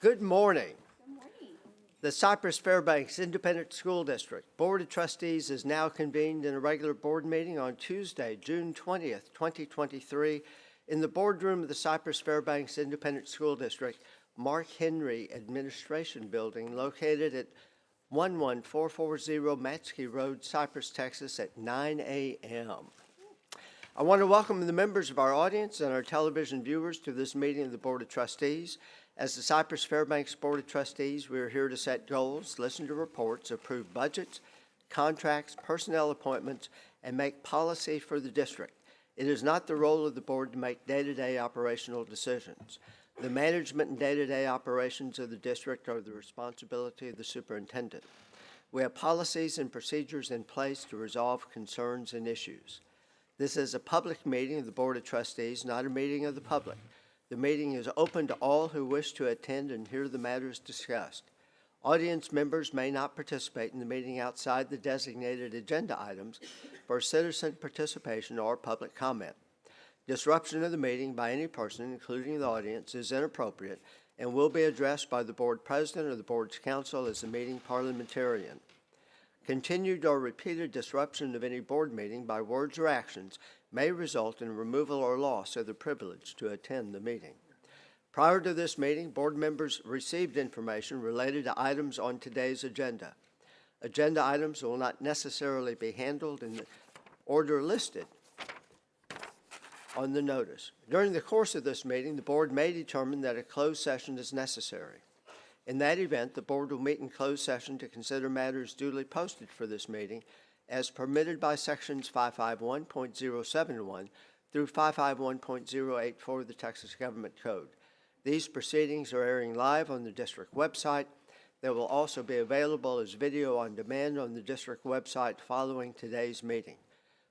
Good morning. Good morning. The Cypress-Fairbanks Independent School District Board of Trustees is now convened in a regular board meeting on Tuesday, June 20th, 2023, in the boardroom of the Cypress-Fairbanks Independent School District Mark Henry Administration Building, located at 11440 Matsky Road, Cypress, Texas, at 9 a.m. I want to welcome the members of our audience and our television viewers to this meeting of the Board of Trustees. As the Cypress-Fairbanks Board of Trustees, we are here to set goals, listen to reports, approve budgets, contracts, personnel appointments, and make policy for the district. It is not the role of the board to make day-to-day operational decisions. The management and day-to-day operations of the district are the responsibility of the superintendent. We have policies and procedures in place to resolve concerns and issues. This is a public meeting of the Board of Trustees, not a meeting of the public. The meeting is open to all who wish to attend and hear the matters discussed. Audience members may not participate in the meeting outside the designated agenda items for citizen participation or public comment. Disruption of the meeting by any person, including the audience, is inappropriate and will be addressed by the board president or the board's counsel as the meeting parliamentarian. Continued or repeated disruption of any board meeting by words or actions may result in removal or loss of the privilege to attend the meeting. Prior to this meeting, board members received information related to items on today's agenda. Agenda items will not necessarily be handled in the order listed on the notice. During the course of this meeting, the board may determine that a closed session is necessary. In that event, the board will meet in closed session to consider matters duly posted for this meeting as permitted by sections 551.071 through 551.084 of the Texas Government Code. These proceedings are airing live on the district website. They will also be available as video on demand on the district website following today's meeting.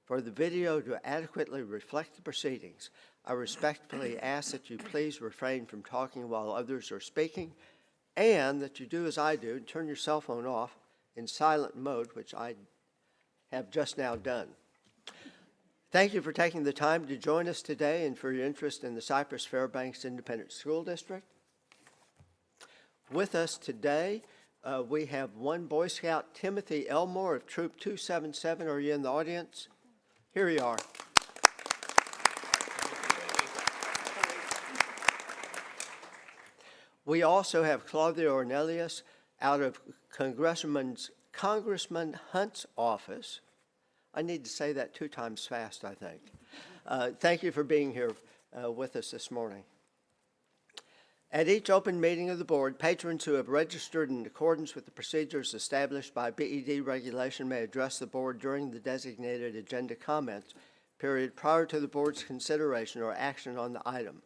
For the video to adequately reflect the proceedings, I respectfully ask that you please refrain from talking while others are speaking, and that you do as I do and turn your cell phone off in silent mode, which I have just now done. Thank you for taking the time to join us today and for your interest in the Cypress-Fairbanks Independent School District. With us today, we have one Boy Scout, Timothy Elmore of Troop 277. Are you in the audience? Here you are. We also have Claudia Ornelius out of Congressman Hunt's office. I need to say that 2 times fast, I think. Thank you for being here with us this morning. At each open meeting of the board, patrons who have registered in accordance with the procedures established by BED regulation may address the board during the designated agenda comments period prior to the board's consideration or action on the item.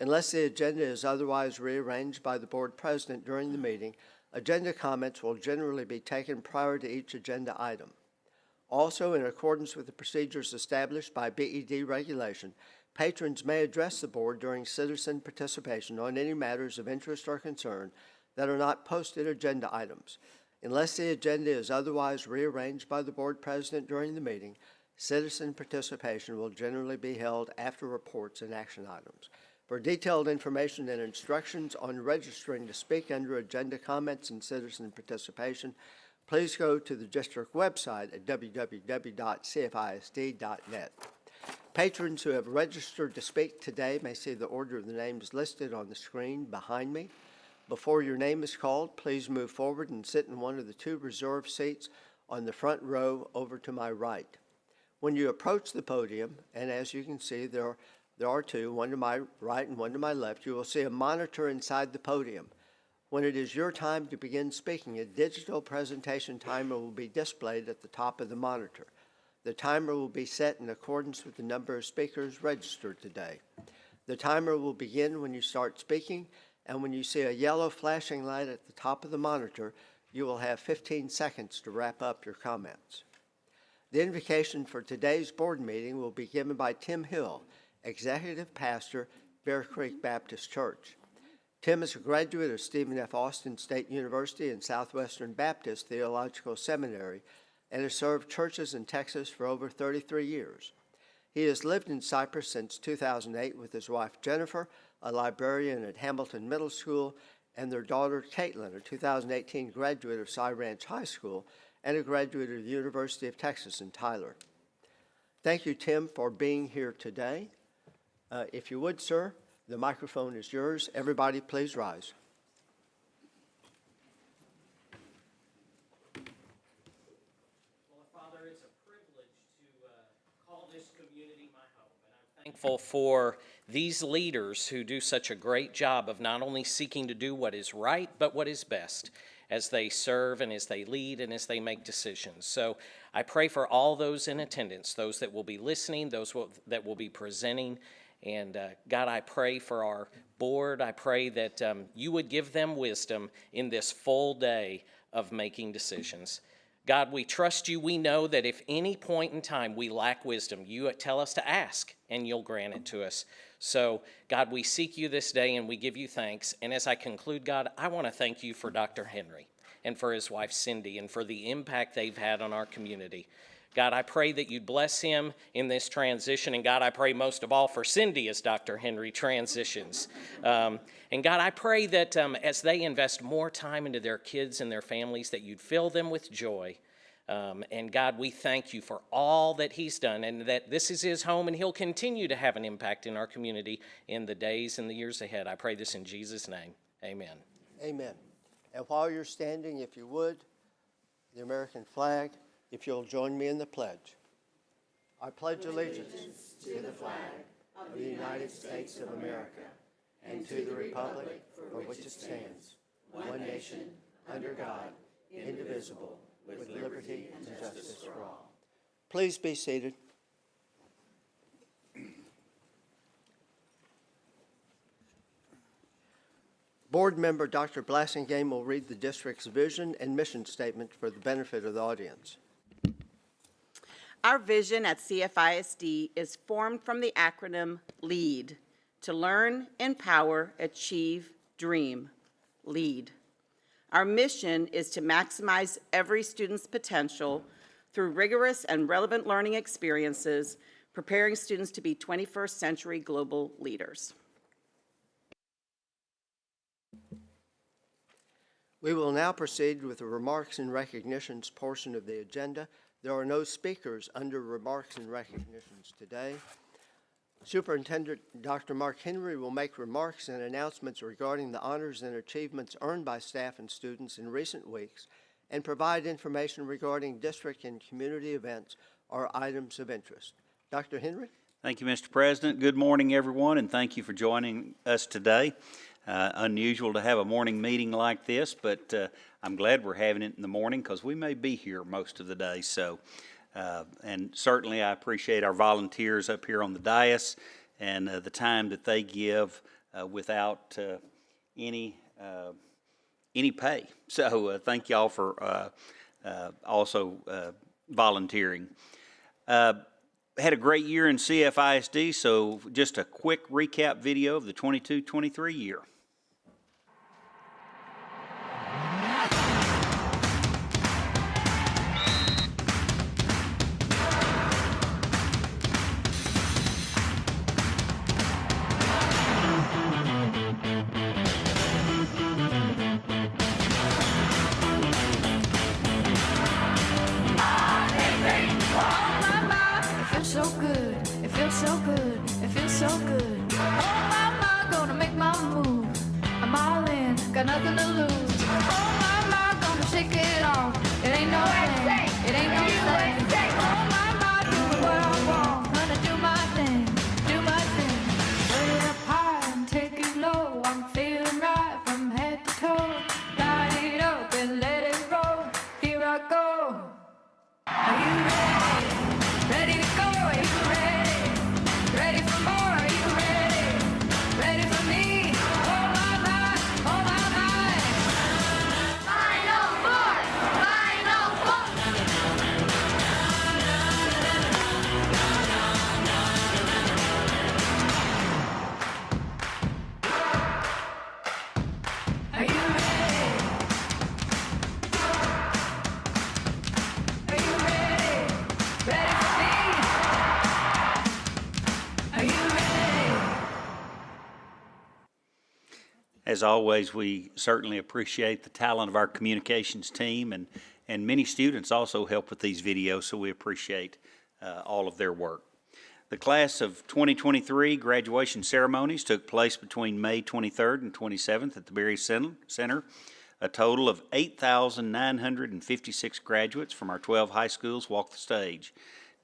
Unless the agenda is otherwise rearranged by the board president during the meeting, agenda comments will generally be taken prior to each agenda item. Also, in accordance with the procedures established by BED regulation, patrons may address the board during citizen participation on any matters of interest or concern that are not posted agenda items. Unless the agenda is otherwise rearranged by the board president during the meeting, citizen participation will generally be held after reports and action items. For detailed information and instructions on registering to speak under agenda comments and citizen participation, please go to the district website at www.cfisd.net. Patrons who have registered to speak today may see the order of the names listed on the screen behind me. Before your name is called, please move forward and sit in one of the 2 reserved seats on the front row over to my right. When you approach the podium, and as you can see, there are 2, one to my right and one to my left, you will see a monitor inside the podium. When it is your time to begin speaking, a digital presentation timer will be displayed at the top of the monitor. The timer will be set in accordance with the number of speakers registered today. The timer will begin when you start speaking, and when you see a yellow flashing light at the top of the monitor, you will have 15 seconds to wrap up your comments. The invocation for today's board meeting will be given by Tim Hill, Executive Pastor, Bear Creek Baptist Church. Tim is a graduate of Stephen F. Austin State University and Southwestern Baptist Theological Seminary and has served churches in Texas for over 33 years. He has lived in Cypress since 2008 with his wife Jennifer, a librarian at Hamilton Middle School, and their daughter, Caitlin, a 2018 graduate of Cy Ranch High School and a graduate of the University of Texas in Tyler. Thank you, Tim, for being here today. If you would, sir, the microphone is yours. Everybody, please rise. Well, Father, it's a privilege to call this community my home, and I'm thankful for these leaders who do such a great job of not only seeking to do what is right, but what is best as they serve and as they lead and as they make decisions. So I pray for all those in attendance, those that will be listening, those that will be presenting. And God, I pray for our board. I pray that you would give them wisdom in this full day of making decisions. God, we trust you. We know that if any point in time we lack wisdom, you tell us to ask and you'll grant it to us. So, God, we seek you this day and we give you thanks. And as I conclude, God, I want to thank you for Dr. Henry and for his wife, Cindy, and for the impact they've had on our community. God, I pray that you'd bless him in this transition. And God, I pray most of all for Cindy as Dr. Henry transitions. And God, I pray that as they invest more time into their kids and their families, that you'd fill them with joy. And God, we thank you for all that he's done and that this is his home and he'll continue to have an impact in our community in the days and the years ahead. I pray this in Jesus' name. Amen. Amen. And while you're standing, if you would, the American flag, if you'll join me in the pledge. I pledge allegiance to the flag of the United States of America and to the republic for which it stands, one nation, under God, indivisible, with liberty and justice for all. Please be seated. Board member Dr. Blassingame will read the district's vision and mission statement for the benefit of the audience. Our vision at CFISD is formed from the acronym LEAD, to learn, empower, achieve, dream, LEAD. Our mission is to maximize every student's potential through rigorous and relevant learning experiences, preparing students to be 21st century global leaders. We will now proceed with the remarks and recognitions portion of the agenda. There are no speakers under remarks and recognitions today. Superintendent Dr. Mark Henry will make remarks and announcements regarding the honors and achievements earned by staff and students in recent weeks and provide information regarding district and community events or items of interest. Dr. Henry? Thank you, Mr. President. Good morning, everyone, and thank you for joining us today. Unusual to have a morning meeting like this, but I'm glad we're having it in the morning because we may be here most of the day. So, and certainly I appreciate our volunteers up here on the dais and the time that they give without any pay. So thank y'all for also volunteering. Had a great year in CFISD, so just a quick recap video of the 22-23 year. As always, we certainly appreciate the talent of our communications team, and many students also help with these videos, so we appreciate all of their work. The class of 2023 graduation ceremonies took place between May 23rd and 27th at the Berry Center. A total of 8,956 graduates from our 12 high schools walked the stage.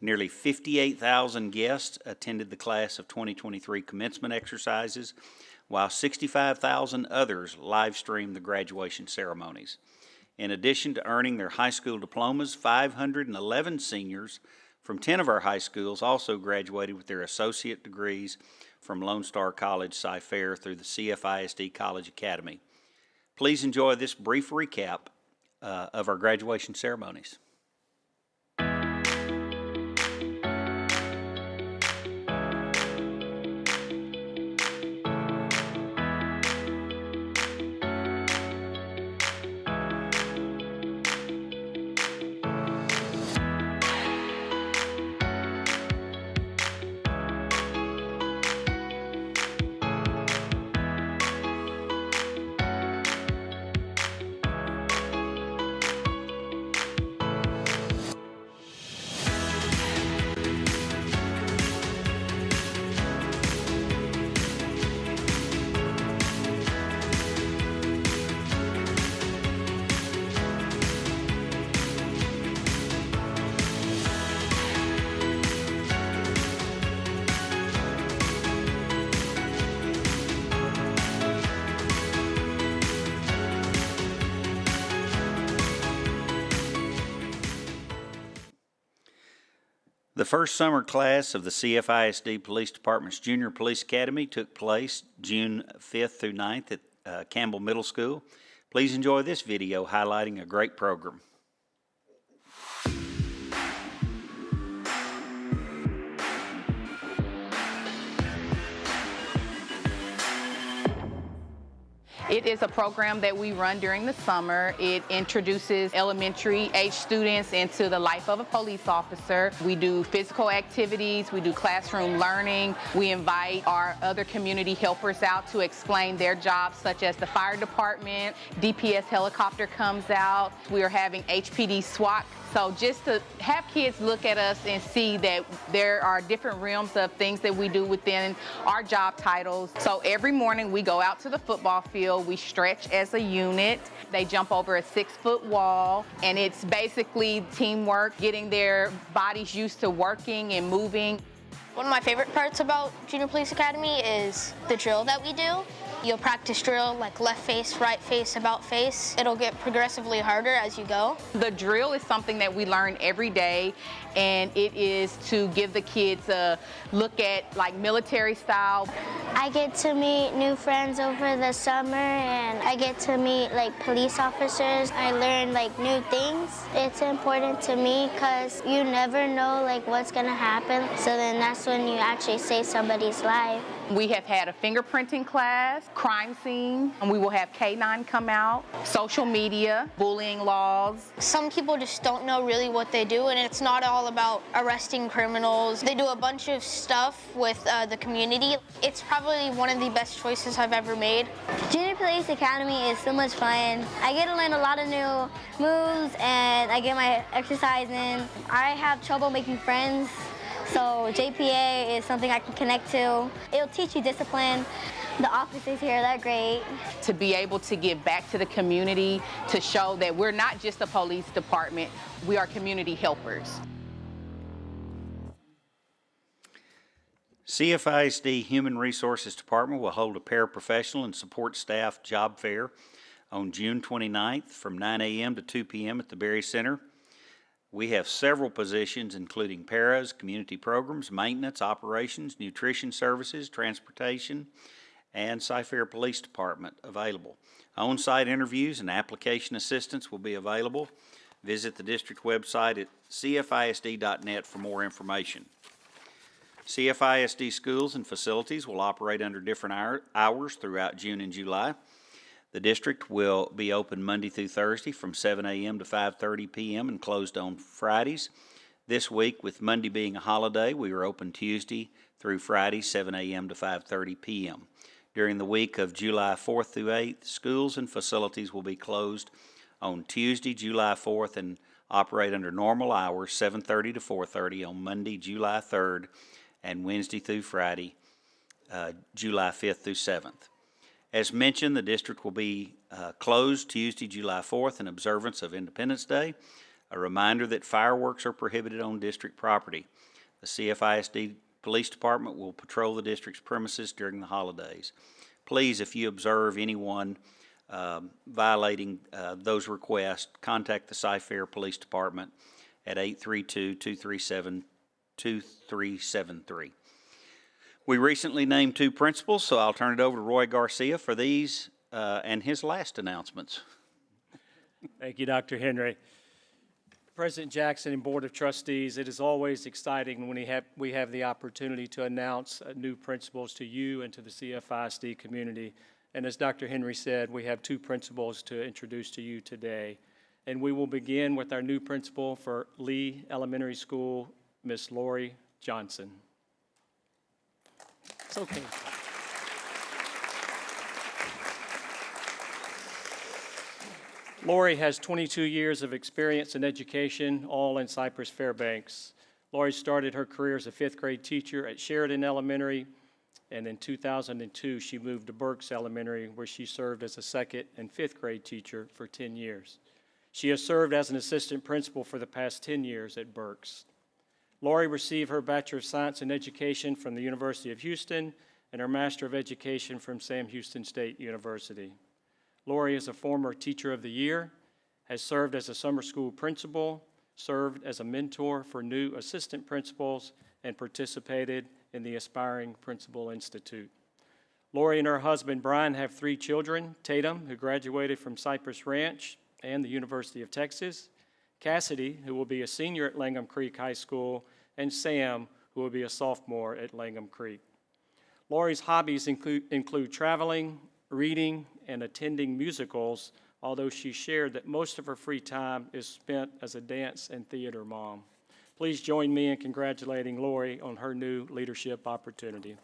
Nearly 58,000 guests attended the class of 2023 commencement exercises, while 65,000 others live streamed the graduation ceremonies. In addition to earning their high school diplomas, 511 seniors from 10 of our high schools also graduated with their associate degrees from Lone Star College Cy-Fair through the CFISD College Academy. Please enjoy this brief recap of our graduation ceremonies. The first summer class of the CFISD Police Department's Junior Police Academy took place June 5th through 9th at Campbell Middle School. Please enjoy this video highlighting a great program. It is a program that we run during the summer. It introduces elementary age students into the life of a police officer. We do physical activities, we do classroom learning. We invite our other community helpers out to explain their jobs, such as the fire department, DPS helicopter comes out. We are having HPD SWAT. So just to have kids look at us and see that there are different realms of things that we do within our job titles. So every morning we go out to the football field, we stretch as a unit. They jump over a 6-foot wall, and it's basically teamwork, getting their bodies used to working and moving. One of my favorite parts about Junior Police Academy is the drill that we do. You'll practice drill like left face, right face, about face. It'll get progressively harder as you go. The drill is something that we learn every day, and it is to give the kids a look at like military style. I get to meet new friends over the summer, and I get to meet like police officers. I learn like new things. It's important to me because you never know like what's gonna happen. So then that's when you actually save somebody's life. We have had a fingerprinting class, crime scene, and we will have K-9 come out, social media, bullying laws. Some people just don't know really what they do, and it's not all about arresting criminals. They do a bunch of stuff with the community. It's probably one of the best choices I've ever made. Junior Police Academy is so much fun. I get to learn a lot of new moves, and I get my exercise in. I have trouble making friends, so JPA is something I can connect to. It'll teach you discipline. The officers here, they're great. To be able to give back to the community, to show that we're not just a police department, we are community helpers. CFISD Human Resources Department will hold a paraprofessional and support staff job fair on June 29th from 9 a.m. to 2 p.m. at the Berry Center. We have several positions, including paras, community programs, maintenance, operations, nutrition services, transportation, and Cy-Fair Police Department available. On-site interviews and application assistance will be available. Visit the district website at cfisd.net for more information. CFISD schools and facilities will operate under different hours throughout June and July. The district will be open Monday through Thursday from 7 a.m. to 5:30 p.m. and closed on Fridays. This week, with Monday being a holiday, we are open Tuesday through Friday, 7 a.m. to 5:30 p.m. During the week of July 4th through 8th, schools and facilities will be closed on Tuesday, July 4th, and operate under normal hours, 7:30 to 4:30, on Monday, July 3rd, and Wednesday through Friday, July 5th through 7th. As mentioned, the district will be closed Tuesday, July 4th in observance of Independence Day. A reminder that fireworks are prohibited on district property. The CFISD Police Department will patrol the district's premises during the holidays. Please, if you observe anyone violating those requests, contact the Cyfair Police Department at 832-237-2373. We recently named 2 principals, so I'll turn it over to Roy Garcia for these and his last announcements. Thank you, Dr. Henry. President Jackson and Board of Trustees, it is always exciting when we have the opportunity to announce new principals to you and to the CFISD community. And as Dr. Henry said, we have 2 principals to introduce to you today. And we will begin with our new principal for Lee Elementary School, Miss Lori Johnson. It's okay. Lori has 22 years of experience in education, all in Cypress-Fairbanks. Lori started her career as a 5th grade teacher at Sheridan Elementary, and in 2002, she moved to Burks Elementary, where she served as a 2nd and 5th grade teacher for 10 years. She has served as an assistant principal for the past 10 years at Burks. Lori received her Bachelor of Science in Education from the University of Houston and her Master of Education from Sam Houston State University. Lori is a former Teacher of the Year, has served as a summer school principal, served as a mentor for new assistant principals, and participated in the Aspiring Principal Institute. Lori and her husband, Brian, have 3 children: Tatum, who graduated from Cypress Ranch and the University of Texas; Cassidy, who will be a senior at Langham Creek High School; and Sam, who will be a sophomore at Langham Creek. Lori's hobbies include traveling, reading, and attending musicals, although she shared that most of her free time is spent as a dance and theater mom. Please join me in congratulating Lori on her new leadership opportunity.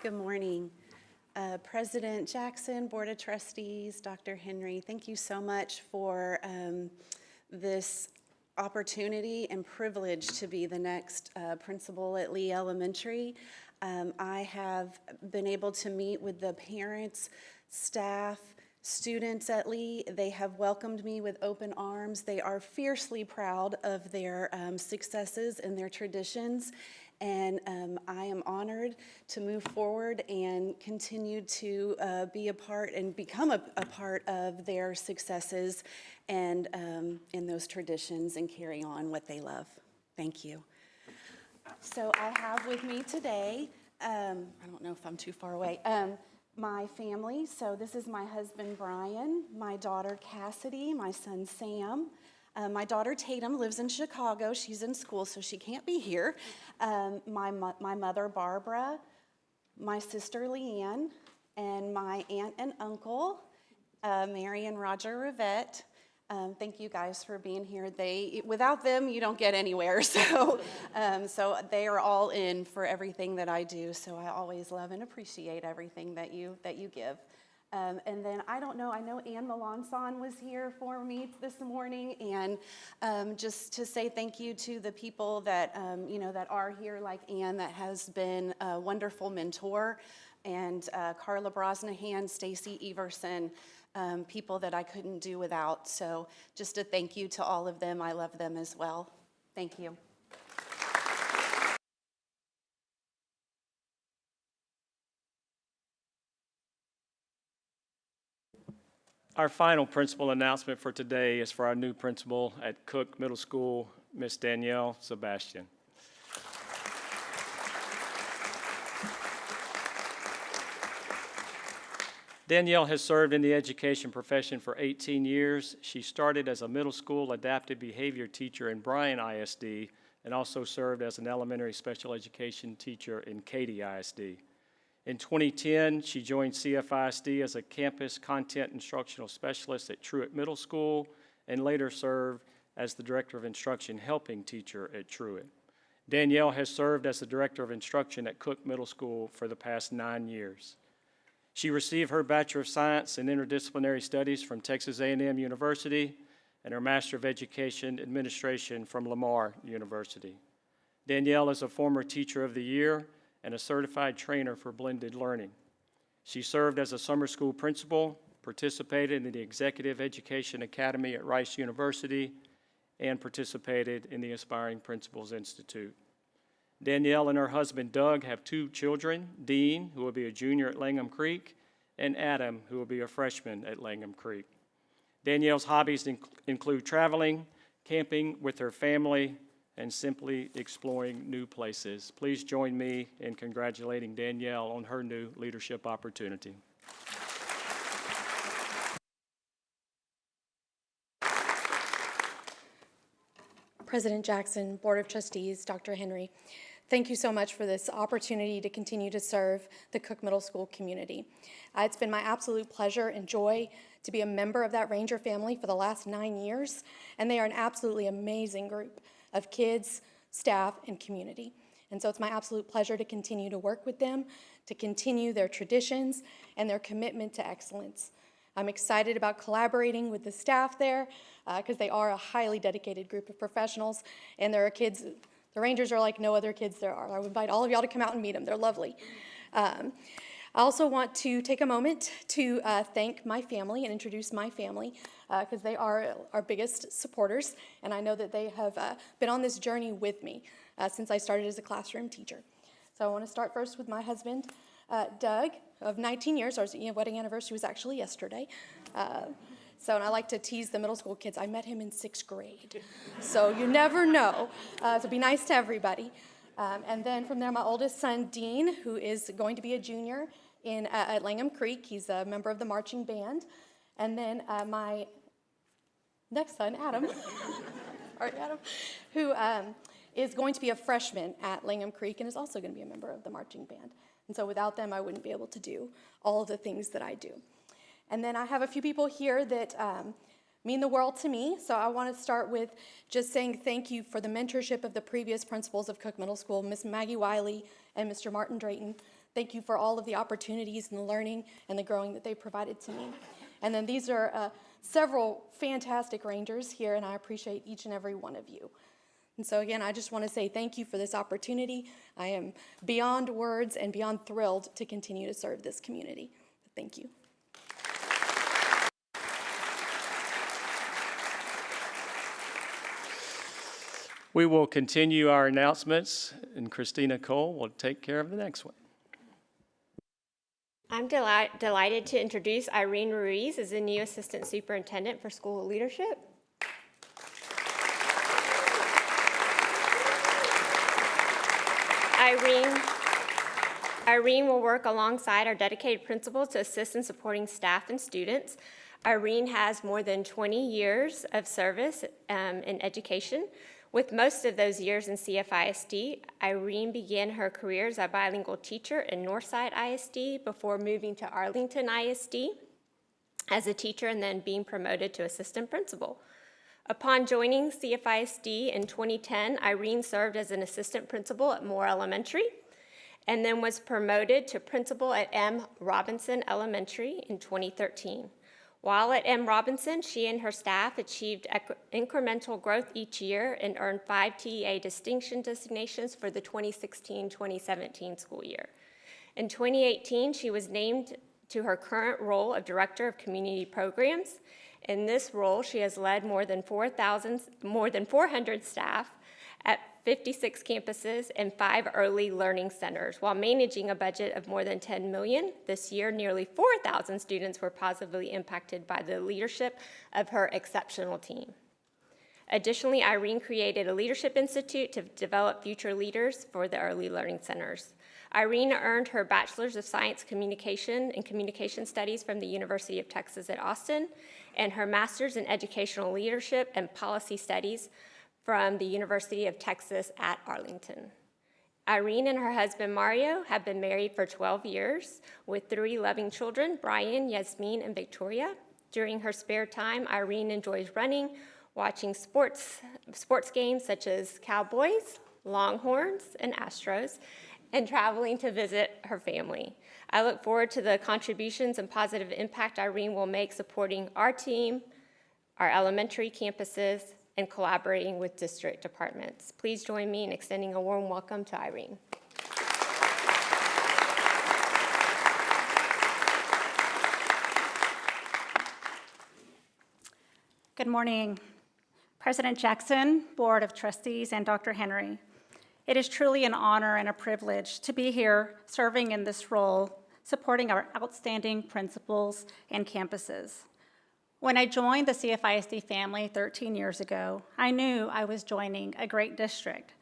Good morning. President Jackson, Board of Trustees, Dr. Henry, thank you so much for this opportunity and privilege to be the next principal at Lee Elementary. I have been able to meet with the parents, staff, students at Lee. They have welcomed me with open arms. They are fiercely proud of their successes and their traditions. And I am honored to move forward and continue to be a part and become a part of their successes and in those traditions and carry on what they love. Thank you. So I have with me today, I don't know if I'm too far away, my family. So this is my husband, Brian, my daughter, Cassidy, my son, Sam. My daughter Tatum lives in Chicago. She's in school, so she can't be here. My mother, Barbara, my sister, Leanne, and my aunt and uncle, Mary and Roger Rivette. Thank you guys for being here. Without them, you don't get anywhere. So they are all in for everything that I do. So I always love and appreciate everything that you give. And then I know Ann Melanson was here for me this morning, and just to say thank you to the people that that are here, like Ann, that has been a wonderful mentor, and Carla Brosnahan, Stacy Everson, people that I couldn't do without. So just a thank you to all of them. I love them as well. Thank you. Our final principal announcement for today is for our new principal at Cook Middle School, Miss Danielle Sebastian. Danielle has served in the education profession for 18 years. She started as a middle school adaptive behavior teacher in Bryan ISD and also served as an elementary special education teacher in Katy ISD. In 2010, she joined CFISD as a campus content instructional specialist at Truett Middle School and later served as the Director of Instruction helping teacher at Truett. Danielle has served as the Director of Instruction at Cook Middle School for the past 9 years. She received her Bachelor of Science in Interdisciplinary Studies from Texas A&M University and her Master of Education Administration from Lamar University. Danielle is a former Teacher of the Year and a certified trainer for blended learning. She served as a summer school principal, participated in the Executive Education Academy at Rice University, and participated in the Aspiring Principals Institute. Danielle and her husband Doug have 2 children, Dean, who will be a junior at Langham Creek, and Adam, who will be a freshman at Langham Creek. Danielle's hobbies include traveling, camping with her family, and simply exploring new places. Please join me in congratulating Danielle on her new leadership opportunity. President Jackson, Board of Trustees, Dr. Henry, thank you so much for this opportunity to continue to serve the Cook Middle School community. It's been my absolute pleasure and joy to be a member of that Ranger family for the last 9 years, and they are an absolutely amazing group of kids, staff, and community. And so it's my absolute pleasure to continue to work with them, to continue their traditions and their commitment to excellence. I'm excited about collaborating with the staff there because they are a highly dedicated group of professionals, and there are kids, the Rangers are like no other kids there are. I would invite all of y'all to come out and meet them. They're lovely. I also want to take a moment to thank my family and introduce my family because they are our biggest supporters, and I know that they have been on this journey with me since I started as a classroom teacher. So I want to start first with my husband, Doug, of 19 years. Our wedding anniversary was actually yesterday. And I like to tease the middle school kids. I met him in 6th grade. So you never know. So be nice to everybody. And then from there, my oldest son, Dean, who is going to be a junior at Langham Creek. He's a member of the marching band. And then my next son, Adam, who is going to be a freshman at Langham Creek and is also going to be a member of the marching band. And so without them, I wouldn't be able to do all of the things that I do. And then I have a few people here that mean the world to me. So I want to start with just saying thank you for the mentorship of the previous principals of Cook Middle School, Ms. Maggie Wiley and Mr. Martin Drayton. Thank you for all of the opportunities and the learning and the growing that they provided to me. And then these are several fantastic Rangers here, and I appreciate each and every one of you. And so again, I just want to say thank you for this opportunity. I am beyond words and beyond thrilled to continue to serve this community. Thank you. We will continue our announcements, and Christina Cole will take care of the next one. I'm delighted to introduce Irene Ruiz as the new Assistant Superintendent for School Leadership. Irene will work alongside our dedicated principals to assist in supporting staff and students. Irene has more than 20 years of service in education. With most of those years in CFISD, Irene began her career as a bilingual teacher in Northside ISD before moving to Arlington ISD as a teacher and then being promoted to assistant principal. Upon joining CFISD in 2010, Irene served as an assistant principal at Moore Elementary and then was promoted to principal at M. Robinson Elementary in 2013. While at M. Robinson, she and her staff achieved incremental growth each year and earned 5 TEA distinction designations for the 2016-2017 school year. In 2018, she was named to her current role of Director of Community Programs. In this role, she has led more than 400 staff at 56 campuses and 5 early learning centers, while managing a budget of more than $10 million. This year, nearly 4,000 students were positively impacted by the leadership of her exceptional team. Additionally, Irene created a leadership institute to develop future leaders for the early learning centers. Irene earned her Bachelor's of Science Communication and Communication Studies from the University of Texas at Austin and her Master's in Educational Leadership and Policy Studies from the University of Texas at Arlington. Irene and her husband Mario have been married for 12 years with 3 loving children, Brian, Yasmin, and Victoria. During her spare time, Irene enjoys running, watching sports games such as Cowboys, Longhorns, and Astros, and traveling to visit her family. I look forward to the contributions and positive impact Irene will make supporting our team, our elementary campuses, and collaborating with district departments. Please join me in extending a warm welcome to Irene. Good morning, President Jackson, Board of Trustees, and Dr. Henry. It is truly an honor and a privilege to be here serving in this role, supporting our outstanding principals and campuses. When I joined the CFISD family 13 years ago, I knew I was joining a great district,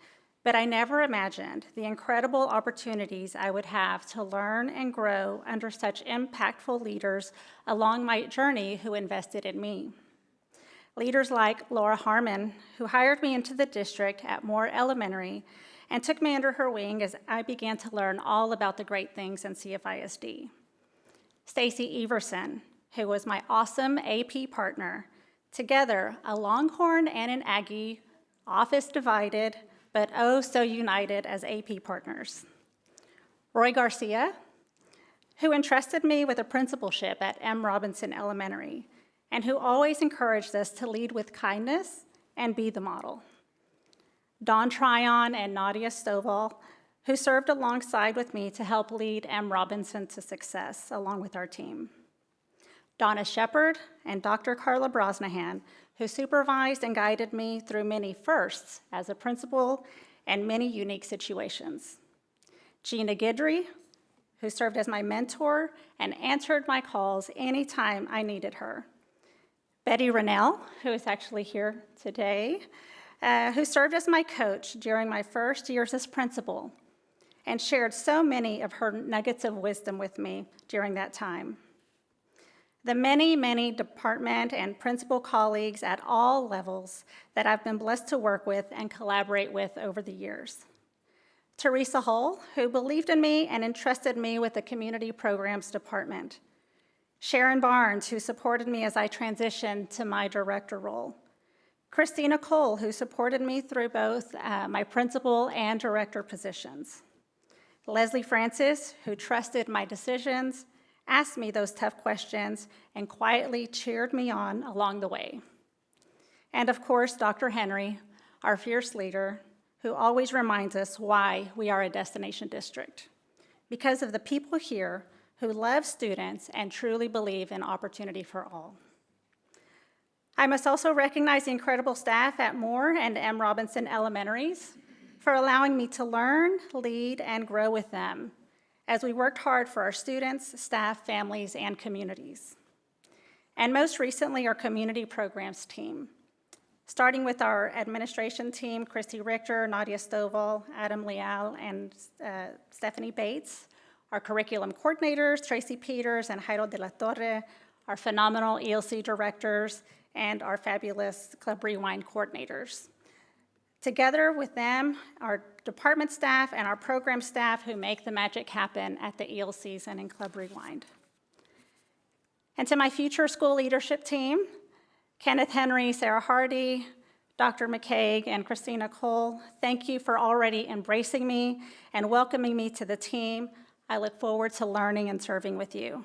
but I never imagined the incredible opportunities I would have to learn and grow under such impactful leaders along my journey who invested in me. Leaders like Laura Harmon, who hired me into the district at Moore Elementary and took me under her wing as I began to learn all about the great things in CFISD. Stacy Everson, who was my awesome AP partner. Together, a Longhorn and an Aggie, office divided, but oh so united as AP partners. Roy Garcia, who entrusted me with a principalship at M. Robinson Elementary, and who always encouraged us to lead with kindness and be the model. Dawn Tryon and Nadia Stovall, who served alongside with me to help lead M. Robinson to success along with our team. Donna Shepard and Dr. Carla Brosnahan, who supervised and guided me through many firsts as a principal and many unique situations. Gina Guidry, who served as my mentor and answered my calls anytime I needed her. Betty Rennell, who is actually here today, who served as my coach during my first years as principal and shared so many of her nuggets of wisdom with me during that time. The many, many department and principal colleagues at all levels that I've been blessed to work with and collaborate with over the years. Teresa Hull, who believed in me and entrusted me with the Community Programs Department. Sharon Barnes, who supported me as I transitioned to my director role. Christina Cole, who supported me through both my principal and director positions. Leslie Francis, who trusted my decisions, asked me those tough questions, and quietly cheered me on along the way. And of course, Dr. Henry, our fierce leader, who always reminds us why we are a destination district. Because of the people here who love students and truly believe in opportunity for all. I must also recognize the incredible staff at Moore and M. Robinson Elementaries for allowing me to learn, lead, and grow with them as we worked hard for our students, staff, families, and communities. And most recently, our community programs team, starting with our administration team, Christy Richter, Nadia Stovall, Adam Leal, and Stephanie Bates, our curriculum coordinators, Tracy Peters and Jairo de la Torre, our phenomenal ELC directors, and our fabulous Club Rewind coordinators. Together with them, our department staff and our program staff who make the magic happen at the ELCs and in Club Rewind. And to my future school leadership team, Kenneth Henry, Sarah Hardy, Dr. McCaig, and Christina Cole, thank you for already embracing me and welcoming me to the team. I look forward to learning and serving with you.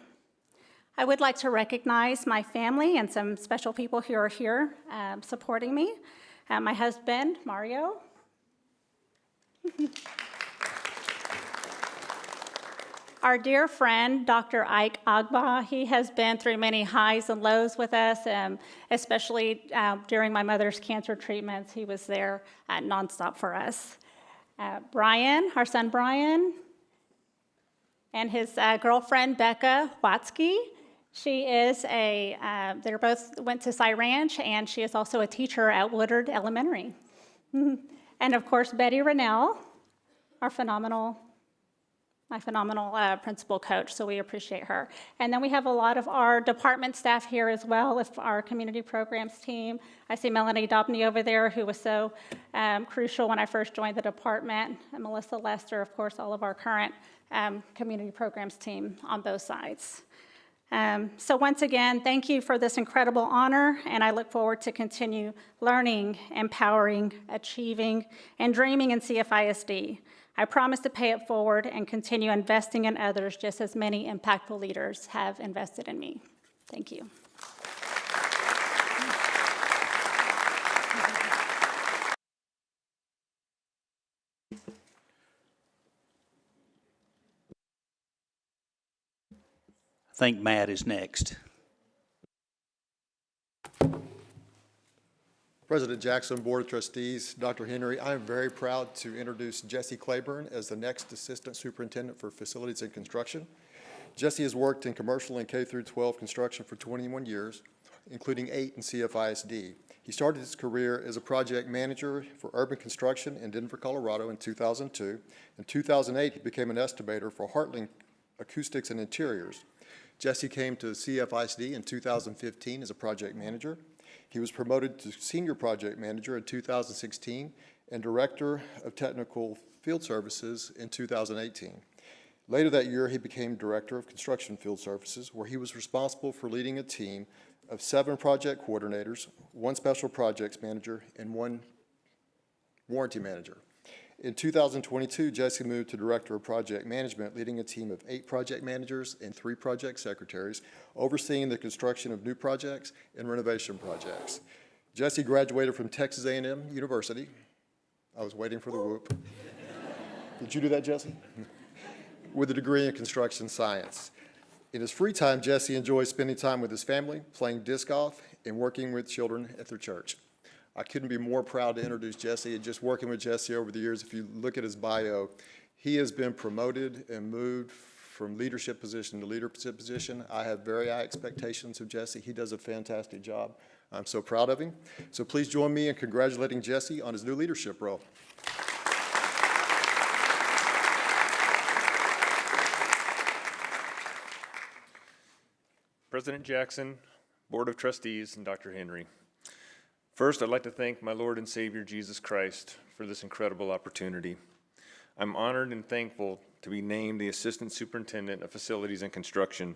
I would like to recognize my family and some special people who are here supporting me. My husband, Mario. Our dear friend, Dr. Ike Agba, he has been through many highs and lows with us, especially during my mother's cancer treatments. He was there nonstop for us. Brian, our son Brian, and his girlfriend, Becca Watsky. She is they both went to Cy Ranch, and she is also a teacher at Woodard Elementary. And of course, Betty Rennell, my phenomenal principal coach, so we appreciate her. And then we have a lot of our department staff here as well, our community programs team. I see Melanie Dobney over there, who was so crucial when I first joined the department, and Melissa Lester, of course, all of our current community programs team on both sides. So once again, thank you for this incredible honor, and I look forward to continue learning, empowering, achieving, and dreaming in CFISD. I promise to pay it forward and continue investing in others just as many impactful leaders have invested in me. Thank you. I think Matt is next. President Jackson, Board of Trustees, Dr. Henry, I am very proud to introduce Jesse Claiborne as the next Assistant Superintendent for Facilities and Construction. Jesse has worked in commercial and K-12 construction for 21 years, including 8 in CFISD. He started his career as a project manager for urban construction in Denver, Colorado in 2002. In 2008, he became an estimator for Heartland Acoustics and Interiors. Jesse came to CFISD in 2015 as a project manager. He was promoted to Senior Project Manager in 2016 and Director of Technical Field Services in 2018. Later that year, he became Director of Construction Field Services, where he was responsible for leading a team of 7 project coordinators, 1 special projects manager, and 1 warranty manager. In 2022, Jesse moved to Director of Project Management, leading a team of 8 project managers and 3 project secretaries, overseeing the construction of new projects and renovation projects. Jesse graduated from Texas A&M University. I was waiting for the whoop. Did you do that, Jesse? With a degree in construction science. In his free time, Jesse enjoys spending time with his family, playing disc golf, and working with children at their church. I couldn't be more proud to introduce Jesse, and just working with Jesse over the years, if you look at his bio, he has been promoted and moved from leadership position to leadership position. I have very high expectations of Jesse. He does a fantastic job. I'm so proud of him. So please join me in congratulating Jesse on his new leadership role. President Jackson, Board of Trustees, and Dr. Henry. First, I'd like to thank my Lord and Savior Jesus Christ for this incredible opportunity. I'm honored and thankful to be named the Assistant Superintendent of Facilities and Construction.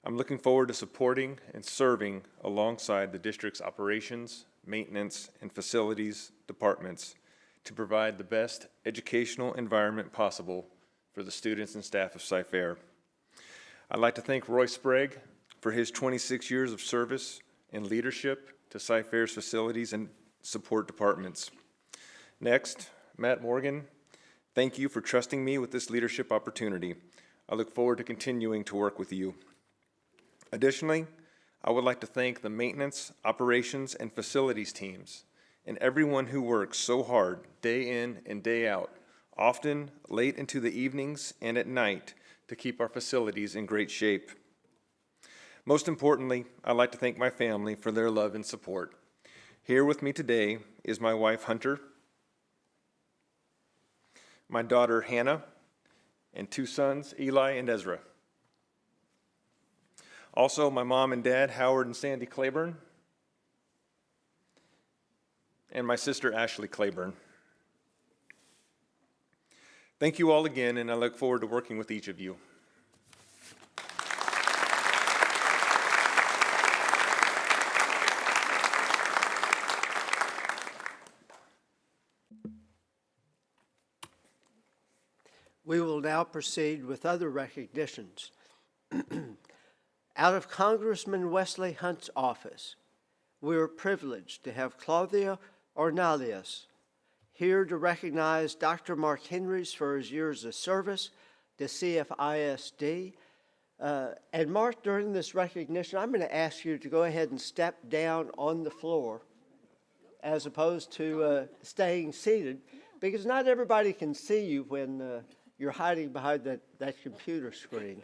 I'm looking forward to supporting and serving alongside the district's operations, maintenance, and facilities departments to provide the best educational environment possible for the students and staff of Cyfair. I'd like to thank Roy Sprague for his 26 years of service and leadership to Cyfair's facilities and support departments. Next, Matt Morgan, thank you for trusting me with this leadership opportunity. I look forward to continuing to work with you. Additionally, I would like to thank the maintenance, operations, and facilities teams and everyone who works so hard day in and day out, often late into the evenings and at night, to keep our facilities in great shape. Most importantly, I'd like to thank my family for their love and support. Here with me today is my wife, Hunter, my daughter, Hannah, and 2 sons, Eli and Ezra. Also, my mom and dad, Howard and Sandy Claiborne, and my sister, Ashley Claiborne. Thank you all again, and I look forward to working with each of you. We will now proceed with other recognitions. Out of Congressman Wesley Hunt's office, we are privileged to have Claudia Ornalius here to recognize Dr. Mark Henrys for his years of service to CFISD. And Mark, during this recognition, I'm going to ask you to go ahead and step down on the floor as opposed to staying seated, because not everybody can see you when you're hiding behind that computer screen.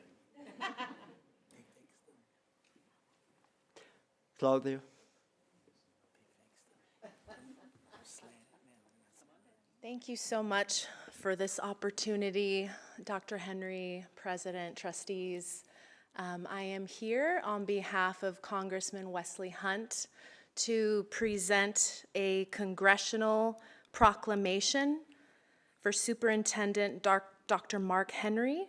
Claudia? Thank you so much for this opportunity, Dr. Henry, President, trustees. I am here on behalf of Congressman Wesley Hunt to present a congressional proclamation for Superintendent Dr. Mark Henry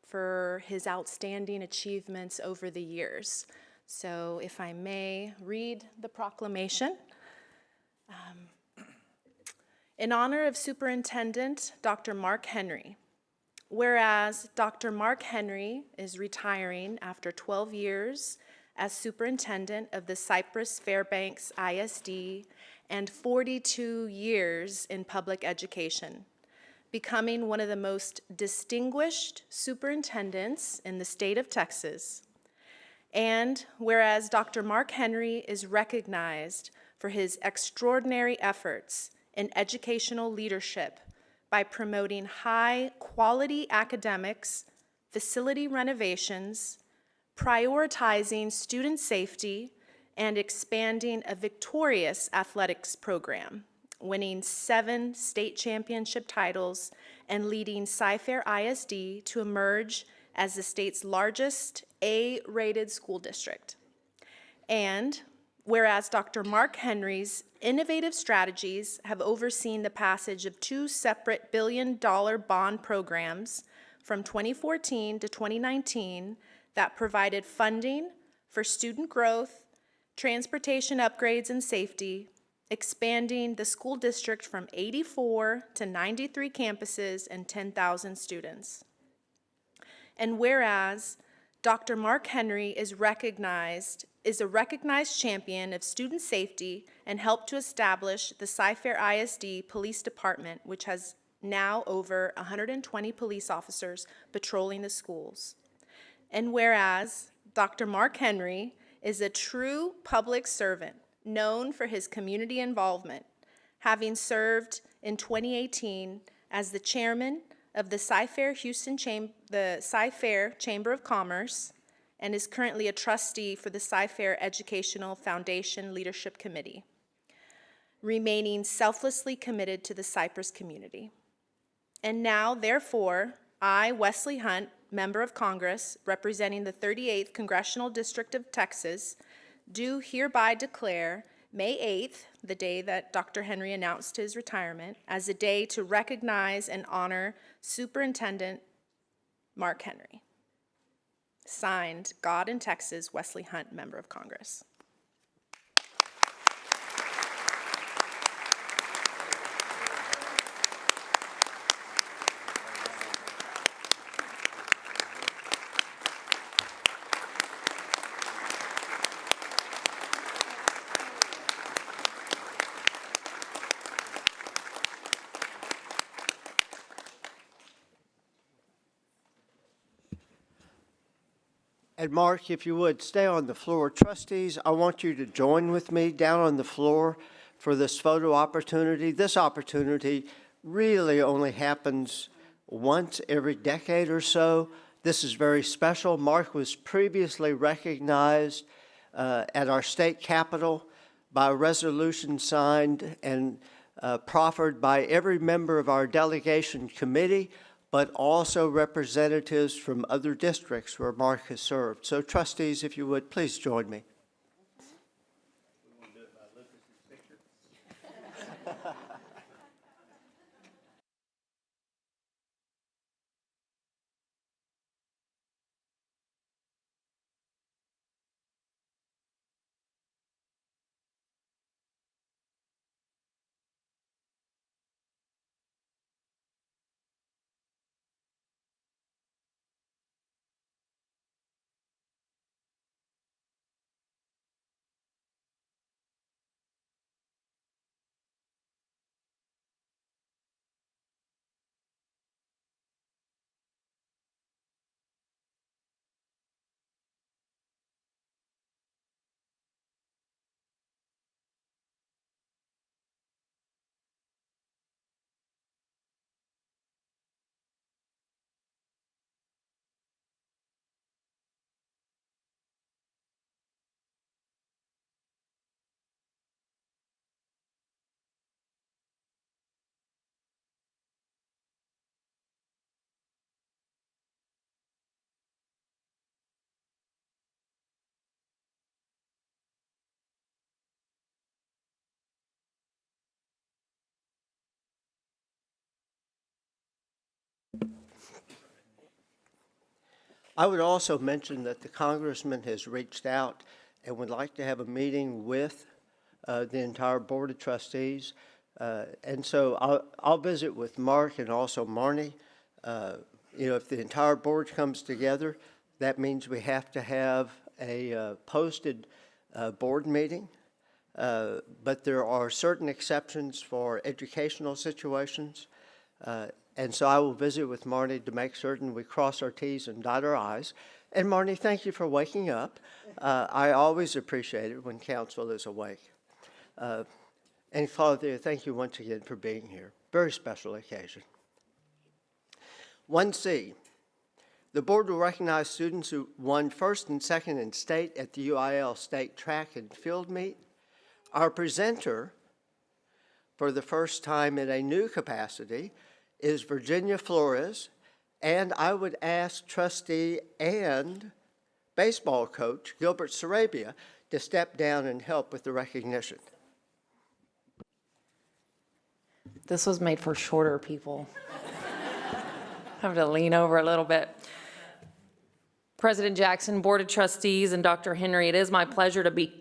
for his outstanding achievements over the years. So if I may read the proclamation. In honor of Superintendent Dr. Mark Henry, whereas Dr. Mark Henry is retiring after 12 years as superintendent of the Cypress-Fairbanks ISD and 42 years in public education, becoming one of the most distinguished superintendents in the state of Texas. And whereas Dr. Mark Henry is recognized for his extraordinary efforts in educational leadership by promoting high-quality academics, facility renovations, prioritizing student safety, and expanding a victorious athletics program, winning 7 state championship titles and leading Cyfair ISD to emerge as the state's largest A-rated school district. And whereas Dr. Mark Henry's innovative strategies have overseen the passage of 2 separate billion-dollar bond programs from 2014 to 2019 that provided funding for student growth, transportation upgrades and safety, expanding the school district from 84 to 93 campuses and 10,000 students. And whereas Dr. Mark Henry is a recognized champion of student safety and helped to establish the Cyfair ISD Police Department, which has now over 120 police officers patrolling the schools. And whereas Dr. Mark Henry is a true public servant known for his community involvement, having served in 2018 as the chairman of the Cyfair Chamber of Commerce, and is currently a trustee for the Cyfair Educational Foundation Leadership Committee, remaining selflessly committed to the Cypress community. And now, therefore, I, Wesley Hunt, Member of Congress, representing the 38th Congressional District of Texas, do hereby declare May 8th, the day that Dr. Henry announced his retirement, as a day to recognize and honor Superintendent Mark Henry. Signed, God in Texas, Wesley Hunt, Member of Congress. And Mark, if you would, stay on the floor. Trustees, I want you to join with me down on the floor for this photo opportunity. This opportunity really only happens once every decade or so. This is very special. Mark was previously recognized at our state capitol by a resolution signed and proffered by every member of our delegation committee, but also representatives from other districts where Mark has served. So trustees, if you would, please join me. I would also mention that the congressman has reached out and would like to have a meeting with the entire Board of Trustees. And so I'll visit with Mark and also Marnie. If the entire board comes together, that means we have to have a posted board meeting. But there are certain exceptions for educational situations. And so I will visit with Marnie to make certain we cross our T's and dot our I's. And Marnie, thank you for waking up. I always appreciate it when council is awake. And Claudia, thank you once again for being here. Very special occasion. 1C, the board will recognize students who won first and second in state at the UIL State Track and Field Meet. Our presenter, for the first time in a new capacity, is Virginia Flores, and I would ask trustee and baseball coach Gilbert Sarabia to step down and help with the recognition. This was made for shorter people. Have to lean over a little bit. President Jackson, Board of Trustees, and Dr. Henry, it is my pleasure to be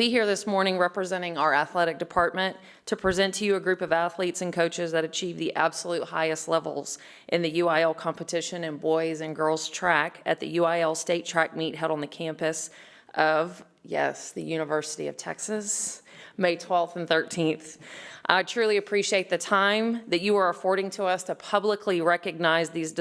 here this morning representing our athletic department to present to you a group of athletes and coaches that achieve the absolute highest levels in the UIL competition in boys and girls track at the UIL State Track Meet held on the campus of, yes, the University of Texas, May 12th and 13th. I truly appreciate the time that you are affording to us to publicly recognize these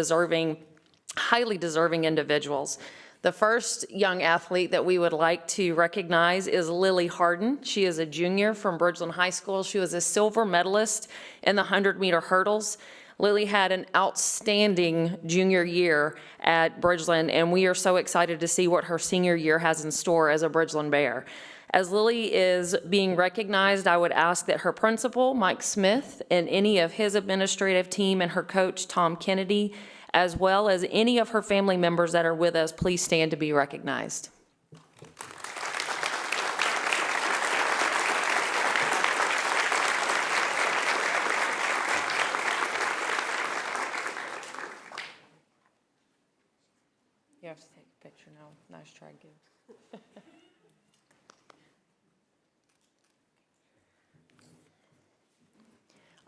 highly deserving individuals. The first young athlete that we would like to recognize is Lily Harden. She is a junior from Bridgeland High School. She was a silver medalist in the 100-meter hurdles. Lily had an outstanding junior year at Bridgeland, and we are so excited to see what her senior year has in store as a Bridgeland Bear. As Lily is being recognized, I would ask that her principal, Mike Smith, and any of his administrative team and her coach, Tom Kennedy, as well as any of her family members that are with us, please stand to be recognized. You have to take a picture now. Nice try, Gil.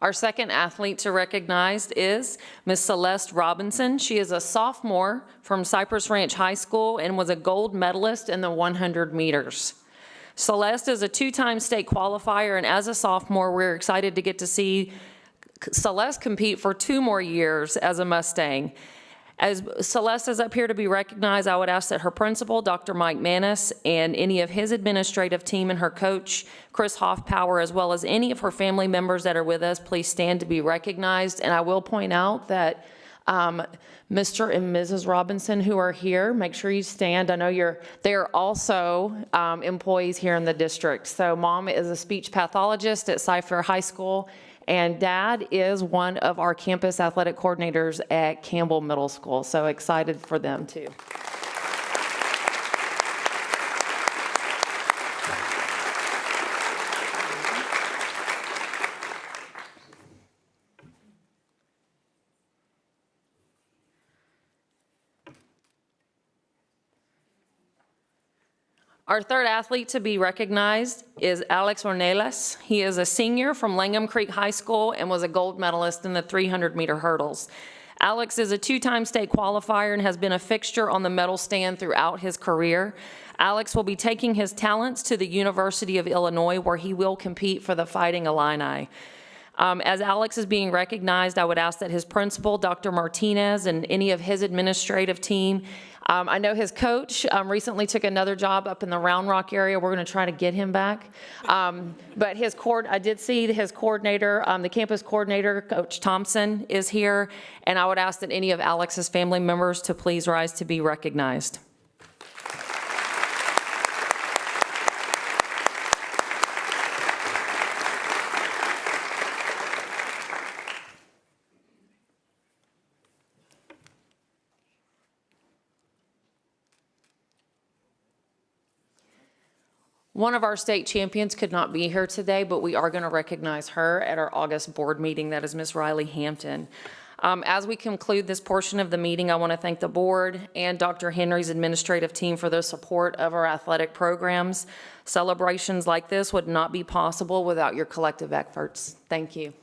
Our second athlete to recognize is Miss Celeste Robinson. She is a sophomore from Cypress Ranch High School and was a gold medalist in the 100 meters. Celeste is a two-time state qualifier, and as a sophomore, we're excited to get to see Celeste compete for 2 more years as a Mustang. As Celeste is up here to be recognized, I would ask that her principal, Dr. Mike Manis, and any of his administrative team and her coach, Chris Hoffpower, as well as any of her family members that are with us, please stand to be recognized. And I will point out that Mr. and Mrs. Robinson who are here, make sure you stand. I know they're also employees here in the district. So Mom is a speech pathologist at Cypher High School, and Dad is one of our campus athletic coordinators at Campbell Middle School. So excited for them too. Our third athlete to be recognized is Alex Ornelas. He is a senior from Langham Creek High School and was a gold medalist in the 300-meter hurdles. Alex is a 2-time state qualifier and has been a fixture on the medal stand throughout his career. Alex will be taking his talents to the University of Illinois, where he will compete for the Fighting Illini. As Alex is being recognized, I would ask that his principal, Dr. Martinez, and any of his administrative team, I know his coach recently took another job up in the Round Rock area. We're going to try to get him back. But I did see his coordinator, the campus coordinator, Coach Thompson, is here. And I would ask that any of Alex's family members to please rise to be recognized. One of our state champions could not be here today, but we are going to recognize her at our August board meeting. That is Miss Riley Hampton. As we conclude this portion of the meeting, I want to thank the board and Dr. Henry's administrative team for their support of our athletic programs. Celebrations like this would not be possible without your collective efforts. Thank you.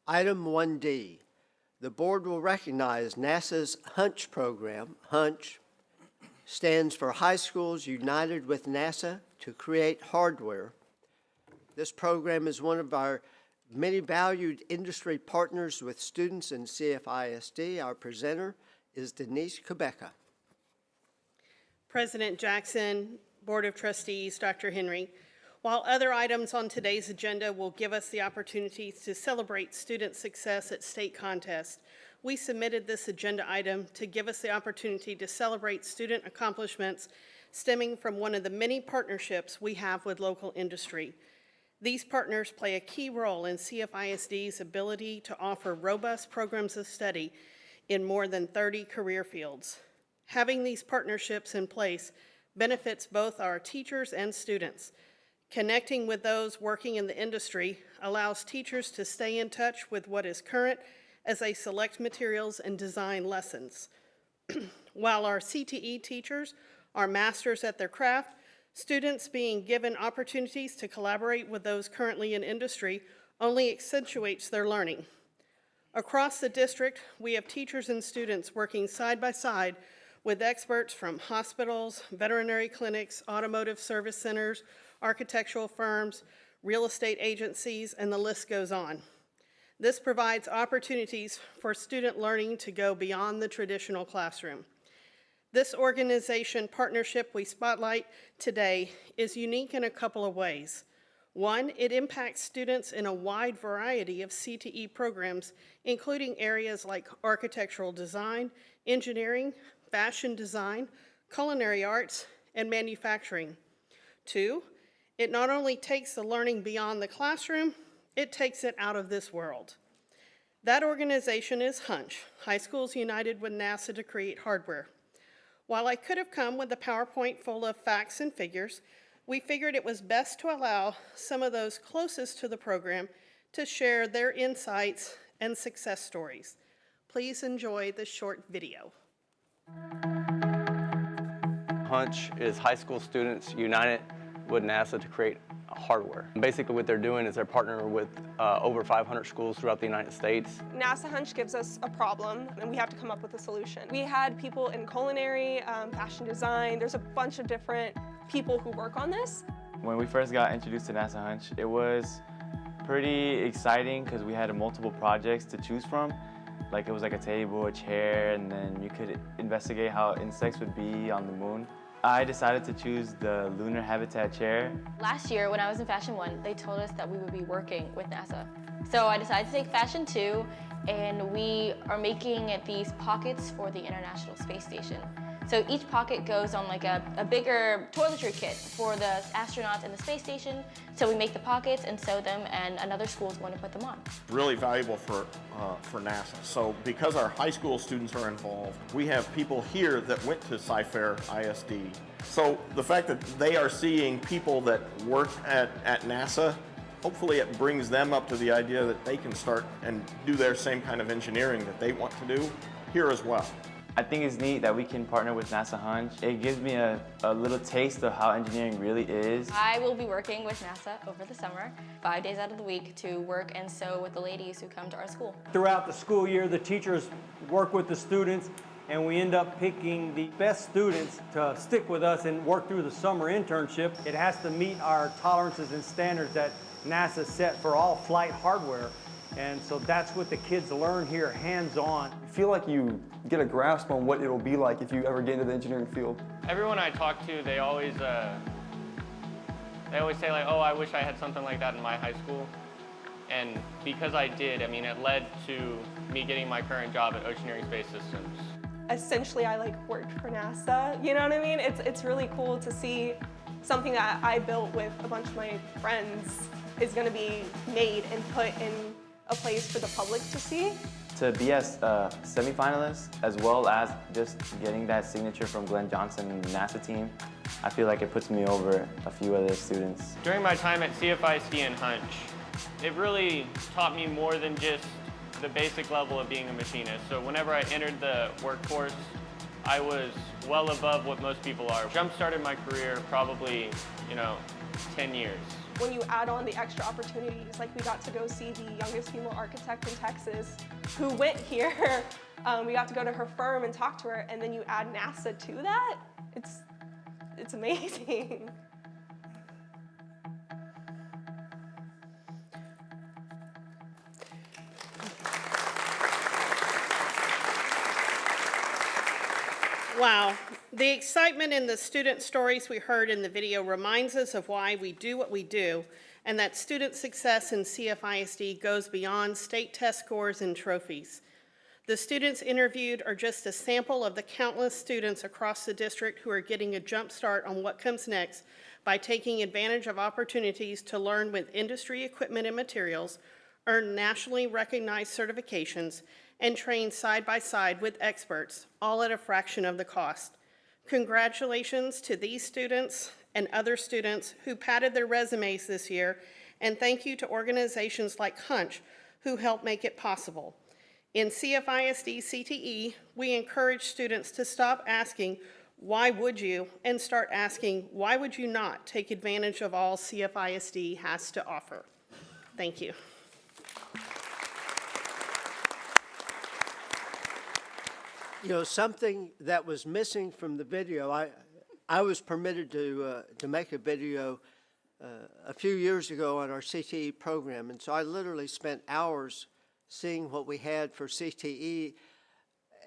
Item 1D, the board will recognize NASA's HUNCH program. HUNCH stands for High Schools United with NASA to Create Hardware. This program is one of our many valued industry partners with students in CFISD. Our presenter is Denise Kubeka. President Jackson, Board of Trustees, Dr. Henry, while other items on today's agenda will give us the opportunity to celebrate student success at state contests, we submitted this agenda item to give us the opportunity to celebrate student accomplishments stemming from one of the many partnerships we have with local industry. These partners play a key role in CFISD's ability to offer robust programs of study in more than 30 career fields. Having these partnerships in place benefits both our teachers and students. Connecting with those working in the industry allows teachers to stay in touch with what is current as they select materials and design lessons. While our CTE teachers are masters at their craft, students being given opportunities to collaborate with those currently in industry only accentuates their learning. Across the district, we have teachers and students working side by side with experts from hospitals, veterinary clinics, automotive service centers, architectural firms, real estate agencies, and the list goes on. This provides opportunities for student learning to go beyond the traditional classroom. This organization partnership we spotlight today is unique in a couple of ways. One, it impacts students in a wide variety of CTE programs, including areas like architectural design, engineering, fashion design, culinary arts, and manufacturing. Two, it not only takes the learning beyond the classroom, it takes it out of this world. That organization is HUNCH, High Schools United with NASA to Create Hardware. While I could have come with a PowerPoint full of facts and figures, we figured it was best to allow some of those closest to the program to share their insights and success stories. Please enjoy this short video. HUNCH is High School Students United with NASA to Create Hardware. Basically what they're doing is they're partnering with over 500 schools throughout the United States. NASA HUNCH gives us a problem and we have to come up with a solution. We had people in culinary, fashion design, there's a bunch of different people who work on this. When we first got introduced to NASA HUNCH, it was pretty exciting because we had multiple projects to choose from. Like it was like a table, a chair, and then you could investigate how insects would be on the moon. I decided to choose the lunar habitat chair. Last year when I was in Fashion 1, they told us that we would be working with NASA. So I decided to take Fashion 2, and we are making these pockets for the International Space Station. So each pocket goes on like a bigger toiletry kit for the astronauts in the space station. So we make the pockets and sew them, and another school is going to put them on. Really valuable for NASA. So because our high school students are involved, we have people here that went to Cypress-Fairbanks. So the fact that they are seeing people that work at NASA, hopefully it brings them up to the idea that they can start and do their same kind of engineering that they want to do here as well. I think it's neat that we can partner with NASA HUNCH. It gives me a little taste of how engineering really is. I will be working with NASA over the summer, 5 days out of the week, to work and sew with the ladies who come to our school. Throughout the school year, the teachers work with the students, and we end up picking the best students to stick with us and work through the summer internship. It has to meet our tolerances and standards that NASA set for all flight hardware. And so that's what the kids learn here, hands-on. I feel like you get a grasp on what it'll be like if you ever get into the engineering field. Everyone I talk to, they always say like, oh, I wish I had something like that in my high school. And because I did, I mean, it led to me getting my current job at Oceaneering Space Systems. Essentially, I worked for NASA, you know what I mean? It's really cool to see something that I built with a bunch of my friends is gonna be made and put in a place for the public to see. To be as semifinalist, as well as just getting that signature from Glenn Johnson and the NASA team, I feel like it puts me over a few other students. During my time at CFISD and Hunch, it really taught me more than just the basic level of being a machinist. So whenever I entered the workforce, I was well above what most people are. Jump-started my career probably, 10 years. When you add on the extra opportunities, like we got to go see the youngest female architect in Texas who went here. We got to go to her firm and talk to her, and then you add NASA to that, it's amazing. Wow. The excitement in the student stories we heard in the video reminds us of why we do what we do, and that student success in CFISD goes beyond state test scores and trophies. The students interviewed are just a sample of the countless students across the district who are getting a jump start on what comes next by taking advantage of opportunities to learn with industry equipment and materials, earn nationally recognized certifications, and train side by side with experts, all at a fraction of the cost. Congratulations to these students and other students who padded their resumes this year, and thank you to organizations like Hunch who helped make it possible. In CFISD CTE, we encourage students to stop asking, why would you, and start asking, why would you not take advantage of all CFISD has to offer? Thank you. Something that was missing from the video, I was permitted to make a video a few years ago on our CTE program, and so I literally spent hours seeing what we had for CTE,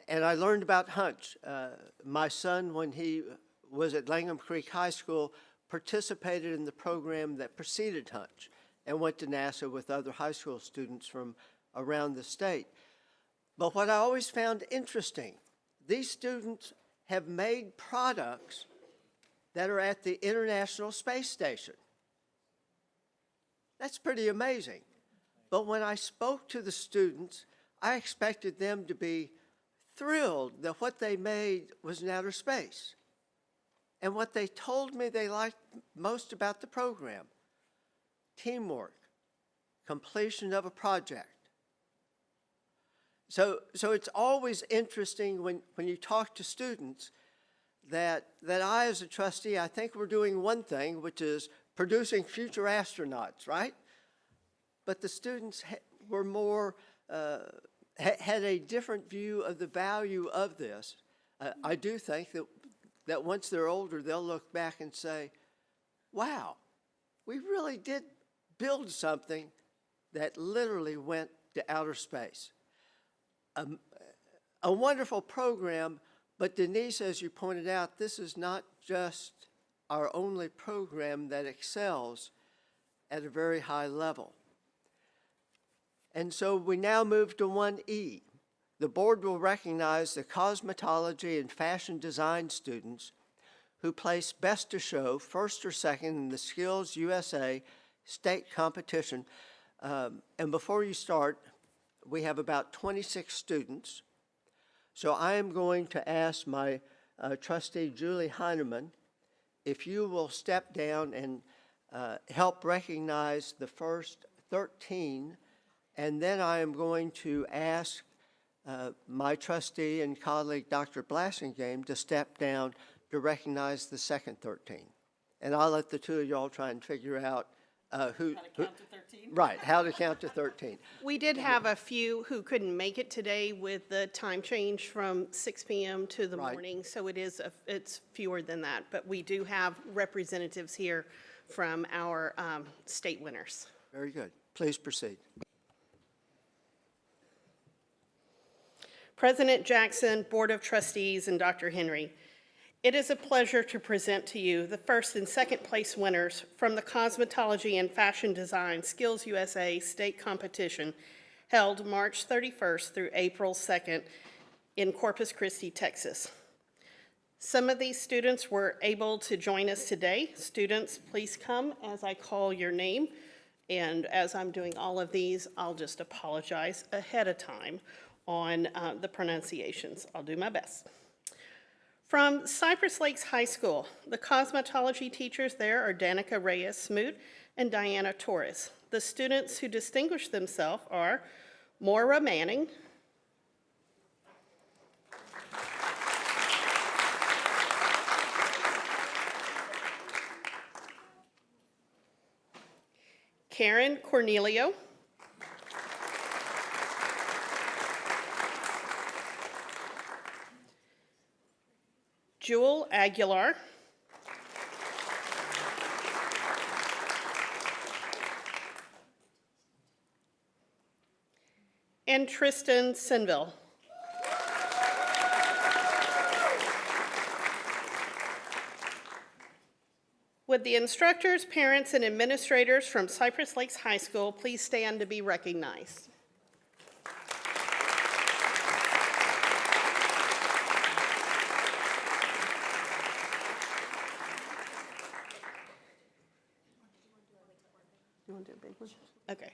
and I learned about Hunch. My son, when he was at Langham Creek High School, participated in the program that preceded Hunch and went to NASA with other high school students from around the state. But what I always found interesting, these students have made products that are at the International Space Station. That's pretty amazing. But when I spoke to the students, I expected them to be thrilled that what they made was in outer space. And what they told me they liked most about the program: teamwork, completion of a project. So it's always interesting when you talk to students that I, as a trustee, I think we're doing one thing, which is producing future astronauts, right? But the students were more, had a different view of the value of this. I do think that once they're older, they'll look back and say, wow, we really did build something that literally went to outer space. A wonderful program, but Denise, as you pointed out, this is not just our only program that excels at a very high level. And so we now move to 1E. The board will recognize the cosmetology and fashion design students who place best to show, first or second, in the Skills USA state competition. And before you start, we have about 26 students. So I am going to ask my trustee, Julie Heineman, if you will step down and help recognize the first 13, and then I am going to ask my trustee and colleague, Dr. Blassingame, to step down to recognize the second 13. And I'll let the two of y'all try and figure out how to count to 13? Right, how to count to 13. We did have a few who couldn't make it today with the time change from 6 p.m. to the morning, so it's fewer than that. But we do have representatives here from our state winners. Very good. Please proceed. President Jackson, Board of Trustees, and Dr. Henry, it is a pleasure to present to you the first and second place winners from the Cosmetology and Fashion Design Skills USA state competition held March 31st through April 2nd in Corpus Christi, Texas. Some of these students were able to join us today. Students, please come as I call your name. And as I'm doing all of these, I'll just apologize ahead of time on the pronunciations. I'll do my best. From Cypress Lakes High School, the cosmetology teachers there are Danica Reyes-Smoot and Diana Torres. The students who distinguish themselves are Maura Manning, Karen Cornelio, Jewel Aguilar, and Tristan Sinville. Would the instructors, parents, and administrators from Cypress Lakes High School please stand to be recognized? You want to do a big one? Okay.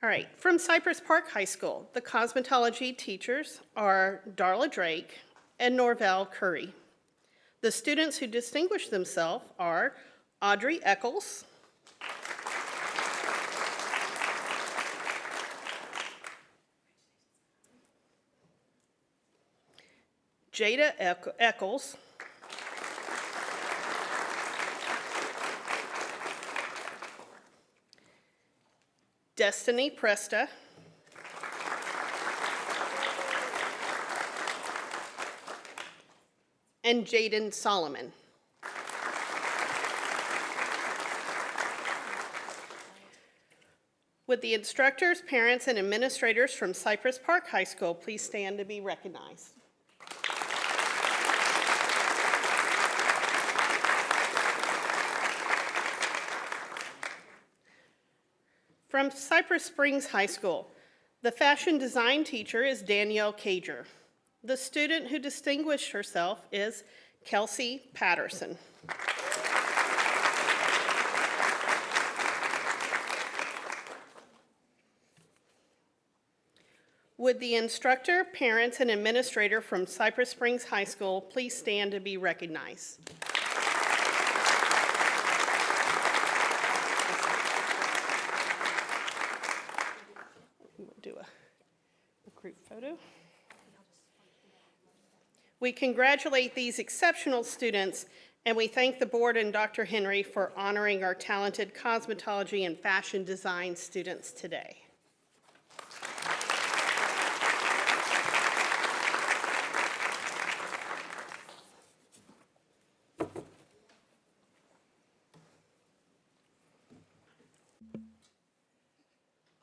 All right, from Cypress Park High School, the cosmetology teachers are Darla Drake and Norvell Curry. The students who distinguish themselves are Audrey Eccles, Jada Eccles, Destiny Presta, and Jaden Solomon. Would the instructors, parents, and administrators from Cypress Park High School please stand to be recognized? From Cypress Springs High School, the fashion design teacher is Danielle Cager. The student who distinguished herself is Kelsey Patterson. Would the instructor, parents, and administrator from Cypress Springs High School please stand to be recognized? Do a group photo. We congratulate these exceptional students, and we thank the board and Dr. Henry for honoring our talented cosmetology and fashion design students today.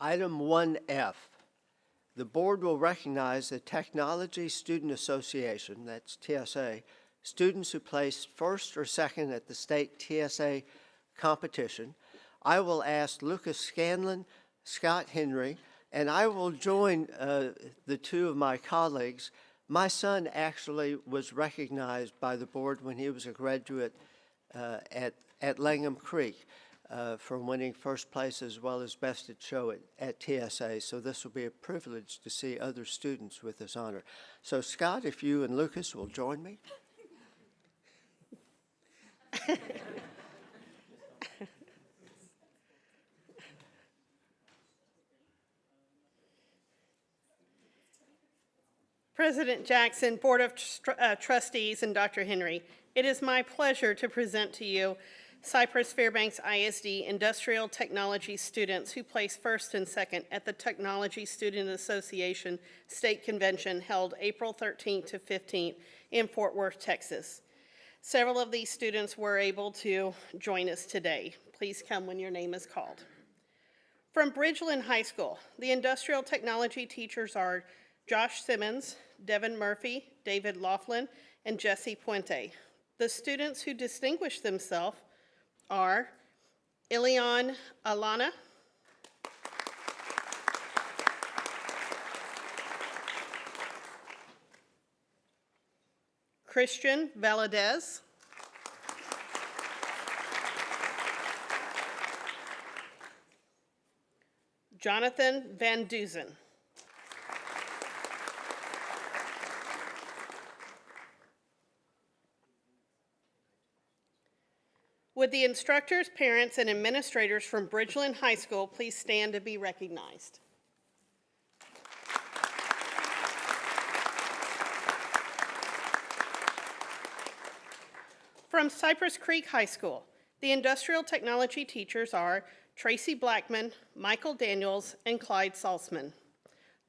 Item 1F, the board will recognize the Technology Student Association, that's TSA, students who placed first or second at the state TSA competition. I will ask Lucas Scanlon, Scott Henry, and I will join the two of my colleagues. My son actually was recognized by the board when he was a graduate at Langham Creek. For winning first place as well as best at show at TSA. So this will be a privilege to see other students with this honor. So Scott, if you and Lucas will join me. President Jackson, Board of Trustees, and Dr. Henry, it is my pleasure to present to you Cypress-Fairbanks ISD Industrial Technology students who placed first and second at the Technology Student Association State Convention held April 13th to 15th in Fort Worth, Texas. Several of these students were able to join us today. Please come when your name is called. From Bridgeland High School, the industrial technology teachers are Josh Simmons, Devin Murphy, David Laughlin, and Jesse Puente. The students who distinguished themselves are Ilion Alana, Christian Valadez, Jonathan Van Duzen, Would the instructors, parents, and administrators from Bridgeland High School please stand to be recognized? From Cypress Creek High School, the industrial technology teachers are Tracy Blackman, Michael Daniels, and Clyde Salzman.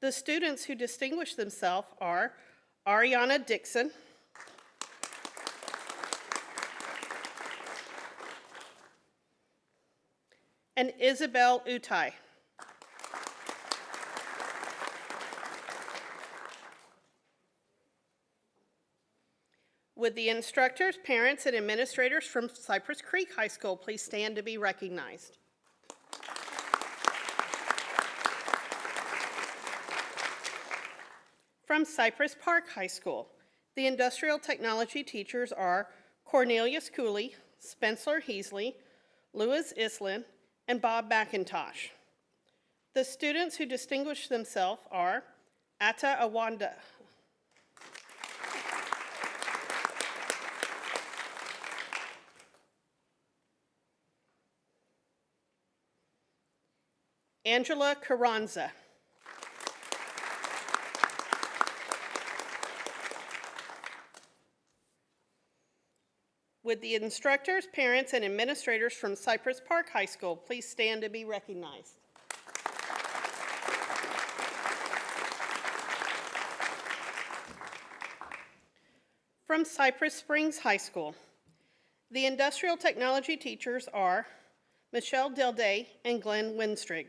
The students who distinguish themselves are Ariana Dixon, and Isabel Utai. Would the instructors, parents, and administrators from Cypress Creek High School please stand to be recognized? From Cypress Park High School, the industrial technology teachers are Cornelius Cooley, Spencer Heasley, Louis Islin, and Bob McIntosh. The students who distinguish themselves are Atta Awanda, Angela Carranza, would the instructors, parents, and administrators from Cypress Park High School please stand to be recognized? From Cypress Springs High School, the industrial technology teachers are Michelle Delday and Glenn Winstrig.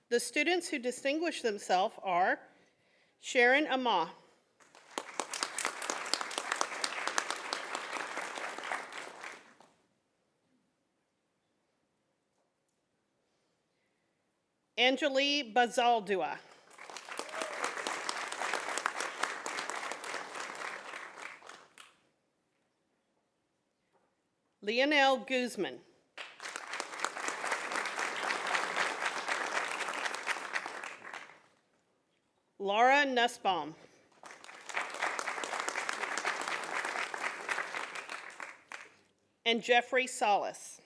The students who distinguish themselves are Sharon Amah, Anjali Bazaldua, Leonel Guzman, Laura Nussbaum, and Jeffrey Solis.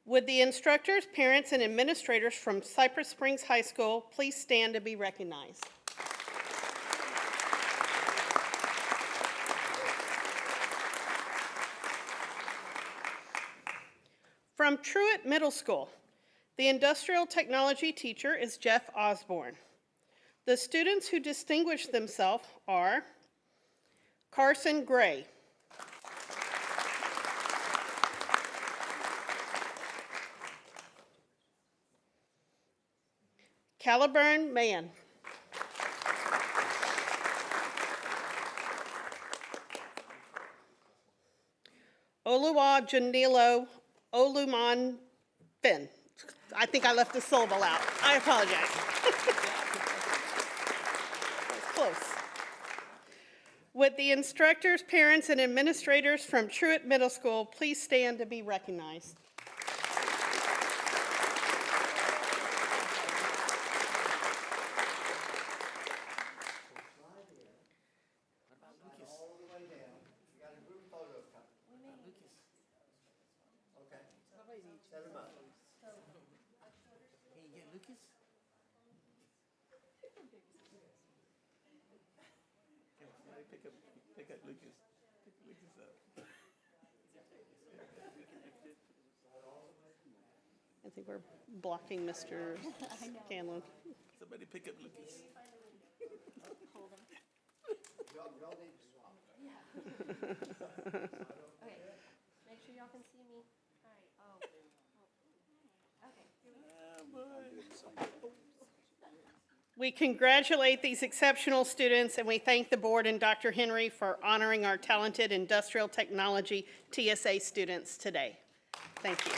Would the instructors, parents, and administrators from Cypress Springs High School please stand to be recognized? From Truett Middle School, the industrial technology teacher is Jeff Osborne. The students who distinguish themselves are Carson Gray, Caliburn Mann, Oluwa Janilo Oluman Finn. I think I left a syllable out. I apologize. Close. Would the instructors, parents, and administrators from Truett Middle School please stand to be recognized? I think we're blocking Mr. Scanlon. Somebody pick up Lucas. Hold him. Y'all need to swap. Yeah. Okay, make sure y'all can see me. All right, okay, here we go. We congratulate these exceptional students, and we thank the board and Dr. Henry for honoring our talented industrial technology TSA students today. Thank you.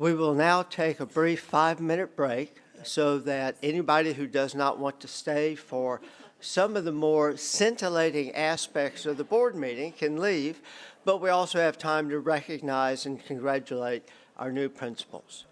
We will now take a brief 5-minute break so that anybody who does not want to stay for some of the more scintillating aspects of the board meeting can leave, but we also have time to recognize and congratulate our new principals.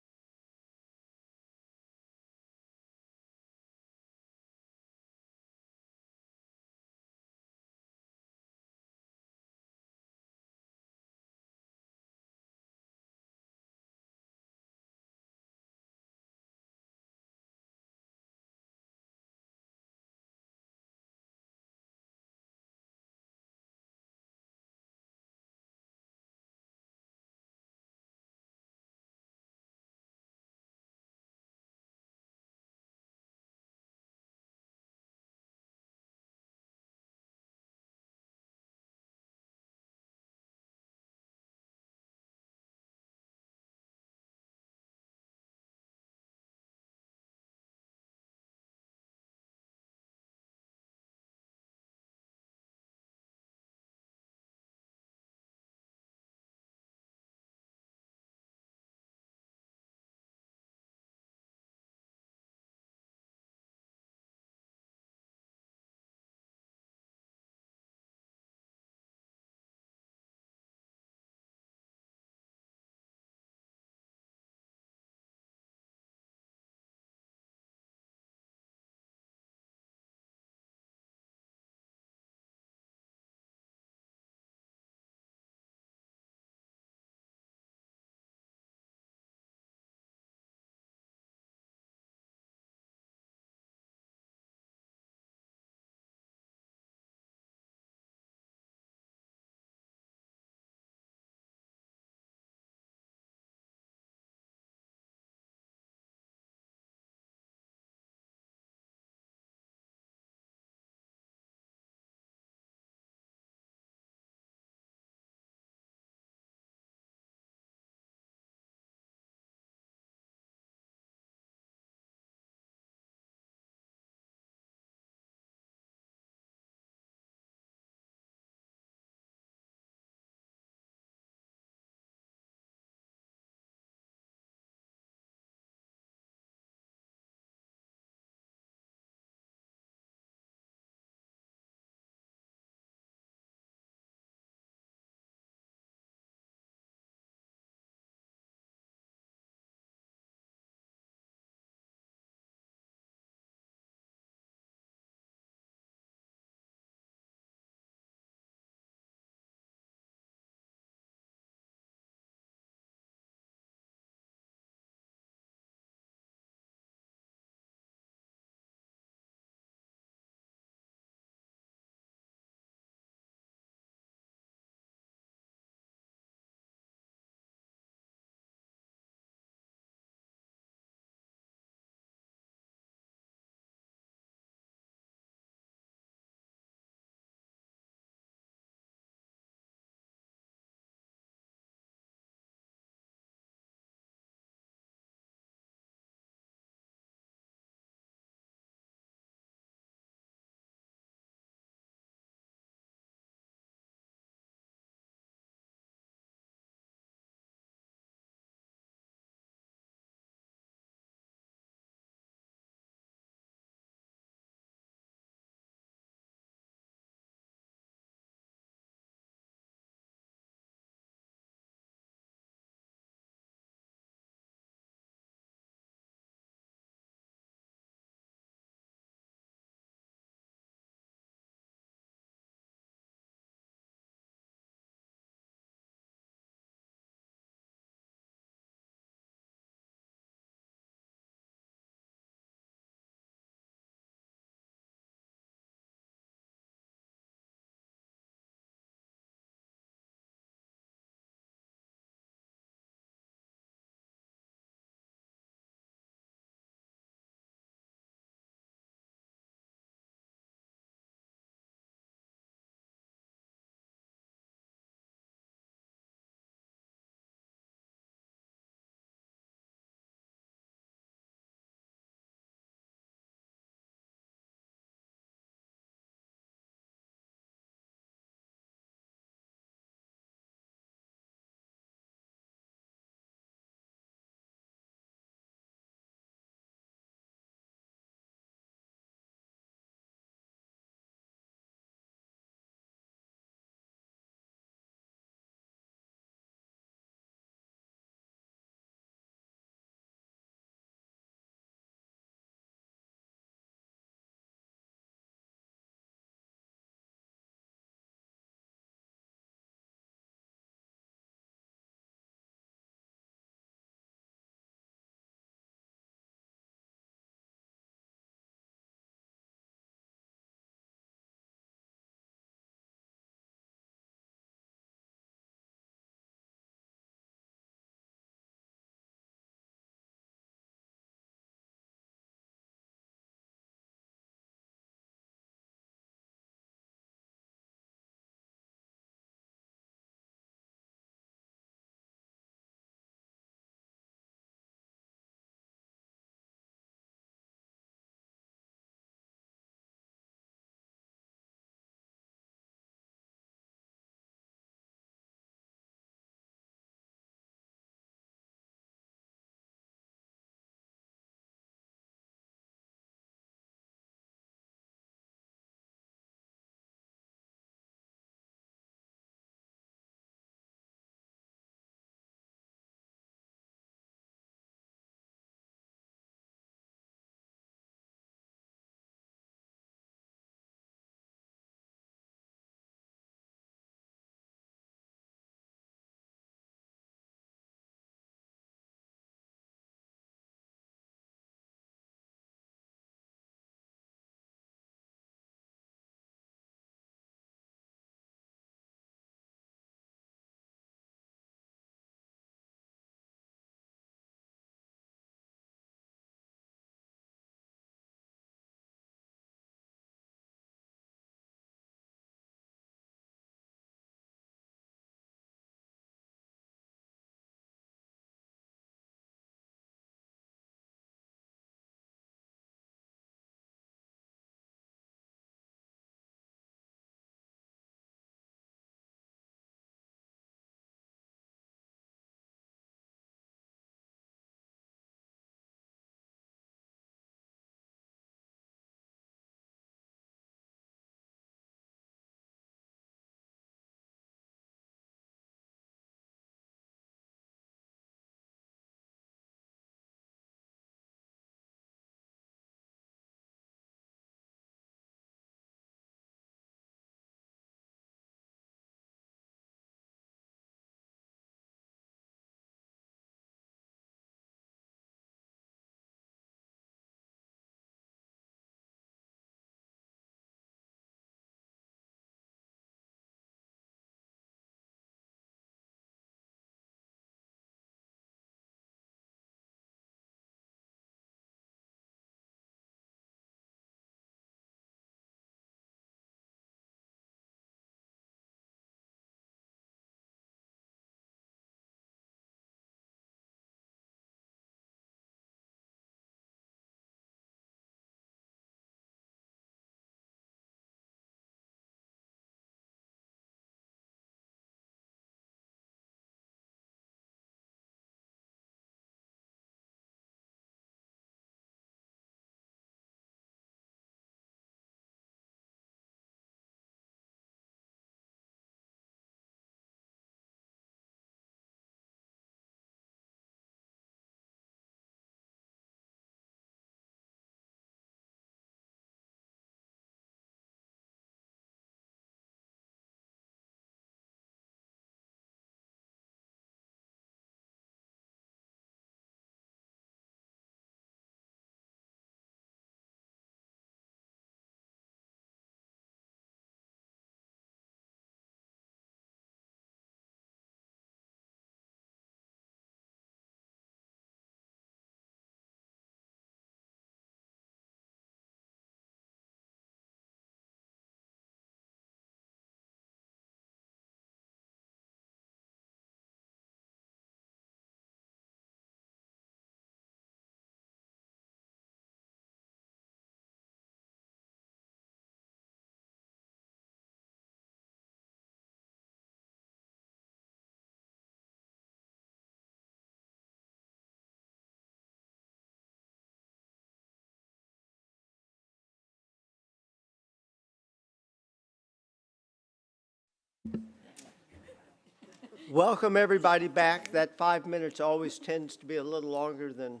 Welcome everybody back. That 5 minutes always tends to be a little longer than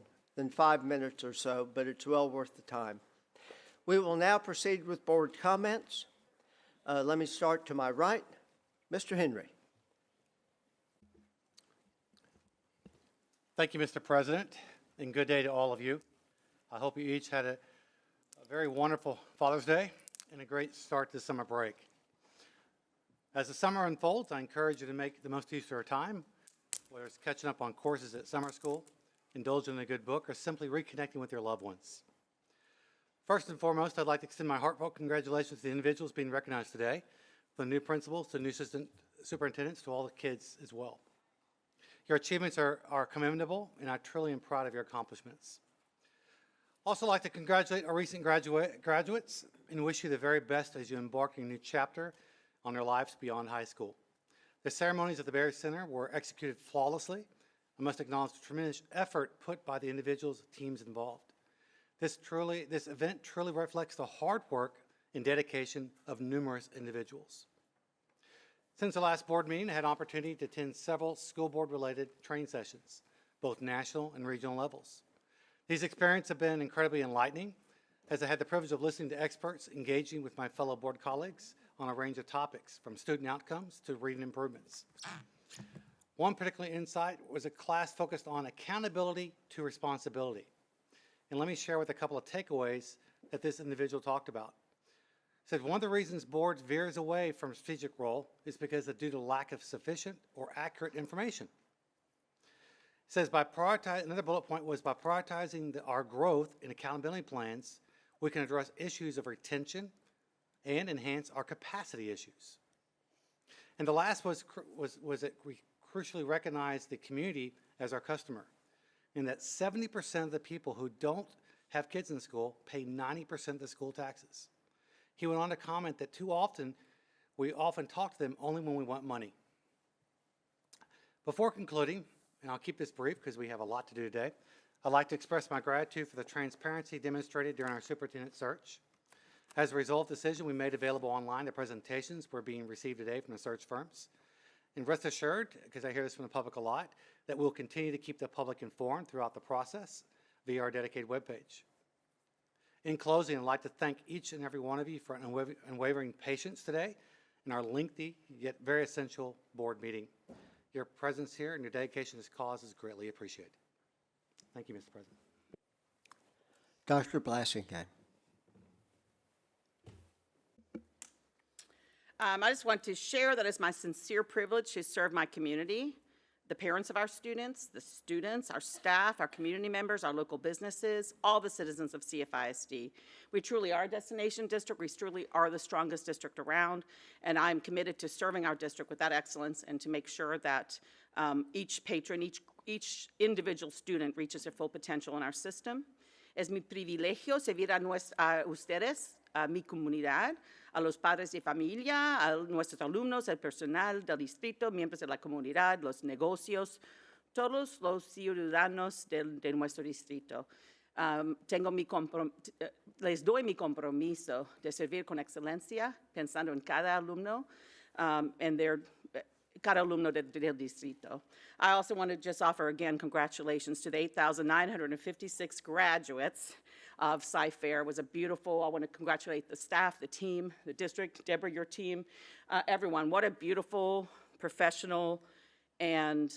5 minutes or so, but it's well worth the time. We will now proceed with board comments. Let me start to my right. Mr. Henry. Thank you, Mr. President, and good day to all of you. I hope you each had a very wonderful Father's Day and a great start to summer break. As the summer unfolds, I encourage you to make the most use of your time, whether it's catching up on courses at summer school, indulging in a good book, or simply reconnecting with your loved ones. First and foremost, I'd like to extend my heartfelt congratulations to the individuals being recognized today, from the new principals to new assistant superintendents to all the kids as well. Your achievements are commendable, and I truly am proud of your accomplishments. Also like to congratulate our recent graduates and wish you the very best as you embark on a new chapter on their lives beyond high school. The ceremonies at the Berry Center were executed flawlessly. I must acknowledge the tremendous effort put by the individuals and teams involved. This event truly reflects the hard work and dedication of numerous individuals. Since the last board meeting, I had an opportunity to attend several school board-related training sessions, both national and regional levels. These experiences have been incredibly enlightening, as I had the privilege of listening to experts engaging with my fellow board colleagues on a range of topics, from student outcomes to reading improvements. One particular insight was a class focused on accountability to responsibility. And let me share with a couple of takeaways that this individual talked about. He said one of the reasons board veers away from strategic role is because of due to lack of sufficient or accurate information. He says another bullet point was by prioritizing our growth and accountability plans, we can address issues of retention and enhance our capacity issues. And the last was that we crucially recognize the community as our customer, and that 70% of the people who don't have kids in school pay 90% of the school taxes. He went on to comment that we often talk to them only when we want money. Before concluding, and I'll keep this brief because we have a lot to do today, I'd like to express my gratitude for the transparency demonstrated during our superintendent search. As a result of the decision, we made available online the presentations we're being received today from the search firms. And rest assured, because I hear this from the public a lot, that we'll continue to keep the public informed throughout the process via our dedicated webpage. In closing, I'd like to thank each and every one of you for unwavering patience today in our lengthy yet very essential board meeting. Your presence here and your dedication to this cause is greatly appreciated. Thank you, Mr. President. Dr. Blasingame. I just want to share that it's my sincere privilege to serve my community, the parents of our students, our staff, our community members, our local businesses, all the citizens of CFISD. We truly are a destination district. We truly are the strongest district around, and I'm committed to serving our district with that excellence and to make sure that each patron, each individual student reaches their full potential in our system. Es mi privilegio servir a ustedes, a mi comunidad, a los padres de familia, a nuestros alumnos, el personal del distrito, miembros de la comunidad, los negocios, todos los ciudadanos de nuestro distrito. Les doy mi compromiso de servir con excelencia, pensando en cada alumno cada alumno del distrito. I also want to just offer again congratulations to the 8,956 graduates of Cy-Fair. It was a beautiful, I want to congratulate the staff, the team, the district, Deborah, your team, everyone. What a beautiful, professional, and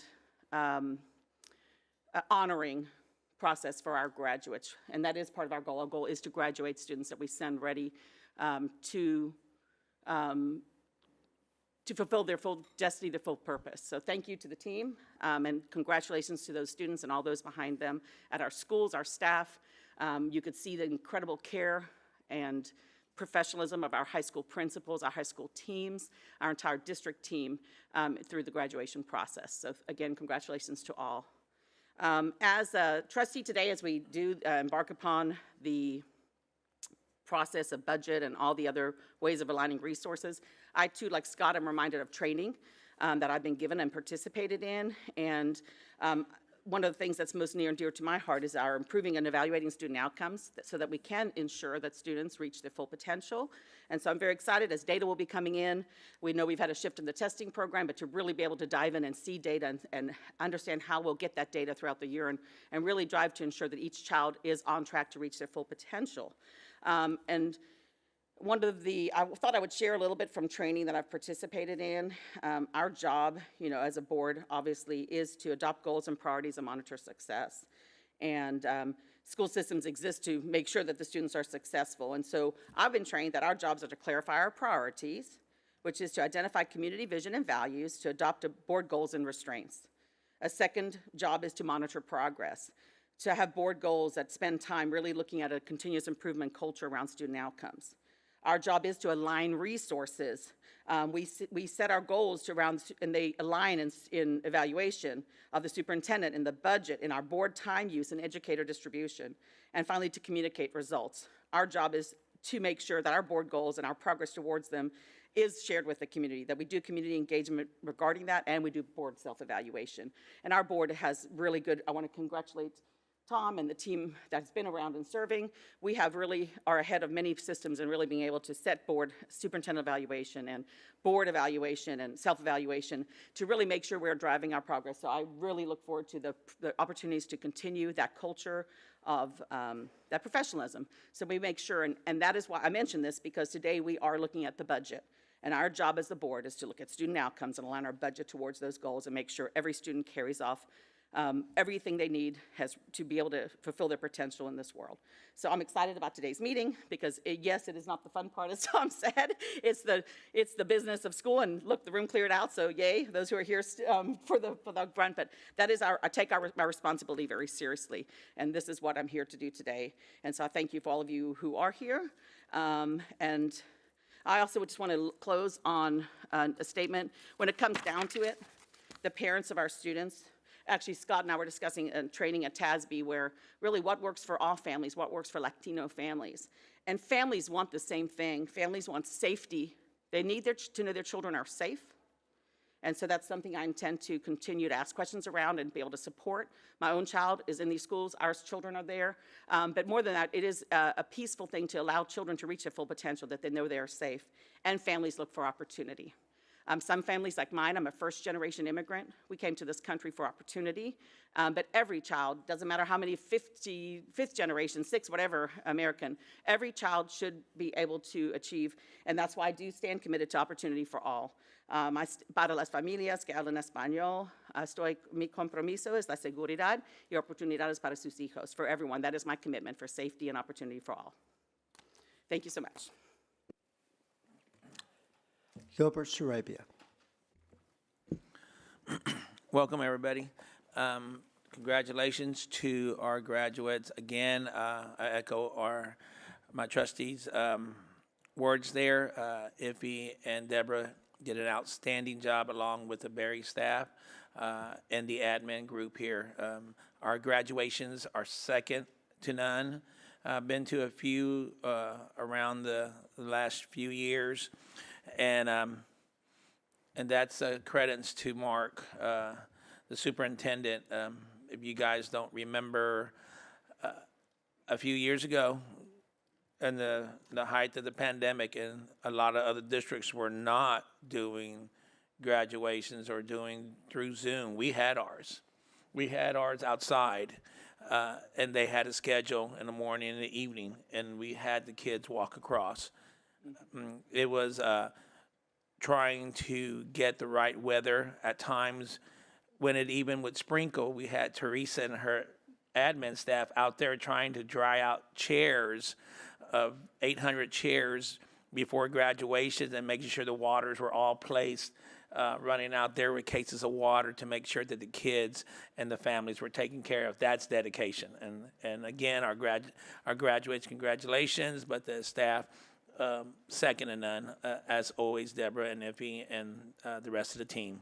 honoring process for our graduates. And that is part of our goal. Our goal is to graduate students that we send ready to fulfill their full destiny, their full purpose. So thank you to the team, and congratulations to those students and all those behind them at our schools, our staff. You could see the incredible care and professionalism of our high school principals, our high school teams, our entire district team through the graduation process. So again, congratulations to all. As a trustee today, as we do embark upon the process of budget and all the other ways of aligning resources, I too, like Scott, am reminded of training that I've been given and participated in. And one of the things that's most near and dear to my heart is our improving and evaluating student outcomes so that we can ensure that students reach their full potential. And so I'm very excited as data will be coming in. We know we've had a shift in the testing program, but to really be able to dive in and see data and understand how we'll get that data throughout the year and really drive to ensure that each child is on track to reach their full potential. And I thought I would share a little bit from training that I've participated in. Our job, as a board, obviously, is to adopt goals and priorities and monitor success. And school systems exist to make sure that the students are successful. And so I've been trained that our jobs are to clarify our priorities, which is to identify community vision and values, to adopt board goals and restraints. A second job is to monitor progress, to have board goals that spend time really looking at a continuous improvement culture around student outcomes. Our job is to align resources. We set our goals and they align in evaluation of the superintendent, in the budget, in our board time use, and educator distribution, and finally to communicate results. Our job is to make sure that our board goals and our progress towards them is shared with the community, that we do community engagement regarding that, and we do board self-evaluation. And our board has really good, I want to congratulate Tom and the team that's been around and serving. We have really are ahead of many systems in really being able to set board superintendent evaluation and board evaluation and self-evaluation to really make sure we're driving our progress. So I really look forward to the opportunities to continue that culture of that professionalism. So we make sure, and that is why I mentioned this, because today we are looking at the budget. And our job as the board is to look at student outcomes and align our budget towards those goals and make sure every student carries off everything they need to be able to fulfill their potential in this world. So I'm excited about today's meeting because, yes, it is not the fun part, as Tom said. It's the business of school, and look, the room cleared out, so yay, those who are here for the grunt. But that is I take my responsibility very seriously, and this is what I'm here to do today. And so I thank you for all of you who are here. And I also just want to close on a statement. When it comes down to it, the parents of our students, actually, Scott and I were discussing training at TASB, where really what works for all families, what works for Latino families. And families want the same thing. Families want safety. They need to know their children are safe. And so that's something I intend to continue to ask questions around and be able to support. My own child is in these schools. Our children are there. But more than that, it is a peaceful thing to allow children to reach their full potential, that they know they are safe. And families look for opportunity. Some families like mine, I'm a first-generation immigrant. We came to this country for opportunity. But every child, doesn't matter how many fifth generation, sixth, whatever, American, every child should be able to achieve. And that's why I do stand committed to opportunity for all. Para las familias que hablan español, mi compromiso es la seguridad y oportunidades para sus hijos. For everyone, that is my commitment for safety and opportunity for all. Thank you so much. Gilbert Sarabia. Welcome, everybody. Congratulations to our graduates. Again, I echo my trustees' words there. Iffy and Deborah did an outstanding job along with the Berry staff and the admin group here. Our graduations are second to none. I've been to a few around the last few years. And that's credits to Mark, the superintendent. If you guys don't remember, a few years ago, in the height of the pandemic, and a lot of other districts were not doing graduations or doing through Zoom. We had ours. We had ours outside, and they had a schedule in the morning and the evening, and we had the kids walk across. It was trying to get the right weather. At times, when it even would sprinkle, we had Teresa and her admin staff out there trying to dry out chairs of 800 chairs before graduation and making sure the waters were all placed, running out there with cases of water to make sure that the kids and the families were taken care of. That's dedication. And again, our graduates, congratulations, but the staff, second to none, as always, Deborah and Iffy and the rest of the team.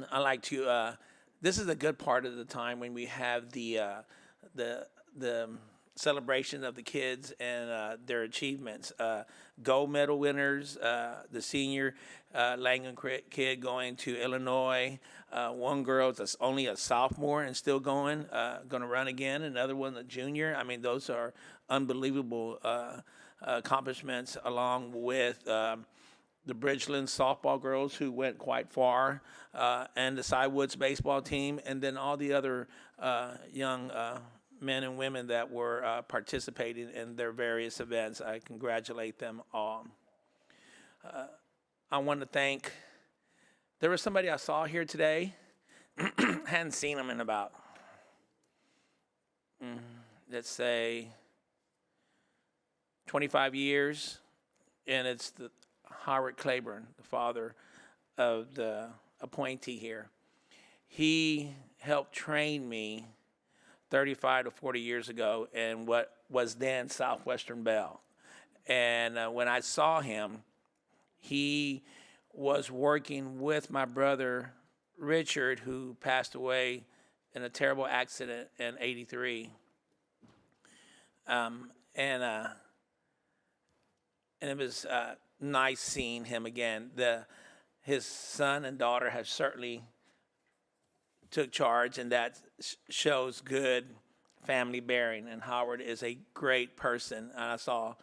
I like to, this is a good part of the time when we have the celebration of the kids and their achievements. Gold medal winners, the senior Langham kid going to Illinois. One girl that's only a sophomore and still going to run again. Another one, a junior. I mean, those are unbelievable accomplishments, along with the Bridgeland softball girls who went quite far, and the Sidewoods baseball team, and then all the other young men and women that were participating in their various events. I congratulate them all. I want to thank, there was somebody I saw here today, hadn't seen them in about, let's say, 25 years, and it's the Howard Claiborne, the father of the appointee here. He helped train me 35 to 40 years ago in what was then Southwestern Bell. And when I saw him, he was working with my brother Richard, who passed away in a terrible accident in '83. And it was nice seeing him again. His son and daughter have certainly took charge, and that shows good family bearing. And Howard is a great person. And I saw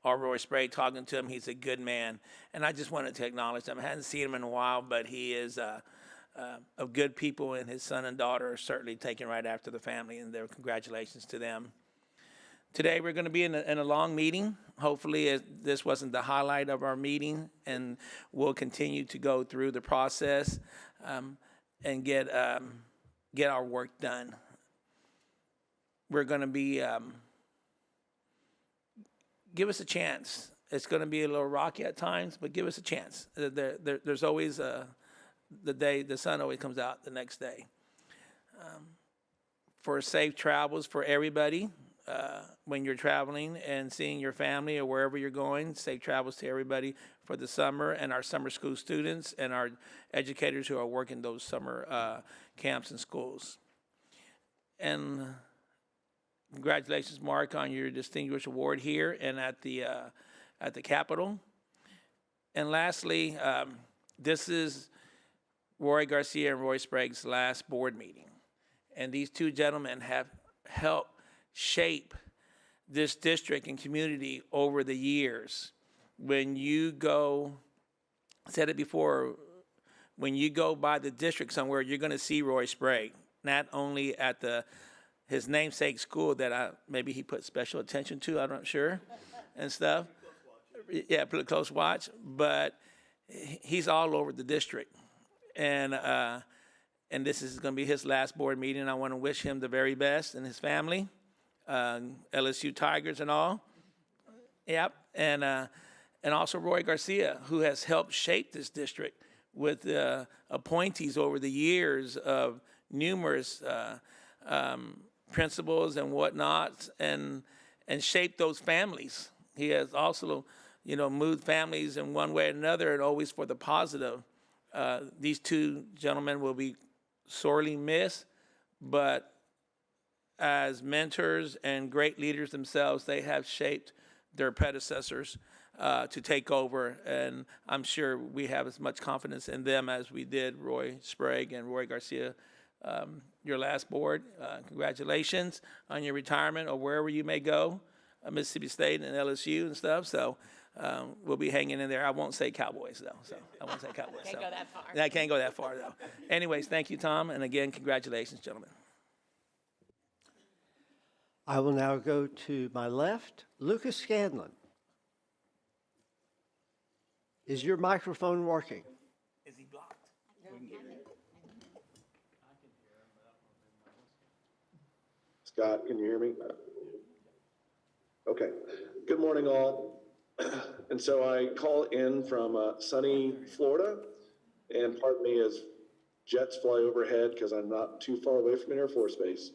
Roy Sprague talking to him. He's a good man. And I just wanted to acknowledge him. I hadn't seen him in a while, but he is of good people, and his son and daughter are certainly taking right after the family, and their congratulations to them. Today we're going to be in a long meeting. Hopefully this wasn't the highlight of our meeting, and we'll continue to go through the process and get our work done. We're going to be, give us a chance. It's going to be a little rocky at times, but give us a chance. There's always the sun always comes out the next day. For safe travels for everybody. When you're traveling and seeing your family or wherever you're going, safe travels to everybody for the summer, and our summer school students and our educators who are working those summer camps and schools. And congratulations, Mark, on your distinguished award here and at the Capitol. And lastly, this is Roy Garcia and Roy Sprague's last board meeting. And these two gentlemen have helped shape this district and community over the years. When you go, I said it before, when you go by the district somewhere, you're going to see Roy Sprague, not only at his namesake school that maybe he put special attention to, I'm not sure, and stuff. Yeah, put a close watch, but he's all over the district. And this is going to be his last board meeting. I want to wish him the very best and his family. LSU Tigers and all. Yep, and also Roy Garcia, who has helped shape this district with appointees over the years of numerous principals and whatnot, and shaped those families. He has also, moved families in one way or another, and always for the positive. These two gentlemen will be sorely missed, but as mentors and great leaders themselves, they have shaped their predecessors to take over, and I'm sure we have as much confidence in them as we did Roy Sprague and Roy Garcia. Your last board, congratulations on your retirement or wherever you may go, Mississippi State and LSU and stuff, so we'll be hanging in there. I won't say Cowboys, though, so I won't say Cowboys. Can't go that far. I can't go that far, though. Anyways, thank you, Tom, and again, congratulations, gentlemen. I will now go to my left, Lucas Scanlon. Is your microphone working? Is he blocked? Scott, can you hear me? Okay. Good morning, all. And so I call in from sunny Florida, and pardon me as jets fly overhead because I'm not too far away from Air Force Base.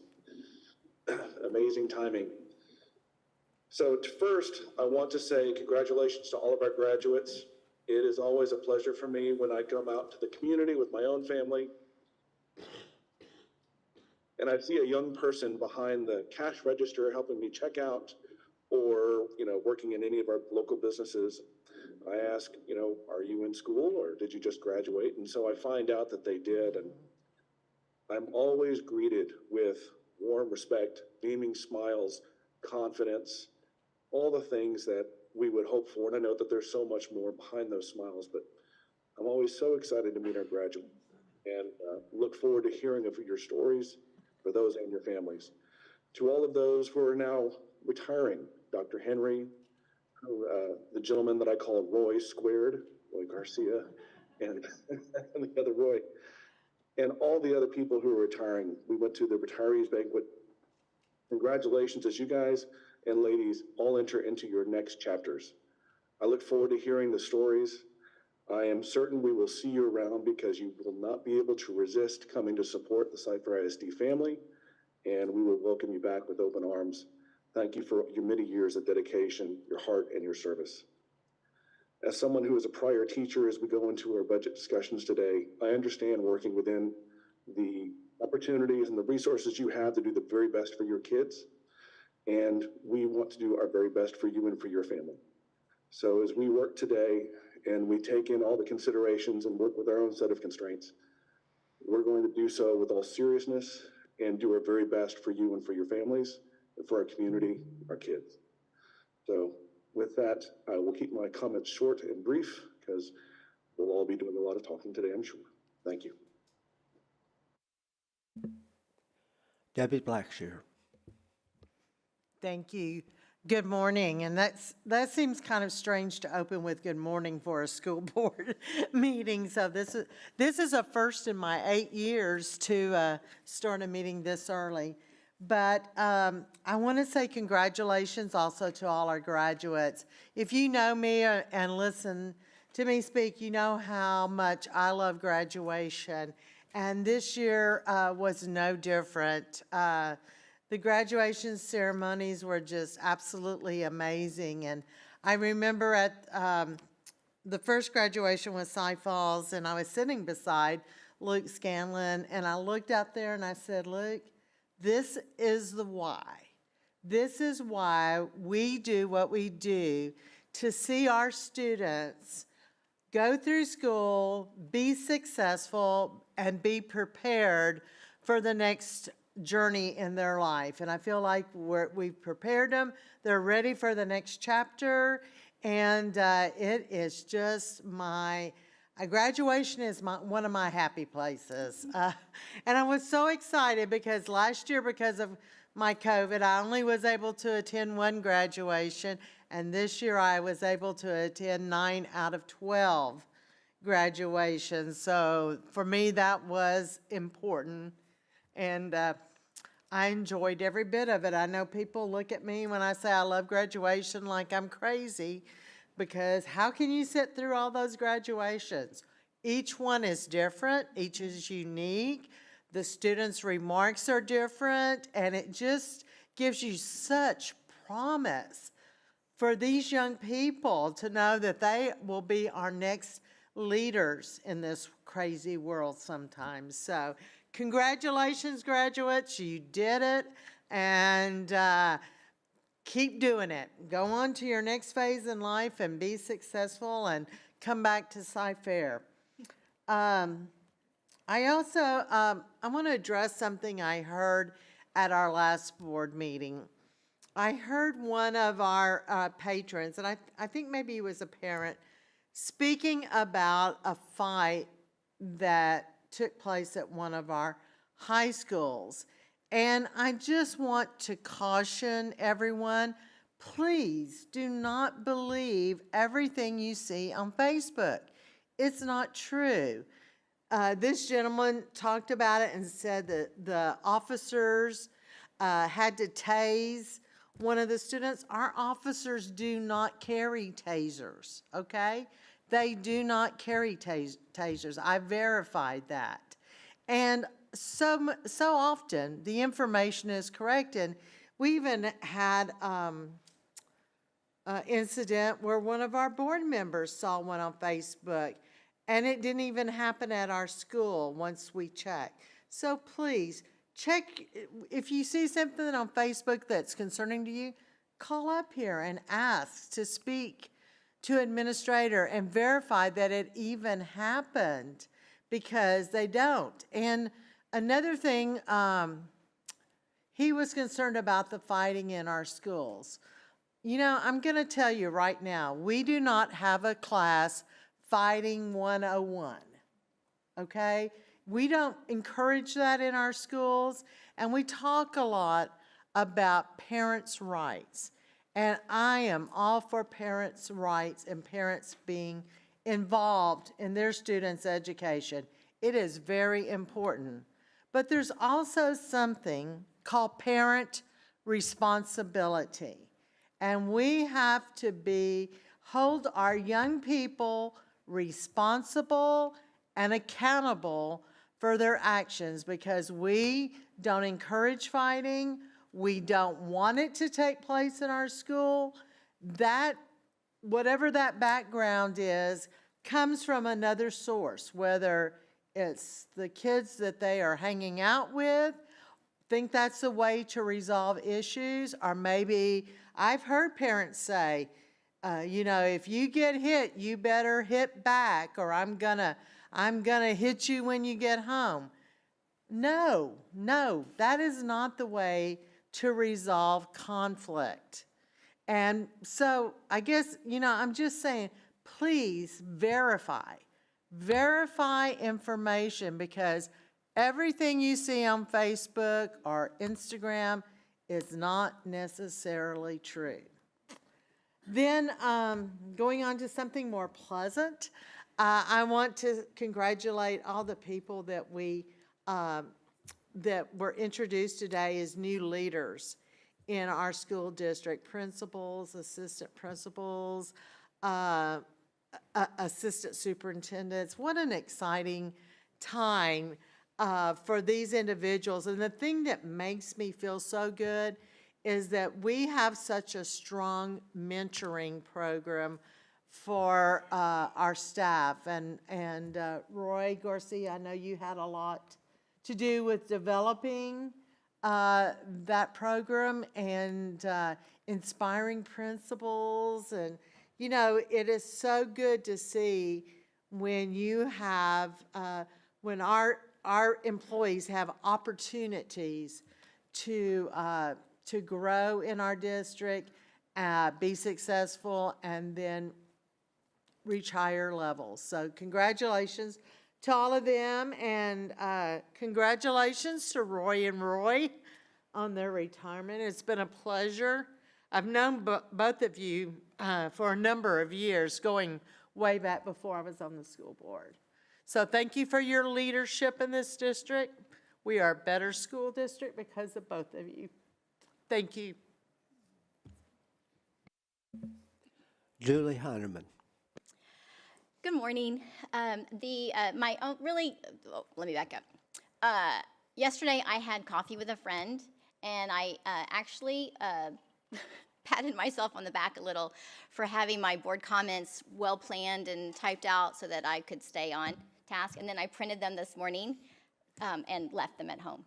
Amazing timing. So first, I want to say congratulations to all of our graduates. It is always a pleasure for me when I come out to the community with my own family and I see a young person behind the cash register helping me check out, or, working in any of our local businesses, I ask, are you in school or did you just graduate? And so I find out that they did, and I'm always greeted with warm respect, beaming smiles, confidence, all the things that we would hope for. And I know that there's so much more behind those smiles, but I'm always so excited to meet our graduates and look forward to hearing of your stories for those and your families. To all of those who are now retiring, Dr. Henry, the gentleman that I call Roy Squared, Roy Garcia, and, and the other Roy, and all the other people who are retiring. We went to the retirees banquet. Congratulations as you guys and ladies all enter into your next chapters. I look forward to hearing the stories. I am certain we will see you around because you will not be able to resist coming to support the Cypher ISD family, and we will welcome you back with open arms. Thank you for your many years of dedication, your heart, and your service. As someone who is a prior teacher, as we go into our budget discussions today, I understand working within the opportunities and the resources you have to do the very best for your kids, and we want to do our very best for you and for your family. So as we work today and we take in all the considerations and work with our own set of constraints, we're going to do so with all seriousness and do our very best for you and for your families, and for our community, our kids. So with that, I will keep my comments short and brief because we'll all be doing a lot of talking today, I'm sure. Thank you. Debbie Blackshear. Thank you. Good morning. And that seems kind of strange to open with good morning for a school board meeting. So this is a first in my 8 years to start a meeting this early. But I want to say congratulations also to all our graduates. If you know me and listen to me speak, you know how much I love graduation. And this year was no different. The graduation ceremonies were just absolutely amazing. And I remember at the first graduation was Cy Falls, and I was sitting beside Luke Scanlon, and I looked out there and I said, Luke, this is the why. This is why we do what we do, to see our students go through school, be successful, and be prepared for the next journey in their life. And I feel like we've prepared them. They're ready for the next chapter. And it is just graduation is one of my happy places. And I was so excited because last year, because of my COVID, I only was able to attend one graduation. And this year I was able to attend 9 out of 12 graduations. So for me, that was important. And I enjoyed every bit of it. I know people look at me when I say I love graduation like I'm crazy, because how can you sit through all those graduations? Each one is different, each is unique. The students' remarks are different, and it just gives you such promise for these young people to know that they will be our next leaders in this crazy world sometimes. So congratulations, graduates, you did it, and keep doing it. Go on to your next phase in life and be successful and come back to Cy-Fair. I also, I want to address something I heard at our last board meeting. I heard one of our patrons, and I think maybe he was a parent, speaking about a fight that took place at one of our high schools. And I just want to caution everyone, please do not believe everything you see on Facebook. It's not true. This gentleman talked about it and said that the officers had to tase one of the students. Our officers do not carry tasers, okay? They do not carry tasers. I verified that. And so often the information is correct. And we even had an incident where one of our board members saw one on Facebook, and it didn't even happen at our school once we checked. So please check, if you see something on Facebook that's concerning to you, call up here and ask to speak to administrator and verify that it even happened, because they don't. And another thing, he was concerned about the fighting in our schools. You know, I'm going to tell you right now, we do not have a class, Fighting 101, okay? We don't encourage that in our schools, and we talk a lot about parents' rights. And I am all for parents' rights and parents being involved in their students' education. It is very important. But there's also something called parent responsibility. And we have to hold our young people responsible and accountable for their actions, because we don't encourage fighting. We don't want it to take place in our school. That, whatever that background is, comes from another source, whether it's the kids that they are hanging out with, think that's the way to resolve issues, or maybe I've heard parents say, you know, if you get hit, you better hit back, or I'm gonna hit you when you get home. No, that is not the way to resolve conflict. And so I guess, you know, I'm just saying, please verify information, because everything you see on Facebook or Instagram is not necessarily true. Then going on to something more pleasant, I want to congratulate all the people that that were introduced today as new leaders in our school district: principals, assistant principals, assistant superintendents. What an exciting time for these individuals. And the thing that makes me feel so good is that we have such a strong mentoring program for our staff. And Roy Garcia, I know you had a lot to do with developing that program and inspiring principals. And, you know, it is so good to see when you have, when our employees have opportunities to grow in our district, be successful, and then reach higher levels. So congratulations to all of them, and congratulations to Roy and Roy on their retirement. It's been a pleasure. I've known both of you for a number of years, going way back before I was on the school board. So thank you for your leadership in this district. We are a better school district because of both of you. Thank you. Julie Heineman. Good morning. Let me back up. Yesterday I had coffee with a friend, and I actually patted myself on the back a little for having my board comments well planned and typed out so that I could stay on task. And then I printed them this morning and left them at home.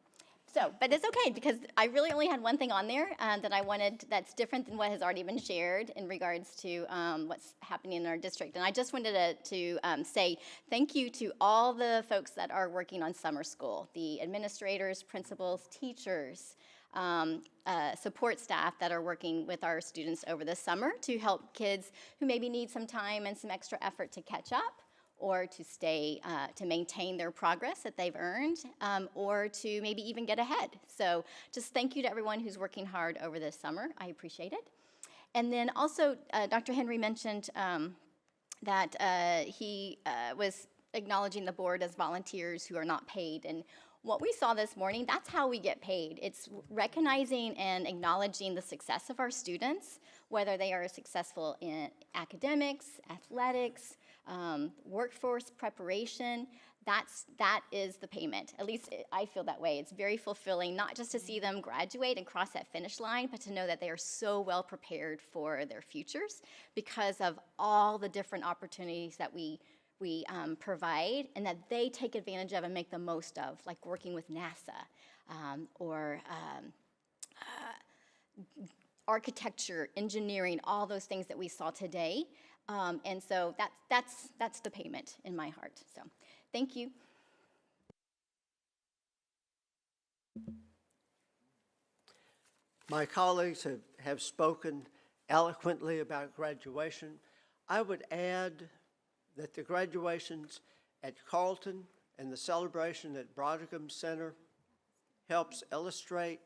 So, but it's okay, because I really only had one thing on there that I wanted that's different than what has already been shared in regards to what's happening in our district. And I just wanted to say thank you to all the folks that are working on summer school, the administrators, principals, teachers, support staff that are working with our students over the summer to help kids who maybe need some time and some extra effort to catch up, or to stay, to maintain their progress that they've earned, or to maybe even get ahead. So just thank you to everyone who's working hard over this summer. I appreciate it. And then also, Dr. Henry mentioned that he was acknowledging the board as volunteers who are not paid. And what we saw this morning, that's how we get paid. It's recognizing and acknowledging the success of our students, whether they are successful in academics, athletics, workforce preparation. That is the payment. At least I feel that way. It's very fulfilling, not just to see them graduate and cross that finish line, but to know that they are so well prepared for their futures because of all the different opportunities that we provide and that they take advantage of and make the most of, like working with NASA or architecture, engineering, all those things that we saw today. And so that's the payment in my heart. So thank you. My colleagues have spoken eloquently about graduation. I would add that the graduations at Carleton and the celebration at Brodickham Center helps illustrate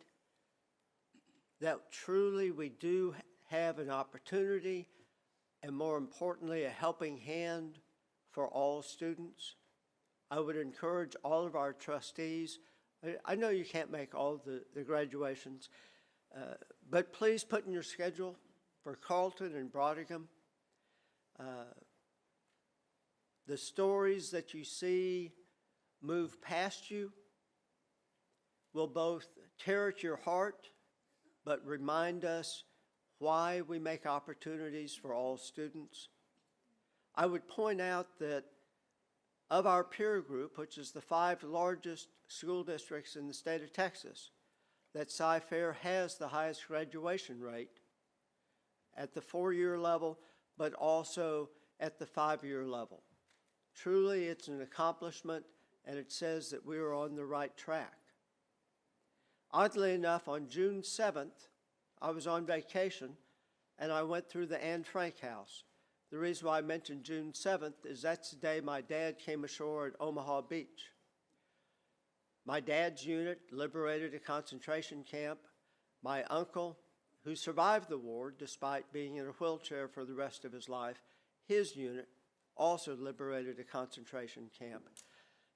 that truly we do have an opportunity and, more importantly, a helping hand for all students. I would encourage all of our trustees. I know you can't make all the graduations, but please put in your schedule for Carleton and Brodickham. The stories that you see move past you will both tear at your heart, but remind us why we make opportunities for all students. I would point out that of our peer group, which is the 5 largest school districts in the state of Texas, that Cy-Fair has the highest graduation rate at the 4-year level, but also at the 5-year level. Truly, it's an accomplishment, and it says that we are on the right track. Oddly enough, on June 7th, I was on vacation, and I went through the Anne Frank House. The reason why I mentioned June 7th is that's the day my dad came ashore at Omaha Beach. My dad's unit liberated a concentration camp. My uncle, who survived the war despite being in a wheelchair for the rest of his life, his unit also liberated a concentration camp.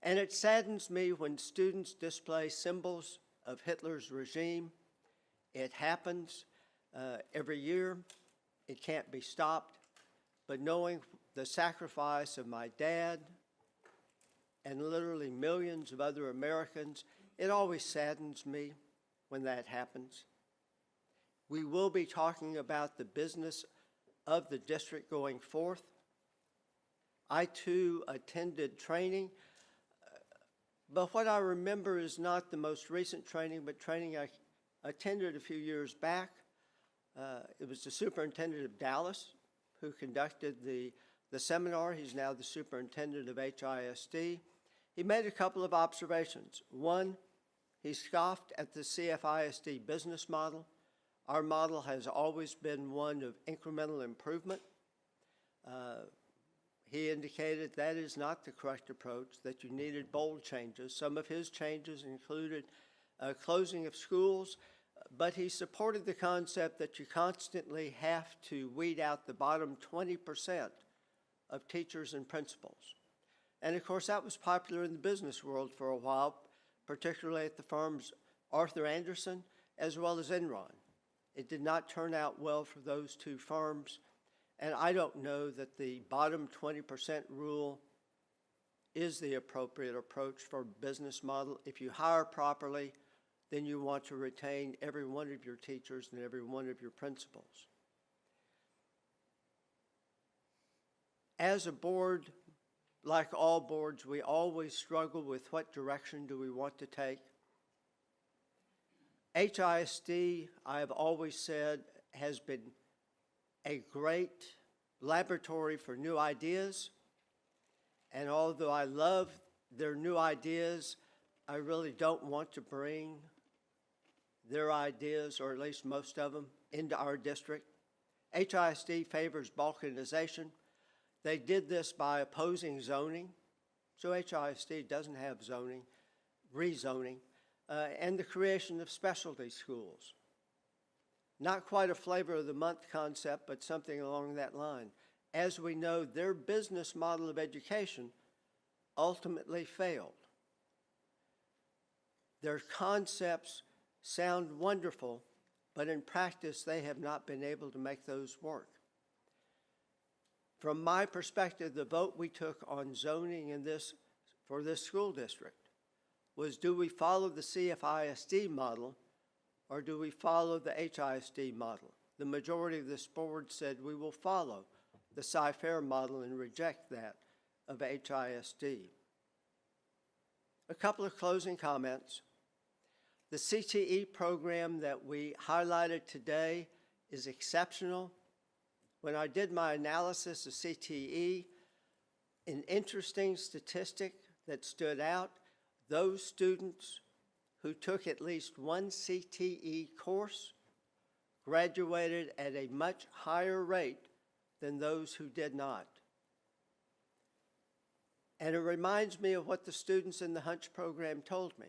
And it saddens me when students display symbols of Hitler's regime. It happens every year. It can't be stopped. But knowing the sacrifice of my dad and literally millions of other Americans, it always saddens me when that happens. We will be talking about the business of the district going forth. I too attended training, but what I remember is not the most recent training, but training I attended a few years back. It was the superintendent of Dallas who conducted the seminar. He's now the superintendent of HISD. He made a couple of observations. One, he scoffed at the CFISD business model. Our model has always been one of incremental improvement. He indicated that is not the correct approach, that you needed bold changes. Some of his changes included closing of schools, but he supported the concept that you constantly have to weed out the bottom 20% of teachers and principals. And of course, that was popular in the business world for a while, particularly at the firms Arthur Andersen as well as Enron. It did not turn out well for those two firms, and I don't know that the bottom 20% rule is the appropriate approach for a business model. If you hire properly, then you want to retain every one of your teachers and every one of your principals. As a board, like all boards, we always struggle with what direction do we want to take. HISD, I have always said, has been a great laboratory for new ideas. And although I love their new ideas, I really don't want to bring their ideas, or at least most of them, into our district. HISD favors balkanization. They did this by opposing zoning. So HISD doesn't have zoning, rezoning, and the creation of specialty schools. Not quite a flavor of the month concept, but something along that line. As we know, their business model of education ultimately failed. Their concepts sound wonderful, but in practice, they have not been able to make those work. From my perspective, the vote we took on zoning in for this school district was, do we follow the CFISD model or do we follow the HISD model? The majority of this board said we will follow the Cy-Fair model and reject that. of HISD. A couple of closing comments. The CTE program that we highlighted today is exceptional. When I did my analysis of CTE, an interesting statistic that stood out, those students who took at least one CTE course graduated at a much higher rate than those who did not. And it reminds me of what the students in the Hunch program told me.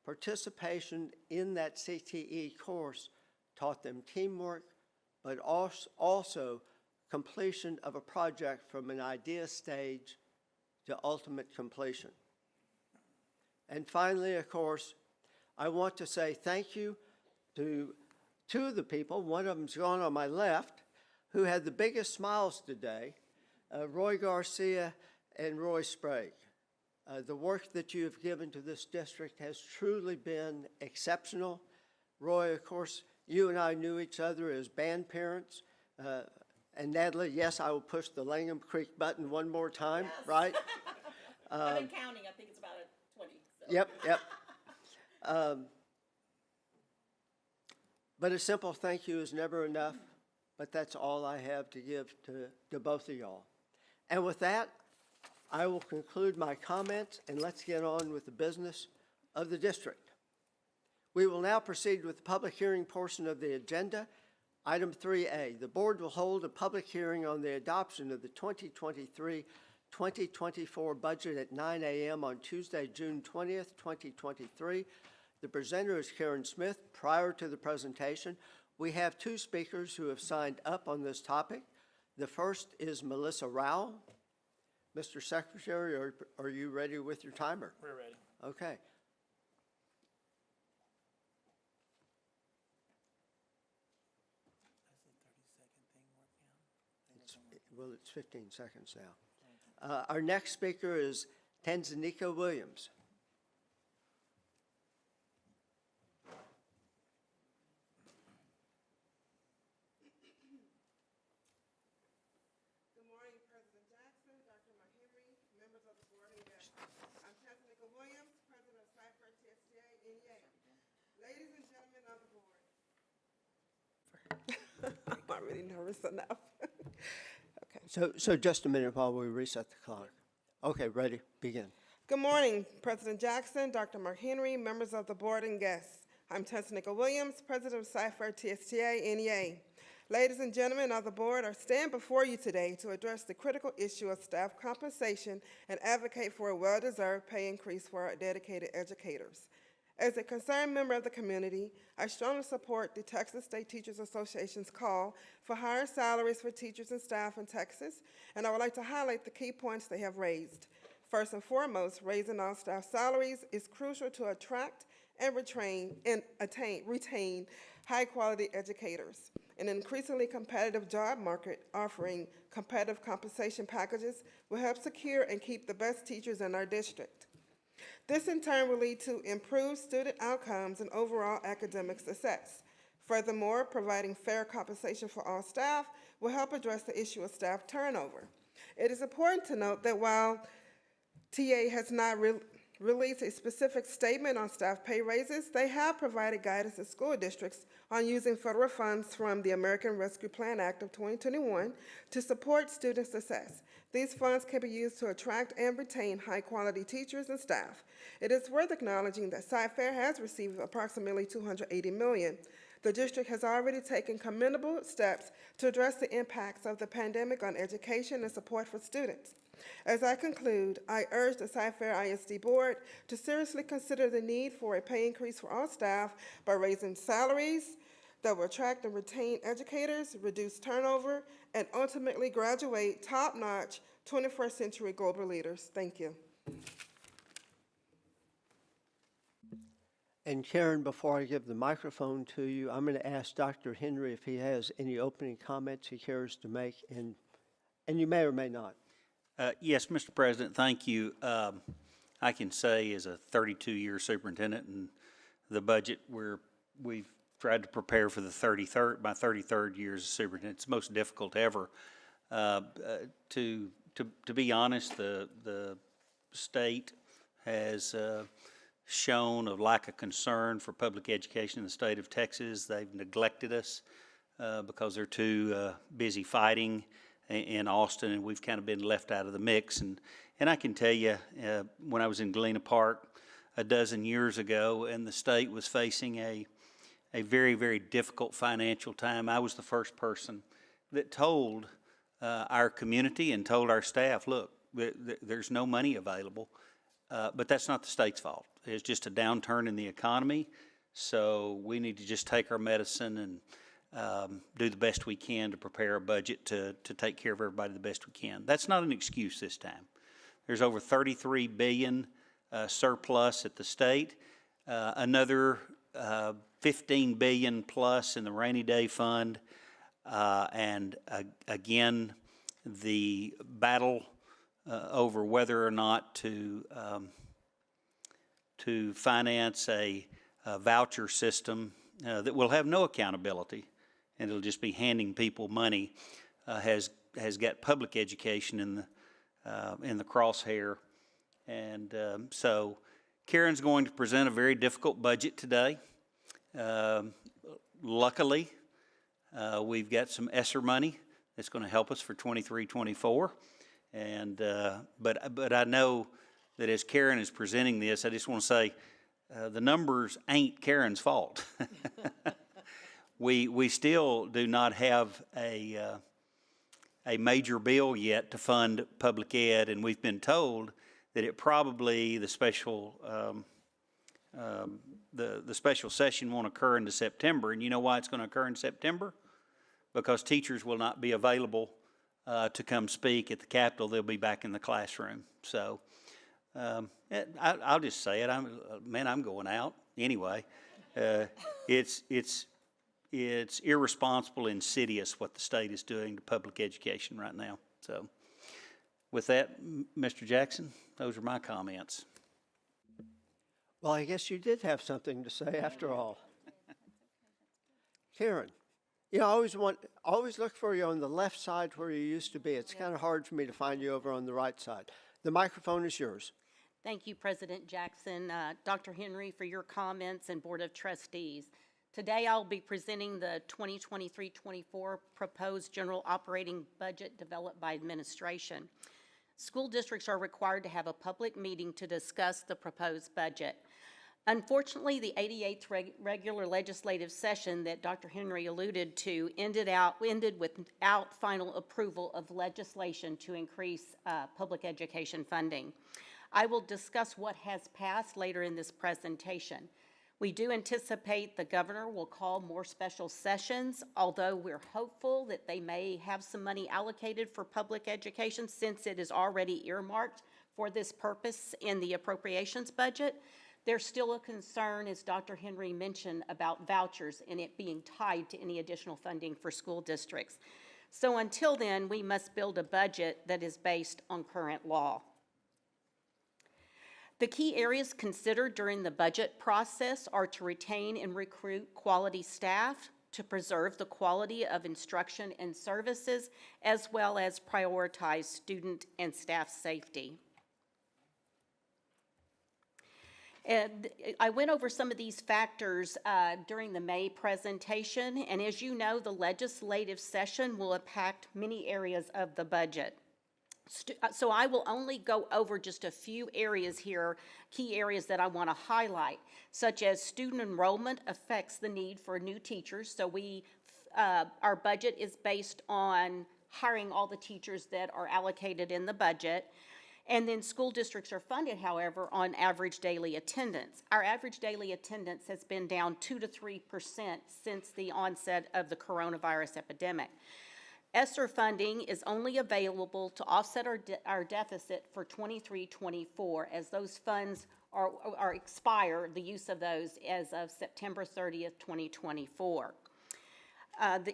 Participation in that CTE course taught them teamwork, but also completion of a project from an idea stage to ultimate completion. And finally, of course, I want to say thank you to two of the people, one of them's gone on my left, who had the biggest smiles today, Roy Garcia and Roy Sprague. The work that you have given to this district has truly been exceptional. Roy, of course, you and I knew each other as band parents. And Natalie, yes, I will push the Langham Creek button one more time, yes. Right? I've been counting. I think it's about 20. So. Yep. But a simple thank you is never enough, but that's all I have to give to both of y'all. And with that, I will conclude my comments, and let's get on with the business of the district. We will now proceed with the public hearing portion of the agenda. Item 3A, the board will hold a public hearing on the adoption of the 2023-2024 budget at 9 a.m. on Tuesday, June 20th, 2023. The presenter is Karen Smith. Prior to the presentation, we have two speakers who have signed up on this topic. The first is Melissa Rao. Mr. Secretary, are you ready with your timer? We're ready. Okay. It's 15 seconds now. Our next speaker is Tanzania Williams. Good morning, President Jackson, Dr. McHenry, members of the board and guests. I'm Tanzania Williams, president of Cypress-Fairbanks, NEA. Ladies and gentlemen of the board. I'm not really nervous enough. So just a minute while we reset the clock. Okay, ready, begin. Good morning, President Jackson, Dr. Mark Henry, members of the board and guests. I'm Tanzania Williams, president of Cypress-Fairbanks, NEA. Ladies and gentlemen of the board, I stand before you today to address the critical issue of staff compensation and advocate for a well-deserved pay increase for our dedicated educators. As a concerned member of the community, I strongly support the Texas State Teachers Association's call for higher salaries for teachers and staff in Texas, and I would like to highlight the key points they have raised. First and foremost, raising all staff salaries is crucial to attract and retain high-quality educators. An increasingly competitive job market offering competitive compensation packages will help secure and keep the best teachers in our district. This in turn will lead to improved student outcomes and overall academic success. Furthermore, providing fair compensation for all staff will help address the issue of staff turnover. It is important to note that while TA has not released a specific statement on staff pay raises, they have provided guidance to school districts on using federal funds from the American Rescue Plan Act of 2021 to support student success. These funds can be used to attract and retain high-quality teachers and staff. It is worth acknowledging that Cy-Fair has received approximately $280 million. The district has already taken commendable steps to address the impacts of the pandemic on education and support for students. As I conclude, I urge the Cy-Fair ISD Board to seriously consider the need for a pay increase for all staff by raising salaries that will attract and retain educators, reduce turnover, and ultimately graduate top-notch 21st century global leaders. Thank you. And Karen, before I give the microphone to you, I'm going to ask Dr. Henry if he has any opening comments he cares to make, and you may or may not. Yes, Mr. President, thank you. I can say as a 32-year superintendent in the budget we've tried to prepare for my 33rd year as a superintendent. It's the most difficult ever to to be honest, the state has shown a lack of concern for public education in the state of Texas. They've neglected us because they're too busy fighting in Austin, and we've kind of been left out of the mix. And I can tell you, when I was in Galena Park a dozen years ago, and the state was facing a very, very difficult financial time, I was the first person that told our community and told our staff, look, there's no money available, but that's not the state's fault. It's just a downturn in the economy, so we need to just take our medicine and do the best we can to prepare a budget to take care of everybody the best we can. That's not an excuse this time. There's over $33 billion surplus at the state, another $15 billion plus in the rainy day fund, and again, the battle over whether or not to finance a voucher system that will have no accountability, and it'll just be handing people money, has got public education in the crosshair. And so Karen's going to present a very difficult budget today. Luckily, we've got some ESSER money that's going to help us for 23-24. And but I know that as Karen is presenting this, I just want to say the numbers ain't Karen's fault. We still do not have a major bill yet to fund public ed, and we've been told that it probably the special session won't occur into September. And you know why it's going to occur in September? Because teachers will not be available to come speak at the Capitol. They'll be back in the classroom. So I'll just say it. I'm going out anyway. It's irresponsible, insidious what the state is doing to public education right now. So with that, Mr. Jackson, those are my comments. Well, I guess you did have something to say after all. Karen, you know, I always look for you on the left side where you used to be. It's kind of hard for me to find you over on the right side. The microphone is yours. Thank you, President Jackson, Dr. Henry, for your comments, and Board of Trustees. Today I'll be presenting the 2023-24 proposed general operating budget developed by administration. School districts are required to have a public meeting to discuss the proposed budget. Unfortunately, the 88th regular legislative session that Dr. Henry alluded to ended without final approval of legislation to increase public education funding. I will discuss what has passed later in this presentation. We do anticipate the governor will call more special sessions, although we're hopeful that they may have some money allocated for public education since it is already earmarked for this purpose in the appropriations budget. There's still a concern, as Dr. Henry mentioned, about vouchers and it being tied to any additional funding for school districts. So until then, we must build a budget that is based on current law. The key areas considered during the budget process are to retain and recruit quality staff, to preserve the quality of instruction and services, as well as prioritize student and staff safety. And I went over some of these factors during the May presentation, and as you know, the legislative session will impact many areas of the budget. So I will only go over just a few areas here, key areas that I want to highlight, such as student enrollment affects the need for new teachers. So our budget is based on hiring all the teachers that are allocated in the budget. And then school districts are funded, however, on average daily attendance. Our average daily attendance has been down 2 to 3% since the onset of the coronavirus epidemic. ESSER funding is only available to offset our deficit for 23-24, as those funds are expire, the use of those, as of September 30th, 2024.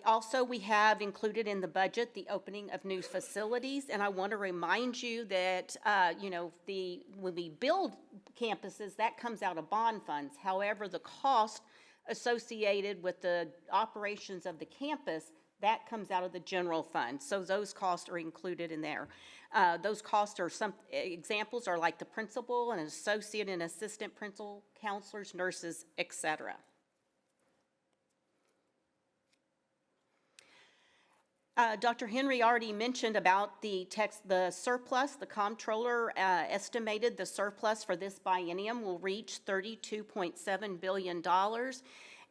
Also, we have included in the budget the opening of new facilities, and I want to remind you that, when we build campuses, that comes out of bond funds. However, the cost associated with the operations of the campus That comes out of the general fund, so those costs are included in there. Those costs are some examples are like the principal and associate and assistant principal, counselors, nurses, etc. Dr. Henry already mentioned about the surplus. The comptroller estimated the surplus for this biennium will reach $32.7 billion.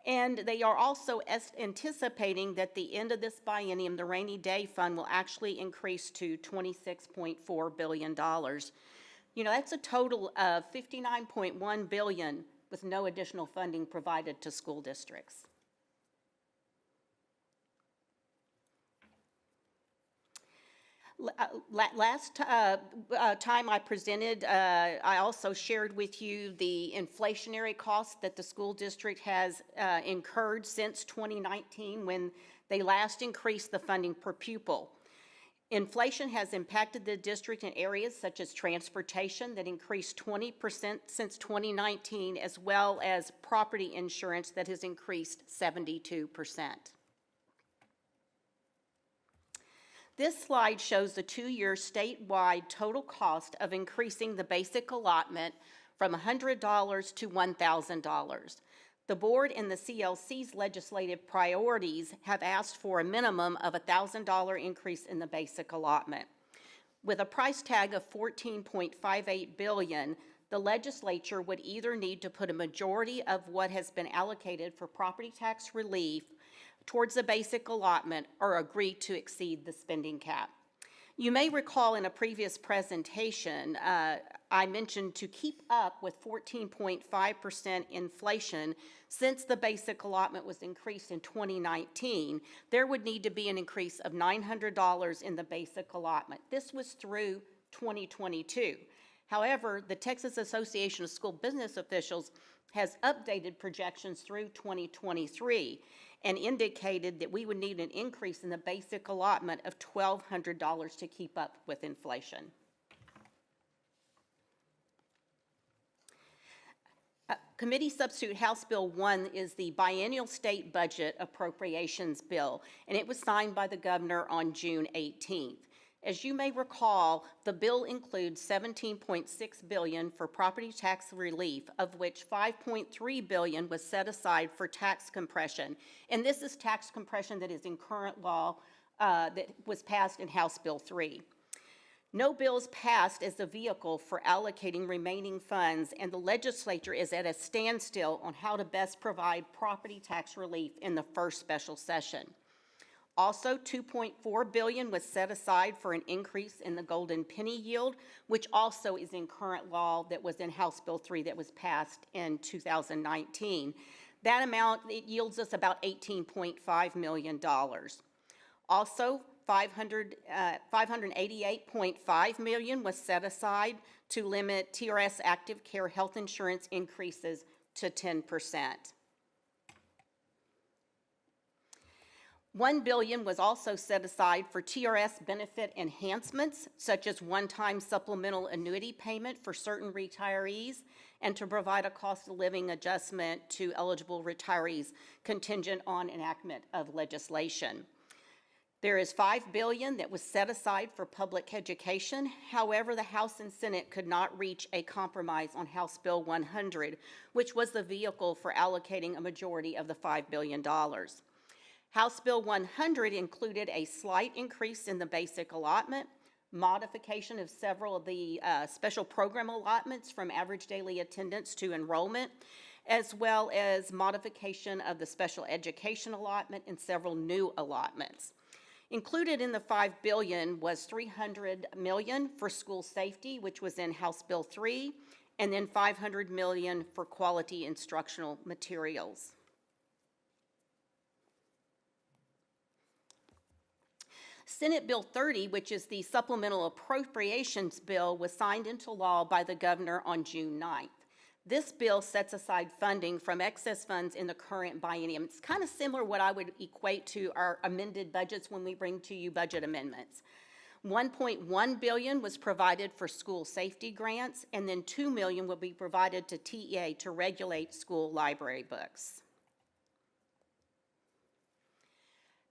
And they are also anticipating that the end of this biennium, the rainy day fund will actually increase to $26.4 billion. You know, that's a total of $59.1 billion with no additional funding provided to school districts. Last time I presented, I also shared with you the inflationary costs that the school district has incurred since 2019 when they last increased the funding per pupil. Inflation has impacted the district in areas such as transportation that increased 20% since 2019, as well as property insurance that has increased 72%. This slide shows the 2-year statewide total cost of increasing the basic allotment from $100 to $1,000. The board and the CLC's legislative priorities have asked for a minimum of a $1,000 increase in the basic allotment. With a price tag of $14.58 billion, the legislature would either need to put a majority of what has been allocated for property tax relief towards the basic allotment or agree to exceed the spending cap. You may recall in a previous presentation, I mentioned to keep up with 14.5% inflation since the basic allotment was increased in 2019, there would need to be an increase of $900 in the basic allotment. This was through 2022. However, the Texas Association of School Business Officials has updated projections through 2023 and indicated that we would need an increase in the basic allotment of $1,200 to keep up with inflation. Committee Substitute House Bill 1 is the biennial state budget appropriations bill, and it was signed by the governor on June 18th. As you may recall, the bill includes $17.6 billion for property tax relief, of which $5.3 billion was set aside for tax compression. And this is tax compression that is in current law that was passed in House Bill 3. No bills passed as the vehicle for allocating remaining funds, and the legislature is at a standstill on how to best provide property tax relief in the first special session. Also, $2.4 billion was set aside for an increase in the golden penny yield, which also is in current law that was in House Bill 3 that was passed in 2019. That amount, it yields us about $18.5 million. Also, $588.5 million was set aside to limit TRS active care health insurance increases to 10%. $1 billion was also set aside for TRS benefit enhancements, such as one-time supplemental annuity payment for certain retirees, and to provide a cost of living adjustment to eligible retirees contingent on enactment of legislation. There is $5 billion that was set aside for public education. However, the House and Senate could not reach a compromise on House Bill 100, which was the vehicle for allocating a majority of the $5 billion. House Bill 100 included a slight increase in the basic allotment, modification of several of the special program allotments from average daily attendance to enrollment, as well as modification of the special education allotment and several new allotments. Included in the $5 billion was $300 million for school safety, which was in House Bill 3, and then $500 million for quality instructional materials. Senate Bill 30, which is the supplemental appropriations bill, was signed into law by the governor on June 9th. This bill sets aside funding from excess funds in the current biennium. It's kind of similar what I would equate to our amended budgets when we bring to you budget amendments. $1.1 billion was provided for school safety grants, and then $2 million will be provided to TEA to regulate school library books.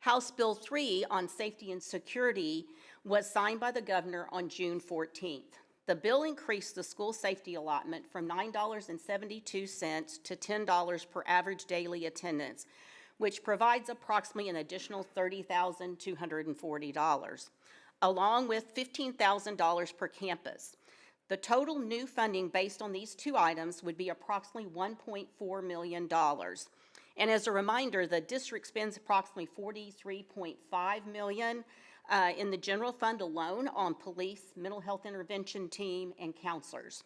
House Bill 3 on safety and security was signed by the governor on June 14th. The bill increased the school safety allotment from $9.72 to $10 per average daily attendance, which provides approximately an additional $30,240, along with $15,000 per campus. The total new funding based on these two items would be approximately $1.4 million. And as a reminder, the district spends approximately $43.5 million in the general fund alone on police, mental health intervention team, and counselors.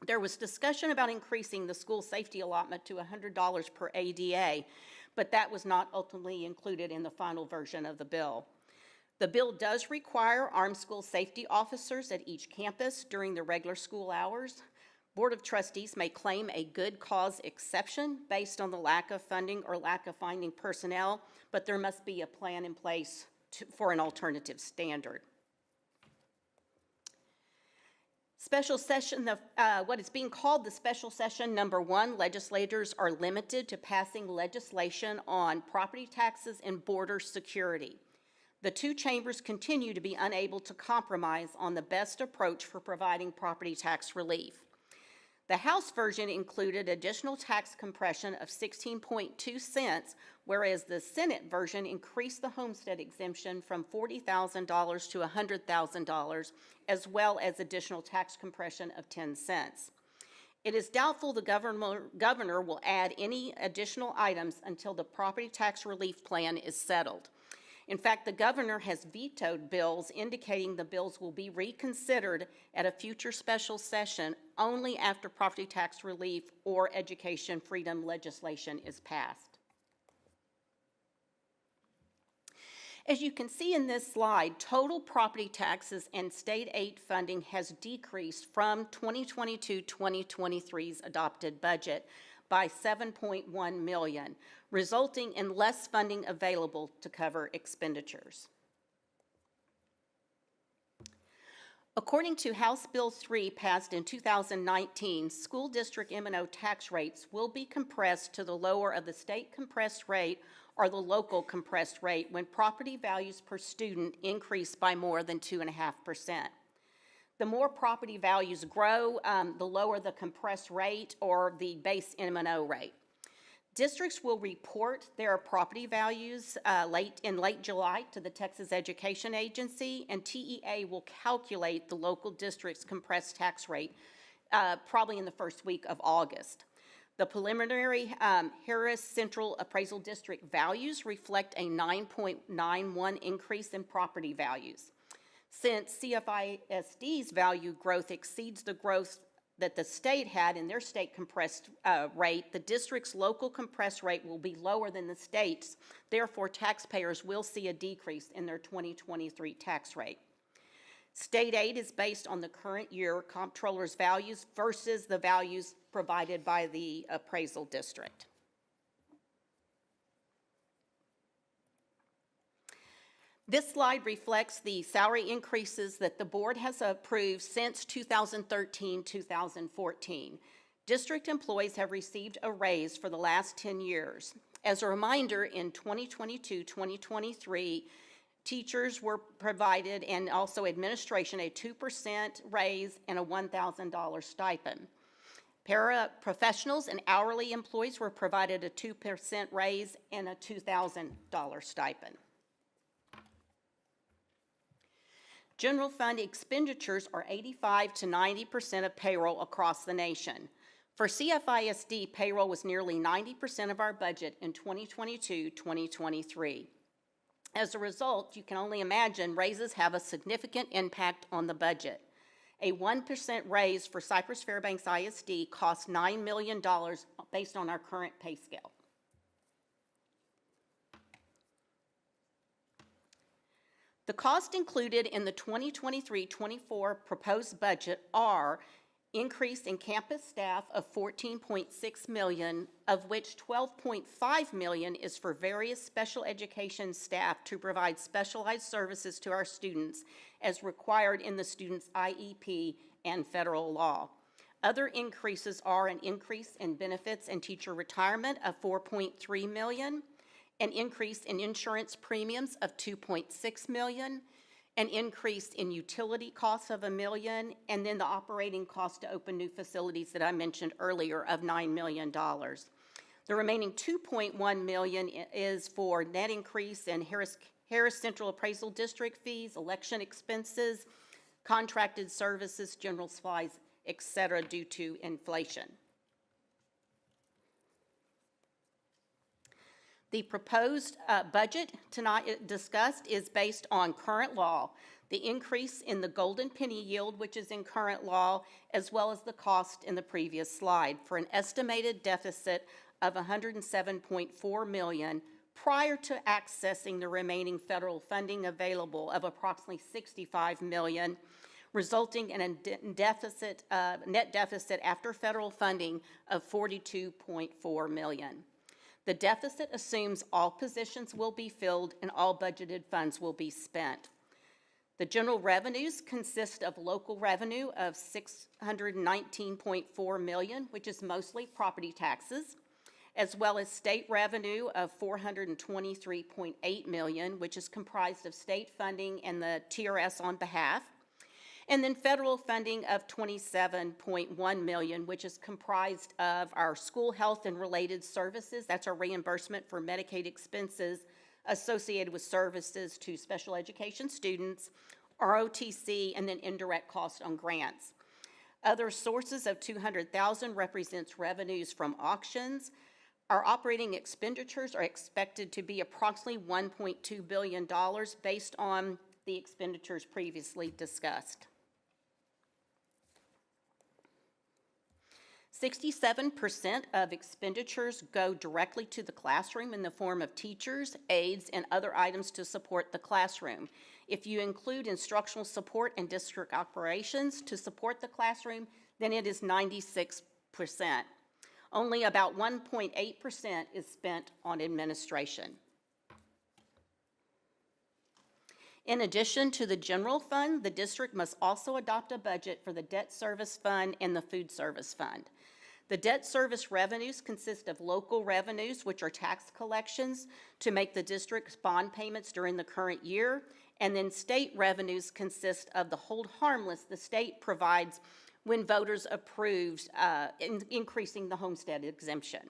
There was discussion about increasing the school safety allotment to $100 per ADA, but that was not ultimately included in the final version of the bill. The bill does require armed school safety officers at each campus during the regular school hours. Board of Trustees may claim a good cause exception based on the lack of funding or lack of finding personnel, but there must be a plan in place for an alternative standard. Special session, what is being called the special session number 1, legislators are limited to passing legislation on property taxes and border security. The two chambers continue to be unable to compromise on the best approach for providing property tax relief. The House version included additional tax compression of 16.2 cents, whereas the Senate version increased the homestead exemption from $40,000 to $100,000, as well as additional tax compression of 10 cents. It is doubtful the governor will add any additional items until the property tax relief plan is settled. In fact, the governor has vetoed bills indicating the bills will be reconsidered at a future special session only after property tax relief or education freedom legislation is passed. As you can see in this slide, total property taxes and state aid funding has decreased from 2022-2023's adopted budget by $7.1 million, resulting in less funding available to cover expenditures. According to House Bill 3 passed in 2019, school district M&O tax rates will be compressed to the lower of the state compressed rate or the local compressed rate when property values per student increase by more than 2.5%. The more property values grow, the lower the compressed rate or the base M&O rate. Districts will report their property values in late July to the Texas Education Agency, and TEA will calculate the local district's compressed tax rate probably in the first week of August. The preliminary Harris Central Appraisal District values reflect a 9.91 increase in property values. Since CFISD's value growth exceeds the growth that the state had in their state compressed rate, the district's local compressed rate will be lower than the state's. Therefore, taxpayers will see a decrease in their 2023 tax rate. State aid is based on the current year comptroller's values versus the values provided by the appraisal district. This slide reflects the salary increases that the board has approved since 2013-2014. District employees have received a raise for the last 10 years. As a reminder, in 2022-2023, teachers were provided, and also administration, a 2% raise and a $1,000 stipend. Paraprofessionals and hourly employees were provided a 2% raise and a $2,000 stipend. General fund expenditures are 85 to 90% of payroll across the nation. For CFISD, payroll was nearly 90% of our budget in 2022-2023. As a result, you can only imagine raises have a significant impact on the budget. A 1% raise for Cypress-Fairbanks ISD costs $9 million based on our current pay scale. The cost included in the 2023-24 proposed budget are increase in campus staff of $14.6 million, of which $12.5 million is for various special education staff to provide specialized services to our students as required in the student's IEP and federal law. Other increases are an increase in benefits and teacher retirement of $4.3 million, an increase in insurance premiums of $2.6 million, an increase in utility costs of $1 million, and then the operating cost to open new facilities that I mentioned earlier of $9 million. The remaining $2.1 million is for net increase in Harris Central Appraisal District fees, election expenses, contracted services, general supplies, et cetera, due to inflation. The proposed budget tonight discussed is based on current law, the increase in the golden penny yield, which is in current law, as well as the cost in the previous slide, for an estimated deficit of $107.4 million prior to accessing the remaining federal funding available of approximately $65 million, resulting in a net deficit after federal funding of $42.4 million. The deficit assumes all positions will be filled and all budgeted funds will be spent. The general revenues consist of local revenue of $619.4 million, which is mostly property taxes, as well as state revenue of $423.8 million, which is comprised of state funding and the TRS on behalf, and then federal funding of $27.1 million, which is comprised of our school health and related services. That's our reimbursement for Medicaid expenses associated with services to special education students, ROTC, and then indirect costs on grants. Other sources of $200,000 represents revenues from auctions. Our operating expenditures are expected to be approximately $1.2 billion based on the expenditures previously discussed. 67% of expenditures go directly to the classroom in the form of teachers, aides, and other items to support the classroom. If you include instructional support and district operations to support the classroom, then it is 96%. Only about 1.8% is spent on administration. In addition to the general fund, the district must also adopt a budget for the debt service fund and the food service fund. The debt service revenues consist of local revenues, which are tax collections to make the district's bond payments during the current year, and then state revenues consist of the hold harmless the state provides when voters approved increasing the homestead exemption.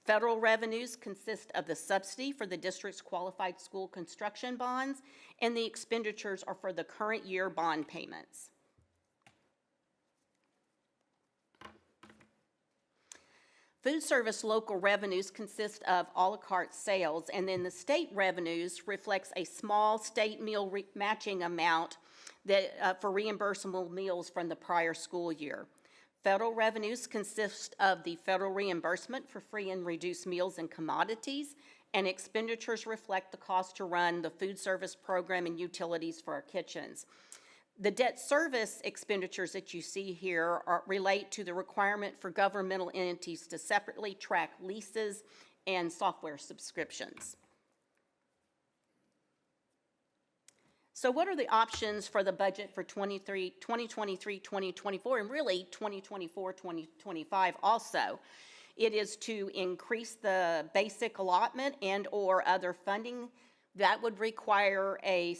Federal revenues consist of the subsidy for the district's qualified school construction bonds, and the expenditures are for the current year bond payments. Food service local revenues consist of a la carte sales, and then the state revenues reflects a small state meal matching amount that, for reimbursable meals from the prior school year. Federal revenues consist of the federal reimbursement for free and reduced meals and commodities, and expenditures reflect the cost to run the food service program and utilities for our kitchens. The debt service expenditures that you see here relate to the requirement for governmental entities to separately track leases and software subscriptions. So what are the options for the budget for 2023-2024, and really 2024-2025 also? It is to increase the basic allotment and or other funding. That would require a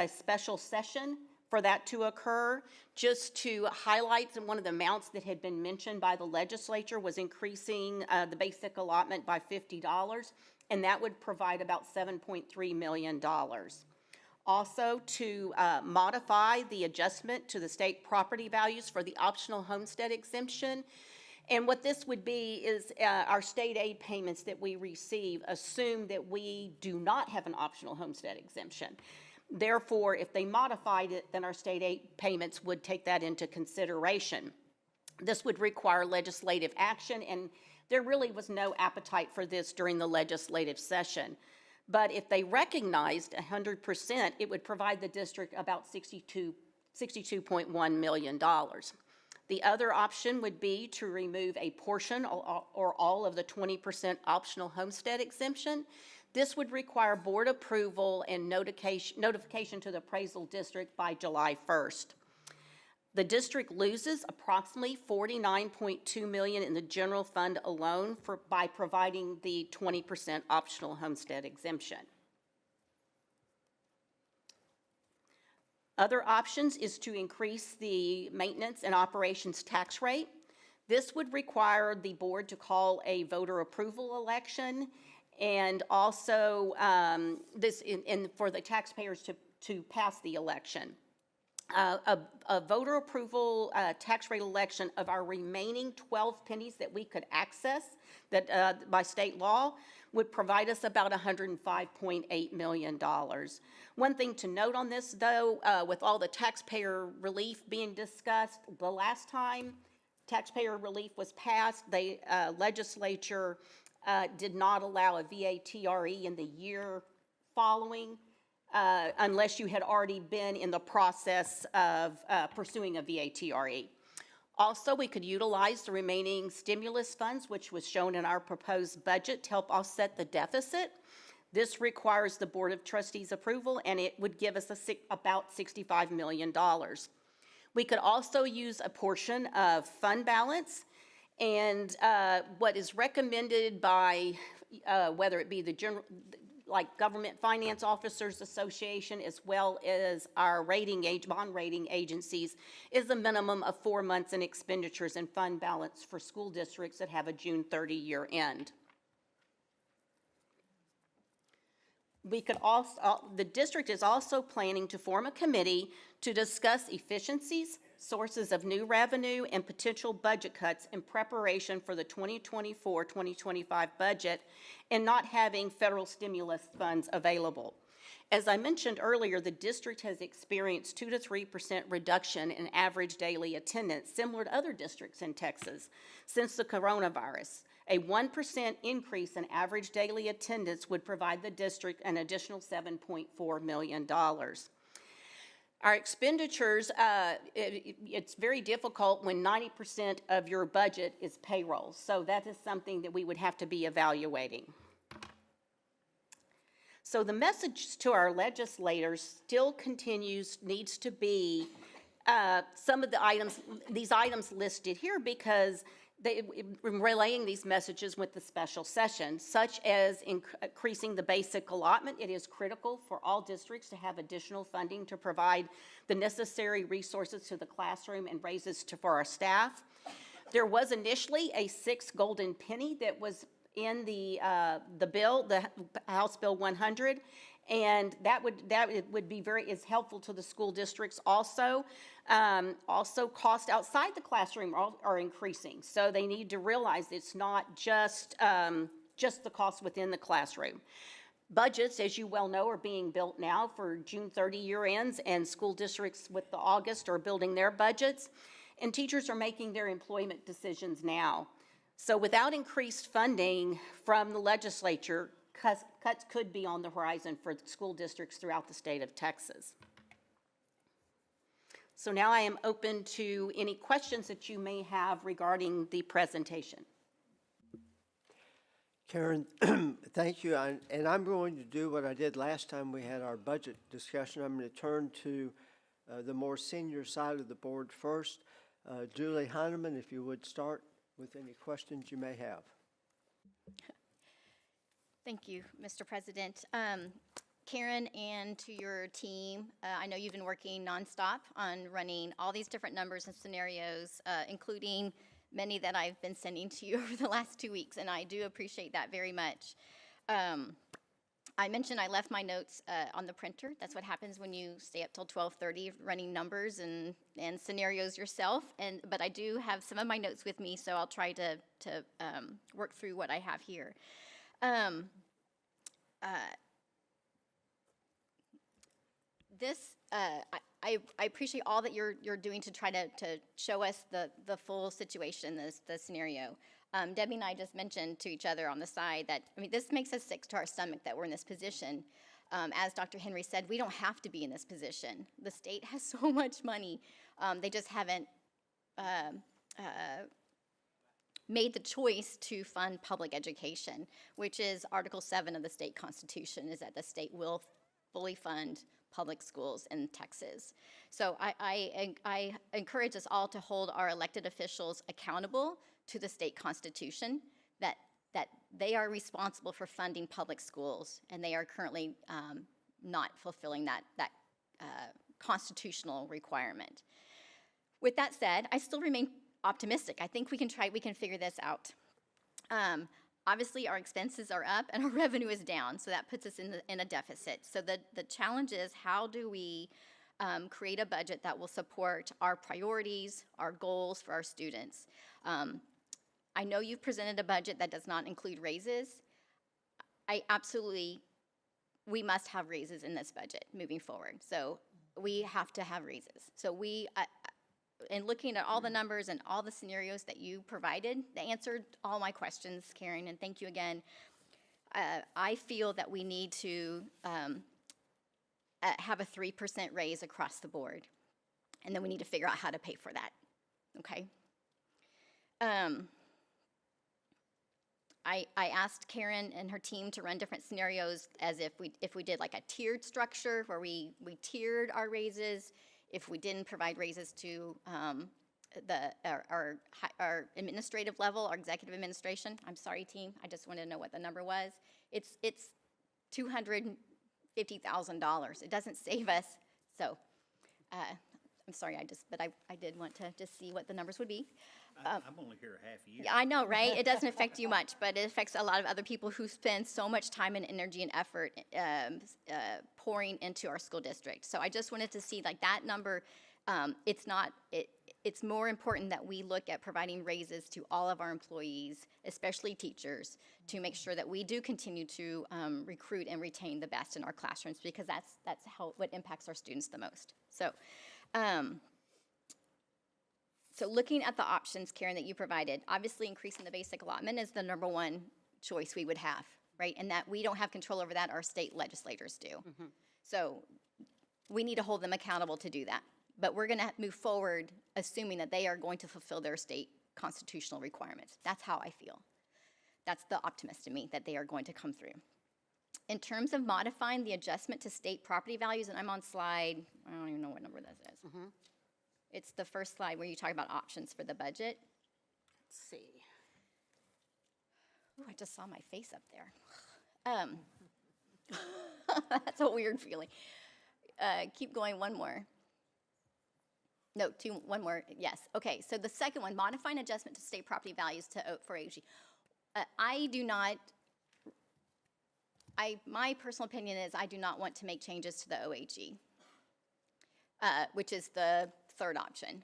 special session for that to occur. Just to highlight one of the amounts that had been mentioned by the legislature was increasing the basic allotment by $50, and that would provide about $7.3 million. Also, to modify the adjustment to the state property values for the optional homestead exemption. And what this would be is our state aid payments that we receive assume that we do not have an optional homestead exemption. Therefore, if they modified it, then our state aid payments would take that into consideration. This would require legislative action, and there really was no appetite for this during the legislative session. But if they recognized 100%, it would provide the district about $62.1 million. The other option would be to remove a portion or all of the 20% optional homestead exemption. This would require board approval and notification to the appraisal district by July 1st. The district loses approximately $49.2 million in the general fund alone by providing the 20% optional homestead exemption. Other options is to increase the maintenance and operations tax rate. This would require the board to call a voter approval election, and also for the taxpayers to pass the election. A voter approval tax rate election of our remaining 12 pennies that we could access that by state law would provide us about $105.8 million. One thing to note on this, though, with all the taxpayer relief being discussed, the last time taxpayer relief was passed, the legislature did not allow a VATRE in the year following, unless you had already been in the process of pursuing a VATRE. Also, we could utilize the remaining stimulus funds, which was shown in our proposed budget, to help offset the deficit. This requires the Board of Trustees approval, and it would give us about $65 million. We could also use a portion of fund balance, and what is recommended by whether it be the general, like Government Finance Officers Association, as well as our bond rating agencies, is a minimum of 4 months in expenditures and fund balance for school districts that have a June 30 year end. We could also, the district is also planning to form a committee to discuss efficiencies, sources of new revenue, and potential budget cuts in preparation for the 2024-2025 budget and not having federal stimulus funds available. As I mentioned earlier, the district has experienced 2 to 3% reduction in average daily attendance, similar to other districts in Texas, since the coronavirus. A 1% increase in average daily attendance would provide the district an additional $7.4 million. Our expenditures, it's very difficult when 90% of your budget is payroll, so that is something that we would have to be evaluating. So the message to our legislators still needs to be some of the items, these items listed here, because relaying these messages with the special session, such as increasing the basic allotment. It is critical for all districts to have additional funding to provide the necessary resources to the classroom and raises for our staff. There was initially a 6th golden penny that was in the bill, the House Bill 100, and that would be is helpful to the school districts also. Also, costs outside the classroom are increasing, so they need to realize it's not just the costs within the classroom. Budgets, as you well know, are being built now for June 30 year ends, and school districts with the August are building their budgets, and teachers are making their employment decisions now. So without increased funding from the legislature, cuts could be on the horizon for school districts throughout the state of Texas. So now I am open to any questions that you may have regarding the presentation. Karen, thank you. And I'm going to do what I did last time we had our budget discussion. I'm going to turn to the more senior side of the board first. Julie Heineman, if you would start with any questions you may have. Thank you, Mr. President. Karen, and to your team, I know you've been working nonstop on running all these different numbers and scenarios, including many that I've been sending to you over the last 2 weeks, and I do appreciate that very much. I mentioned I left my notes on the printer. That's what happens when you stay up till 12:30 running numbers and scenarios yourself. But I do have some of my notes with me, so I'll try to work through what I have here. I appreciate all that you're doing to try to show us the full situation, the scenario. Debbie and I just mentioned to each other on the side that, I mean, this makes us sick to our stomach that we're in this position. As Dr. Henry said, we don't have to be in this position. The state has so much money. They just haven't made the choice to fund public education, which is Article 7 of the state constitution, is that the state will fully fund public schools in Texas. So I encourage us all to hold our elected officials accountable to the state constitution, that they are responsible for funding public schools, and they are currently not fulfilling that constitutional requirement. With that said, I still remain optimistic. I think we can figure this out. Obviously, our expenses are up and our revenue is down, so that puts us in a deficit. So the challenge is, how do we create a budget that will support our priorities, our goals for our students? I know you've presented a budget that does not include raises. We must have raises in this budget moving forward. So we have to have raises. So in looking at all the numbers and all the scenarios that you provided, they answered all my questions, Karen, and thank you again. I feel that we need to have a 3% raise across the board, and then we need to figure out how to pay for that, okay? I asked Karen and her team to run different scenarios, as if we did like a tiered structure where we tiered our raises. If we didn't provide raises to our administrative level, our executive administration. I'm sorry, team, I just wanted to know what the number was. It's $250,000. It doesn't save us. So I'm sorry, but I did want to just see what the numbers would be. I'm only here a half a year. Yeah, I know, right? It doesn't affect you much, but it affects a lot of other people who spend so much time and energy and effort pouring into our school district. So I just wanted to see, like, that number. It's more important that we look at providing raises to all of our employees, especially teachers, to make sure that we do continue to recruit and retain the best in our classrooms, because that's what impacts our students the most. So looking at the options, Karen, that you provided, obviously increasing the basic allotment is the number one choice we would have, right? And that we don't have control over that, our state legislators do. Mm-hmm. So we need to hold them accountable to do that. But we're gonna move forward assuming that they are going to fulfill their state constitutional requirements. That's how I feel. That's the optimist in me, that they are going to come through. In terms of modifying the adjustment to state property values, and I'm on slide, I don't even know what number this is. Mm-hmm. It's the first slide where you talk about options for the budget. Let's see. Oh, I just saw my face up there. That's a weird feeling. Keep going, one more. No, one more, yes. Okay, so the second one, modifying adjustment to state property values for OAG. My personal opinion is I do not want to make changes to the OAG, which is the third option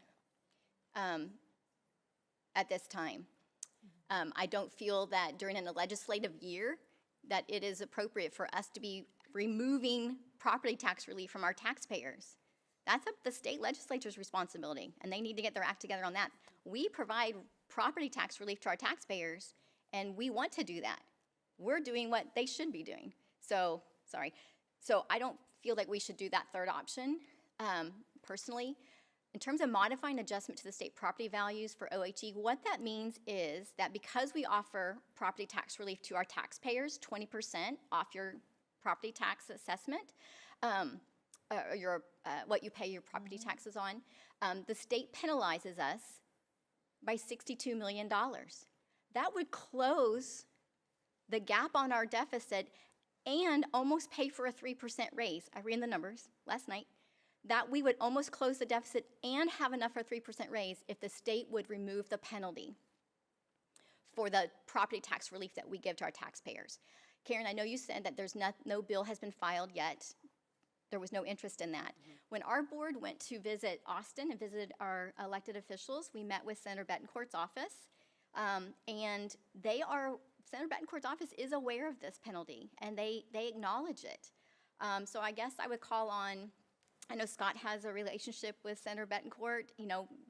at this time. I don't feel that during a legislative year that it is appropriate for us to be removing property tax relief from our taxpayers. That's the state legislature's responsibility, and they need to get their act together on that. We provide property tax relief to our taxpayers, and we want to do that. We're doing what they should be doing. So I don't feel like we should do that third option, personally. In terms of modifying adjustment to the state property values for OHE, what that means is that because we offer property tax relief to our taxpayers, 20% off your property tax assessment, what you pay your property taxes on, the state penalizes us by $62 million. That would close the gap on our deficit and almost pay for a 3% raise. I ran the numbers last night. That we would almost close the deficit and have enough for a 3% raise if the state would remove the penalty for the property tax relief that we give to our taxpayers. Karen, I know you said that there's no bill has been filed yet. There was no interest in that. Mm-hmm. When our board went to visit Austin and visited our elected officials, we met with Senator Betancourt's office, and Senator Betancourt's office is aware of this penalty, and they acknowledge it. So I guess I would call on, I know Scott has a relationship with Senator Betancourt.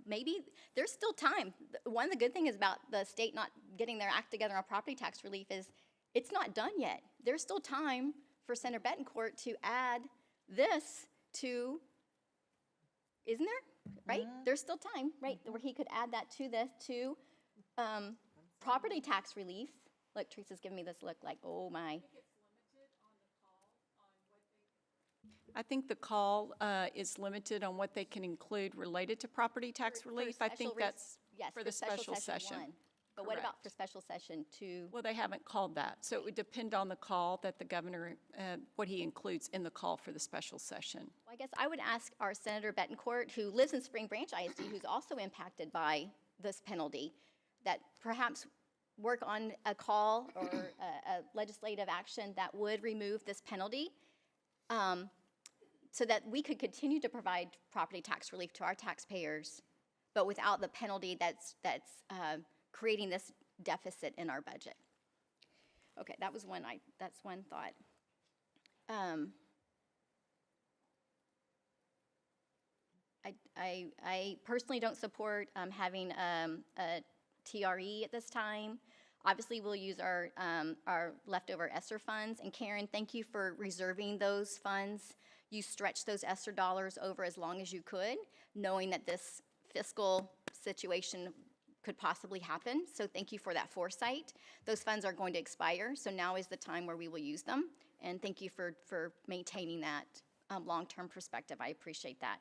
Maybe there's still time. One of the good things about the state not getting their act together on property tax relief is it's not done yet. There's still time for Senator Betancourt to add this to, isn't there? Right? Mm-hmm. There's still time, right, where he could add that to property tax relief. Look, Teresa's giving me this look like, oh my. I think the call is limited on what they can include related to property tax relief. I think that's Yes, for the special session. 1. But what about for special session 2? Well, they haven't called that, so it would depend on the call that the governor, what he includes in the call for the special session. Well, I guess I would ask our Senator Betancourt, who lives in Spring Branch ISD, who's also impacted by this penalty, that perhaps work on a call or a legislative action that would remove this penalty, so that we could continue to provide property tax relief to our taxpayers, but without the penalty that's creating this deficit in our budget. Okay, that's one thought. I personally don't support having a TRE at this time. Obviously, we'll use our leftover ESSER funds. And Karen, thank you for reserving those funds. You stretched those ESSER dollars over as long as you could, knowing that this fiscal situation could possibly happen. So thank you for that foresight. Those funds are going to expire, so now is the time where we will use them. And thank you for maintaining that long-term perspective. I appreciate that.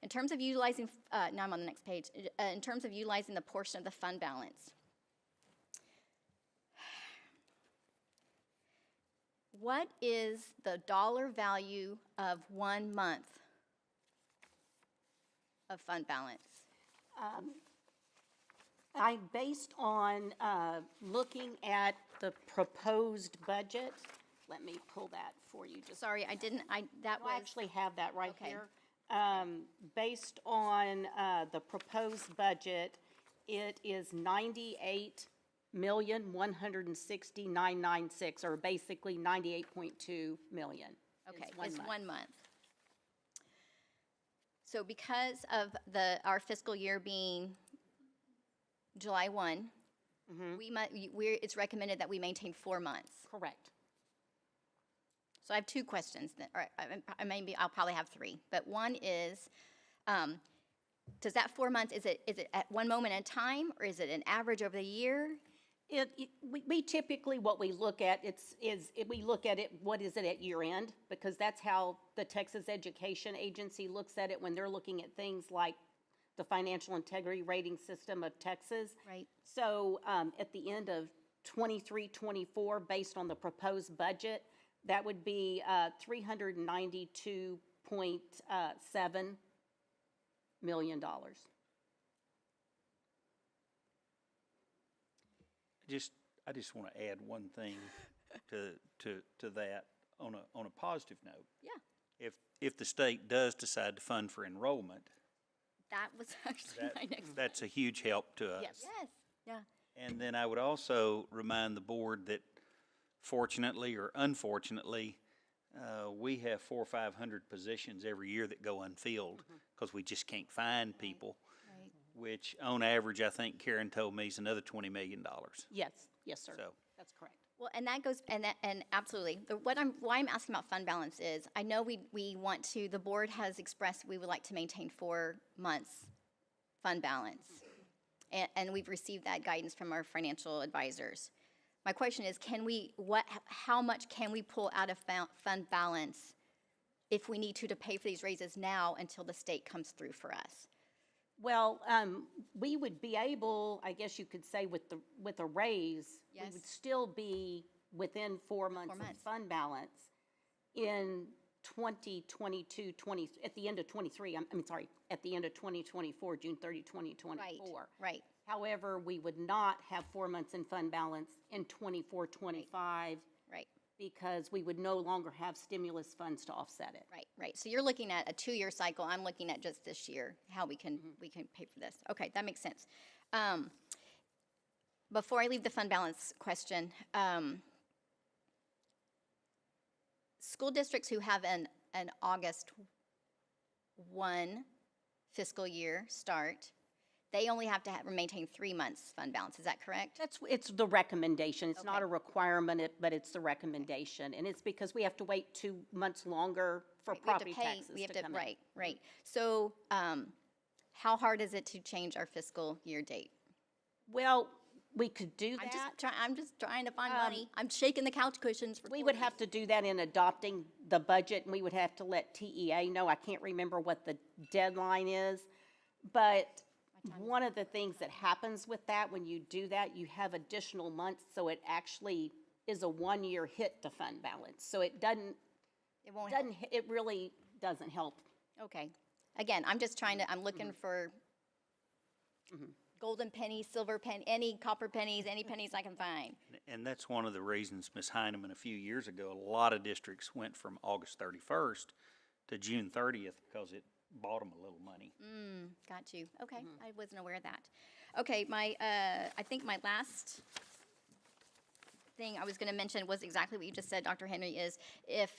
In terms of utilizing, now I'm on the next page, in terms of utilizing the portion of the fund balance, what is the dollar value of 1 month of fund balance? Based on looking at the proposed budget, let me pull that for you. Just sorry, I actually have that right okay. here. Based on the proposed budget, it is $98,160,996, or basically $98.2 million. Okay, it's 1 month. So because of our fiscal year being July 1, it's recommended that we maintain 4 months. Correct. So I have 2 questions, or I'll probably have 3. But one is, does that 4 months, is it at one moment in time, or is it an average over the year? We typically, what we look at, we look at it, what is it at year end? Because that's how the Texas Education Agency looks at it when they're looking at things like the financial integrity rating system of Texas. Right. So at the end of 23-24, based on the proposed budget, that would be $392.7 million. I just want to add one thing to that on a positive note. Yeah. If the state does decide to fund for enrollment, that was actually my next question. that's a huge help to us. Yes. Yeah. And then I would also remind the board that fortunately or unfortunately, we have 400 or 500 positions every year that go unfilled because we just can't find people. Right. Which on average, I think Karen told me is another $20 million. Yes, sir. So. That's correct. Well, and that goes, and absolutely. Why I'm asking about fund balance is, I know we want to, the board has expressed we would like to maintain 4 months fund balance. And we've received that guidance from our financial advisors. My question is, how much can we pull out of fund balance if we need to pay for these raises now until the state comes through for us? Well, we would be able, I guess you could say, with a raise, Yes. we would still be within 4 months of fund balance in 2022, at the end of 23, at the end of 2024, June 30, 2024. Right. However, we would not have 4 months in fund balance in 24, 25. Right. Because we would no longer have stimulus funds to offset it. Right. So you're looking at a 2-year cycle. I'm looking at just this year, how we can pay for this. Okay, that makes sense. Before I leave the fund balance question, school districts who have an August 1 fiscal year start, they only have to maintain 3 months fund balance. Is that correct? It's the recommendation. It's not a requirement, but it's the recommendation. And it's because we have to wait 2 months longer for property taxes to come in. Right. So how hard is it to change our fiscal year date? Well, We could do that. I'm just trying to find money. I'm shaking the couch cushions for We would have to do that in adopting the budget, and we would have to let TEA know. I can't remember what the deadline is. But one of the things that happens with that, when you do that, you have additional months, so it actually is a one-year hit to fund balance. So it doesn't, it really doesn't help. Okay. Again, I'm just trying to, I'm looking for golden pennies, silver penny, any copper pennies, any pennies I can find. And that's one of the reasons, Ms. Heineman, a few years ago, a lot of districts went from August 31st to June 30th because it bought them a little money. Got you. Okay, I wasn't aware of that. Okay, I think my last thing I was going to mention was exactly what you just said, Dr. Henry, is if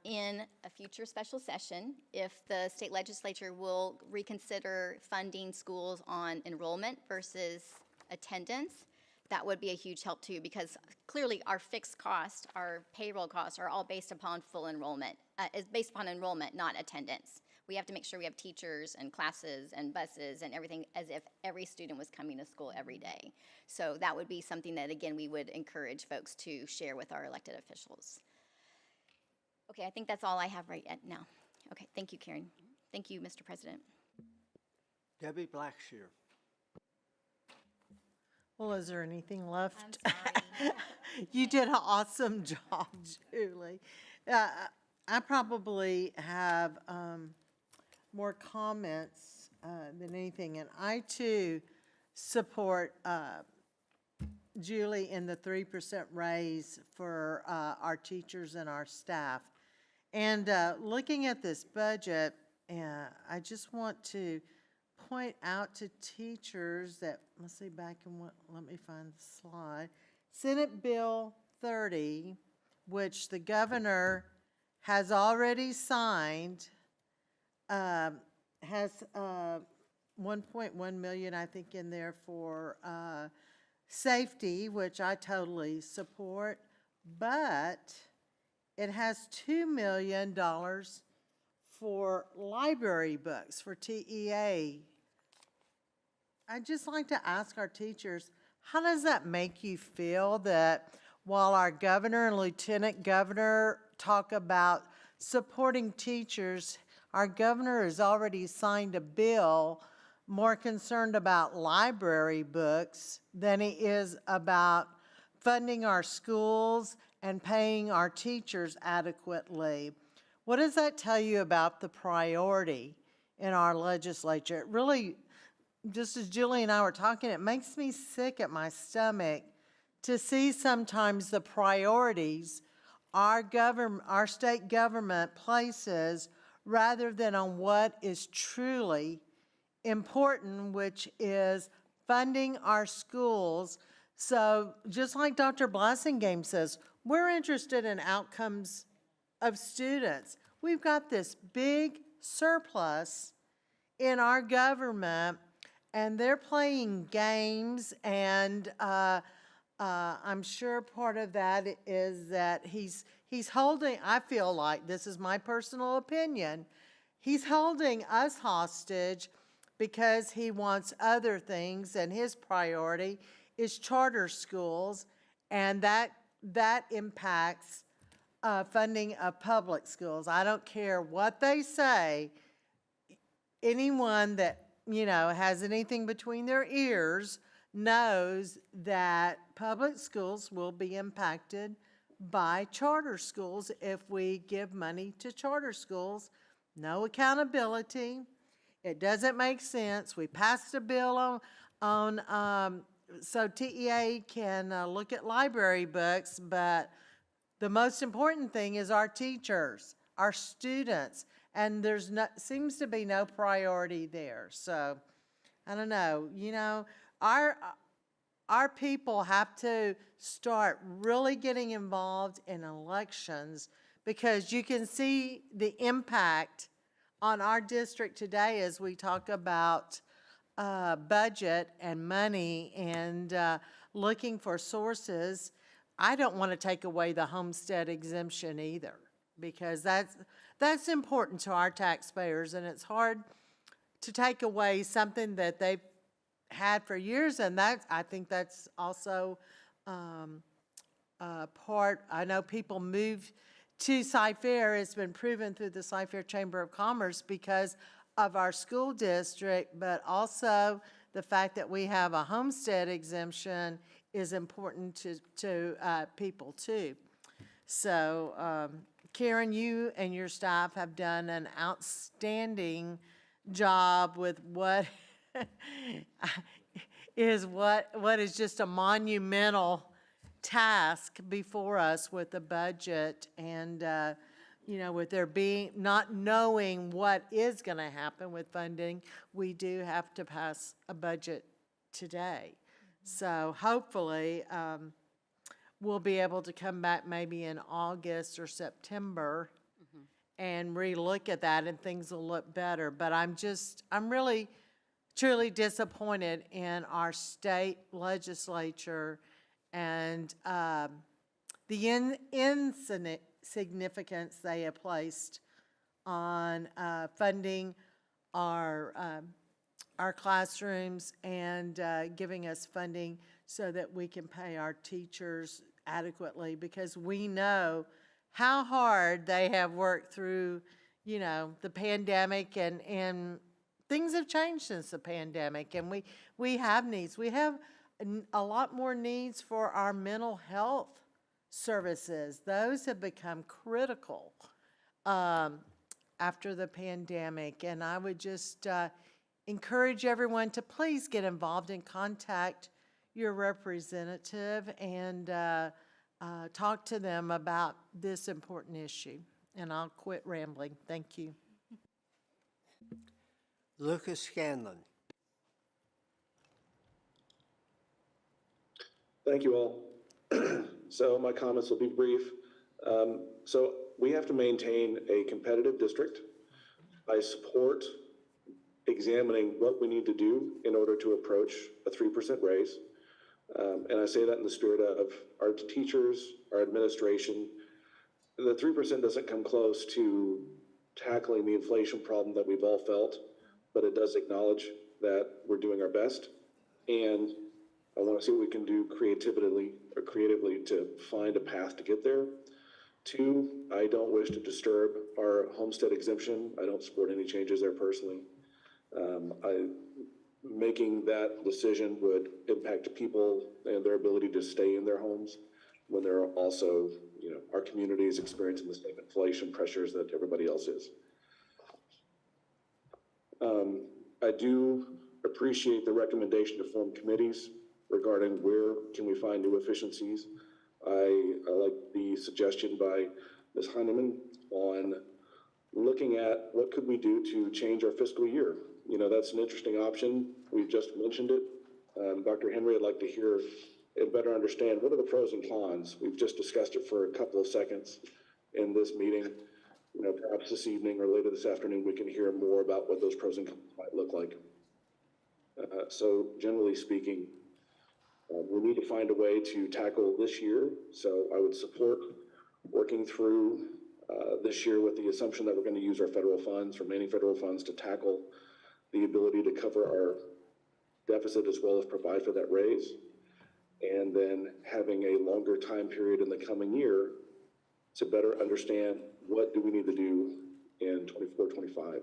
in a future special session, if the state legislature will reconsider funding schools on enrollment versus attendance, that would be a huge help too, because clearly our fixed costs, our payroll costs are all based upon full enrollment, is based upon enrollment, not attendance. We have to make sure we have teachers and classes and buses and everything as if every student was coming to school every day. So that would be something that, again, we would encourage folks to share with our elected officials. Okay, I think that's all I have right now. Okay, thank you, Karen. Thank you, Mr. President. Debbie Blackshear. Well, is there anything left? I'm sorry. You did an awesome job, Julie. I probably have more comments than anything, and I too support Julie in the 3% raise for our teachers and our staff. And looking at this budget, I just want to point out to teachers that, let's see back and let me find the slide. Senate Bill 30, which the governor has already signed, has 1.1 million, I think, in there for safety, which I totally support, but it has $2 million for library books, for TEA. I'd just like to ask our teachers, how does that make you feel that while our governor and lieutenant governor talk about supporting teachers, our governor has already signed a bill more concerned about library books than he is about funding our schools and paying our teachers adequately? What does that tell you about the priority in our legislature? It really, just as Julie and I were talking, it makes me sick at my stomach to see sometimes the priorities our state government places rather than on what is truly important, which is funding our schools. So just like Dr. Blassingame says, we're interested in outcomes of students. We've got this big surplus in our government, and they're playing games, and I'm sure part of that is that he's holding, I feel like, this is my personal opinion, he's holding us hostage because he wants other things, and his priority is charter schools, and that impacts funding of public schools. I don't care what they say. Anyone that, has anything between their ears knows that public schools will be impacted by charter schools if we give money to charter schools. No accountability. It doesn't make sense. We passed a bill so TEA can look at library books, but the most important thing is our teachers, our students, and seems to be no priority there. So, I don't know, our people have to start really getting involved in elections, because you can see the impact on our district today as we talk about budget and money and looking for sources. I don't want to take away the homestead exemption either, because that's important to our taxpayers, and it's hard to take away something that they've had for years, and I think that's also part, I know people move to Cy-Fair. It's been proven through the Cy-Fair Chamber of Commerce because of our school district, but also the fact that we have a homestead exemption is important to people too. So, Karen, you and your staff have done an outstanding job with what is just a monumental task before us with the budget, and you know, with there being not knowing what is going to happen with funding, we do have to pass a budget today. So hopefully we'll be able to come back maybe in August or September and relook at that, and things will look better. But I'm really truly disappointed in our state legislature and the insignificance they have placed on funding our classrooms and giving us funding so that we can pay our teachers adequately, because we know how hard they have worked through, you know, the pandemic, and things have changed since the pandemic, and we have needs. We have a lot more needs for our mental health services. Those have become critical after the pandemic, and I would just encourage everyone to please get involved and contact your representative and talk to them about this important issue. And I'll quit rambling. Thank you. Lucas Scanlon. Thank you all. So my comments will be brief. So we have to maintain a competitive district. I support examining what we need to do in order to approach a 3% raise. And I say that in the spirit of our teachers, our administration. The 3% doesn't come close to tackling the inflation problem that we've all felt, but it does acknowledge that we're doing our best. And I want to see what we can do creatively to find a path to get there. Two, I don't wish to disturb our homestead exemption. I don't support any changes there personally. Making that decision would impact people and their ability to stay in their homes when they're also, you know, our community is experiencing the same inflation pressures that everybody else is. I do appreciate the recommendation to form committees regarding where can we find new efficiencies. I like the suggestion by Ms. Heineman on looking at what could we do to change our fiscal year. You know, that's an interesting option. We've just mentioned it. Dr. Henry, I'd like to hear and better understand what are the pros and cons. We've just discussed it for a couple of seconds in this meeting. You know, perhaps this evening or later this afternoon, we can hear more about what those pros and cons might look like. So generally speaking, we need to find a way to tackle this year. So I would support working through this year with the assumption that we're going to use our federal funds, remaining federal funds, to tackle the ability to cover our deficit as well as provide for that raise. And then having a longer time period in the coming year to better understand what do we need to do in 24, 25.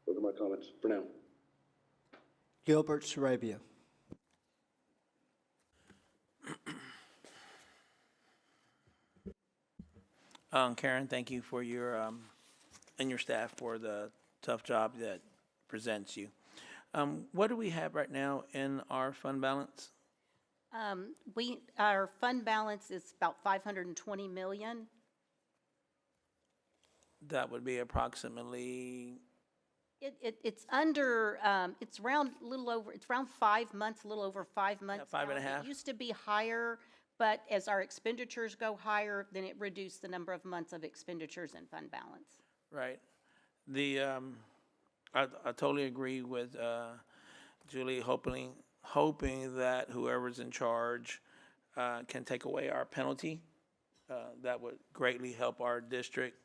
Those are my comments for now. Gilbert Sarabia. Karen, thank you for your and your staff for the tough job that presents you. What do we have right now in our fund balance? Our fund balance is about 520 million. That would be approximately. It's under, it's around a little over, it's around 5 months, a little over 5 months. Yeah, 5.5. It used to be higher, but as our expenditures go higher, then it reduced the number of months of expenditures and fund balance. Right. The I totally agree with Julie, hoping that whoever's in charge can take away our penalty. That would greatly help our district.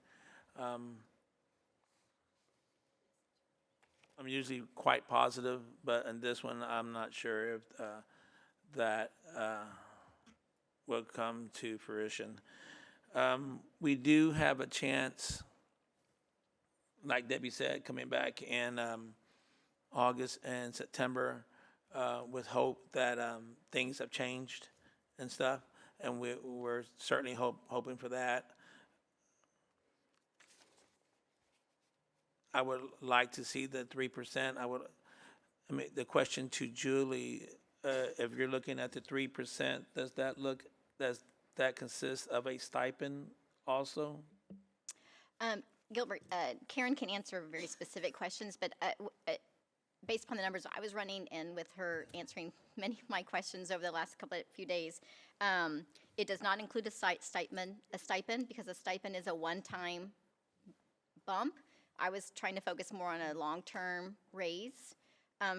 I'm usually quite positive, but in this one, I'm not sure if that will come to fruition. We do have a chance, like Debbie said, coming back in August and September with hope that things have changed and stuff, and we're certainly hoping for that. I would like to see the 3%. I mean, the question to Julie, if you're looking at the 3%, does that consist of a stipend also? Gilbert, Karen can answer very specific questions, but based upon the numbers I was running and with her answering many of my questions over the last few days, it does not include a stipend because a stipend is a one-time bump. I was trying to focus more on a long-term raise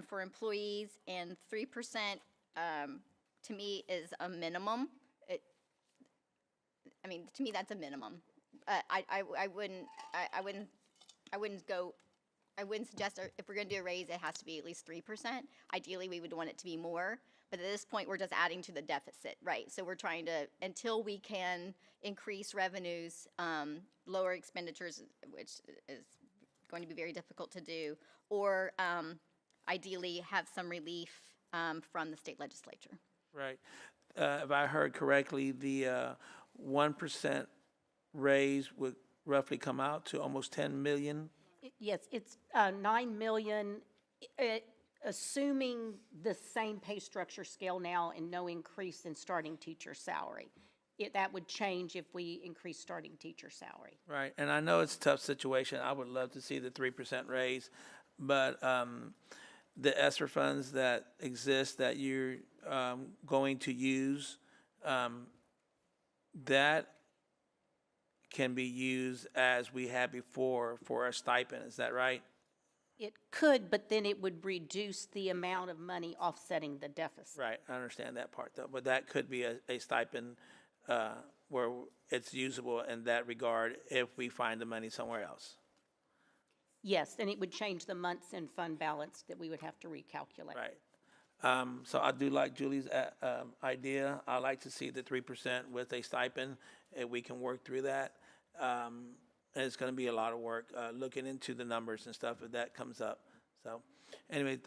for employees, and 3% to me is a minimum. To me, that's a minimum. I wouldn't suggest if we're going to do a raise, it has to be at least 3%. Ideally, we would want it to be more. But at this point, we're just adding to the deficit, right? So we're trying to, until we can increase revenues, lower expenditures, which is going to be very difficult to do, or ideally have some relief from the state legislature. Right. If I heard correctly, the 1% raise would roughly come out to almost 10 million. Yes, it's 9 million, assuming the same pay structure scale now and no increase in starting teacher salary. That would change if we increase starting teacher salary. Right, and I know it's a tough situation. I would love to see the 3% raise, but the ESSER funds that exist that you're going to use, that can be used as we had before for a stipend. Is that right? It could, but then it would reduce the amount of money offsetting the deficit. Right, I understand that part though, but that could be a stipend where it's usable in that regard if we find the money somewhere else. Yes, and it would change the months in fund balance that we would have to recalculate. Right. So I do like Julie's idea. I like to see the 3% with a stipend, and we can work through that. And it's going to be a lot of work looking into the numbers and stuff if that comes up. So anyway,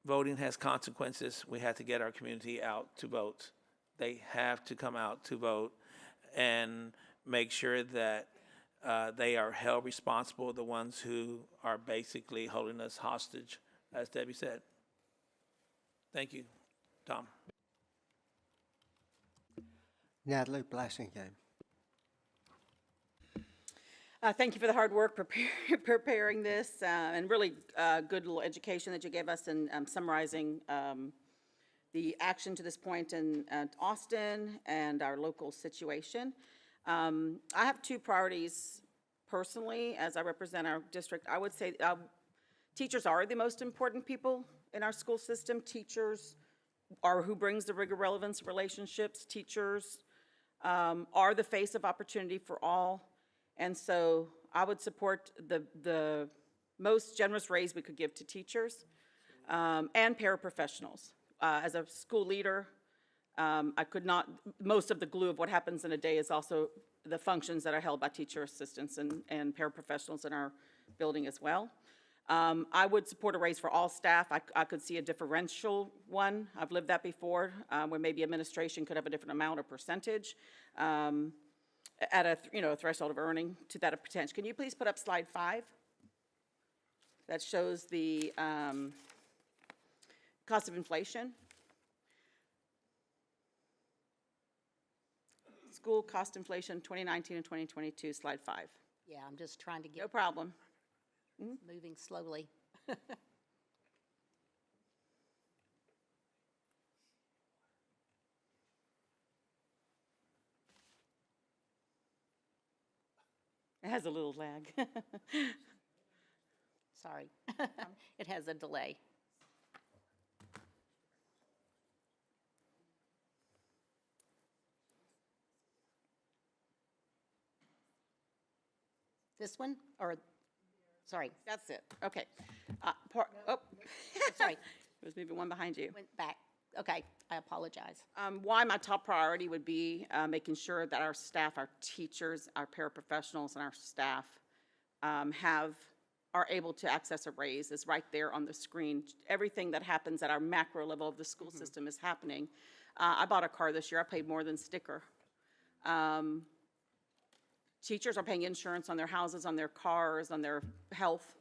voting has consequences. We have to get our community out to vote. They have to come out to vote and make sure that they are held responsible, the ones who are basically holding us hostage, as Debbie said. Thank you, Tom. Natalie Blassingame. Thank you for the hard work preparing this and really good little education that you gave us in summarizing the action to this point in Austin and our local situation. I have two priorities personally as I represent our district. I would say teachers are the most important people in our school system. Teachers are who brings the rigor, relevance, relationships. Teachers are the face of opportunity for all. And so I would support the most generous raise we could give to teachers and paraprofessionals. As a school leader, I could not, most of the glue of what happens in a day is also the functions that are held by teacher assistants and paraprofessionals in our building as well. I would support a raise for all staff. I could see a differential one. I've lived that before, where maybe administration could have a different amount or percentage at a threshold of earning to that potential. Can you please put up slide 5? That shows the cost of inflation. School cost inflation 2019 and 2022, slide 5. Yeah, I'm just trying to get. No problem. Moving slowly. It has a little lag. Sorry. It has a delay. This one, or, sorry, That's it, okay. sorry, It was maybe one behind you. went back. Okay, I apologize. Why my top priority would be making sure that our staff, our teachers, our paraprofessionals, and our staff are able to access a raise is right there on the screen. Everything that happens at our macro level of the school system is happening. I bought a car this year. I paid more than sticker. Teachers are paying insurance on their houses, on their cars, on their health.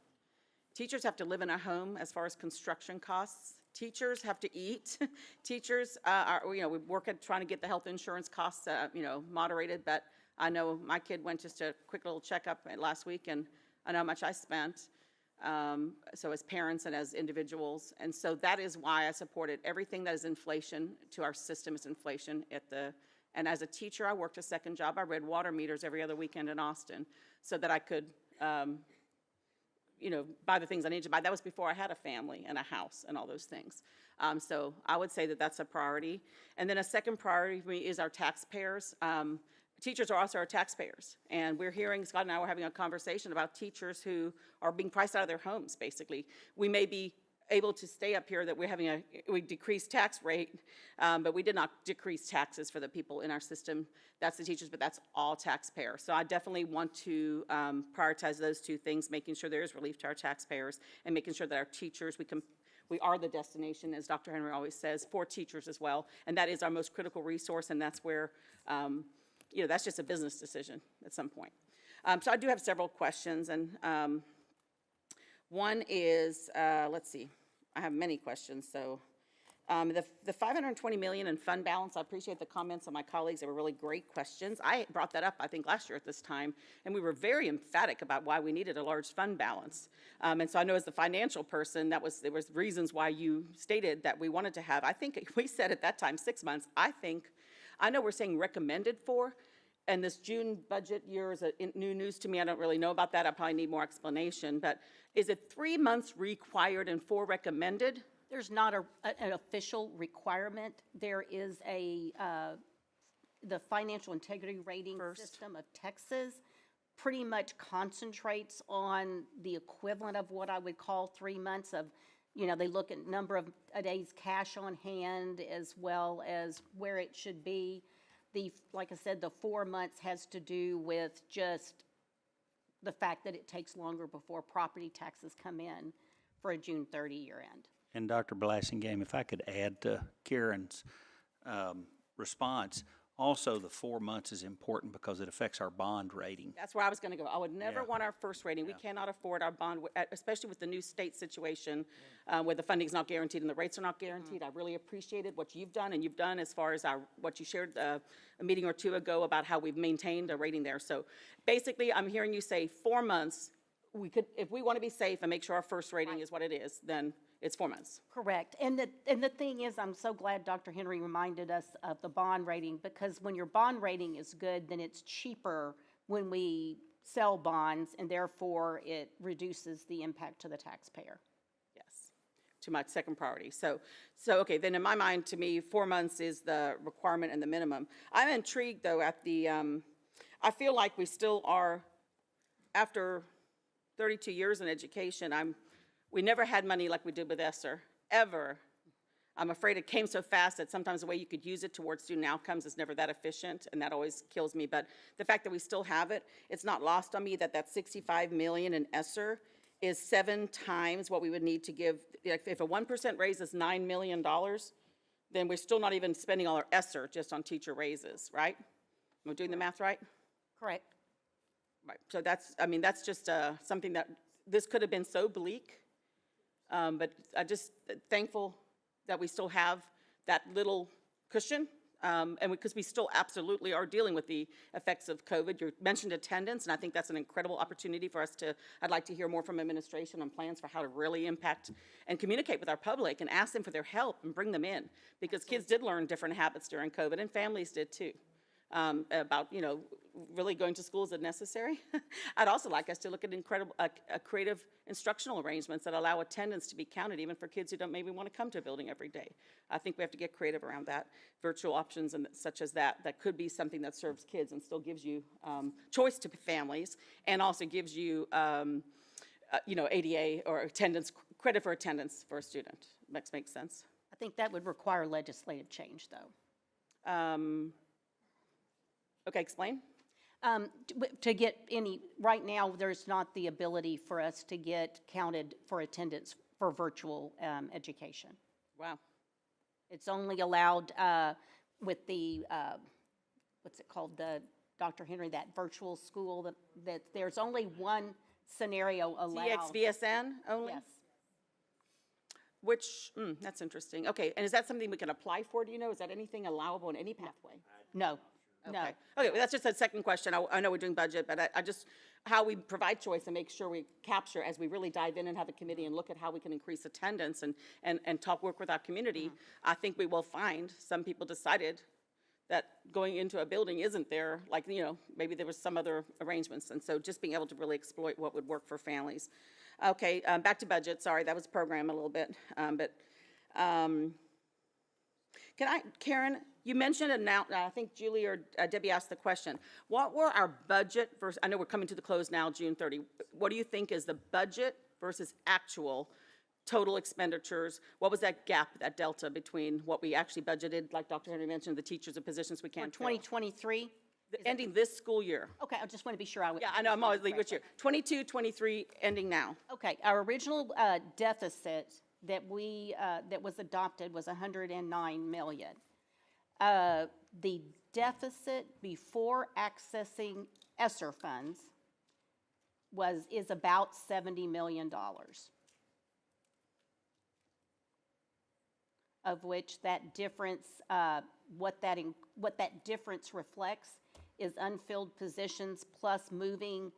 Teachers have to live in a home as far as construction costs. Teachers have to eat. Teachers we work at trying to get the health insurance costs, moderated, but I know my kid went just a quick little checkup last week, and I know how much I spent, so as parents and as individuals. And so that is why I supported everything that is inflation to our system is inflation and as a teacher, I worked a second job. I read water meters every other weekend in Austin so that I could, buy the things I needed to buy. That was before I had a family and a house and all those things. So I would say that that's a priority. And then a second priority for me is our taxpayers. Teachers are also our taxpayers. And we're hearing, Scott and I were having a conversation about teachers who are being priced out of their homes, basically. We may be able to stay up here that we decreased tax rate, but we did not decrease taxes for the people in our system. That's the teachers, but that's all taxpayers. So I definitely want to prioritize those two things, making sure there is relief to our taxpayers and making sure that our teachers, we are the destination, as Dr. Henry always says, for teachers as well. And that is our most critical resource, and that's where, that's just a business decision at some point. So I do have several questions, and one is, let's see, I have many questions. So the $520 million in fund balance, I appreciate the comments of my colleagues. They were really great questions. I brought that up, I think, last year at this time, and we were very emphatic about why we needed a large fund balance. And so I know as the financial person, there was reasons why you stated that we wanted to have. I think we said at that time 6 months. I know we're saying recommended for, and this June budget year is new news to me. I don't really know about that. I probably need more explanation. But is it 3 months required and 4 recommended? There's not an official requirement. There is the financial integrity rating system of Texas pretty much concentrates on the equivalent of what I would call 3 months of, they look at number of a day's cash on hand as well as where it should be. Like I said, the 4 months has to do with just the fact that it takes longer before property taxes come in for a June 30 year end. And Dr. Blassingame, if I could add to Karen's response, also the 4 months is important because it affects our bond rating. That's where I was going to go. I would never want our first rating. We cannot afford our bond, especially with the new state situation where the funding is not guaranteed and the rates are not guaranteed. I really appreciated what you've done and you've done as far as what you shared a meeting or two ago about how we've maintained a rating there. So basically, I'm hearing you say 4 months. If we want to be safe and make sure our first rating is what it is, then it's 4 months. Correct. And the thing is, I'm so glad Dr. Henry reminded us of the bond rating, because when your bond rating is good, then it's cheaper when we sell bonds, and therefore it reduces the impact to the taxpayer. Yes, to my second priority. So okay, then in my mind, to me, 4 months is the requirement and the minimum. I'm intrigued, though, at the, I feel like we still are, after 32 years in education, we never had money like we did with ESSER, ever. I'm afraid it came so fast that sometimes the way you could use it towards student outcomes is never that efficient, and that always kills me. But the fact that we still have it, it's not lost on me that $65 million in ESSER is 7 times what we would need to give. If a 1% raise is $9 million, then we're still not even spending all our ESSER just on teacher raises, right? Am I doing the math right? Correct. Right. So that's just something that this could have been so bleak. But I'm just thankful that we still have that little cushion, and because we still absolutely are dealing with the effects of COVID. You mentioned attendance, and I think that's an incredible opportunity for us I'd like to hear more from administration on plans for how to really impact and communicate with our public and ask them for their help and bring them in, because kids did learn different habits during COVID, and families did too. about, you know, really going to school, is it necessary? I'd also like us to look at creative instructional arrangements that allow attendance to be counted even for kids who don't maybe want to come to a building every day. I think we have to get creative around that. Virtual options and such as that could be something that serves kids and still gives you choice to families, and also gives you, you know, ADA or attendance, credit for attendance for a student. Makes sense? I think that would require legislative change, though. Okay, explain. To get any, right now, there's not the ability for us to get counted for attendance for virtual education. Wow. It's only allowed with the, what's it called, the, Dr. Henry, that virtual school, that there's only one scenario allowed. TXVSN only? Yes. Which, that's interesting. Okay, and is that something we can apply for, do you know? Is that anything allowable in any pathway? No. No. Okay, well, that's just a second question. I know we're doing budget, but I just, how we provide choice and make sure we capture as we really dive in and have a committee and look at how we can increase attendance and work with our community. I think we will find some people decided that going into a building isn't there, like, you know, maybe there was some other arrangements. And so just being able to really exploit what would work for families. Okay, back to budget. Sorry, that was program a little bit. Karen, you mentioned, and now I think Julie or Debbie asked the question, what were our budget versus, I know we're coming to the close now, June 30. What do you think is the budget versus actual total expenditures? What was that gap, that delta between what we actually budgeted, like Dr. Henry mentioned, the teachers and positions we can't fill? 2023? Ending this school year. Okay, I just want to be sure I would. Yeah, I know, I'm always leaving which year. 22, 23, ending now. Okay, our original deficit that we, that was adopted was 109 million. The deficit before accessing ESSER funds is about $70 million. Of which that difference, what that difference reflects is unfilled positions plus moving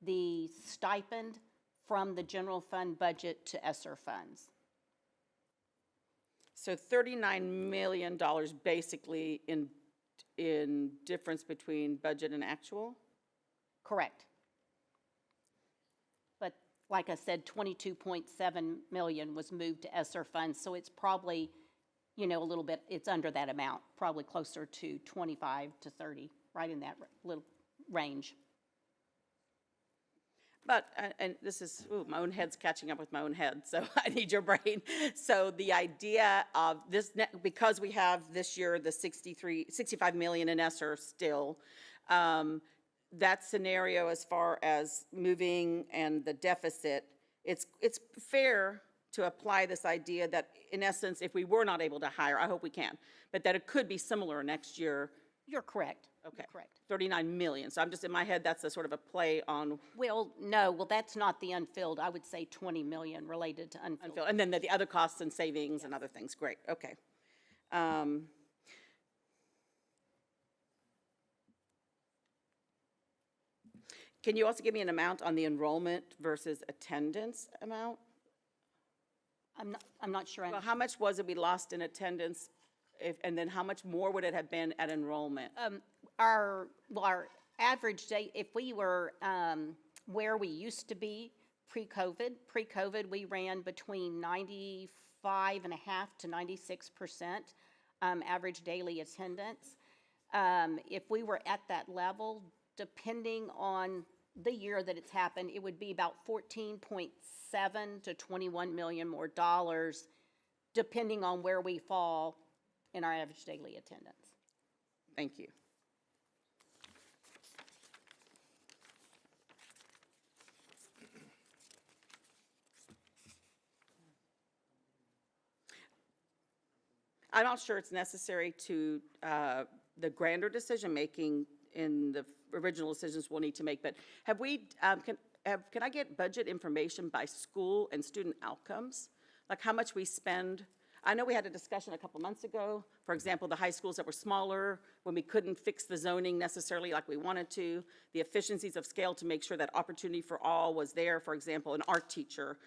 the stipend from the general fund budget to ESSER funds. So $39 million basically in difference between budget and actual? Correct. But like I said, 22.7 million was moved to ESSER funds, so it's probably, you know, a little bit, it's under that amount, probably closer to 25 to 30, right in that little range. But, and this is, ooh, my own head's catching up with my own head, so I need your brain. So the idea of this, because we have this year the 65 million in ESSER still, that scenario as far as moving and the deficit, it's fair to apply this idea that, in essence, if we were not able to hire, I hope we can, but that it could be similar next year. You're correct. Okay. You're correct. 39 million. So I'm just, in my head, that's a sort of a play on. Well, no, well, that's not the unfilled. I would say 20 million related to unfilled. And then the other costs and savings and other things. Great, okay. Can you also give me an amount on the enrollment versus attendance amount? I'm not sure. Well, how much was it we lost in attendance, and then how much more would it have been at enrollment? Our average day, if we were where we used to be pre-COVID, we ran between 95.5% to 96% average daily attendance. If we were at that level, depending on the year that it's happened, it would be about 14.7 to 21 million more dollars, depending on where we fall in our average daily attendance. Thank you. I'm not sure it's necessary to the grander decision-making in the original decisions we'll need to make, but have we, can I get budget information by school and student outcomes? Like how much we spend? I know we had a discussion a couple months ago, for example, the high schools that were smaller, when we couldn't fix the zoning necessarily like we wanted to, the efficiencies of scale to make sure that opportunity for all was there, for example, an art teacher.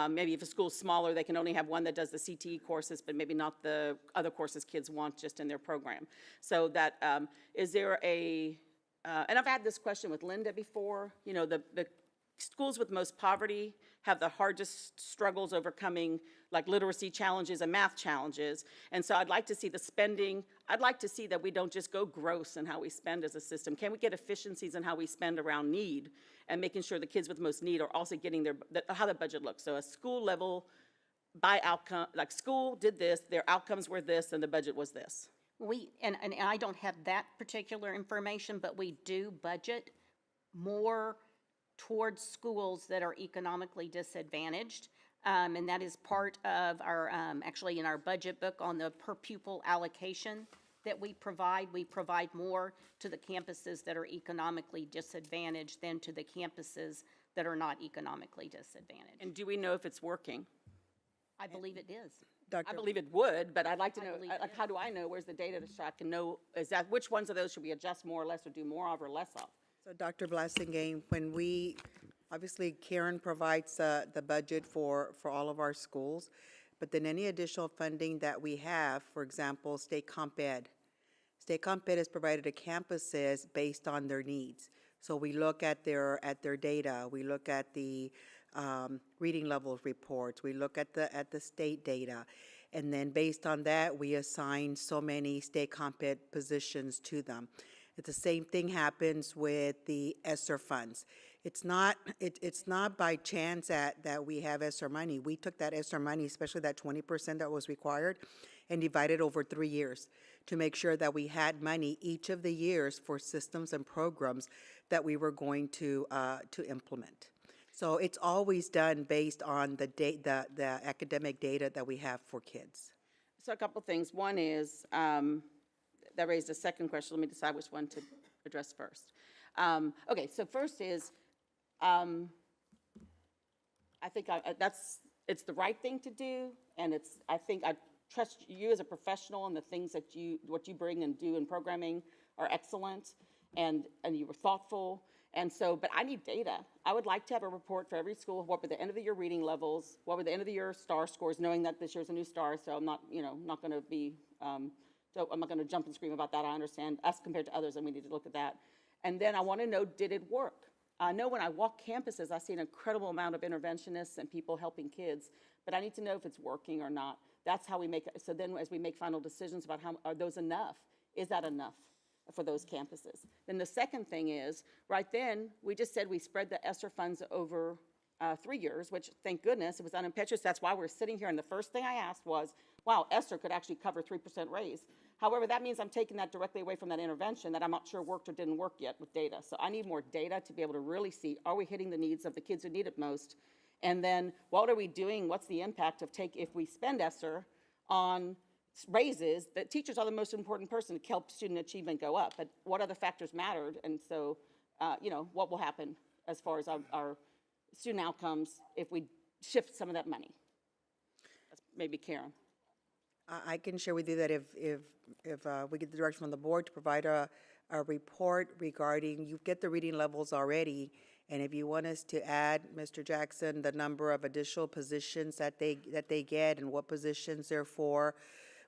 Maybe if a school's smaller, they can only have one that does the CTE courses, but maybe not the other courses kids want just in their program. So that, is there a, and I've had this question with Linda before, you know, the schools with most poverty have the hardest struggles overcoming like literacy challenges and math challenges. And so I'd like to see the spending, I'd like to see that we don't just go gross in how we spend as a system. Can we get efficiencies in how we spend around need and making sure the kids with most need are also getting their, how the budget looks. So a school level by outcome, like school did this, their outcomes were this, and the budget was this. And I don't have that particular information, but we do budget more towards schools that are economically disadvantaged. And that is part of our, actually in our budget book on the per pupil allocation that we provide more to the campuses that are economically disadvantaged than to the campuses that are not economically disadvantaged. And do we know if it's working? I believe it is. I believe it would, but I'd like to know, like, how do I know? Where's the data to track and know, is that, which ones of those should we adjust more or less or do more of or less of? So Dr. Blasingame, when we, obviously Karen provides the budget for all of our schools, but then any additional funding that we have, for example, State Comp Ed. State Comp Ed is provided to campuses based on their needs. So we look at their data, we look at the reading levels reports, we look at the state data, and then based on that, we assign so many State Comp Ed positions to them. The same thing happens with the ESSER funds. It's not by chance that we have ESSER money. We took that ESSER money, especially that 20% that was required, and divided over 3 years to make sure that we had money each of the years for systems and programs that we were going to implement. So it's always done based on the academic data that we have for kids. So a couple things. One is, that raised a second question. Let me decide which one to address first. Okay, so first is, I think it's the right thing to do, and I think I trust you as a professional, and the things that what you bring and do in programming are excellent, and you were thoughtful. And so, but I need data. I would like to have a report for every school. What were the end of the year reading levels? What were the end of the year STAR scores? Knowing that this year's a new STAR, so I'm not, not going to be. So I'm not going to jump and scream about that. I understand us compared to others, and we need to look at that. And then I want to know, did it work? I know when I walk campuses, I see an incredible amount of interventionists and people helping kids, but I need to know if it's working or not. That's how we make it. So then as we make final decisions about how, are those enough? Is that enough for those campuses? Then the second thing is, right then, we just said we spread the ESSER funds over 3 years, which thank goodness it was unimpetuous. That's why we're sitting here. And the first thing I asked was, wow, ESSER could actually cover 3% raise. However, that means I'm taking that directly away from that intervention that I'm not sure worked or didn't work yet with data. So I need more data to be able to really see, are we hitting the needs of the kids who need it most? And then what are we doing? What's the impact of if we spend ESSER on raises, that teachers are the most important person to help student achievement go up. But what other factors mattered? And so, what will happen as far as our student outcomes if we shift some of that money? That's maybe Karen. I can share with you that if we get the direction from the board to provide a report regarding, you get the reading levels already, and if you want us to add, Mr. Jackson, the number of additional positions that they get and what positions they're for,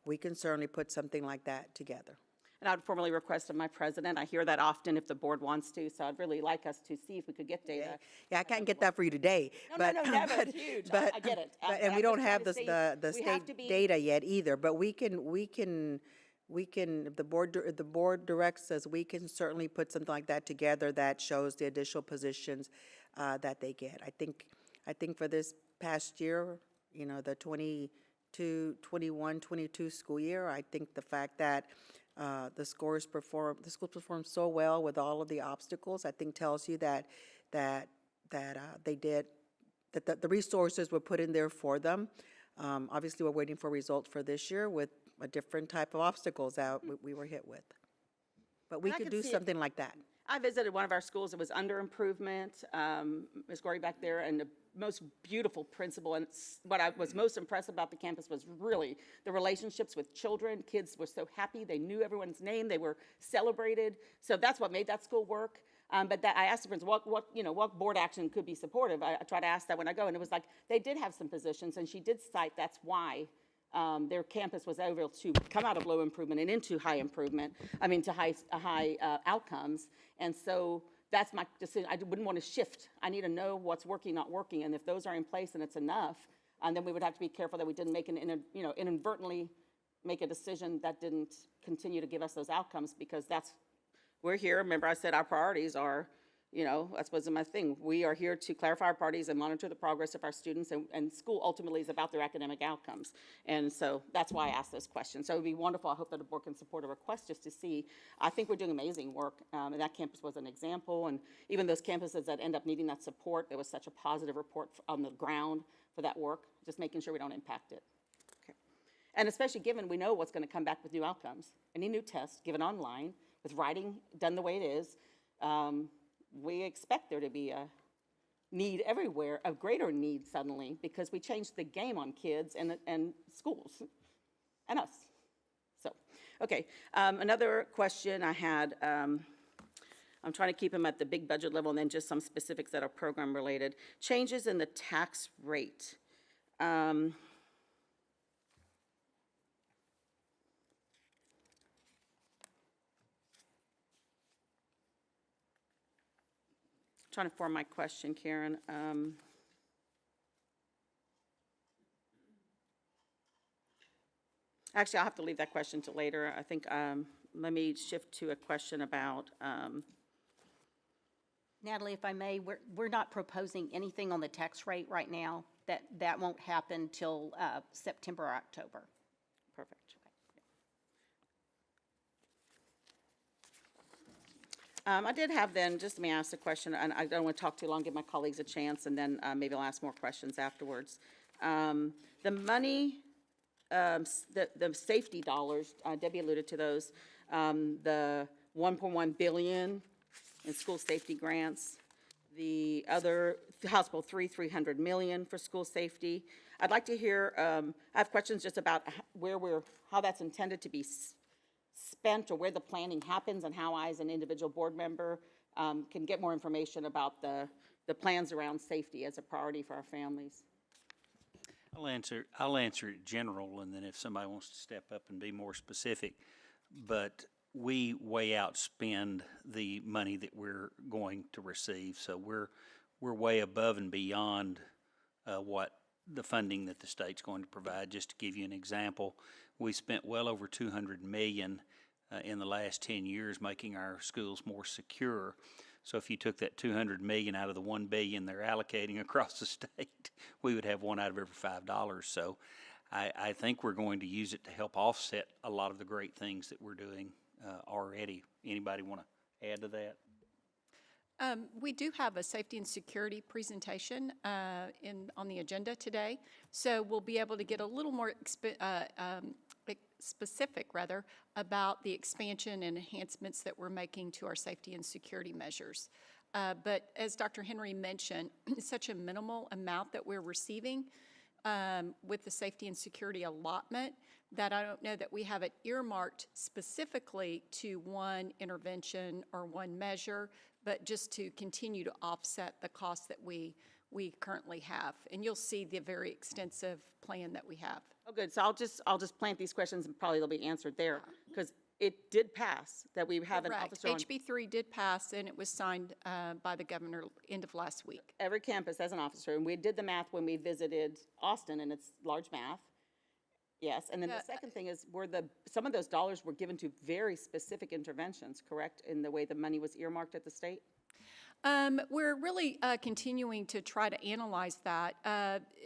we can certainly put something like that together. And I'd formally request of my president, I hear that often if the board wants to, so I'd really like us to see if we could get data. Yeah, I can't get that for you today. No, never, it's huge, I get it. And we don't have the state data yet either, but we can, if the board directs us, we can certainly put something like that together that shows the additional positions that they get. I think for this past year, the 21-22 school year, I think the fact that the schools performed so well with all of the obstacles, I think tells you that they did, that the resources were put in there for them. Obviously, we're waiting for results for this year with a different type of obstacles that we were hit with. But we could do something like that. I visited one of our schools that was under improvement, Ms. Gorey back there, and the most beautiful principal. And what I was most impressed about the campus was really the relationships with children. Kids were so happy. They knew everyone's name. They were celebrated. So that's what made that school work. But I asked the principal, what board action could be supportive? I try to ask that when I go, and it was like, they did have some positions, and she did cite that's why their campus was able to come out of low improvement and into high improvement, to high outcomes. And so that's my decision. I wouldn't want to shift. I need to know what's working, not working, and if those are in place and it's enough, then we would have to be careful that we didn't make inadvertently make a decision that didn't continue to give us those outcomes, because we're here. Remember, I said our priorities are, that's what's my thing. We are here to clarify our priorities and monitor the progress of our students, and school ultimately is about their academic outcomes. And so that's why I asked those questions. So it would be wonderful. I hope that the board can support a request just to see. I think we're doing amazing work, and that campus was an example. And even those campuses that end up needing that support, there was such a positive report on the ground for that work, just making sure we don't impact it. Okay. And especially given we know what's going to come back with new outcomes. Any new test given online, with writing done the way it is, we expect there to be a need everywhere, a greater need suddenly, because we changed the game on kids and schools and us. So, okay, another question I had, I'm trying to keep them at the big budget level and then just some specifics that are program related. Changes in the tax rate. Trying to form my question, Karen. Actually, I'll have to leave that question to later. I think, let me shift to a question about. Natalie, if I may, we're not proposing anything on the tax rate right now. That won't happen till September or October. Perfect. I did have then, just let me ask a question, and I don't want to talk too long, give my colleagues a chance, and then maybe I'll ask more questions afterwards. The money, the safety dollars, Debbie alluded to those, the $1.1 billion in school safety grants, the other, House Bill 300 million for school safety. I'd like to hear, I have questions just about how that's intended to be spent, or where the planning happens, and how I, as an individual board member, can get more information about the plans around safety as a priority for our families. I'll answer it general, and then if somebody wants to step up and be more specific. But we way outspend the money that we're going to receive, so we're way above and beyond what the funding that the state's going to provide. Just to give you an example, we spent well over $200 million in the last 10 years making our schools more secure. So if you took that $200 million out of the $1 billion they're allocating across the state, we would have one out of every $5. So I think we're going to use it to help offset a lot of the great things that we're doing already. Anybody want to add to that? We do have a safety and security presentation on the agenda today, so we'll be able to get a little more specific about the expansion and enhancements that we're making to our safety and security measures. But as Dr. Henry mentioned, it's such a minimal amount that we're receiving with the safety and security allotment that I don't know that we have it earmarked specifically to one intervention or one measure, but just to continue to offset the costs that we currently have. And you'll see the very extensive plan that we have. Oh, good. So I'll just plant these questions, and probably they'll be answered there, because it did pass that we have an officer on. HB 3 did pass, and it was signed by the governor end of last week. Every campus has an officer, and we did the math when we visited Austin, and it's large math. Yes, and then the second thing is some of those dollars were given to very specific interventions, correct, in the way the money was earmarked at the state? We're really continuing to try to analyze that.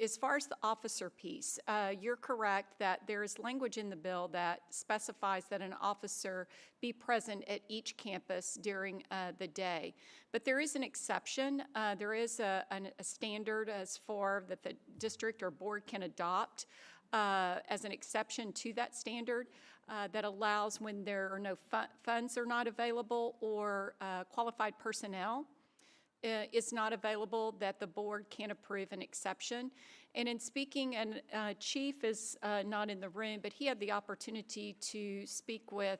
As far as the officer piece, you're correct that there is language in the bill that specifies that an officer be present at each campus during the day. But there is an exception. There is a standard as far that the district or board can adopt as an exception to that standard that allows when there are no funds are not available or qualified personnel is not available, that the board can approve an exception. And in speaking, and Chief is not in the room, but he had the opportunity to speak with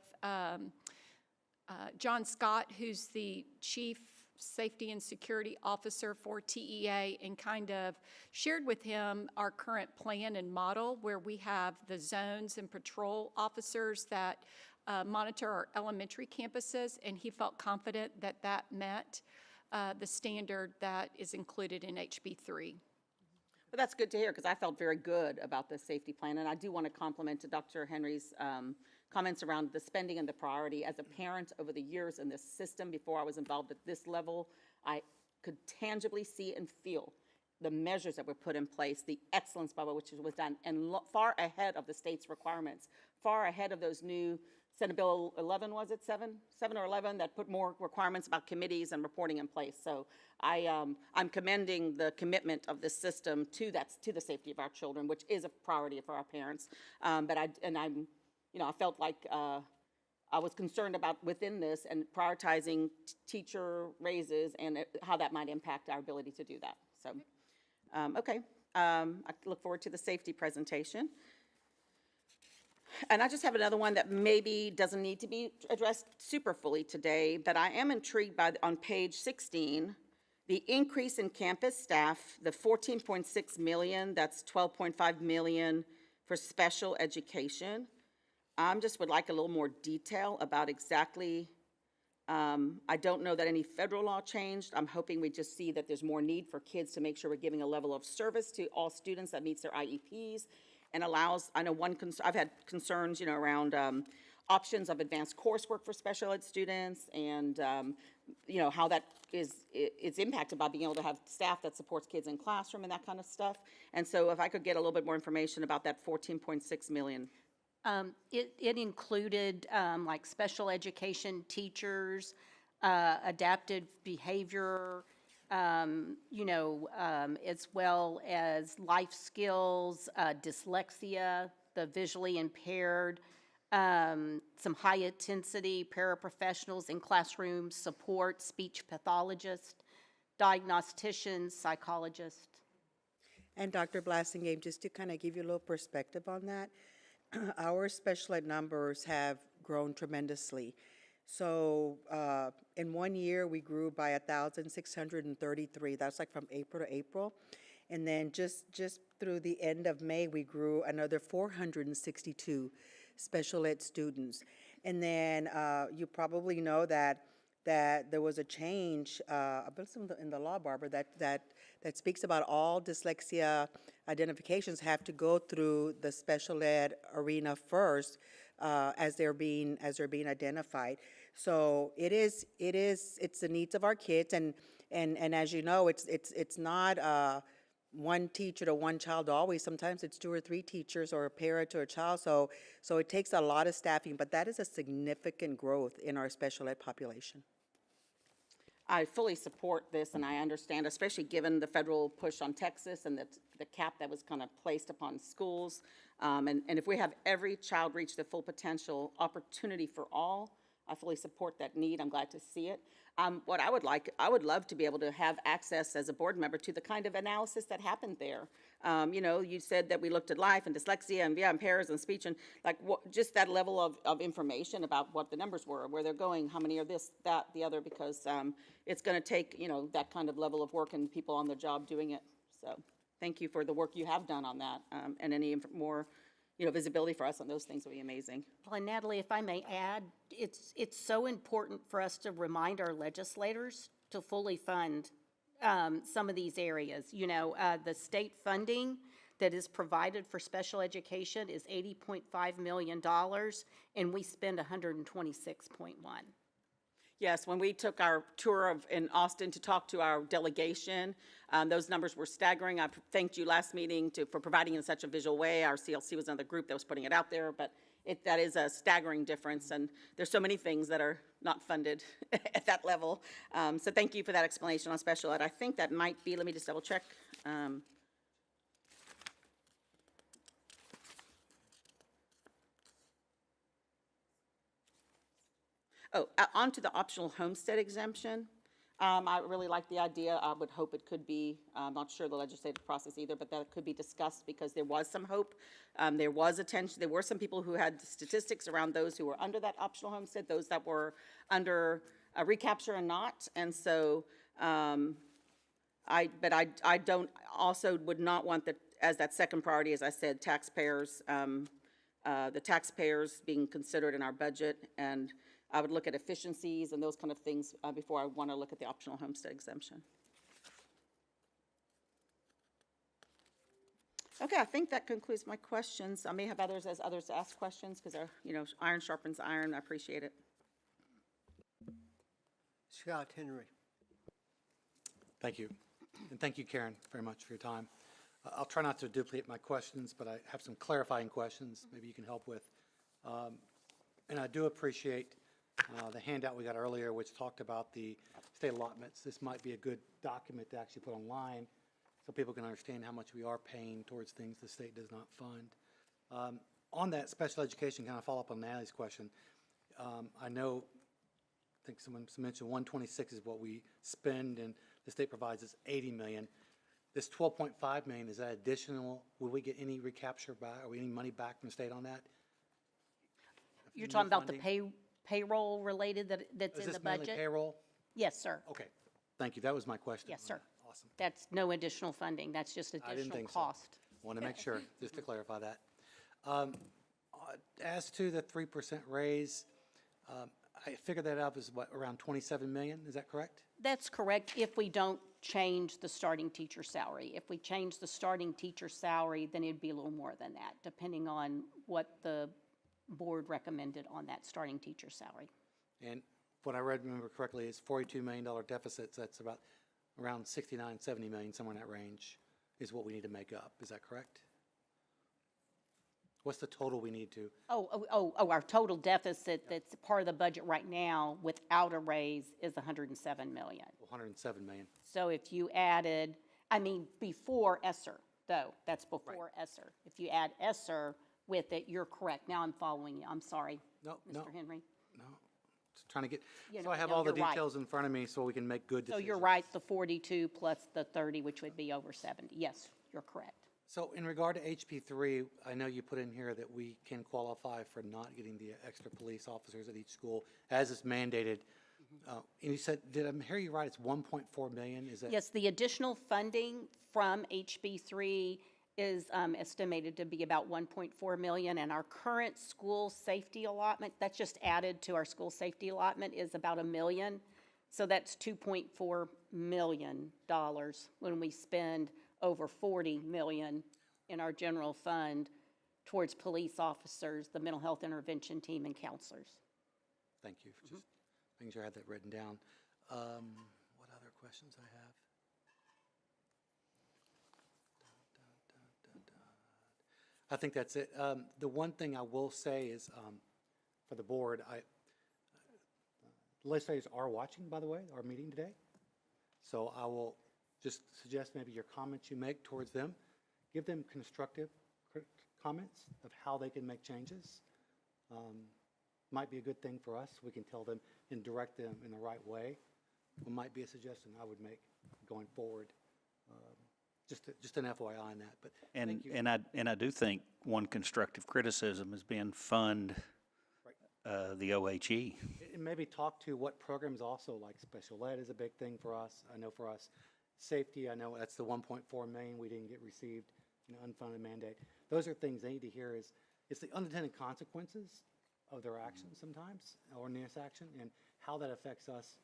John Scott, who's the Chief Safety and Security Officer for TEA, and kind of shared with him our current plan and model, where we have the zones and patrol officers that monitor our elementary campuses, and he felt confident that that met the standard that is included in HB 3. But that's good to hear, because I felt very good about the safety plan, and I do want to compliment Dr. Henry's comments around the spending and the priority. As a parent over the years in this system, before I was involved at this level, I could tangibly see and feel the measures that were put in place, the excellence by which it was done, and far ahead of the state's requirements, far ahead of those new Senate Bill 11, was it 7 or 11, that put more requirements about committees and reporting in place. So I'm commending the commitment of this system to the safety of our children, which is a priority for our parents. I felt like I was concerned about within this and prioritizing teacher raises and how that might impact our ability to do that. So, I look forward to the safety presentation. And I just have another one that maybe doesn't need to be addressed super fully today, but I am intrigued by, on page 16, the increase in campus staff, the 14.6 million, that's 12.5 million for special education. I just would like a little more detail about exactly, I don't know that any federal law changed. I'm hoping we just see that there's more need for kids to make sure we're giving a level of service to all students that meets their IEPs and allows, I know I've had concerns, around options of advanced coursework for special ed students and, how that is impacted by being able to have staff that supports kids in classroom and that kind of stuff. And so if I could get a little bit more information about that 14.6 million. It included like special education teachers, adaptive behavior, as well as life skills, dyslexia, the visually impaired, some high-intensity paraprofessionals in classroom support, speech pathologists, diagnosticians, psychologists. And Dr. Blassingame, just to kind of give you a little perspective on that, our special ed numbers have grown tremendously. So in 1 year, we grew by 1,633. That's like from April to April. And then just through the end of May, we grew another 462 special ed students. And then you probably know that there was a change, I believe in the law, Barbara, that speaks about all dyslexia identifications have to go through the special ed arena first as they're being identified. So it's the needs of our kids, and as you know, it's not one teacher to one child always. Sometimes it's 2 or 3 teachers or a parent to a child. So it takes a lot of staffing, but that is a significant growth in our special ed population. I fully support this, and I understand, especially given the federal push on Texas and the cap that was kind of placed upon schools. And if we have every child reach their full potential, opportunity for all, I fully support that need. I'm glad to see it. What I would love to be able to have access as a board member to the kind of analysis that happened there. You said that we looked at life and dyslexia and impairs and speech and just that level of information about what the numbers were, where they're going, how many are this, that, the other, because it's going to take, that kind of level of work and people on the job doing it. So thank you for the work you have done on that, and any more visibility for us on those things would be amazing. Well, and Natalie, if I may add, it's so important for us to remind our legislators to fully fund some of these areas. The state funding that is provided for special education is $80.5 million, and we spend $126.1. Yes, when we took our tour in Austin to talk to our delegation, those numbers were staggering. I thanked you last meeting for providing in such a visual way. Our CLC was another group that was putting it out there, but that is a staggering difference, and there's so many things that are not funded at that level. So thank you for that explanation on special ed. I think that might be, let me just double check. Onto the optional homestead exemption. I really like the idea. I would hope it could be, I'm not sure the legislative process either, but that could be discussed because there was some hope. There was attention. There were some people who had statistics around those who were under that optional homestead, those that were under recapture and not. And so, I also would not want that as that second priority, as I said, taxpayers, the taxpayers being considered in our budget, and I would look at efficiencies and those kind of things before I want to look at the optional homestead exemption. Okay, I think that concludes my questions. I may have others as others ask questions because, iron sharpens iron. I appreciate it. Scott Henry. Thank you. And thank you, Karen, very much for your time. I'll try not to duplicate my questions, but I have some clarifying questions maybe you can help with. And I do appreciate the handout we got earlier, which talked about the state allotments. This might be a good document to actually put online so people can understand how much we are paying towards things the state does not fund. On that special education, kind of follow up on Natalie's question, I know, I think someone mentioned 126 is what we spend and the state provides us 80 million. This 12.5 million, is that additional? Will we get any recapture back or any money back from the state on that? You're talking about the payroll related that's in the budget? Is this mainly payroll? Yes, sir. Okay, thank you. That was my question. Yes, sir. Awesome. That's no additional funding. That's just I didn't additional think cost. so. Want to make sure, just to clarify that. As to the 3% raise, I figured that up as what, around 27 million, is that correct? That's correct if we don't change the starting teacher salary. If we change the starting teacher salary, then it'd be a little more than that, depending on what the board recommended on that starting teacher salary. And what I remember correctly is $42 million deficits, that's about around 69, 70 million, somewhere in that range, is what we need to make up. Is that correct? What's the total we need to? Our total deficit that's part of the budget right now without a raise is 107 million. 107 million. So if you added, before ESSER, though, that's before ESSER. If you add ESSER with it, you're correct. Now I'm following you. I'm sorry, Mr. Henry. No, just trying to get, Yeah, so I have no, all the you're right. details in front of me so we can make good So decisions. you're right, the 42 plus the 30, which would be over 70. Yes, you're correct. So in regard to HP3, I know you put in here that we can qualify for not getting the extra police officers at each school as is mandated. And you said, did I hear you right, it's 1.4 million? Is that? Yes, the additional funding from HB3 is estimated to be about 1.4 million, and our current school safety allotment, that's just added to our school safety allotment, is about $1 million. So that's $2.4 million when we spend over 40 million in our general fund towards police officers, the mental health intervention team, and counselors. Thank you for just making sure I had that written down. What other questions I have? I think that's it. The one thing I will say is, for the board, legislators are watching, by the way, our meeting today. So I will just suggest maybe your comments you make towards them, give them constructive comments of how they can make changes. Might be a good thing for us. We can tell them and direct them in the right way. It might be a suggestion I would make going forward. Just an FYI on that. But thank you. And I do think one constructive criticism is being fund the OHE. And maybe talk to what programs also, like special ed is a big thing for us. I know for us, safety, I know that's the 1.4 million we didn't get received, unfunded mandate. Those are things they need to hear is, it's the unintended consequences of their actions sometimes, or this action, and how that affects us,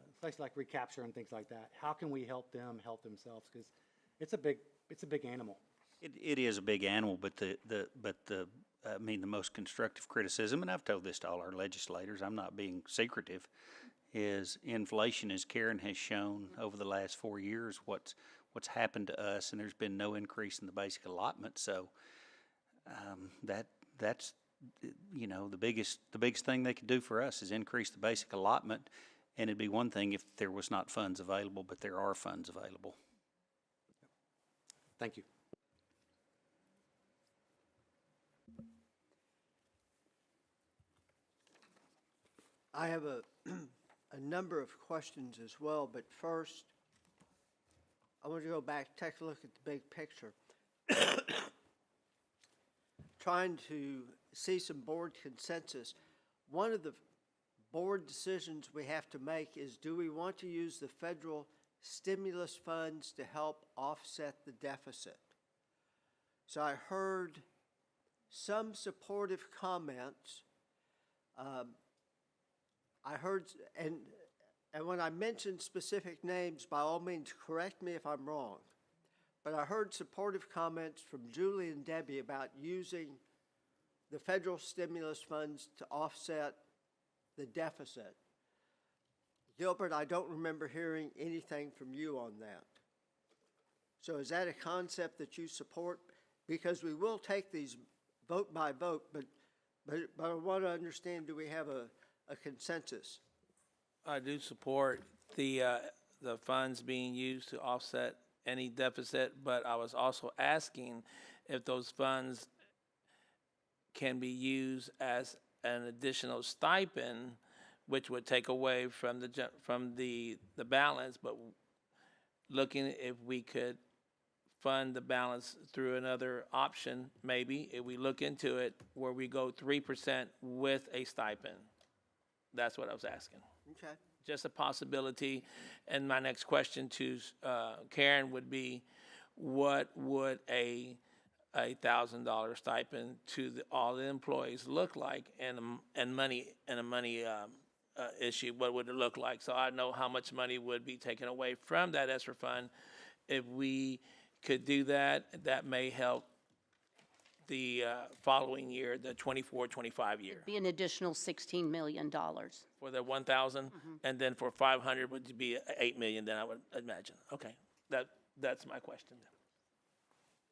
especially like recapture and things like that. How can we help them help themselves? Because it's a big animal. It is a big animal, but the most constructive criticism, and I've told this to all our legislators, I'm not being secretive, is inflation, as Karen has shown over the last 4 years, what's happened to us, and there's been no increase in the basic allotment. So that's the biggest thing they could do for us is increase the basic allotment, and it'd be one thing if there was not funds available, but there are funds available. Thank you. I have a, a number of questions as well, but first, I want to go back, take a look at the big picture. Trying to see some board consensus. One of the board decisions we have to make is, do we want to use the federal stimulus funds to help offset the deficit? So I heard some supportive comments. I heard, and when I mention specific names, by all means, correct me if I'm wrong. But I heard supportive comments from Julie and Debbie about using the federal stimulus funds to offset the deficit. Gilbert, I don't remember hearing anything from you on that. So is that a concept that you support? Because we will take these vote by vote, but I want to understand, do we have a consensus? I do support the funds being used to offset any deficit, but I was also asking if those funds can be used as an additional stipend, which would take away from the balance, but looking if we could fund the balance through another option, maybe, if we look into it, where we go 3% with a stipend. That's what I was asking. Okay. Just a possibility. And my next question to Karen would be, what would a $1,000 stipend to all the employees look like, and a money issue? What would it look like? So I know how much money would be taken away from that ESSER fund. If we could do that, that may help the following year, the 24-25 year. Be an additional $16 million. For the 1,000, and then for 500 would be 8 million. Then I would imagine. Okay, that's my question.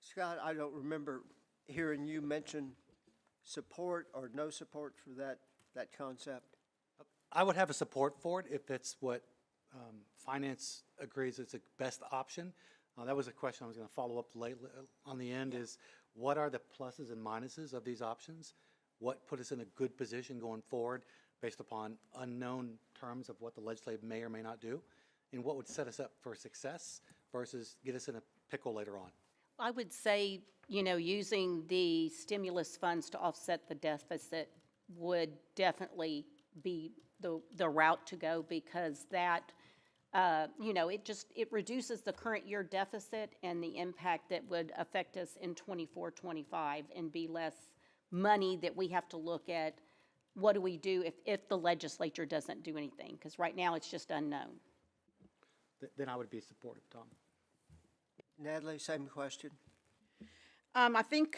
Scott, I don't remember hearing you mention support or no support for that concept. I would have a support for it if it's what finance agrees is the best option. That was a question I was going to follow up later on the end is, what are the pluses and minuses of these options? What put us in a good position going forward based upon unknown terms of what the legislature may or may not do? And what would set us up for success versus get us in a pickle later on? I would say, using the stimulus funds to offset the deficit would definitely be the route to go, because that, it reduces the current year deficit and the impact that would affect us in 24-25, and be less money that we have to look at. What do we do if the legislature doesn't do anything? Because right now it's just unknown. Then I would be supportive, Tom. Natalie, same question. I think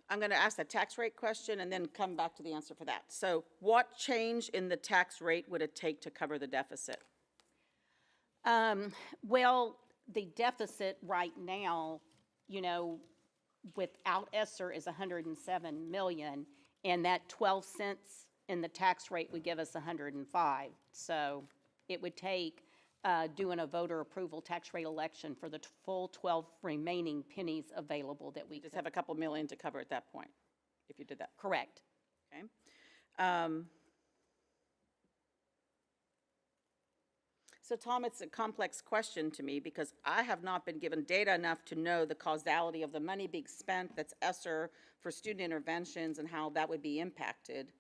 I'm going to ask the tax rate question and then come back to the answer for that. So what change in the tax rate would it take to cover the deficit? Well, the deficit right now, without ESSER is 107 million, and that 12 cents in the tax rate would give us 105. So it would take doing a voter approval tax rate election for the full 12 remaining pennies available that we Just have a couple million to cover at that point, if you did that. Correct. Okay. So Tom, it's a complex question to me, because I have not been given data enough to know the causality of the money being spent that's ESSER for student interventions and how that would be impacted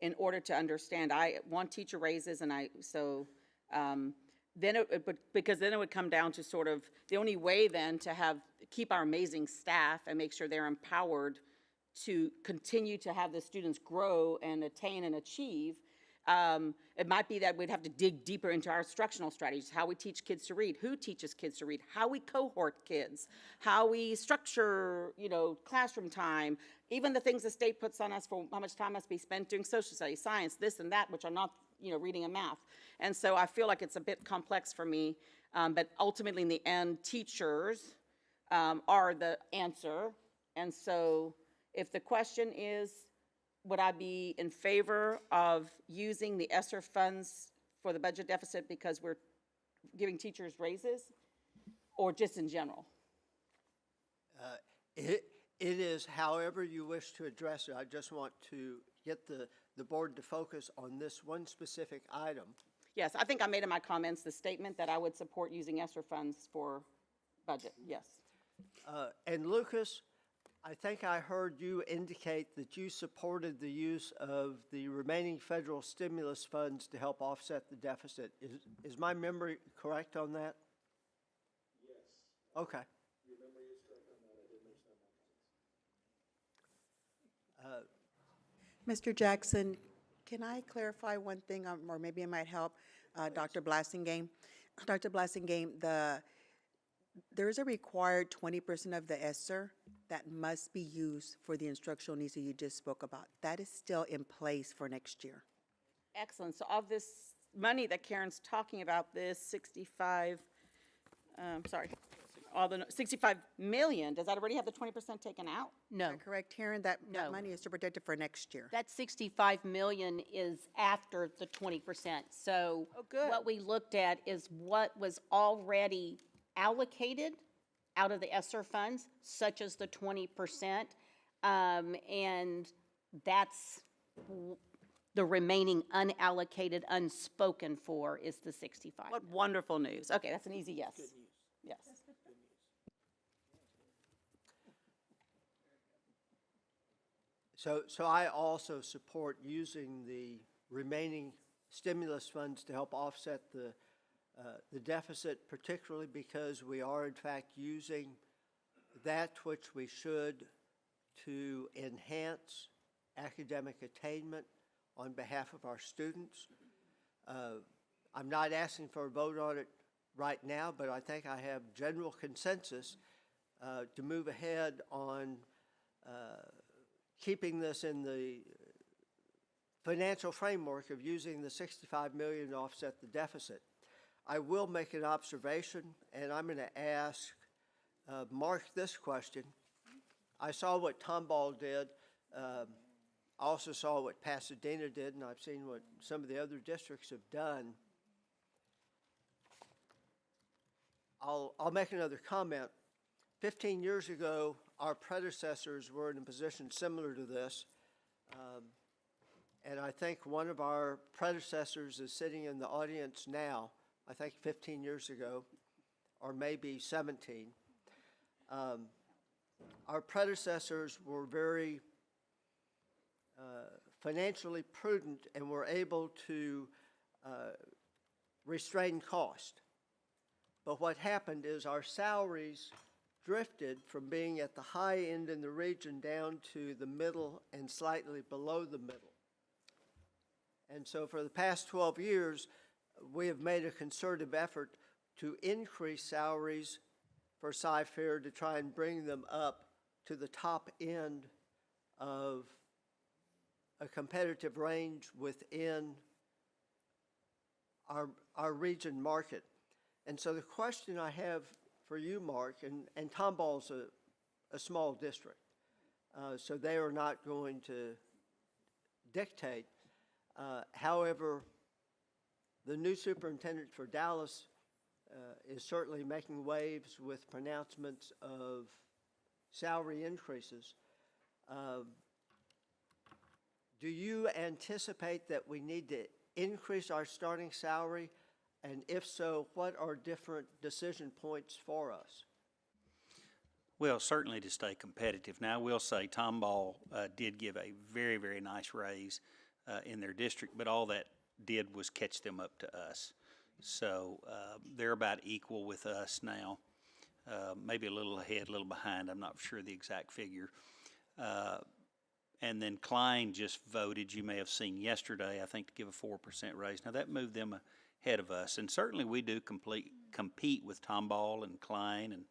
in order to understand. I want teacher raises, and because then it would come down to sort of the only way then to keep our amazing staff and make sure they're empowered to continue to have the students grow and attain and achieve. It might be that we'd have to dig deeper into our instructional strategies, how we teach kids to read, who teaches kids to read, how we cohort kids, how we structure, classroom time, even the things the state puts on us for how much time must be spent doing social studies, science, this and that, which are not, reading and math. And so I feel like it's a bit complex for me, but ultimately in the end, teachers are the answer. And so if the question is, would I be in favor of using the ESSER funds for the budget deficit because we're giving teachers raises, or just in general? It is however you wish to address it. I just want to get the board to focus on this one specific item. Yes, I think I made in my comments the statement that I would support using ESSER funds for budget, yes. And Lucas, I think I heard you indicate that you supported the use of the remaining federal stimulus funds to help offset the deficit. Is my memory correct on that? Yes. Okay. Your memory is correct on that. I did mention that. Mr. Jackson, can I clarify one thing, or maybe it might help Dr. Blassingame? Dr. Blassingame, there is a required 20% of the ESSER that must be used for the instructional needs that you just spoke about. That is still in place for next year. Excellent. So of this money that Karen's talking about, this 65 million, does that already have the 20% taken out? No. Correct, Karen? That No. money is to protect it for next year. That 65 million is after the 20%. So good. what we looked at is what was already allocated out of the ESSER funds, such as the 20%, and that's the remaining unallocated, unspoken for is the 65. What wonderful news. Okay, that's an easy yes. Good news. Yes. So I also support using the remaining stimulus funds to help offset the deficit, particularly because we are in fact using that which we should to enhance academic attainment on behalf of our students. I'm not asking for a vote on it right now, but I think I have general consensus to move ahead on keeping this in the financial framework of using the $65 million to offset the deficit. I will make an observation, and I'm going to ask Mark this question. I saw what Tomball did. I also saw what Pasadena did, and I've seen what some of the other districts have done. I'll make another comment. 15 years ago, our predecessors were in a position similar to this. And I think one of our predecessors is sitting in the audience now, I think 15 years ago, or maybe 17. Our predecessors were very financially prudent and were able to restrain cost. But what happened is our salaries drifted from being at the high end in the region down to the middle and slightly below the middle. And so for the past 12 years, we have made a concerted effort to increase salaries for Cy-Fair to try and bring them up to the top end of a competitive range within our region market. And so the question I have for you, Mark, and Tomball's a small district, so they are not going to dictate. However, the new superintendent for Dallas is certainly making waves with pronouncements of salary increases. Do you anticipate that we need to increase our starting salary? And if so, what are different decision points for us? Well, certainly to stay competitive. Now, I will say Tomball did give a very, very nice raise in their district, but all that did was catch them up to us. So they're about equal with us now, maybe a little ahead, a little behind. I'm not sure the exact figure. And then Klein just voted, you may have seen yesterday, I think, to give a 4% raise. Now, that moved them ahead of us. And certainly we do compete with Tomball and Klein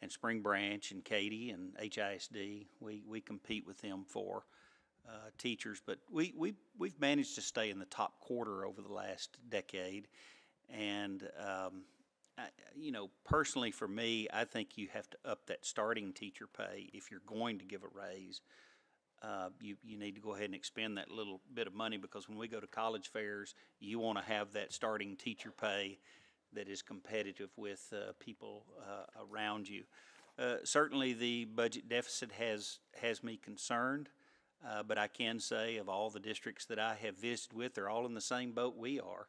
and Spring Branch and Katy and HISD. We compete with them for teachers. But we've managed to stay in the top quarter over the last decade. And, you know, personally for me, I think you have to up that starting teacher pay if you're going to give a raise. You need to go ahead and expend that little bit of money, because when we go to college fairs, you want to have that starting teacher pay that is competitive with people around you. Certainly, the budget deficit has me concerned, but I can say of all the districts that I have visited with, they're all in the same boat we are.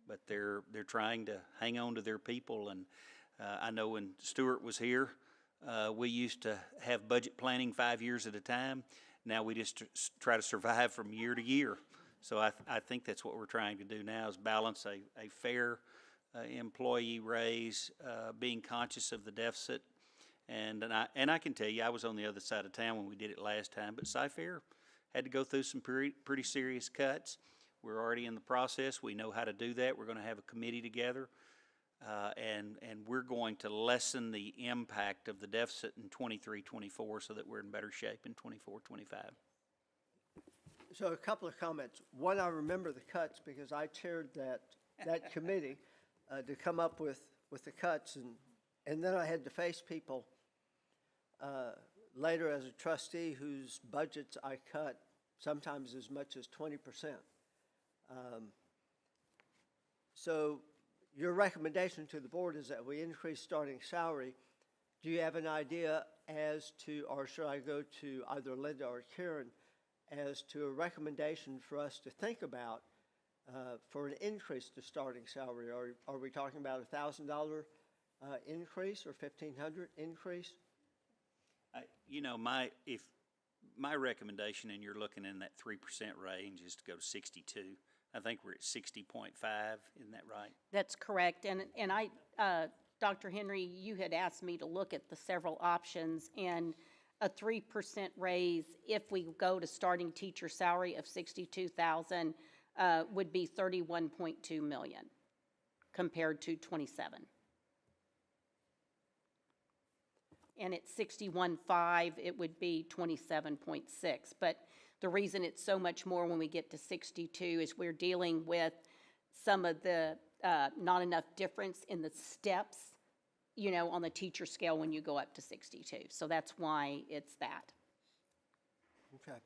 But they're trying to hang on to their people, and I know when Stuart was here, we used to have budget planning 5 years at a time. Now we just try to survive from year to year. So I think that's what we're trying to do now, is balance a fair employee raise, being conscious of the deficit. And I can tell you, I was on the other side of town when we did it last time, but Cyfair had to go through some pretty serious cuts. We're already in the process. We know how to do that. We're going to have a committee together, and we're going to lessen the impact of the deficit in 23-24 so that we're in better shape in 24-25. So a couple of comments. One, I remember the cuts because I chaired that committee to come up with the cuts, and then I had to face people later as a trustee whose budgets I cut sometimes as much as 20%. So your recommendation to the board is that we increase starting salary. Do you have an idea as to, or should I go to either Linda or Karen, as to a recommendation for us to think about for an increase to starting salary? Are we talking about a $1,000 increase or $1,500 increase? My recommendation, and you're looking in that 3% range, is to go to 62. I think we're at 60.5. Isn't that right? That's correct. And I, Dr. Henry, you had asked me to look at the several options, and a 3% raise, if we go to starting teacher salary of $62,000, would be $31.2 million compared to 27. And at 61.5, it would be 27.6. But the reason it's so much more when we get to 62 is we're dealing with some of the not enough difference in the steps, on the teacher scale when you go up to 62. So that's why it's that. Okay.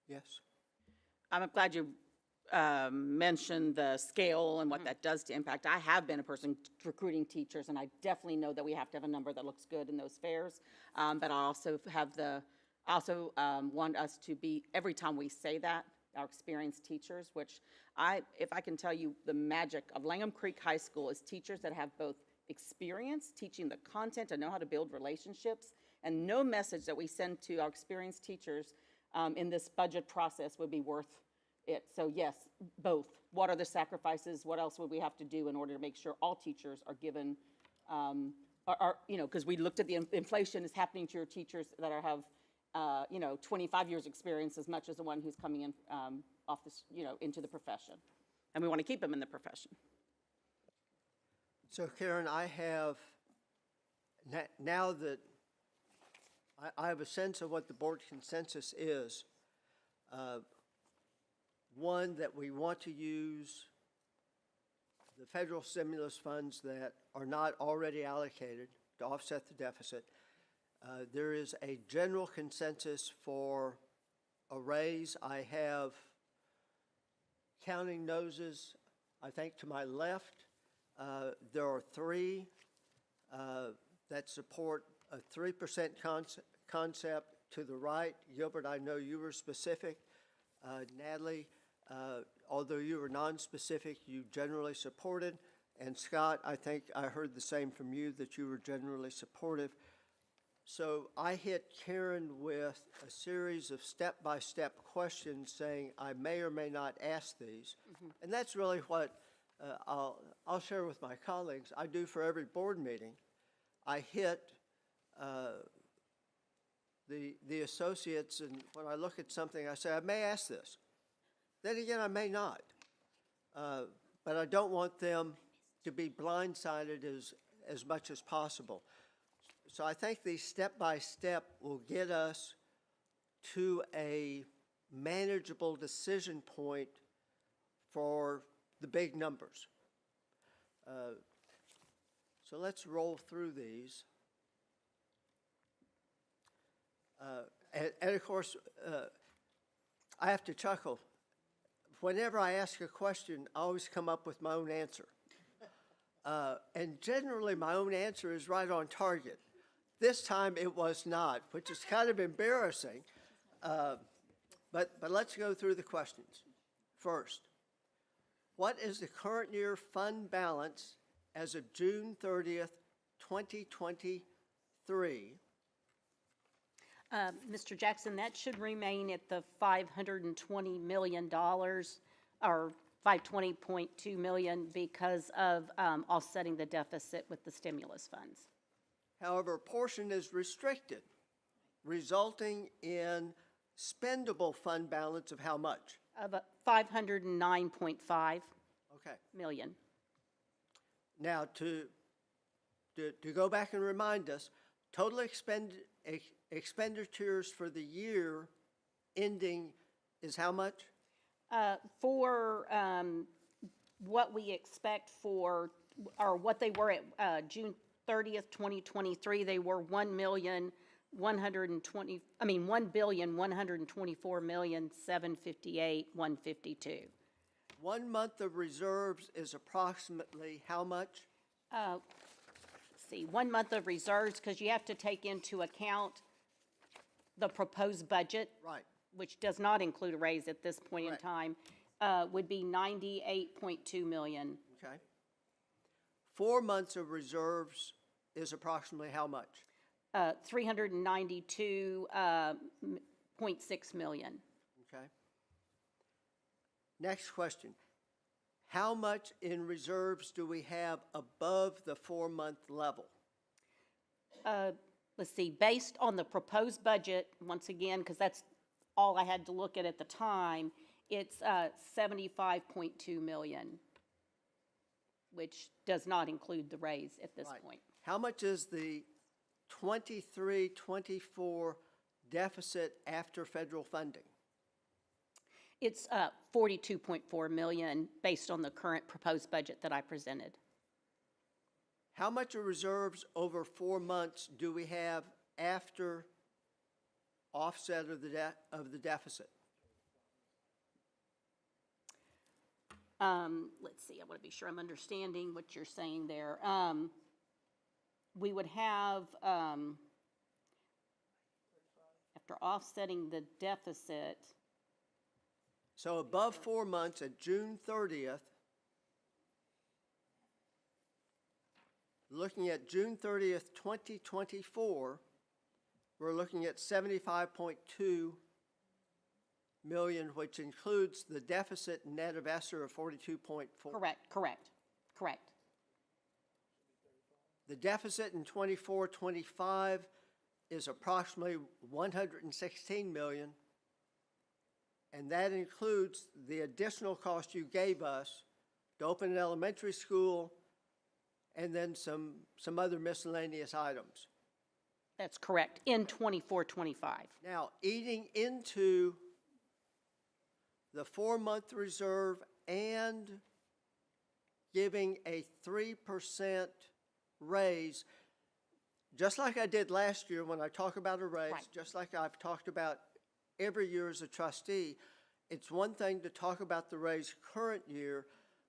Yes. I'm glad you mentioned the scale and what that does to impact. I have been a person recruiting teachers, and I definitely know that we have to have a number that looks good in those fairs. But I also want us to be, every time we say that, our experienced teachers, which if I can tell you, the magic of Langham Creek High School is teachers that have both experience teaching the content and know how to build relationships, and no message that we send to our experienced teachers in this budget process would be worth it. So yes, both. What are the sacrifices? What else would we have to do in order to make sure all teachers are given, because we looked at the inflation is happening to your teachers that have 25 years experience as much as the one who's coming in off this, into the profession. And we want to keep them in the profession. So Karen, I have, now that I have a sense of what the board consensus is, one, that we want to use the federal stimulus funds that are not already allocated to offset the deficit. There is a general consensus for a raise. I have, counting noses, I think to my left, there are three that support a 3% concept. To the right, Gilbert, I know you were specific. Natalie, although you were non-specific, you generally supported. And Scott, I think I heard the same from you, that you were generally supportive. So I hit Karen with a series of step-by-step questions saying I may or may not ask these. And that's really what I'll share with my colleagues. I do for every board meeting. I hit the associates, and when I look at something, I say, I may ask this. Then again, I may not. But I don't want them to be blindsided as much as possible. So I think these step-by-step will get us to a manageable decision point for the big numbers. So let's roll through these. And of course, I have to chuckle. Whenever I ask a question, I always come up with my own answer. And generally, my own answer is right on target. This time, it was not, which is kind of embarrassing. But let's go through the questions. First, what is the current year fund balance as of June 30th, 2023? Mr. Jackson, that should remain at the $520 million, or 520.2 million, because of offsetting the deficit with the stimulus funds. However, a portion is restricted, resulting in spendable fund balance of how much? Of 509.5 Okay. million. Now, to go back and remind us, total expenditures for the year ending is how much? For what we expect for, or what they were at June 30th, 2023, they were $1,124,758,152. 1 month of reserves is approximately how much? Let's see, 1 month of reserves, because you have to take into account the proposed budget. Right. Which does not include a raise at this point in time, would be 98.2 million. Okay. 4 months of reserves is approximately how much? 392.6 million. Okay. Next question. How much in reserves do we have above the 4-month level? Let's see, based on the proposed budget, once again, because that's all I had to look at the time, it's 75.2 million, which does not include the raise at this point. How much is the 23-24 deficit after federal funding? It's 42.4 million based on the current proposed budget that I presented. How much of reserves over 4 months do we have after offset of the deficit? Let's see, I want to be sure I'm understanding what you're saying there. We would have, after offsetting the deficit. So above 4 months at June 30th, looking at June 30th, 2024, we're looking at 75.2 million, which includes the deficit net of ESSER of 42.4. Correct. The deficit in 24-25 is approximately 116 million, and that includes the additional cost you gave us to open an elementary school and then some other miscellaneous items. That's correct, in 24-25. Now, eating into the 4-month reserve and giving a 3% raise, just like I did last year when I talk about a raise, just like I've talked about every year as a trustee, it's one thing to talk about the raise current year,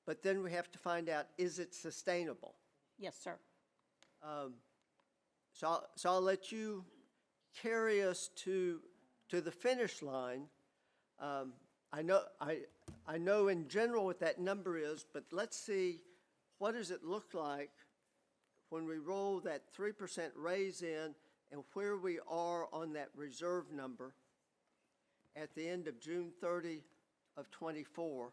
but then we have to find out, is it sustainable? Yes, sir. So I'll let you carry us to the finish line. I know in general what that number is, but let's see, what does it look like when we roll that 3% raise in and where we are on that reserve number at the end of June 30 of 24,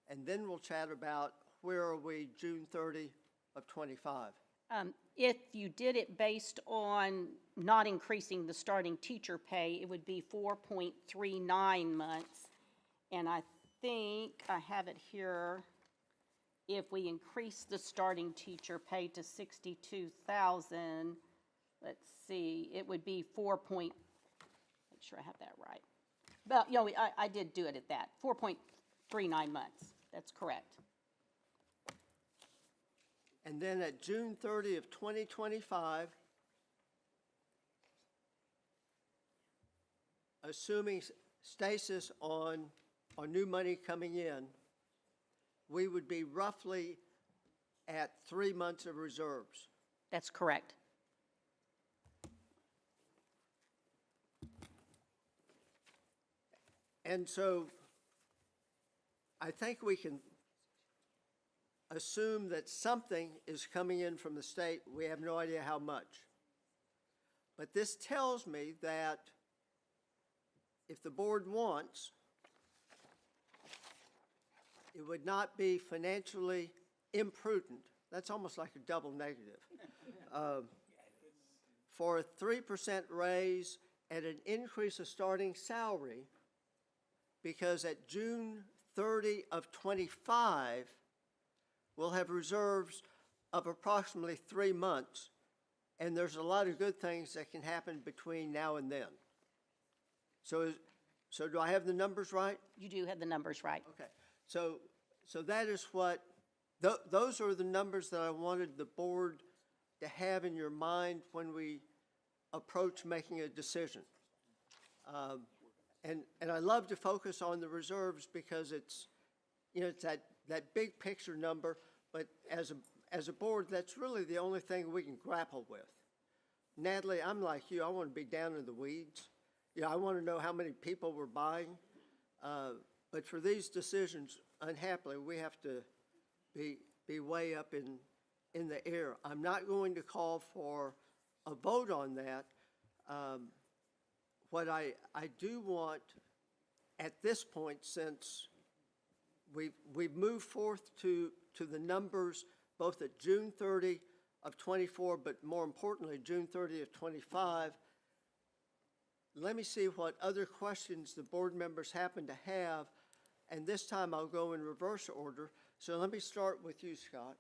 and then we'll chat about where are we June 30 of 25. If you did it based on not increasing the starting teacher pay, it would be 4.39 months. And I think I have it here. If we increase the starting teacher pay to 62,000, let's see, it would be make sure I have that right. But, you know, I did do it at that, 4.39 months. That's correct. And then at June 30 of 2025, assuming stasis on new money coming in, we would be roughly at 3 months of reserves. That's correct. And so I think we can assume that something is coming in from the state. We have no idea how much. But this tells me that if the board wants, it would not be financially imprudent. That's almost like a double negative. For a 3% raise and an increase of starting salary, because at June 30 of 25, we'll have reserves of approximately 3 months, and there's a lot of good things that can happen between now and then. So do I have the numbers right? You do have the numbers right. Okay. So that is what, those are the numbers that I wanted the board to have in your mind when we approach making a decision. And I love to focus on the reserves because it's, you know, it's that big picture number, but as a board, that's really the only thing we can grapple with. Natalie, I'm like you, I want to be down in the weeds. You know, I want to know how many people we're buying. But for these decisions, unhappily, we have to be way up in the air. I'm not going to call for a vote on that. What I do want at this point, since we've moved forth to the numbers both at June 30 of 24, but more importantly, June 30 of 25, let me see what other questions the board members happen to have, and this time I'll go in reverse order. So let me start with you, Scott.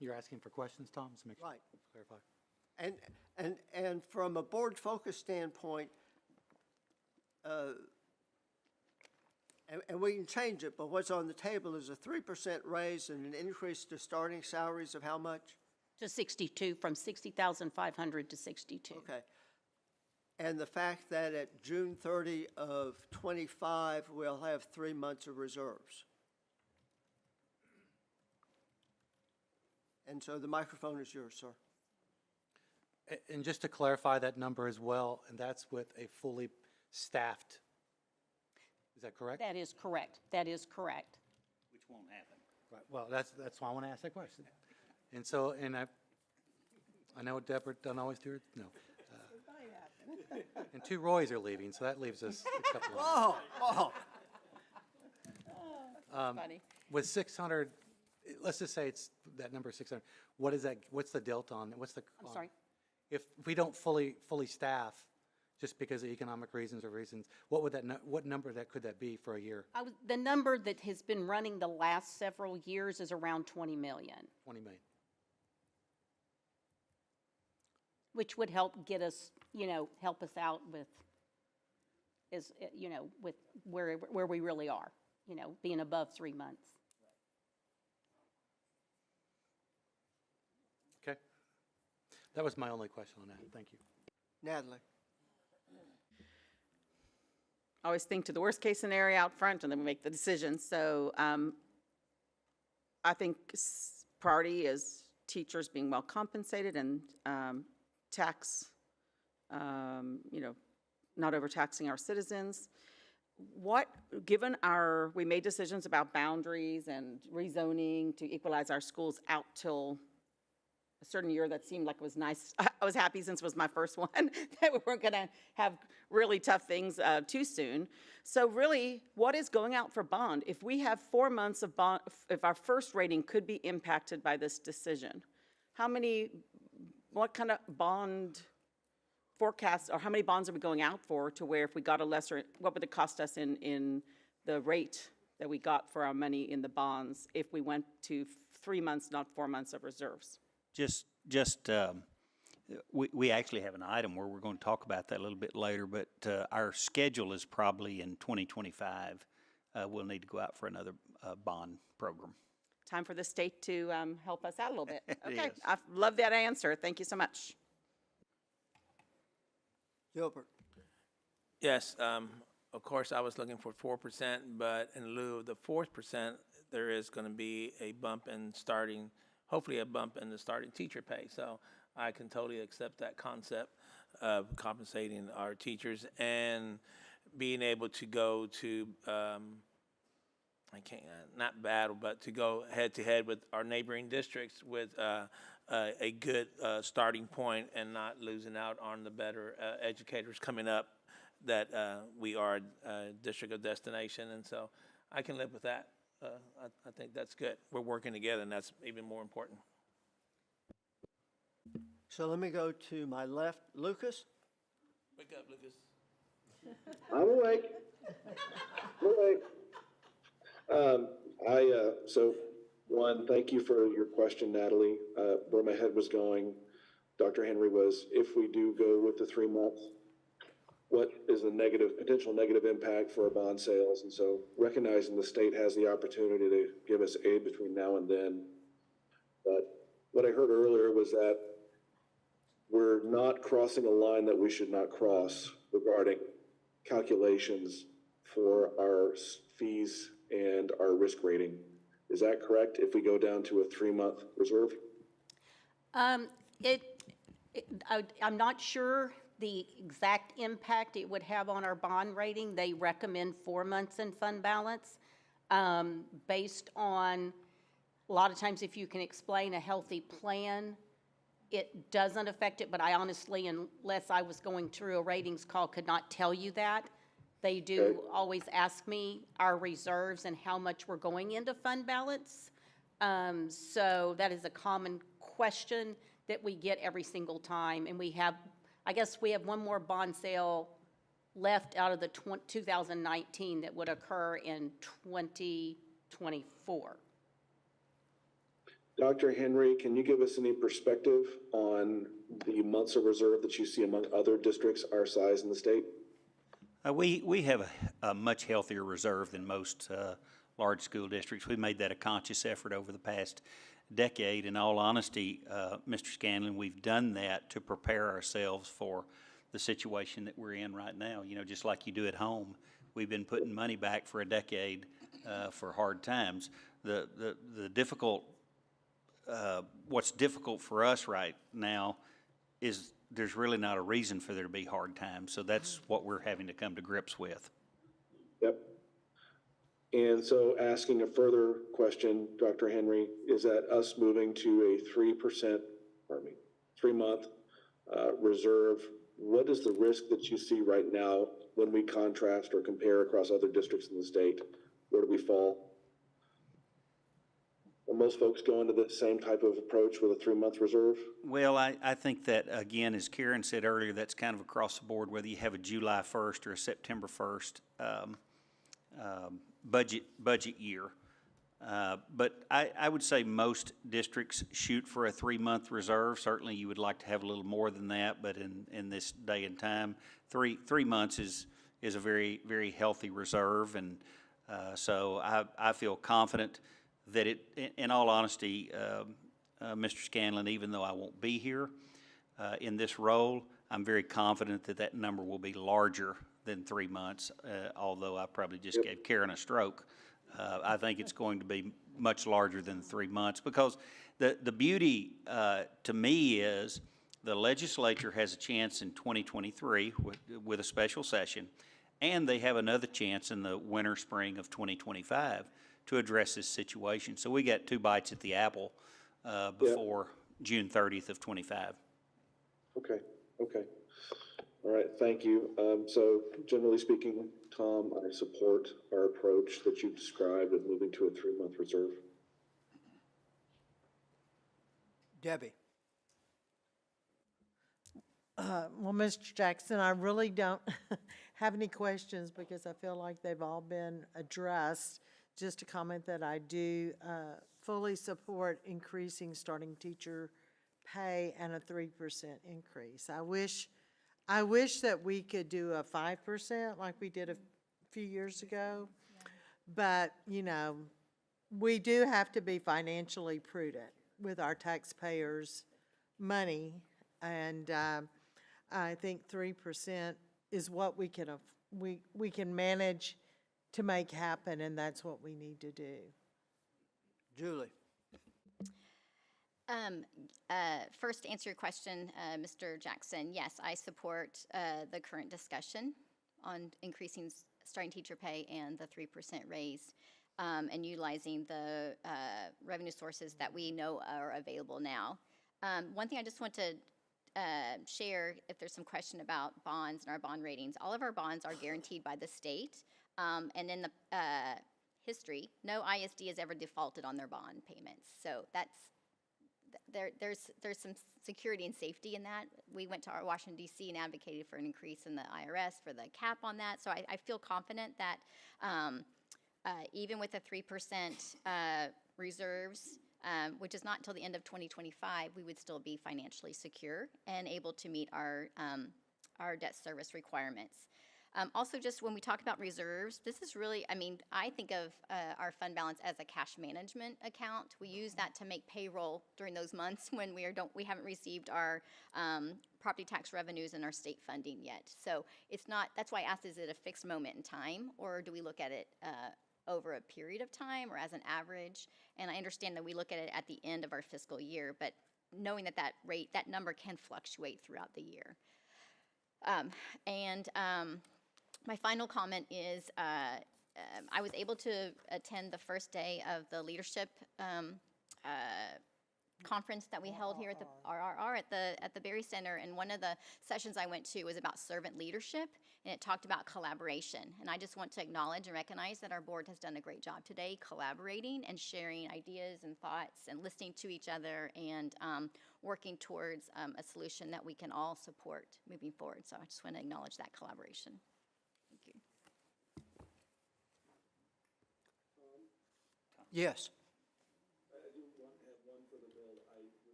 You're asking for questions, Tom, so make sure Right. clarify. And from a board focus standpoint, and we can change it, but what's on the table is a 3% raise and an increase to starting salaries of how much? To 62, from 60,500 to 62. Okay. And the fact that at June 30 of 25, we'll have 3 months of reserves. And so the microphone is yours, sir. And just to clarify that number as well, and that's with a fully staffed, is that correct? That is correct. That is correct. Which won't happen. Right, well, that's why I want to ask that question. And so, and I know Deborah doesn't always do it, no. And 2 Roys are leaving, so that leaves us a couple of. Funny. With 600, let's just say it's, that number is 600, what is that, what's the delta on, what's the? I'm sorry? If we don't fully staff, just because of economic reasons or reasons, what would that, what number could that be for a year? The number that has been running the last several years is around 20 million. 20 million. Which would help get us, you know, help us out with, you know, with where we really are, you know, being above 3 months. Okay. That was my only question on that. Thank you. Natalie. I always think to the worst case scenario out front and then we make the decision. So I think priority is teachers being well compensated and tax, you know, not overtaxing our citizens. Given we made decisions about boundaries and rezoning to equalize our schools out till a certain year that seemed like it was nice. I was happy since it was my first one that we weren't going to have really tough things too soon. So really, what is going out for bond? If we have 4 months of bond, if our first rating could be impacted by this decision, what kind of bond forecasts, or how many bonds are we going out for to where if we got a lesser, what would it cost us in the rate that we got for our money in the bonds if we went to 3 months, not 4 months of reserves? We actually have an item where we're going to talk about that a little bit later, but our schedule is probably in 2025. We'll need to go out for another bond program. Time for the state to help us out a little bit. Okay, Yes. I love that answer. Thank you so much. Gilbert. Yes, of course, I was looking for 4%, but in lieu of the 4%, there is going to be a bump in starting, hopefully a bump in the starting teacher pay. So I can totally accept that concept of compensating our teachers and being able to go to, I can't, not battle, but to go head to head with our neighboring districts with a good starting point and not losing out on the better educators coming up that we are a district of destination. And so I can live with that. I think that's good. We're working together, and that's even more important. So let me go to my left. Lucas? Wake up, Lucas. I'm awake. I'm awake. So one, thank you for your question, Natalie. Where my head was going, Dr. Henry, was if we do go with the 3 months, what is the potential negative impact for our bond sales? And so recognizing the state has the opportunity to give us aid between now and then. But what I heard earlier was that we're not crossing a line that we should not cross regarding calculations for our fees and our risk rating. Is that correct if we go down to a 3-month reserve? I'm not sure the exact impact it would have on our bond rating. They recommend 4 months in fund balance based on, a lot of times if you can explain a healthy plan, it doesn't affect it, but I honestly, unless I was going through a ratings call, could not tell you that. They do always ask me our reserves and how much we're going into fund balance. So that is a common question that we get every single time. And I guess we have one more bond sale left out of the 2019 that would occur in 2024. Dr. Henry, can you give us any perspective on the months of reserve that you see among other districts our size in the state? We have a much healthier reserve than most large school districts. We made that a conscious effort over the past decade. In all honesty, Mr. Scanlon, we've done that to prepare ourselves for the situation that we're in right now. You know, just like you do at home, we've been putting money back for a decade for hard times. The difficult, what's difficult for us right now is there's really not a reason for there to be hard times. So that's what we're having to come to grips with. Yep. And so asking a further question, Dr. Henry, is that us moving to a 3-month reserve, what is the risk that you see right now when we contrast or compare across other districts in the state? Where do we fall? Are most folks going to the same type of approach with a 3-month reserve? Well, I think that, again, as Karen said earlier, that's kind of across the board, whether you have a July 1st or a September 1st budget year. But I would say most districts shoot for a 3-month reserve. Certainly you would like to have a little more than that, but in this day and time, three months is a very, very healthy reserve. And so I feel confident that in all honesty, Mr. Scanlon, even though I won't be here in this role, I'm very confident that that number will be larger than 3 months, although I probably just gave Karen a stroke. I think it's going to be much larger than 3 months because the beauty to me is the legislature has a chance in 2023 with a special session, and they have another chance in the winter, spring of 2025 to address this situation. So we got 2 bites at the apple before June 30th of 25. Okay. All right, thank you. So generally speaking, Tom, I support our approach that you've described of moving to a 3-month reserve. Debbie. Well, Mr. Jackson, I really don't have any questions because I feel like they've all been addressed. Just a comment that I do fully support increasing starting teacher pay and a 3% increase. I wish that we could do a 5% like we did a few years ago, but, you know, we do have to be financially prudent with our taxpayers' money, and I think 3% is what we can manage to make happen, and that's what we need to do. Julie? First, to answer your question, Mr. Jackson, yes, I support the current discussion on increasing starting teacher pay and the 3% raise, and utilizing the revenue sources that we know are available now. One thing I just want to share, if there's some question about bonds and our bond ratings, all of our bonds are guaranteed by the state, and in the history, no ISD has ever defaulted on their bond payments. So that's there's some security and safety in that. We went to our Washington, D.C. and advocated for an increase in the IRS for the cap on that. So I feel confident that even with the 3% reserves, which is not until the end of 2025, we would still be financially secure and able to meet our debt service requirements. Also, just when we talk about reserves, this is really, I mean, I think of our fund balance as a cash management account. We use that to make payroll during those months when we haven't received our property tax revenues and our state funding yet. So it's not, that's why I asked, is it a fixed moment in time, or do we look at it over a period of time or as an average? And I understand that we look at it at the end of our fiscal year, but knowing that that number can fluctuate throughout the year. My final comment is I was able to attend the first day of the leadership conference that we held here at the RRR at the Berry Center, and one of the sessions I went to was about servant leadership, and it talked about collaboration. And I just want to acknowledge and recognize that our board has done a great job today collaborating and sharing ideas and thoughts and listening to each other and working towards a solution that we can all support moving forward. So I just want to acknowledge that collaboration. Thank you. Yes.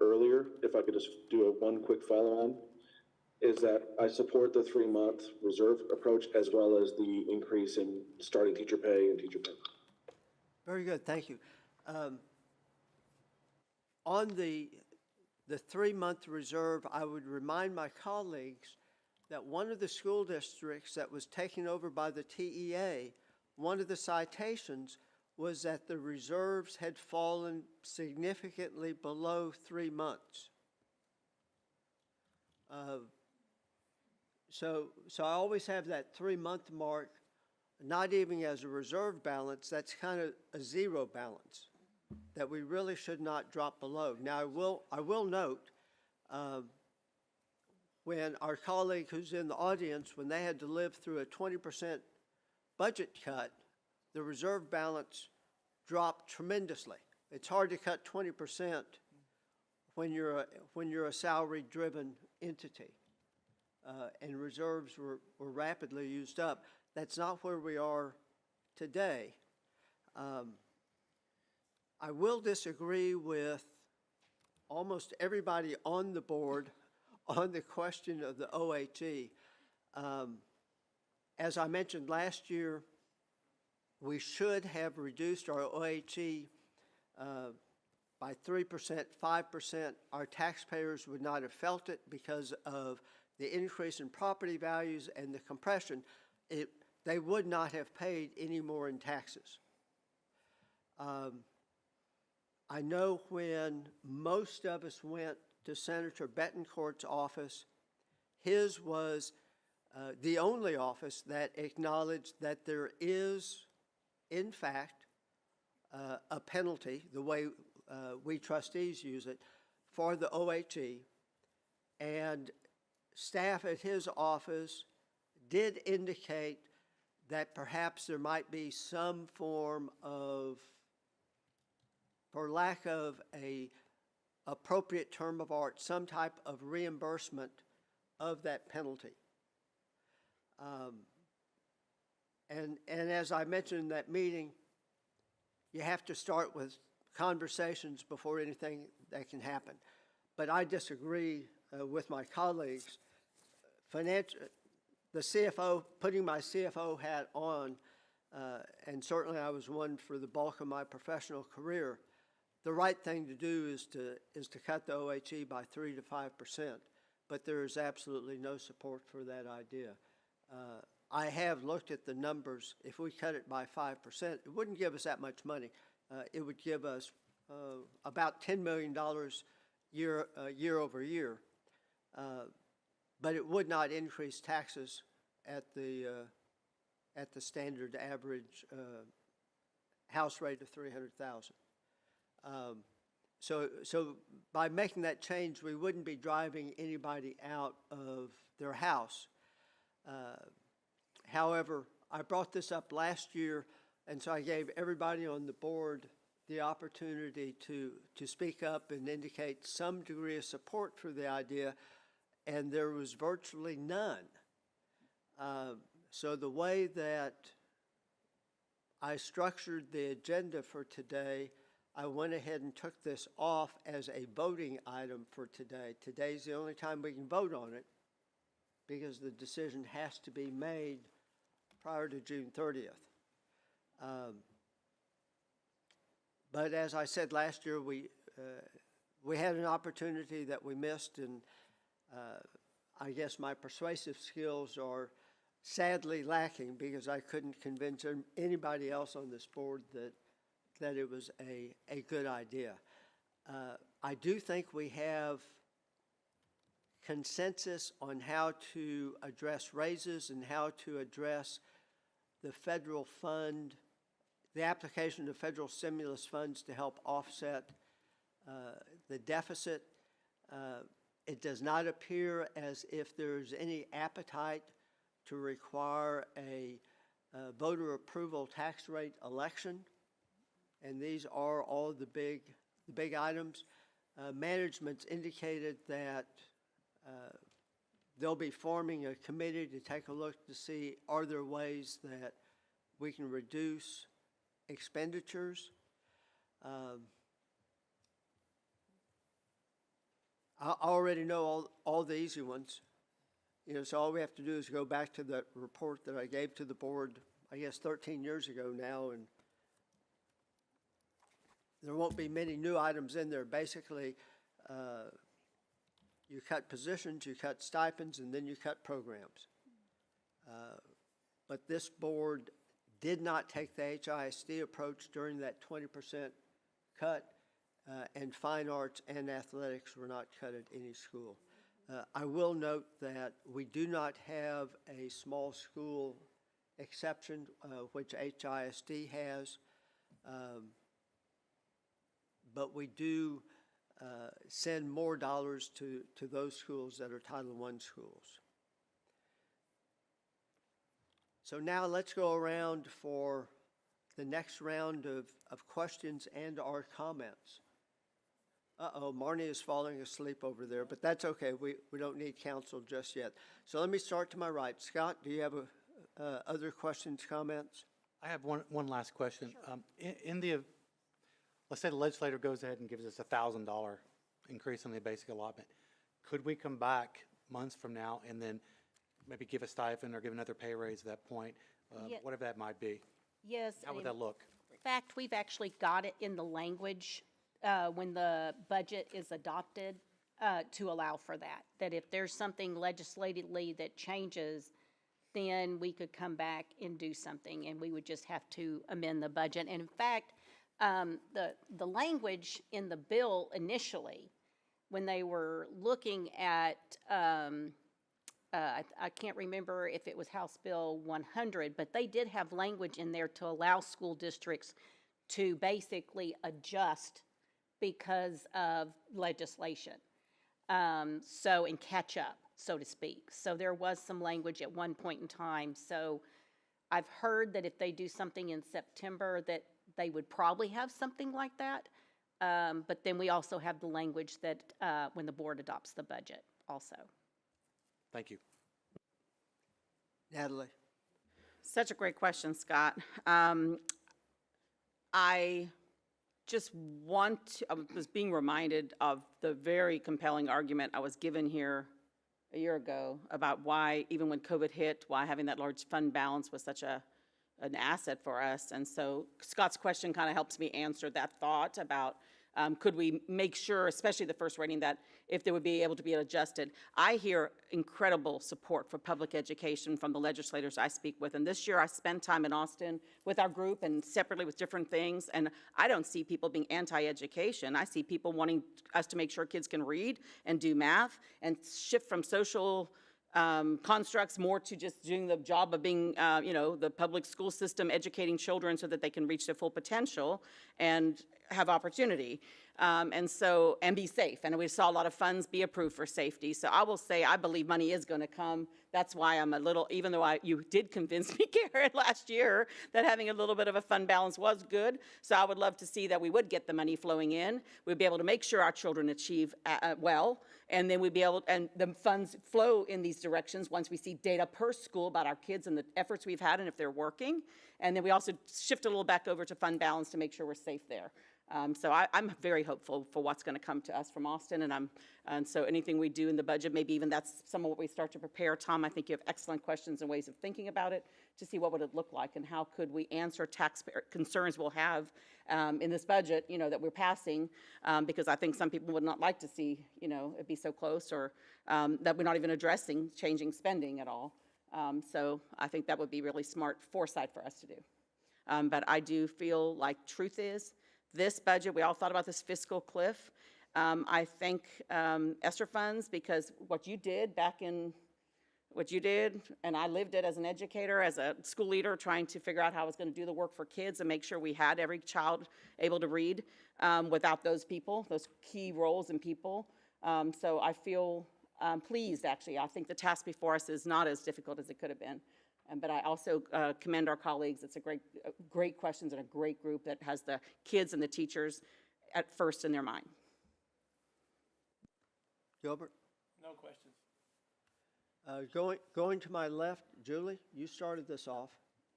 Earlier, if I could just do one quick follow-on, is that I support the 3-month reserve approach as well as the increase in starting teacher pay and teacher pay. Very good, thank you. On the 3-month reserve, I would remind my colleagues that one of the school districts that was taken over by the TEA, one of the citations was that the reserves had fallen significantly below 3 months. So I always have that 3-month mark, not even as a reserve balance, that's kind of a zero balance that we really should not drop below. Now, I will note, when our colleague who's in the audience, when they had to live through a 20% budget cut, the reserve balance dropped tremendously. It's hard to cut 20% when you're a salary-driven entity, and reserves were rapidly used up. That's not where we are today. I will disagree with almost everybody on the board on the question of the OHE. As I mentioned last year, we should have reduced our OHE by 3%, 5%. Our taxpayers would not have felt it because of the increase in property values and the compression. They would not have paid any more in taxes. I know when most of us went to Senator Betancourt's office, his was the only office that acknowledged that there is, in fact, a penalty, the way we trustees use it, for the OHE. And staff at his office did indicate that perhaps there might be some form of, for lack of a appropriate term of art, some type of reimbursement of that penalty. And as I mentioned in that meeting, you have to start with conversations before anything that can happen. But I disagree with my colleagues. The CFO, putting my CFO hat on, and certainly I was one for the bulk of my professional career, the right thing to do is to cut the OHE by 3 to 5%, but there is absolutely no support for that idea. I have looked at the numbers. If we cut it by 5%, it wouldn't give us that much money. it would give us about $10 million year over year. But it would not increase taxes at the standard average house rate of $300,000. So by making that change, we wouldn't be driving anybody out of their house. However, I brought this up last year, and so I gave everybody on the board the opportunity to speak up and indicate some degree of support for the idea, and there was virtually none. So the way that I structured the agenda for today, I went ahead and took this off as a voting item for today. Today's the only time we can vote on it because the decision has to be made prior to June 30th. But as I said last year, we had an opportunity that we missed, and I guess my persuasive skills are sadly lacking because I couldn't convince anybody else on this board that it was a good idea. I do think we have consensus on how to address raises and how to address the federal fund, the application of federal stimulus funds to help offset the deficit. It does not appear as if there's any appetite to require a voter approval tax rate election, and these are all the big items. Management's indicated that they'll be forming a committee to take a look to see are there ways that we can reduce expenditures. I already know all the easy ones. So all we have to do is go back to that report that I gave to the board, I guess 13 years ago now, and there won't be many new items in there. Basically, you cut positions, you cut stipends, and then you cut programs. But this board did not take the HISD approach during that 20% cut, and fine arts and athletics were not cut at any school. I will note that we do not have a small school exception, which HISD has, but we do send more dollars to those schools that are Title I schools. So now let's go around for the next round of questions and our comments. Uh-oh, Marnie is falling asleep over there, but that's okay. We don't need counsel just yet. So let me start to my right. Scott, do you have other questions, comments? I have one last question. Sure. Let's say the legislator goes ahead and gives us a $1,000 increase in the basic allotment. Could we come back months from now and then maybe give a stipend or give another pay raise at that point, whatever that might be? Yes. How would that look? In fact, we've actually got it in the language when the budget is adopted to allow for that. That if there's something legislatively that changes, then we could come back and do something, and we would just have to amend the budget. And in fact, the language in the bill initially, when they were looking at, I can't remember if it was House Bill 100, but they did have language in there to allow school districts to basically adjust because of legislation. And catch up, so to speak. So there was some language at one point in time. So I've heard that if they do something in September that they would probably have something like that. But then we also have the language that when the board adopts the budget also. Thank you. Natalie. Such a great question, Scott. I just I was being reminded of the very compelling argument I was given here a year ago about why, even when COVID hit, why having that large fund balance was such an asset for us. And so Scott's question kind of helps me answer that thought about Could we make sure, especially the first reading, that if they would be able to be adjusted? I hear incredible support for public education from the legislators I speak with. And this year I spent time in Austin with our group and separately with different things. And I don't see people being anti-education. I see people wanting us to make sure kids can read and do math and shift from social constructs more to just doing the job of being, the public school system, educating children so that they can reach their full potential and have opportunity. And be safe. And we saw a lot of funds be approved for safety. So I will say, I believe money is going to come. That's why I'm a little, even though you did convince me, Karen, last year, that having a little bit of a fund balance was good. So I would love to see that we would get the money flowing in. We'd be able to make sure our children achieve well. And then we'd be able, and the funds flow in these directions once we see data per school about our kids and the efforts we've had and if they're working. And then we also shift a little back over to fund balance to make sure we're safe there. So I'm very hopeful for what's going to come to us from Austin, and so anything we do in the budget, maybe even that's some of what we start to prepare. Tom, I think you have excellent questions and ways of thinking about it to see what would it look like and how could we answer taxpayer concerns we'll have in this budget, that we're passing, because I think some people would not like to see, it be so close or that we're not even addressing changing spending at all. So I think that would be really smart foresight for us to do. But I do feel like truth is, this budget, we all thought about this fiscal cliff. I thank ESSER funds because what you did, and I lived it as an educator, as a school leader, trying to figure out how I was going to do the work for kids and make sure we had every child able to read without those people, those key roles and people. So I feel pleased, actually. I think the task before us is not as difficult as it could have been. But I also commend our colleagues. It's a great questions and a great group that has the kids and the teachers at first in their mind. Gilbert? No questions. Going to my left, Julie, you started this off.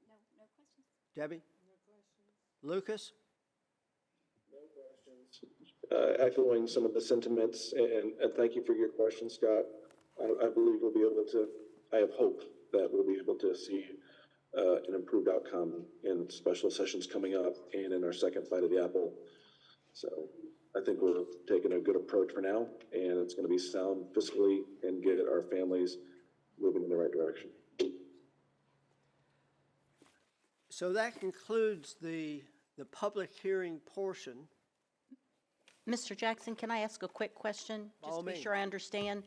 No questions. Debbie? No questions. Lucas? No questions. Echoing some of the sentiments, and thank you for your question, Scott. I believe we'll be able to, I have hope that we'll be able to see an improved outcome in special sessions coming up and in our second bite of the apple. So I think we're taking a good approach for now, and it's going to be sound fiscally and get our families moving in the right direction. So that concludes the public hearing portion. Mr. Jackson, can I ask a quick question? Just to be means. sure I understand.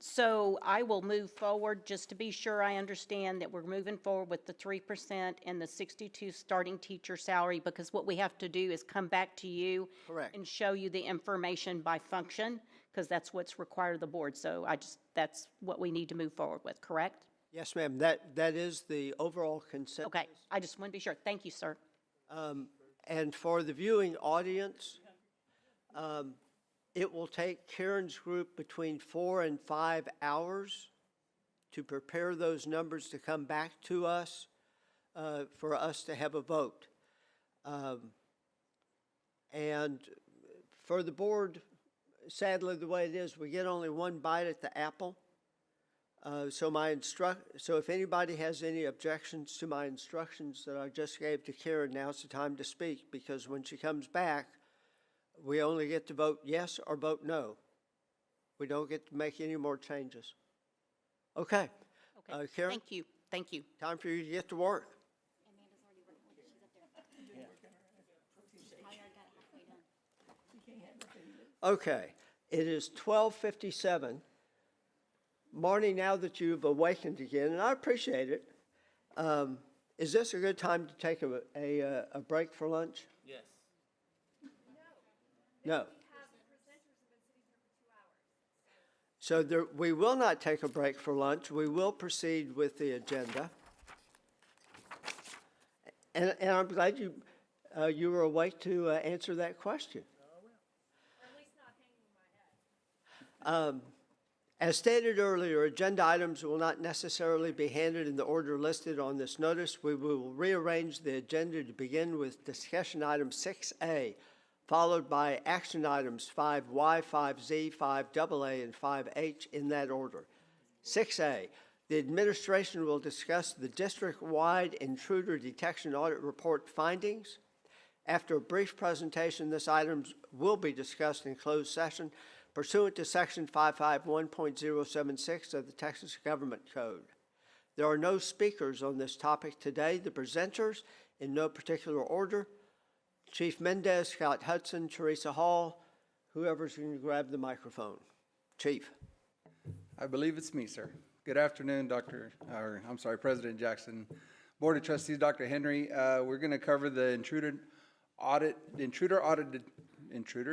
So I will move forward, just to be sure I understand that we're moving forward with the 3% and the 62 starting teacher salary, because what we have to do is come back to you. Correct. And show you the information by function, because that's what's required of the board. So that's what we need to move forward with, correct? Yes, ma'am. That is the overall consensus. Okay, I just want to be sure. Thank you, sir. And for the viewing audience, it will take Karen's group between 4 and 5 hours to prepare those numbers to come back to us for us to have a vote. And for the board, sadly, the way it is, we get only one bite at the apple. So if anybody has any objections to my instructions that I just gave to Karen, now's the time to speak, because when she comes back, we only get to vote yes or vote no. We don't get to make any more changes. Okay. Okay, Karen? thank you, thank you. Time for you to get to work. Okay, it is 12:57. Marnie, now that you've awakened again, and I appreciate it, is this a good time to take a break for lunch? Yes. No. So we will not take a break for lunch. We will proceed with the agenda. And I'm glad you were awake to answer that question. As stated earlier, agenda items will not necessarily be handed in the order listed on this notice. We will rearrange the agenda to begin with discussion item 6A, followed by action items 5Y, 5Z, 5AA, and 5H in that order. 6A, the administration will discuss the district-wide intruder detection audit report findings. After a brief presentation, this item will be discussed in closed session pursuant to Section 551.076 of the Texas Government Code. There are no speakers on this topic today. The presenters, in no particular order, Chief Mendez, Scott Hudson, Teresa Hall, whoever's going to grab the microphone. Chief. I believe it's me, sir. Good afternoon, President Jackson. Board of Trustees, Dr. Henry. We're going to cover the intruder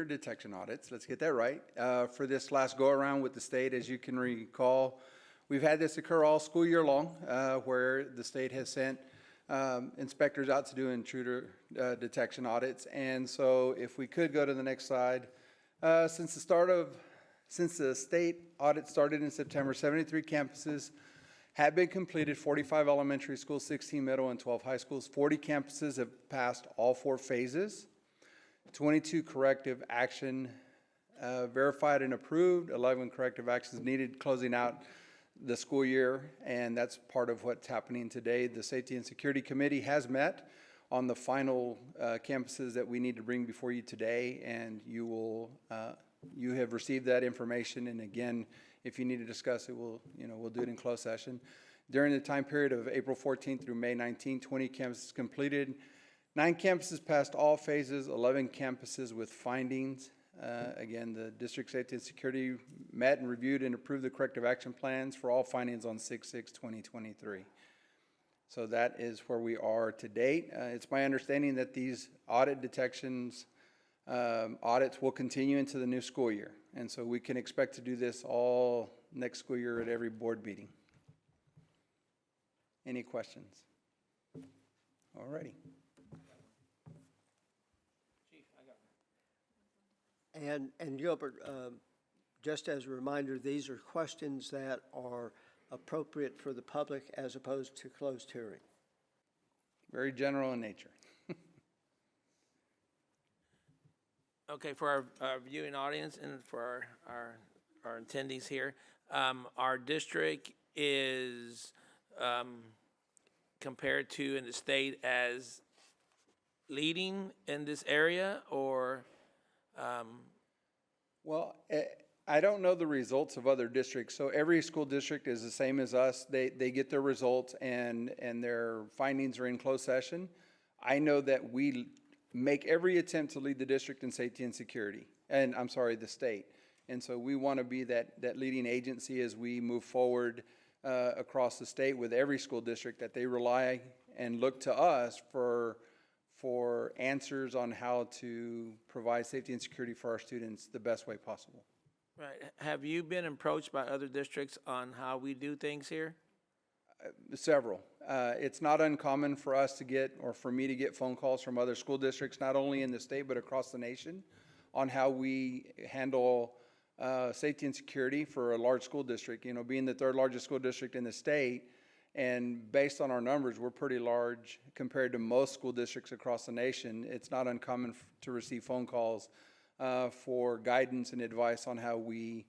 detection audits. Let's get that right. For this last go around with the state, as you can recall, we've had this occur all school year long, where the state has sent inspectors out to do intruder detection audits. And so if we could go to the next slide, since the state audit started in September, 73 campuses have been completed, 45 elementary schools, 16 middle, and 12 high schools. 40 campuses have passed all 4 phases. 22 corrective action verified and approved, 11 corrective actions needed closing out the school year, and that's part of what's happening today. The Safety and Security Committee has met on the final campuses that we need to bring before you today, and you have received that information. And again, if you need to discuss it, we'll do it in closed session. During the time period of April 14th through May 19th, 20 campuses completed, 9 campuses passed all phases, 11 campuses with findings. Again, the District Safety and Security met and reviewed and approved the corrective action plans for all findings on 6/6/2023. So that is where we are to date. It's my understanding that these audit detections audits will continue into the new school year. And so we can expect to do this all next school year at every board meeting. Any questions? All righty. And Gilbert, just as a reminder, these are questions that are appropriate for the public as opposed to closed hearing. Very general in nature. Okay, for our viewing audience and for our attendees here, our district is compared to in the state as leading in this area, or? Well, I don't know the results of other districts. So every school district is the same as us. They get their results and their findings are in closed session. I know that we make every attempt to lead the district in safety and security, and the state. And so we want to be that leading agency as we move forward across the state with every school district, that they rely and look to us for answers on how to provide safety and security for our students the best way possible. Right. Have you been approached by other districts on how we do things here? Several. It's not uncommon for us to get, or for me to get phone calls from other school districts, not only in the state but across the nation, on how we handle safety and security for a large school district. Being the 3rd largest school district in the state, and based on our numbers, we're pretty large compared to most school districts across the nation. It's not uncommon to receive phone calls for guidance and advice on how we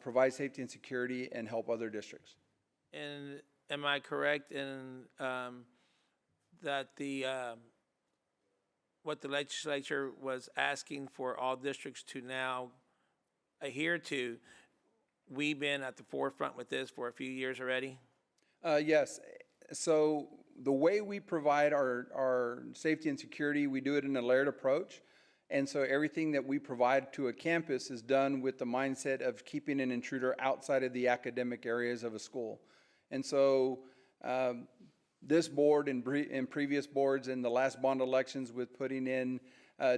provide safety and security and help other districts. And am I correct in that what the legislature was asking for all districts to now adhere to, we've been at the forefront with this for a few years already? Yes. So the way we provide our safety and security, we do it in a layered approach. And so everything that we provide to a campus is done with the mindset of keeping an intruder outside of the academic areas of a school. And so this board and previous boards in the last bond elections, with putting in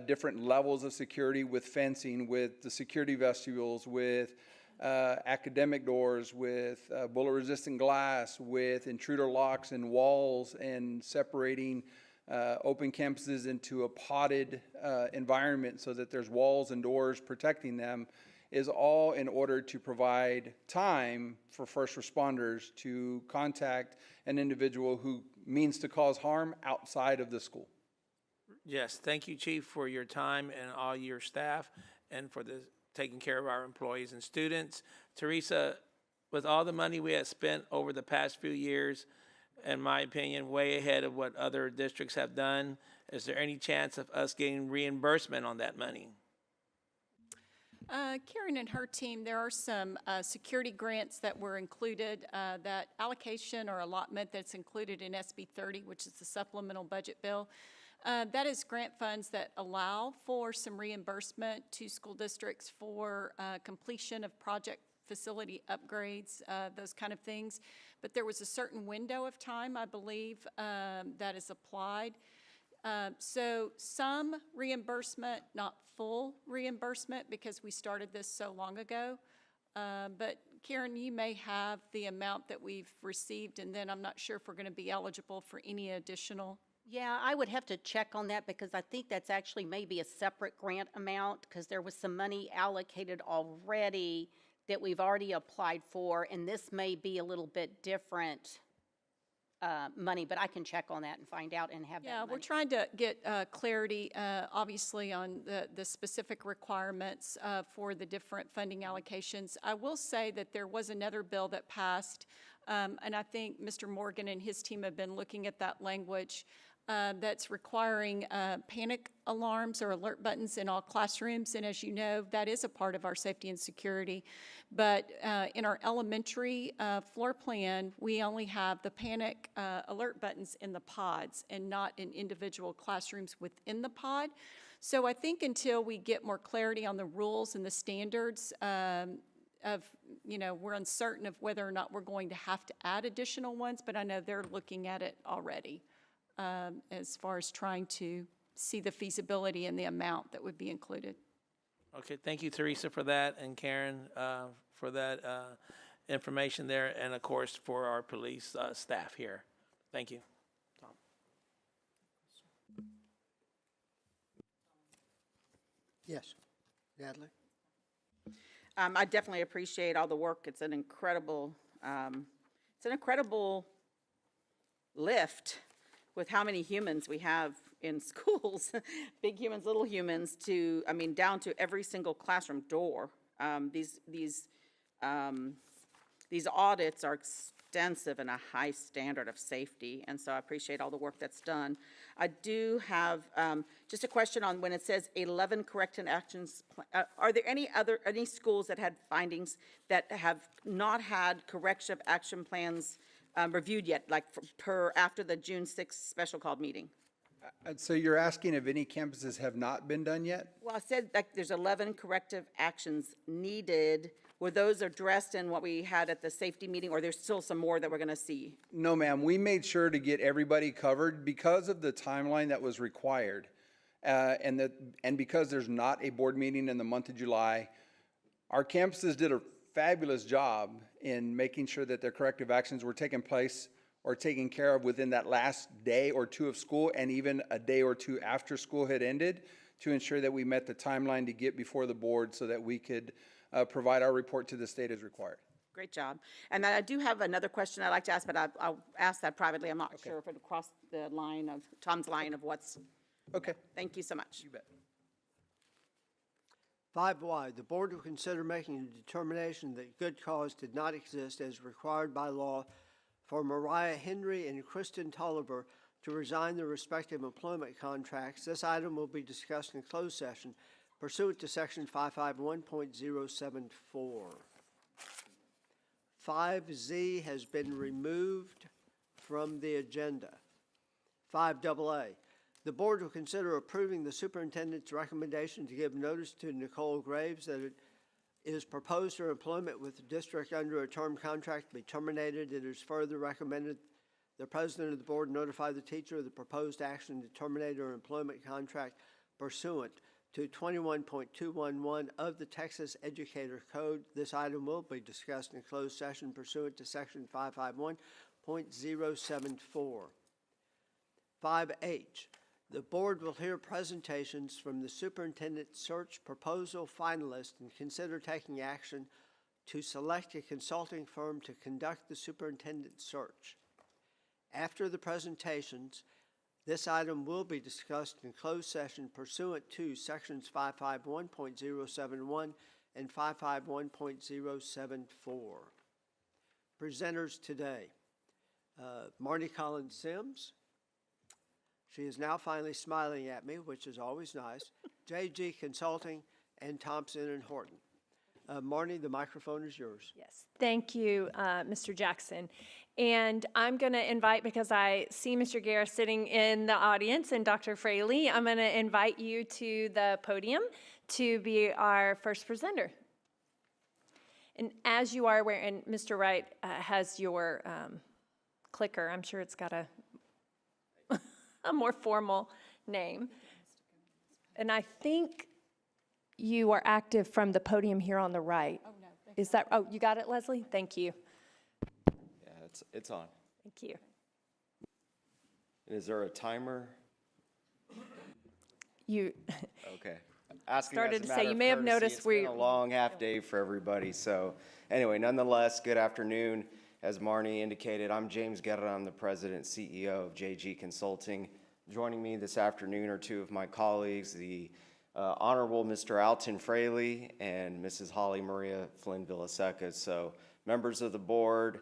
different levels of security, with fencing, with the security vestibules, with academic doors, with bullet-resistant glass, with intruder locks and walls, and separating open campuses into a podded environment so that there's walls and doors protecting them, is all in order to provide time for first responders to contact an individual who means to cause harm outside of the school. Yes, thank you, Chief, for your time and all your staff, and for taking care of our employees and students. Teresa, with all the money we have spent over the past few years, in my opinion, way ahead of what other districts have done, Is there any chance of us getting reimbursement on that money? Karen and her team, there are some security grants that were included, that allocation or allotment that's included in SB 30, which is the supplemental budget bill. That is grant funds that allow for some reimbursement to school districts for completion of project facility upgrades, those kind of things. But there was a certain window of time, I believe, that is applied. So some reimbursement, not full reimbursement because we started this so long ago. But Karen, you may have the amount that we've received, and then I'm not sure if we're going to be eligible for any additional. Yeah, I would have to check on that because I think that's actually maybe a separate grant amount because there was some money allocated already that we've already applied for, and this may be a little bit different money, but I can check on that and find out and have that Yeah, money. we're trying to get clarity, obviously, on the specific requirements for the different funding allocations. I will say that there was another bill that passed, and I think Mr. Morgan and his team have been looking at that language that's requiring panic alarms or alert buttons in all classrooms. And as you know, that is a part of our safety and security. But in our elementary floor plan, we only have the panic alert buttons in the pods and not in individual classrooms within the pod. So I think until we get more clarity on the rules and the standards we're uncertain of whether or not we're going to have to add additional ones, but I know they're looking at it already. As far as trying to see the feasibility and the amount that would be included. Okay, thank you, Teresa, for that, and Karen for that information there, and of course for our police staff here. Thank you. Tom. Yes, Natalie? I definitely appreciate all the work. It's an incredible lift with how many humans we have in schools, big humans, little humans, down to every single classroom door. These audits are extensive and a high standard of safety, and so I appreciate all the work that's done. I do have just a question on when it says 11 corrective actions. Are there any schools that had findings that have not had corrective action plans reviewed yet, like after the June 6th special called meeting? So you're asking if any campuses have not been done yet? Well, I said like there's 11 corrective actions needed. Were those addressed in what we had at the safety meeting, or there's still some more that we're going to see? No, ma'am. We made sure to get everybody covered because of the timeline that was required. And because there's not a board meeting in the month of July, our campuses did a fabulous job in making sure that their corrective actions were taking place or taken care of within that last day or two of school, and even a day or two after school had ended, to ensure that we met the timeline to get before the board so that we could provide our report to the state as required. Great job. And then I do have another question I'd like to ask, but I'll ask that privately. I'm not sure if it crossed the line of Tom's line of what's. Okay. Thank you so much. You bet. 5Y, the board will consider making a determination that good cause did not exist as required by law for Mariah Henry and Kristen Tolliver to resign their respective employment contracts. This item will be discussed in closed session pursuant to section 551.074. 5Z has been removed from the agenda. 5AA, the board will consider approving the superintendent's recommendation to give notice to Nicole Graves that it is proposed her employment with the district under a term contract be terminated. It is further recommended the president of the board notify the teacher of the proposed action to terminate her employment contract pursuant to 21.211 of the Texas Educator Code. This item will be discussed in closed session pursuant to section 551.074. 5H, the board will hear presentations from the superintendent search proposal finalists and consider taking action to select a consulting firm to conduct the superintendent search. After the presentations, this item will be discussed in closed session pursuant to sections 551.071 and 551.074. Presenters today, Marnie Collins Sims, She is now finally smiling at me, which is always nice. JG Consulting and Thompson and Horton. Marnie, the microphone is yours. Yes, thank you, Mr. Jackson. And I'm going to invite, because I see Mr. Guerra sitting in the audience and Dr. Fraley, I'm going to invite you to the podium to be our first presenter. And as you are aware, and Mr. Wright has your clicker, I'm sure it's got a more formal name. And I think you are active from the podium here on the right. Oh, no. Is that, oh, you got it, Leslie? Thank you. Yeah, it's on. Thank you. Is there a timer? You Okay. Asking started as to a say, matter you of may have courtesy, noticed it's been a we, long half day for everybody. So anyway, nonetheless, good afternoon. As Marnie indicated, I'm James Guerra. I'm the president and CEO of JG Consulting. Joining me this afternoon are two of my colleagues, the Honorable Mr. Alton Fraley and Mrs. Holly Maria Flynn Villaseca. So members of the board,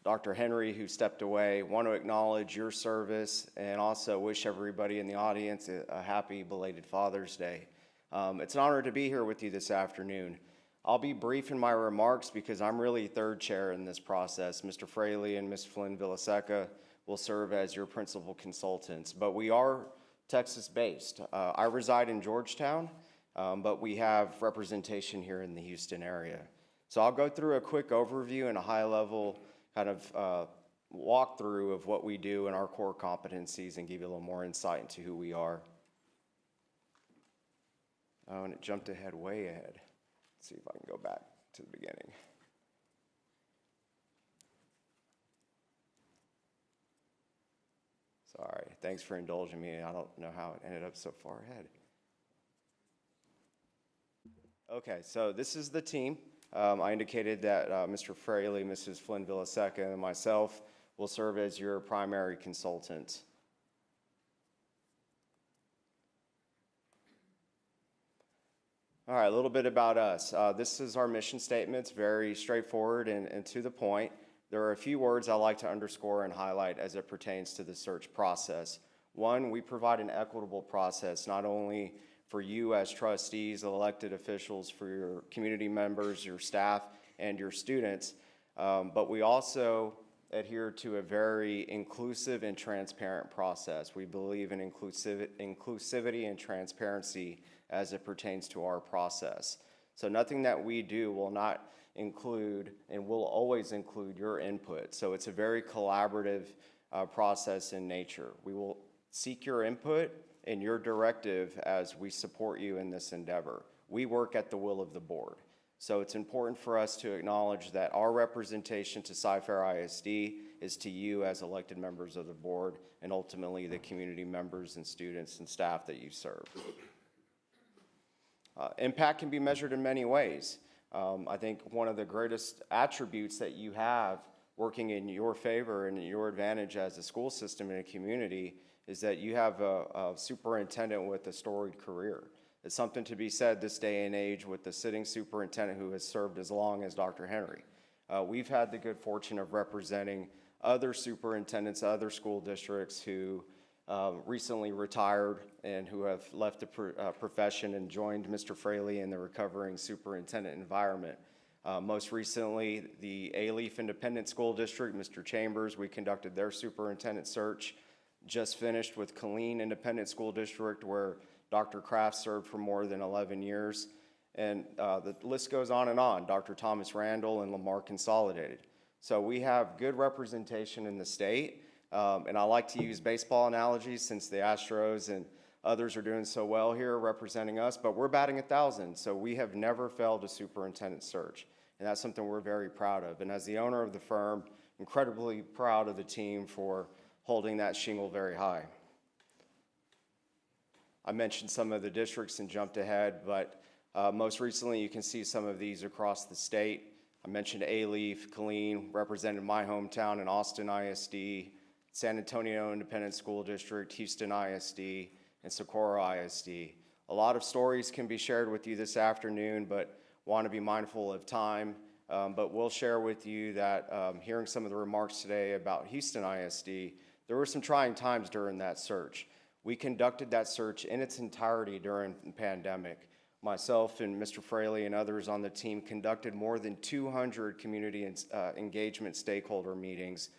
Dr. Henry, who stepped away, want to acknowledge your service and also wish everybody in the audience a happy belated Father's Day. It's an honor to be here with you this afternoon. I'll be brief in my remarks because I'm really third chair in this process. Mr. Fraley and Ms. Flynn Villaseca will serve as your principal consultants, but we are Texas-based. I reside in Georgetown, but we have representation here in the Houston area. So I'll go through a quick overview and a high-level kind of walkthrough of what we do and our core competencies and give you a little more insight into who we are. Oh, and it jumped ahead, way ahead. Let's see if I can go back to the beginning. Sorry, thanks for indulging me. I don't know how it ended up so far ahead. Okay, so this is the team. I indicated that Mr. Fraley, Mrs. Flynn Villaseca, and myself will serve as your primary consultants. All right, a little bit about us. This is our mission statement. It's very straightforward and to the point. There are a few words I like to underscore and highlight as it pertains to the search process. One, we provide an equitable process, not only for you as trustees, elected officials, for your community members, your staff, and your students, but we also adhere to a very inclusive and transparent process. We believe in inclusivity and transparency as it pertains to our process. So nothing that we do will not include and will always include your input. So it's a very collaborative process in nature. We will seek your input and your directive as we support you in this endeavor. We work at the will of the board. So it's important for us to acknowledge that our representation to Cy-Fair ISD is to you as elected members of the board and ultimately the community members and students and staff that you serve. Impact can be measured in many ways. I think one of the greatest attributes that you have working in your favor and your advantage as a school system in a community is that you have a superintendent with a storied career. It's something to be said this day and age with the sitting superintendent who has served as long as Dr. Henry. We've had the good fortune of representing other superintendents, other school districts who recently retired and who have left the profession and joined Mr. Fraley in the recovering superintendent environment. Most recently, the A-Leaf Independent School District, Mr. Chambers, we conducted their superintendent search. Just finished with Killeen Independent School District, where Dr. Kraft served for more than 11 years. And the list goes on and on, Dr. Thomas Randall and Lamar Consolidated. So we have good representation in the state. And I like to use baseball analogies since the Astros and others are doing so well here representing us, but we're batting 1,000. So we have never failed a superintendent search. And that's something we're very proud of. And as the owner of the firm, incredibly proud of the team for holding that shingle very high. I mentioned some of the districts and jumped ahead, but most recently you can see some of these across the state. I mentioned A-Leaf, Killeen, represented my hometown in Austin ISD, San Antonio Independent School District, Houston ISD, and Socorro ISD. A lot of stories can be shared with you this afternoon, but want to be mindful of time. But we'll share with you that hearing some of the remarks today about Houston ISD, There were some trying times during that search. We conducted that search in its entirety during the pandemic. Myself and Mr. Fraley and others on the team conducted more than 200 community engagement stakeholder meetings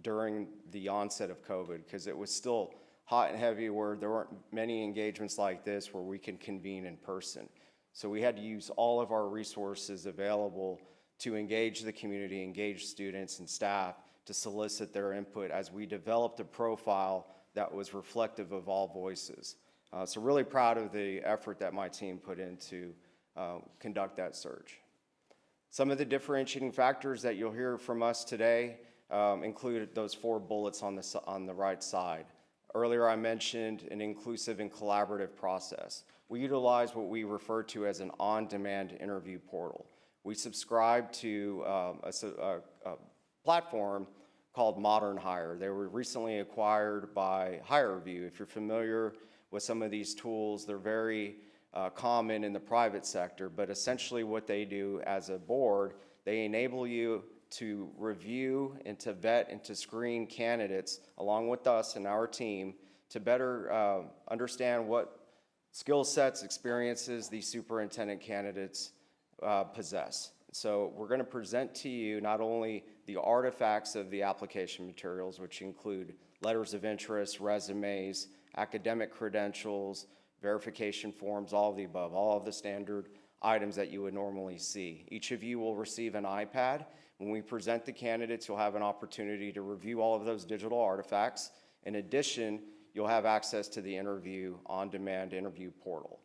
during the onset of COVID, because it was still hot and heavy where there weren't many engagements like this where we can convene in person. So we had to use all of our resources available to engage the community, engage students and staff to solicit their input as we developed a profile that was reflective of all voices. So really proud of the effort that my team put in to conduct that search. Some of the differentiating factors that you'll hear from us today include those 4 bullets on the right side. Earlier I mentioned an inclusive and collaborative process. We utilize what we refer to as an on-demand interview portal. We subscribe to a platform called Modern Hire. They were recently acquired by HireView. If you're familiar with some of these tools, they're very common in the private sector, but essentially what they do as a board, they enable you to review and to vet and to screen candidates along with us and our team to better understand what skill sets, experiences these superintendent candidates possess. So we're going to present to you not only the artifacts of the application materials, which include letters of interest, resumes, academic credentials, verification forms, all of the above, all of the standard items that you would normally see. Each of you will receive an iPad. When we present the candidates, you'll have an opportunity to review all of those digital artifacts. In addition, you'll have access to the interview on-demand interview portal.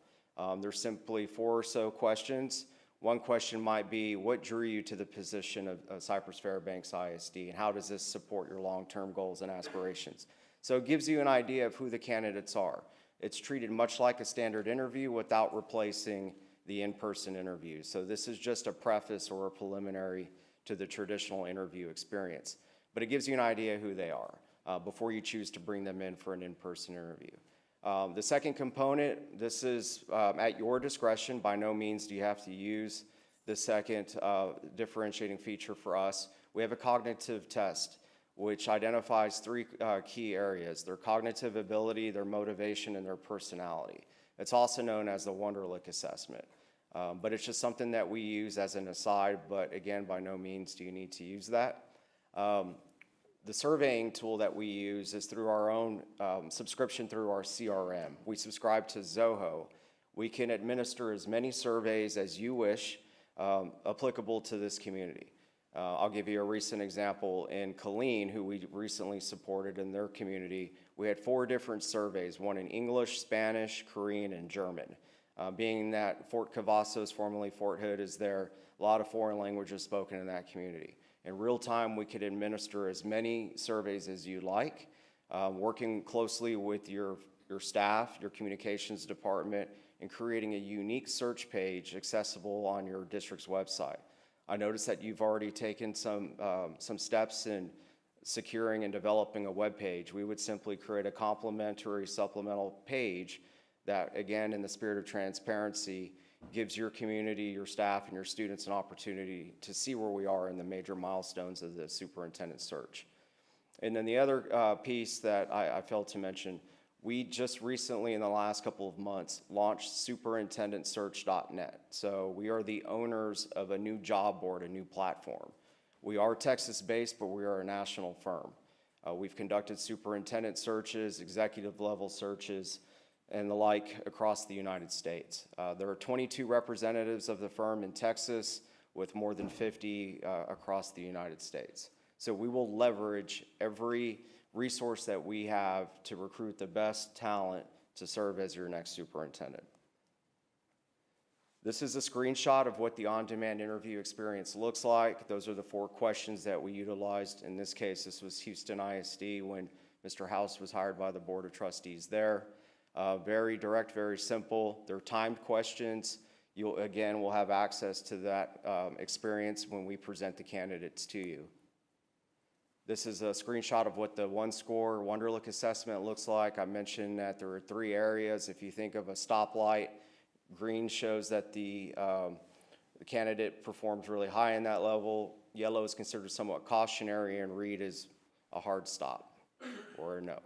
There's simply 4 or so questions. One question might be, what drew you to the position of Cypress-Fairbanks ISD, and how does this support your long-term goals and aspirations? So it gives you an idea of who the candidates are. It's treated much like a standard interview without replacing the in-person interview. So this is just a preface or a preliminary to the traditional interview experience. But it gives you an idea who they are before you choose to bring them in for an in-person interview. The second component, this is at your discretion. By no means do you have to use the second differentiating feature for us. We have a cognitive test which identifies 3 key areas: their cognitive ability, their motivation, and their personality. It's also known as the Wonderlic assessment. But it's just something that we use as an aside, but again, by no means do you need to use that. The surveying tool that we use is through our own subscription through our CRM. We subscribe to Zoho. We can administer as many surveys as you wish applicable to this community. I'll give you a recent example. In Killeen, who we recently supported in their community, we had 4 different surveys, one in English, Spanish, Korean, and German. Being that Fort Cavazos, formerly Fort Hood, is there, a lot of foreign languages spoken in that community. In real time, we could administer as many surveys as you like, working closely with your staff, your communications department, and creating a unique search page accessible on your district's website. I noticed that you've already taken some steps in securing and developing a web page. We would simply create a complimentary supplemental page that, again, in the spirit of transparency, gives your community, your staff, and your students an opportunity to see where we are in the major milestones of the superintendent search. And then the other piece that I failed to mention, we just recently, in the last couple of months, launched superintendentsearch.net. So we are the owners of a new job board, a new platform. We are Texas-based, but we are a national firm. We've conducted superintendent searches, executive level searches, and the like across the United States. There are 22 representatives of the firm in Texas with more than 50 across the United States. So we will leverage every resource that we have to recruit the best talent to serve as your next superintendent. This is a screenshot of what the on-demand interview experience looks like. Those are the 4 questions that we utilized. In this case, this was Houston ISD when Mr. House was hired by the Board of Trustees there. Very direct, very simple. They're timed questions. You'll, again, will have access to that experience when we present the candidates to you. This is a screenshot of what the one-score Wonderlic assessment looks like. I mentioned that there are 3 areas. If you think of a stoplight, green shows that the candidate performs really high in that level. Yellow is considered somewhat cautionary, and red is a hard stop. or a no.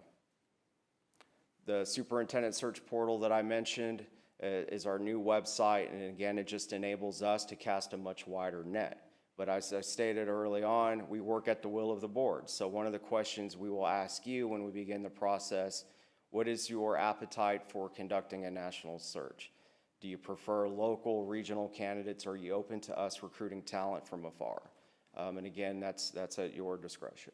The superintendent search portal that I mentioned is our new website, and again, it just enables us to cast a much wider net. But as I stated early on, we work at the will of the board. So one of the questions we will ask you when we begin the process, what is your appetite for conducting a national search? Do you prefer local, regional candidates, or are you open to us recruiting talent from afar? And again, that's at your discretion.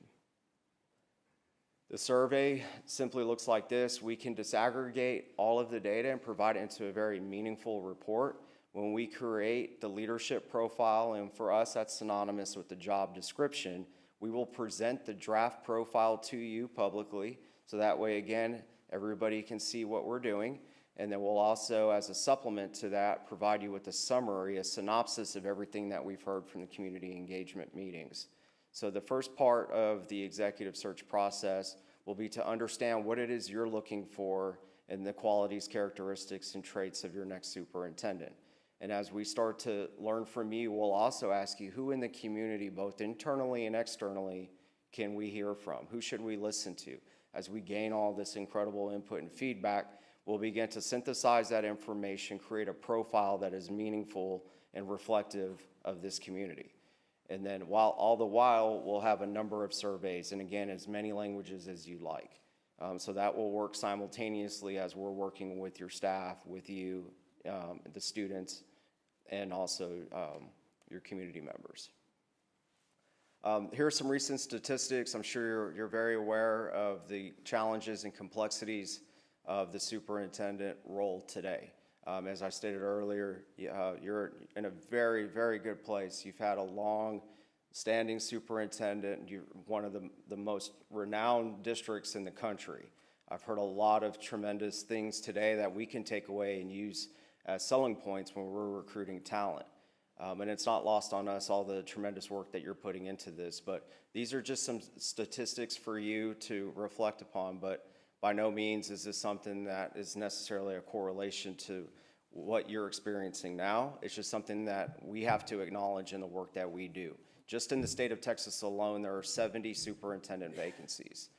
The survey simply looks like this. We can disaggregate all of the data and provide it into a very meaningful report. When we create the leadership profile, and for us that's synonymous with the job description, we will present the draft profile to you publicly. So that way, again, everybody can see what we're doing. And then we'll also, as a supplement to that, provide you with a summary, a synopsis of everything that we've heard from the community engagement meetings. So the first part of the executive search process will be to understand what it is you're looking for and the qualities, characteristics, and traits of your next superintendent. And as we start to learn from you, we'll also ask you who in the community, both internally and externally, can we hear from? Who should we listen to? As we gain all this incredible input and feedback, we'll begin to synthesize that information, create a profile that is meaningful and reflective of this community. And then all the while, we'll have a number of surveys, and again, as many languages as you like. So that will work simultaneously as we're working with your staff, with you, the students, and also your community members. Here are some recent statistics. I'm sure you're very aware of the challenges and complexities of the superintendent role today. As I stated earlier, you're in a very, very good place. You've had a long-standing superintendent. You're one of the most renowned districts in the country. I've heard a lot of tremendous things today that we can take away and use as selling points when we're recruiting talent. And it's not lost on us all the tremendous work that you're putting into this, but these are just some statistics for you to reflect upon, but by no means is this something that is necessarily a correlation to what you're experiencing now. It's just something that we have to acknowledge in the work that we do. Just in the state of Texas alone, there are 70 superintendent vacancies.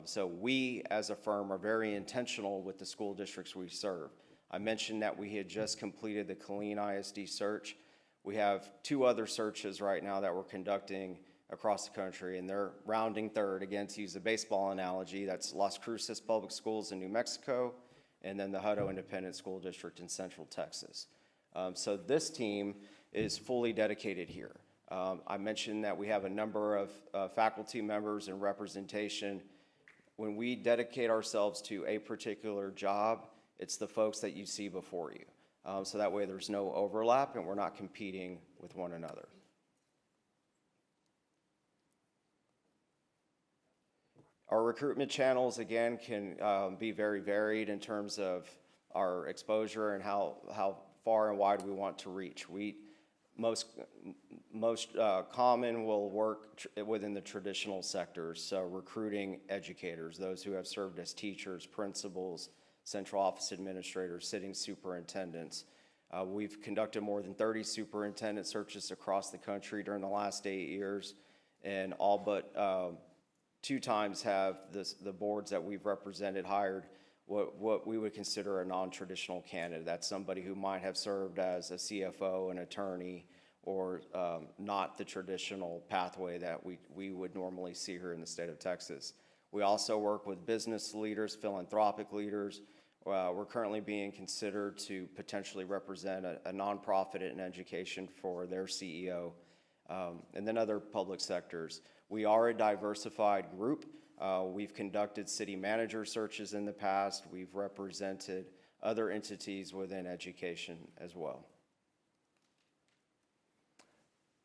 So we, as a firm, are very intentional with the school districts we serve. I mentioned that we had just completed the Killeen ISD search. We have 2 other searches right now that we're conducting across the country, and they're rounding third. Again, to use a baseball analogy, that's Las Cruces Public Schools in New Mexico, and then the Hutto Independent School District in Central Texas. So this team is fully dedicated here. I mentioned that we have a number of faculty members and representation. When we dedicate ourselves to a particular job, it's the folks that you see before you. So that way there's no overlap and we're not competing with one another. Our recruitment channels, again, can be very varied in terms of our exposure and how far and wide we want to reach. Most common will work within the traditional sectors, so recruiting educators, those who have served as teachers, principals, central office administrators, sitting superintendents. We've conducted more than 30 superintendent searches across the country during the last 8 years, and all but 2 times have the boards that we've represented hired what we would consider a non-traditional candidate. That's somebody who might have served as a CFO, an attorney, or not the traditional pathway that we would normally see here in the state of Texas. We also work with business leaders, philanthropic leaders. We're currently being considered to potentially represent a nonprofit in education for their CEO, and then other public sectors. We are a diversified group. We've conducted city manager searches in the past. We've represented other entities within education as well.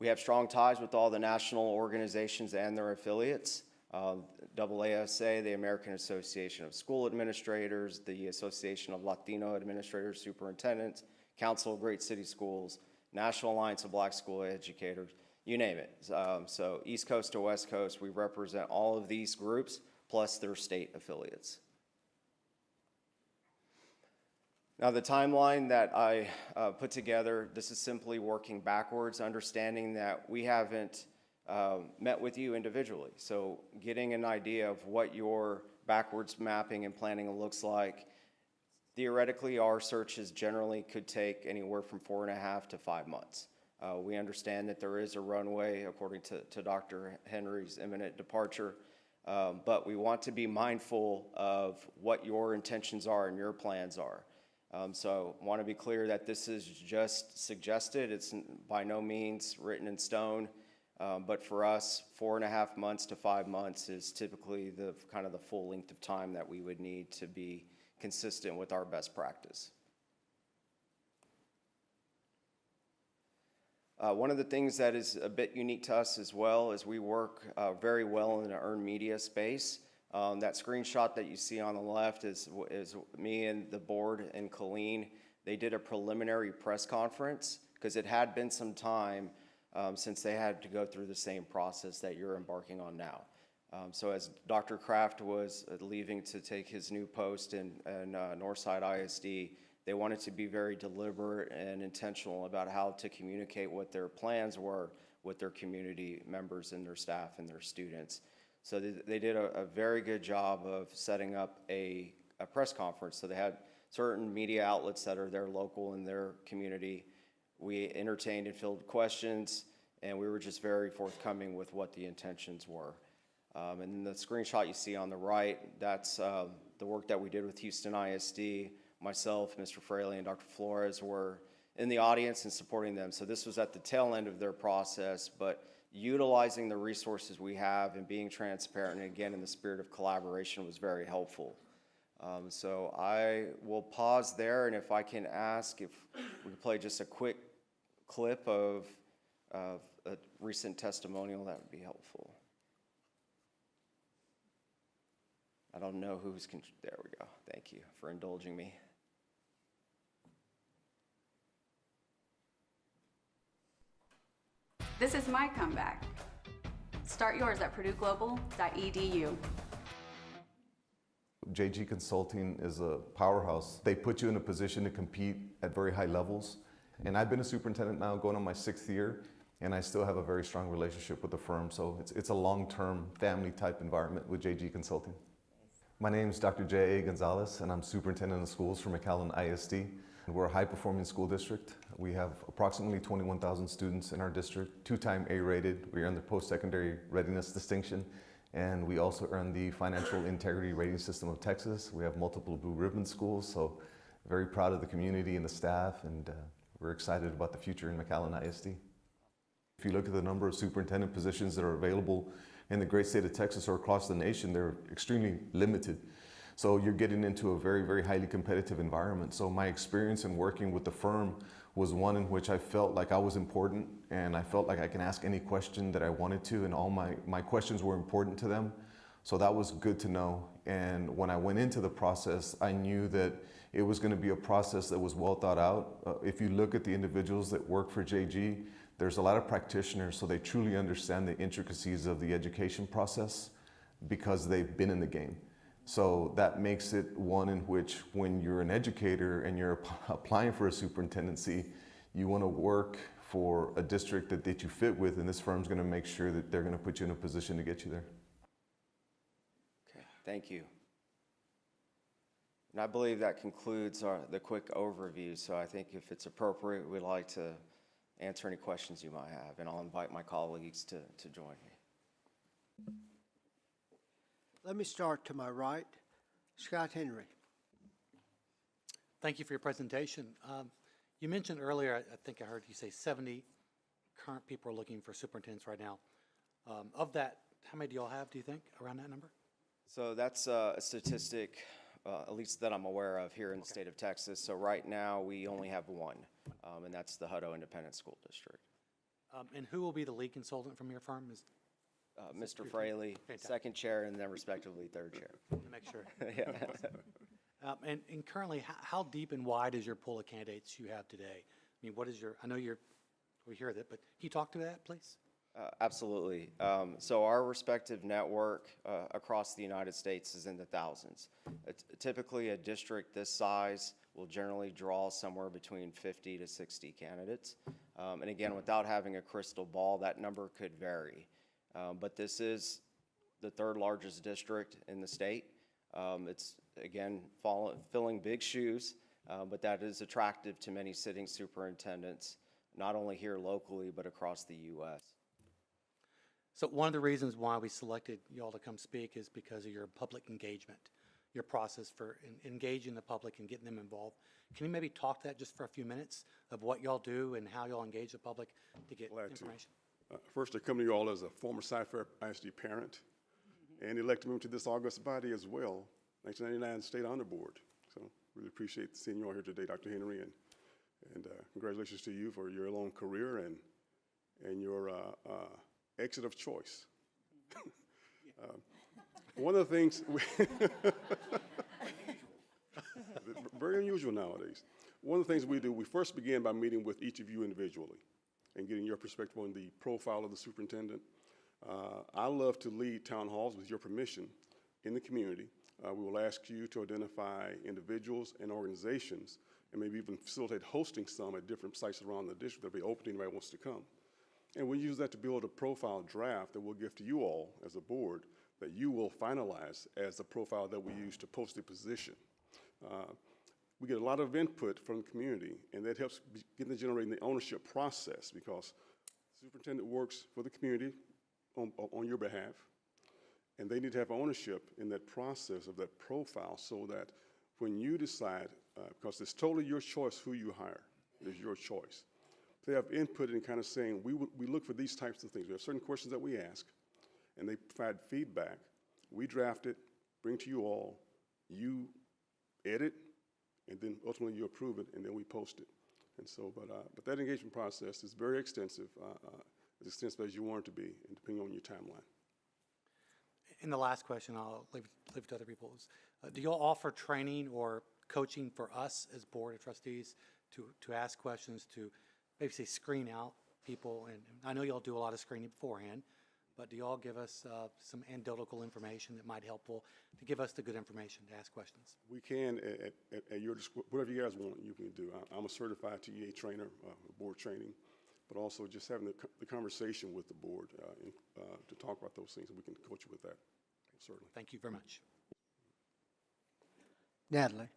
We have strong ties with all the national organizations and their affiliates. AASA, the American Association of School Administrators, the Association of Latino Administrators, Superintendents, Council of Great City Schools, National Alliance of Black School Educators, you name it. So East Coast to West Coast, we represent all of these groups plus their state affiliates. Now the timeline that I put together, this is simply working backwards, understanding that we haven't met with you individually. So getting an idea of what your backwards mapping and planning looks like. Theoretically, our searches generally could take anywhere from 4.5 to 5 months. We understand that there is a runway according to Dr. Henry's imminent departure, but we want to be mindful of what your intentions are and your plans are. So I want to be clear that this is just suggested. It's by no means written in stone, but for us, 4.5 months to 5 months is typically the kind of the full length of time that we would need to be consistent with our best practice. One of the things that is a bit unique to us as well is we work very well in the earned media space. That screenshot that you see on the left is me and the board and Colleen. They did a preliminary press conference because it had been some time since they had to go through the same process that you're embarking on now. So as Dr. Kraft was leaving to take his new post in Northside ISD, they wanted to be very deliberate and intentional about how to communicate what their plans were with their community members and their staff and their students. So they did a very good job of setting up a press conference. So they had certain media outlets that are there local in their community. We entertained and fielded questions, and we were just very forthcoming with what the intentions were. And then the screenshot you see on the right, that's the work that we did with Houston ISD. Myself, Mr. Fraley, and Dr. Flores were in the audience and supporting them. So this was at the tail end of their process, but utilizing the resources we have and being transparent, and again, in the spirit of collaboration, was very helpful. So I will pause there, and if I can ask if we could play just a quick clip of a recent testimonial, that would be helpful. I don't know who's, there we go. Thank you for indulging me. This is my comeback. Start yours at purdueglobal.edu. JG Consulting is a powerhouse. They put you in a position to compete at very high levels. And I've been a superintendent now going on my 6th year, and I still have a very strong relationship with the firm. So it's a long-term family type environment with JG Consulting. My name is Dr. J.A. Gonzalez, and I'm superintendent of schools for McAllen ISD. We're a high-performing school district. We have approximately 21,000 students in our district, 2-time A-rated. We earned the post-secondary readiness distinction, and we also earned the Financial Integrity Rating System of Texas. We have multiple blue ribbon schools, so very proud of the community and the staff, and we're excited about the future in McAllen ISD. If you look at the number of superintendent positions that are available in the great state of Texas or across the nation, they're extremely limited. So you're getting into a very, very highly competitive environment. So my experience in working with the firm was one in which I felt like I was important, and I felt like I can ask any question that I wanted to, and all my questions were important to them. So that was good to know. And when I went into the process, I knew that it was going to be a process that was well thought out. If you look at the individuals that work for JG, there's a lot of practitioners, so they truly understand the intricacies of the education process because they've been in the game. So that makes it one in which when you're an educator and you're applying for a superintendency, you want to work for a district that you fit with, and this firm's going to make sure that they're going to put you in a position to get you there. Okay, thank you. And I believe that concludes the quick overview, so I think if it's appropriate, we'd like to answer any questions you might have, and I'll invite my colleagues to join me. Let me start to my right. Scott Henry. Thank you for your presentation. You mentioned earlier, I think I heard you say 70 current people are looking for superintendents right now. Of that, how many do y'all have, do you think, around that number? So that's a statistic, at least that I'm aware of here in the state of Texas. So right now, we only have one, and that's the Hutto Independent School District. And who will be the lead consultant from your firm? Mr. Fraley, second chair, and then respectively third chair. To make sure. Yeah. And currently, how deep and wide is your pool of candidates you have today? I mean, what is your, I know we hear that, but can you talk to that, please? Absolutely. So our respective network across the United States is in the thousands. Typically, a district this size will generally draw somewhere between 50 to 60 candidates. And again, without having a crystal ball, that number could vary. But this is the third largest district in the state. It's, again, filling big shoes, but that is attractive to many sitting superintendents, not only here locally, but across the U.S. So one of the reasons why we selected you all to come speak is because of your public engagement, your process for engaging the public and getting them involved. Can you maybe talk to that just for a few minutes of what y'all do and how y'all engage the public to get information? First, I come to you all as a former Cypress-Fairbanks ISD parent and elected member to this august body as well, 1999 State Honor Board. So really appreciate seeing you all here today, Dr. Henry, and congratulations to you for your long career and your exit of choice. One of the things, very unusual nowadays. One of the things we do, we first begin by meeting with each of you individually and getting your perspective on the profile of the superintendent. I love to lead town halls with your permission in the community. We will ask you to identify individuals and organizations and maybe even facilitate hosting some at different sites around the district that will be open to anybody who wants to come. And we use that to build a profile draft that we'll give to you all as a board that you will finalize as the profile that we use to post the position. We get a lot of input from the community, and that helps begin generating the ownership process because the superintendent works for the community on your behalf, and they need to have ownership in that process of that profile so that when you decide, because it's totally your choice who you hire, it's your choice. They have input in kind of saying, we look for these types of things. We have certain questions that we ask, and they provide feedback. We draft it, bring to you all, you edit, and then ultimately you approve it, and then we post it. And so, but that engagement process is very extensive, as extensive as you want it to be, and depending on your timeline. And the last question, I'll leave it to other people, is do you all offer training or coaching for us as Board of Trustees to ask questions, to maybe say screen out people? And I know y'all do a lot of screening beforehand, but do y'all give us some anecdotal information that might be helpful to give us the good information to ask questions? We can, at your whatever you guys want, you can do. I'm a certified TEA trainer, board training, but also just having the conversation with the board to talk about those things, and we can coach you with that, certainly. Thank you very much. Natalie.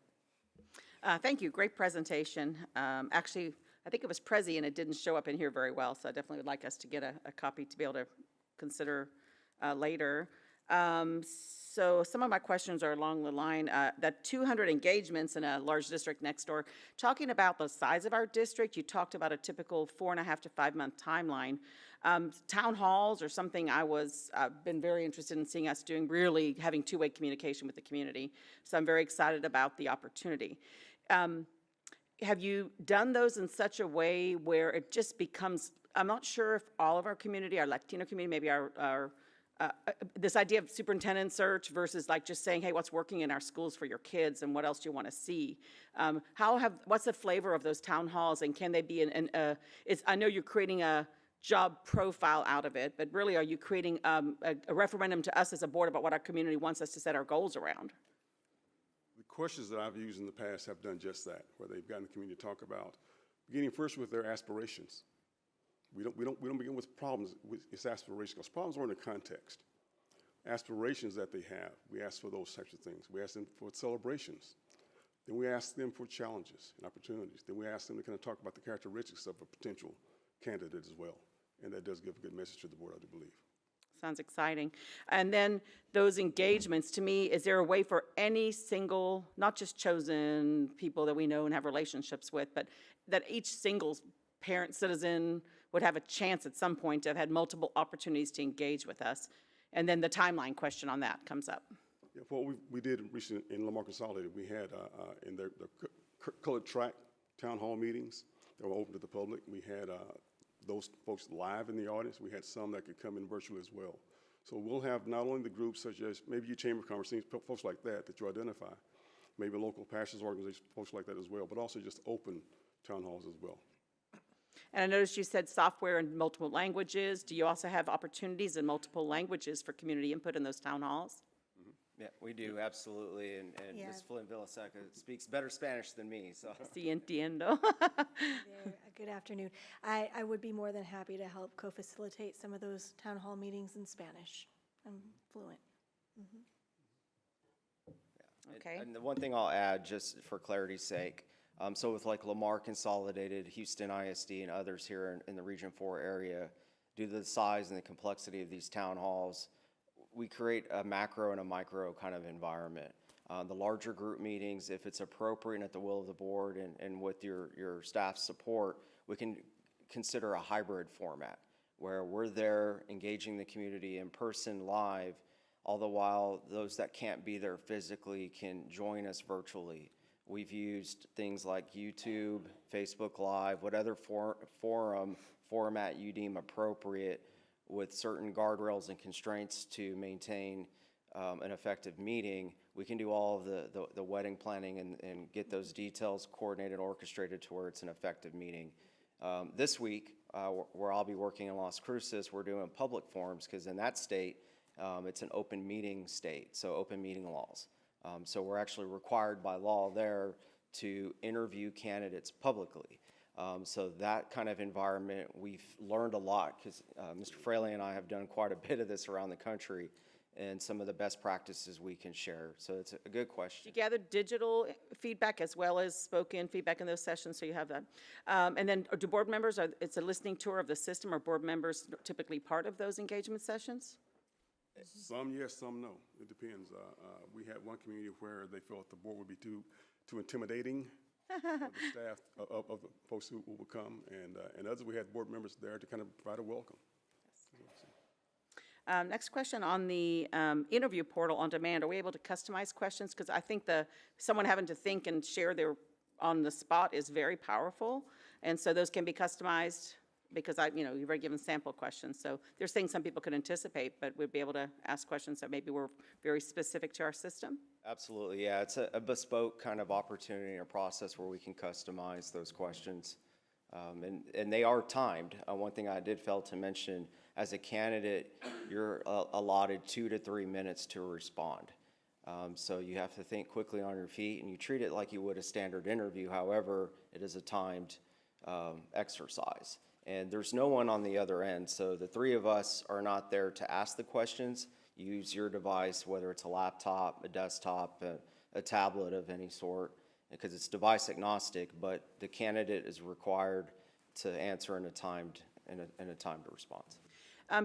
Thank you. Great presentation. Actually, I think it was Prezi, and it didn't show up in here very well, so I definitely would like us to get a copy to be able to consider later. So some of my questions are along the line, that 200 engagements in a large district next door. Talking about the size of our district, you talked about a typical 4.5 to 5 month timeline. Town halls are something I've been very interested in seeing us doing, really having two-way communication with the community. So I'm very excited about the opportunity. Have you done those in such a way where it just becomes, I'm not sure if all of our community, our Latino community, maybe this idea of superintendent search versus like just saying, hey, what's working in our schools for your kids and what else do you want to see? What's the flavor of those town halls, and can they be I know you're creating a job profile out of it, but really are you creating a referendum to us as a board about what our community wants us to set our goals around? The questions that I've used in the past have done just that, where they've gotten the community to talk about, beginning first with their aspirations. We don't begin with problems, it's aspirations, because problems are in the context. Aspirations that they have, we ask for those types of things. We ask them for celebrations. Then we ask them for challenges and opportunities. Then we ask them to kind of talk about the characteristics of a potential candidate as well. And that does give a good message to the board, I do believe. Sounds exciting. And then those engagements, to me, is there a way for any single, not just chosen people that we know and have relationships with, but that each single parent, citizen would have a chance at some point to have had multiple opportunities to engage with us? And then the timeline question on that comes up. Yeah, what we did recently in Lamar Consolidated, we had in the colored track town hall meetings that were open to the public. We had those folks live in the audience. We had some that could come in virtually as well. So we'll have not only the groups such as maybe your chamber conversations, folks like that you identify, maybe local pastors organizations, folks like that as well, but also just open town halls as well. And I noticed you said software in multiple languages. Do you also have opportunities in multiple languages for community input in those town halls? Yeah, we do, absolutely, and Yeah. Ms. Flynn Villaseca speaks better Spanish than me, so. Sí, entiendo. Good afternoon. I would be more than happy to help co-facilitate some of those town hall meetings in Spanish. I'm fluent. Okay. And the one thing I'll add, just for clarity's sake, so with like Lamar Consolidated, Houston ISD, and others here in the Region 4 area, due to the size and the complexity of these town halls, we create a macro and a micro kind of environment. The larger group meetings, if it's appropriate and at the will of the board and with your staff's support, we can consider a hybrid format where we're there engaging the community in person live, all the while those that can't be there physically can join us virtually. We've used things like YouTube, Facebook Live, what other format you deem appropriate with certain guardrails and constraints to maintain an effective meeting. We can do all of the wedding planning and get those details coordinated, orchestrated to where it's an effective meeting. This week, where I'll be working in Las Cruces, we're doing public forums because in that state, it's an open meeting state, so open meeting laws. So we're actually required by law there to interview candidates publicly. So that kind of environment, we've learned a lot because Mr. Fraley and I have done quite a bit of this around the country and some of the best practices we can share. So it's a good question. You gather digital feedback as well as spoken feedback in those sessions, so you have that. And then do board members, it's a listening tour of the system, are board members typically part of those engagement sessions? Some yes, some no. It depends. We had one community where they felt the board would be too intimidating for the staff of the folks who will come, and others, we had board members there to kind of provide a welcome. Next question on the interview portal on demand. Are we able to customize questions? Because I think someone having to think and share their on the spot is very powerful, and so those can be customized. Because you've already given sample questions, so there's things some people could anticipate, but we'd be able to ask questions that maybe were very specific to our system. Absolutely, yeah. It's a bespoke kind of opportunity or process where we can customize those questions. And they are timed. One thing I did fail to mention, as a candidate, you're allotted 2 to 3 minutes to respond. So you have to think quickly on your feet, and you treat it like you would a standard interview. However, it is a timed exercise. And there's no one on the other end, so the three of us are not there to ask the questions. You use your device, whether it's a laptop, a desktop, a tablet of any sort, because it's device agnostic, but the candidate is required to answer in a timed response.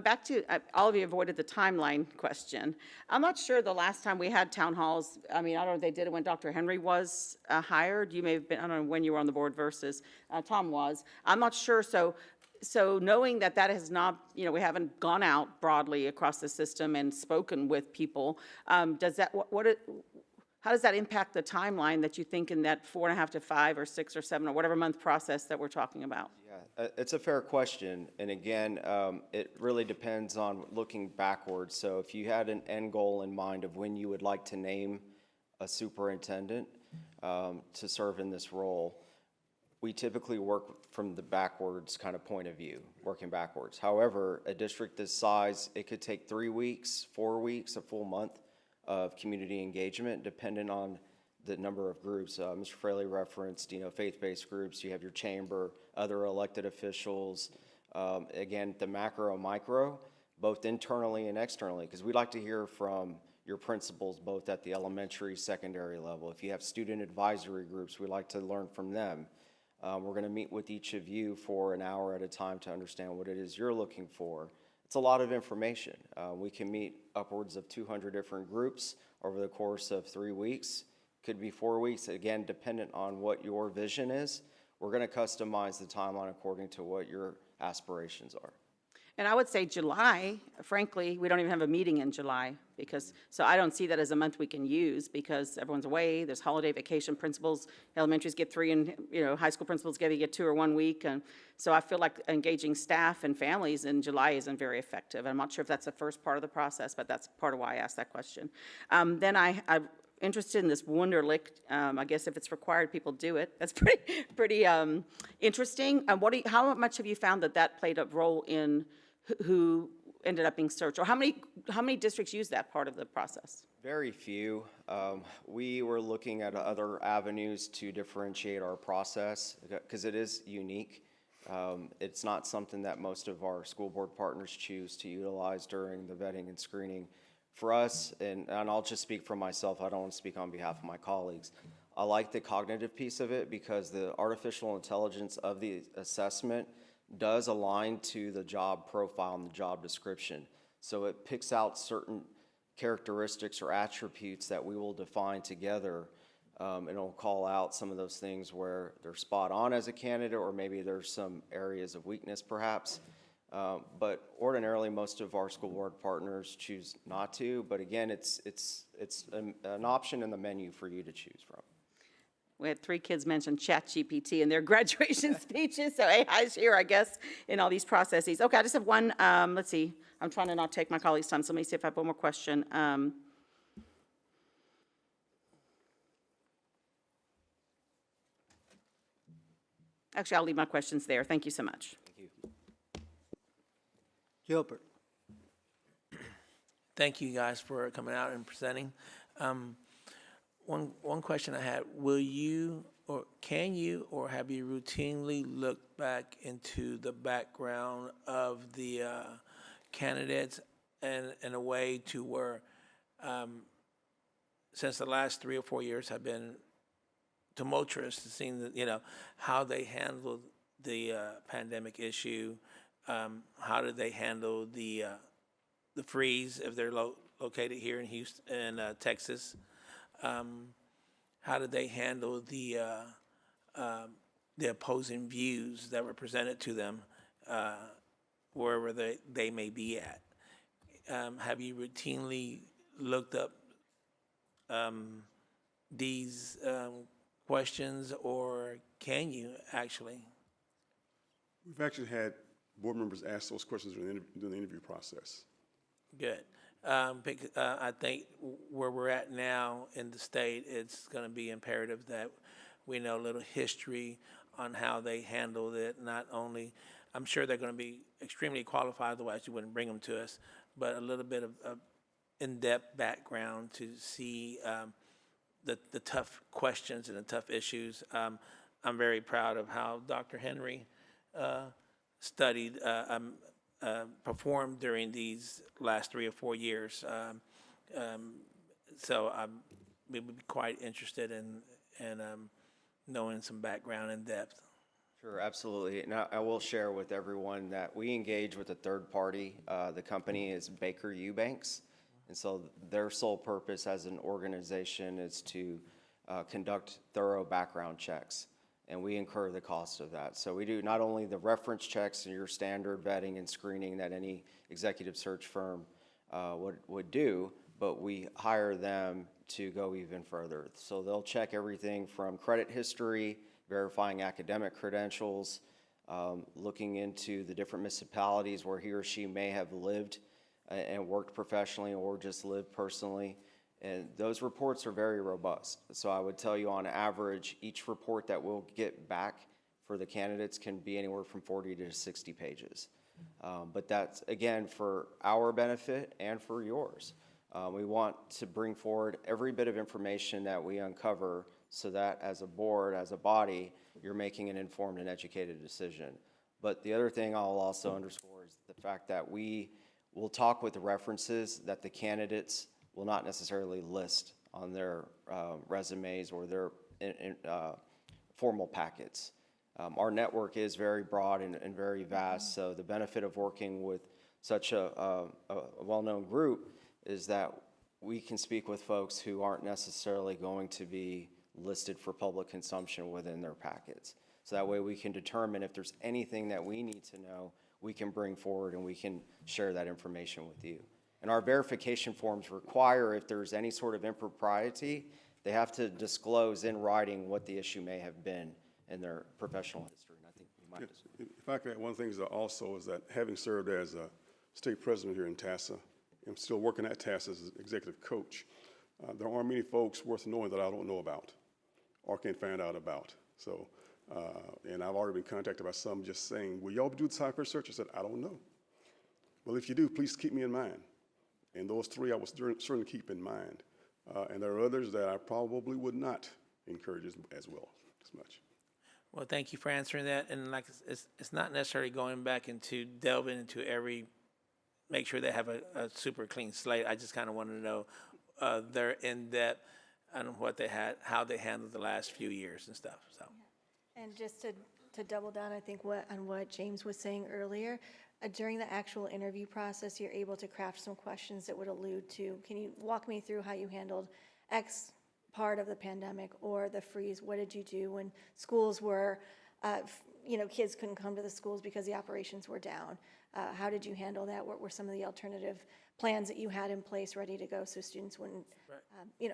Back to, all of you avoided the timeline question. I'm not sure the last time we had town halls, I don't know if they did it when Dr. Henry was hired. You may have been, I don't know when you were on the board versus Tom was. I'm not sure, so knowing that has not, we haven't gone out broadly across the system and spoken with people, does that, how does that impact the timeline that you think in that 4.5 to 5 or 6 or 7 or whatever month process that we're talking about? Yeah, it's a fair question. And again, it really depends on looking backwards. So if you had an end goal in mind of when you would like to name a superintendent to serve in this role, we typically work from the backwards kind of point of view, working backwards. However, a district this size, it could take 3 weeks, 4 weeks, a full month of community engagement, depending on the number of groups. Mr. Fraley referenced, faith-based groups. You have your chamber, other elected officials. Again, the macro, micro, both internally and externally, because we'd like to hear from your principals, both at the elementary, secondary level. If you have student advisory groups, we'd like to learn from them. We're going to meet with each of you for an hour at a time to understand what it is you're looking for. It's a lot of information. We can meet upwards of 200 different groups over the course of 3 weeks. Could be 4 weeks, again, dependent on what your vision is. We're going to customize the timeline according to what your aspirations are. And I would say July, frankly, we don't even have a meeting in July so I don't see that as a month we can use because everyone's away, there's holiday vacation, principals, elementaries get 3 and, high school principals get 2 or 1 week. And so I feel like engaging staff and families in July isn't very effective. I'm not sure if that's the first part of the process, but that's part of why I asked that question. Then I'm interested in this Wunderlich. I guess if it's required, people do it. That's pretty interesting. How much have you found that played a role in who ended up being searched? Or how many districts use that part of the process? Very few. We were looking at other avenues to differentiate our process because it is unique. It's not something that most of our school board partners choose to utilize during the vetting and screening. For us, and I'll just speak for myself, I don't want to speak on behalf of my colleagues. I like the cognitive piece of it because the artificial intelligence of the assessment does align to the job profile and the job description. So it picks out certain characteristics or attributes that we will define together, and it'll call out some of those things where they're spot on as a candidate, or maybe there's some areas of weakness perhaps. But ordinarily, most of our school board partners choose not to. But again, it's an option in the menu for you to choose from. We had 3 kids mention ChatGPT in their graduation speeches, so AI is here, I guess, in all these processes. Okay, I just have one, let's see, I'm trying to not take my colleagues' time, so let me see if I have one more question. Actually, I'll leave my questions there. Thank you so much. Thank you. Gilbert. Thank you guys for coming out and presenting. One question I had, will you, or can you, or have you routinely looked back into the background of the candidates and in a way to where, since the last 3 or 4 years have been tumultuous, to see how they handled the pandemic issue, how did they handle the freeze if they're located here in Houston, Texas? How did they handle the opposing views that were presented to them wherever they may be at? Have you routinely looked up these questions, or can you actually? We've actually had board members ask those questions during the interview process. Good. I think where we're at now in the state, it's going to be imperative that we know a little history on how they handled it. Not only, I'm sure they're going to be extremely qualified, otherwise you wouldn't bring them to us, but a little bit of in-depth background to see the tough questions and the tough issues. I'm very proud of how Dr. Henry performed during these last 3 or 4 years. So we would be quite interested in knowing some background in depth. Sure, absolutely. And I will share with everyone that we engage with a third party. The company is Baker Eubanks. And so their sole purpose as an organization is to conduct thorough background checks. And we incur the cost of that. So we do not only the reference checks and your standard vetting and screening that any executive search firm would do, but we hire them to go even further. So they'll check everything from credit history, verifying academic credentials, looking into the different municipalities where he or she may have lived and worked professionally or just lived personally. And those reports are very robust. So I would tell you on average, each report that we'll get back for the candidates can be anywhere from 40 to 60 pages. But that's, again, for our benefit and for yours. We want to bring forward every bit of information that we uncover so that as a board, as a body, you're making an informed and educated decision. But the other thing I'll also underscore is the fact that we will talk with the references that the candidates will not necessarily list on their resumes or their formal packets. Our network is very broad and very vast, so the benefit of working with such a well-known group is that we can speak with folks who aren't necessarily going to be listed for public consumption within their packets. So that way we can determine if there's anything that we need to know, we can bring forward and we can share that information with you. And our verification forms require, if there's any sort of impropriety, they have to disclose in writing what the issue may have been in their professional history. And I think we might just... If I could add one thing also is that having served as a state president here in TASA, and still working at TASA as an executive coach, there aren't many folks worth knowing that I don't know about or can find out about. So, and I've already been contacted by some just saying, will y'all do the Cypress search? I said, I don't know. Well, if you do, please keep me in mind. And those three I will certainly keep in mind. And there are others that I probably would not encourage as well, as much. Well, thank you for answering that. And like, it's not necessarily going back into delving into make sure they have a super clean slate. I just kind of want to know their in-depth on how they handled the last few years and stuff, so. And just to double down, I think on what James was saying earlier, during the actual interview process, you're able to craft some questions that would allude to, can you walk me through how you handled X part of the pandemic or the freeze? What did you do when schools were, kids couldn't come to the schools because the operations were down? How did you handle that? What were some of the alternative plans that you had in place ready to go so students wouldn't,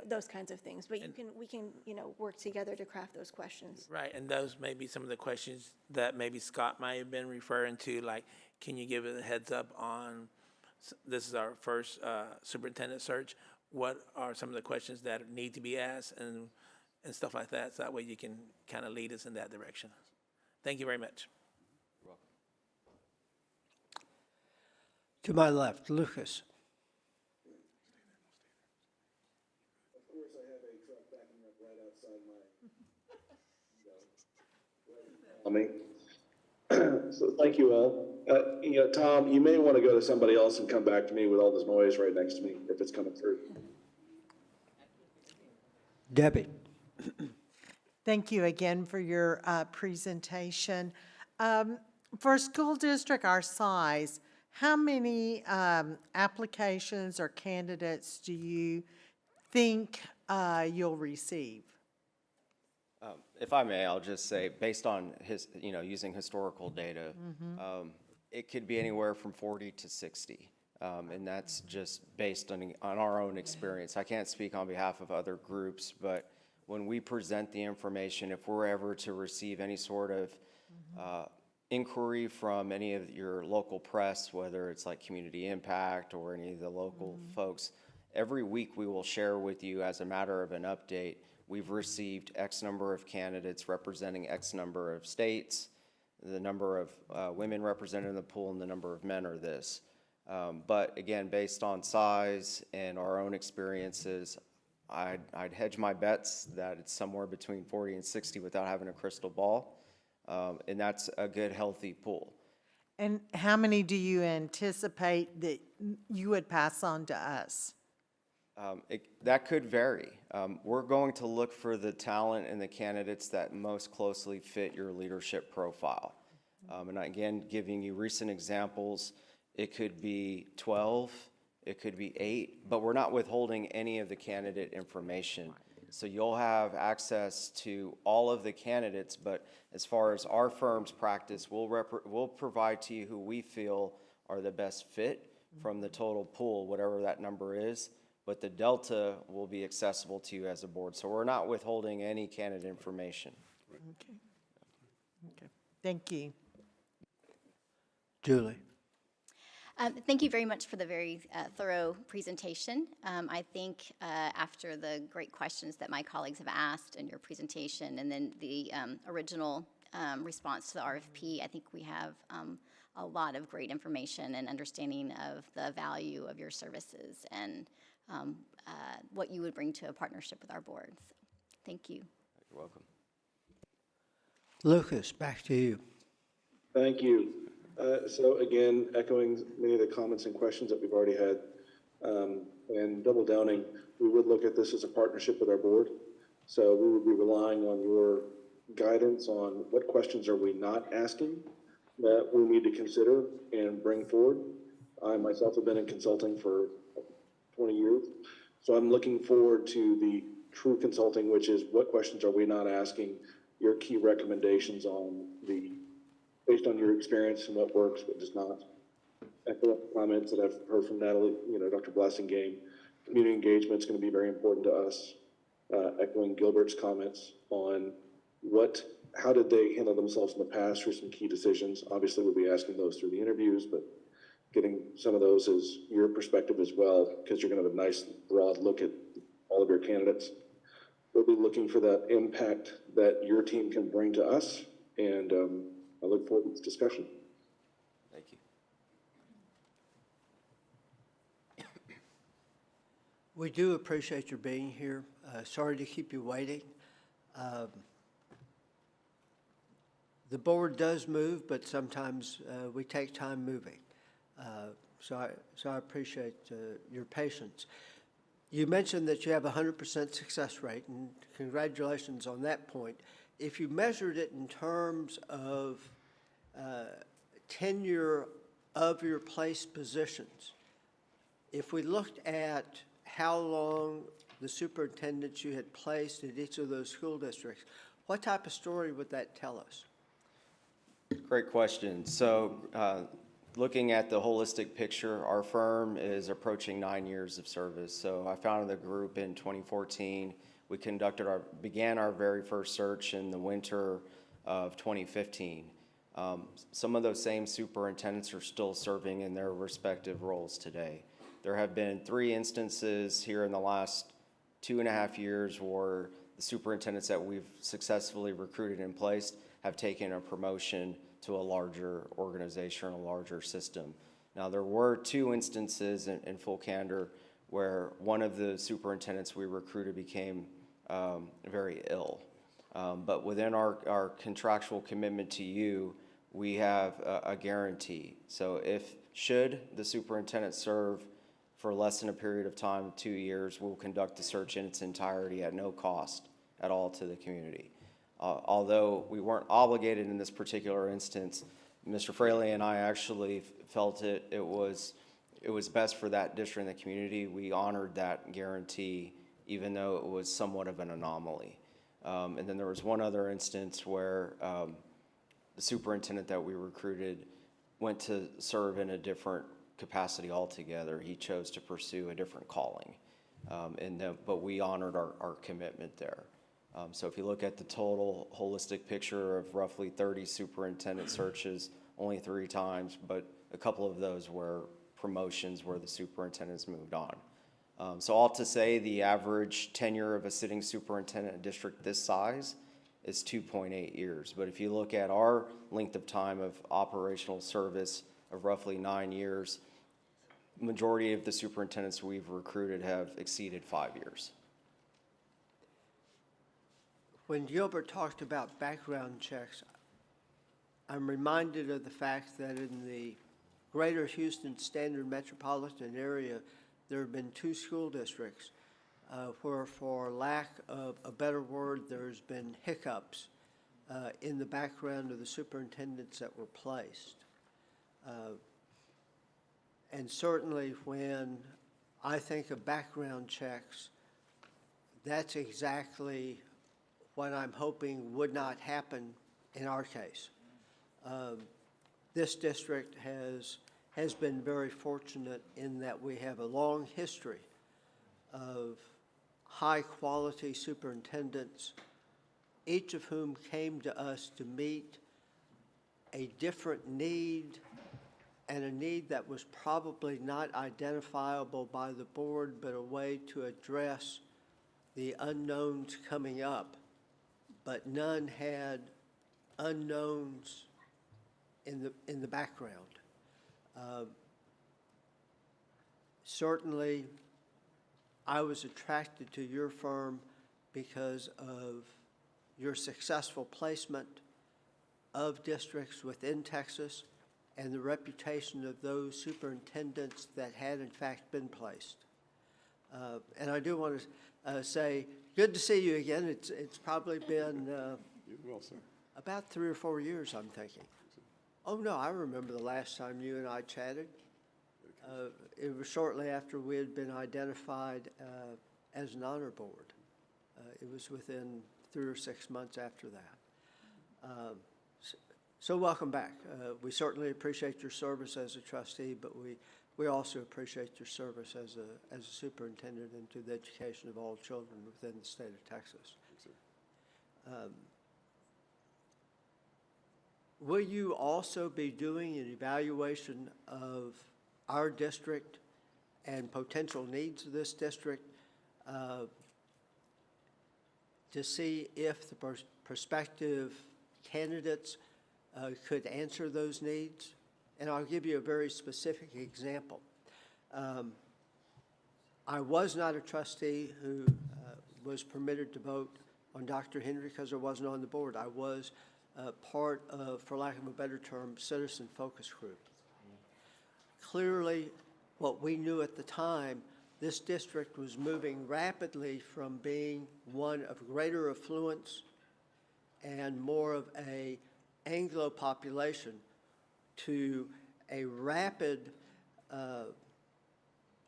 those kinds of things? But we can work together to craft those questions. Right, and those may be some of the questions that maybe Scott might have been referring to, like, can you give it a heads up on, this is our first superintendent search, what are some of the questions that need to be asked and stuff like that, so that way you can kind of lead us in that direction. Thank you very much. You're welcome. To my left, Lucas. Of course, I have a truck backing up right outside my, so thank you all. Tom, you may want to go to somebody else and come back to me with all this noise right next to me if it's coming through. Debbie. Thank you again for your presentation. For a school district our size, how many applications or candidates do you think you'll receive? If I may, I'll just say, based on using historical data, it could be anywhere from 40 to 60. And that's just based on our own experience. I can't speak on behalf of other groups, but when we present the information, if we're ever to receive any sort of inquiry from any of your local press, whether it's like Community Impact or any of the local folks, every week we will share with you as a matter of an update, we've received X number of candidates representing X number of states, the number of women represented in the pool, and the number of men are this. But again, based on size and our own experiences, I'd hedge my bets that it's somewhere between 40 and 60 without having a crystal ball. And that's a good, healthy pool. And how many do you anticipate that you would pass on to us? That could vary. We're going to look for the talent and the candidates that most closely fit your leadership profile. And again, giving you recent examples, it could be 12, it could be 8, but we're not withholding any of the candidate information. So you'll have access to all of the candidates, but as far as our firm's practice, we'll provide to you who we feel are the best fit from the total pool, whatever that number is. But the delta will be accessible to you as a board. So we're not withholding any candidate information. Okay. Okay. Thank you. Julie. Thank you very much for the very thorough presentation. I think after the great questions that my colleagues have asked in your presentation and then the original response to the RFP, I think we have a lot of great information and understanding of the value of your services and what you would bring to a partnership with our boards. Thank you. You're welcome. Lucas, back to you. Thank you. So again, echoing many of the comments and questions that we've already had, and double downing, we would look at this as a partnership with our board. So we would be relying on your guidance on what questions are we not asking that we need to consider and bring forward. I myself have been in consulting for 20 years. So I'm looking forward to the true consulting, which is what questions are we not asking, your key recommendations on based on your experience and what works, what does not. Echo comments that I've heard from Natalie, Dr. Blassingame, community engagement is going to be very important to us. Echoing Gilbert's comments on how did they handle themselves in the past through some key decisions. Obviously, we'll be asking those through the interviews, but getting some of those as your perspective as well, because you're going to have a nice broad look at all of your candidates. We'll be looking for that impact that your team can bring to us, and I look forward to this discussion. Thank you. We do appreciate your being here. Sorry to keep you waiting. The board does move, but sometimes we take time moving. So I appreciate your patience. You mentioned that you have a 100% success rate, and congratulations on that point. If you measured it in terms of tenure of your placed positions, if we looked at how long the superintendents you had placed at each of those school districts, what type of story would that tell us? Great question. So looking at the holistic picture, our firm is approaching 9 years of service. So I founded the group in 2014. We began our very first search in the winter of 2015. Some of those same superintendents are still serving in their respective roles today. There have been 3 instances here in the last 2.5 years where the superintendents that we've successfully recruited and placed have taken a promotion to a larger organization or a larger system. Now, there were 2 instances in full candor where one of the superintendents we recruited became very ill. But within our contractual commitment to you, we have a guarantee. So should the superintendent serve for less than a period of time, 2 years, we'll conduct the search in its entirety at no cost at all to the community. Although we weren't obligated in this particular instance, Mr. Fraley and I actually felt it was best for that district and the community. We honored that guarantee, even though it was somewhat of an anomaly. And then there was one other instance where the superintendent that we recruited went to serve in a different capacity altogether. He chose to pursue a different calling, but we honored our commitment there. So if you look at the total holistic picture of roughly 30 superintendent searches, only 3 times, but a couple of those were promotions where the superintendents moved on. So all to say, the average tenure of a sitting superintendent in a district this size is 2.8 years. But if you look at our length of time of operational service of roughly 9 years, majority of the superintendents we've recruited have exceeded 5 years. When Gilbert talked about background checks, I'm reminded of the fact that in the greater Houston Standard Metropolitan area, there have been 2 school districts where, for lack of a better word, there's been hiccups in the background of the superintendents that were placed. And certainly when I think of background checks, that's exactly what I'm hoping would not happen in our case. This district has been very fortunate in that we have a long history of high-quality superintendents, each of whom came to us to meet a different need, and a need that was probably not identifiable by the board, but a way to address the unknowns coming up. But none had unknowns in the background. Certainly, I was attracted to your firm because of your successful placement of districts within Texas and the reputation of those superintendents that had in fact been placed. And I do want to say, good to see you again. It's probably been about 3 or 4 years, I'm thinking. Oh, no, I remember the last time you and I chatted. It was shortly after we had been identified as an honor board. It was within 3 or 6 months after that. So welcome back. We certainly appreciate your service as a trustee, but we also appreciate your service as a superintendent into the education of all children within the state of Texas. Will you also be doing an evaluation of our district and potential needs of this district to see if the prospective candidates could answer those needs? And I'll give you a very specific example. I was not a trustee who was permitted to vote on Dr. Henry because I wasn't on the board. I was part of, for lack of a better term, citizen focus group. Clearly, what we knew at the time, this district was moving rapidly from being one of greater affluence and more of a Anglo population to a rapid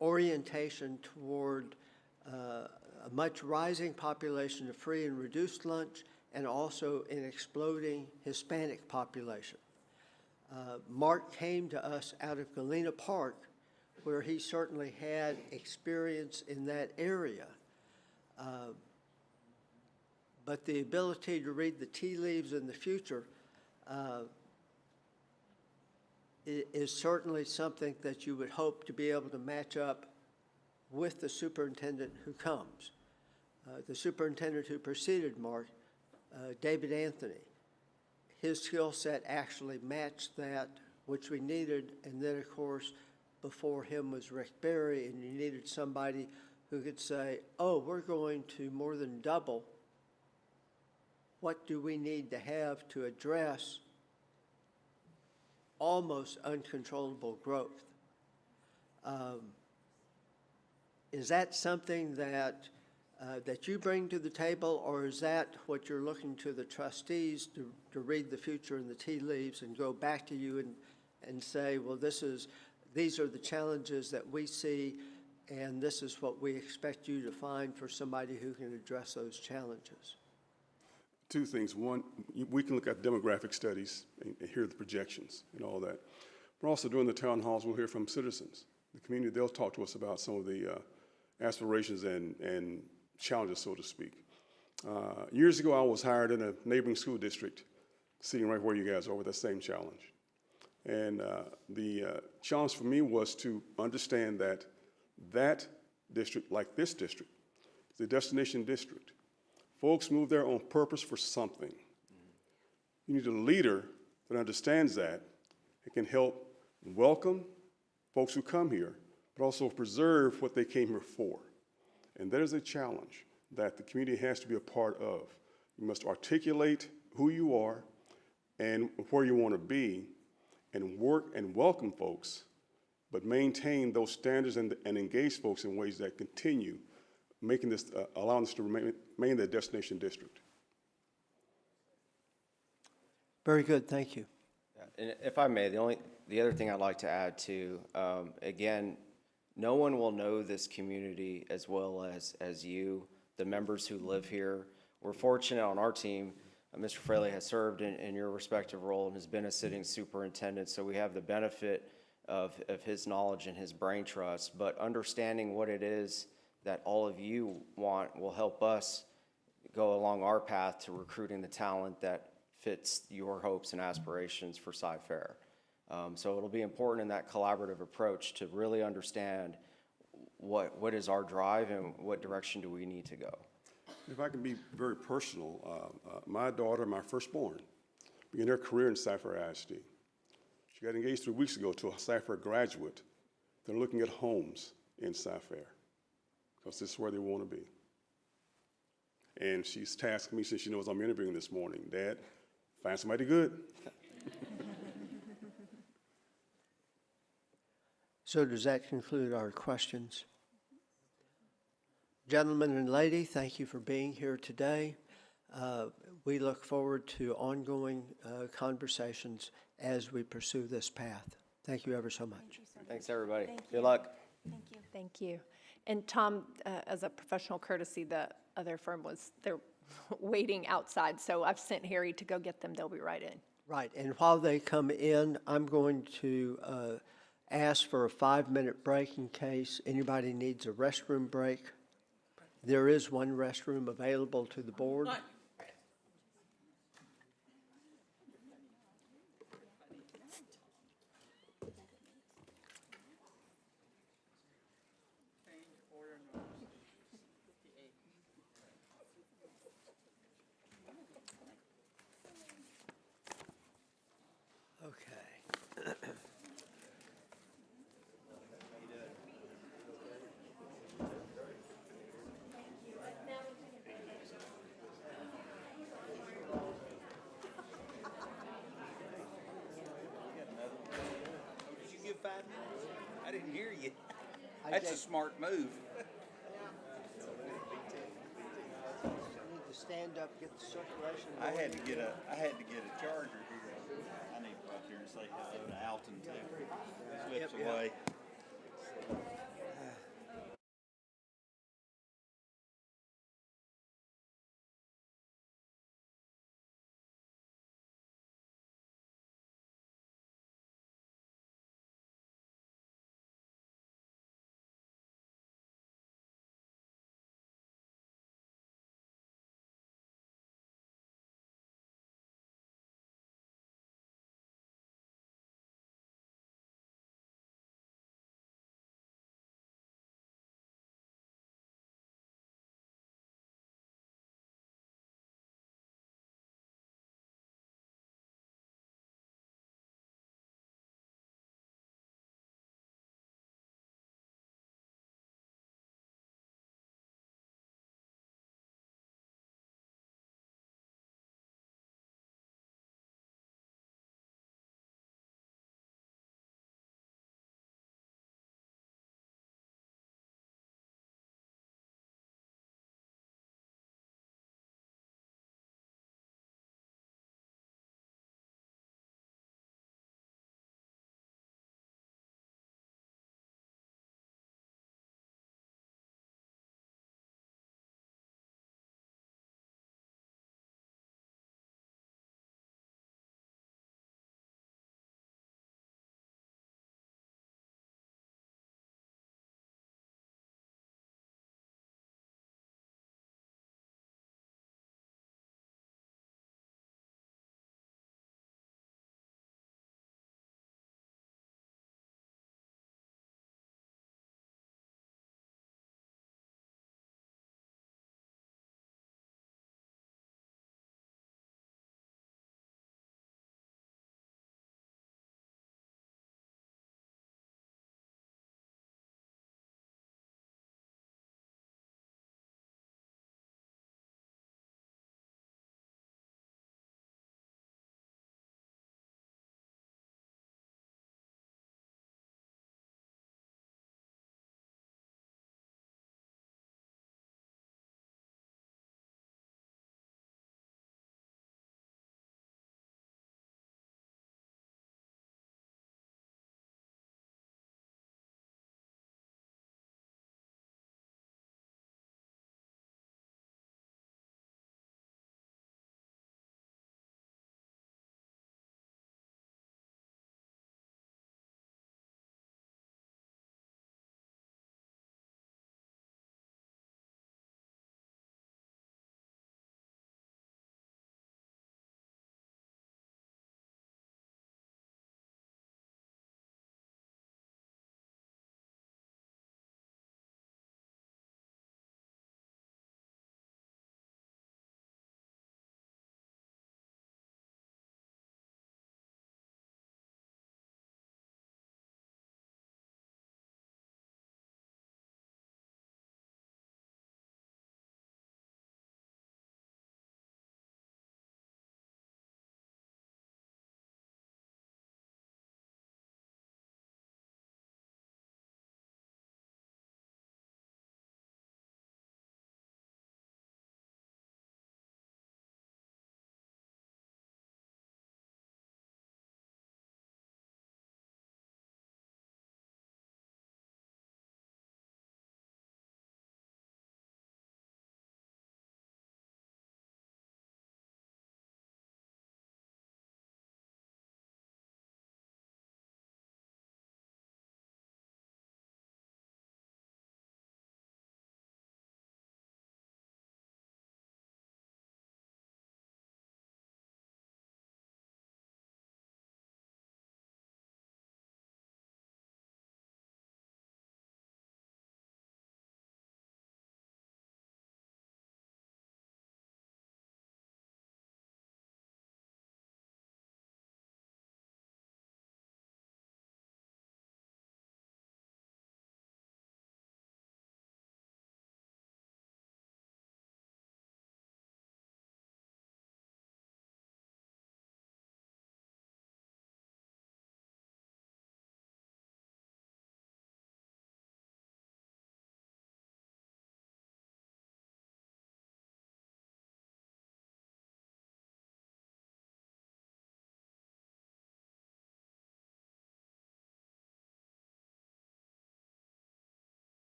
orientation toward a much rising population of free and reduced lunch, and also an exploding Hispanic population. Mark came to us out of Galena Park, where he certainly had experience in that area. But the ability to read the tea leaves in the future is certainly something that you would hope to be able to match up with the superintendent who comes. The superintendent who preceded Mark, David Anthony, his skill set actually matched that which we needed. And then, of course, before him was Rick Berry, and you needed somebody who could say, oh, we're going to more than double. What do we need to have to address almost uncontrollable growth? Is that something that you bring to the table, or is that what you're looking to the trustees to read the future in the tea leaves and go back to you and say, well, these are the challenges that we see, and this is what we expect you to find for somebody who can address those challenges? Two things. One, we can look at demographic studies and hear the projections and all that. But also during the town halls, we'll hear from citizens. The community, they'll talk to us about some of the aspirations and challenges, so to speak. Years ago, I was hired in a neighboring school district, sitting right where you guys are with that same challenge. And the challenge for me was to understand that that district, like this district, is a destination district. Folks move there on purpose for something. You need a leader that understands that and can help welcome folks who come here, but also preserve what they came here for. And that is a challenge that the community has to be a part of. You must articulate who you are and where you want to be, and work and welcome folks, but maintain those standards and engage folks in ways that continue making this, allowing us to remain the destination district. Very good, thank you. And if I may, the other thing I'd like to add too, again, no one will know this community as well as you, the members who live here. We're fortunate on our team, Mr. Fraley has served in your respective role and has been a sitting superintendent, so we have the benefit of his knowledge and his brain trust, but understanding what it is that all of you want will help us go along our path to recruiting the talent that fits your hopes and aspirations for Cy-Fair. So it'll be important in that collaborative approach to really understand what is our drive and what direction do we need to go. If I can be very personal, my daughter, my firstborn, began her career in Cypher ISD. She got engaged 3 weeks ago to a Cypher graduate. They're looking at homes in Cy-Fair because this is where they want to be. And she's tasked me, since she knows I'm interviewing this morning, Dad, find somebody good. So does that conclude our questions? Gentlemen and lady, thank you for being here today. We look forward to ongoing conversations as we pursue this path. Thank you ever so much. Thanks, everybody. Good luck. Thank you. Thank you. And Tom, as a professional courtesy, the other firm they're waiting outside, so I've sent Harry to go get them. They'll be right in. Right, and while they come in, I'm going to ask for a 5-minute break in case anybody needs a restroom break. There is one restroom available to the board. Okay. That's a smart move. You need to stand up, get the circulation I going. had to get a charger here. I need to go up there and say hello to Alton too. Slips Yep, yep. away.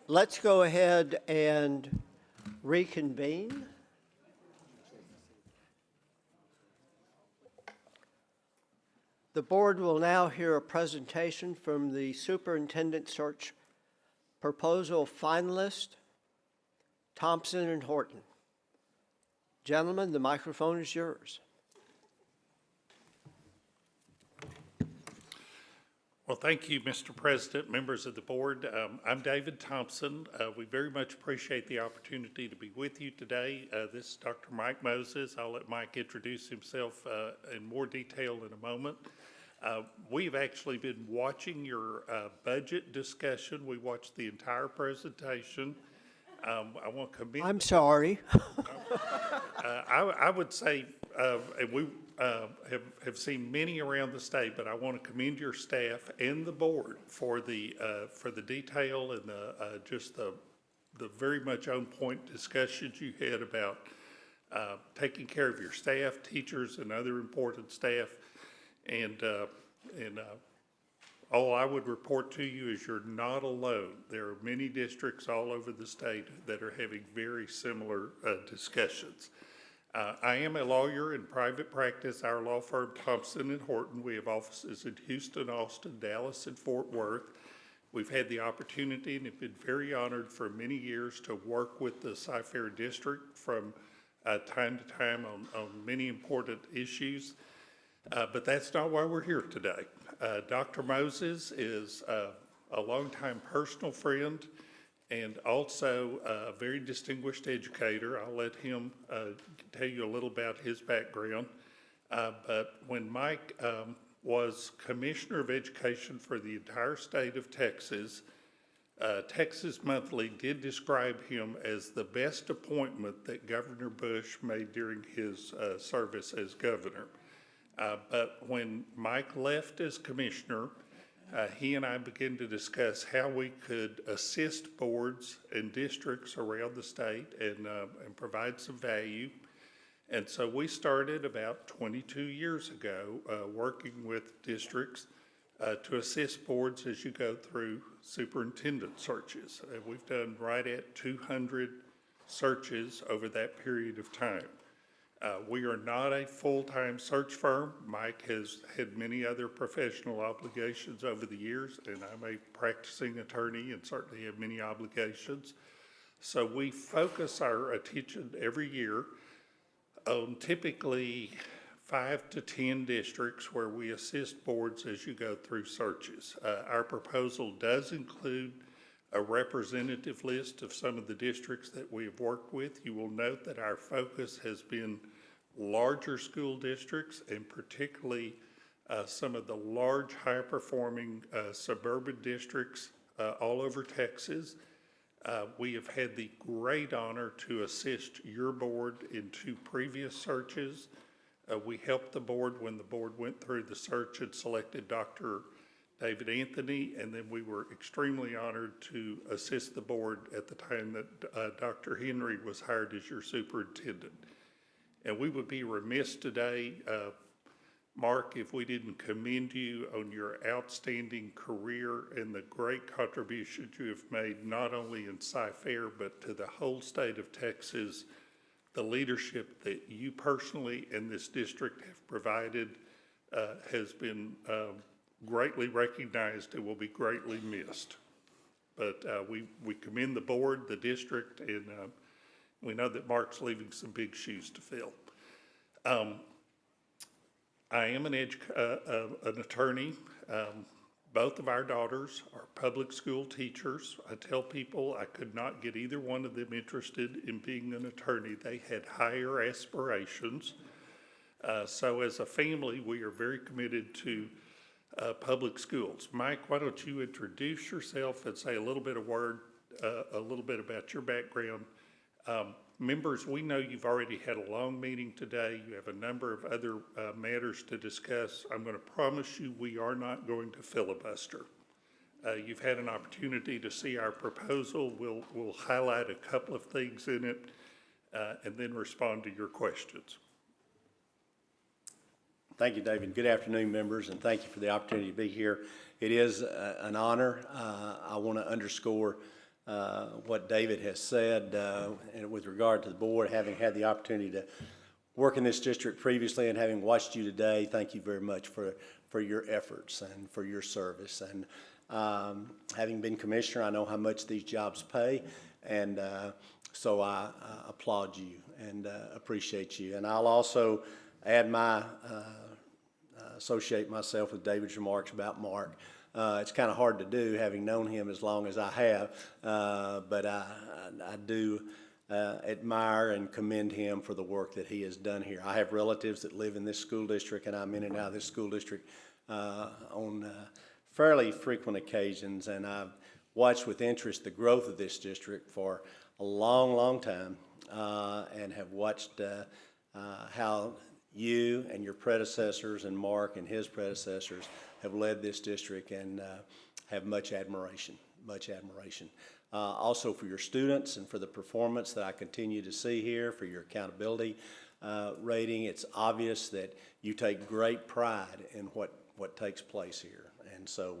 Let's go ahead and reconvene. The board will now hear a presentation from the superintendent search proposal finalist, Thompson and Horton. Gentlemen, the microphone is yours. Well, thank you, Mr. President, members of the board. I'm David Thompson. We very much appreciate the opportunity to be with you today. This is Dr. Mike Moses. I'll let Mike introduce himself in more detail in a moment. We've actually been watching your budget discussion. We watched the entire presentation. I want to commend. I'm sorry. I would say, and we have seen many around the state, but I want to commend your staff and the board for the detail and just the very much on point discussions you had about taking care of your staff, teachers, and other important staff. And all I would report to you is you're not alone. There are many districts all over the state that are having very similar discussions. I am a lawyer in private practice. Our law firm, Thompson and Horton, we have offices in Houston, Austin, Dallas, and Fort Worth. We've had the opportunity and have been very honored for many years to work with the Cy-Fair district from time to time on many important issues. But that's not why we're here today. Dr. Moses is a longtime personal friend and also a very distinguished educator. I'll let him tell you a little about his background. But when Mike was Commissioner of Education for the entire state of Texas, Texas Monthly did describe him as the best appointment that Governor Bush made during his service as governor. But when Mike left as commissioner, he and I began to discuss how we could assist boards and districts around the state and provide some value. And so we started about 22 years ago working with districts to assist boards as you go through superintendent searches. We've done right at 200 searches over that period of time. We are not a full-time search firm. Mike has had many other professional obligations over the years, and I'm a practicing attorney and certainly have many obligations. So we focus our attention every year on typically 5 to 10 districts where we assist boards as you go through searches. Our proposal does include a representative list of some of the districts that we have worked with. You will note that our focus has been larger school districts and particularly some of the large high-performing suburban districts all over Texas. We have had the great honor to assist your board in 2 previous searches. We helped the board when the board went through the search and selected Dr. David Anthony, and then we were extremely honored to assist the board at the time that Dr. Henry was hired as your superintendent. And we would be remiss today, Mark, if we didn't commend you on your outstanding career and the great contributions you have made, not only in Cy-Fair, but to the whole state of Texas. The leadership that you personally and this district have provided has been greatly recognized and will be greatly missed. But we commend the board, the district, and we know that Mark's leaving some big shoes to fill. I am an attorney. Both of our daughters are public school teachers. I tell people I could not get either one of them interested in being an attorney. They had higher aspirations. So as a family, we are very committed to public schools. Mike, why don't you introduce yourself and say a little bit about your background. Members, we know you've already had a long meeting today. You have a number of other matters to discuss. I'm going to promise you we are not going to filibuster. You've had an opportunity to see our proposal. We'll highlight a couple of things in it and then respond to your questions. Thank you, David. Good afternoon, members, and thank you for the opportunity to be here. It is an honor. I want to underscore what David has said, and with regard to the board, having had the opportunity to work in this district previously and having watched you today, thank you very much for your efforts and for your service. And having been commissioner, I know how much these jobs pay, and so I applaud you and appreciate you. And I'll also add associate myself with David's remarks about Mark. It's kind of hard to do, having known him as long as I have, but I do admire and commend him for the work that he has done here. I have relatives that live in this school district, and I'm in and out of this school district on fairly frequent occasions, and I've watched with interest the growth of this district for a long, long time, and have watched how you and your predecessors and Mark and his predecessors have led this district, and have much admiration. Also for your students and for the performance that I continue to see here, for your accountability rating. It's obvious that you take great pride in what takes place here, and so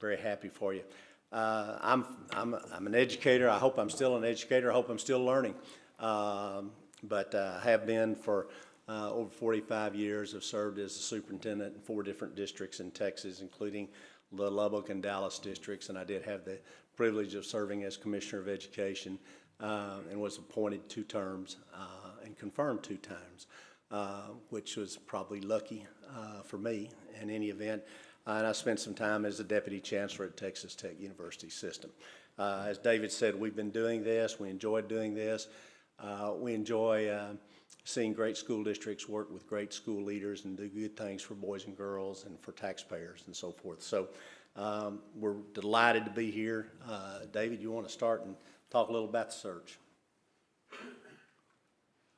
very happy for you. I'm an educator. I hope I'm still an educator. I hope I'm still learning, but I have been for over 45 years. I've served as a superintendent in 4 different districts in Texas, including the Lubbock and Dallas districts, and I did have the privilege of serving as Commissioner of Education, and was appointed 2 terms and confirmed 2 times, which was probably lucky for me in any event. And I spent some time as the Deputy Chancellor at Texas Tech University System. As David said, we've been doing this. We enjoy doing this. We enjoy seeing great school districts work with great school leaders and do good things for boys and girls and for taxpayers and so forth. So we're delighted to be here. David, you want to start and talk a little about the search?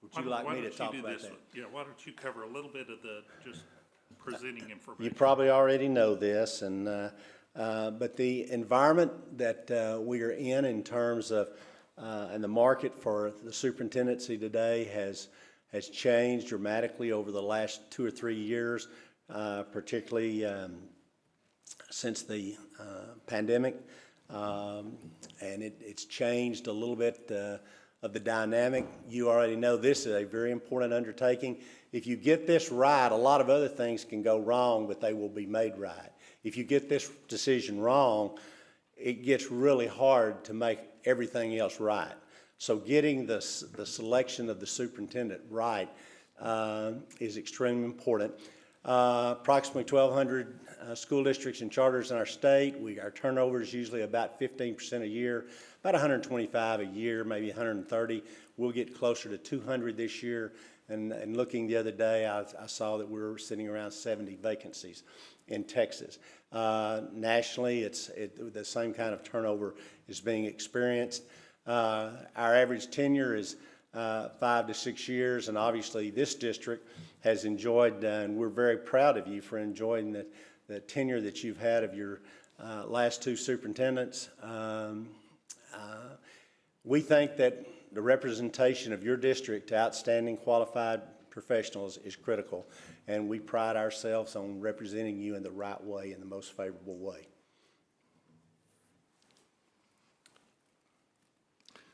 Would you like me to talk about that? Yeah, why don't you cover a little bit of the just presenting information? You probably already know this, and but the environment that we are in terms of and the market for the superintendency today has changed dramatically over the last 2 or 3 years, particularly since the pandemic, and it's changed a little bit of the dynamic. You already know this is a very important undertaking. If you get this right, a lot of other things can go wrong, but they will be made right. If you get this decision wrong, it gets really hard to make everything else right. So getting the selection of the superintendent right is extremely important. Approximately 1,200 school districts and charters in our state. Our turnover is usually about 15% a year, about 125 a year, maybe 130. We'll get closer to 200 this year. And looking the other day, I saw that we were sitting around 70 vacancies in Texas. Nationally, the same kind of turnover is being experienced. Our average tenure is 5 to 6 years, and obviously this district has enjoyed, and we're very proud of you for enjoying the tenure that you've had of your last 2 superintendents. We think that the representation of your district to outstanding qualified professionals is critical, and we pride ourselves on representing you in the right way, in the most favorable way.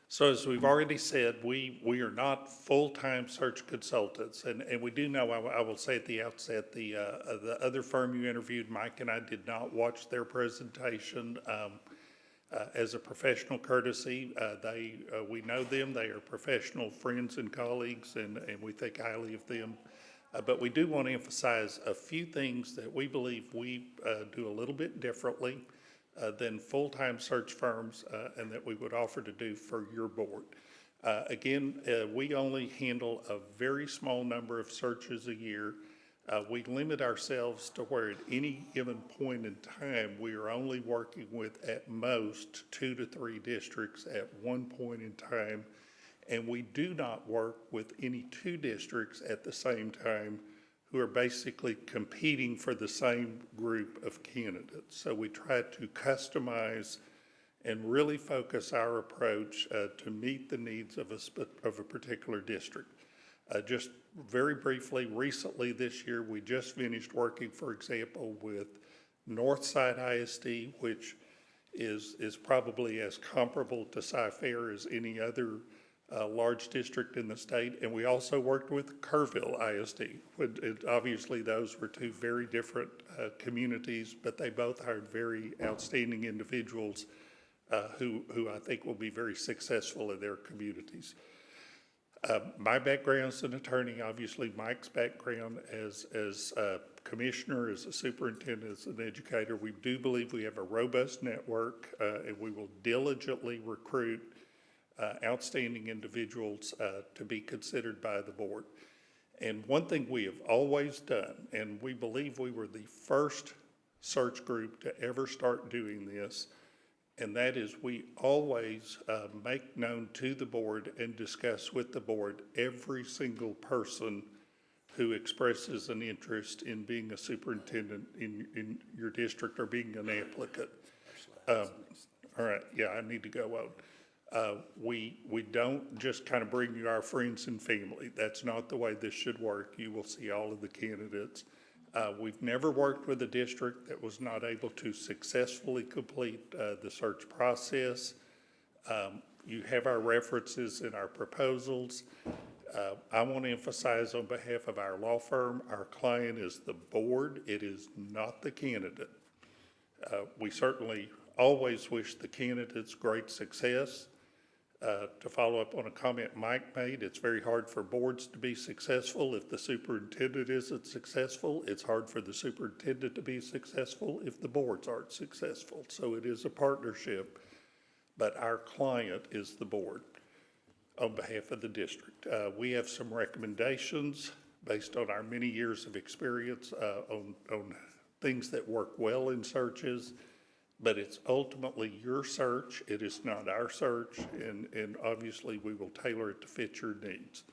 So as we've already said, we are not full-time search consultants, and we do know, I will say at the outset, the other firm you interviewed, Mike and I did not watch their presentation. As a professional courtesy, we know them, they are professional friends and colleagues, and we think highly of them. But we do want to emphasize a few things that we believe we do a little bit differently than full-time search firms, and that we would offer to do for your board. Again, we only handle a very small number of searches a year. We limit ourselves to where at any given point in time, we are only working with at most 2 to 3 districts at one point in time, and we do not work with any 2 districts at the same time who are basically competing for the same group of candidates. So we try to customize and really focus our approach to meet the needs of a particular district. Just very briefly, recently this year, we just finished working, for example, with Northside ISD, which is probably as comparable to Cy-Fair as any other large district in the state. And we also worked with Kerrville ISD. Obviously, those were two very different communities, but they both hired very outstanding individuals who I think will be very successful in their communities. My background as an attorney, obviously Mike's background as a commissioner, as a superintendent, as an educator, we do believe we have a robust network, and we will diligently recruit outstanding individuals to be considered by the board. And one thing we have always done, and we believe we were the first search group to ever start doing this, and that is we always make known to the board and discuss with the board every single person who expresses an interest in being a superintendent in your district or being an applicant. All right, yeah, I need to go on. We don't just kind of bring you our friends and family. That's not the way this should work. You will see all of the candidates. We've never worked with a district that was not able to successfully complete the search process. You have our references in our proposals. I want to emphasize on behalf of our law firm, our client is the board. It is not the candidate. We certainly always wish the candidates great success. To follow up on a comment Mike made, it's very hard for boards to be successful if the superintendent isn't successful. It's hard for the superintendent to be successful if the boards aren't successful. So it is a partnership, but our client is the board on behalf of the district. We have some recommendations based on our many years of experience on things that work well in searches. But it's ultimately your search. It is not our search, and obviously we will tailor it to fit your needs.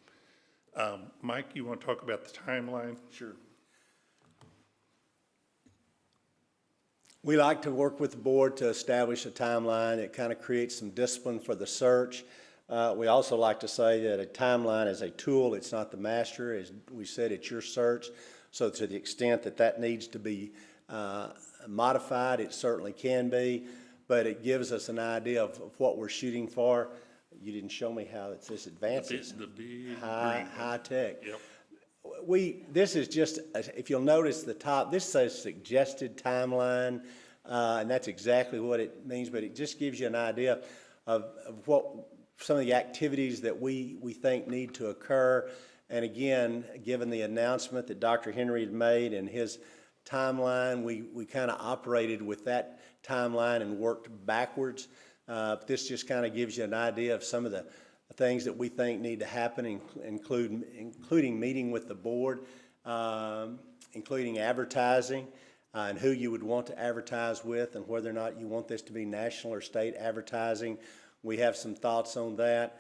Mike, you want to talk about the timeline? Sure. We like to work with the board to establish a timeline. It kind of creates some discipline for the search. We also like to say that a timeline is a tool. It's not the master. As we said, it's your search. So to the extent that that needs to be modified, it certainly can be, but it gives us an idea of what we're shooting for. You didn't show me how it's this advances. The big high tech. Yep. This is just, if you'll notice the top, this says suggested timeline, and that's exactly what it means, but it just gives you an idea of what some of the activities that we think need to occur. And again, given the announcement that Dr. Henry had made and his timeline, we kind of operated with that timeline and worked backwards. This just kind of gives you an idea of some of the things that we think need to happen, including meeting with the board, including advertising, and who you would want to advertise with, and whether or not you want this to be national or state advertising. We have some thoughts on that.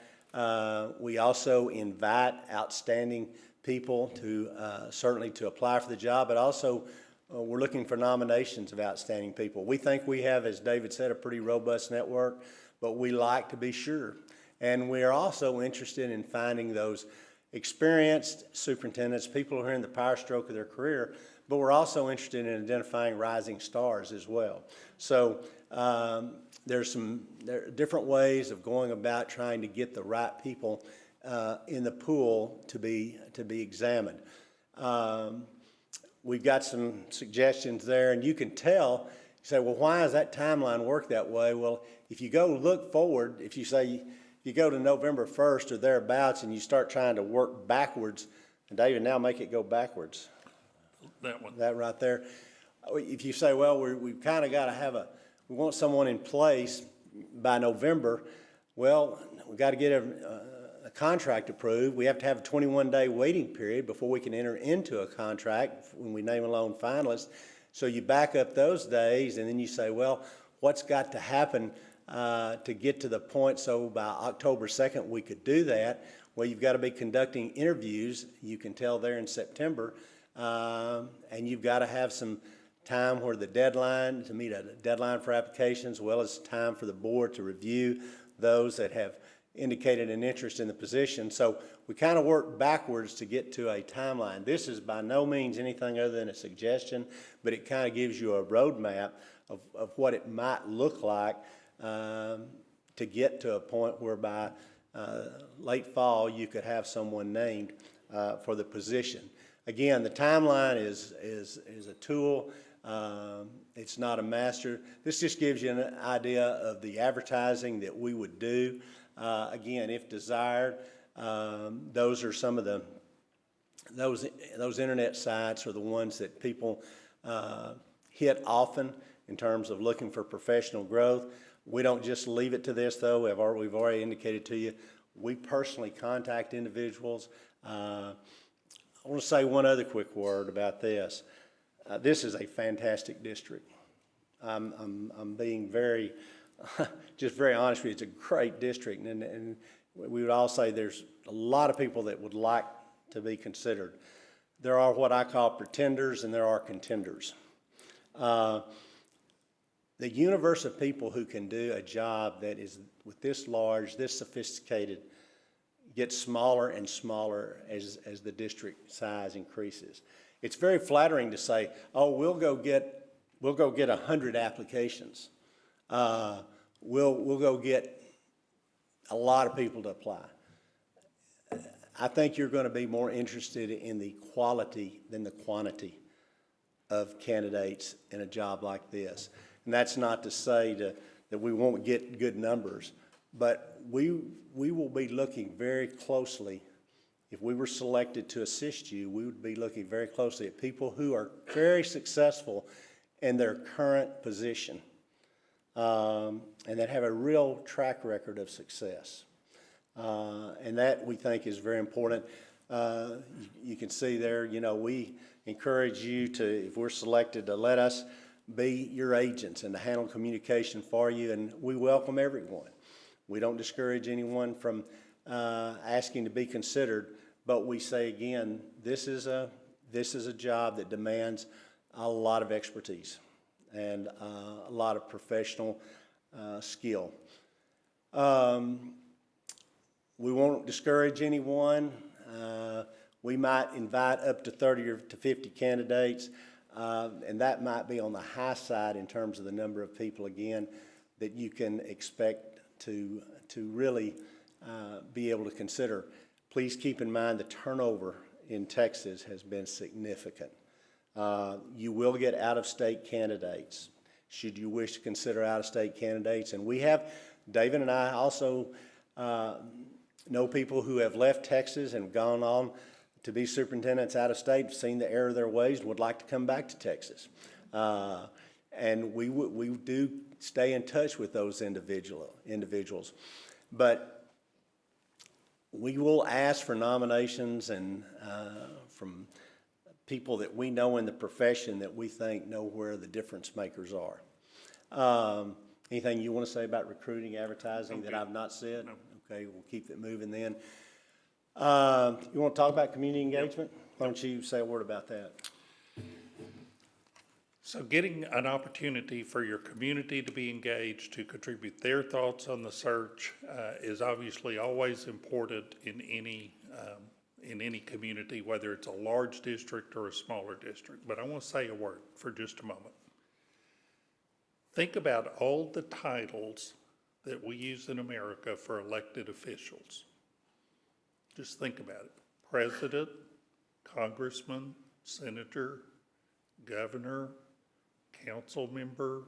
We also invite outstanding people to certainly to apply for the job, but also we're looking for nominations of outstanding people. We think we have, as David said, a pretty robust network, but we like to be sure. And we are also interested in finding those experienced superintendents, people who are in the power stroke of their career, but we're also interested in identifying rising stars as well. So there are different ways of going about trying to get the right people in the pool to be examined. We've got some suggestions there, and you can tell, you say, well, why does that timeline work that way? Well, if you go look forward, if you say you go to November 1st or thereabouts and you start trying to work backwards, and David, now make it go backwards. That one. That right there. If you say, well, we've kind of got to we want someone in place by November, well, we've got to get a contract approved. We have to have a 21-day waiting period before we can enter into a contract when we name a loan finalist. So you back up those days, and then you say, well, what's got to happen to get to the point so by October 2nd we could do that? Well, you've got to be conducting interviews, you can tell there in September, and you've got to have some time where the deadline, to meet a deadline for applications, as well as time for the board to review those that have indicated an interest in the position. So we kind of work backwards to get to a timeline. This is by no means anything other than a suggestion, but it kind of gives you a roadmap of what it might look like to get to a point whereby late fall you could have someone named for the position. Again, the timeline is a tool. It's not a master. This just gives you an idea of the advertising that we would do. Again, if desired, those are some of those internet sites are the ones that people hit often in terms of looking for professional growth. We don't just leave it to this, though. We've already indicated to you, we personally contact individuals. I want to say one other quick word about this. This is a fantastic district. I'm being very, just very honest with you. It's a great district, and we would all say there's a lot of people that would like to be considered. There are what I call pretenders, and there are contenders. The universe of people who can do a job that is with this large, this sophisticated, gets smaller and smaller as the district size increases. It's very flattering to say, oh, we'll go get 100 applications. We'll go get a lot of people to apply. I think you're going to be more interested in the quality than the quantity of candidates in a job like this. And that's not to say that we won't get good numbers, but we will be looking very closely. If we were selected to assist you, we would be looking very closely at people who are very successful in their current position and that have a real track record of success. And that we think is very important. You can see there, you know, we encourage you to, if we're selected, to let us be your agents and to handle communication for you, and we welcome everyone. We don't discourage anyone from asking to be considered, but we say again, this is a job that demands a lot of expertise and a lot of professional skill. We won't discourage anyone. We might invite up to 30 or to 50 candidates, and that might be on the high side in terms of the number of people, again, that you can expect to really be able to consider. Please keep in mind the turnover in Texas has been significant. You will get out-of-state candidates, should you wish to consider out-of-state candidates. And we have, David and I also know people who have left Texas and gone on to be superintendents out of state, seen the error of their ways, and would like to come back to Texas. And we do stay in touch with those individuals. But we will ask for nominations and from people that we know in the profession that we think know where the difference makers are. Anything you want to say about recruiting, advertising that I've not said? No. Okay, we'll keep it moving then. You want to talk about community engagement? Why don't you say a word about that? So getting an opportunity for your community to be engaged, to contribute their thoughts on the search is obviously always important in any community, whether it's a large district or a smaller district. But I want to say a word for just a moment. Think about all the titles that we use in America for elected officials. Just think about it. President, congressman, senator, governor, council member,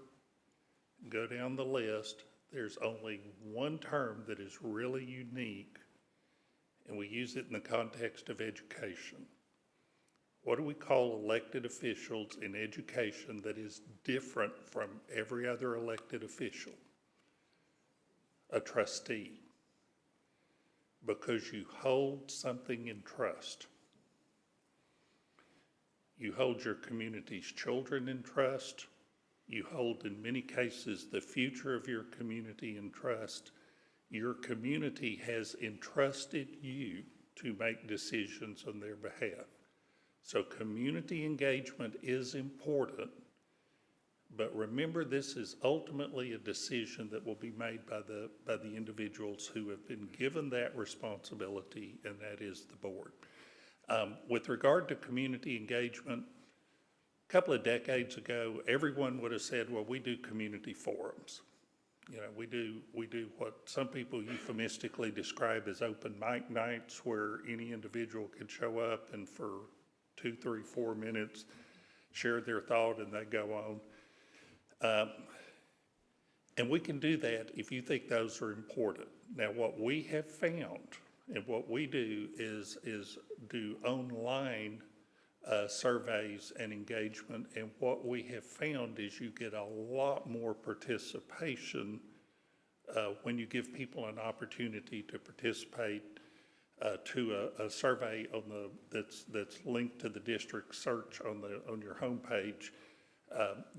go down the list. There's only one term that is really unique, and we use it in the context of education. What do we call elected officials in education that is different from every other elected official? A trustee. Because you hold something in trust. You hold your community's children in trust. You hold, in many cases, the future of your community in trust. Your community has entrusted you to make decisions on their behalf. So community engagement is important, but remember, this is ultimately a decision that will be made by the individuals who have been given that responsibility, and that is the board. With regard to community engagement, a couple of decades ago, everyone would have said, well, we do community forums. You know, we do what some people euphemistically describe as open mic nights, where any individual can show up and for 2, 3, 4 minutes share their thought and they go on. And we can do that if you think those are important. Now, what we have found and what we do is do online surveys and engagement, and what we have found is you get a lot more participation when you give people an opportunity to participate to a survey on that's linked to the district search on your homepage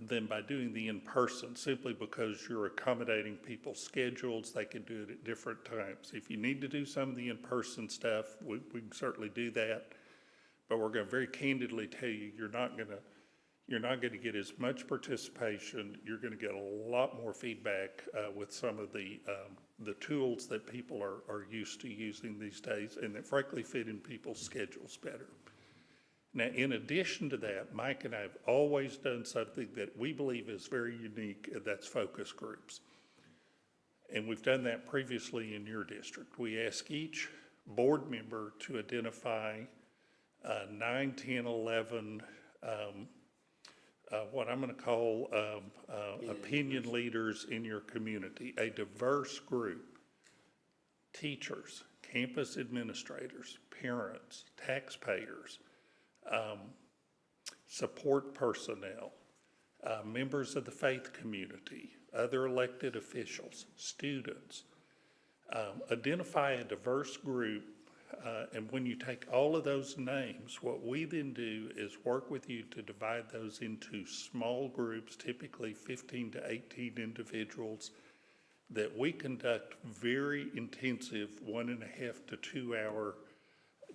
than by doing the in-person, simply because you're accommodating people's schedules. They can do it at different times. If you need to do some of the in-person stuff, we can certainly do that. But we're going to very candidly tell you, you're not going to get as much participation. You're going to get a lot more feedback with some of the tools that people are used to using these days, and that frankly fit in people's schedules better. Now, in addition to that, Mike and I have always done something that we believe is very unique, and that's focus groups. And we've done that previously in your district. We ask each board member to identify 9, 10, 11, what I'm going to call opinion leaders in your community, a diverse group: teachers, campus administrators, parents, taxpayers, support personnel, members of the faith community, other elected officials, students. Identify a diverse group. And when you take all of those names, what we then do is work with you to divide those into small groups, typically 15 to 18 individuals, that we conduct very intensive 1.5 to 2 hour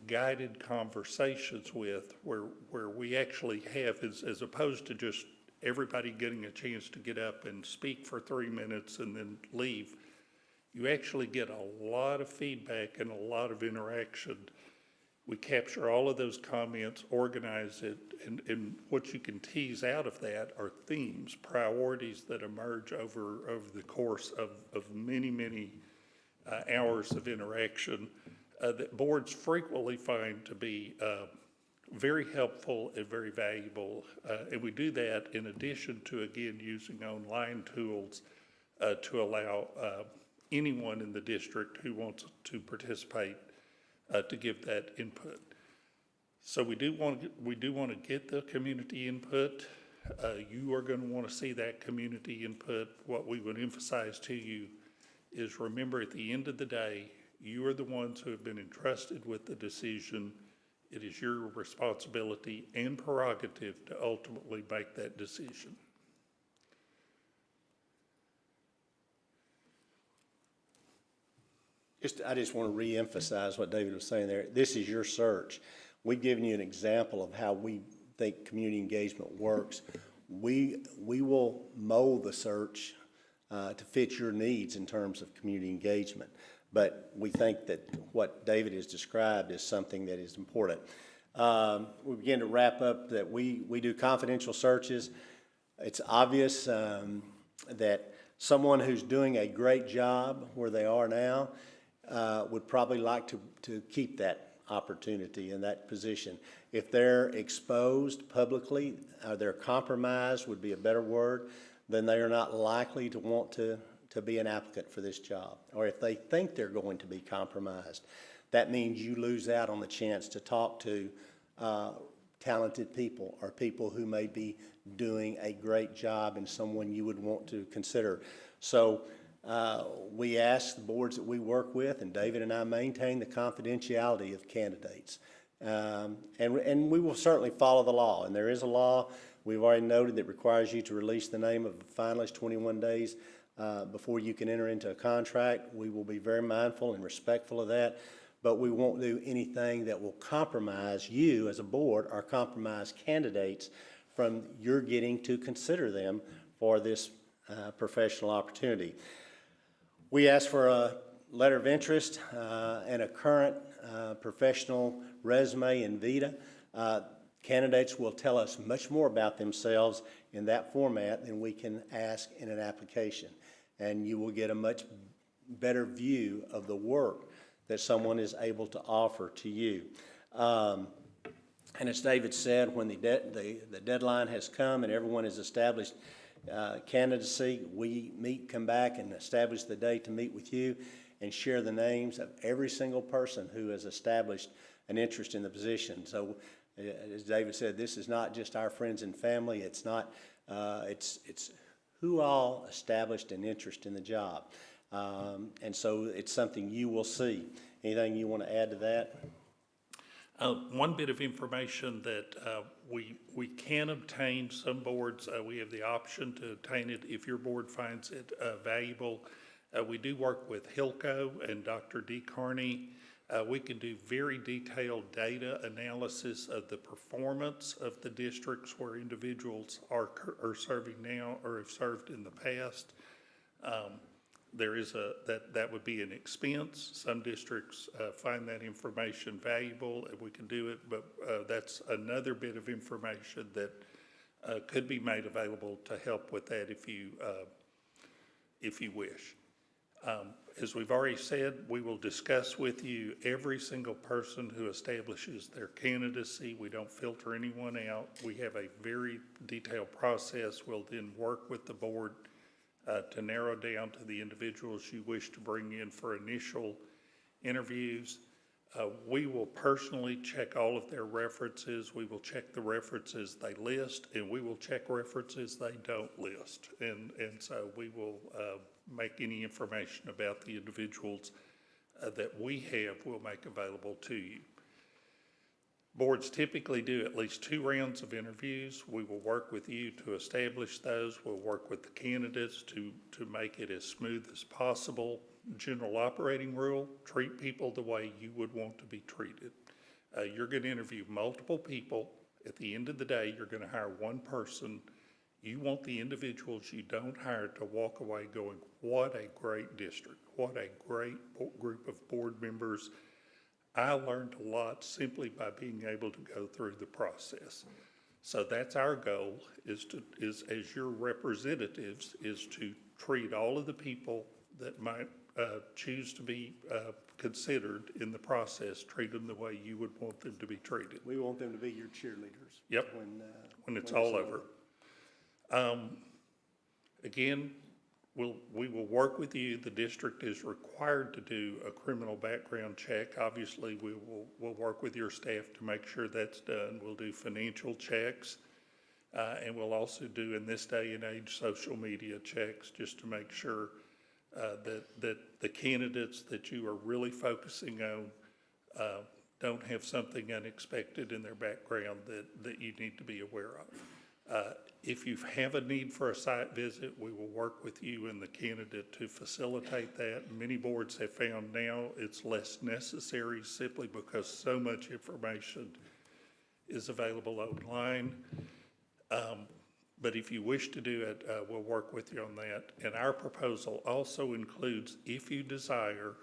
guided conversations with, where we actually have, as opposed to just everybody getting a chance to get up and speak for 3 minutes and then leave. You actually get a lot of feedback and a lot of interaction. We capture all of those comments, organize it, and what you can tease out of that are themes, priorities that emerge over the course of many hours of interaction that boards frequently find to be very helpful and very valuable. And we do that in addition to, again, using online tools to allow anyone in the district who wants to participate to give that input. So we do want to get the community input. You are going to want to see that community input. What we would emphasize to you is, remember, at the end of the day, you are the ones who have been entrusted with the decision. It is your responsibility and prerogative to ultimately make that decision. I just want to reemphasize what David was saying there. This is your search. We've given you an example of how we think community engagement works. We will mold the search to fit your needs in terms of community engagement. But we think that what David has described is something that is important. We begin to wrap up that we do confidential searches. It's obvious that someone who's doing a great job where they are now would probably like to keep that opportunity in that position. If they're exposed publicly, or they're compromised would be a better word, then they are not likely to want to be an applicant for this job. Or if they think they're going to be compromised, that means you lose out on the chance to talk to talented people, or people who may be doing a great job and someone you would want to consider. So we ask the boards that we work with, and David and I maintain the confidentiality of candidates. And we will certainly follow the law. And there is a law we've already noted that requires you to release the name of a finalist 21 days before you can enter into a contract. We will be very mindful and respectful of that, but we won't do anything that will compromise you as a board or compromise candidates from your getting to consider them for this professional opportunity. We ask for a letter of interest and a current professional resume and vita. Candidates will tell us much more about themselves in that format than we can ask in an application. And you will get a much better view of the work that someone is able to offer to you. And as David said, when the deadline has come and everyone has established candidacy, we come back and establish the day to meet with you and share the names of every single person who has established an interest in the position. So, as David said, this is not just our friends and family. It's not. It's who all established an interest in the job, and so it's something you will see. Anything you want to add to that? One bit of information that we can obtain, some boards, we have the option to obtain it if your board finds it valuable. We do work with Hilco and Dr. D. Carney. We can do very detailed data analysis of the performance of the districts where individuals are serving now or have served in the past. There is that would be an expense. Some districts find that information valuable and we can do it, but that's another bit of information that could be made available to help with that if you wish. As we've already said, we will discuss with you every single person who establishes their candidacy. We don't filter anyone out. We have a very detailed process. We'll then work with the board to narrow down to the individuals you wish to bring in for initial interviews. We will personally check all of their references. We will check the references they list, and we will check references they don't list. And so we will make any information about the individuals that we have, we'll make available to you. Boards typically do at least 2 rounds of interviews. We will work with you to establish those. We'll work with the candidates to make it as smooth as possible. General operating rule, treat people the way you would want to be treated. You're going to interview multiple people. At the end of the day, you're going to hire one person. You want the individuals you don't hire to walk away going, what a great district, what a great group of board members. I learned a lot simply by being able to go through the process. So that's our goal, is as your representatives, is to treat all of the people that might choose to be considered in the process, treat them the way you would want them to be treated. We want them to be your cheerleaders. Yep, when it's all over. Again, we will work with you. The district is required to do a criminal background check. Obviously, we'll work with your staff to make sure that's done. We'll do financial checks, and we'll also do, in this day and age, social media checks just to make sure that the candidates that you are really focusing on don't have something unexpected in their background that you need to be aware of. If you have a need for a site visit, we will work with you and the candidate to facilitate that. Many boards have found now it's less necessary simply because so much information is available online. But if you wish to do it, we'll work with you on that. And our proposal also includes, if you desire,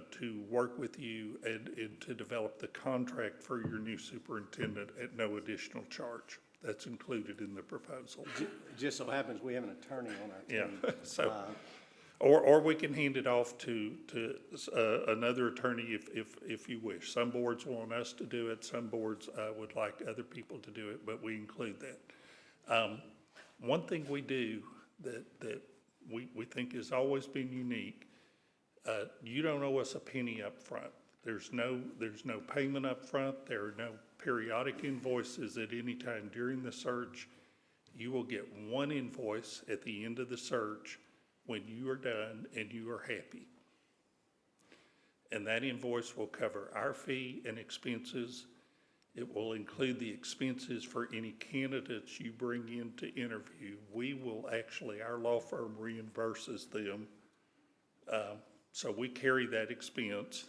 to work with you and to develop the contract for your new superintendent at no additional charge. That's included in the proposal. It just so happens we have an attorney on our team. Yeah, so, or we can hand it off to another attorney if you wish. Some boards want us to do it, some boards would like other people to do it, but we include that. One thing we do that we think has always been unique, you don't owe us a penny up front. There's no payment up front. There are no periodic invoices at any time during the search. You will get one invoice at the end of the search when you are done and you are happy. And that invoice will cover our fee and expenses. It will include the expenses for any candidates you bring in to interview. We will actually, our law firm reimburses them. So we carry that expense.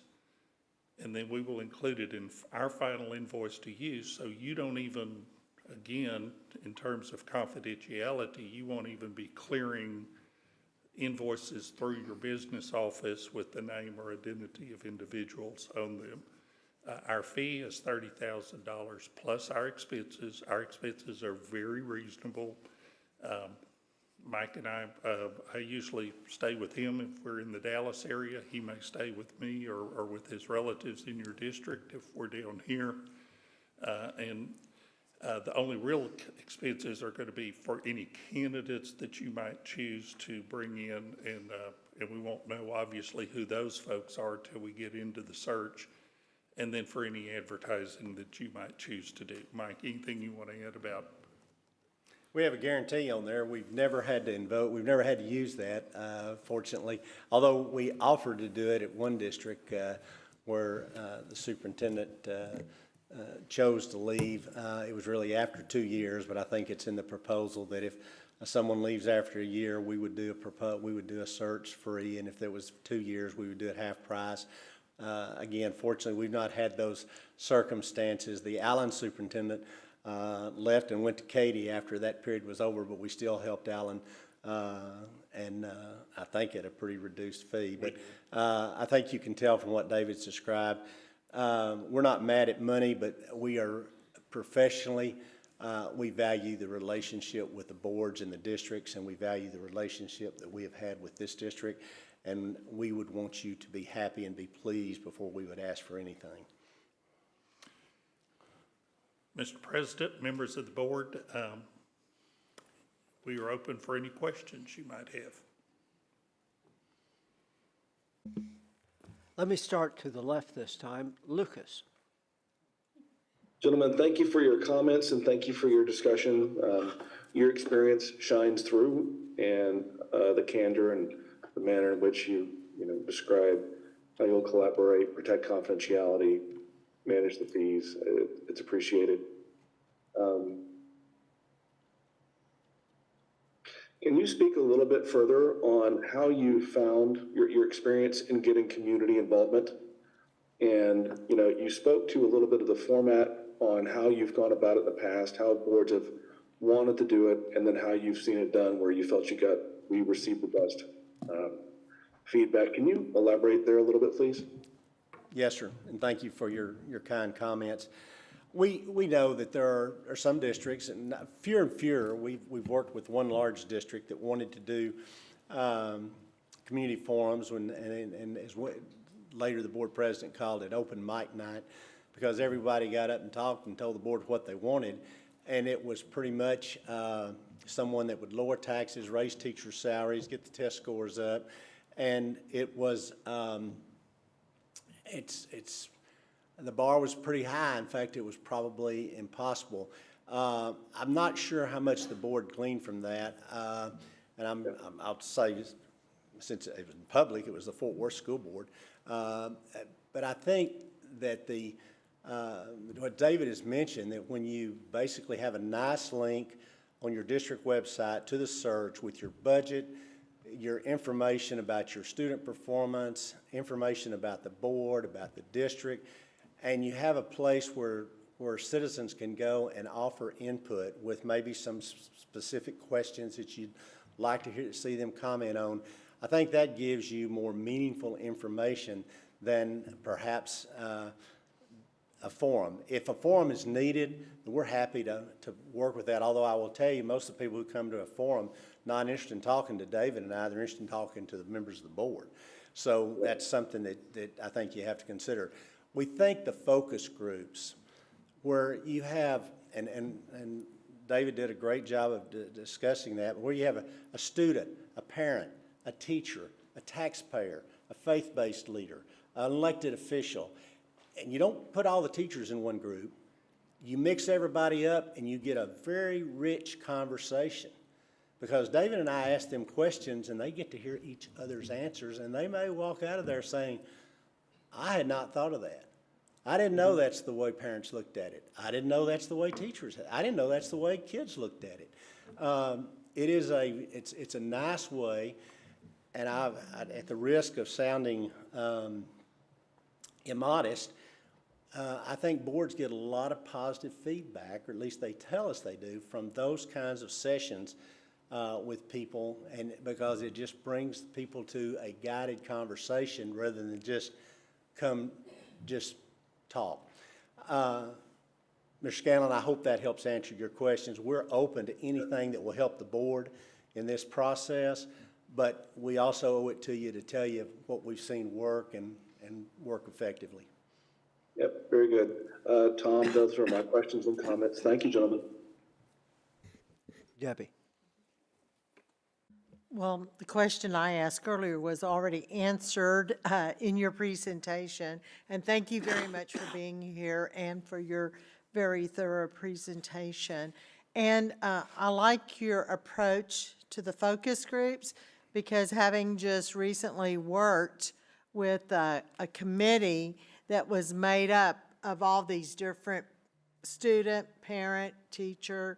And then we will include it in our final invoice to you, so you don't even, again, in terms of confidentiality, you won't even be clearing invoices through your business office with the name or identity of individuals on them. Our fee is $30,000 plus our expenses. Our expenses are very reasonable. Mike and I usually stay with him if we're in the Dallas area. He may stay with me or with his relatives in your district if we're down here. The only real expenses are going to be for any candidates that you might choose to bring in, and we won't know obviously who those folks are till we get into the search. And then for any advertising that you might choose to do. Mike, anything you want to add about? We have a guarantee on there. We've never had to invoke, we've never had to use that, fortunately. Although we offered to do it at one district where the superintendent chose to leave. It was really after 2 years, but I think it's in the proposal that if someone leaves after a year, we would do a search free, and if it was 2 years, we would do it half price. Again, fortunately, we've not had those circumstances. The Allen superintendent left and went to Katy after that period was over, but we still helped Allen, and I think at a pretty reduced fee. But I think you can tell from what David's described, we're not mad at money, but we are professionally, we value the relationship with the boards and the districts, and we value the relationship that we have had with this district. And we would want you to be happy and be pleased before we would ask for anything. Mr. President, members of the board, we are open for any questions you might have. Let me start to the left this time. Lucas. Gentlemen, thank you for your comments and thank you for your discussion. Your experience shines through, and the candor and the manner in which you describe how you'll collaborate, protect confidentiality, manage the fees. It's appreciated. Can you speak a little bit further on how you found your experience in getting community involvement? And, you spoke to a little bit of the format on how you've gone about it in the past, how boards have wanted to do it, and then how you've seen it done where you felt we received the best feedback. Can you elaborate there a little bit, please? Yes, sir, and thank you for your kind comments. We know that there are some districts, and fewer and fewer. We've worked with one large district that wanted to do community forums, and as later the board president called it open mic night, because everybody got up and talked and told the board what they wanted, and it was pretty much someone that would lower taxes, raise teachers' salaries, get the test scores up, and it was the bar was pretty high. In fact, it was probably impossible. I'm not sure how much the board gleaned from that, and I'll say, since it was public, it was the Fort Worth School Board. But I think that what David has mentioned, that when you basically have a nice link on your district website to the search with your budget, your information about your student performance, information about the board, about the district, and you have a place where citizens can go and offer input with maybe some specific questions that you'd like to see them comment on. I think that gives you more meaningful information than perhaps a forum. If a forum is needed, we're happy to work with that, although I will tell you, most of the people who come to a forum not interested in talking to David and I, they're interested in talking to the members of the board. So that's something that I think you have to consider. We think the focus groups where you have, and David did a great job of discussing that, where you have a student, a parent, a teacher, a taxpayer, a faith-based leader, an elected official, and you don't put all the teachers in one group, you mix everybody up and you get a very rich conversation. Because David and I ask them questions and they get to hear each other's answers, and they may walk out of there saying, I had not thought of that. I didn't know that's the way parents looked at it. I didn't know that's the way teachers had. I didn't know that's the way kids looked at it. It's a nice way, and at the risk of sounding immodest, I think boards get a lot of positive feedback, or at least they tell us they do, from those kinds of sessions with people, and because it just brings people to a guided conversation rather than just talk. Mr. Scanlon, I hope that helps answer your questions. We're open to anything that will help the board in this process, but we also owe it to you to tell you what we've seen work and work effectively. Yep, very good. Tom, those are my questions and comments. Thank you, gentlemen. Debbie. Well, the question I asked earlier was already answered in your presentation, and thank you very much for being here and for your very thorough presentation. And I like your approach to the focus groups, because having just recently worked with a committee that was made up of all these different student, parent, teacher,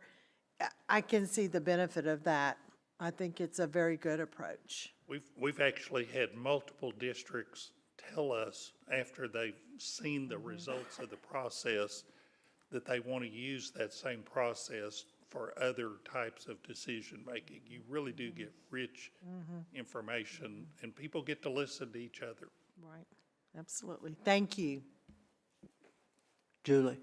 I can see the benefit of that. I think it's a very good approach. We've actually had multiple districts tell us after they've seen the results of the process that they want to use that same process for other types of decision-making. You really do get rich information, and people get to listen to each other. Right, absolutely. Thank you. Julie.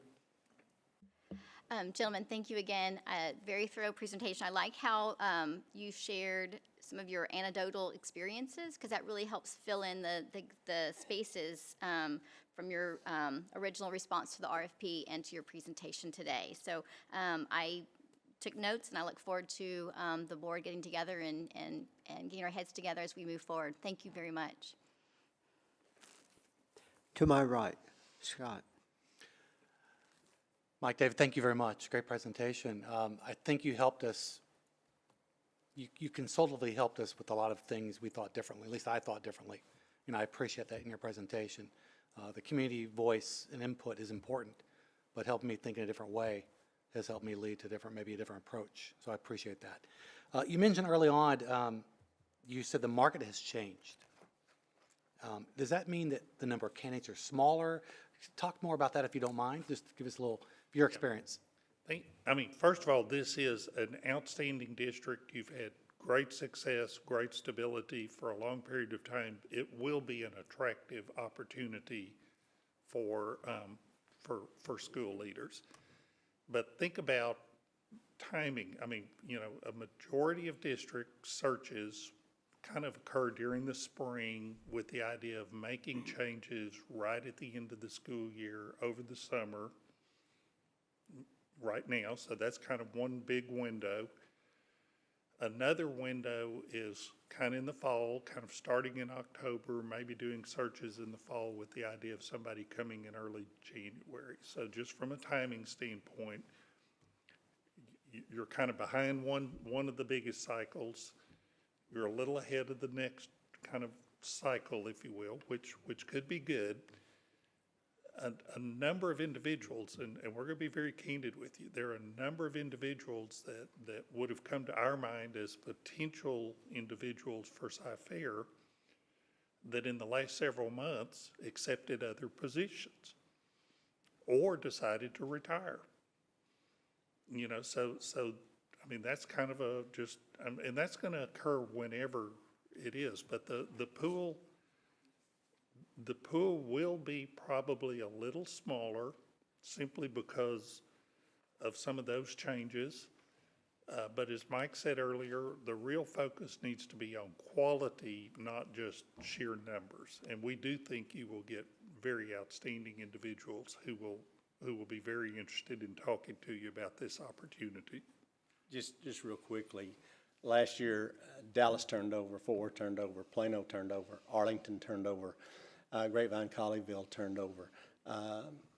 Gentlemen, thank you again. Very thorough presentation. I like how you shared some of your anecdotal experiences, because that really helps fill in the spaces from your original response to the RFP and to your presentation today. So I took notes, and I look forward to the board getting together and getting our heads together as we move forward. Thank you very much. To my right, Scott. Mike, David, thank you very much. Great presentation. I think you helped us, you consultatively helped us with a lot of things we thought differently, at least I thought differently. And I appreciate that in your presentation. The community voice and input is important, but helping me think in a different way has helped me lead to maybe a different approach. So I appreciate that. You mentioned early on, you said the market has changed. Does that mean that the number of candidates are smaller? Talk more about that if you don't mind. Just give us a little your experience. I mean, first of all, this is an outstanding district. You've had great success, great stability for a long period of time. It will be an attractive opportunity for school leaders. But think about timing. I mean, you know, a majority of district searches kind of occur during the spring with the idea of making changes right at the end of the school year over the summer right now. So that's kind of one big window. Another window is kind of in the fall, kind of starting in October, maybe doing searches in the fall with the idea of somebody coming in early January. So just from a timing standpoint, you're kind of behind one of the biggest cycles. You're a little ahead of the next kind of cycle, if you will, which could be good. A number of individuals, and we're going to be very candid with you, there are a number of individuals that would have come to our mind as potential individuals for Cy-Fair that in the last several months accepted other positions or decided to retire. You know, so I mean, that's kind of and that's going to occur whenever it is, but the pool will be probably a little smaller simply because of some of those changes. But as Mike said earlier, the real focus needs to be on quality, not just sheer numbers. And we do think you will get very outstanding individuals who will be very interested in talking to you about this opportunity. Just real quickly, last year, Dallas turned over, Fort Worth turned over, Plano turned over, Arlington turned over, Grapevine, Colleyville turned over,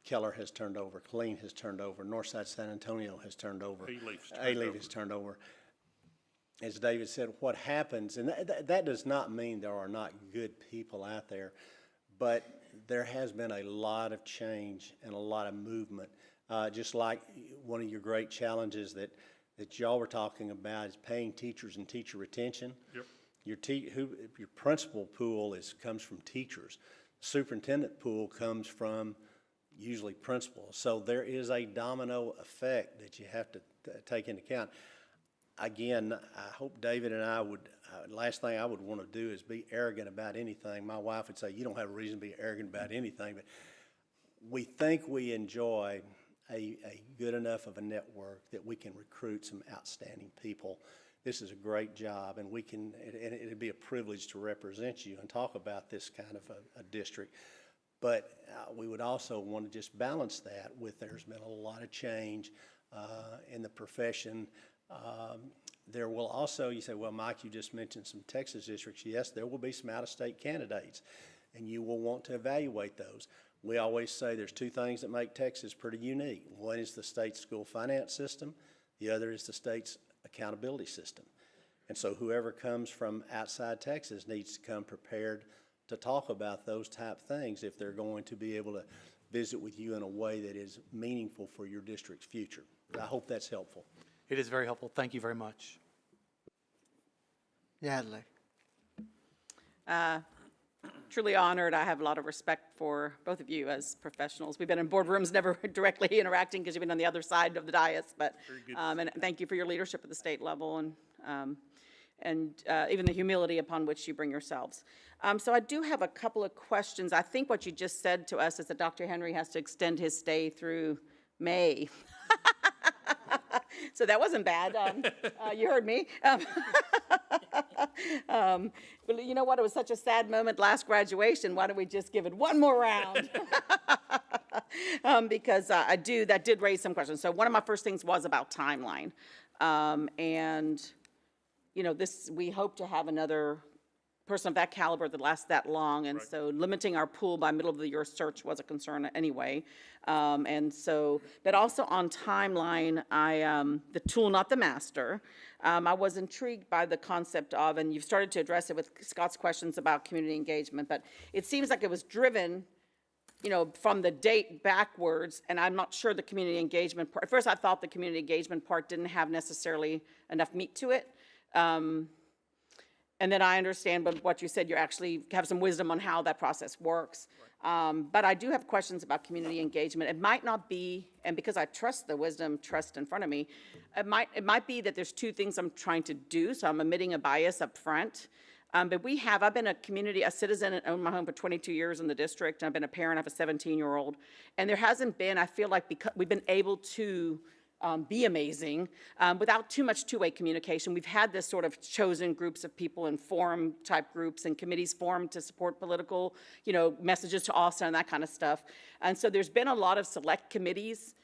Keller has turned over, Killeen has turned over, Northside San Antonio has turned over, A-Leaf has turned over. As David said, what happens, and that does not mean there are not good people out there, but there has been a lot of change and a lot of movement. Just like one of your great challenges that y'all were talking about is paying teachers and teacher retention. Yep. Your principal pool comes from teachers. Superintendent pool comes from usually principals. So there is a domino effect that you have to take into account. Again, I hope David and I would, last thing I would want to do is be arrogant about anything. My wife would say, you don't have a reason to be arrogant about anything, but we think we enjoy a good enough of a network that we can recruit some outstanding people. This is a great job, and it'd be a privilege to represent you and talk about this kind of a district. But we would also want to just balance that with there's been a lot of change in the profession. There will also, you say, well, Mike, you just mentioned some Texas districts. Yes, there will be some out-of-state candidates, and you will want to evaluate those. We always say there's two things that make Texas pretty unique. One is the state's school finance system. The other is the state's accountability system. And so whoever comes from outside Texas needs to come prepared to talk about those type things if they're going to be able to visit with you in a way that is meaningful for your district's future. I hope that's helpful. It is very helpful. Thank you very much. Natalie. Truly honored. I have a lot of respect for both of you as professionals. We've been in boardrooms, never directly interacting because you've been on the other side of the dais, but, and thank you for your leadership at the state level and even the humility upon which you bring yourselves. So I do have a couple of questions. I think what you just said to us is that Dr. Henry has to extend his stay through May. So that wasn't bad. You heard me. But you know what? It was such a sad moment last graduation. Why don't we just give it one more round? Because that did raise some questions. So one of my first things was about timeline. And, you know, we hope to have another person of that caliber that lasts that long. And so limiting our pool by middle of the year search was a concern anyway. And so, but also on timeline, the tool, not the master, I was intrigued by the concept of, and you've started to address it with Scott's questions about community engagement, but it seems like it was driven, you know, from the date backwards, and I'm not sure the community engagement part. At first I thought the community engagement part didn't have necessarily enough meat to it. And then I understand what you said, you actually have some wisdom on how that process works. But I do have questions about community engagement. It might not be, and because I trust the trust in front of me, it might be that there's two things I'm trying to do, so I'm omitting a bias up front. But I've been a citizen and owned my home for 22 years in the district. I've been a parent, I have a 17-year-old. And there hasn't been, I feel like because we've been able to be amazing without too much two-way communication. We've had this sort of chosen groups of people and forum type groups and committees formed to support political, you know, messages to Austin and that kind of stuff. And so there's been a lot of select committees,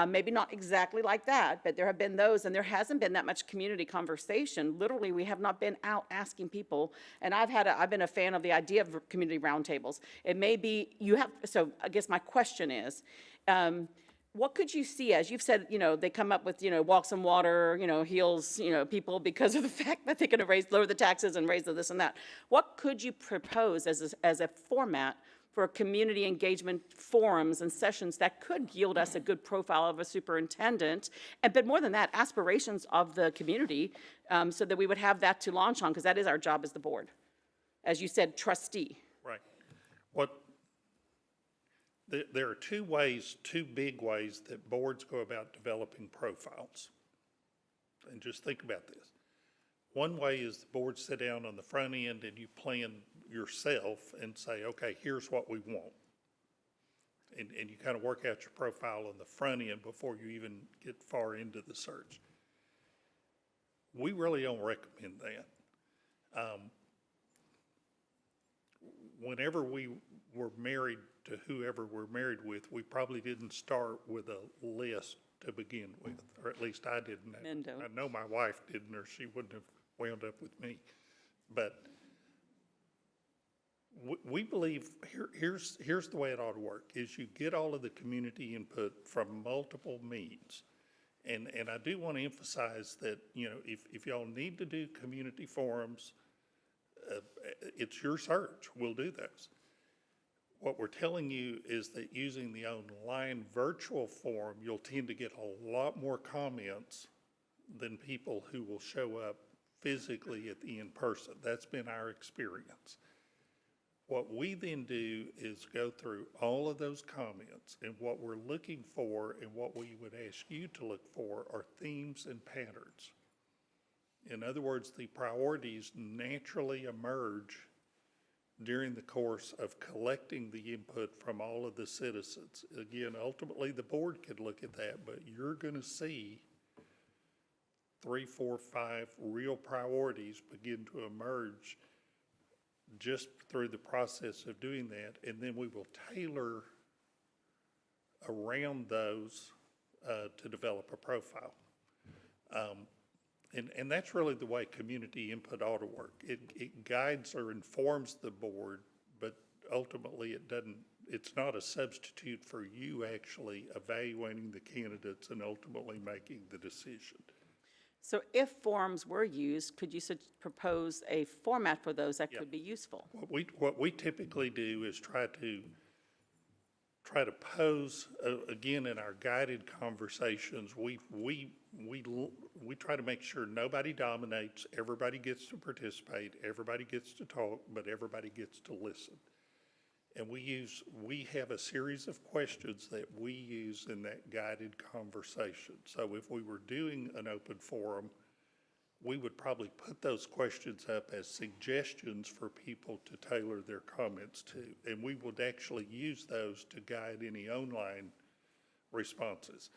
maybe not exactly like that, but there have been those, and there hasn't been that much community conversation. Literally, we have not been out asking people, and I've been a fan of the idea of community roundtables. It may be, so I guess my question is, what could you see as you've said, you know, they come up with, you know, walk some water, you know, heals, you know, people because of the fact that they're going to lower the taxes and raise the this and that. What could you propose as a format for community engagement forums and sessions that could yield us a good profile of a superintendent, but more than that, aspirations of the community, so that we would have that to launch on, because that is our job as the board. As you said, trustee. Right. There are two big ways that boards go about developing profiles. And just think about this. One way is the board sit down on the front end and you plan yourself and say, okay, here's what we want. And you kind of work out your profile on the front end before you even get far into the search. We really don't recommend that. Whenever we were married to whoever we're married with, we probably didn't start with a list to begin with, or at least I didn't. I know my wife didn't, or she wouldn't have wound up with me. But we believe, here's the way it ought to work, is you get all of the community input from multiple means. And I do want to emphasize that, you know, if y'all need to do community forums, it's your search. We'll do those. What we're telling you is that using the online virtual forum, you'll tend to get a lot more comments than people who will show up physically at the in-person. That's been our experience. What we then do is go through all of those comments, and what we're looking for and what we would ask you to look for are themes and patterns. In other words, the priorities naturally emerge during the course of collecting the input from all of the citizens. Again, ultimately, the board could look at that, but you're going to see 3, 4, 5 real priorities begin to emerge just through the process of doing that, and then we will tailor around those to develop a profile. And that's really the way community input ought to work. It guides or informs the board, but ultimately it's not a substitute for you actually evaluating the candidates and ultimately making the decision. So if forms were used, could you propose a format for those that could be useful? What we typically do is try to pose, again, in our guided conversations, we try to make sure nobody dominates, everybody gets to participate, everybody gets to talk, but everybody gets to listen. And we have a series of questions that we use in that guided conversation. So if we were doing an open forum, we would probably put those questions up as suggestions for people to tailor their comments to. And we would actually use those to guide any online responses.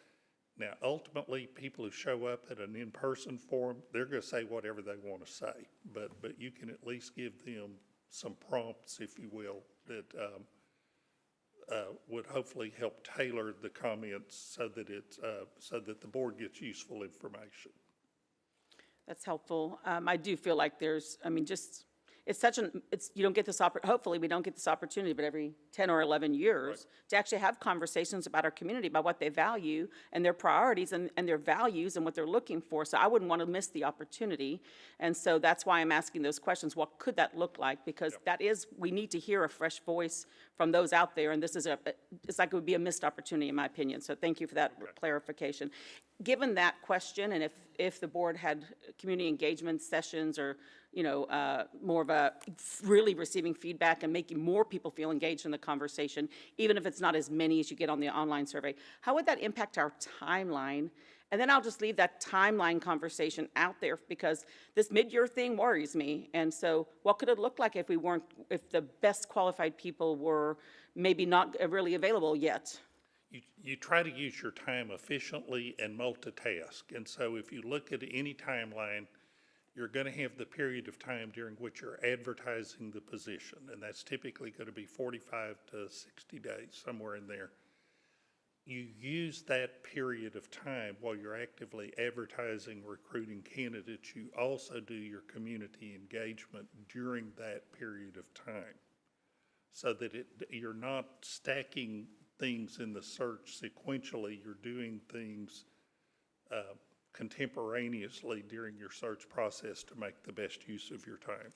Now, ultimately, people who show up at an in-person forum, they're going to say whatever they want to say. But you can at least give them some prompts, if you will, that would hopefully help tailor the comments so that the board gets useful information. That's helpful. I do feel like you don't get this hopefully we don't get this opportunity, but every 10 or 11 years to actually have conversations about our community, about what they value and their priorities and their values and what they're looking for. So I wouldn't want to miss the opportunity. And so that's why I'm asking those questions. What could that look like? Because we need to hear a fresh voice from those out there. And this is it's like it would be a missed opportunity in my opinion. So thank you for that clarification. Given that question, and if the board had community engagement sessions or more of a really receiving feedback and making more people feel engaged in the conversation, even if it's not as many as you get on the online survey, how would that impact our timeline? And then I'll just leave that timeline conversation out there because this mid-year thing worries me. And so what could it look like if the best qualified people were maybe not really available yet? You try to use your time efficiently and multitask. And so if you look at any timeline, you're going to have the period of time during which you're advertising the position. And that's typically going to be 45 to 60 days, somewhere in there. You use that period of time while you're actively advertising, recruiting candidates. You also do your community engagement during that period of time so that you're not stacking things in the search sequentially. You're doing things contemporaneously during your search process to make the best use of your time.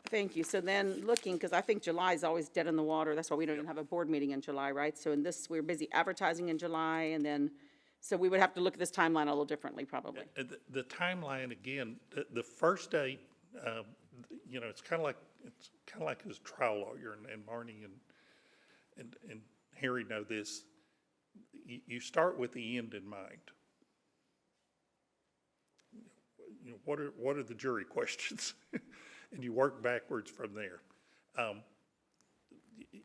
Thank you. So then looking, because I think July is always dead in the water. That's why we don't even have a board meeting in July, right? So we're busy advertising in July, and then, so we would have to look at this timeline a little differently probably. The timeline, again, the first date, it's kind of like as a trial lawyer, and Marnie and Harry know this. You start with the end in mind. What are the jury questions? And you work backwards from there.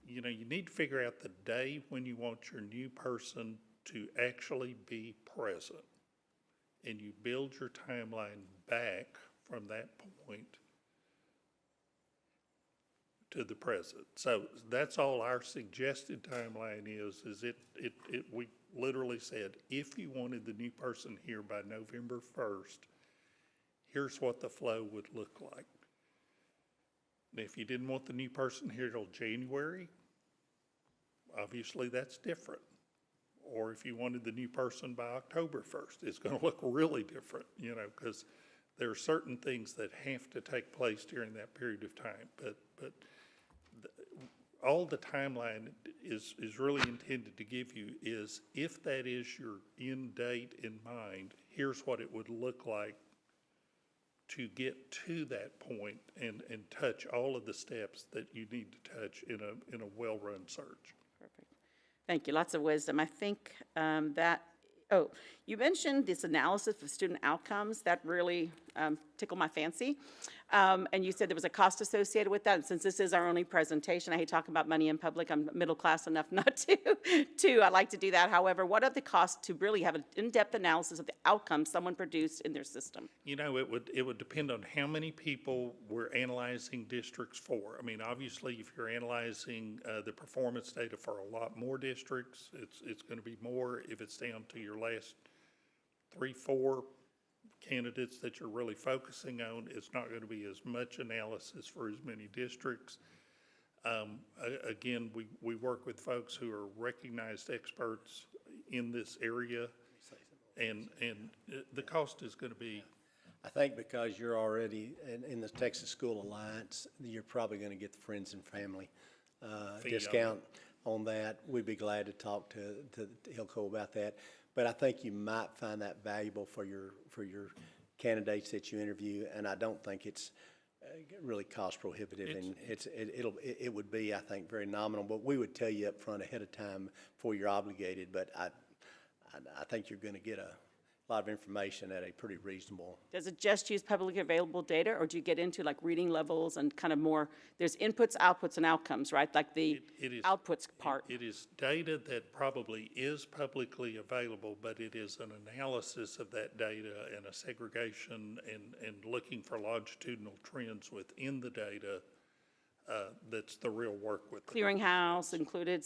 You need to figure out the day when you want your new person to actually be present. And you build your timeline back from that point to the present. So that's all our suggested timeline is we literally said, if you wanted the new person here by November 1st, here's what the flow would look like. And if you didn't want the new person here till January, obviously that's different. Or if you wanted the new person by October 1st, it's going to look really different, because there are certain things that have to take place during that period of time. But all the timeline is really intended to give you is, if that is your end date in mind, here's what it would look like to get to that point and touch all of the steps that you need to touch in a well-run search. Perfect. Thank you. Lots of wisdom. I think you mentioned this analysis of student outcomes. That really tickle my fancy. And you said there was a cost associated with that. And since this is our only presentation, I hate talking about money in public. I'm middle class enough not to. I like to do that. However, what are the costs to really have an in-depth analysis of the outcomes someone produced in their system? You know, it would depend on how many people we're analyzing districts for. I mean, obviously, if you're analyzing the performance data for a lot more districts, it's going to be more. If it's down to your last 3, 4 candidates that you're really focusing on, it's not going to be as much analysis for as many districts. Again, we work with folks who are recognized experts in this area, and the cost is going to be. I think because you're already in the Texas School Alliance, you're probably going to get the friends and family discount on that. We'd be glad to talk to Hilco about that. But I think you might find that valuable for your candidates that you interview, and I don't think it's really cost prohibitive, and it would be, I think, very nominal. But we would tell you up front ahead of time before you're obligated. But I think you're going to get a lot of information at a pretty reasonable. Does it just use publicly available data, or do you get into like reading levels and kind of more, there's inputs, outputs, and outcomes, right? Like the outputs part. It is data that probably is publicly available, but it is an analysis of that data and a segregation and looking for longitudinal trends within the data. That's the real work with Clearinghouse included,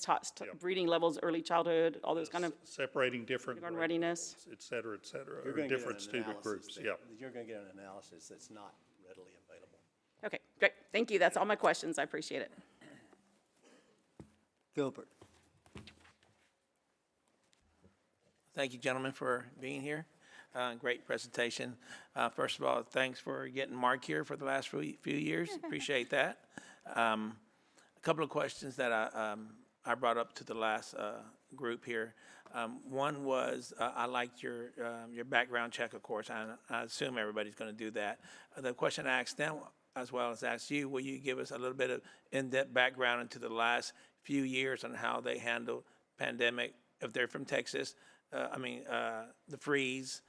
reading levels, early childhood, all those kind of. Separating different readiness. et cetera, You're going to different get an student analysis groups. that, Yeah. You're going to get an analysis that's not readily available. Okay, great. Thank you. That's all my questions. I appreciate it. Gilbert. Thank you, gentlemen, for being here. Great presentation. First of all, thanks for getting Mark here for the last few years. Appreciate that. A couple of questions that I brought up to the last group here. One was I liked your background check, of course. I assume everybody's going to do that. The question I asked them, as well as asked you, will you give us a little bit of in-depth background into the last few years on how they handled pandemic, if they're from Texas, the freeze,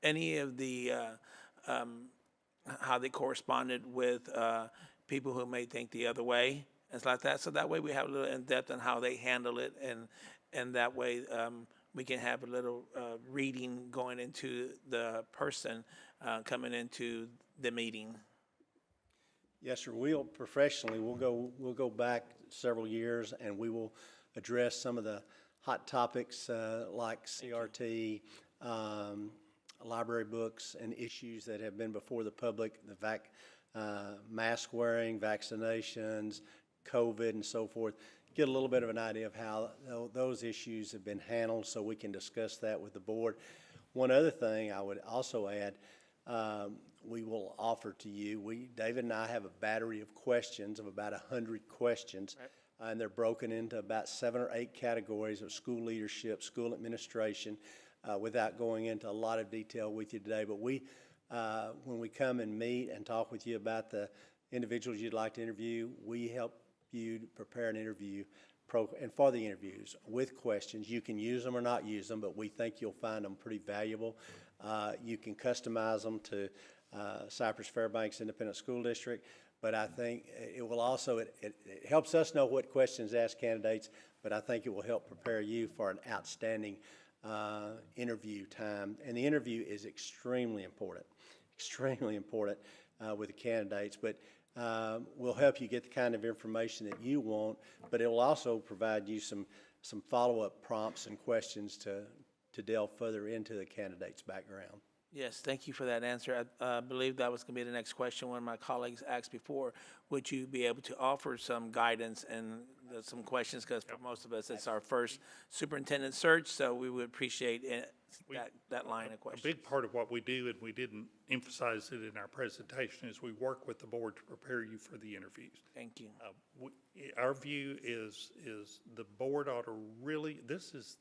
any of the, how they corresponded with people who may think the other way, and like that. So that way we have a little in-depth on how they handle it, and that way we can have a little reading going into the person coming into the meeting. Yes, sir. We'll go back several years, and we will address some of the hot topics like CRT, library books, and issues that have been before the public, the mask wearing, vaccinations, COVID, and so forth. Get a little bit of an idea of how those issues have been handled, so we can discuss that with the board. One other thing I would also add, we will offer to you, David and I have a battery of questions, of about 100 questions, and they're broken into about 7 or 8 categories of school leadership, school administration, without going into a lot of detail with you today. But when we come and meet and talk with you about the individuals you'd like to interview, we help you to prepare an interview and for the interviews with questions. You can use them or not use them, but we think you'll find them pretty valuable. You can customize them to Cypress-Fairbanks Independent School District, but I think it will also, it helps us know what questions to ask candidates, but I think it will help prepare you for an outstanding interview time. And the interview is extremely important with the candidates, but we'll help you get the kind of information that you want, but it will also provide you some follow-up prompts and questions to delve further into the candidate's background. Yes, thank you for that answer. I believe that was going to be the next question one of my colleagues asked before. Would you be able to offer some guidance and some questions? Because for most of us, it's our first superintendent search, so we would appreciate that line of questions. A big part of what we do, and we didn't emphasize it in our presentation, is we work with the board to prepare you for the interviews. Thank you. Our view is the board ought to really, this is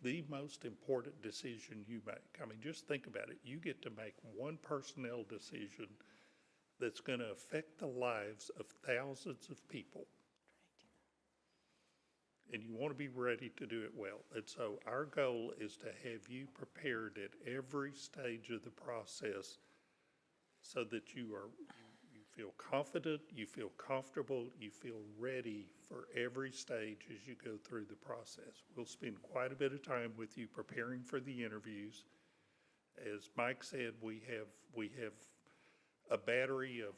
the most important decision you make. I mean, just think about it. You get to make one personnel decision that's going to affect the lives of thousands of people. And you want to be ready to do it well. And so our goal is to have you prepared at every stage of the process so that you feel confident, you feel comfortable, you feel ready for every stage as you go through the process. We'll spend quite a bit of time with you preparing for the interviews. As Mike said, we have a battery of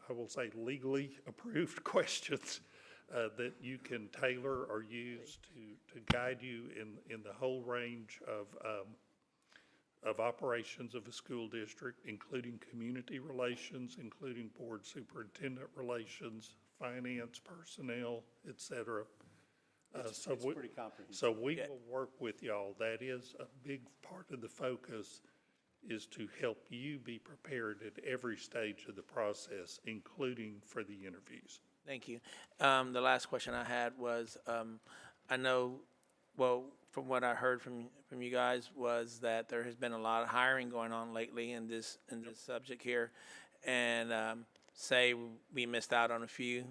I will say, legally approved questions that you can tailor or use to guide you in the whole range of operations of a school district, including community relations, including board superintendent relations, finance, personnel, et cetera. It's pretty comprehensive. So we will work with y'all. That is a big part of the focus, is to help you be prepared at every stage of the process, including for the interviews. Thank you. The last question I had was, I know, well, from what I heard from you guys was that there has been a lot of hiring going on lately in this subject here, and say we missed out on a few,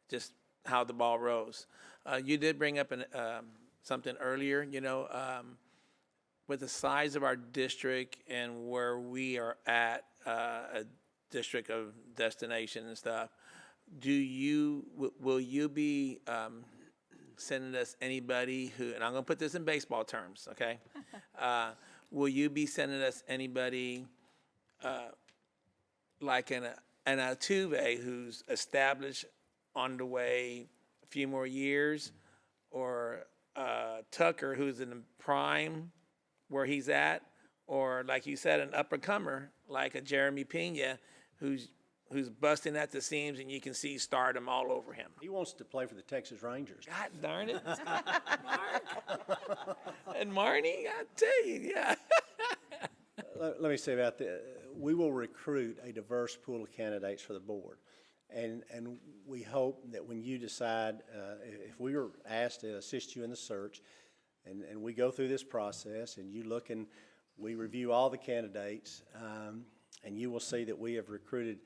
just how the ball rose. You did bring up something earlier, with the size of our district and where we are at, a district of destination and stuff. Will you be sending us anybody who, and I'm going to put this in baseball terms, okay? Will you be sending us anybody like an Altuve who's established on the way a few more years, or Tucker who's in the prime where he's at, or like you said, an upper-comer like a Jeremy Pena who's busting at the seams, and you can see stardom all over him? He wants to play for the Texas Rangers. God darn it. And Marnie, I tell you, yeah. Let me say about we will recruit a diverse pool of candidates for the board. And we hope that when you decide, if we were asked to assist you in the search, and we go through this process, and you look and we review all the candidates, and you will see that we have recruited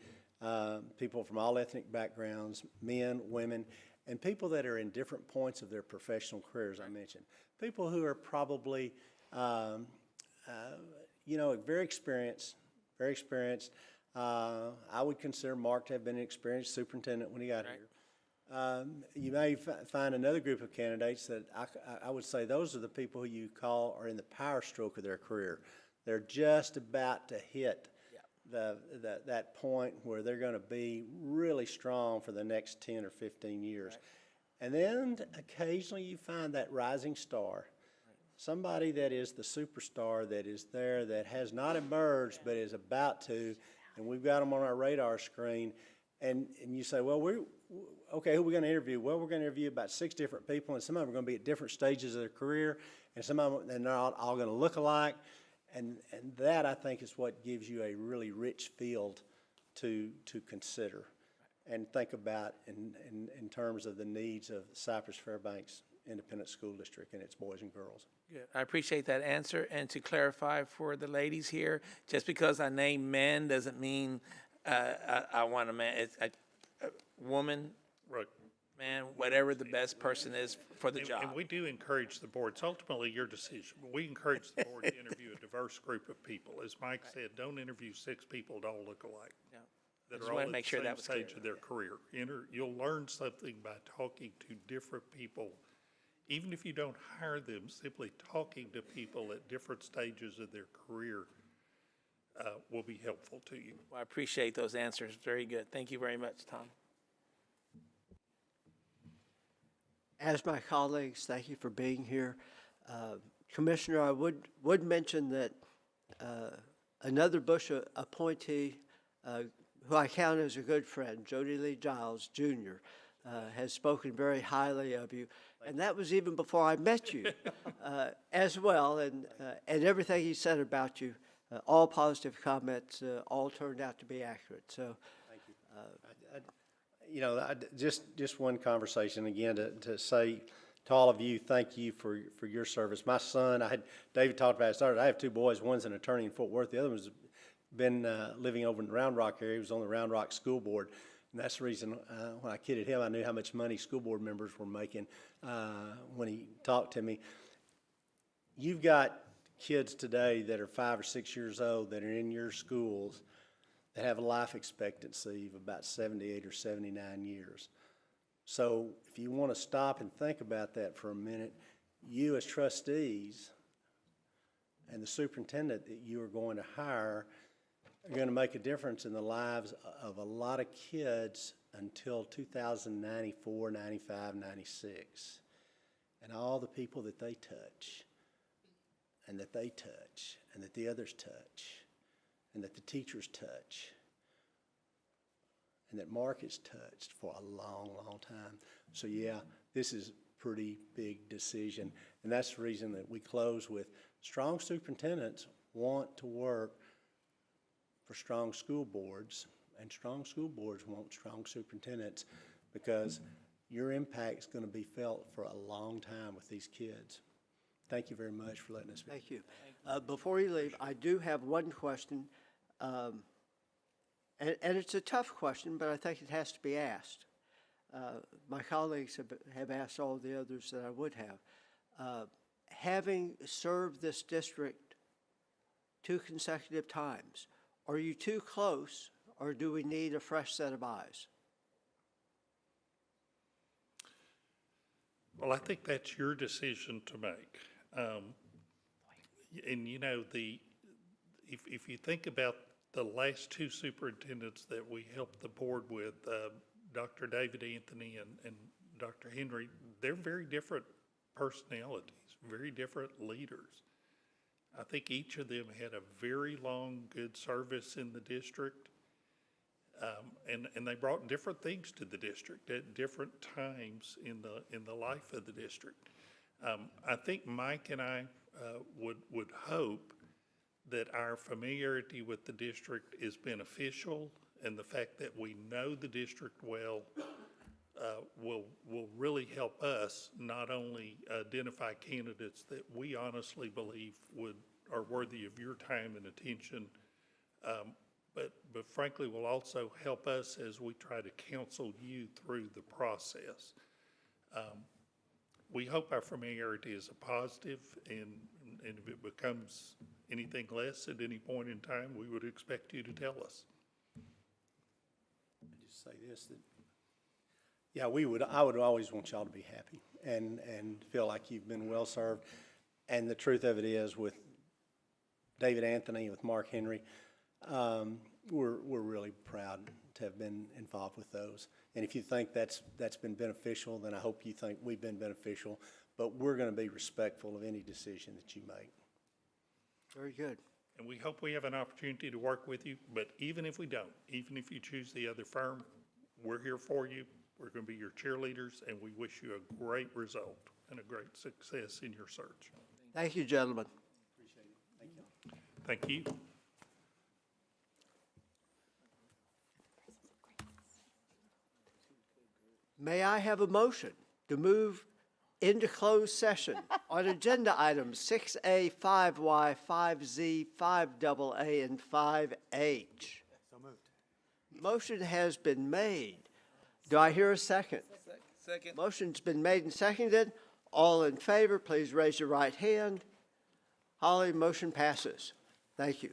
people from all ethnic backgrounds, men, women, and people that are in different points of their professional careers, I mentioned. People who are probably, very experienced. I would consider Mark to have been an experienced superintendent when he got here. You may find another group of candidates that I would say those are the people who you call are in the power stroke of their career. They're just about to hit that point where they're going to be really strong for the next 10 or 15 years. Right. And then occasionally you find that rising star, somebody that is the superstar that is there, that has not emerged but is about to, and we've got them on our radar screen. And you say, well, okay, who are we going to interview? Well, we're going to interview about 6 different people, and some of them are going to be at different stages of their career, and some of them, they're not all going to look alike. And that, I think, is what gives you a really rich field to consider and think about in terms of the needs of Cypress-Fairbanks Independent School District and its boys and girls. Good. I appreciate that answer. And to clarify for the ladies here, just because I name men doesn't mean I want a man. It's a woman, right, man, whatever the best person is for the job. And we do encourage the board. It's ultimately your decision. But we encourage the board to interview a diverse group of people. As Mike said, don't interview 6 people that all look alike. Yeah. That I are all wanted at to make the sure same that was stage clear. of their career. You'll learn something by talking to different people. Even if you don't hire them, simply talking to people at different stages of their career will be helpful to you. Well, I appreciate those answers. Very good. Thank you very much, Tom. As my colleagues, thank you for being here. Commissioner, I would mention that another Bush appointee, who I count as a good friend, Jody Lee Giles Jr., has spoken very highly of you, and that was even before I met you as well, and everything he said about you, all positive comments, all turned out to be accurate. So, thank you. Just one conversation again to say to all of you, thank you for your service. My son, David talked about it. Started. I have 2 boys. One's an attorney in Fort Worth. The other one's been living over in the Round Rock area. He was on the Round Rock School Board. And that's the reason when I kidded him, I knew how much money school board members were making when he talked to me. You've got kids today that are 5 or 6 years old that are in your schools that have a life expectancy of about 78 or 79 years. So if you want to stop and think about that for a minute, you as trustees and the superintendent that you are going to hire are going to make a difference in the lives of a lot of kids until 2094, 95, 96. And all the people that they touch, and that they touch, and that the others touch, and that the teachers touch, and that Mark has touched for a long, long time. So yeah, this is a pretty big decision. And that's the reason that we close with strong superintendents want to work for strong school boards, and strong school boards want strong superintendents, because your impact's going to be felt for a long time with these kids. Thank you very much for letting us speak. Thank you. Before you leave, I do have one question, and it's a tough question, but I think it has to be asked. My colleagues have asked all the others that I would have. Having served this district 2 consecutive times, are you too close, or do we need a fresh set of eyes? Well, I think that's your decision to make. And you know, if you think about the last 2 superintendents that we helped the board with, Dr. David Anthony and Dr. Henry, they're very different personalities, very different leaders. I think each of them had a very long, good service in the district. And they brought different things to the district at different times in the life of the district. I think Mike and I would hope that our familiarity with the district is beneficial, and the fact that we know the district well will really help us not only identify candidates that we honestly believe are worthy of your time and attention, but frankly will also help us as we try to counsel you through the process. We hope our familiarity is a positive, and if it becomes anything less at any point in time, we would expect you to tell us. I just say this, that yeah, I would always want y'all to be happy and feel like you've been well served. And the truth of it is, with David Anthony, with Mark Henry, we're really proud to have been involved with those. And if you think that's been beneficial, then I hope you think we've been beneficial. But we're going to be respectful of any decision that you make. Very good. And we hope we have an opportunity to work with you, but even if we don't, even if you choose the other firm, we're here for you. We're going to be your cheerleaders, and we wish you a great result and a great success in your search. Thank you, gentlemen. Appreciate it. Thank you. May I have a motion to move into closed session on agenda items 6A, 5Y, 5Z, 5AA, and 5H? So moved. Motion has been made. Do I hear a second? Second. Motion's been made and seconded. All in favor, please raise your right hand. Holly, motion passes. Thank you.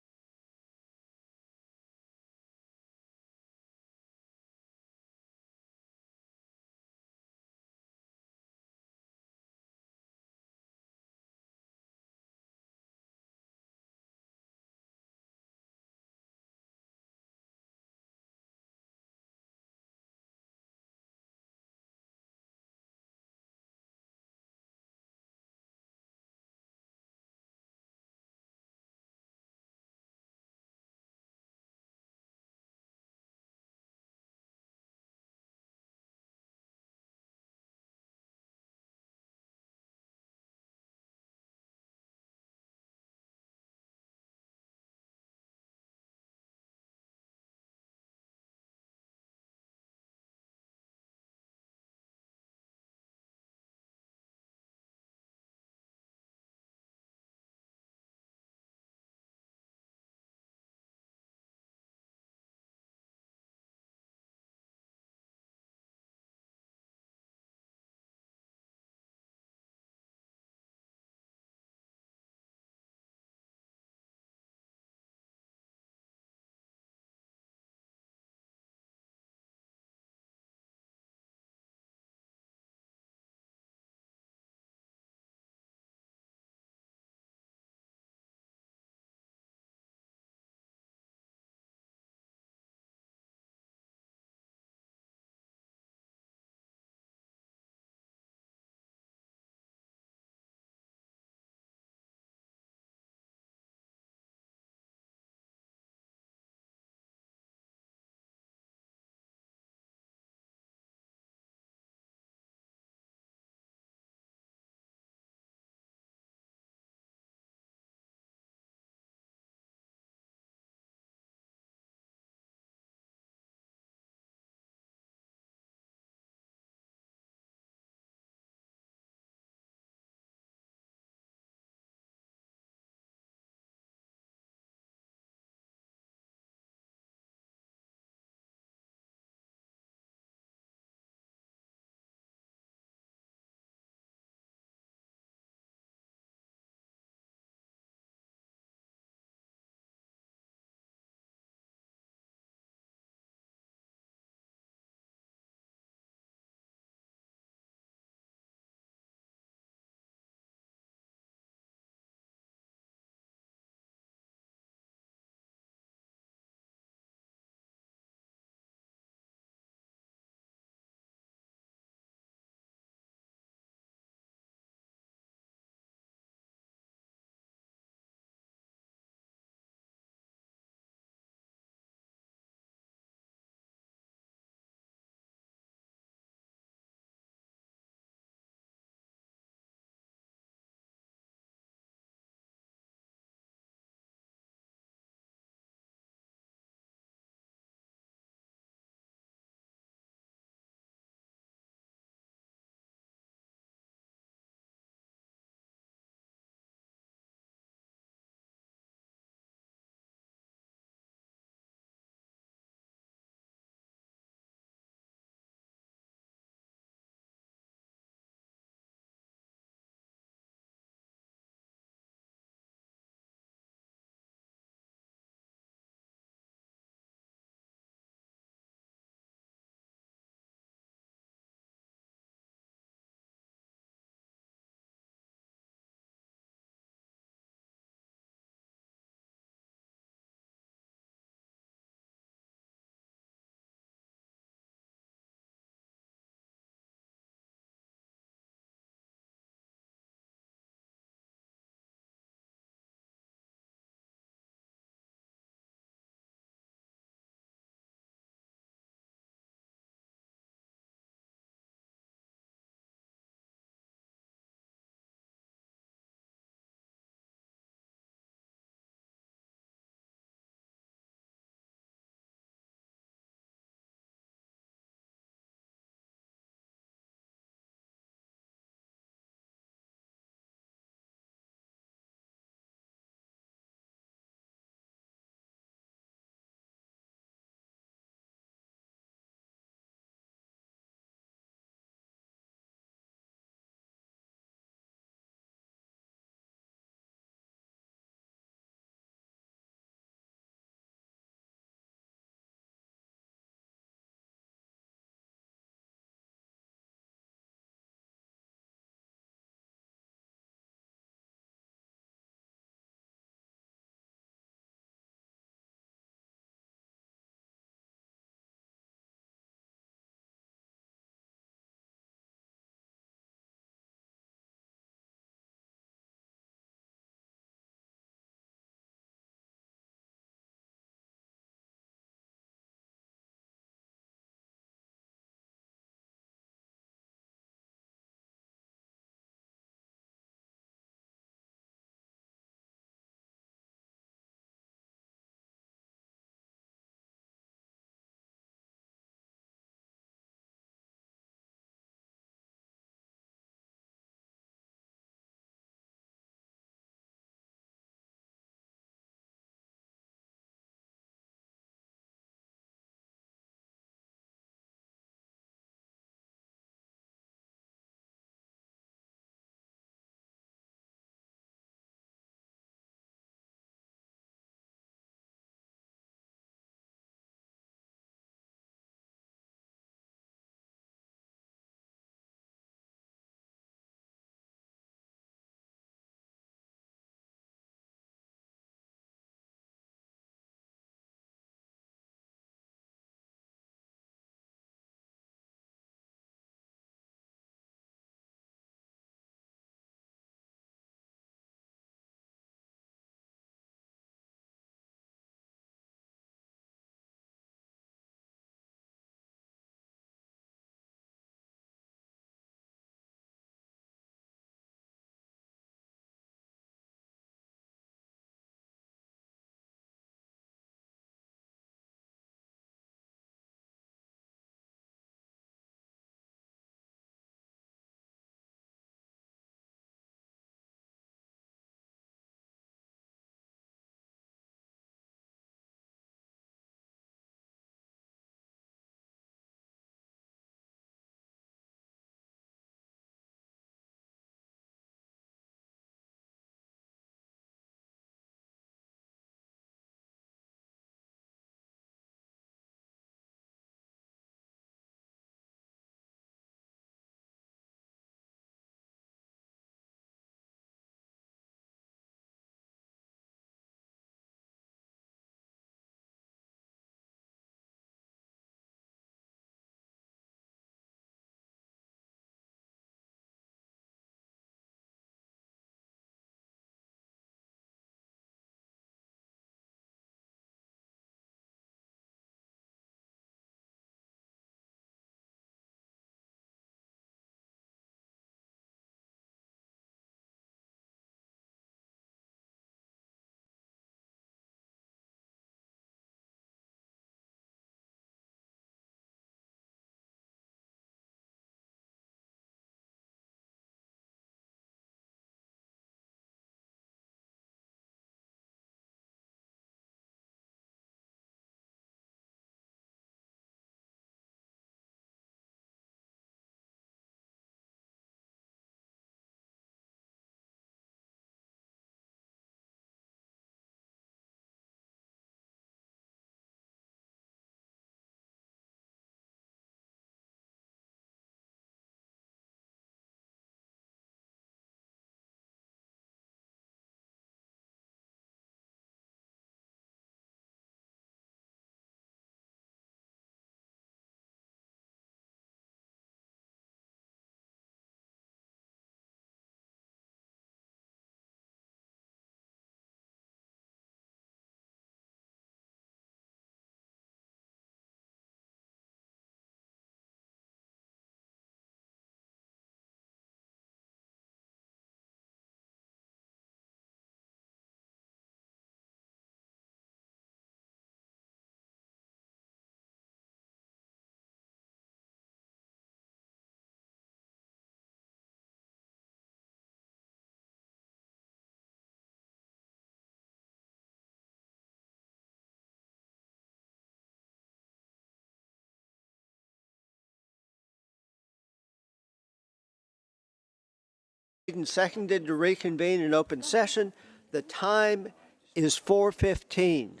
And seconded to reconvene in open session. The time is 4:15.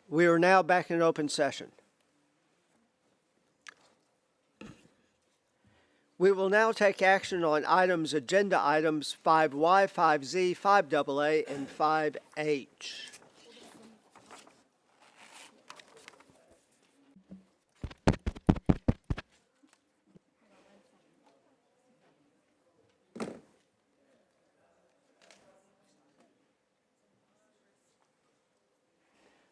We are now back in open session. We will now take action on agenda items 5Y, 5Z, 5AA, and 5H.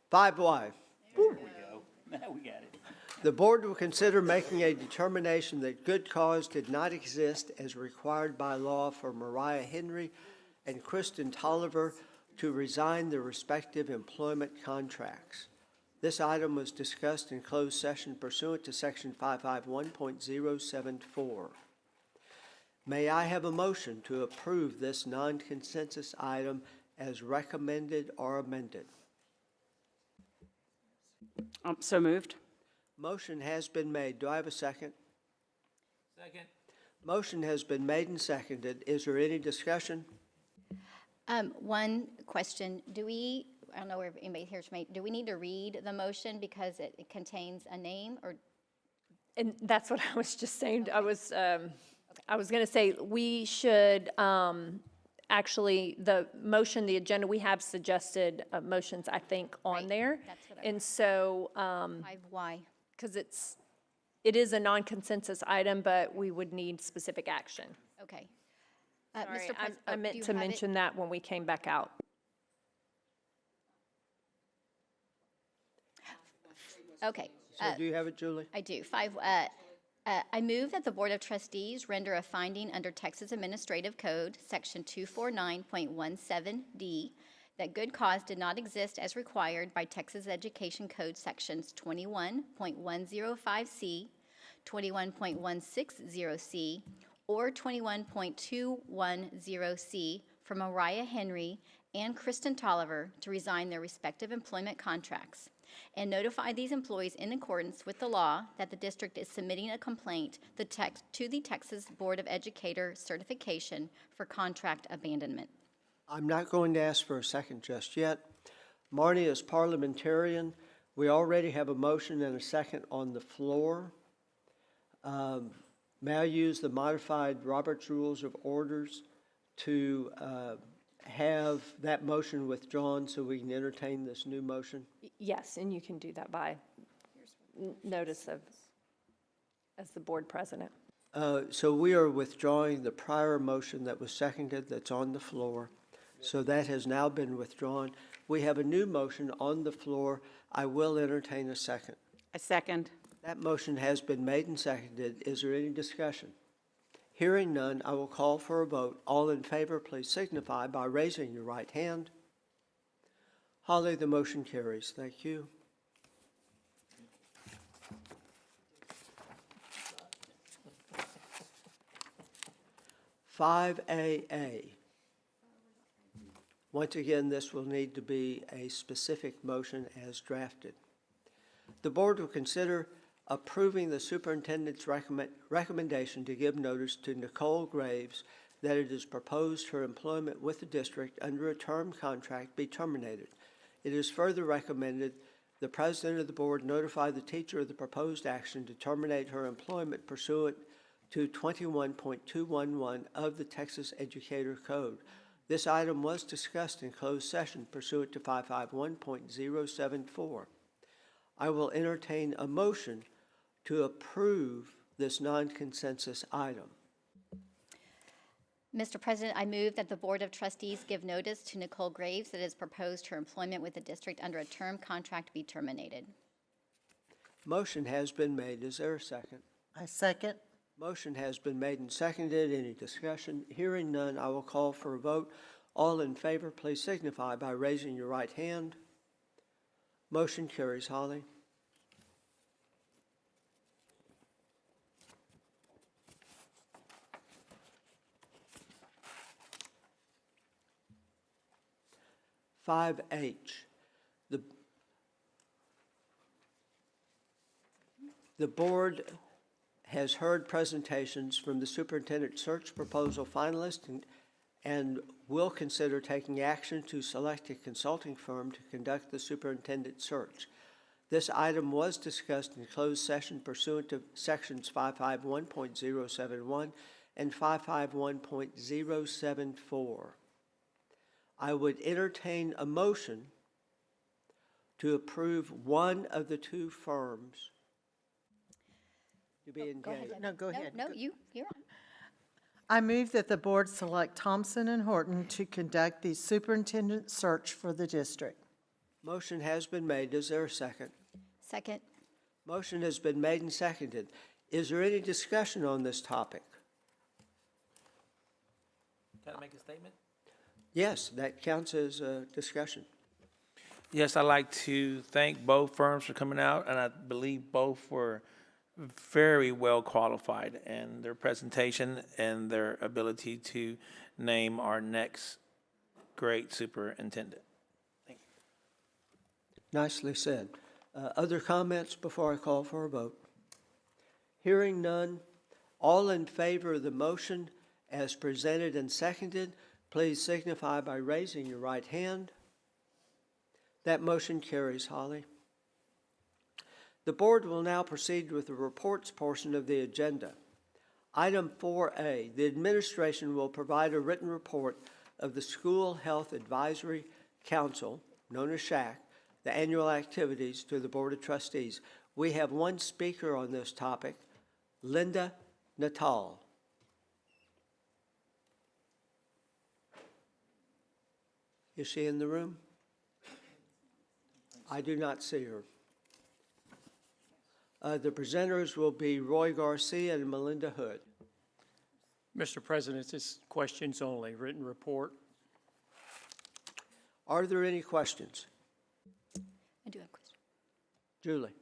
Five Y. There we go. Now we got it. The board will consider making a determination that good cause did not exist as required by law for Mariah Henry and Kristen Tolliver to resign their respective employment contracts. This item was discussed in closed session pursuant to Section 551.074. May I have a motion to approve this non-consensus item as recommended or amended? So moved. Motion has been made. Do I have a second? Second. Motion has been made and seconded. Is there any discussion? One question, I don't know if anybody here, do we need to read the motion because it contains a name, or? And that's what I was just saying. I was going to say, we should, actually, the motion, the agenda, we have suggested motions, I think, on there. That's what And so, 5Y. because it is a non-consensus item, but we would need specific action. Okay. Sorry, Mr. President, I do meant you to have it? mention that when we came back out. Okay. So do you have it, Julie? I do. I move that the Board of Trustees render a finding under Texas Administrative Code, Section 249.17D, that good cause did not exist as required by Texas Education Code Sections 21.105C, 21.160C, or 21.210C for Mariah Henry and Kristen Tolliver to resign their respective employment contracts, and notify these employees in accordance with the law that the district is submitting a complaint to the Texas Board of Educator certification for contract abandonment. I'm not going to ask for a second just yet. Marnie, as parliamentarian, we already have a motion and a second on the floor. May I use the modified Roberts Rules of Orders to have that motion withdrawn so we can entertain this new motion? Yes, and you can do that by notice of, as the board president. So we are withdrawing the prior motion that was seconded that's on the floor. So that has now been withdrawn. We have a new motion on the floor. I will entertain a second. A second. That motion has been made and seconded. Is there any discussion? Hearing none, I will call for a vote. All in favor, please signify by raising your right hand. Holly, the motion carries. Thank you. Five AA. Once again, this will need to be a specific motion as drafted. The board will consider approving the superintendent's recommendation to give notice to Nicole Graves that it is proposed her employment with the district under a term contract be terminated. It is further recommended the president of the board notify the teacher of the proposed action to terminate her employment pursuant to 21.211 of the Texas Educator Code. This item was discussed in closed session pursuant to 551.074. I will entertain a motion to approve this non-consensus item. Mr. President, I move that the Board of Trustees give notice to Nicole Graves that it is proposed her employment with the district under a term contract be terminated. Motion has been made. Is there a second? I second. Motion has been made and seconded. Any discussion? Hearing none, I will call for a vote. All in favor, please signify by raising your right hand. Motion carries. Holly. Five H. The board has heard presentations from the superintendent search proposal finalists and will consider taking action to select a consulting firm to conduct the superintendent search. This item was discussed in closed session pursuant to sections 551.071 and 551.074. I would entertain a motion to approve one of the two firms to be Go ahead. engaged. No, go ahead. No, you're on. I move that the board select Thompson and Horton to conduct the superintendent search for the district. Motion has been made. Is there a second? Second. Motion has been made and seconded. Is there any discussion on this topic? Can I make a statement? Yes, that counts as a discussion. Yes, I'd like to thank both firms for coming out, and I believe both were very well qualified in their presentation and their ability to name our next great superintendent. Thank you. Nicely said. Other comments before I call for a vote? Hearing none, all in favor of the motion as presented and seconded, please signify by raising your right hand. That motion carries, Holly. The board will now proceed with the reports portion of the agenda. Item 4A, the administration will provide a written report of the School Health Advisory Council, known as SHAC, the annual activities to the Board of Trustees. We have one speaker on this topic, Linda Natal. Is she in the room? I do not see her. The presenters will be Roy Garcia and Melinda Hood. Mr. President, it's questions only, written report. Are there any questions? I do have a question. Julie.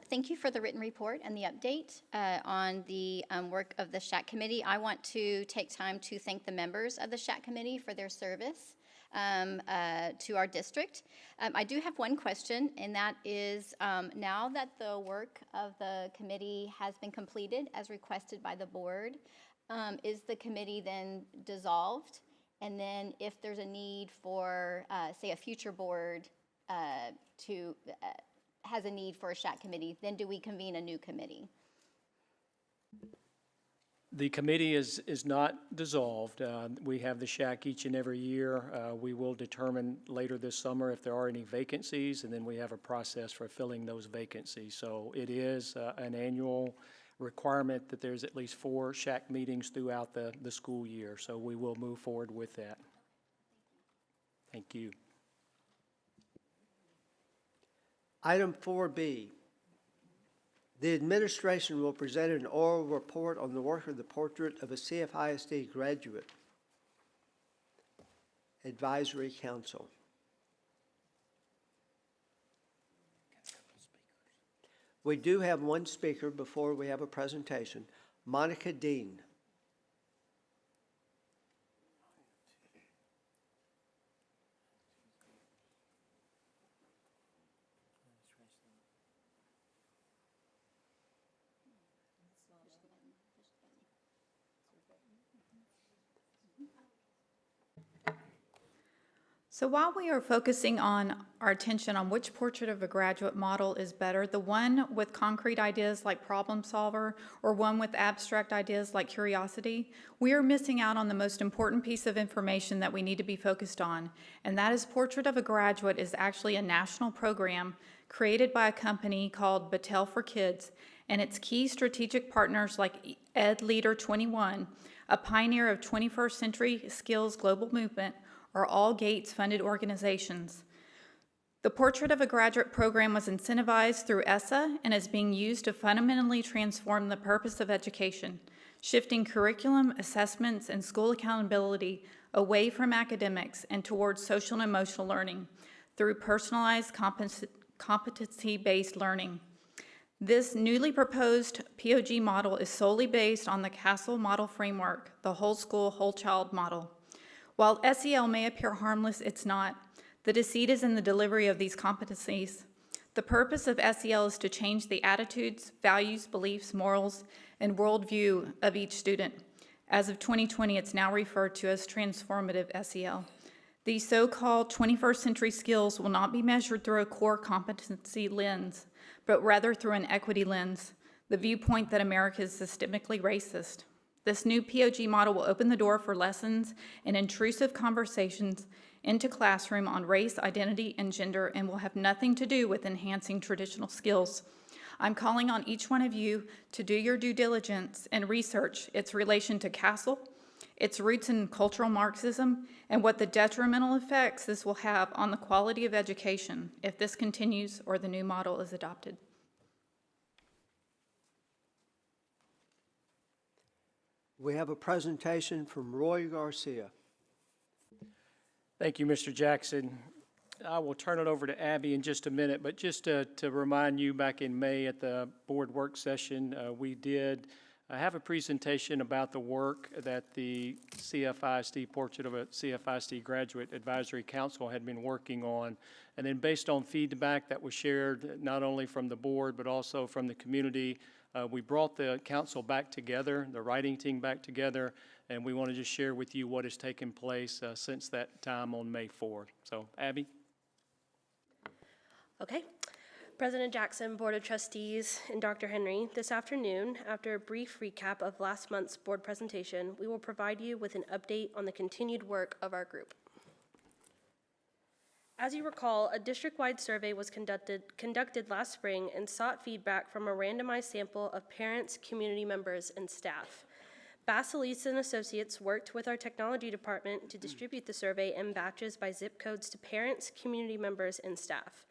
Thank you for the written report and the update on the work of the SHAC committee. I want to take time to thank the members of the SHAC committee for their service to our district. I do have one question, and that is, now that the work of the committee has been completed as requested by the board, is the committee then dissolved? And then if there's a need for, say, a future board has a need for a SHAC committee, then do we convene a new committee? The committee is not dissolved. We have the SHAC each and every year. We will determine later this summer if there are any vacancies, and then we have a process for filling those vacancies. So it is an annual requirement that there's at least 4 SHAC meetings throughout the school year. So we will move forward with that. Thank you. Item 4B. The administration will present an oral report on the work of the Portrait of a CFISD Graduate Advisory Council. We do have one speaker before we have a presentation, Monica Dean. So while we are focusing on our attention on which portrait of a graduate model is better, the one with concrete ideas like problem solver or one with abstract ideas like curiosity, we are missing out on the most important piece of information that we need to be focused on, and that is Portrait of a Graduate is actually a national program created by a company called Battelle for Kids, and its key strategic partners like Ed Leader 21, a pioneer of 21st century skills global movement, are all Gates-funded organizations. The Portrait of a Graduate program was incentivized through ESSA and is being used to fundamentally transform the purpose of education, shifting curriculum, assessments, and school accountability away from academics and towards social and emotional learning through personalized competency-based learning. This newly proposed POG model is solely based on the Castle Model Framework, the whole school, whole child model. While SEL may appear harmless, it's not. The deceit is in the delivery of these competencies. The purpose of SEL is to change the attitudes, values, beliefs, morals, and worldview of each student. As of 2020, it's now referred to as transformative SEL. These so-called 21st century skills will not be measured through a core competency lens, but rather through an equity lens, the viewpoint that America is systemically racist. This new POG model will open the door for lessons and intrusive conversations into classroom on race, identity, and gender, and will have nothing to do with enhancing traditional skills. I'm calling on each one of you to do your due diligence and research its relation to Castle, its roots in cultural Marxism, and what the detrimental effects this will have on the quality of education if this continues or the new model is adopted. We have a presentation from Roy Garcia. Thank you, Mr. Jackson. I will turn it over to Abby in just a minute, but just to remind you, back in May at the board work session, we did have a presentation about the work that the CFISD, Portrait of a CFISD Graduate Advisory Council had been working on. And then based on feedback that was shared not only from the board, but also from the community, we brought the council back together, the writing team back together, and we want to just share with you what has taken place since that time on May 4th. So, Abby? Okay. President Jackson, Board of Trustees, and Dr. Henry, this afternoon, after a brief recap of last month's board presentation, we will provide you with an update on the continued work of our group. As you recall, a district-wide survey was conducted last spring and sought feedback from a randomized sample of parents, community members, and staff. Basilice and Associates worked with our technology department to distribute the survey in batches by zip codes to parents, community members, and staff.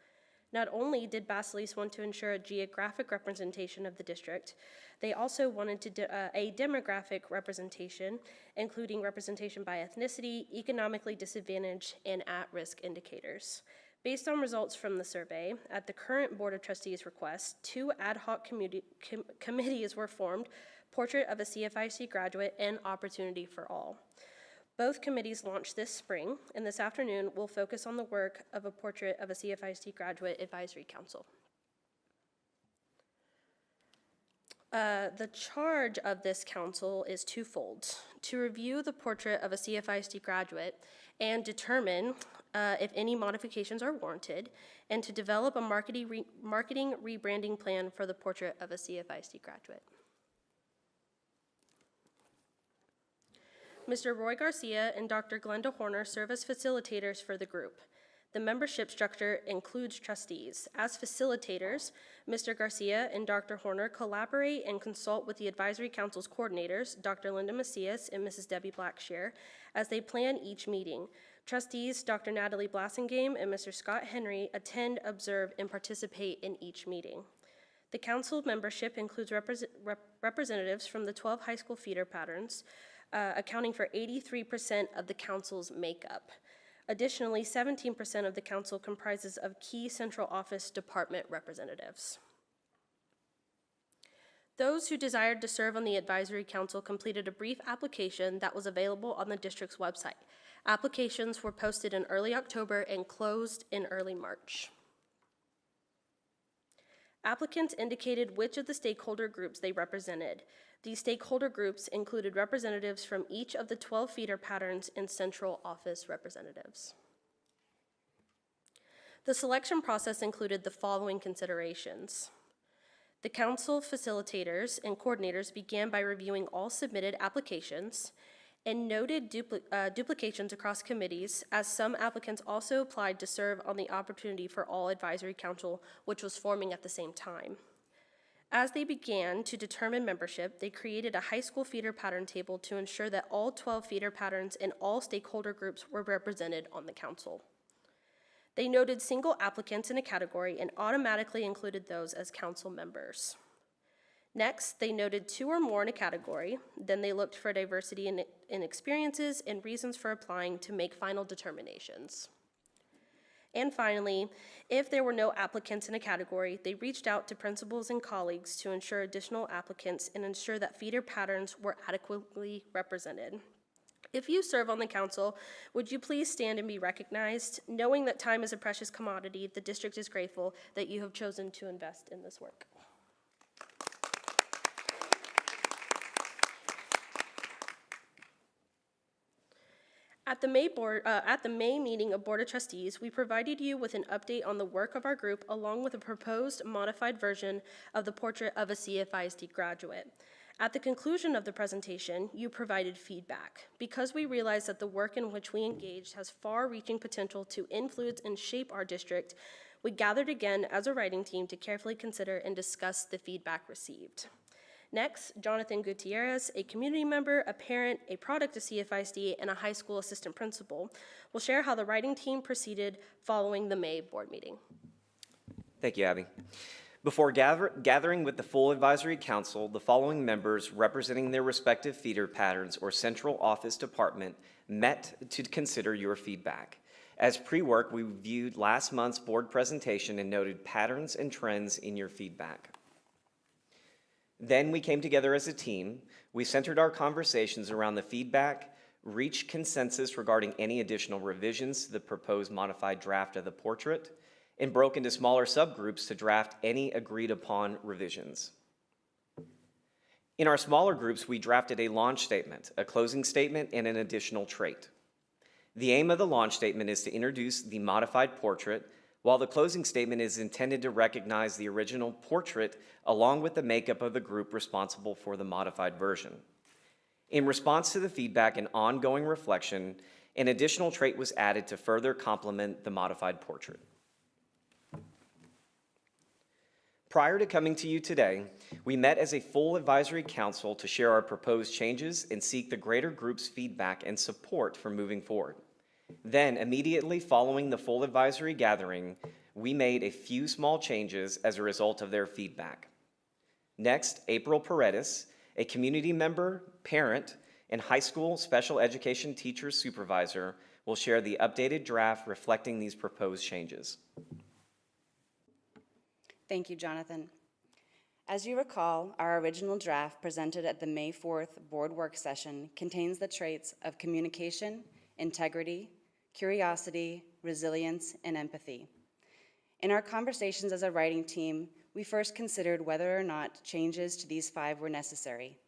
Not only did Basilice want to ensure a geographic representation of the district, they also wanted a demographic representation, including representation by ethnicity, economically disadvantaged, and at-risk indicators. Based on results from the survey, at the current Board of Trustees' request, 2 ad hoc committees were formed, Portrait of a CFIC Graduate and Opportunity for All. Both committees launched this spring, and this afternoon will focus on the work of a Portrait of a CFIC Graduate Advisory Council. The charge of this council is twofold: to review the Portrait of a CFIC Graduate and determine if any modifications are warranted, and to develop a marketing rebranding plan for the Portrait of a CFIC Graduate. Mr. Roy Garcia and Dr. Glenda Horner serve as facilitators for the group. The membership structure includes trustees. As facilitators, Mr. Garcia and Dr. Horner collaborate and consult with the Advisory Council's coordinators, Dr. Linda Macias and Mrs. Debbie Blackshear, as they plan each meeting. Trustees, Dr. Natalie Blassingame and Mr. Scott Henry, attend, observe, and participate in each meeting. The council membership includes representatives from the 12 high school feeder patterns, accounting for 83% of the council's makeup. Additionally, 17% of the council comprises of key central office department representatives. Those who desired to serve on the advisory council completed a brief application that was available on the district's website. Applications were posted in early October and closed in early March. Applicants indicated which of the stakeholder groups they represented. These stakeholder groups included representatives from each of the 12 feeder patterns and central office representatives. The selection process included the following considerations. The council facilitators and coordinators began by reviewing all submitted applications and noted duplications across committees, as some applicants also applied to serve on the Opportunity for All Advisory Council, which was forming at the same time. As they began to determine membership, they created a high school feeder pattern table to ensure that all 12 feeder patterns and all stakeholder groups were represented on the council. They noted single applicants in a category and automatically included those as council members. Next, they noted 2 or more in a category. Then they looked for diversity in experiences and reasons for applying to make final determinations. And finally, if there were no applicants in a category, they reached out to principals and colleagues to ensure additional applicants and ensure that feeder patterns were adequately represented. If you serve on the council, would you please stand and be recognized? Knowing that time is a precious commodity, the district is grateful that you have chosen to invest in this work. At the May meeting of Board of Trustees, we provided you with an update on the work of our group along with a proposed modified version of the portrait of a CFISD graduate. At the conclusion of the presentation, you provided feedback. Because we realized that the work in which we engaged has far-reaching potential to influence and shape our district, we gathered again as a writing team to carefully consider and discuss the feedback received. Next, Jonathan Gutierrez, a community member, a parent, a product of CFISD, and a high school assistant principal, will share how the writing team proceeded following the May board meeting. Thank you, Abby. Before gathering with the full advisory council, the following members representing their respective feeder patterns or central office department met to consider your feedback. As pre-work, we viewed last month's board presentation and noted patterns and trends in your feedback. Then we came together as a team. We centered our conversations around the feedback, reached consensus regarding any additional revisions to the proposed modified draft of the portrait, and broke into smaller subgroups to draft any agreed upon revisions. In our smaller groups, we drafted a launch statement, a closing statement, and an additional trait. The aim of the launch statement is to introduce the modified portrait, while the closing statement is intended to recognize the original portrait along with the makeup of the group responsible for the modified version. In response to the feedback and ongoing reflection, an additional trait was added to further complement the modified portrait. Prior to coming to you today, we met as a full advisory council to share our proposed changes and seek the greater group's feedback and support for moving forward. Then, immediately following the full advisory gathering, we made a few small changes as a result of their feedback. Next, April Paredes, a community member, parent, and high school special education teacher supervisor, will share the updated draft reflecting these proposed changes. Thank you, Jonathan. As you recall, our original draft presented at the May 4th board work session contains the traits of communication, integrity, curiosity, resilience, and empathy. In our conversations as a writing team, we first considered whether or not changes to these 5 were necessary.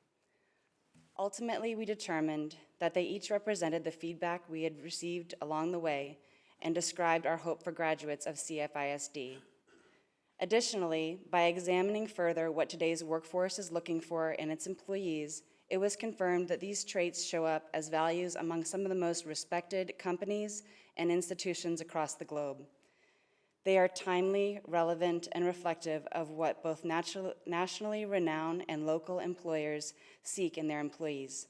Ultimately, we determined that they each represented the feedback we had received along the way and described our hope for graduates of CFISD. Additionally, by examining further what today's workforce is looking for in its employees, it was confirmed that these traits show up as values among some of the most respected companies and institutions across the globe. They are timely, relevant, and reflective of what both nationally renowned and local employers seek in their employees.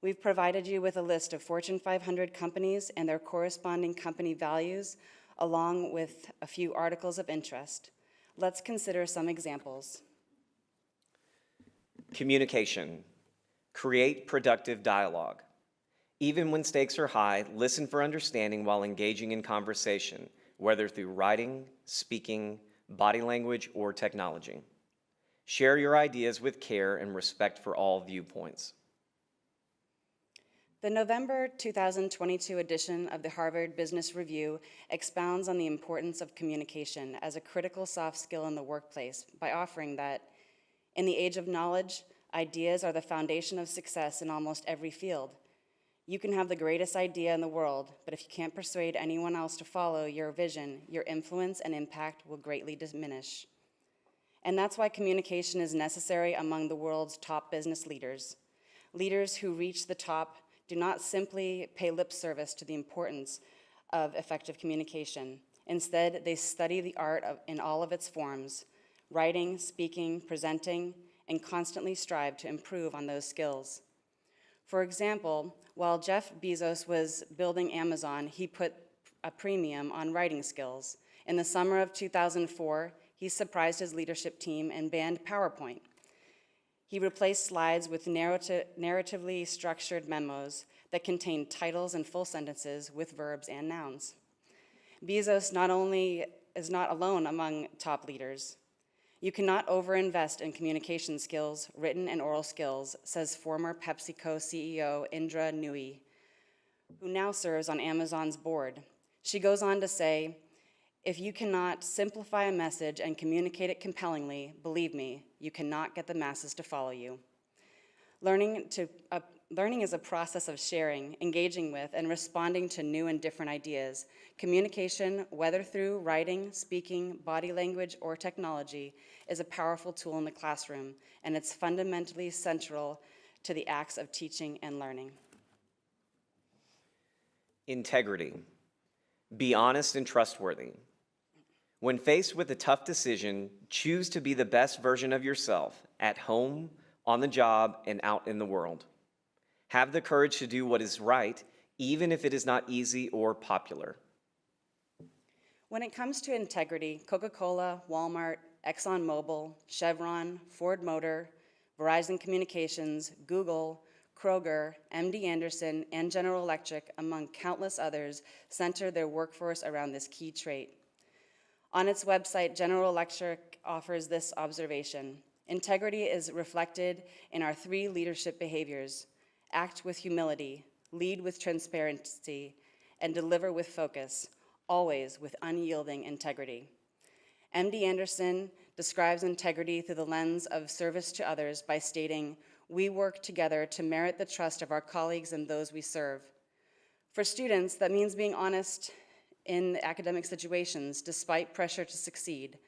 We've provided you with a list of Fortune 500 companies and their corresponding company values, along with a few articles of interest. Let's consider some examples. Communication. Create productive dialogue. Even when stakes are high, listen for understanding while engaging in conversation, whether through writing, speaking, body language, or technology. Share your ideas with care and respect for all viewpoints. The November 2022 edition of the Harvard Business Review expounds on the importance of communication as a critical soft skill in the workplace by offering that, in the age of knowledge, ideas are the foundation of success in almost every field. You can have the greatest idea in the world, but if you can't persuade anyone else to follow your vision, your influence and impact will greatly diminish. And that's why communication is necessary among the world's top business leaders. Leaders who reach the top do not simply pay lip service to the importance of effective communication. Instead, they study the art in all of its forms, writing, speaking, presenting, and constantly strive to improve on those skills. For example, while Jeff Bezos was building Amazon, he put a premium on writing skills. In the summer of 2004, he surprised his leadership team and banned PowerPoint. He replaced slides with narratively structured memos that contained titles and full sentences with verbs and nouns. Bezos is not alone among top leaders. You cannot overinvest in communication skills, written and oral skills, says former PepsiCo CEO Indra Nooyi. who now serves on Amazon's board. She goes on to say, "If you cannot simplify a message and communicate it compellingly, believe me, you cannot get the masses to follow you." Learning is a process of sharing, engaging with, and responding to new and different ideas. Communication, whether through writing, speaking, body language, or technology, is a powerful tool in the classroom, and it's fundamentally central to the acts of teaching and learning. Integrity. Be honest and trustworthy. When faced with a tough decision, choose to be the best version of yourself at home, on the job, and out in the world. Have the courage to do what is right, even if it is not easy or popular. When it comes to integrity, Coca-Cola, Walmart, ExxonMobil, Chevron, Ford Motor, Verizon Communications, Google, Kroger, MD Anderson, and General Electric, among countless others, center their workforce around this key trait. On its website, General Electric offers this observation: integrity is reflected in our 3 leadership behaviors: act with humility, lead with transparency, and deliver with focus, always with unyielding integrity. MD Anderson describes integrity through the lens of service to others by stating, "We work together to merit the trust of our colleagues and those we serve." For students, that means being honest in academic situations despite pressure to succeed,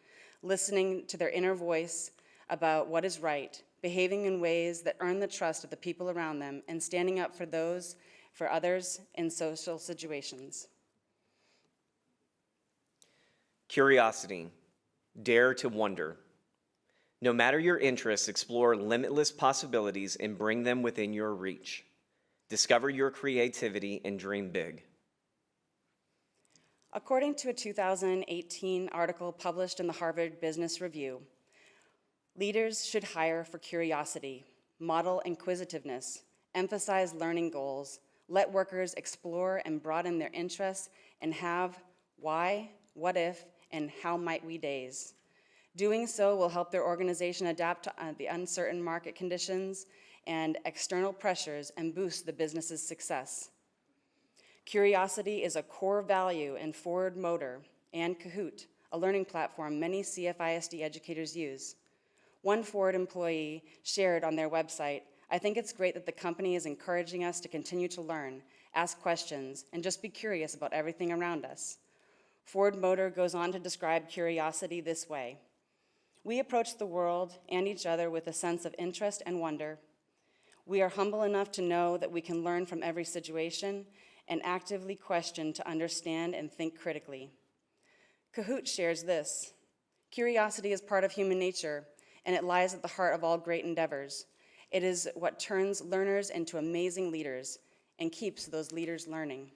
listening to their inner voice about what is right, behaving in ways that earn the trust of the people around them, and standing up for others in social situations. Curiosity. Dare to wonder. No matter your interests, explore limitless possibilities and bring them within your reach. Discover your creativity and dream big. According to a 2018 article published in the Harvard Business Review, leaders should hire for curiosity, model inquisitiveness, emphasize learning goals, let workers explore and broaden their interests, and have why, what if, and how might we days. Doing so will help their organization adapt to the uncertain market conditions and external pressures and boost the business's success. Curiosity is a core value in Ford Motor and Kahoot, a learning platform many CFISD educators use. One Ford employee shared on their website, "I think it's great that the company is encouraging us to continue to learn, ask questions, and just be curious about everything around us." Ford Motor goes on to describe curiosity this way: "We approach the world and each other with a sense of interest and wonder. We are humble enough to know that we can learn from every situation and actively question to understand and think critically." Kahoot shares this: "Curiosity is part of human nature, and it lies at the heart of all great endeavors. It is what turns learners into amazing leaders and keeps those leaders learning."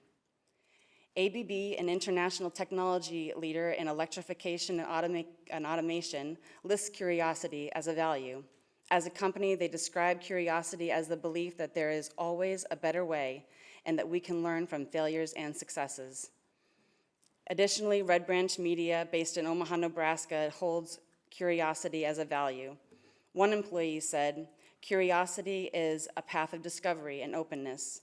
ABB, an international technology leader in electrification and automation, lists curiosity as a value. As a company, they describe curiosity as the belief that there is always a better way and that we can learn from failures and successes. Additionally, Red Branch Media, based in Omaha, Nebraska, holds curiosity as a value. One employee said, "Curiosity is a path of discovery and openness.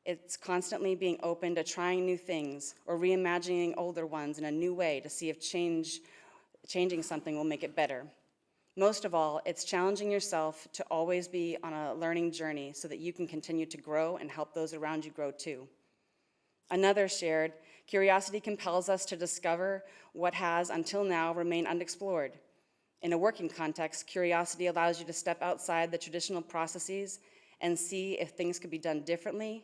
It's constantly being open to trying new things or reimagining older ones in a new way to see if changing something will make it better. Most of all, it's challenging yourself to always be on a learning journey so that you can continue to grow and help those around you grow too." Another shared, "Curiosity compels us to discover what has, until now, remained unexplored. In a working context, curiosity allows you to step outside the traditional processes and see if things could be done differently,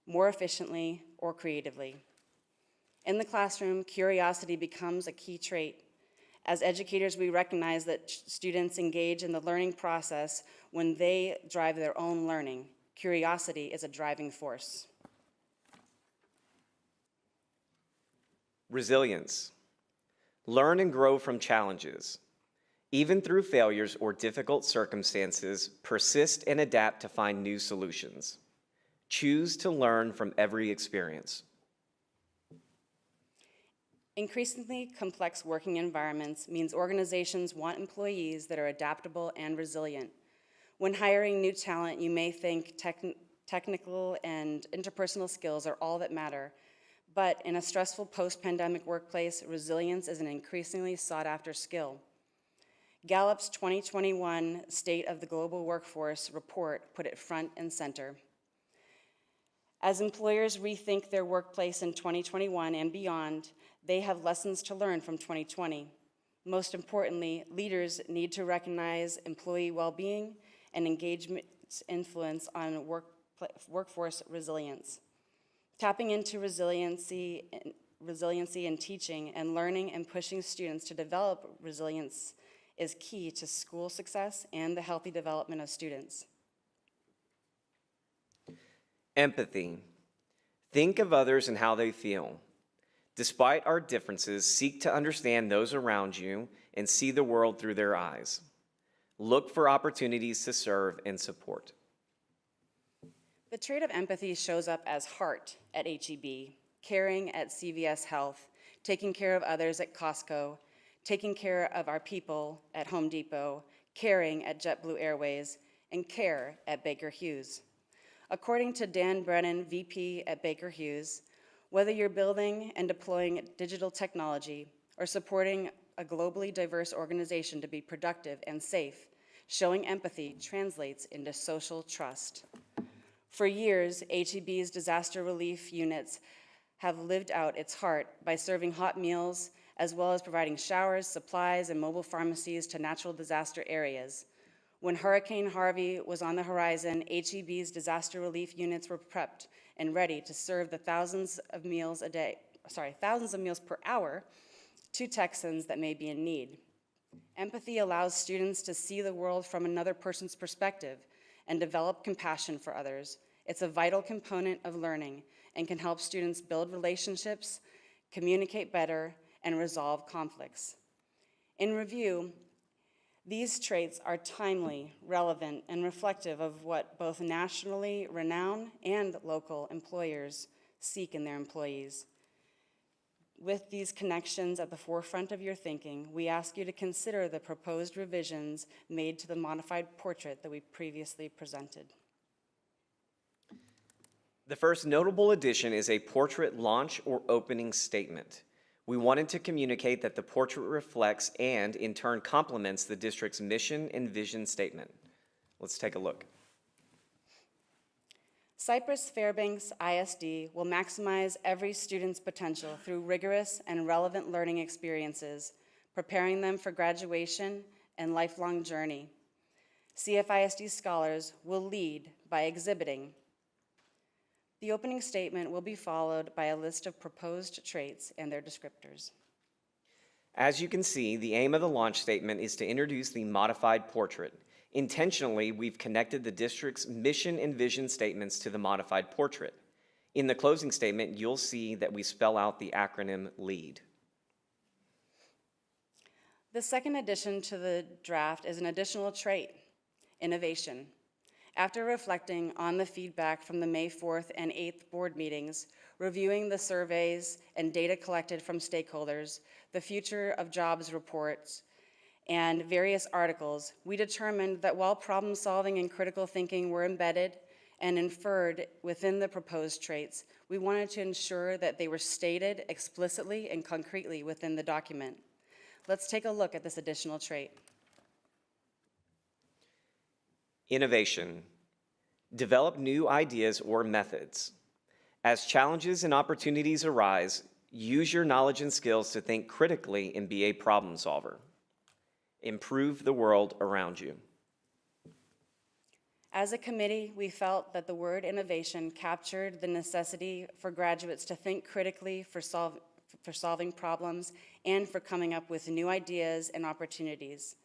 more efficiently, or creatively." In the classroom, curiosity becomes a key trait. As educators, we recognize that students engage in the learning process when they drive their own learning. Curiosity is a driving force. Resilience. Learn and grow from challenges. Even through failures or difficult circumstances, persist and adapt to find new solutions. Choose to learn from every experience. Increasingly complex working environments means organizations want employees that are adaptable and resilient. When hiring new talent, you may think technical, and interpersonal skills are all that matter. But in a stressful post-pandemic workplace, resilience is an increasingly sought-after skill. Gallup's 2021 State of the Global Workforce report put it front and center. As employers rethink their workplace in 2021 and beyond, they have lessons to learn from 2020. Most importantly, leaders need to recognize employee well-being and engagement's influence on workforce resilience. Tapping into resiliency in teaching and learning and pushing students to develop resilience is key to school success and the healthy development of students. Empathy. Think of others and how they feel. Despite our differences, seek to understand those around you and see the world through their eyes. Look for opportunities to serve and support. The trait of empathy shows up as heart at HEB, caring at CVS Health, taking care of others at Costco, taking care of our people at Home Depot, caring at JetBlue Airways, and care at Baker Hughes. According to Dan Brennan, VP at Baker Hughes, whether you're building and deploying digital technology or supporting a globally diverse organization to be productive and safe, showing empathy translates into social trust. For years, HEB's disaster relief units have lived out its heart by serving hot meals as well as providing showers, supplies, and mobile pharmacies to natural disaster areas. When Hurricane Harvey was on the horizon, HEB's disaster relief units were prepped and ready to serve the thousands of meals per hour to Texans that may be in need. Empathy allows students to see the world from another person's perspective and develop compassion for others. It's a vital component of learning and can help students build relationships, communicate better, and resolve conflicts. In review, these traits are timely, relevant, and reflective of what both nationally renowned and local employers seek in their employees. With these connections at the forefront of your thinking, we ask you to consider the proposed revisions made to the modified portrait that we previously presented. The first notable addition is a portrait launch or opening statement. We wanted to communicate that the portrait reflects and, in turn, complements the district's mission and vision statement. Let's take a look. Cypress-Fairbanks ISD will maximize every student's potential through rigorous and relevant learning experiences, preparing them for graduation and lifelong journey. CFISD scholars will lead by exhibiting. The opening statement will be followed by a list of proposed traits and their descriptors. As you can see, the aim of the launch statement is to introduce the modified portrait. Intentionally, we've connected the district's mission and vision statements to the modified portrait. In the closing statement, you'll see that we spell out the acronym LEAD. The second addition to the draft is an additional trait, innovation. After reflecting on the feedback from the May 4th and 8th board meetings, reviewing the surveys and data collected from stakeholders, the Future of Jobs reports, and various articles, we determined that while problem solving and critical thinking were embedded and inferred within the proposed traits, we wanted to ensure that they were stated explicitly and concretely within the document. Let's take a look at this additional trait. Innovation. Develop new ideas or methods. As challenges and opportunities arise, use your knowledge and skills to think critically and be a problem solver. Improve the world around you. As a committee, we felt that the word innovation captured the necessity for graduates to think critically for solving problems and for coming up with new ideas and opportunities.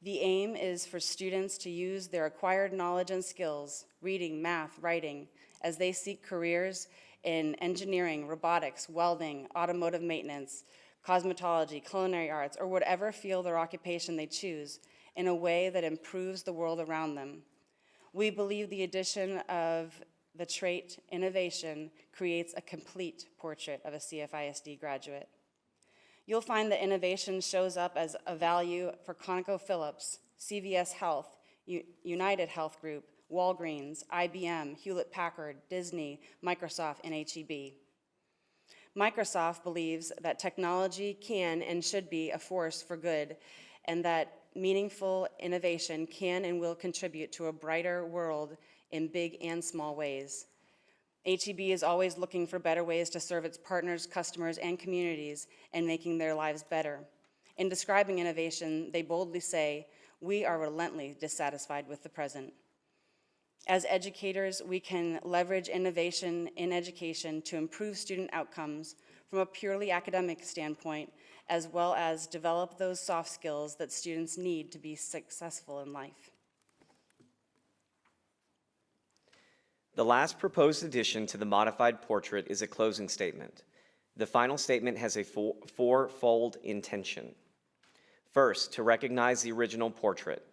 The aim is for students to use their acquired knowledge and skills, reading, math, writing, as they seek careers in engineering, robotics, welding, automotive maintenance, cosmetology, culinary arts, or whatever field or occupation they choose, in a way that improves the world around them. We believe the addition of the trait innovation creates a complete portrait of a CFISD graduate. You'll find that innovation shows up as a value for ConocoPhillips, CVS Health, United Health Group, Walgreens, IBM, Hewlett-Packard, Disney, Microsoft, and HEB. Microsoft believes that technology can and should be a force for good, and that meaningful innovation can and will contribute to a brighter world in big and small ways. HEB is always looking for better ways to serve its partners, customers, and communities and making their lives better. In describing innovation, they boldly say, "We are relentlessly dissatisfied with the present." As educators, we can leverage innovation in education to improve student outcomes from a purely academic standpoint, as well as develop those soft skills that students need to be successful in life. The last proposed addition to the modified portrait is a closing statement. The final statement has a fourfold intention. First, to recognize the original portrait.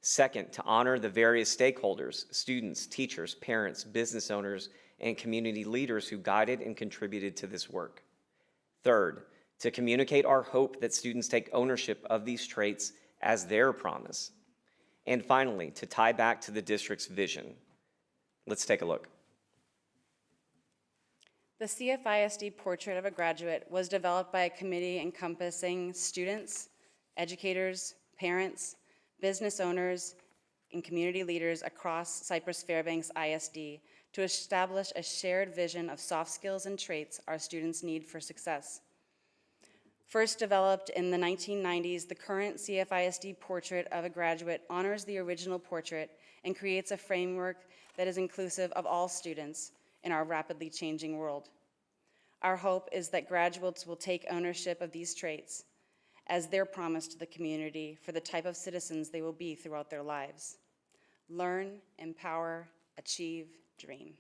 Second, to honor the various stakeholders, students, teachers, parents, business owners, and community leaders who guided and contributed to this work. Third, to communicate our hope that students take ownership of these traits as their promise. And finally, to tie back to the district's vision. Let's take a look. The CFISD Portrait of a Graduate was developed by a committee encompassing students, educators, parents, business owners, and community leaders across Cypress-Fairbanks ISD to establish a shared vision of soft skills and traits our students need for success. First developed in the 1990s, the current CFISD Portrait of a Graduate honors the original portrait and creates a framework that is inclusive of all students in our rapidly changing world. Our hope is that graduates will take ownership of these traits as their promise to the community for the type of citizens they will be throughout their lives. Learn, empower, achieve, dream.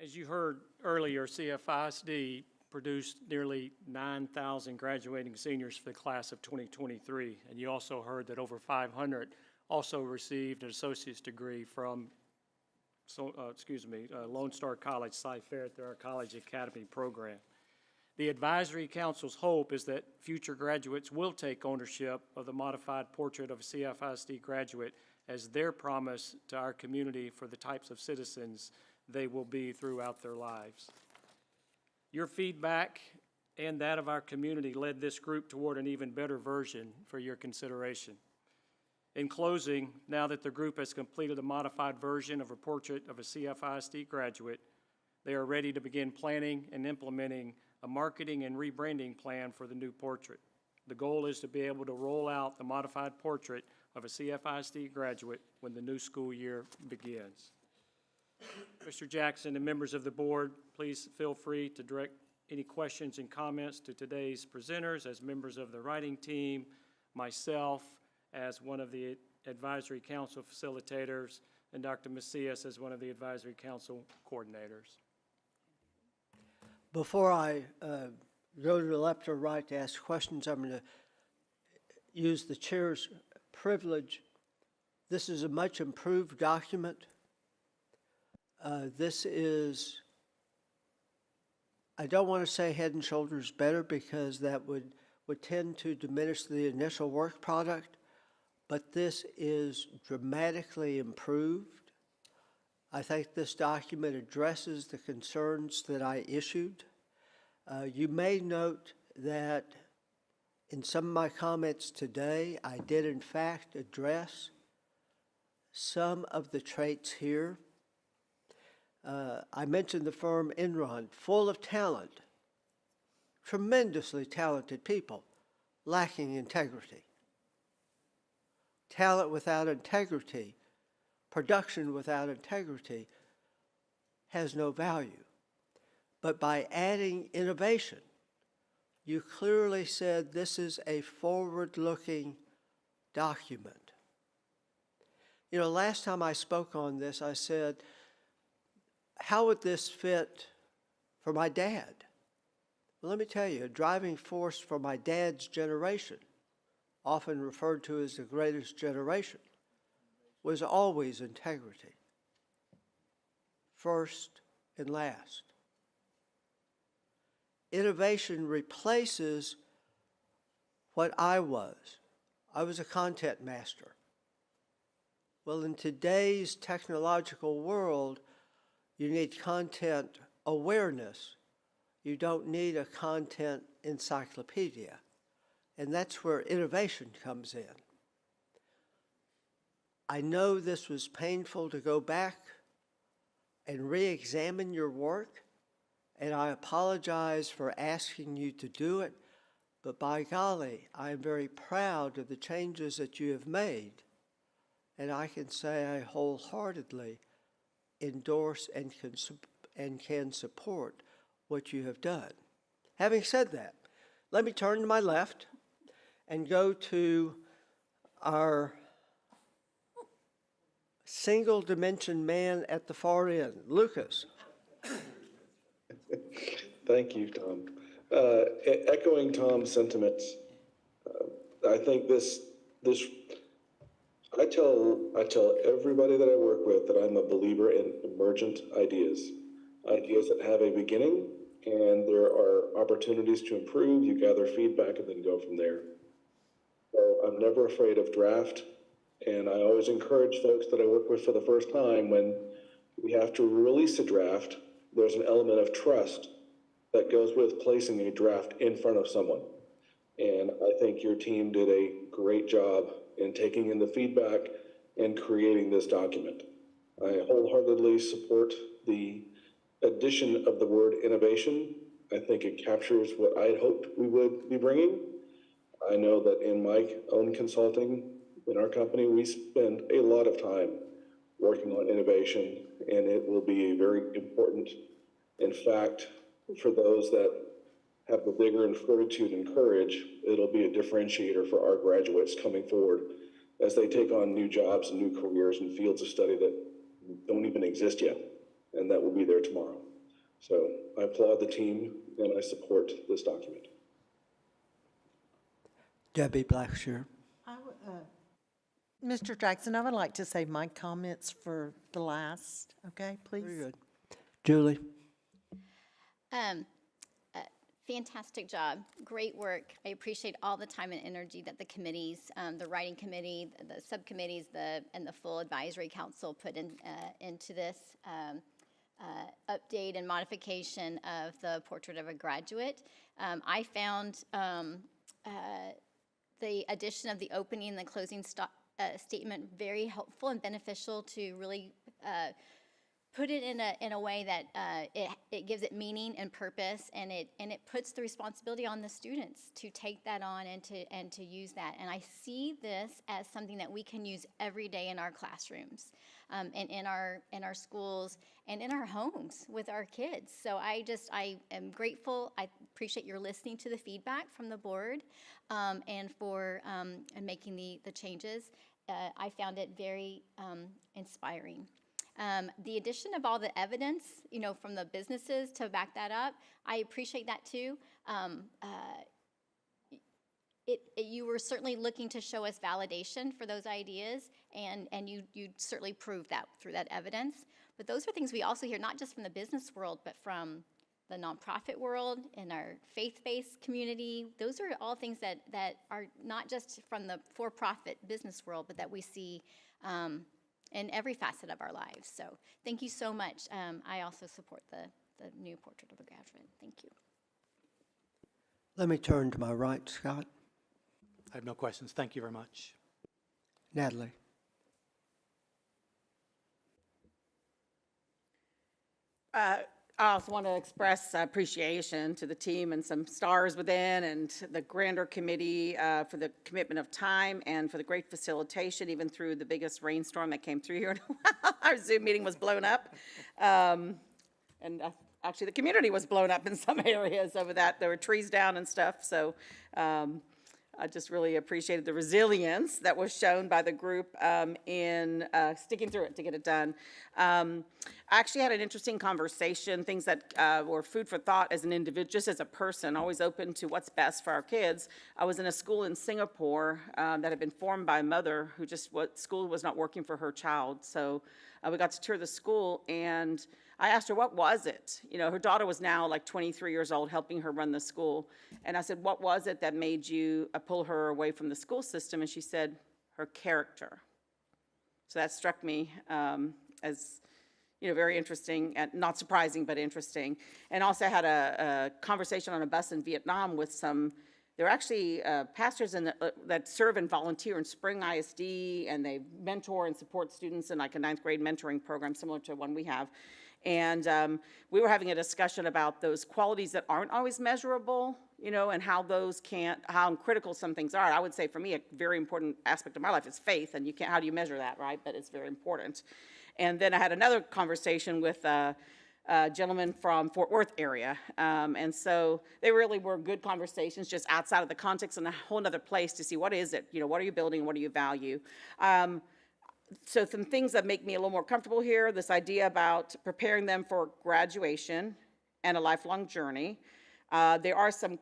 As you heard earlier, CFISD produced nearly 9,000 graduating seniors for the class of 2023, and you also heard that over 500 also received an associate's degree from Lone Star College, Cy-Fair, through our College Academy program. The Advisory Council's hope is that future graduates will take ownership of the modified portrait of a CFISD graduate as their promise to our community for the types of citizens they will be throughout their lives. Your feedback and that of our community led this group toward an even better version for your consideration. In closing, now that the group has completed a modified version of a portrait of a CFISD graduate, they are ready to begin planning and implementing a marketing and rebranding plan for the new portrait. The goal is to be able to roll out the modified portrait of a CFISD graduate when the new school year begins. Mr. Jackson and members of the board, please feel free to direct any questions and comments to today's presenters as members of the writing team, myself as one of the Advisory Council facilitators, and Dr. Macias as one of the Advisory Council coordinators. Before I go to the left or right to ask questions, I'm going to use the chair's privilege. This is a much improved document. This is, I don't want to say head and shoulders better because that would tend to diminish the initial work product, but this is dramatically improved. I think this document addresses the concerns that I issued. You may note that in some of my comments today, I did in fact address some of the traits here. I mentioned the firm Enron, full of talent, tremendously talented people, lacking integrity. Talent without integrity, production without integrity has no value. But by adding innovation, you clearly said this is a forward-looking document. You know, last time I spoke on this, I said, how would this fit for my dad? Well, let me tell you, a driving force for my dad's generation, often referred to as the greatest generation, was always integrity, first and last. Innovation replaces what I was. I was a content master. Well, in today's technological world, you need content awareness. You don't need a content encyclopedia. And that's where innovation comes in. I know this was painful to go back and re-examine your work, and I apologize for asking you to do it, but by golly, I am very proud of the changes that you have made, and I can say I wholeheartedly endorse and can support what you have done. Having said that, let me turn to my left and go to our single-dimension man at the far end, Lucas. Thank you, Tom. Echoing Tom's sentiments, I think I tell everybody that I work with that I'm a believer in emergent ideas that have a beginning, and there are opportunities to improve. You gather feedback and then go from there. So I'm never afraid of draft, and I always encourage folks that I work with for the first time, when we have to release a draft, there's an element of trust that goes with placing a draft in front of someone. And I think your team did a great job in taking in the feedback and creating this document. I wholeheartedly support the addition of the word innovation. I think it captures what I had hoped we would be bringing. I know that in my own consulting, in our company, we spend a lot of time working on innovation, and it will be a very important, in fact, for those that have the vigor and fortitude and courage, it'll be a differentiator for our graduates coming forward as they take on new jobs and new careers in fields of study that don't even exist yet, and that will be there tomorrow. So I applaud the team, and I support this document. Debbie Blackshear. Mr. Jackson, I would like to save my comments for the last, okay, please? Very good. Julie. Fantastic job, great work. I appreciate all the time and energy that the committees, the writing committee, the subcommittees, and the full advisory council put into this update and modification of the Portrait of a Graduate. I found the addition of the opening and the closing statement very helpful and beneficial to really put it in a way that it gives it meaning and purpose, and it puts the responsibility on the students to take that on and to use that. And I see this as something that we can use every day in our classrooms, and in our schools and in our homes with our kids. So I am grateful. I appreciate your listening to the feedback from the board, and for making the changes. I found it very inspiring. The addition of all the evidence, from the businesses to back that up, I appreciate that too. You were certainly looking to show us validation for those ideas, and you certainly proved that through that evidence. But those are things we also hear, not just from the business world, but from the nonprofit world and our faith-based community. Those are all things that are not just from the for-profit business world, but that we see in every facet of our lives. So thank you so much. I also support the new Portrait of a Graduate. Thank you. Let me turn to my right, Scott. I have no questions. Thank you very much. Natalie. I also want to express appreciation to the team and some stars within, and the grander committee for the commitment of time and for the great facilitation, even through the biggest rainstorm that came through here in a while. Our Zoom meeting was blown up. And actually, the community was blown up in some areas over that. There were trees down and stuff. So I just really appreciated the resilience that was shown by the group in sticking through it to get it done. I actually had an interesting conversation, things that were food for thought as an individual, just as a person, always open to what's best for our kids. I was in a school in Singapore that had been formed by a mother who school was not working for her child. So we got to tour the school, and I asked her, what was it? Her daughter was now like 23 years old, helping her run the school. And I said, what was it that made you pull her away from the school system? And she said, her character. So that struck me as, very interesting, and not surprising, but interesting. And also I had a conversation on a bus in Vietnam with there are actually pastors that serve and volunteer in Spring ISD, and they mentor and support students in like a 9th grade mentoring program similar to one we have. And we were having a discussion about those qualities that aren't always measurable, and how critical some things are. I would say for me, a very important aspect of my life is faith, and how do you measure that, right? But it's very important. And then I had another conversation with a gentleman from Fort Worth area. And so they really were good conversations, just outside of the context and a whole other place to see what is it, what are you building, what do you value? So some things that make me a little more comfortable here, this idea about preparing them for graduation and a lifelong journey. There are some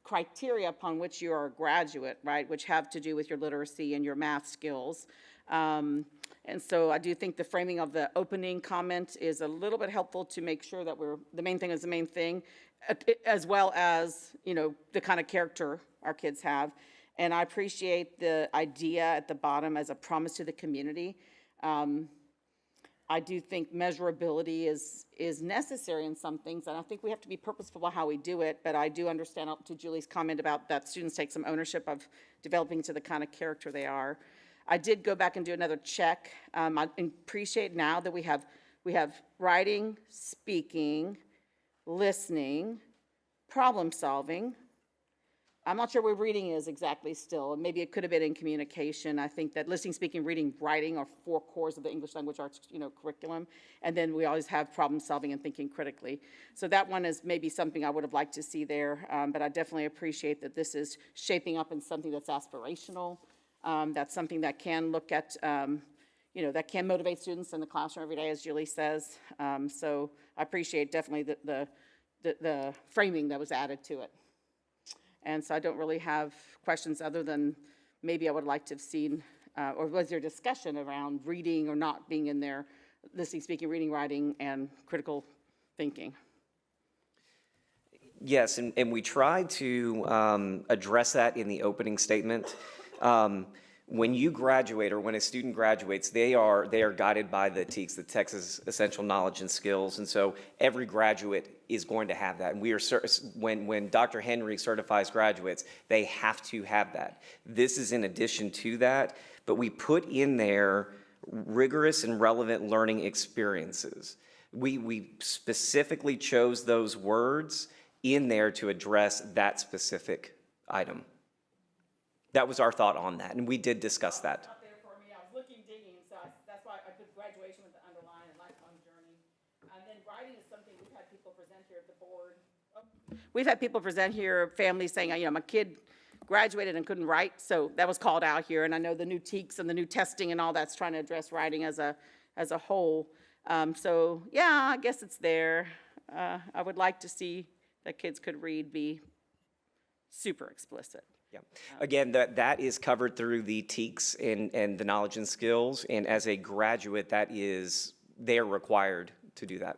criteria upon which you are a graduate, right, which have to do with your literacy and your math skills. And so I do think the framing of the opening comment is a little bit helpful to make sure that the main thing is the main thing, as well as, the kind of character our kids have. And I appreciate the idea at the bottom as a promise to the community. I do think measurability is necessary in some things, and I think we have to be purposeful about how we do it, but I do understand to Julie's comment about that students take some ownership of developing to the kind of character they are. I did go back and do another check. I appreciate now that we have writing, speaking, listening, problem solving. I'm not sure where reading is exactly still. Maybe it could have been in communication. I think that listening, speaking, reading, writing are 4 cores of the English language arts, curriculum. And then we always have problem solving and thinking critically. So that one is maybe something I would have liked to see there. But I definitely appreciate that this is shaping up in something that's aspirational. That's something that can look at, that can motivate students in the classroom every day, as Julie says. So I appreciate definitely the framing that was added to it. And so I don't really have questions other than maybe I would like to have seen, or was there discussion around reading or not being in there, listening, speaking, reading, writing, and critical thinking? Yes, and we tried to address that in the opening statement. When you graduate, or when a student graduates, they are guided by the TEKS, the Texas Essential Knowledge and Skills, and so every graduate is going to have that. And we are when Dr. Henry certifies graduates, they have to have that. This is in addition to that, but we put in there rigorous and relevant learning experiences. We specifically chose those words in there to address that specific item. That was our thought on that, and we did discuss that. Not there for me. I was looking, digging, so that's why I put graduation with the underline and lifelong journey. And then writing is something we've had people present here at the board. We've had people present here, families saying, my kid graduated and couldn't write, so that was called out here. And I know the new TEKS and the new testing and all that's trying to address writing as a whole. So yeah, I guess it's there. I would like to see that kids could read be super explicit. Yeah. Again, that is covered through the TEKS and the knowledge and skills, and as a graduate, they are required to do that.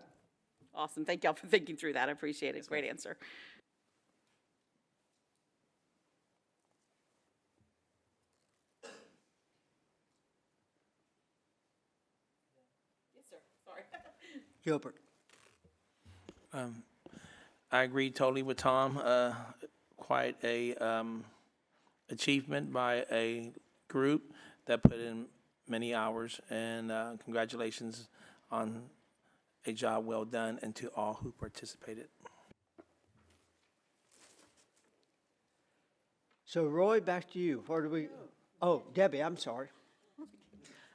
Awesome. Thank y'all for thinking through that. I appreciate it. Great answer. Yes, sir. Sorry. Gilbert. I agree totally with Tom. Quite a achievement by a group that put in many hours, and congratulations on a job well done, and to all who participated. So Roy, back to you. Where do we? Oh, Debbie, I'm sorry.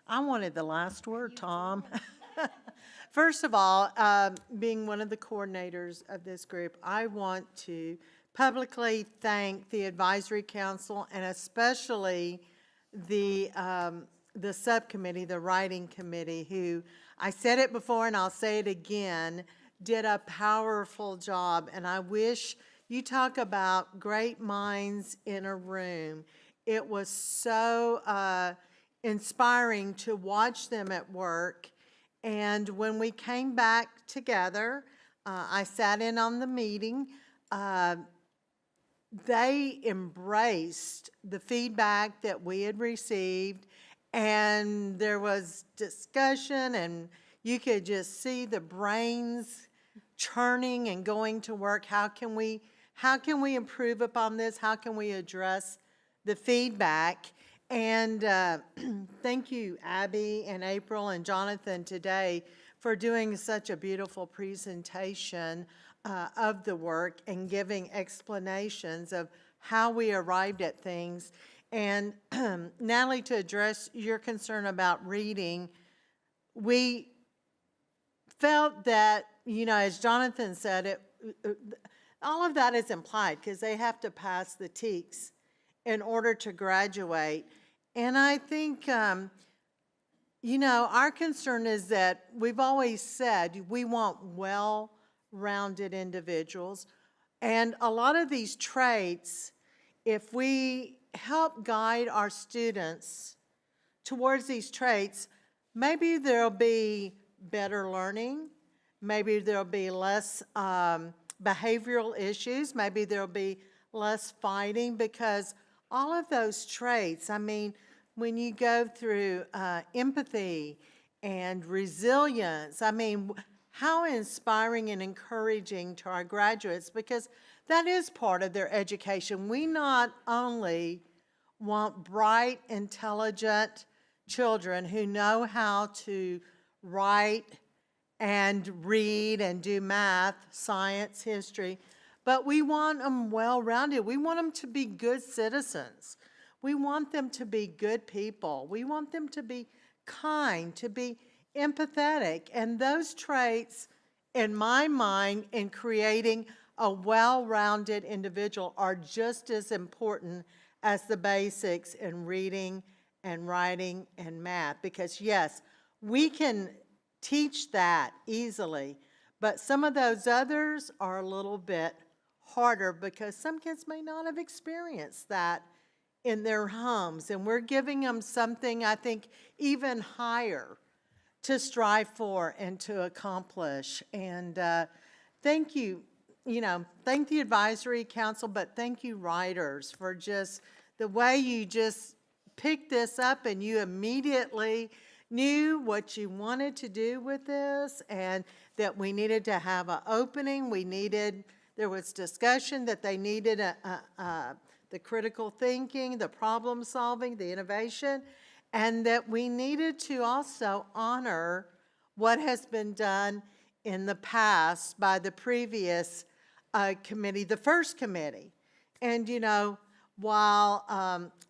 I wanted the last word, Tom. First of all, being one of the coordinators of this group, I want to publicly thank the advisory council, and especially the subcommittee, the writing committee, who, I said it before and I'll say it again, did a powerful job. And I wish, you talk about great minds in a room. It was so inspiring to watch them at work. And when we came back together, I sat in on the meeting. They embraced the feedback that we had received, and there was discussion, and you could just see the brains churning and going to work. How can we improve upon this? How can we address the feedback? And thank you, Abby and April and Jonathan today for doing such a beautiful presentation of the work and giving explanations of how we arrived at things. And Natalie, to address your concern about reading, we felt that, as Jonathan said, all of that is implied because they have to pass the TEKS in order to graduate. And I think, our concern is that we've always said we want well-rounded individuals. And a lot of these traits, if we help guide our students towards these traits, maybe there'll be better learning, maybe there'll be less behavioral issues, maybe there'll be less fighting, because all of those traits, when you go through empathy and resilience, how inspiring and encouraging to our graduates, because that is part of their education. We not only want bright, intelligent children who know how to write and read and do math, science, history, but we want them well-rounded. We want them to be good citizens. We want them to be good people. We want them to be kind, to be empathetic. And those traits, in my mind, in creating a well-rounded individual are just as important as the basics in reading and writing and math. Because yes, we can teach that easily, but some of those others are a little bit harder because some kids may not have experienced that in their homes, and we're giving them something, I think, even higher to strive for and to accomplish. And thank you, thank the advisory council, but thank you writers for just the way you just picked this up and you immediately knew what you wanted to do with this, and that we needed to have an opening. There was discussion that they needed the critical thinking, the problem solving, the innovation, and that we needed to also honor what has been done in the past by the previous committee, the first committee. And while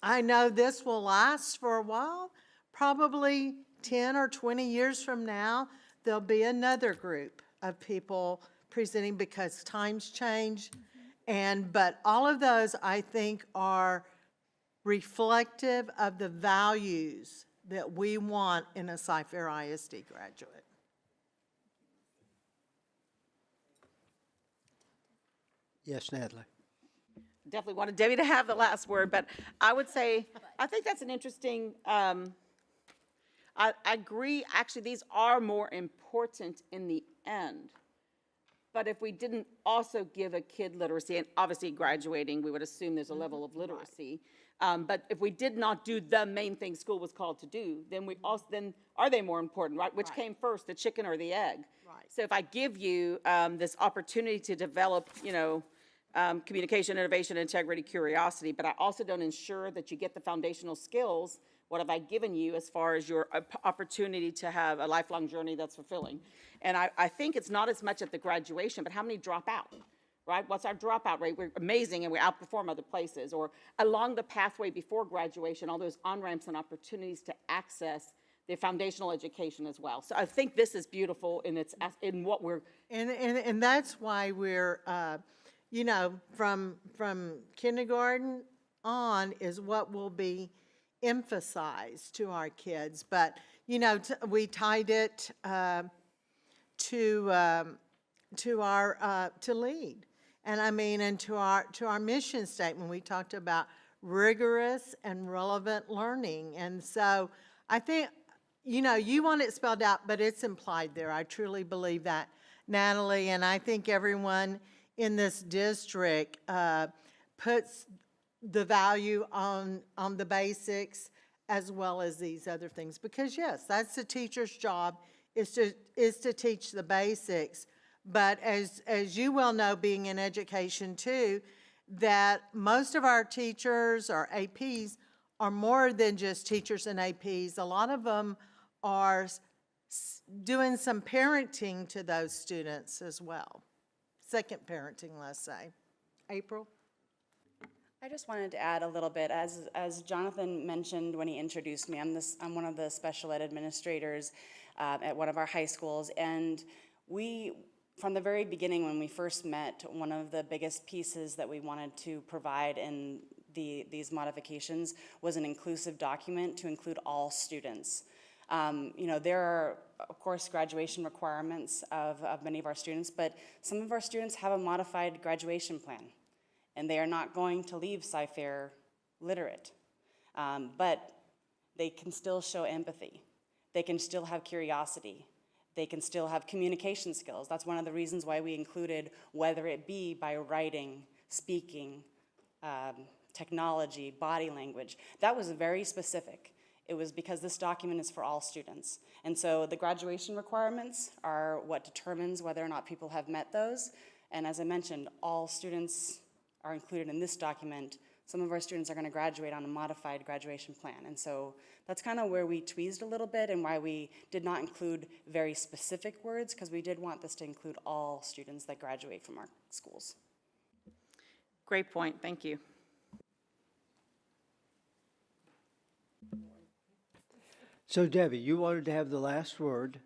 I know this will last for a while, probably 10 or 20 years from now, there'll be another group of people presenting because times change. But all of those, I think, are reflective of the values that we want in a Cy-Fair ISD graduate. Yes, Natalie. Definitely wanted Debbie to have the last word, but I would say, I think that's an interesting, I agree, actually, these are more important in the end. But if we didn't also give a kid literacy, and obviously graduating, we would assume there's a level of literacy. But if we did not do the main thing school was called to do, then are they more important, right? Which came first, the chicken or the egg? Right. So if I give you this opportunity to develop, communication, innovation, integrity, curiosity, but I also don't ensure that you get the foundational skills, what have I given you as far as your opportunity to have a lifelong journey that's fulfilling? And I think it's not as much at the graduation, but how many drop out, right? What's our dropout rate? We're amazing and we outperform other places. Or along the pathway before graduation, all those on-ramps and opportunities to access the foundational education as well. So I think this is beautiful in what we're... And that's why we're, from kindergarten on is what will be emphasized to our kids. But, we tied it to LEAD. And to our mission statement, we talked about rigorous and relevant learning. And so I think, you want it spelled out, but it's implied there. I truly believe that, Natalie, and I think everyone in this district puts the value on the basics as well as these other things. Because yes, that's the teacher's job, is to teach the basics. But as you well know, being in education too, that most of our teachers or APs are more than just teachers and APs. A lot of them are doing some parenting to those students as well. Second parenting, let's say. April? I just wanted to add a little bit. As Jonathan mentioned when he introduced me, I'm one of the special ed administrators at one of our high schools, and from the very beginning when we first met, one of the biggest pieces that we wanted to provide in these modifications was an inclusive document to include all students. There are, of course, graduation requirements of many of our students, but some of our students have a modified graduation plan, and they are not going to leave Cy-Fair literate. But they can still show empathy. They can still have curiosity. They can still have communication skills. That's one of the reasons why we included, whether it be by writing, speaking, technology, body language. That was very specific. It was because this document is for all students. And so the graduation requirements are what determines whether or not people have met those. And as I mentioned, all students are included in this document. Some of our students are going to graduate on a modified graduation plan. And so that's kind of where we tweezed a little bit and why we did not include very specific words, because we did want this to include all students that graduate from our schools. Great point, thank you. So Debbie, you wanted to have the last word.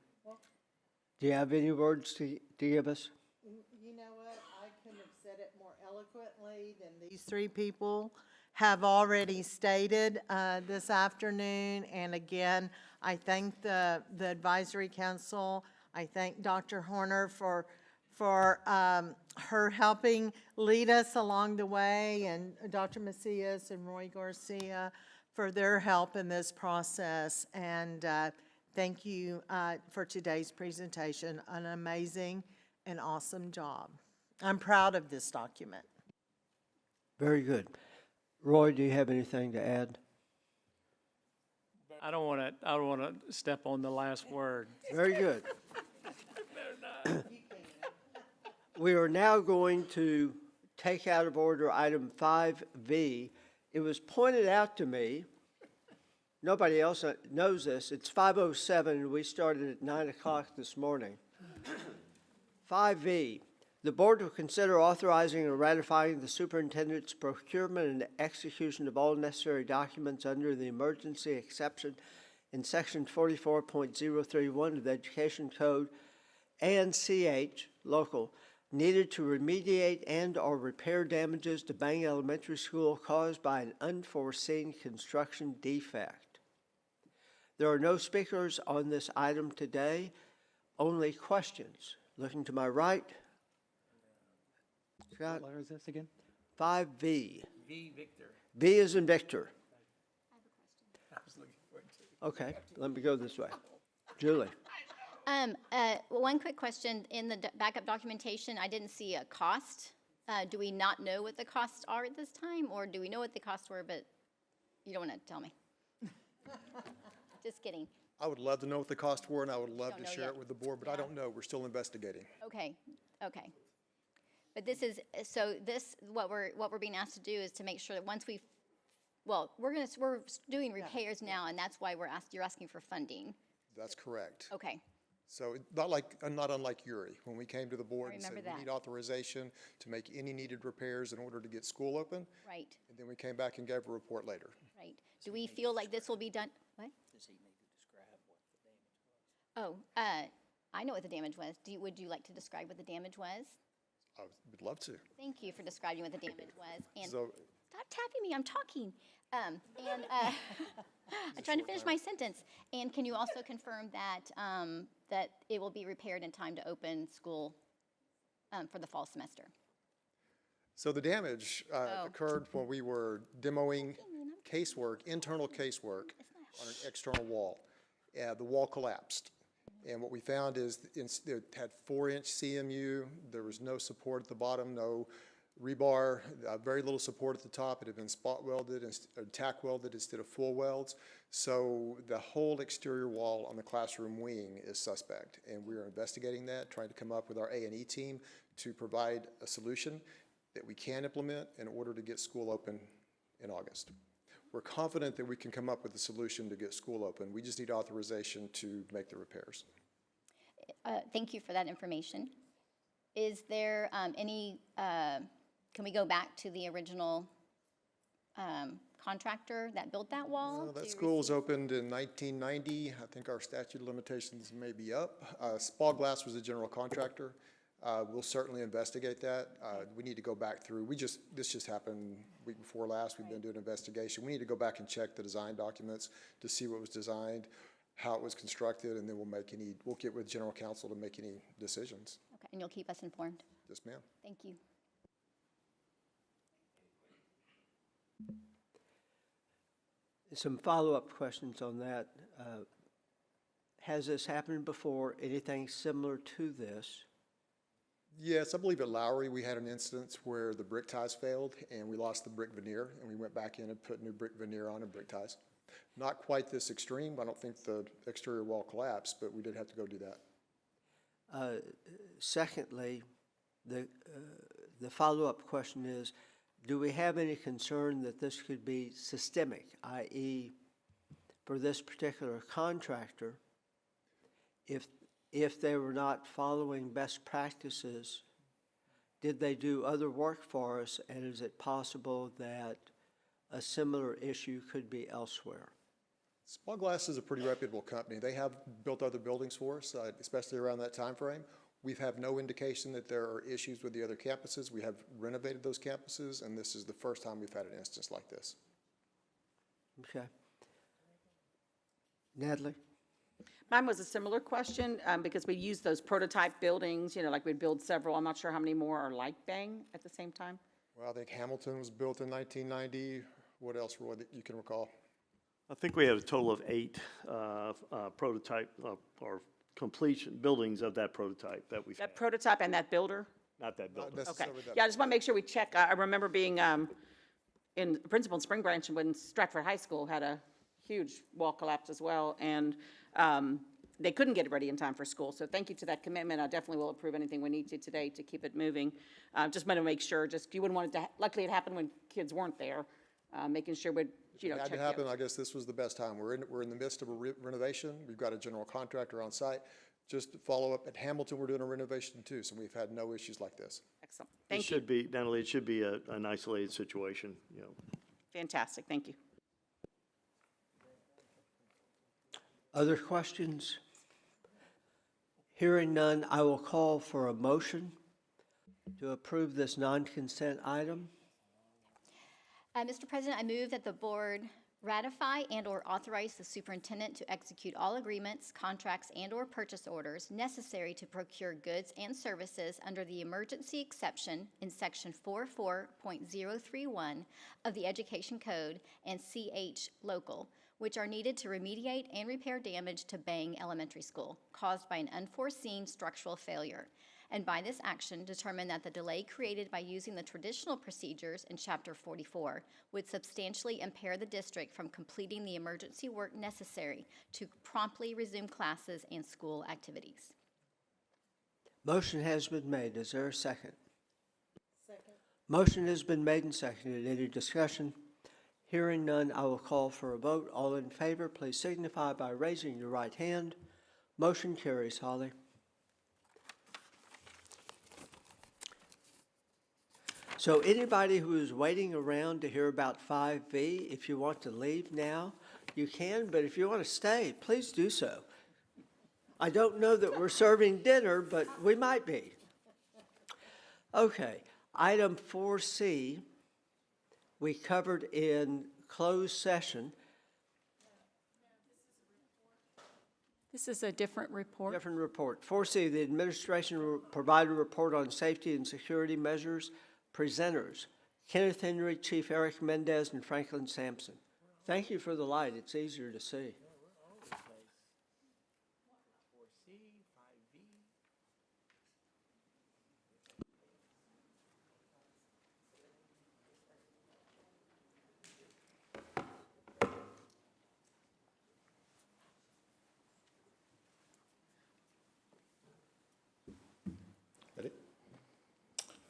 Do you have any words to give us? You know what? I couldn't have said it more eloquently than these three people have already stated this afternoon. And again, I thank the advisory council. I thank Dr. Horner for her helping lead us along the way, and Dr. Macias and Roy Garcia for their help in this process. And thank you for today's presentation. An amazing and awesome job. I'm proud of this document. Very good. Roy, do you have anything to add? I don't want to step on the last word. Very good. We are now going to take out of order item 5V. It was pointed out to me, nobody else knows this, it's 5:07 and we started at 9 o'clock this morning. 5V, the board will consider authorizing and ratifying the superintendent's procurement and execution of all necessary documents under the emergency exception in section 44.031 of the Education Code and CH local needed to remediate and or repair damages to Bang Elementary School caused by an unforeseen construction defect. There are no speakers on this item today, only questions. Looking to my right. Scott? What letter is this again? 5V. V, Victor. V is in Victor. I was looking for it too. Okay, let me go this way. Julie. One quick question. In the backup documentation, I didn't see a cost. Do we not know what the costs are at this time, or do we know what the costs were, but you don't want to tell me? Just kidding. I would love to know what the costs were, and I would love Don't to know share yet. it with the board, but I don't know. We're still investigating. Okay, okay. But this is, so this, what we're being asked to do is to make sure that once we're doing repairs now, and that's why you're asking for funding. That's correct. Okay, So not unlike Uri, when we came to the board and said remember we that. need authorization to make any needed repairs in order to get school open. right, And then we came back and gave a report later. right. Do we feel like this will be done, what? Does he maybe describe what the damage was? Oh, I know what the damage was. Would you like to describe what the damage was? I would love to. Thank you for describing what the damage was. And So, stop tapping me, I'm talking. I'm trying to finish my sentence. And can you also confirm that, that it will be repaired in time to open school for the fall semester? so the damage occurred when we were demoing casework, internal casework on an external wall. The wall collapsed. And what we found is it had 4-inch CMU. There was no support at the bottom, no rebar, very little support at the top. It had been spot welded and tack welded instead of full welds. So the whole exterior wall on the classroom wing is suspect, and we are investigating that, trying to come up with our A&E team to provide a solution that we can implement in order to get school open in August. We're confident that we can come up with a solution to get school open. We just need authorization to make the repairs. Thank you for that information. Is there can we go back to the original contractor that built that wall? That school was opened in 1990. I think our statute of limitations may be up. Spall Glass was a general contractor. We'll certainly investigate that. We need to go back through. This just happened week before last. We've been doing an investigation. We need to go back and check the design documents to see what was designed, how it was constructed, and then we'll get with general counsel to make any decisions. Okay, and you'll keep us informed? Yes, ma'am. Thank you. Some follow-up questions on that. Has this happened before? Anything similar to this? Yes, I believe at Lowry we had an instance where the brick ties failed and we lost the brick veneer, and we went back in and put new brick veneer on and brick ties. Not quite this extreme. I don't think the exterior wall collapsed, but we did have to go do that. Secondly, the follow-up question is, do we have any concern that this could be systemic, i.e., for this particular contractor, if they were not following best practices, did they do other work for us, and is it possible that a similar issue could be elsewhere? Spall Glass is a pretty reputable company. They have built other buildings for us, especially around that time frame. We've had no indication that there are issues with the other campuses. We have renovated those campuses, and this is the first time we've had an instance like this. Okay. Natalie? Mine was a similar question, because we used those prototype buildings, like we'd build several. I'm not sure how many more are like Bang at the same time. Well, I think Hamilton was built in 1990. What else, Roy, that you can recall? I think we have a total of 8 prototype or completion buildings of that prototype that we've That prototype and that builder? Not that building. Okay. Yeah, I just want to make sure we check. I remember being in principal in Spring Branch when Stratford High School had a huge wall collapse as well, and they couldn't get it ready in time for school. So thank you to that commitment. I definitely will approve anything we need to today to keep it moving. Just want to make sure, you wouldn't want it to, luckily it happened when kids weren't there, making sure we'd, It had check to happen. out. I guess this was the best time. We're in the midst of a renovation. We've got a general contractor on site. Just to follow up, at Hamilton, we're doing a renovation too, so we've had no issues like this. Excellent. It Thank you. should be, Natalie, it should be an isolated situation, Fantastic. Thank you. Other questions? Hearing none, I will call for a motion to approve this non-consent item. Mr. President, I move that the board ratify and/or authorize the superintendent to execute all agreements, contracts, and/or purchase orders necessary to procure goods and services under the emergency exception in Section 44.031 of the Education Code and CH Local, which are needed to remediate and repair damage to Bang Elementary School caused by an unforeseen structural failure, and by this action determine that the delay created by using the traditional procedures in Chapter 44 would substantially impair the district from completing the emergency work necessary to promptly resume classes and school activities. Motion has been made. Is there a second? Second. Motion has been made and seconded. Any discussion? Hearing none, I will call for a vote. All in favor, please signify by raising your right hand. Motion carries. Holly. So anybody who is waiting around to hear about 5V, if you want to leave now, you can, but if you want to stay, please do so. I don't know that we're serving dinner, but we might be. Okay, item 4C, we covered in closed session. This is a different report. Different report. 4C, the administration will provide a report on safety and security measures. Presenters, Kenneth Henry, Chief Eric Mendez, and Franklin Sampson. Thank you for the light. It's easier to see.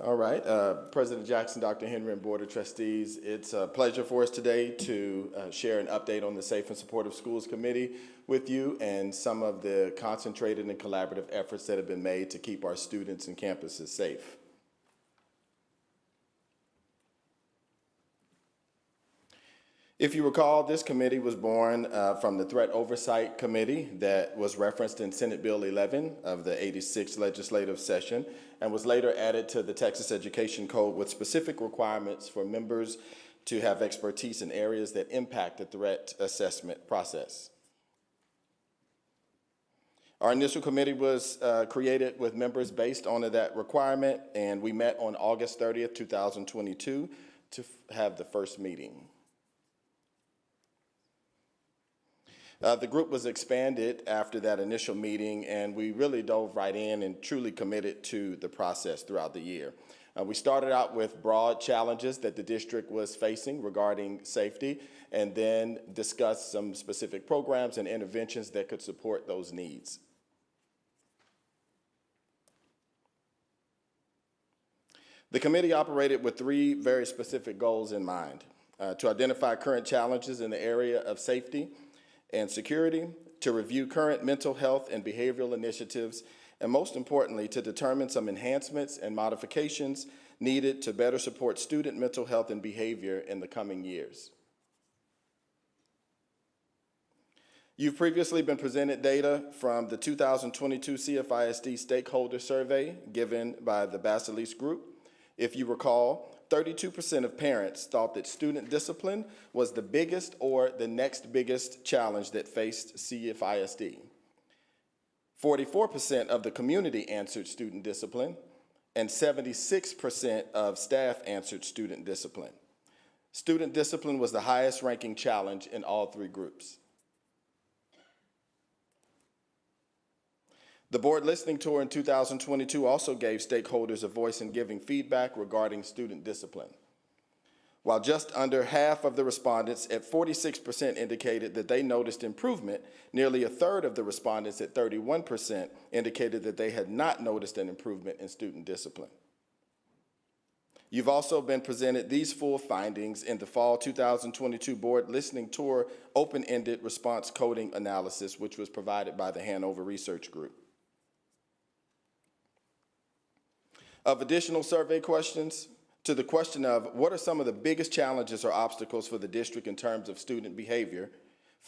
All right, President Jackson, Dr. Henry, and Board of Trustees, it's a pleasure for us today to share an update on the Safe and Supportive Schools Committee with you and some of the concentrated and collaborative efforts that have been made to keep our students and campuses safe. If you recall, this committee was born from the Threat Oversight Committee that was referenced in Senate Bill 11 of the 86th legislative session and was later added to the Texas Education Code with specific requirements for members to have expertise in areas that impact the threat assessment process. Our initial committee was created with members based on that requirement, and we met on August 30th, 2022 to have the first meeting. The group was expanded after that initial meeting, and we really dove right in and truly committed to the process throughout the year. We started out with broad challenges that the district was facing regarding safety, and then discussed some specific programs and interventions that could support those needs. The committee operated with three very specific goals in mind: to identify current challenges in the area of safety and security, to review current mental health and behavioral initiatives, and most importantly, to determine some enhancements and modifications needed to better support student mental health and behavior in the coming years. You've previously been presented data from the 2022 CFISD Stakeholder Survey given by the Basilisk Group. If you recall, 32% of parents thought that student discipline was the biggest or the next biggest challenge that faced CFISD. 44% of the community answered student discipline, and 76% of staff answered student discipline. Student discipline was the highest ranking challenge in all three groups. The board listening tour in 2022 also gave stakeholders a voice in giving feedback regarding student discipline. While just under half of the respondents at 46% indicated that they noticed improvement, nearly a third of the respondents at 31% indicated that they had not noticed an improvement in student discipline. You've also been presented these full findings in the fall 2022 board listening tour open-ended response coding analysis, which was provided by the Hanover Research Group. Of additional survey questions, to the question of what are some of the biggest challenges or obstacles for the district in terms of student behavior,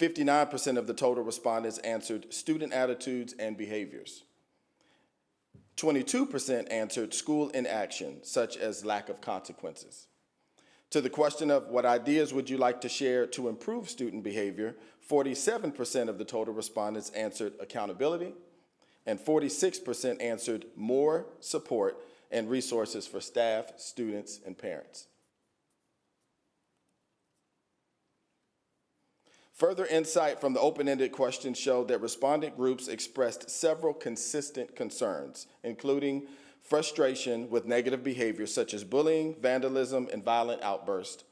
59% of the total respondents answered student attitudes and behaviors. 22% answered school inaction, such as lack of consequences. To the question of what ideas would you like to share to improve student behavior, 47% of the total respondents answered accountability, and 46% answered more support and resources for staff, students, and parents. Further insight from the open-ended questions showed that respondent groups expressed several consistent concerns, including frustration with negative behavior such as bullying, vandalism, and violent outbursts,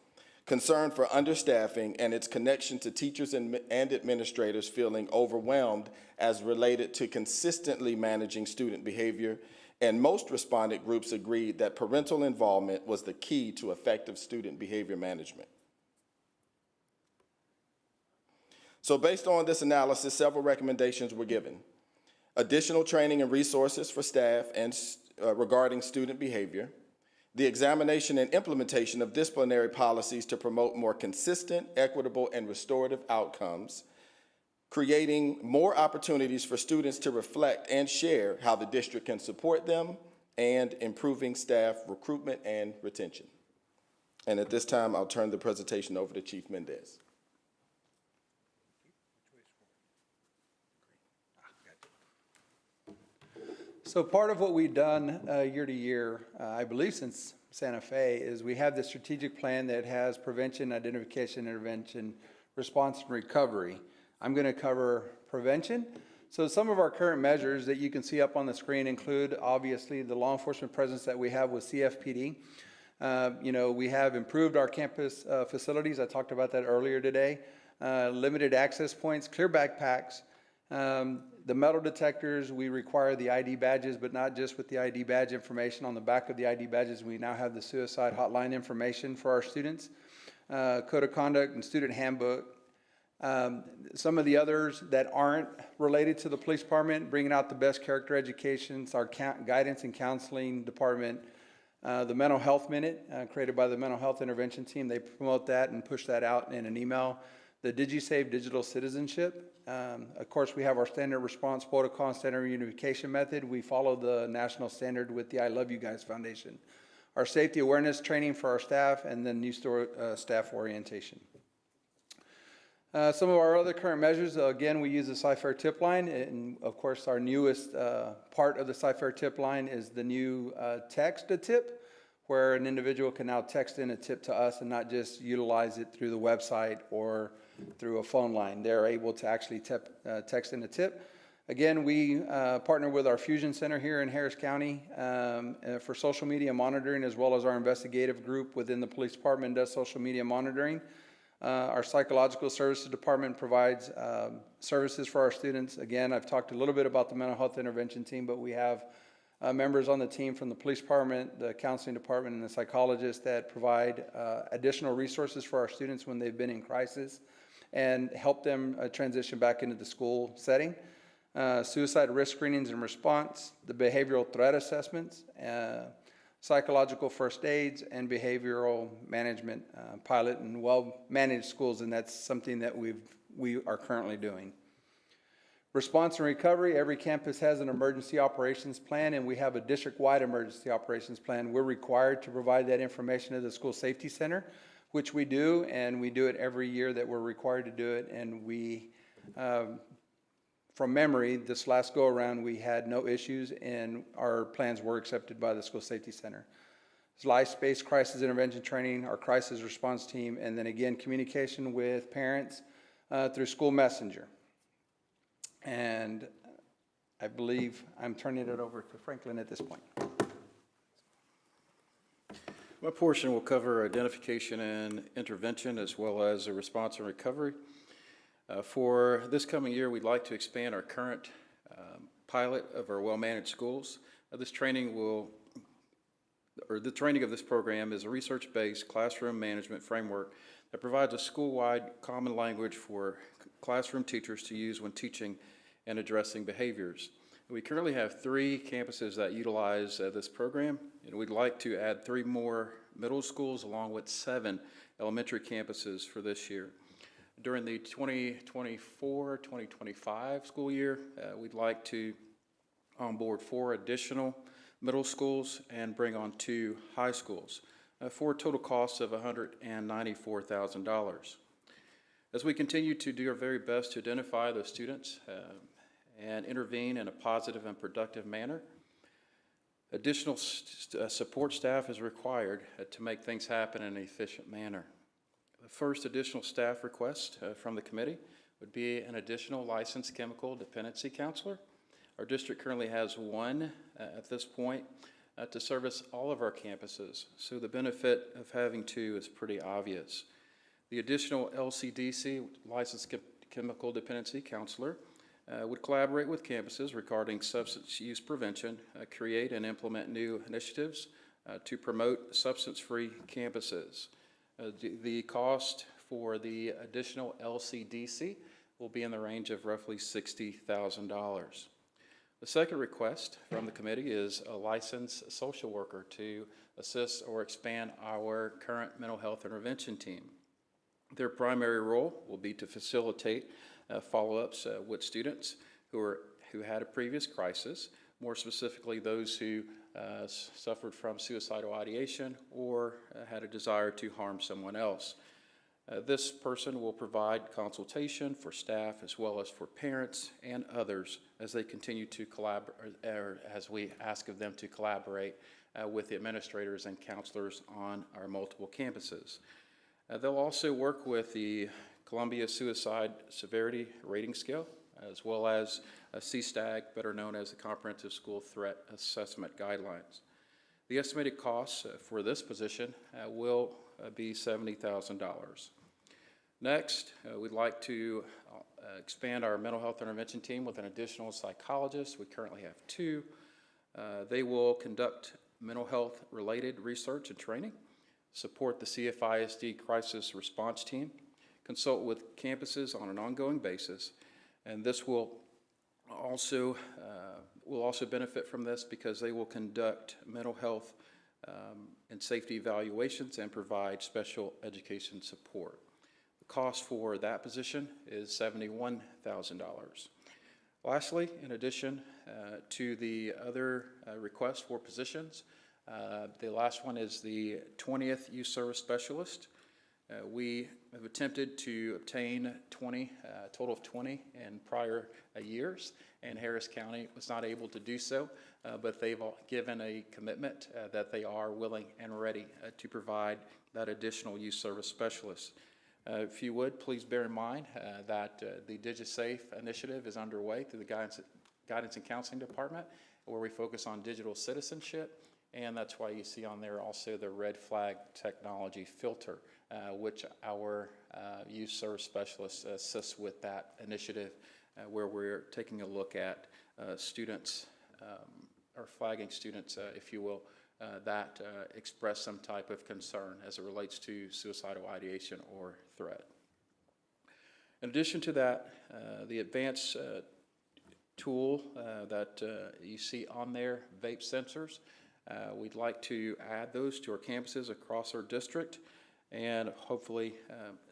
concern for understaffing and its connection to teachers and administrators feeling overwhelmed as related to consistently managing student behavior, and most respondent groups agreed that parental involvement was the key to effective student behavior management. So based on this analysis, several recommendations were given. Additional training and resources for staff and regarding student behavior, the examination and implementation of disciplinary policies to promote more consistent, equitable, and restorative outcomes, creating more opportunities for students to reflect and share how the district can support them, and improving staff recruitment and retention. And at this time, I'll turn the presentation over to Chief Mendez. So part of what we've done year to year, I believe since Santa Fe, is we have this strategic plan that has prevention, identification, intervention, response, and recovery. I'm going to cover prevention. So some of our current measures that you can see up on the screen include, obviously, the law enforcement presence that we have with CFPD. We have improved our campus facilities. I talked about that earlier today. Limited access points, clear backpacks, The metal detectors, we require the ID badges, but not just with the ID badge information. On the back of the ID badges, we now have the suicide hotline information for our students, code of conduct and student handbook. Some of the others that aren't related to the police department, bringing out the best character educations, our guidance and counseling department, the mental health minute created by the mental health intervention team. They promote that and push that out in an email. The DigiSave digital citizenship. Of course, we have our standard response protocol and standard unification method. We follow the national standard with the I Love You Guys Foundation. Our safety awareness training for our staff, and then new staff orientation. Some of our other current measures, again, we use the Cyfair tip line, and of course our newest part of the Cyfair tip line is the new text a tip, where an individual can now text in a tip to us and not just utilize it through the website or through a phone line. They're able to actually text in a tip. Again, we partner with our Fusion Center here in Harris County for social media monitoring, as well as our investigative group within the police department does social media monitoring. Our psychological services department provides services for our students. Again, I've talked a little bit about the mental health intervention team, but we have members on the team from the police department, the counseling department, and the psychologists that provide additional resources for our students when they've been in crisis and help them transition back into the school setting. Suicide risk screenings and response, the behavioral threat assessments, psychological first aids, and behavioral management pilot and well-managed schools, and that's something that we are currently doing. Response and recovery, every campus has an emergency operations plan, and we have a district-wide emergency operations plan. We're required to provide that information to the school safety center, which we do, and we do it every year that we're required to do it, and we, from memory, this last go-around, we had no issues, and our plans were accepted by the school safety center. Life-based crisis intervention training, our crisis response team, and then again, communication with parents through school messenger. And I believe I'm turning it over to Franklin at this point. My portion will cover identification and intervention, as well as a response and recovery. For this coming year, we'd like to expand our current pilot of our well-managed schools. The training of this program is a research-based classroom management framework that provides a school-wide common language for classroom teachers to use when teaching and addressing behaviors. We currently have 3 campuses that utilize this program, and we'd like to add 3 more middle schools along with 7 elementary campuses for this year. During the 2024-2025 school year, we'd like to onboard 4 additional middle schools and bring on 2 high schools for a total cost of $194,000. As we continue to do our very best to identify those students and intervene in a positive and productive manner, additional support staff is required to make things happen in an efficient manner. The first additional staff request from the committee would be an additional licensed chemical dependency counselor. Our district currently has 1 at this point to service all of our campuses, so the benefit of having 2 is pretty obvious. The additional LCDC, licensed chemical dependency counselor, would collaborate with campuses regarding substance use prevention, create and implement new initiatives to promote substance-free campuses. The cost for the additional LCDC will be in the range of roughly $60,000. The second request from the committee is a licensed social worker to assist or expand our current mental health intervention team. Their primary role will be to facilitate follow-ups with students who had a previous crisis, more specifically those who suffered from suicidal ideation or had a desire to harm someone else. This person will provide consultation for staff as well as for parents and others as they continue to collaborate, or as we ask of them to collaborate with the administrators and counselors on our multiple campuses. They'll also work with the Columbia Suicide Severity Rating Scale, as well as CSTAG, better known as the Comprehensive School Threat Assessment Guidelines. The estimated costs for this position will be $70,000. Next, we'd like to expand our mental health intervention team with an additional psychologist. We currently have 2. They will conduct mental health related research and training, support the CFISD crisis response team, consult with campuses on an ongoing basis, and this will also benefit from this because they will conduct mental health and safety evaluations and provide special education support. The cost for that position is $71,000. Lastly, in addition to the other requests for positions, the last one is the 20th Youth Service Specialist. We have attempted to obtain 20, a total of 20 in prior years, and Harris County was not able to do so, but they've given a commitment that they are willing and ready to provide that additional youth service specialist. If you would, please bear in mind that the DigiSafe initiative is underway through the Guidance and Counseling Department, where we focus on digital citizenship, and that's why you see on there also the red flag technology filter, which our youth service specialists assists with that initiative, where we're taking a look at students, or flagging students, if you will, that express some type of concern as it relates to suicidal ideation or threat. In addition to that, the advanced tool that you see on there, vape sensors, we'd like to add those to our campuses across our district and hopefully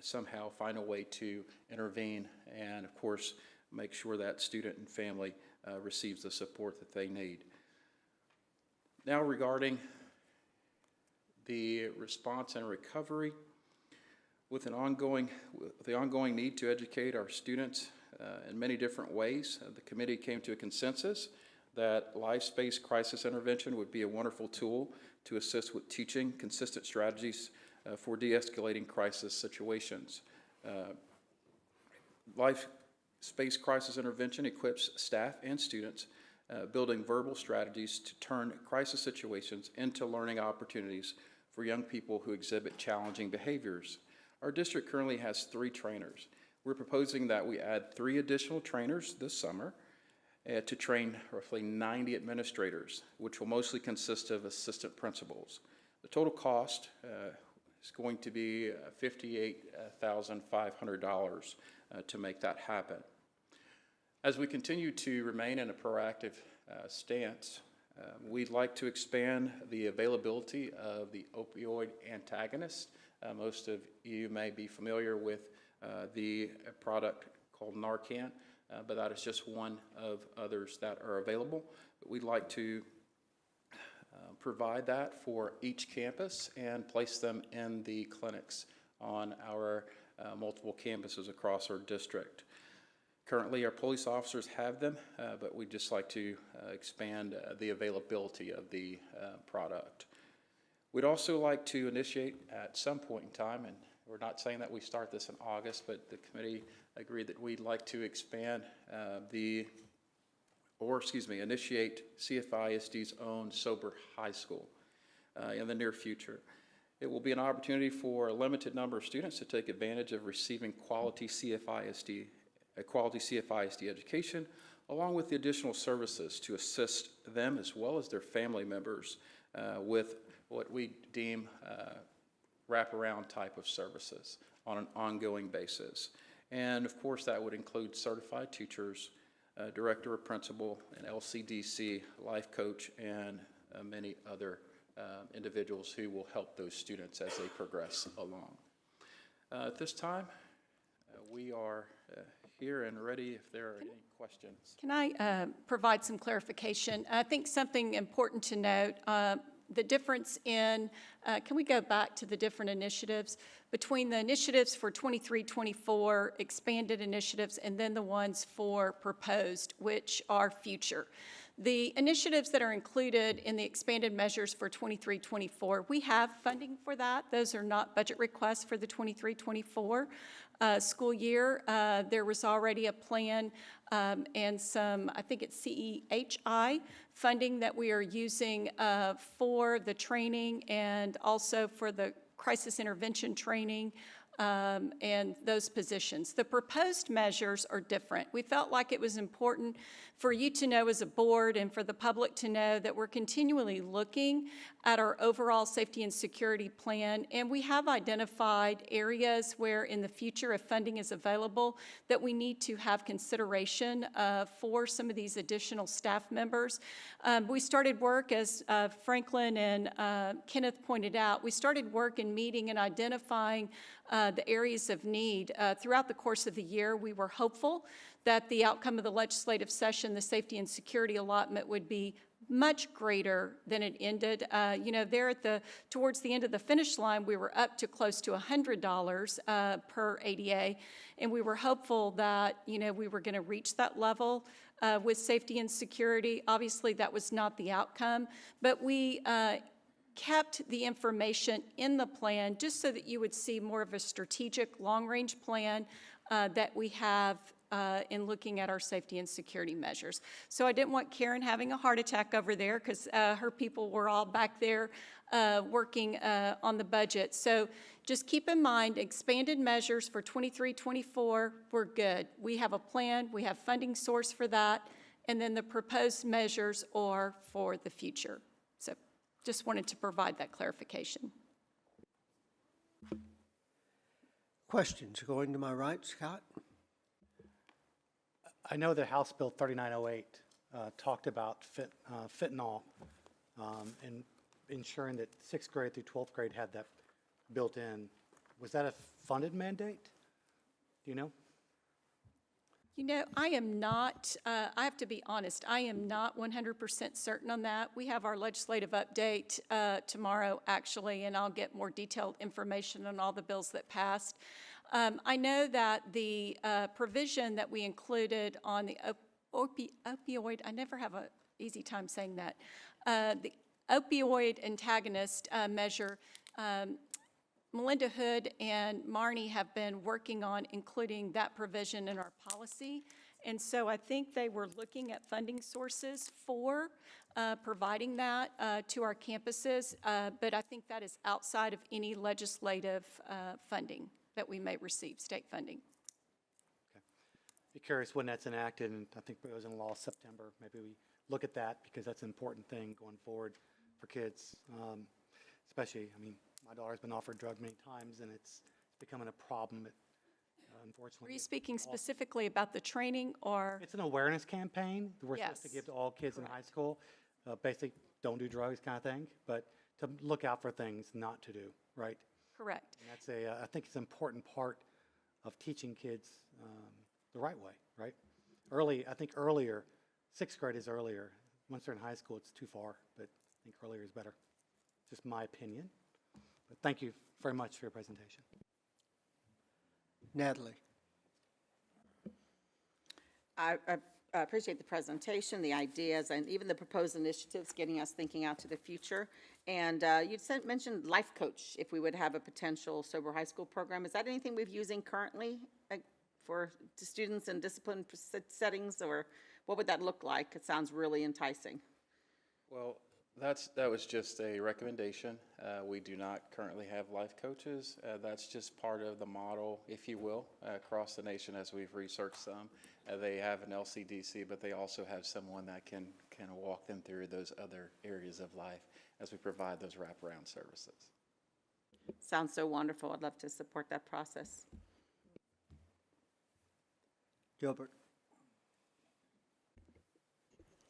somehow find a way to intervene and, of course, make sure that student and family receives the support that they need. Now regarding the response and recovery, with the ongoing need to educate our students in many different ways, the committee came to a consensus that life-based crisis intervention would be a wonderful tool to assist with teaching consistent strategies for de-escalating crisis situations. Life-based crisis intervention equips staff and students building verbal strategies to turn crisis situations into learning opportunities for young people who exhibit challenging behaviors. Our district currently has 3 trainers. We're proposing that we add 3 additional trainers this summer to train roughly 90 administrators, which will mostly consist of assistant principals. The total cost is going to be $58,500 to make that happen. As we continue to remain in a proactive stance, we'd like to expand the availability of the opioid antagonist. Most of you may be familiar with the product called Narcan, but that is just one of others that are available. But we'd like to provide that for each campus and place them in the clinics on our multiple campuses across our district. Currently, our police officers have them, but we'd just like to expand the availability of the product. We'd also like to initiate at some point in time, and we're not saying that we start this in August, but the committee agreed that we'd like to expand initiate CFISD's own sober high school in the near future. It will be an opportunity for a limited number of students to take advantage of receiving quality CFISD education, along with the additional services to assist them as well as their family members with what we deem wraparound type of services on an ongoing basis. And of course, that would include certified teachers, director or principal, an LCDC, life coach, and many other individuals who will help those students as they progress along. At this time, we are here and ready if there are any questions. Can I provide some clarification? I think something important to note, the difference in, can we go back to the different initiatives? Between the initiatives for 23-24, expanded initiatives, and then the ones for proposed, which are future. The initiatives that are included in the expanded measures for 23-24, we have funding for that. Those are not budget requests for the 23-24 school year. There was already a plan and some, I think it's CEHI funding that we are using for the training and also for the crisis intervention training and those positions. The proposed measures are different. We felt like it was important for you to know as a board and for the public to know that we're continually looking at our overall safety and security plan, and we have identified areas where in the future, if funding is available, that we need to have consideration for some of these additional staff members. We started work, as Franklin and Kenneth pointed out, we started work in meeting and identifying the areas of need. Throughout the course of the year, we were hopeful that the outcome of the legislative session, the safety and security allotment, would be much greater than it ended. There towards the end of the finish line, we were up to close to $100 per ADA, and we were hopeful that, we were going to reach that level with safety and security. Obviously, that was not the outcome, but we kept the information in the plan just so that you would see more of a strategic long-range plan that we have in looking at our safety and security measures. So I didn't want Karen having a heart attack over there because her people were all back there working on the budget. So just keep in mind, expanded measures for 23-24, we're good. We have a plan, we have funding source for that, and then the proposed measures are for the future. So just wanted to provide that clarification. Questions? Going to my right, Scott? I know that House Bill 3908 talked about fentanyl and ensuring that 6th grade through 12th grade had that built in. Was that a funded mandate? Do you know? I am not, I have to be honest, I am not 100% certain on that. We have our legislative update tomorrow, actually, and I'll get more detailed information on all the bills that passed. I know that the provision that we included on the opioid, I never have an easy time saying that, the opioid antagonist measure, Melinda Hood and Marnie have been working on including that provision in our policy. And so I think they were looking at funding sources for providing that to our campuses, but I think that is outside of any legislative funding that we may receive, state funding. Okay. Be curious when that's enacted, and I think it was in law September. Maybe we look at that because that's an important thing going forward for kids, especially, my daughter's been offered drug many times, and it's becoming a problem. Unfortunately. Were you speaking specifically about the training, or? It's an awareness campaign that we're supposed to Yes. give to all kids Correct. in high school. Basically, don't do drugs kind of thing, but to look out for things not to do, right? Correct. And that's I think it's an important part of teaching kids the right way, right? I think earlier, 6th grade is earlier. Once they're in high school, it's too far, but I think earlier is better. Just my opinion. But thank you very much for your presentation. Natalie? I appreciate the presentation, the ideas, and even the proposed initiatives getting us thinking out to the future. And you mentioned life coach, if we would have a potential sober high school program. Is that anything we're using currently for students in discipline settings, or what would that look like? It sounds really enticing. Well, that was just a recommendation. We do not currently have life coaches. That's just part of the model, if you will, across the nation as we've researched some. They have an LCDC, but they also have someone that can walk them through those other areas of life as we provide those wraparound services. Sounds so wonderful. I'd love to support that process. Gilbert?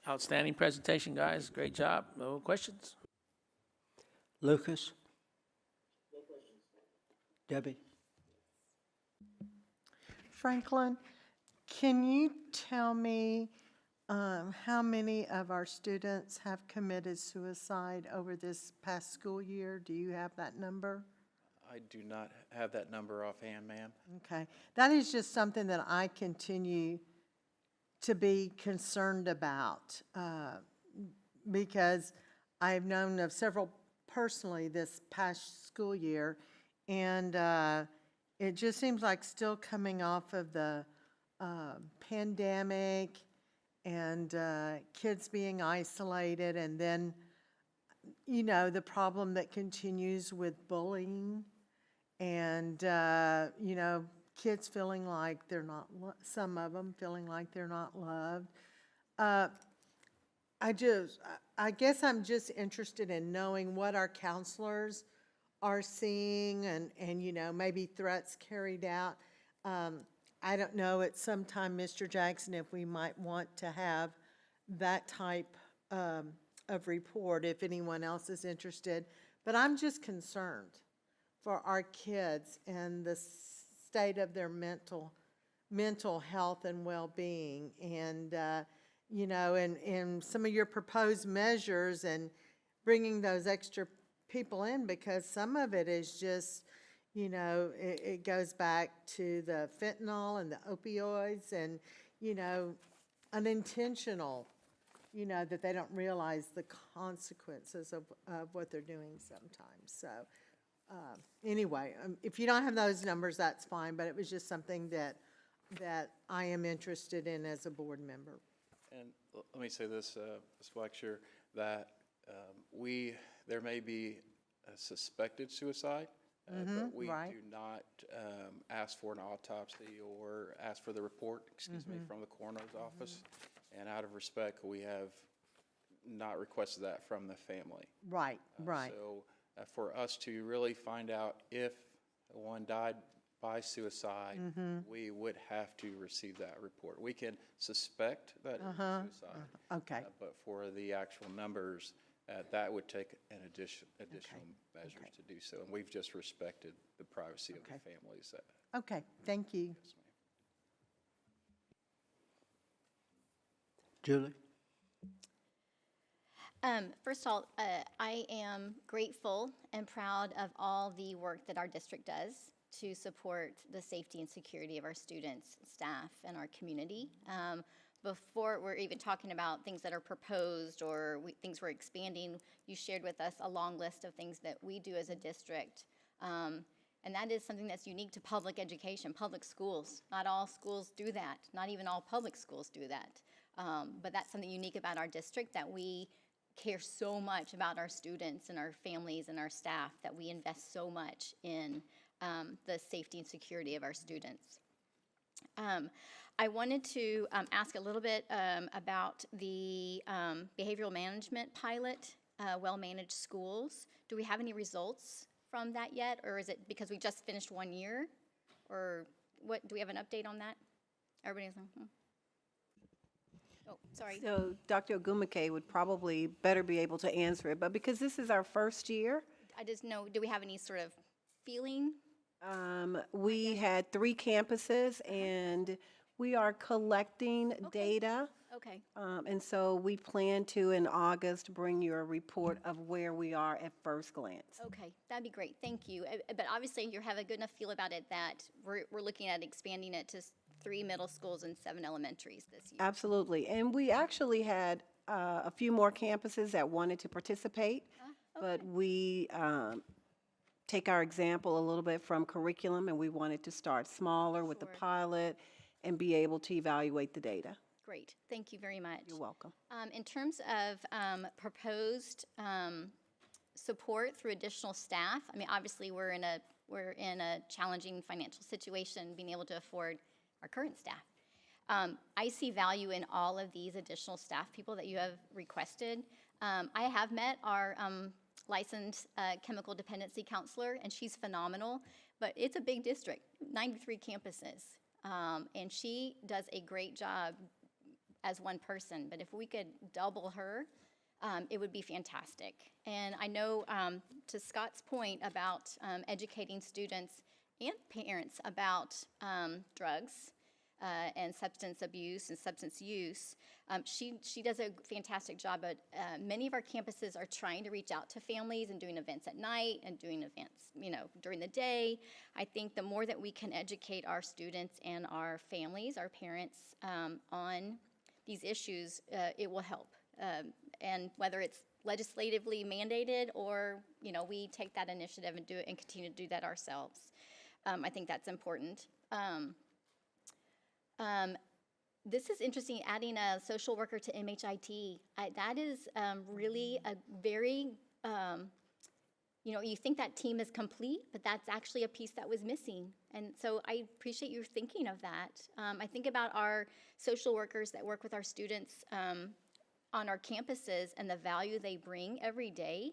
Outstanding presentation, guys. Great job. No questions? Lucas? No questions. Debbie? Franklin, can you tell me how many of our students have committed suicide over this past school year? Do you have that number? I do not have that number offhand, ma'am. Okay. That is just something that I continue to be concerned about because I've known of several personally this past school year, and it just seems like still coming off of the pandemic and kids being isolated, and then, the problem that continues with bullying And, you know, kids feeling like they're not, some of them feeling like they're not loved. I guess I'm just interested in knowing what our counselors are seeing and, you know, maybe threats carried out. I don't know, at some time, Mr. Jackson, if we might want to have that type of report, if anyone else is interested. But I'm just concerned for our kids and the state of their mental health and well-being. And, you know, and some of your proposed measures and bringing those extra people in, because some of it is just, you know, it goes back to the fentanyl and the opioids and, you know, unintentional, you know, that they don't realize the consequences of what they're doing sometimes. So anyway, if you don't have those numbers, that's fine, but it was just something that I am interested in as a board member. And let me say this, Ms. Fletcher, that there may be a suspected suicide, but we right. do not ask for an autopsy or ask for the report, from the coroner's office. And out of respect, we have not requested that from the family. Right, right. So for us to really find out if one died by suicide, we would have to receive that report. We can suspect that it was suicide. Okay. But for the actual numbers, that would take an additional measures to do so. And we've just respected the privacy of the families. Okay, thank you. Yes, ma'am. Julie? First of all, I am grateful and proud of all the work that our district does to support the safety and security of our students, staff, and our community. Before we're even talking about things that are proposed or things we're expanding, you shared with us a long list of things that we do as a district. And that is something that's unique to public education, public schools. Not all schools do that. Not even all public schools do that. But that's something unique about our district, that we care so much about our students and our families and our staff, that we invest so much in the safety and security of our students. I wanted to ask a little bit about the behavioral management pilot, well-managed schools. Do we have any results from that yet, or is it because we just finished 1 year? Or what, do we have an update on that? Everybody's like, Oh, sorry. So Dr. Ogumake would probably better be able to answer it, but because this is our first year, I just know, do we have any sort of feeling? we had 3 campuses and we are collecting data. Okay. And so we plan to, in August, bring you a report of where we are at first glance. Okay, that'd be great, thank you. But obviously, you have a good enough feel about it that we're looking at expanding it to 3 middle schools and 7 elementaries this year. Absolutely. And we actually had a few more campuses that wanted to participate, but we take our example a little bit from curriculum, and we wanted to start smaller with the pilot and be able to evaluate the data. Great, thank you very much. You're welcome. In terms of proposed support through additional staff, I mean, obviously, we're in a challenging financial situation, being able to afford our current staff. I see value in all of these additional staff people that you have requested. I have met our licensed chemical dependency counselor, and she's phenomenal, but it's a big district, 93 campuses, and she does a great job as one person, but if we could double her, it would be fantastic. And I know, to Scott's point about educating students and parents about drugs and substance abuse and substance use, she does a fantastic job, but many of our campuses are trying to reach out to families and doing events at night and doing events, you know, during the day. I think the more that we can educate our students and our families, our parents, on these issues, it will help. And whether it's legislatively mandated or, you know, we take that initiative and do it and continue to do that ourselves. I think that's important. This is interesting, adding a social worker to MHIT. That is really a very, you know, you think that team is complete, but that's actually a piece that was missing. And so I appreciate you thinking of that. I think about our social workers that work with our students on our campuses and the value they bring every day,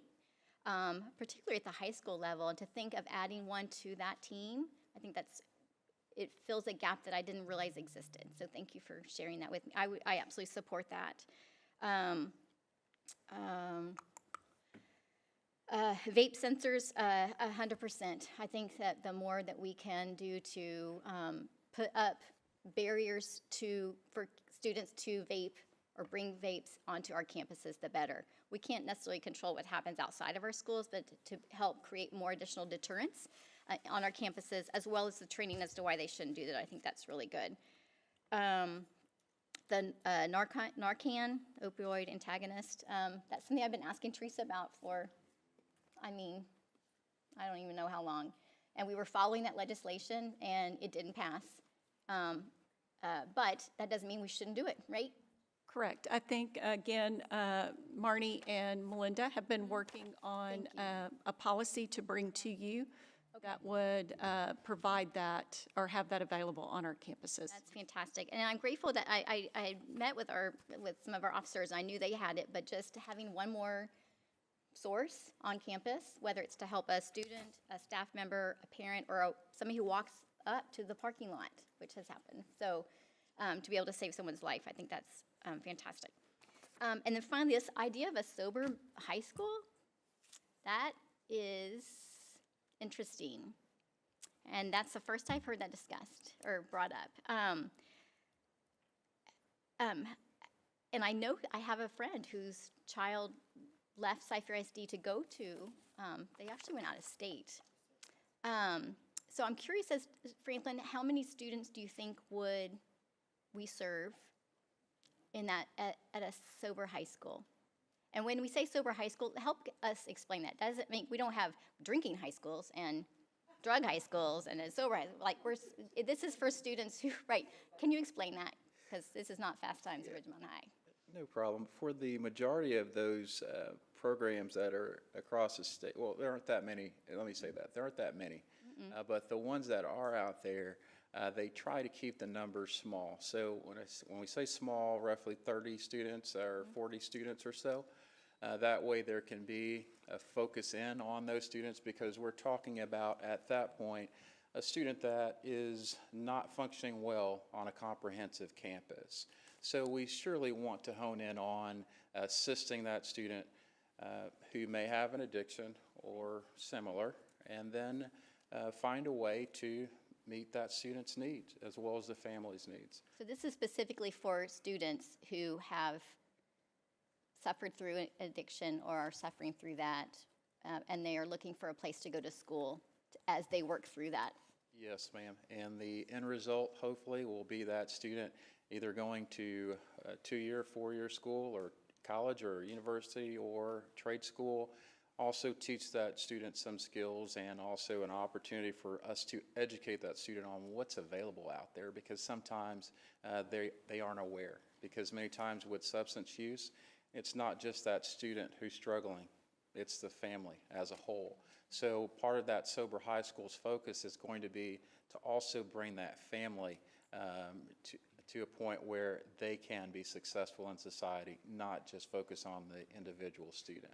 particularly at the high school level, and to think of adding one to that team, I think it fills a gap that I didn't realize existed. So thank you for sharing that with me. I absolutely support that. Vape sensors, 100%. I think that the more that we can do to put up barriers for students to vape or bring vapes onto our campuses, the better. We can't necessarily control what happens outside of our schools, but to help create more additional deterrence on our campuses, as well as the training as to why they shouldn't do that. I think that's really good. The Narcan, opioid antagonist, that's something I've been asking Teresa about for, I don't even know how long. And we were following that legislation, and it didn't pass. But that doesn't mean we shouldn't do it, right? Correct. I think, again, Marnie and Melinda have been working on a policy to bring to you that would provide that or have that available on our campuses. That's fantastic. And I'm grateful that I met with some of our officers. I knew they had it, but just having one more source on campus, whether it's to help a student, a staff member, a parent, or somebody who walks up to the parking lot, which has happened. So to be able to save someone's life, I think that's fantastic. And then finally, this idea of a sober high school, that is interesting. And that's the first I've heard that discussed or brought up. And I know I have a friend whose child left Cypress-Fairbanks to go to, they actually went out of state. So I'm curious, as Franklin, how many students do you think would we serve in that at a sober high school? And when we say sober high school, help us explain that. Does it mean we don't have drinking high schools and drug high schools and a sober high, like this is for students who, right? Can you explain that? Because this is not Fast Times at Ridgemont High. No problem. For the majority of those programs that are across the state, well, there aren't that many. Let me say that. There aren't that many. But the ones that are out there, they try to keep the numbers small. So when we say small, roughly 30 students or 40 students or so, that way there can be a focus in on those students, because we're talking about, at that point, a student that is not functioning well on a comprehensive campus. So we surely want to hone in on assisting that student who may have an addiction or similar, and then find a way to meet that student's needs as well as the family's needs. So this is specifically for students who have suffered through an addiction or are suffering through that, and they are looking for a place to go to school as they work through that. Yes, ma'am. And the end result, hopefully, will be that student either going to a 2-year, 4-year school or college or university or trade school. Also teach that student some skills, and also an opportunity for us to educate that student on what's available out there, because sometimes they aren't aware. Because many times with substance use, it's not just that student who's struggling, it's the family as a whole. So part of that Sober High School's focus is going to be to also bring that family to a point where they can be successful in society, not just focus on the individual student.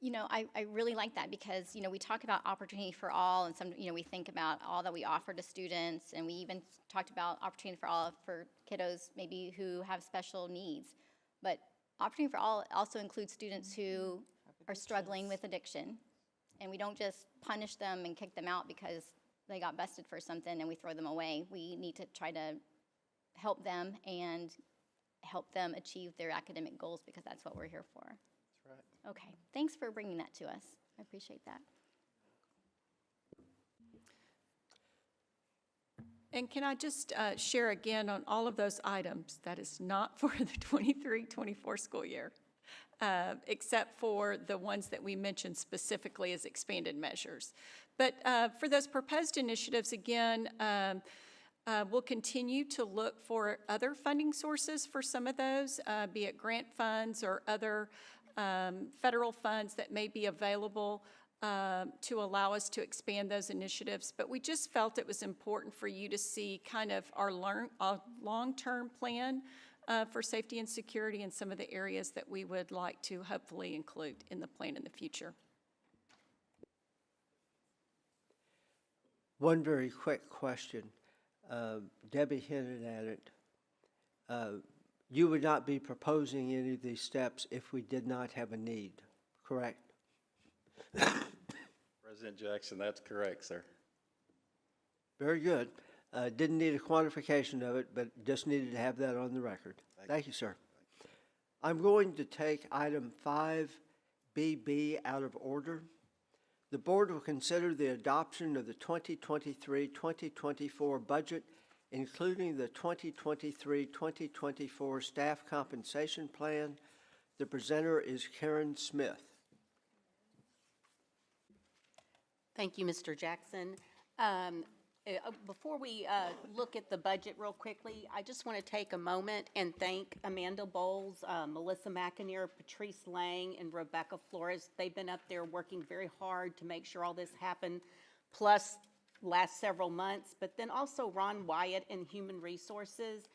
You know, I really like that, because, you know, we talk about opportunity for all, and some, you know, we think about all that we offer to students, and we even talked about opportunity for all for kiddos maybe who have special needs. But opportunity for all also includes students who are struggling with addiction, and we don't just punish them and kick them out because they got busted for something and we throw them away. We need to try to help them and help them achieve their academic goals, because that's what we're here for. That's right. Okay, thanks for bringing that to us. I appreciate that. And can I just share again on all of those items, that is not for the 23-24 school year, except for the ones that we mentioned specifically as expanded measures. But for those proposed initiatives, again, we'll continue to look for other funding sources for some of those, be it grant funds or other federal funds that may be available to allow us to expand those initiatives, but we just felt it was important for you to see kind of our long-term plan for safety and security and some of the areas that we would like to hopefully include in the plan in the future. One very quick question. Debbie hinted at it. You would not be proposing any of these steps if we did not have a need, correct? President Jackson, that's correct, sir. Very good. Didn't need a quantification of it, but just needed to have that on the record. Thank you, sir. I'm going to take item 5BB out of order. The board will consider the adoption of the 2023-2024 budget, including the 2023-2024 staff compensation plan. The presenter is Karen Smith. Thank you, Mr. Jackson. Before we look at the budget real quickly, I just want to take a moment and thank Amanda Bowles, Melissa McInerney, Patrice Lang, and Rebecca Flores. They've been up there working very hard to make sure all this happened, plus last several months, but then also Ron Wyatt in Human Resources.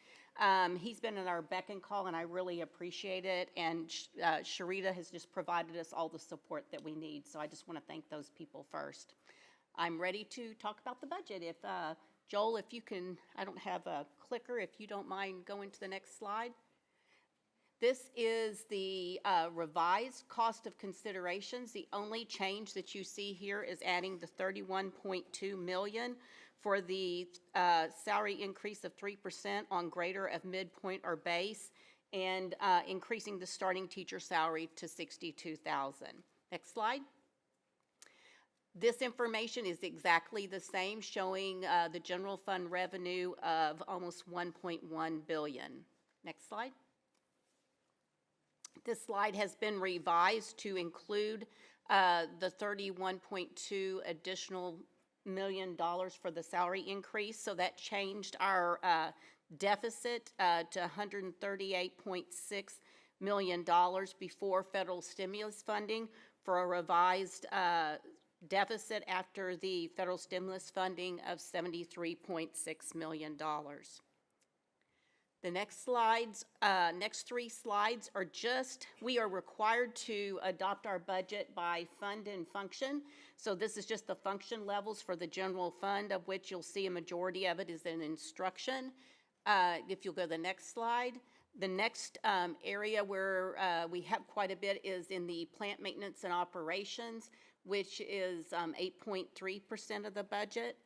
He's been at our beck and call, and I really appreciate it, and Sharita has just provided us all the support that we need, so I just want to thank those people first. I'm ready to talk about the budget. If Joel, if you can, I don't have a clicker, if you don't mind going to the next slide. This is the revised cost of considerations. The only change that you see here is adding the $31.2 million for the salary increase of 3% on greater of midpoint or base, and increasing the starting teacher salary to $62,000. Next slide. This information is exactly the same, showing the general fund revenue of almost $1.1 billion. Next slide. This slide has been revised to include the $31.2 additional million for the salary increase. So that changed our deficit to $138.6 million before federal stimulus funding, for a revised deficit after the federal stimulus funding of $73.6 million. The next slides, next three slides are just, we are required to adopt our budget by fund and function. So this is just the function levels for the general fund, of which you'll see a majority of it is in instruction. If you'll go to the next slide. The next area where we have quite a bit is in the plant maintenance and operations, which is 8.3% of the budget.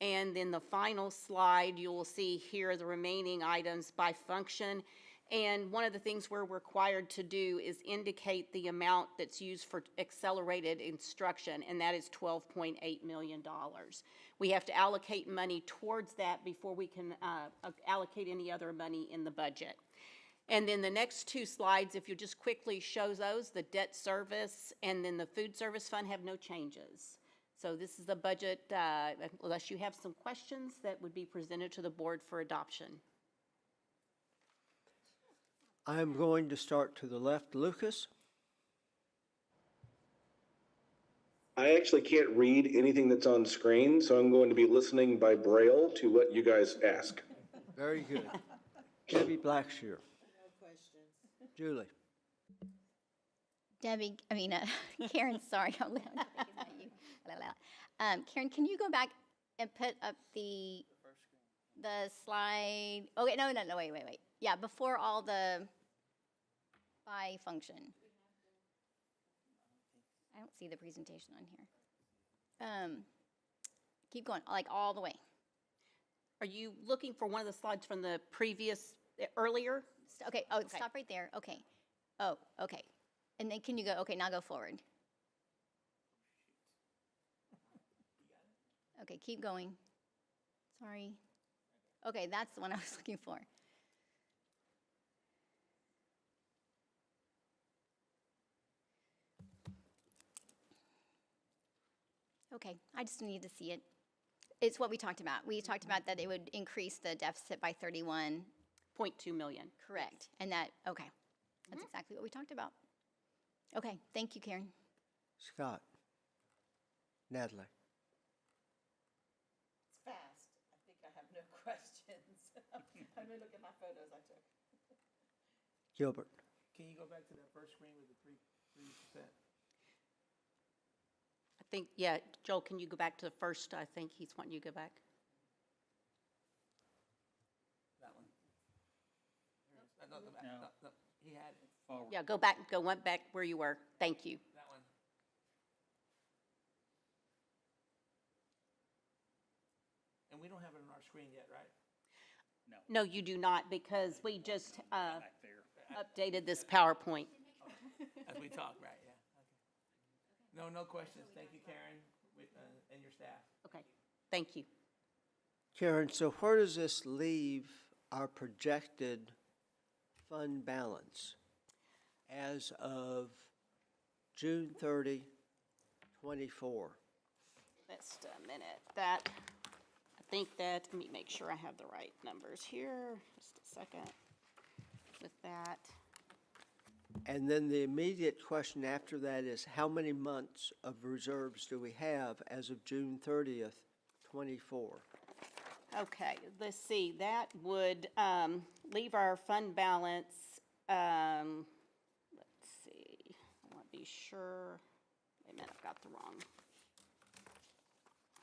And then the final slide, you will see here the remaining items by function. And one of the things we're required to do is indicate the amount that's used for accelerated instruction, and that is $12.8 million. We have to allocate money towards that before we can allocate any other money in the budget. And then the next two slides, if you just quickly show those, the debt service and then the food service fund have no changes. So this is the budget, unless you have some questions, that would be presented to the board for adoption. I'm going to start to the left. Lucas? I actually can't read anything that's on screen, so I'm going to be listening by Braille to what you guys ask. Very good. Debbie Blackshear. No questions. Julie? Debbie, Karen, sorry. Karen, can you go back and put up the slide? Okay, no, wait. Yeah, before all the by function. I don't see the presentation on here. Keep going, like all the way. Are you looking for one of the slides from the previous, earlier? Okay, stop right there, okay. Oh, okay. And then can you go, okay, now go forward. Okay, keep going. Sorry. Okay, that's the one I was looking for. Okay, I just need to see it. It's what we talked about. We talked about that it would increase the deficit by 31.2 million. Correct. And that, okay. That's exactly what we talked about. Okay, thank you, Karen. Scott? Natalie? It's fast. I think I have no questions. Let me look at my photos I took. Gilbert? Can you go back to that first screen with the 3%? I think, yeah, Joel, can you go back to the first? I think he's wanting you to go back. That one. No, go back. No, he had it. Yeah, go back, go one back where you were. Thank you. That one. And we don't have it on our screen yet, right? No, you do not, because we just updated this PowerPoint. As we talk, right, yeah, okay. No questions. Thank you, Karen, and your staff. Okay, thank you. Karen, so where does this leave our projected fund balance as of June 30, 24? Just a minute. That, I think that, let me make sure I have the right numbers here. Just a second. With that. And then the immediate question after that is, how many months of reserves do we have as of June 30th, 24? Okay, let's see. That would leave our fund balance, let's see, I want to be sure. Wait a minute, I've got the wrong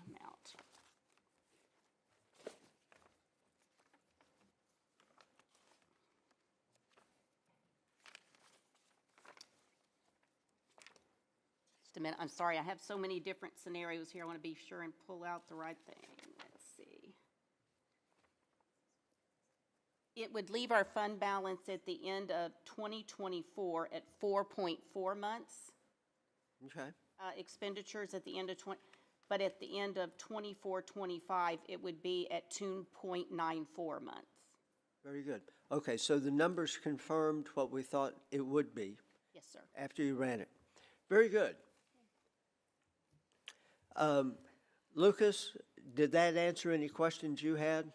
amount. Just a minute, I'm sorry, I have so many different scenarios here. I want to be sure and pull out the right thing. Let's see. It would leave our fund balance at the end of 2024 at 4.4 months. Okay. Expenditures at the end of but at the end of 24-25, it would be at 2.94 months. Very good. Okay, so the numbers confirmed what we thought it would be. Yes, sir. After you ran it. Very good. Lucas, did that answer any questions you had?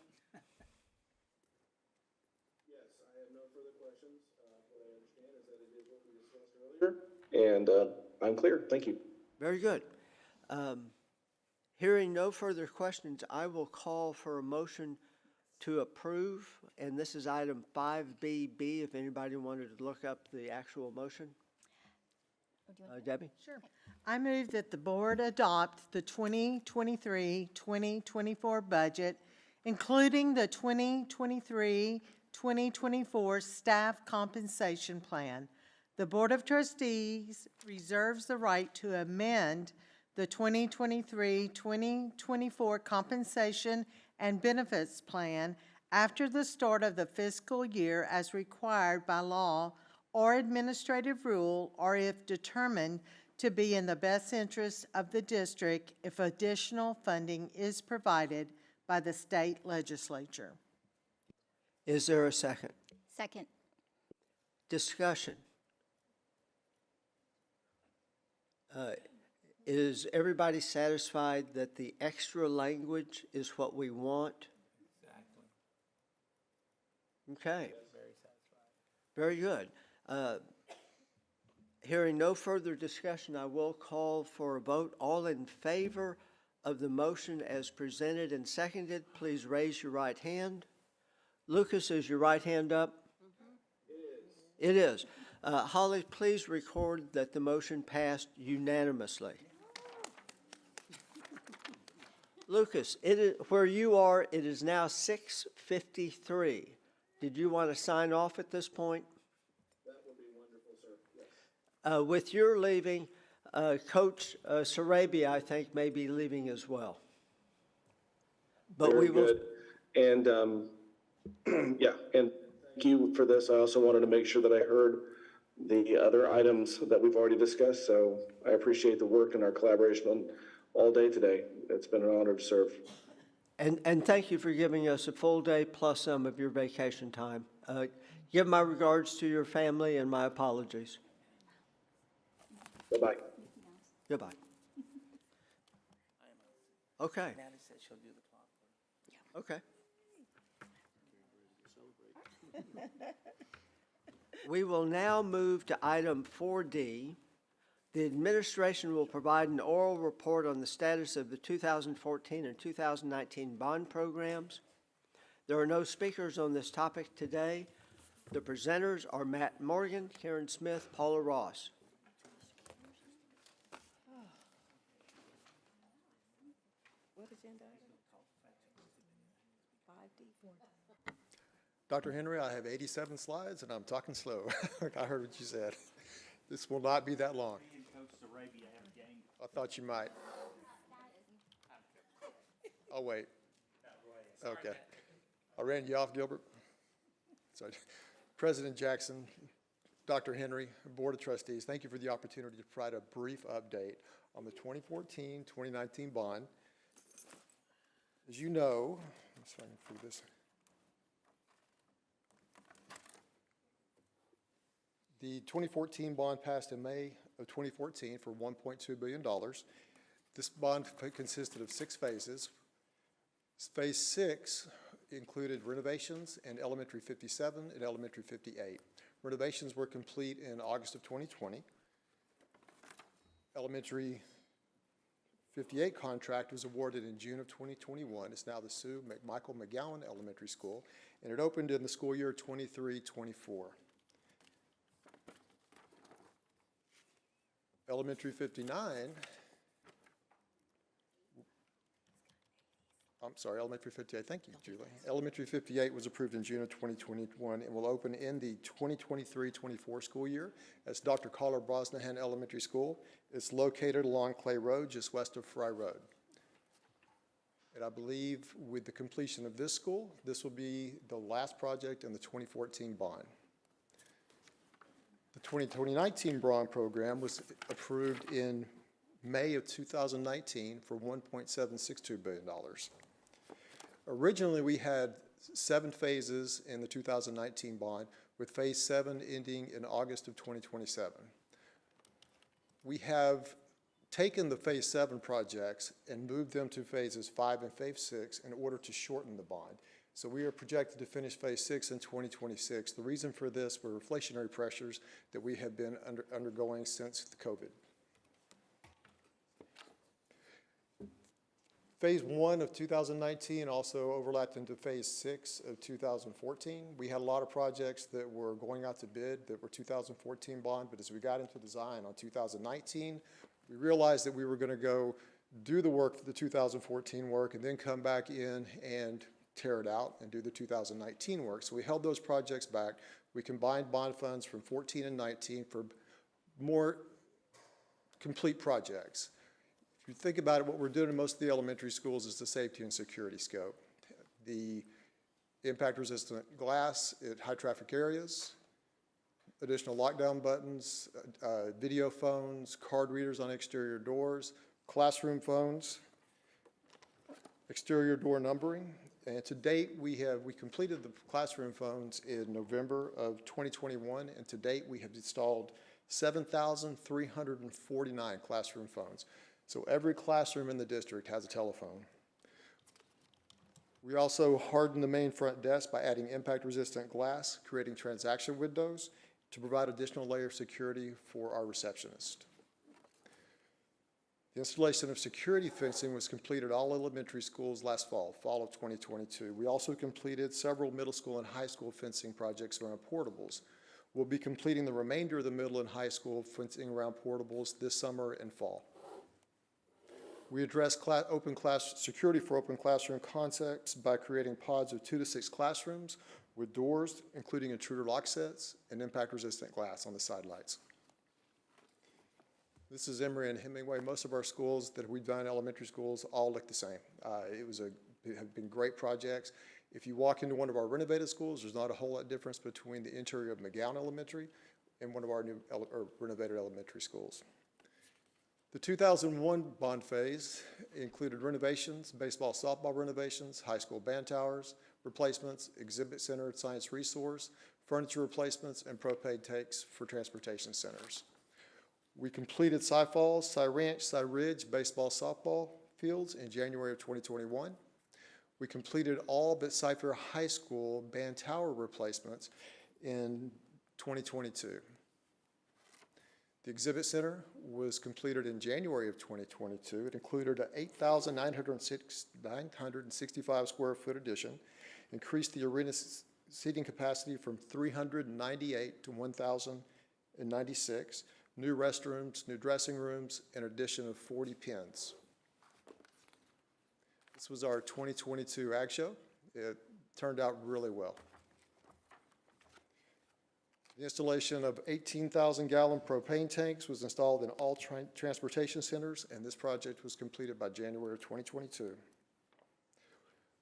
Yes, I have no further questions. What I understand is that it is what we discussed earlier. And I'm clear. Thank you. Very good. Hearing no further questions, I will call for a motion to approve, and this is item 5BB, if anybody wanted to look up the actual motion. Debbie? Sure. I move that the board adopt the 2023-2024 budget, including the 2023-2024 staff compensation plan. The Board of Trustees reserves the right to amend the 2023-2024 compensation and benefits plan after the start of the fiscal year as required by law or administrative rule, or if determined to be in the best interest of the district if additional funding is provided by the state legislature. Is there a second? Second. Discussion. Is everybody satisfied that the extra language is what we want? Exactly. Okay. Very satisfied. Very good. Hearing no further discussion, I will call for a vote. All in favor of the motion as presented and seconded, please raise your right hand. Lucas, is your right hand up? It is. Holly, please record that the motion passed unanimously. Lucas, where you are, it is now 6:53. Did you want to sign off at this point? That would be wonderful, sir. Yes. With your leaving, Coach Sarabia, I think, may be leaving as well. But Very we will. good. And yeah, and thank you for this. I also wanted to make sure that I heard the other items that we've already discussed. So I appreciate the work and our collaboration on all day today. It's been an honor to serve. And thank you for giving us a full day plus some of your vacation time. Give my regards to your family and my apologies. Bye-bye. Goodbye. Okay. Natalie said she'll do the clock. Okay. We will now move to item 4D, The administration will provide an oral report on the status of the 2014 and 2019 bond programs. There are no speakers on this topic today. The presenters are Matt Morgan, Karen Smith, Paula Ross. What agenda? 5D. Dr. Henry, I have 87 slides and I'm talking slow. I heard what you said. This will not be that long. I thought you might. I'll wait. Okay. I ran you off, Gilbert. So, President Jackson, Dr. Henry, Board of Trustees, thank you for the opportunity to provide a brief update on the 2014-2019 bond. As you know, let's see if I can prove this. The 2014 bond passed in May of 2014 for $1.2 billion. This bond consisted of 6 phases. Phase 6 included renovations in Elementary 57 and Elementary 58. Renovations were complete in August of 2020. Elementary 58 contract was awarded in June of 2021. It's now the Sue McMichael McGowan Elementary School, and it opened in the school year 23-24. Elementary 59, Elementary 58, thank you, Julie. Elementary 58 was approved in June of 2021 and will open in the 2023-24 school year as Dr. Carla Brosnahan Elementary School. It's located along Clay Road, just west of Fry Road. And I believe with the completion of this school, this will be the last project in the 2014 bond. The 2019 bond program was approved in May of 2019 for $1.762 billion. Originally, we had 7 phases in the 2019 bond, with phase 7 ending in August of 2027. We have taken the phase 7 projects and moved them to phases 5 and phase 6 in order to shorten the bond. So we are projected to finish phase 6 in 2026. The reason for this were inflationary pressures that we have been undergoing since the COVID. Phase 1 of 2019 also overlapped into phase 6 of 2014. We had a lot of projects that were going out to bid that were 2014 bond, but as we got into design on 2019, we realized that we were going to go do the work for the 2014 work and then come back in and tear it out and do the 2019 work. So we held those projects back. We combined bond funds from 14 and 19 for more complete projects. If you think about it, what we're doing in most of the elementary schools is the safety and security scope. The impact-resistant glass at high-traffic areas, additional lockdown buttons, video phones, card readers on exterior doors, classroom phones, exterior door numbering. And to date, we completed the classroom phones in November of 2021, and to date, we have installed 7,349 classroom phones. So every classroom in the district has a telephone. We also hardened the main front desk by adding impact-resistant glass, creating transaction windows to provide additional layer of security for our receptionist. The installation of security fencing was completed at all elementary schools last fall of 2022. We also completed several middle school and high school fencing projects around portables. We'll be completing the remainder of the middle and high school fencing around portables this summer and fall. We addressed security for open classroom concepts by creating pods of 2 to 6 classrooms with doors, including intruder lock sets and impact-resistant glass on the side lights. This is Emory and Hemingway. Most of our schools that we've done, elementary schools, all look the same. It have been great projects. If you walk into one of our renovated schools, there's not a whole lot difference between the interior of McGowan Elementary and one of our new renovated elementary schools. The 2001 bond phase included renovations, baseball, softball renovations, high school band towers, replacements, exhibit center, science resource, furniture replacements, and propane tanks for transportation centers. We completed Cy Falls, Cy Ranch, Cy Ridge baseball, softball fields in January of 2021. We completed all but Cy-Fair High School band tower replacements in 2022. The exhibit center was completed in January of 2022. It included an 8,965 square foot addition, increased the arena's seating capacity from 398 to 1,096, new restrooms, new dressing rooms, and addition of 40 pins. This was our 2022 Ag Show. It turned out really well. The installation of 18,000-gallon propane tanks was installed in all transportation centers, and this project was completed by January of 2022.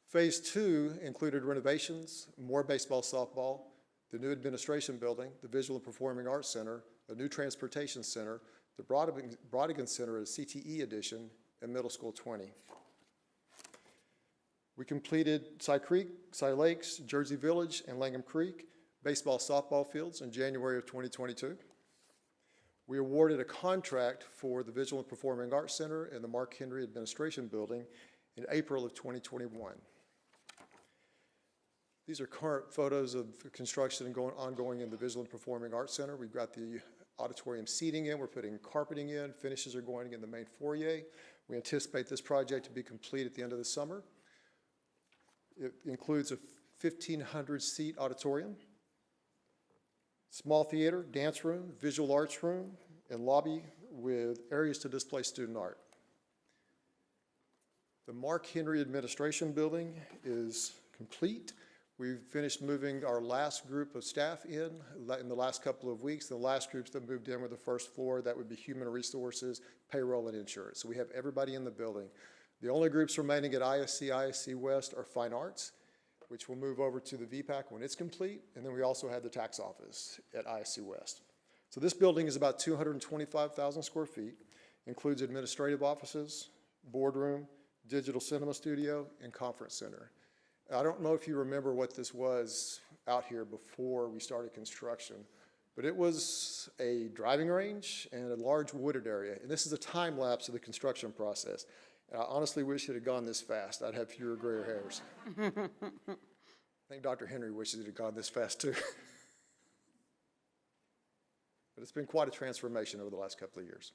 Phase 2 included renovations, more baseball, softball, the new administration building, the Visual and Performing Arts Center, a new transportation center, the Brodigan Center, a CTE addition, and Middle School 20. We completed Cy Creek, Cy Lakes, Jersey Village, and Langham Creek baseball, softball fields in January of 2022. We awarded a contract for the Visual and Performing Arts Center and the Mark Henry Administration Building in April of 2021. These are current photos of construction ongoing in the Visual and Performing Arts Center. We've got the auditorium seating in, we're putting carpeting in, finishes are going in the main foyer. We anticipate this project to be complete at the end of the summer. It includes a 1,500-seat auditorium, small theater, dance room, visual arts room, and lobby with areas to display student art. The Mark Henry Administration Building is complete. We've finished moving our last group of staff in the last couple of weeks. The last groups that moved in were the first floor. That would be human resources, payroll, and insurance. So we have everybody in the building. The only groups remaining at ISC West are fine arts, which will move over to the VPAC when it's complete, and then we also have the tax office at ISC West. So this building is about 225,000 square feet, includes administrative offices, boardroom, digital cinema studio, and conference center. I don't know if you remember what this was out here before we started construction, but it was a driving range and a large wooded area, and this is a time lapse of the construction process. I honestly wish it had gone this fast. I'd have fewer gray hairs. I think Dr. Henry wishes it had gone this fast too. But it's been quite a transformation over the last couple of years.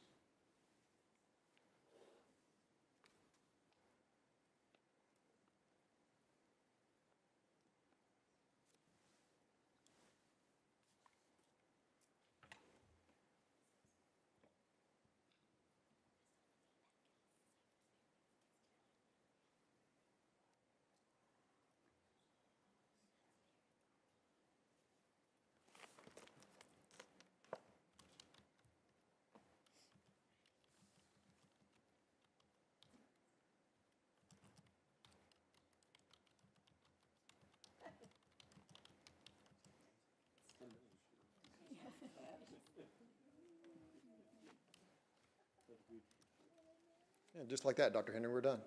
And just like that, Dr. Henry, we're done.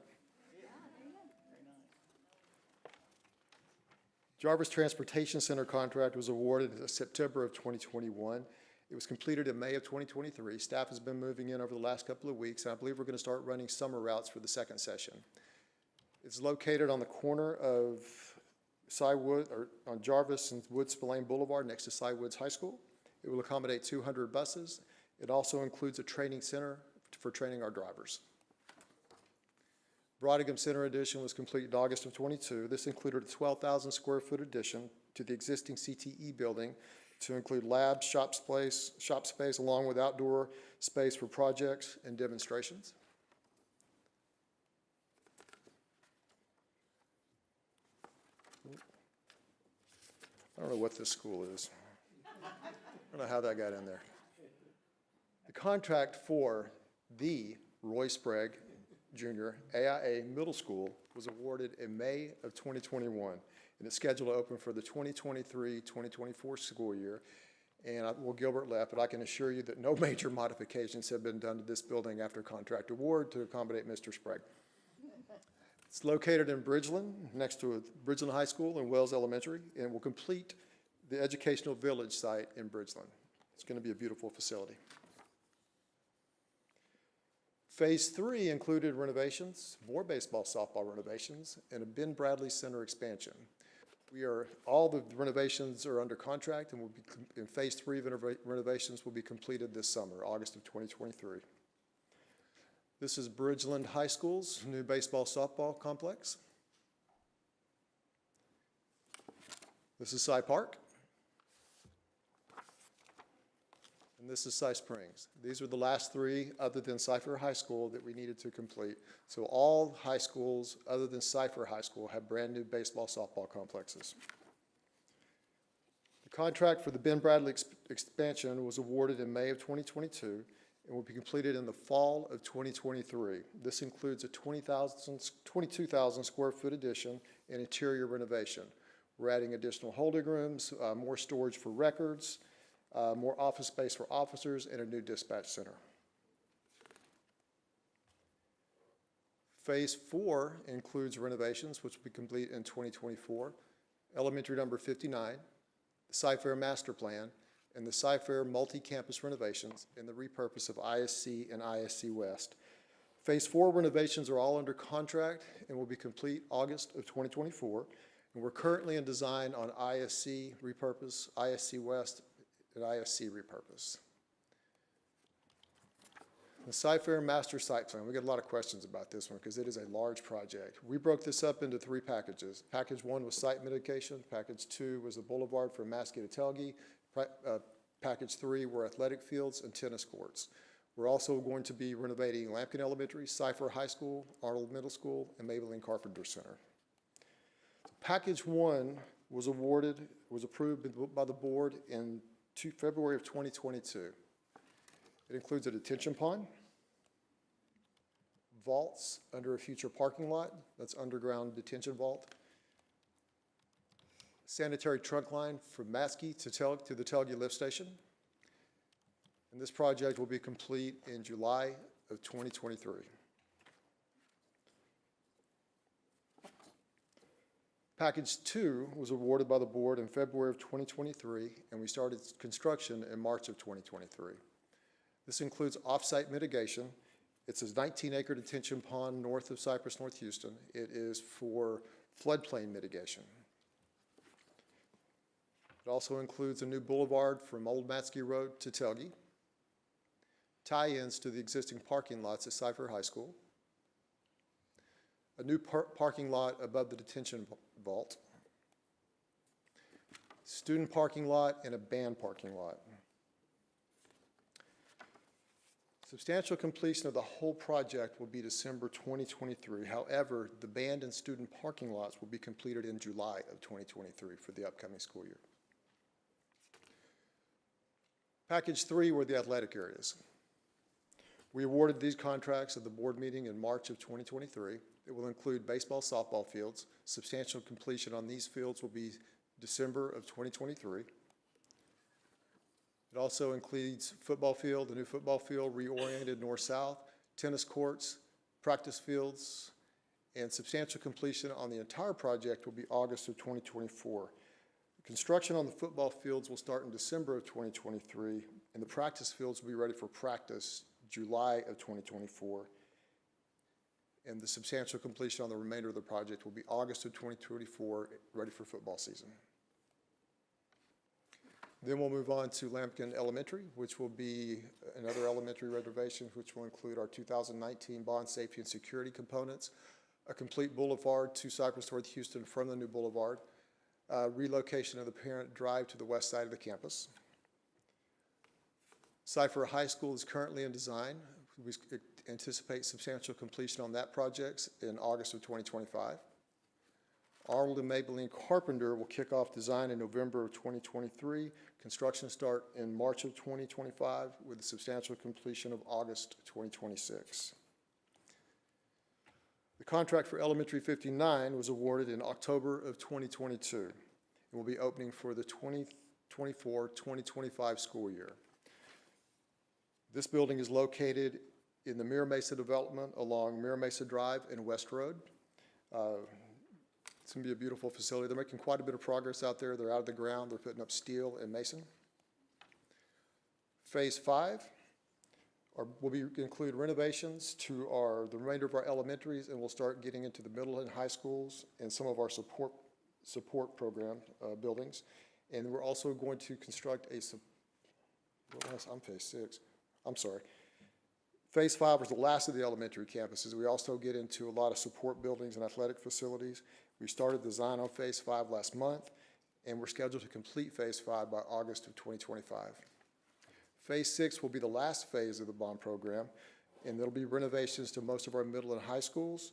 Jarvis Transportation Center contract was awarded in September of 2021. It was completed in May of 2023. Staff has been moving in over the last couple of weeks, and I believe we're going to start running summer routes for the second session. It's located on the corner of on Jarvis and Wood Spillane Boulevard next to Cy Woods High School. It will accommodate 200 buses. It also includes a training center for training our drivers. Brodigan Center addition was completed in August of 22. This included a 12,000 square foot addition to the existing CTE building to include labs, shop space along with outdoor space for projects and demonstrations. I don't know what this school is. I don't know how that got in there. The contract for the Roy Sprague Jr. AIA Middle School was awarded in May of 2021, and it's scheduled to open for the 2023-2024 school year. And well, Gilbert left, but I can assure you that no major modifications have been done to this building after contract award to accommodate Mr. Sprague. It's located in Bridgeland, next to Bridgeland High School and Wells Elementary, and will complete the educational village site in Bridgeland. It's going to be a beautiful facility. Phase 3 included renovations, more baseball, softball renovations, and a Ben Bradley Center expansion. All the renovations are under contract and will be, in phase 3 of renovations will be completed this summer, August of 2023. This is Bridgeland High School's new baseball softball complex. This is Cy Park. And this is Cy Springs. These are the last 3 other than Cypher High School that we needed to complete. So all high schools other than Cypher High School have brand new baseball softball complexes. The contract for the Ben Bradley expansion was awarded in May of 2022 and will be completed in the fall of 2023. This includes a 22,000 square foot addition and interior renovation. We're adding additional holding rooms, more storage for records, more office space for officers, and a new dispatch center. Phase 4 includes renovations, which will be complete in 2024. Elementary number 59, the Cy-Fair Master Plan, and the Cy-Fair multi-campus renovations, and the repurpose of ISC and ISC West. Phase 4 renovations are all under contract and will be complete August of 2024. And we're currently in design on ISC repurpose, ISC West, and ISC repurpose. The Cy-Fair Master Site Plan, we get a lot of questions about this one because it is a large project. We broke this up into 3 packages. Package 1 was site mitigation. Package 2 was the boulevard from Maskey to Telge. Package 3 were athletic fields and tennis courts. We're also going to be renovating Lampkin Elementary, Cypher High School, Arnold Middle School, and Maybelline Carpenter Center. Package 1 was approved by the board in February of 2022. It includes a detention pond, vaults under a future parking lot, that's underground detention vault, sanitary trunk line from Maskey to the Telge lift station. And this project will be complete in July of 2023. Package 2 was awarded by the board in February of 2023, and we started construction in March of 2023. This includes off-site mitigation. It's a 19-acre detention pond north of Cypress, North Houston. It is for floodplain mitigation. It also includes a new boulevard from Old Maskey Road to Telge, tie-ins to the existing parking lots at Cypher High School, a new parking lot above the detention vault, student parking lot, and a band parking lot. Substantial completion of the whole project will be December 2023. However, the band and student parking lots will be completed in July of 2023 for the upcoming school year. Package 3 were the athletic areas. We awarded these contracts at the board meeting in March of 2023. It will include baseball, softball fields. Substantial completion on these fields will be December of 2023. It also includes football field, the new football field reoriented north-south, tennis courts, practice fields, and substantial completion on the entire project will be August of 2024. Construction on the football fields will start in December of 2023, and the practice fields will be ready for practice July of 2024. And the substantial completion on the remainder of the project will be August of 2024, ready for football season. Then we'll move on to Lampkin Elementary, which will be another elementary renovation, which will include our 2019 bond safety and security components, a complete boulevard to Cypress, North Houston from the new boulevard, relocation of the parent drive to the west side of the campus. Cypher High School is currently in design. We anticipate substantial completion on that project in August of 2025. Arnold and Maybelline Carpenter will kick off design in November of 2023. Construction start in March of 2025 with a substantial completion of August 2026. The contract for Elementary 59 was awarded in October of 2022 and will be opening for the 2024-2025 school year. This building is located in the Mira Mesa development along Mira Mesa Drive and West Road. It's going to be a beautiful facility. They're making quite a bit of progress out there. They're out of the ground. They're putting up steel and mason. Phase 5 will include renovations to the remainder of our elementaries, and we'll start getting into the middle and high schools and some of our support support program buildings. And we're also going to construct I'm phase 6. I'm sorry. Phase 5 was the last of the elementary campuses. We also get into a lot of support buildings and athletic facilities. We started design on phase 5 last month, and we're scheduled to complete phase 5 by August of 2025. Phase 6 will be the last phase of the bond program, and there'll be renovations to most of our middle and high schools,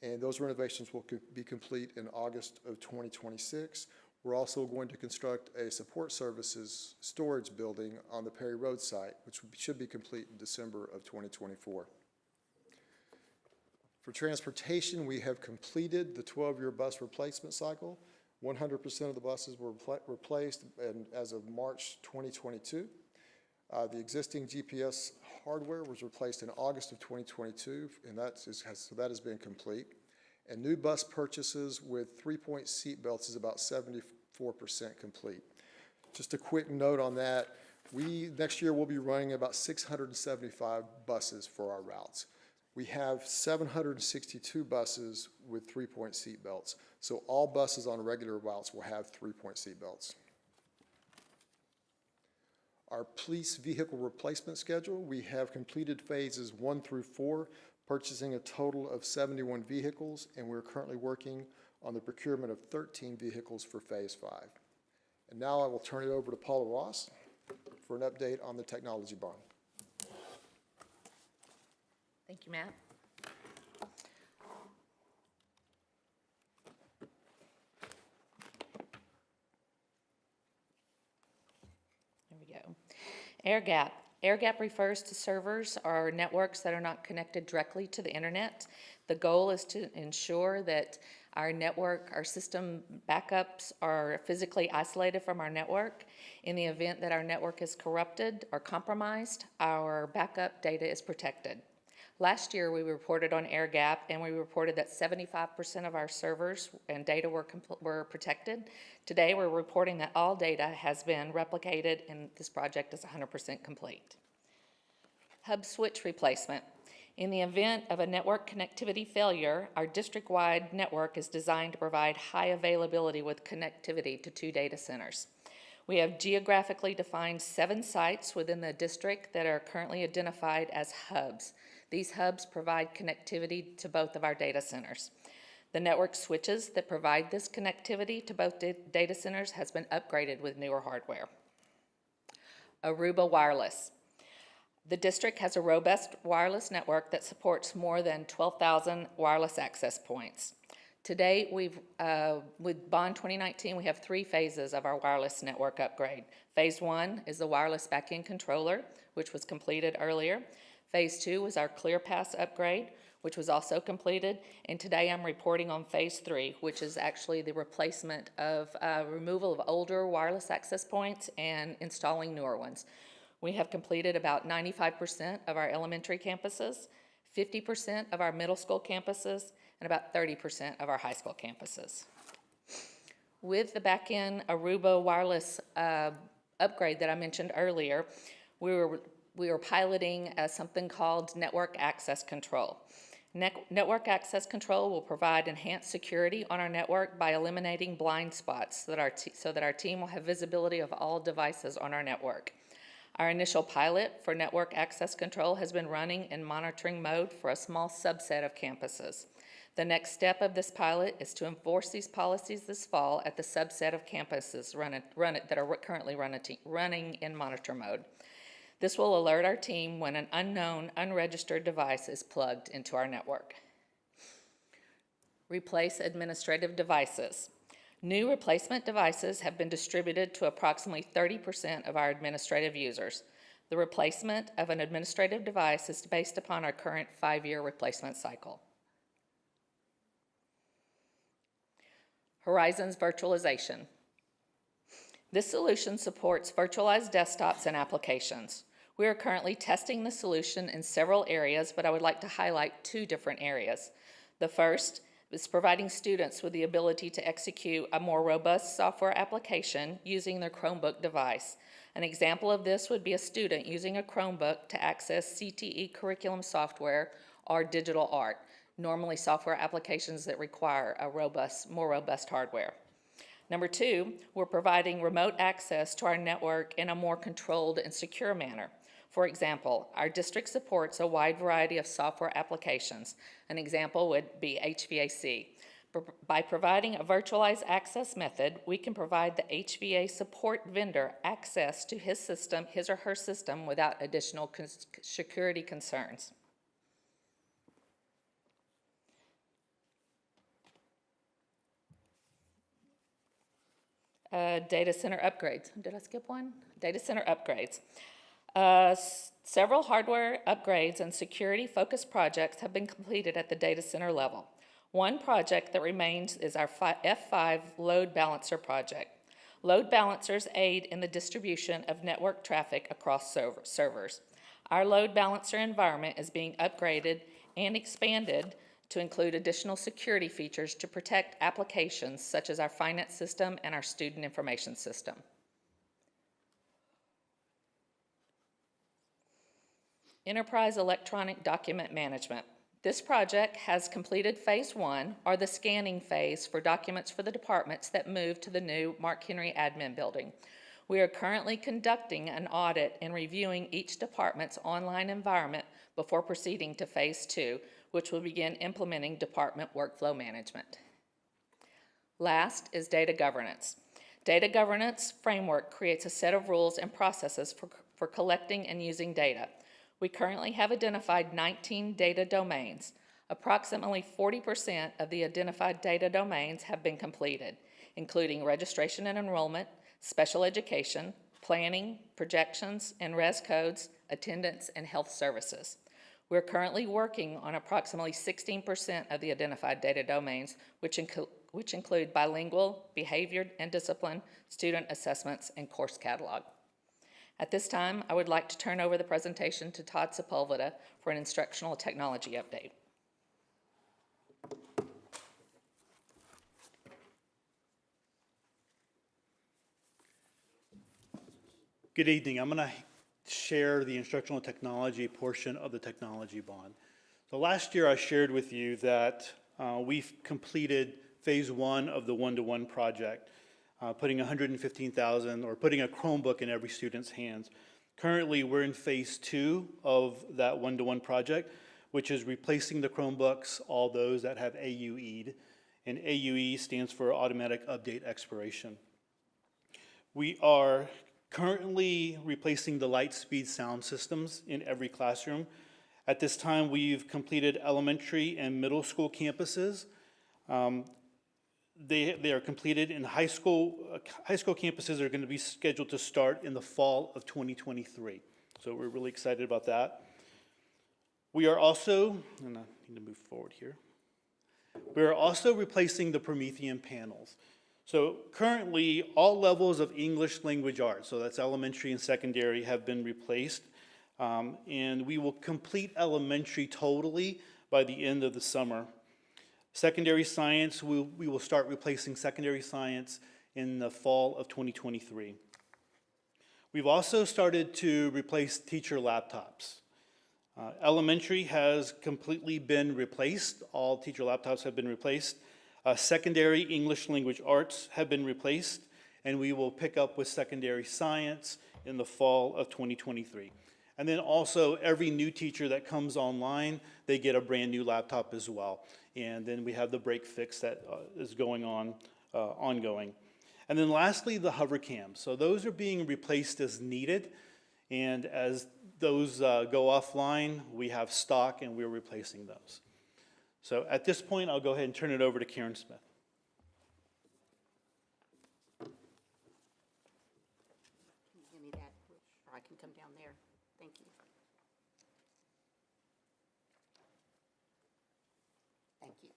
and those renovations will be complete in August of 2026. We're also going to construct a support services storage building on the Perry Road site, which should be complete in December of 2024. For transportation, we have completed the 12-year bus replacement cycle. 100% of the buses were replaced as of March 2022. The existing GPS hardware was replaced in August of 2022, and so that has been complete. And new bus purchases with 3-point seat belts is about 74% complete. Just a quick note on that, next year we'll be running about 675 buses for our routes. We have 762 buses with 3-point seat belts. So all buses on regular routes will have 3-point seat belts. Our police vehicle replacement schedule, we have completed phases 1 through 4, purchasing a total of 71 vehicles, and we're currently working on the procurement of 13 vehicles for phase 5. And now I will turn it over to Paula Ross for an update on the technology bond. Thank you, Matt. There we go. Air gap. Air gap refers to servers or networks that are not connected directly to the internet. The goal is to ensure that our network, our system backups are physically isolated from our network. In the event that our network is corrupted or compromised, our backup data is protected. Last year, we reported on air gap, and we reported that 75% of our servers and data were protected. Today, we're reporting that all data has been replicated, and this project is 100% complete. Hub switch replacement. In the event of a network connectivity failure, our district-wide network is designed to provide high availability with connectivity to 2 data centers. We have geographically defined 7 sites within the district that are currently identified as hubs. These hubs provide connectivity to both of our data centers. The network switches that provide this connectivity to both data centers has been upgraded with newer hardware. Aruba Wireless. The district has a robust wireless network that supports more than 12,000 wireless access points. To date, with Bond 2019, we have 3 phases of our wireless network upgrade. Phase 1 is the wireless backend controller, which was completed earlier. Phase 2 was our ClearPass upgrade, which was also completed. And today I'm reporting on Phase 3, which is actually the replacement of removal of older wireless access points and installing newer ones. We have completed about 95% of our elementary campuses, 50% of our middle school campuses, and about 30% of our high school campuses. With the back-end Aruba wireless upgrade that I mentioned earlier, we were piloting something called network access control. Network access control will provide enhanced security on our network by eliminating blind spots so that our team will have visibility of all devices on our network. Our initial pilot for network access control has been running in monitoring mode for a small subset of campuses. The next step of this pilot is to enforce these policies this fall at the subset of campuses that are currently running in monitor mode. This will alert our team when an unknown, unregistered device is plugged into our network. Replace administrative devices. New replacement devices have been distributed to approximately 30% of our administrative users. The replacement of an administrative device is based upon our current 5-year replacement cycle. Horizons virtualization. This solution supports virtualized desktops and applications. We are currently testing the solution in several areas, but I would like to highlight 2 different areas. The first is providing students with the ability to execute a more robust software application using their Chromebook device. An example of this would be a student using a Chromebook to access CTE curriculum software or digital art, normally software applications that require a more robust hardware. Number two, we're providing remote access to our network in a more controlled and secure manner. For example, our district supports a wide variety of software applications. An example would be HVAC. By providing a virtualized access method, we can provide the HVAC support vendor access to his or her system without additional security concerns. Data center upgrades. Did I skip one? Data center upgrades. Several hardware upgrades and security-focused projects have been completed at the data center level. One project that remains is our F5 load balancer project. Load balancers aid in the distribution of network traffic across servers. Our load balancer environment is being upgraded and expanded to include additional security features to protect applications such as our finance system and our student information system. Enterprise electronic document management. This project has completed phase 1, or the scanning phase for documents for the departments that move to the new Mark Henry Admin Building. We are currently conducting an audit and reviewing each department's online environment before proceeding to phase 2, which will begin implementing department workflow management. Last is data governance. Data governance framework creates a set of rules and processes for collecting and using data. We currently have identified 19 data domains. Approximately 40% of the identified data domains have been completed, including registration and enrollment, special education, planning, projections and res codes, attendance, and health services. We're currently working on approximately 16% of the identified data domains, which include bilingual, behavior and discipline, student assessments, and course catalog. At this time, I would like to turn over the presentation to Todd Sepulveda for an instructional technology update. Good evening. I'm going to share the instructional technology portion of the technology bond. So last year I shared with you that we've completed phase 1 of the one-to-one project. Putting $115,000 or putting a Chromebook in every student's hands. Currently, we're in phase 2 of that one-to-one project, which is replacing the Chromebooks, all those that have AUE'd, and AUE stands for Automatic Update Expiration. We are currently replacing the Lightspeed sound systems in every classroom. At this time, we've completed elementary and middle school campuses. They are completed in high school. High school campuses are going to be scheduled to start in the fall of 2023. So we're really excited about that. We are also, and I need to move forward here. We are also replacing the Promethean panels. So currently, all levels of English language arts, so that's elementary and secondary, have been replaced. And we will complete elementary totally by the end of the summer. Secondary science, we will start replacing secondary science in the fall of 2023. We've also started to replace teacher laptops. Elementary has completely been replaced. All teacher laptops have been replaced. Secondary English language arts have been replaced, and we will pick up with secondary science in the fall of 2023. And then also every new teacher that comes online, they get a brand new laptop as well. And then we have the break fix that is going on, ongoing. And then lastly, the hover cams. So those are being replaced as needed. And as those go offline, we have stock and we're replacing those. So at this point, I'll go ahead and turn it over to Karen Smith. Can you give me that, or I can come down there? Thank you. Thank you.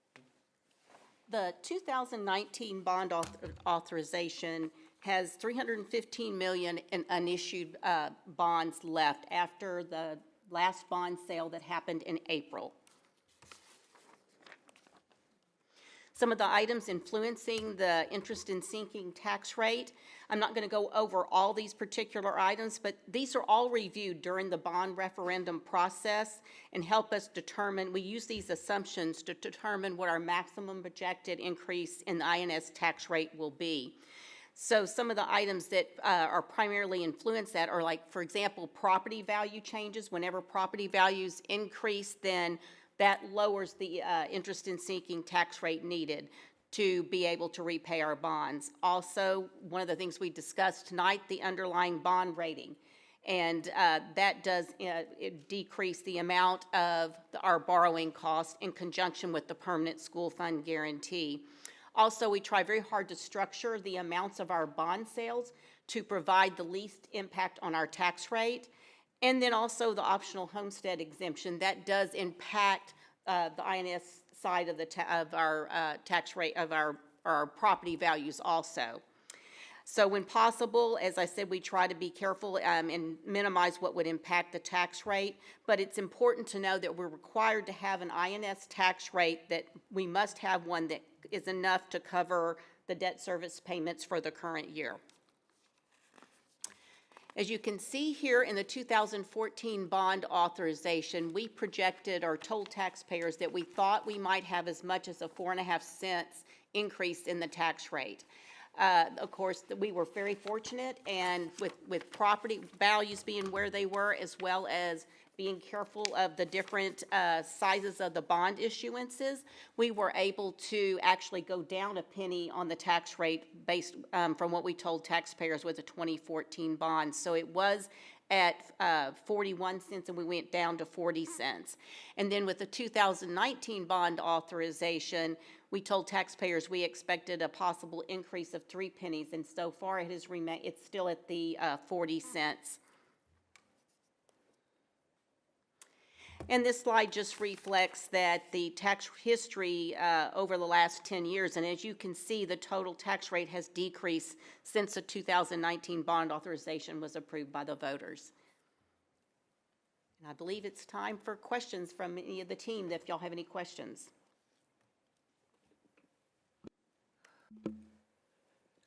The 2019 bond authorization has $315 million in unissued bonds left after the last bond sale that happened in April. Some of the items influencing the interest in sinking tax rate. I'm not going to go over all these particular items, but these are all reviewed during the bond referendum process and help us determine, we use these assumptions to determine what our maximum projected increase in the INS tax rate will be. So some of the items that are primarily influenced that are like, for example, property value changes. Whenever property values increase, then that lowers the interest in sinking tax rate needed to be able to repay our bonds. Also, one of the things we discussed tonight, the underlying bond rating. And that does decrease the amount of our borrowing cost in conjunction with the permanent school fund guarantee. Also, we try very hard to structure the amounts of our bond sales to provide the least impact on our tax rate. And then also the optional homestead exemption, that does impact the INS side of our tax rate, of our property values also. So when possible, as I said, we try to be careful and minimize what would impact the tax rate, but it's important to know that we're required to have an INS tax rate, that we must have one that is enough to cover the debt service payments for the current year. As you can see here in the 2014 bond authorization, we projected or told taxpayers that we thought we might have as much as a 4.5 cents increase in the tax rate. Of course, we were very fortunate, and with property values being where they were, as well as being careful of the different sizes of the bond issuances, we were able to actually go down a penny on the tax rate based from what we told taxpayers with the 2014 bonds. So it was at 41 cents, and we went down to 40 cents. And then with the 2019 bond authorization, we told taxpayers we expected a possible increase of 3 pennies, and so far it has remained, it's still at the 40 cents. And this slide just reflects that the tax history over the last 10 years, and as you can see, the total tax rate has decreased since the 2019 bond authorization was approved by the voters. And I believe it's time for questions from any of the team, if y'all have any questions.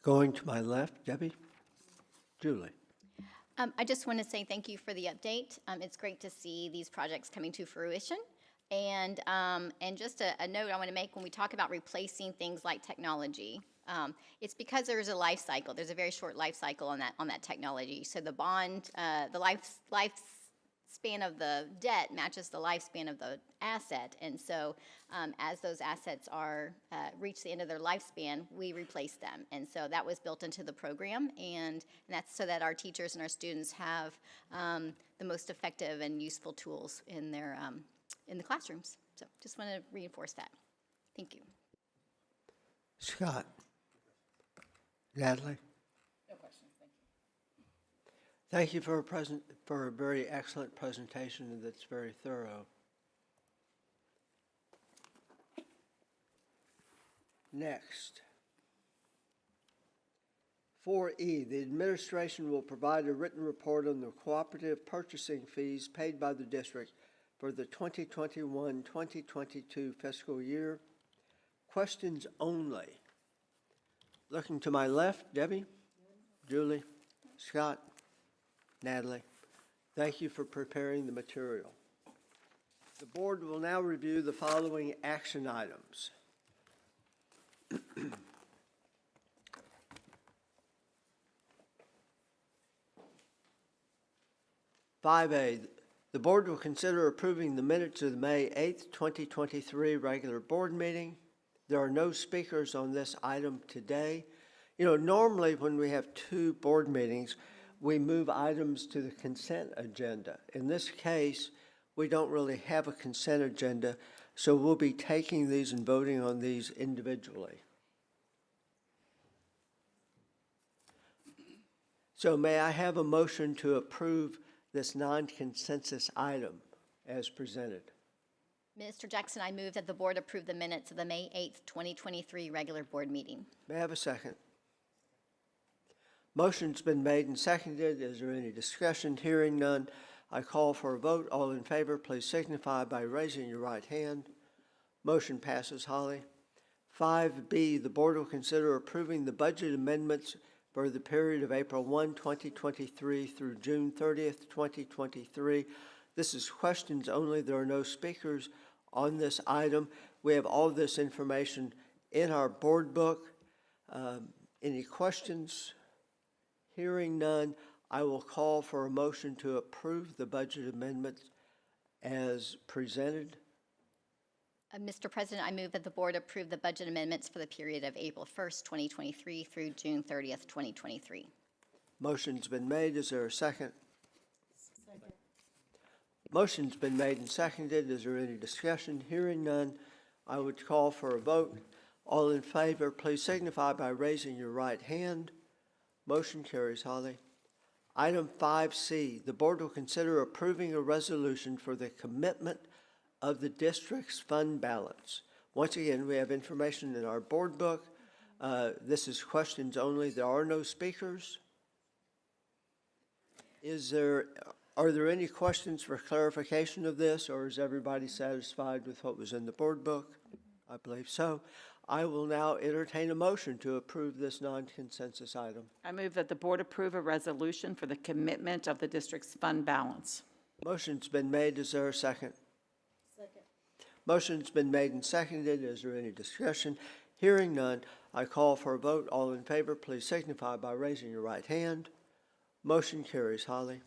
Going to my left, Debbie? Julie? I just want to say thank you for the update. It's great to see these projects coming to fruition. And just a note I want to make, when we talk about replacing things like technology, it's because there's a life cycle. There's a very short life cycle on that technology. So the bond, the lifespan of the debt matches the lifespan of the asset. And so as those assets are reach the end of their lifespan, we replace them. And so that was built into the program, and that's so that our teachers and our students have the most effective and useful tools in their in the classrooms. So just want to reinforce that. Thank you. Scott? Natalie? No questions, thank you. Thank you for a very excellent presentation that's very thorough. Next. 4E, the administration will provide a written report on the cooperative purchasing fees paid by the district for the 2021-2022 fiscal year. Questions only. Looking to my left, Debbie, Julie, Scott, Natalie, thank you for preparing the material. The board will now review the following action items. 5A, the board will consider approving the minutes of the May 8th, 2023 regular board meeting. There are no speakers on this item today. You know, normally when we have two board meetings, we move items to the consent agenda. In this case, we don't really have a consent agenda, so we'll be taking these and voting on these individually. So may I have a motion to approve this non-consensus item as presented? Mr. Jackson, I move that the board approve the minutes of the May 8th, 2023 regular board meeting. May I have a second? Motion's been made and seconded. Is there any discussion? Hearing none, I call for a vote. All in favor, please signify by raising your right hand. Motion passes. Holly. 5B, the board will consider approving the budget amendments for the period of April 1, 2023 through June 30th, 2023. This is questions only. There are no speakers on this item. We have all this information in our board book. Any questions? Hearing none, I will call for a motion to approve the budget amendments as presented. Mr. President, I move that the board approve the budget amendments for the period of April 1st, 2023 through June 30th, 2023. Motion's been made. Is there a second? Second. Motion's been made and seconded. Is there any discussion? Hearing none, I would call for a vote. All in favor, please signify by raising your right hand. Motion carries, Holly. Item 5C, the board will consider approving a resolution for the commitment of the district's fund balance. Once again, we have information in our board book. This is questions only. There are no speakers. Are there any questions for clarification of this, or is everybody satisfied with what was in the board book? I believe so. I will now entertain a motion to approve this non-consensus item. I move that the board approve a resolution for the commitment of the district's fund balance. Motion's been made. Is there a second? Second. Motion's been made and seconded. Is there any discussion? Hearing none, I call for a vote. All in favor, please signify by raising your right hand. Motion carries, Holly.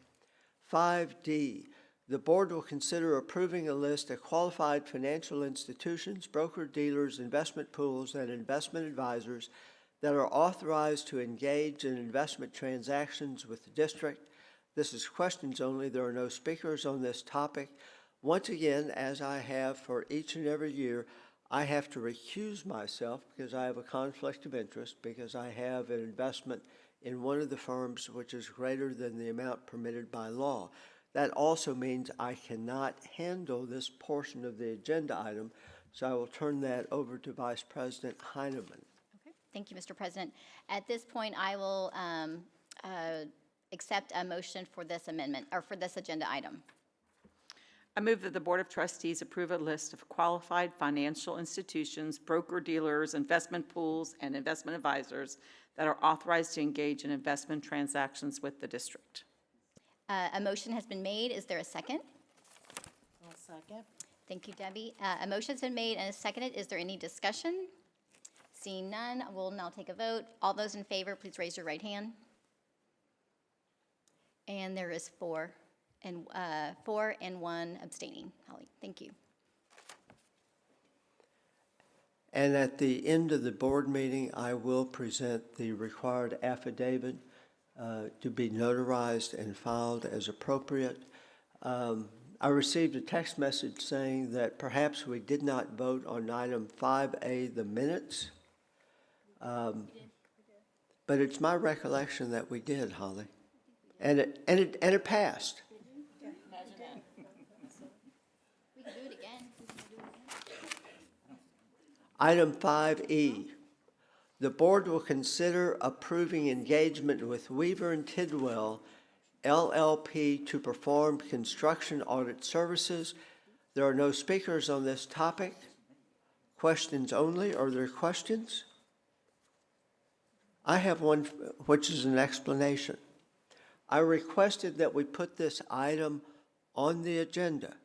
5D, the board will consider approving a list of qualified financial institutions, broker-dealers, investment pools, and investment advisors that are authorized to engage in investment transactions with the district. This is questions only. There are no speakers on this topic. Once again, as I have for each and every year, I have to recuse myself because I have a conflict of interest, because I have an investment in one of the firms which is greater than the amount permitted by law. That also means I cannot handle this portion of the agenda item, so I will turn that over to Vice President Heineman. Okay. Thank you, Mr. President. At this point, I will accept a motion for this amendment, or for this agenda item. I move that the Board of Trustees approve a list of qualified financial institutions, broker-dealers, investment pools, and investment advisors that are authorized to engage in investment transactions with the district. A motion has been made. Is there a second? I'll second. Thank you, Debbie. A motion's been made and is seconded. Is there any discussion? Seeing none, we'll now take a vote. All those in favor, please raise your right hand. And there is four and one abstaining. Holly, thank you. And at the end of the board meeting, I will present the required affidavit to be notarized and filed as appropriate. I received a text message saying that perhaps we did not vote on item 5A, the minutes. But it's my recollection that we did, Holly. And it passed. We can do it again. Item 5E, the board will consider approving engagement with Weaver and Tidwell LLP to perform construction audit services. There are no speakers on this topic. Questions only. Are there questions? I have one, which is an explanation. I requested that we put this item on the agenda.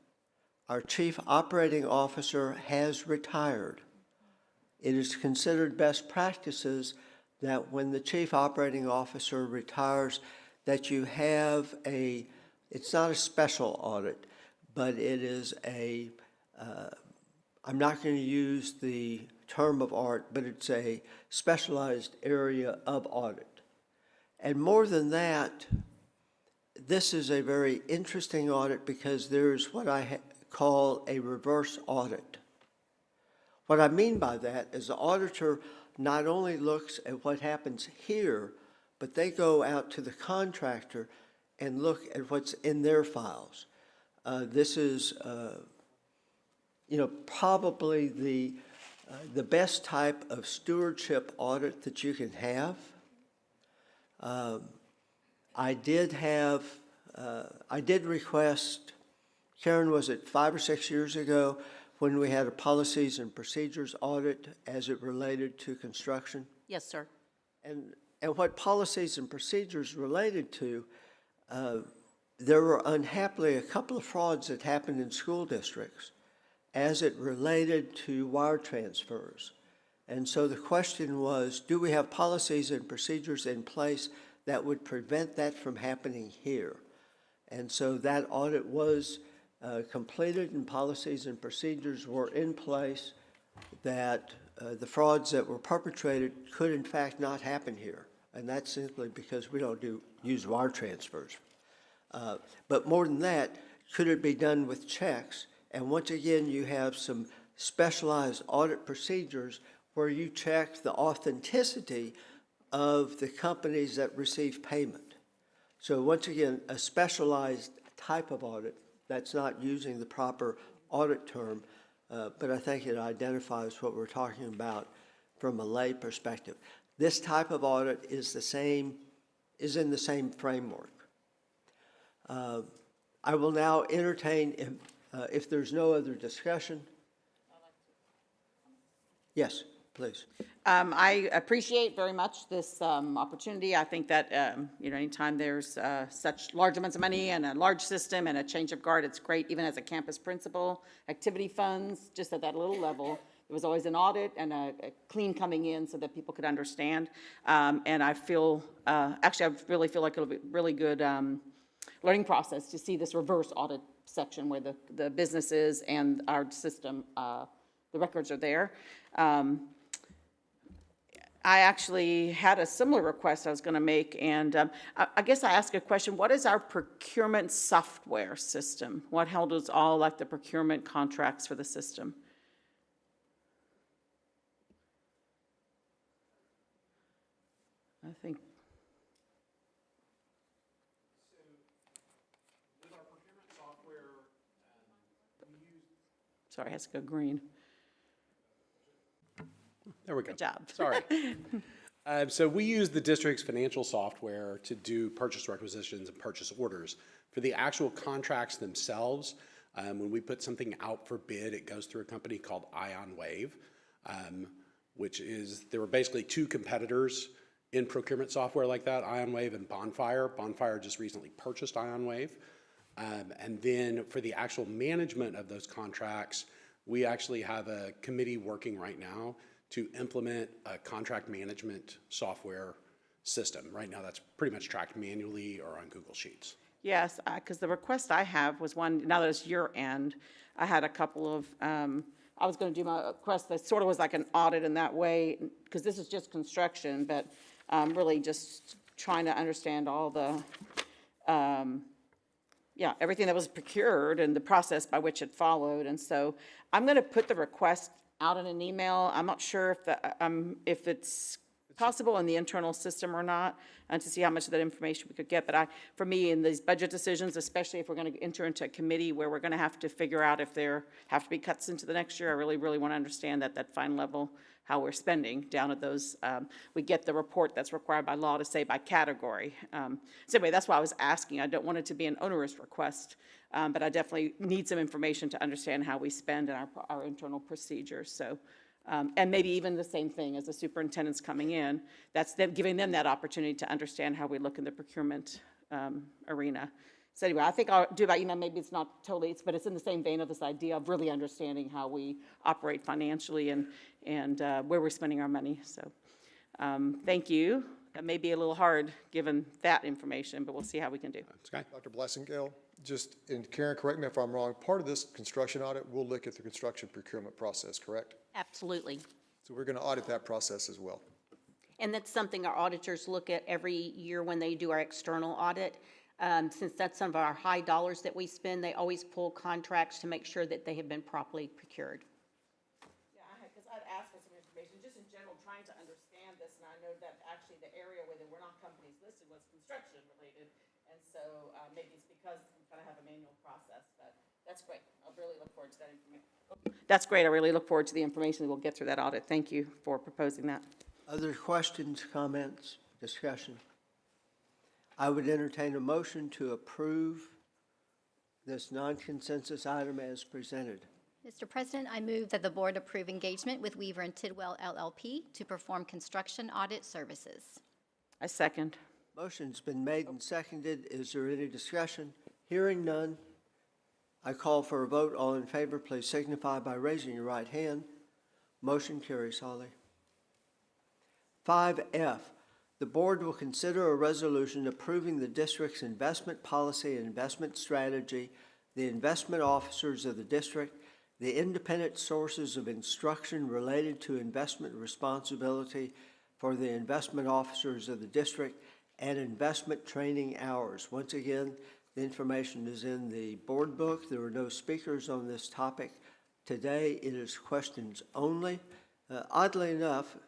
Our chief operating officer has retired. It is considered best practices that when the chief operating officer retires, that you have it's not a special audit, but it is I'm not going to use the term of art, but it's a specialized area of audit. And more than that, this is a very interesting audit because there's what I call a reverse audit. What I mean by that is the auditor not only looks at what happens here, but they go out to the contractor and look at what's in their files. This is, probably the best type of stewardship audit that you can have. I did request, Karen, was it 5 or 6 years ago, when we had a policies and procedures audit as it related to construction? Yes, sir. And what policies and procedures related to, there were unhappily a couple of frauds that happened in school districts as it related to wire transfers. And so the question was, do we have policies and procedures in place that would prevent that from happening here? And so that audit was completed, and policies and procedures were in place that the frauds that were perpetrated could in fact not happen here. And that's simply because we don't use wire transfers. But more than that, could it be done with checks? And once again, you have some specialized audit procedures where you check the authenticity of the companies that receive payment. So once again, a specialized type of audit, that's not using the proper audit term, but I think it identifies what we're talking about from a lay perspective. This type of audit is in the same framework. I will now entertain, if there's no other discussion. Yes, please. I appreciate very much this opportunity. I think that, anytime there's such large amounts of money and a large system and a change of guard, it's great, even as a campus principal. Activity funds, just at that little level, there was always an audit and a clean coming in so that people could understand. And I feel, actually, I really feel like it'll be a really good learning process to see this reverse audit section where the businesses and our system, the records are there. I actually had a similar request I was going to make, and I guess I ask a question. What is our procurement software system? What handles all like the procurement contracts for the system? I think. With our procurement software, we use. Sorry, it has to go green. There we go. Good job. Sorry. So we use the district's financial software to do purchase requisitions and purchase orders. For the actual contracts themselves, when we put something out for bid, it goes through a company called IonWave, which is, there were basically two competitors in procurement software like that, IonWave and Bonfire. Bonfire just recently purchased IonWave. And then for the actual management of those contracts, we actually have a committee working right now to implement a contract management software system. Right now, that's pretty much tracked manually or on Google Sheets. Yes, because the request I have was one, now that it's year end, I had a couple of, I was going to do my request that sort of was like an audit in that way, because this is just construction, but really just trying to understand all the, everything that was procured and the process by which it followed. And so I'm going to put the request out in an email. I'm not sure if it's possible in the internal system or not, and to see how much of that information we could get. But for me, in these budget decisions, especially if we're going to enter into a committee where we're going to have to figure out if there have to be cuts into the next year, I really, really want to understand that fine level, how we're spending down at those. We get the report that's required by law to say by category. So anyway, that's why I was asking. I don't want it to be an onerous request, but I definitely need some information to understand how we spend and our internal procedures. So, and maybe even the same thing as the superintendent's coming in, that's them, giving them that opportunity to understand how we look in the procurement arena. So anyway, I think I'll do by email. Maybe it's not totally, but it's in the same vein of this idea of really understanding how we operate financially and where we're spending our money. So thank you. That may be a little hard given that information, but we'll see how we can do. Okay. Dr. Blessingale, and Karen, correct me if I'm wrong, part of this construction audit, we'll look at the construction procurement process, correct? Absolutely. So we're going to audit that process as well. And that's something our auditors look at every year when they do our external audit. Since that's some of our high dollars that we spend, they always pull contracts to make sure that they have been properly procured. Yeah, because I'd asked for some information, just in general, trying to understand this, and I know that actually the area where there were not companies listed was construction related, and so maybe it's because we kind of have a manual process, but that's great. I really look forward to that information. That's great. I really look forward to the information that we'll get through that audit. Thank you for proposing that. Other questions, comments, discussion? I would entertain a motion to approve this non-consensus item as presented. Mr. President, I move that the board approve engagement with Weaver and Tidwell LLP to perform construction audit services. I second. Motion's been made and seconded. Is there any discussion? Hearing none, I call for a vote. All in favor, please signify by raising your right hand. Motion carries, Holly. 5F, the board will consider a resolution approving the district's investment policy and investment strategy, the investment officers of the district, the independent sources of instruction related to investment responsibility for the investment officers of the district, and investment training hours. Once again, the information is in the board book. There are no speakers on this topic. Today, it is questions only. Oddly enough,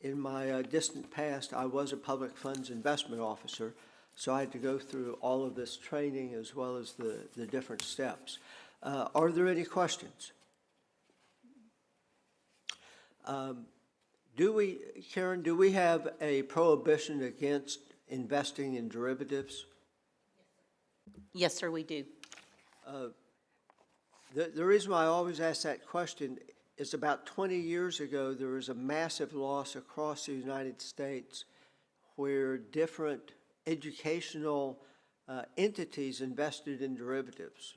in my distant past, I was a public funds investment officer, so I had to go through all of this training as well as the different steps. Are there any questions? Karen, do we have a prohibition against investing in derivatives? Yes, sir, we do. The reason why I always ask that question is about 20 years ago, there was a massive loss across the United States where different educational entities invested in derivatives,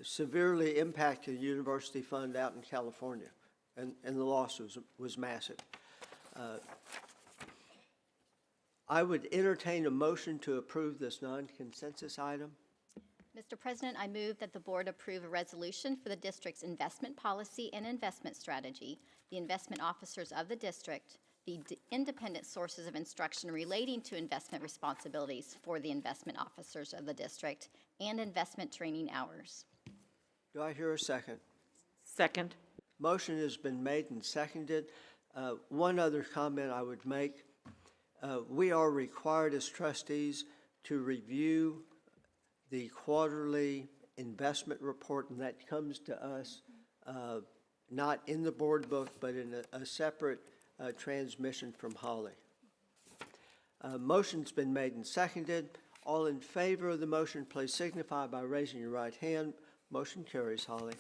severely impacted the university fund out in California, and the loss was massive. I would entertain a motion to approve this non-consensus item. Mr. President, I move that the board approve a resolution for the district's investment policy and investment strategy, the investment officers of the district, the independent sources of instruction relating to investment responsibilities for the investment officers of the district, and investment training hours. Do I hear a second? Second. Motion has been made and seconded. One other comment I would make. We are required as trustees to review the quarterly investment report, and that comes to us not in the board book, but in a separate transmission from Holly. Motion's been made and seconded. All in favor of the motion, please signify by raising your right hand. Motion carries, Holly.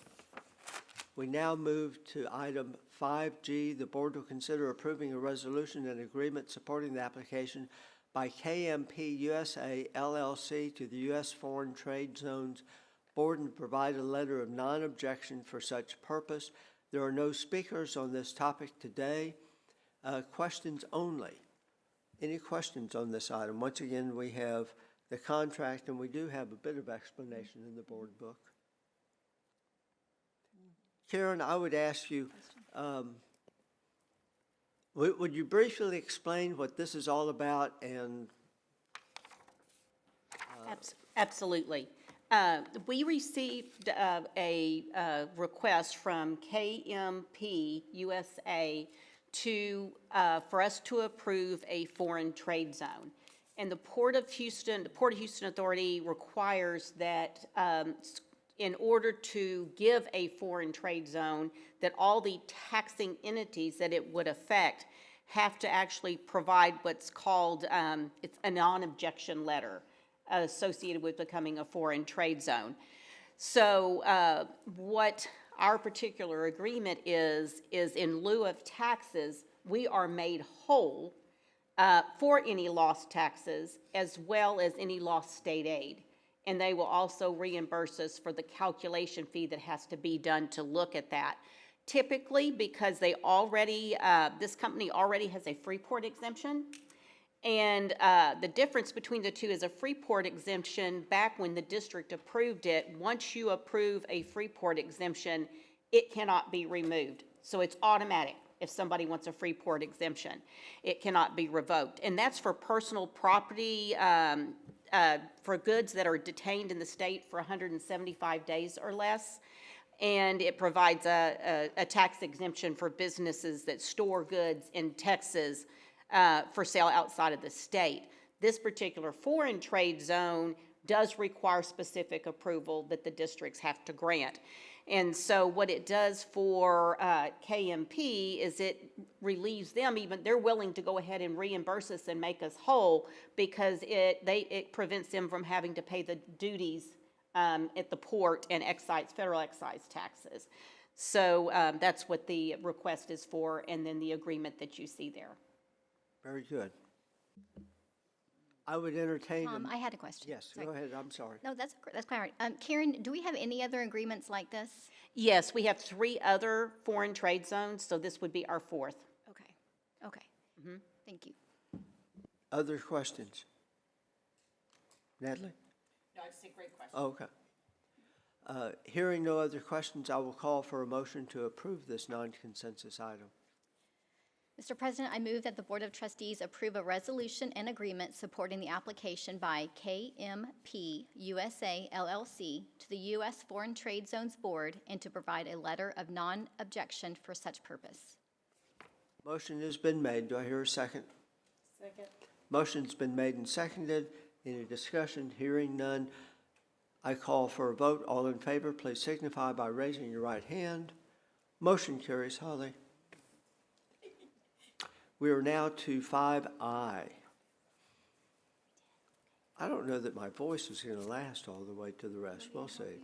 We now move to item 5G. The board will consider approving a resolution and agreement supporting the application by KMP USA LLC to the U.S. Foreign Trade Zones Board and provide a letter of non-objection for such purpose. There are no speakers on this topic today. Questions only. Any questions on this item? Once again, we have the contract, and we do have a bit of explanation in the board book. Karen, I would ask you, would you briefly explain what this is all about? And Absolutely. We received a request from KMP USA for us to approve a foreign trade zone. And the Port of Houston Authority requires that in order to give a foreign trade zone, that all the taxing entities that it would affect have to actually provide what's called it's a non-objection letter associated with becoming a foreign trade zone. So what our particular agreement is in lieu of taxes, we are made whole for any lost taxes as well as any lost state aid. And they will also reimburse us for the calculation fee that has to be done to look at that. Typically, because they already, this company already has a Freeport exemption, and the difference between the two is a Freeport exemption, back when the district approved it, once you approve a Freeport exemption, it cannot be removed. So it's automatic if somebody wants a Freeport exemption. It cannot be revoked. And that's for personal property, for goods that are detained in the state for 175 days or less. And it provides a tax exemption for businesses that store goods in Texas for sale outside of the state. This particular foreign trade zone does require specific approval that the districts have to grant. And so what it does for KMP is it relieves them, even they're willing to go ahead and reimburse us and make us whole, because it prevents them from having to pay the duties at the port and federal excise taxes. So that's what the request is for, and then the agreement that you see there. Very good. I would entertain. I had a question. Yes, Sorry. go ahead, I'm sorry. No, that's quite all right. Karen, do we have any other agreements like this? Yes, we have 3 other foreign trade zones, so this would be our 4th. Okay, okay. Thank you. Other questions? Natalie? No, it's a great question. Okay. Hearing no other questions, I will call for a motion to approve this non-consensus item. Mr. President, I move that the Board of Trustees approve a resolution and agreement supporting the application by KMP USA LLC to the U.S. Foreign Trade Zones Board and to provide a letter of non-objection for such purpose. Motion has been made. Do I hear a second? Second. Motion's been made and seconded. Any discussion? Hearing none, I call for a vote. All in favor, please signify by raising your right hand. Motion carries. Holly. We are now to 5I. I don't know that my voice is going to last all the way to the rest. We'll see.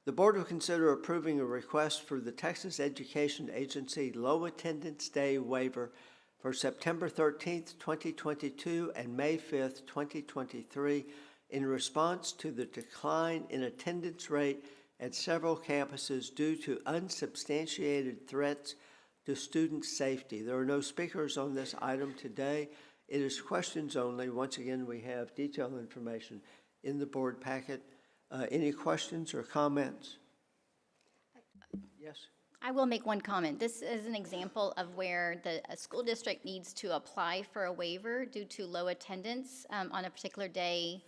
The board will consider approving a request for the Texas Education Agency low attendance day waiver for September 13th, 2022 and May 5th, 2023 in response to the decline in attendance rate at several campuses due to unsubstantiated threats to student safety. There are no speakers on this item today. It is questions only. Once again, we have detailed information in the board packet. Any questions or comments? Yes. I will make one comment. This is an example of where a school district needs to apply for a waiver due to low attendance on a particular day,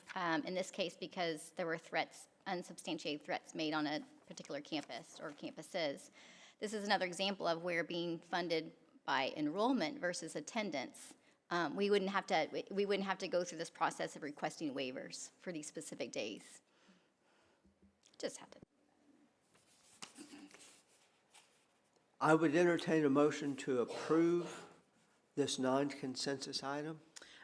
in this case because there were threats, unsubstantiated threats made on a particular campus or campuses. This is another example of where being funded by enrollment versus attendance, we wouldn't have to go through this process of requesting waivers for these specific days. Just have to. I would entertain a motion to approve this non-consensus item.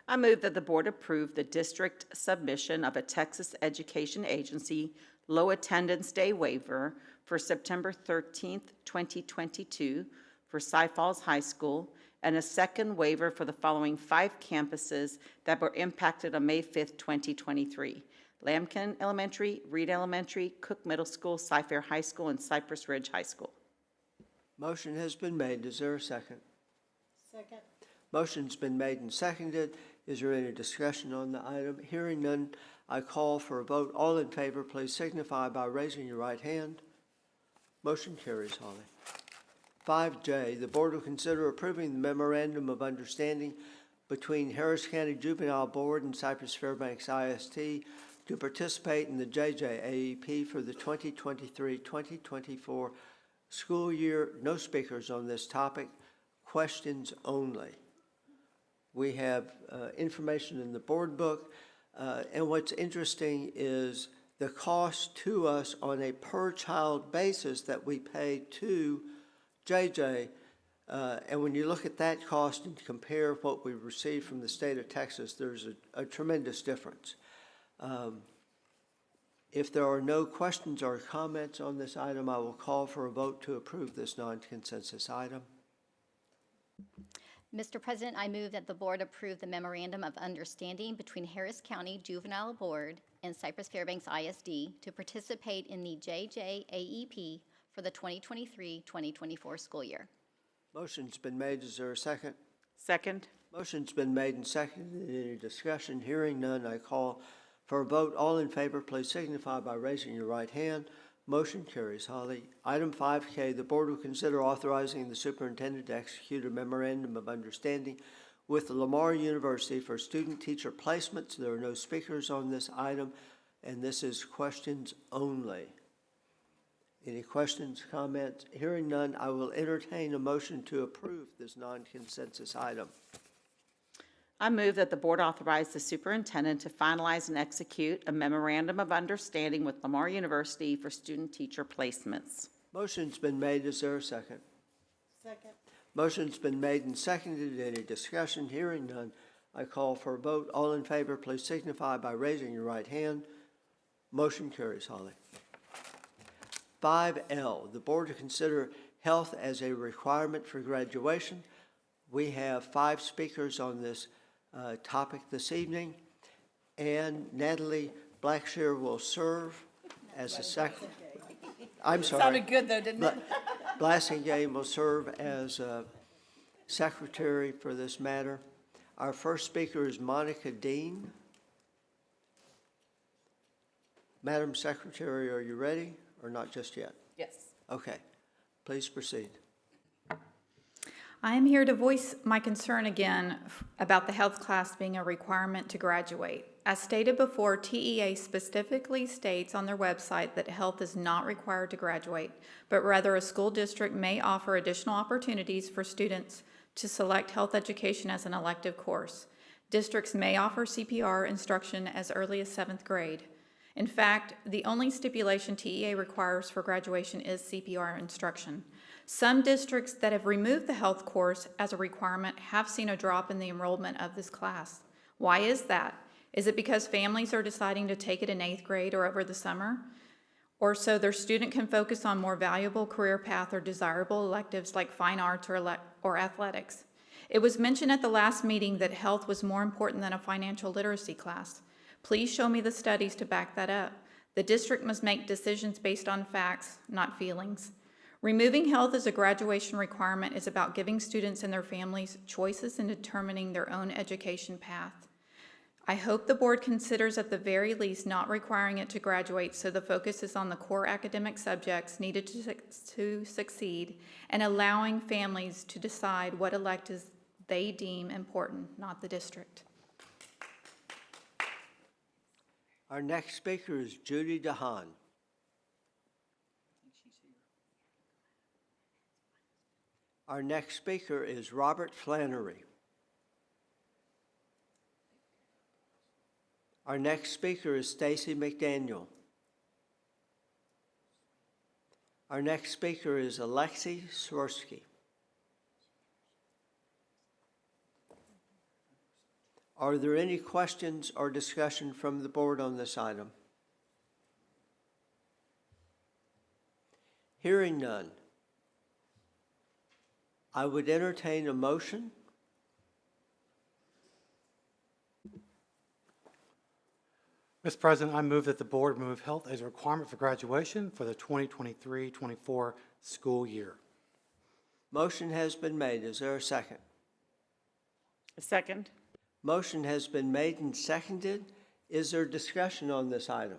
I move that the board approve the district submission of a Texas Education Agency low attendance day waiver for September 13th, 2022 for Cy Falls High School, and a second waiver for the following 5 campuses that were impacted on May 5th, 2023. Lambkin Elementary, Reed Elementary, Cook Middle School, Cy-Fair High School, and Cypress Ridge High School. Motion has been made. Is there a second? Second. Motion's been made and seconded. Is there any discussion on the item? Hearing none, I call for a vote. All in favor, please signify by raising your right hand. Motion carries, Holly. 5J, the board will consider approving the memorandum of understanding between Harris County Juvenile Board and Cypress-Fairbanks ISD to participate in the JJAEP for the 2023-2024 school year. No speakers on this topic. Questions only. We have information in the board book, and what's interesting is the cost to us on a per-child basis that we pay to JJ, and when you look at that cost and compare what we receive from the state of Texas, there's a tremendous difference. If there are no questions or comments on this item, I will call for a vote to approve this non-consensus item. Mr. President, I move that the board approve the memorandum of understanding between Harris County Juvenile Board and Cypress-Fairbanks ISD to participate in the JJAEP for the 2023-2024 school year. Motion's been made. Is there a second? Second. Motion's been made and seconded. Any discussion? Hearing none, I call for a vote. All in favor, please signify by raising your right hand. Motion carries, Holly. Item 5K, the board will consider authorizing the superintendent to execute a memorandum of understanding with Lamar University for student-teacher placements. There are no speakers on this item, and this is questions only. Any questions, comments? Hearing none, I will entertain a motion to approve this non-consensus item. I move that the board authorize the superintendent to finalize and execute a memorandum of understanding with Lamar University for student-teacher placements. Motion's been made. Is there a second? Second. Motion's been made and seconded. Any discussion? Hearing none, I call for a vote. All in favor, please signify by raising your right hand. Motion carries, Holly. 5L, the board to consider health as a requirement for graduation. We have 5 speakers on this topic this evening, and Natalie Blackshear will serve as a secretary. I'm sorry. Sounded good though, didn't it? Blassingame will serve as secretary for this matter. Our first speaker is Monica Dean. Madam Secretary, are you ready or not just yet? Yes. Okay, please proceed. I am here to voice my concern again about the health class being a requirement to graduate. As stated before, TEA specifically states on their website that health is not required to graduate, but rather a school district may offer additional opportunities for students to select health education as an elective course. Districts may offer CPR instruction as early as 7th grade. In fact, the only stipulation TEA requires for graduation is CPR instruction. Some districts that have removed the health course as a requirement have seen a drop in the enrollment of this class. Why is that? Is it because families are deciding to take it in 8th grade or over the summer? Or so their student can focus on more valuable career path or desirable electives like fine arts or athletics? It was mentioned at the last meeting that health was more important than a financial literacy class. Please show me the studies to back that up. The district must make decisions based on facts, not feelings. Removing health as a graduation requirement is about giving students and their families choices in determining their own education path. I hope the board considers at the very least not requiring it to graduate so the focus is on the core academic subjects needed to succeed and allowing families to decide what electives they deem important, not the district. Our next speaker is Judy DeHaan. Our next speaker is Robert Flannery. Our next speaker is Stacy McDaniel. Our next speaker is Alexei Swirsky. Are there any questions or discussion from the board on this item? Hearing none, I would entertain a motion. Mr. President, I move that the board remove health as a requirement for graduation for the 2023-24 school year. Motion has been made. Is there a second? A second. Motion has been made and seconded. Is there discussion on this item?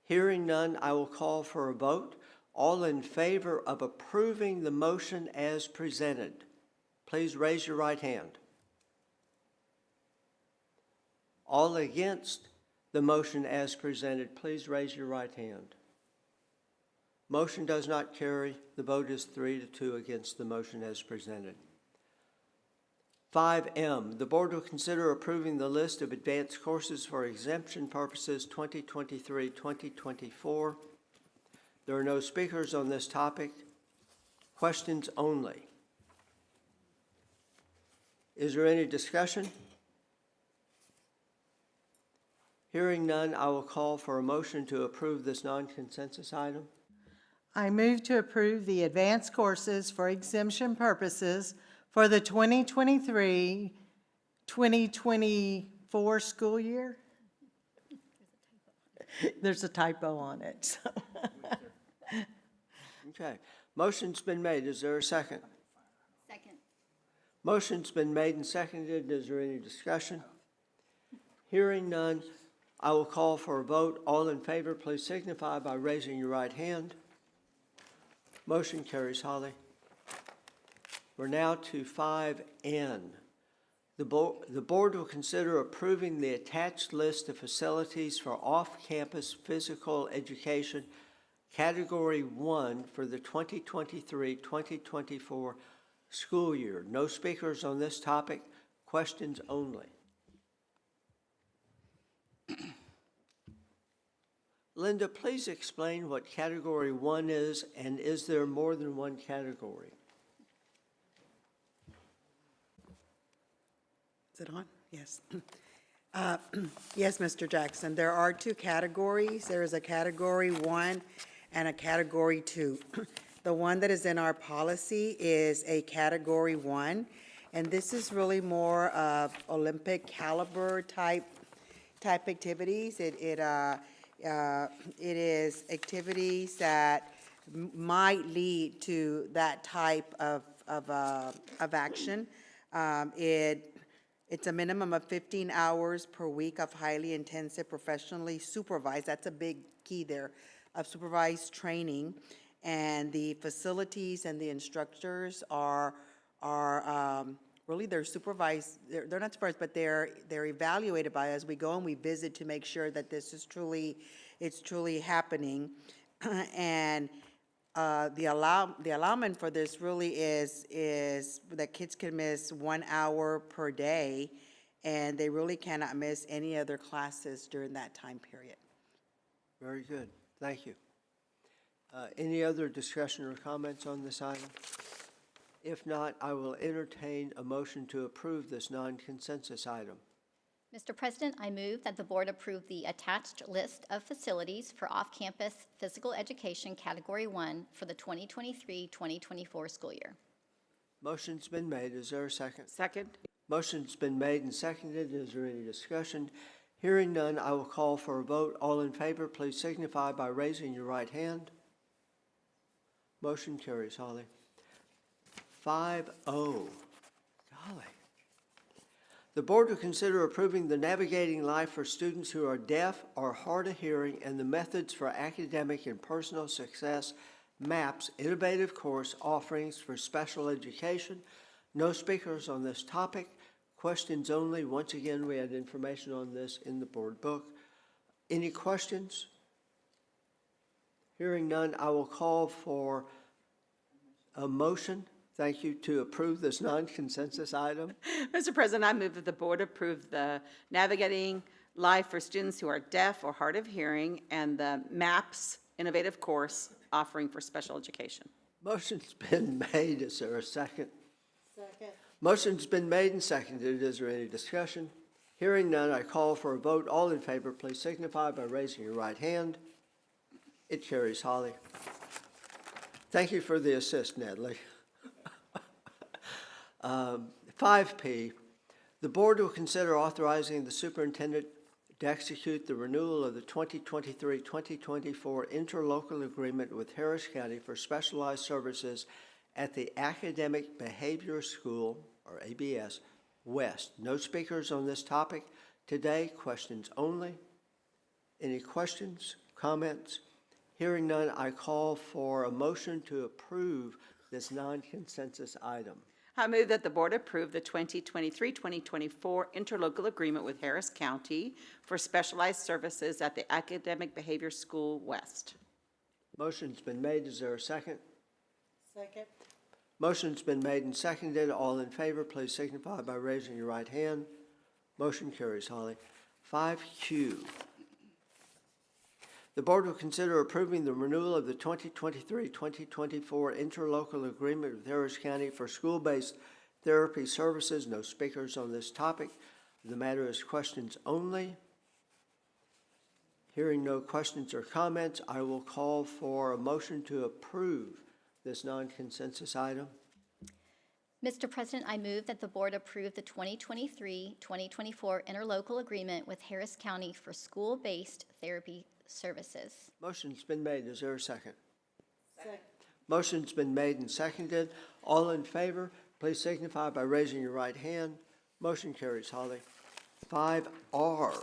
Hearing none, I will call for a vote. All in favor of approving the motion as presented, please raise your right hand. All against the motion as presented, please raise your right hand. Motion does not carry. The vote is 3-2 against the motion as presented. 5M, the board will consider approving the list of advanced courses for exemption purposes 2023-2024. There are no speakers on this topic. Questions only. Is there any discussion? Hearing none, I will call for a motion to approve this non-consensus item. I move to approve the advanced courses for exemption purposes for the 2023-2024 school year. There's a typo on it. So. Okay. Motion's been made. Is there a second? Second. Motion's been made and seconded. Is there any discussion? Hearing none, I will call for a vote. All in favor, please signify by raising your right hand. Motion carries, Holly. We're now to 5N. The board will consider approving the attached list of facilities for off-campus physical education, Category 1 for the 2023-2024 school year. No speakers on this topic. Questions only. Linda, please explain what Category 1 is, and is there more than one category? Is it on? Yes. Yes, Mr. Jackson, there are two categories. There is a Category 1 and a Category 2. The one that is in our policy is a Category 1, and this is really more of Olympic caliber type activities. It is activities that might lead to that type of action. It's a minimum of 15 hours per week of highly intensive, professionally supervised, that's a big key there, of supervised training. And the facilities and the instructors are really, they're supervised, they're not supervised, but they're evaluated by us. We go and we visit to make sure that this is it's truly happening. And the allowance for this really is that kids can miss 1 hour per day, and they really cannot miss any other classes during that time period. Very good. Thank you. Any other discussion or comments on this item? If not, I will entertain a motion to approve this non-consensus item. Mr. President, I move that the board approve the attached list of facilities for off-campus physical education Category 1 for the 2023-2024 school year. Motion's been made. Is there a second? Second. Motion's been made and seconded. Is there any discussion? Hearing none, I will call for a vote. All in favor, please signify by raising your right hand. Motion carries, Holly. 5-0. Golly. The board will consider approving the Navigating Life for Students Who Are Deaf or Hard of Hearing and the Methods for Academic and Personal Success MAPS innovative course offerings for special education. No speakers on this topic. Questions only. Once again, we had information on this in the board book. Any questions? Hearing none, I will call for a motion, thank you, to approve this non-consensus item. Mr. President, I move that the board approve the Navigating Life for Students Who Are Deaf or Hard of Hearing and the MAPS innovative course offering for special education. Motion's been made. Is there a second? Second. Motion's been made and seconded. Is there any discussion? Hearing none, I call for a vote. All in favor, please signify by raising your right hand. It carries, Holly. Thank you for the assist, Natalie. 5P, the board will consider authorizing the superintendent to execute the renewal of the 2023-2024 interlocal agreement with Harris County for specialized services at the Academic Behavior School, or ABS, West. No speakers on this topic today. Questions only. Any questions, comments? Hearing none, I call for a motion to approve this non-consensus item. I move that the board approve the 2023-2024 interlocal agreement with Harris County for specialized services at the Academic Behavior School West. Motion's been made. Is there a second? Second. Motion's been made and seconded. All in favor, please signify by raising your right hand. Motion carries, Holly. 5Q. The board will consider approving the renewal of the 2023-2024 interlocal agreement with Harris County for school-based therapy services. No speakers on this topic. The matter is questions only. Hearing no questions or comments, I will call for a motion to approve this non-consensus item. Mr. President, I move that the board approve the 2023-2024 interlocal agreement with Harris County for school-based therapy services. Motion's been made. Is there a second? Second. Motion's been made and seconded. All in favor, please signify by raising your right hand. Motion carries, Holly. 5R.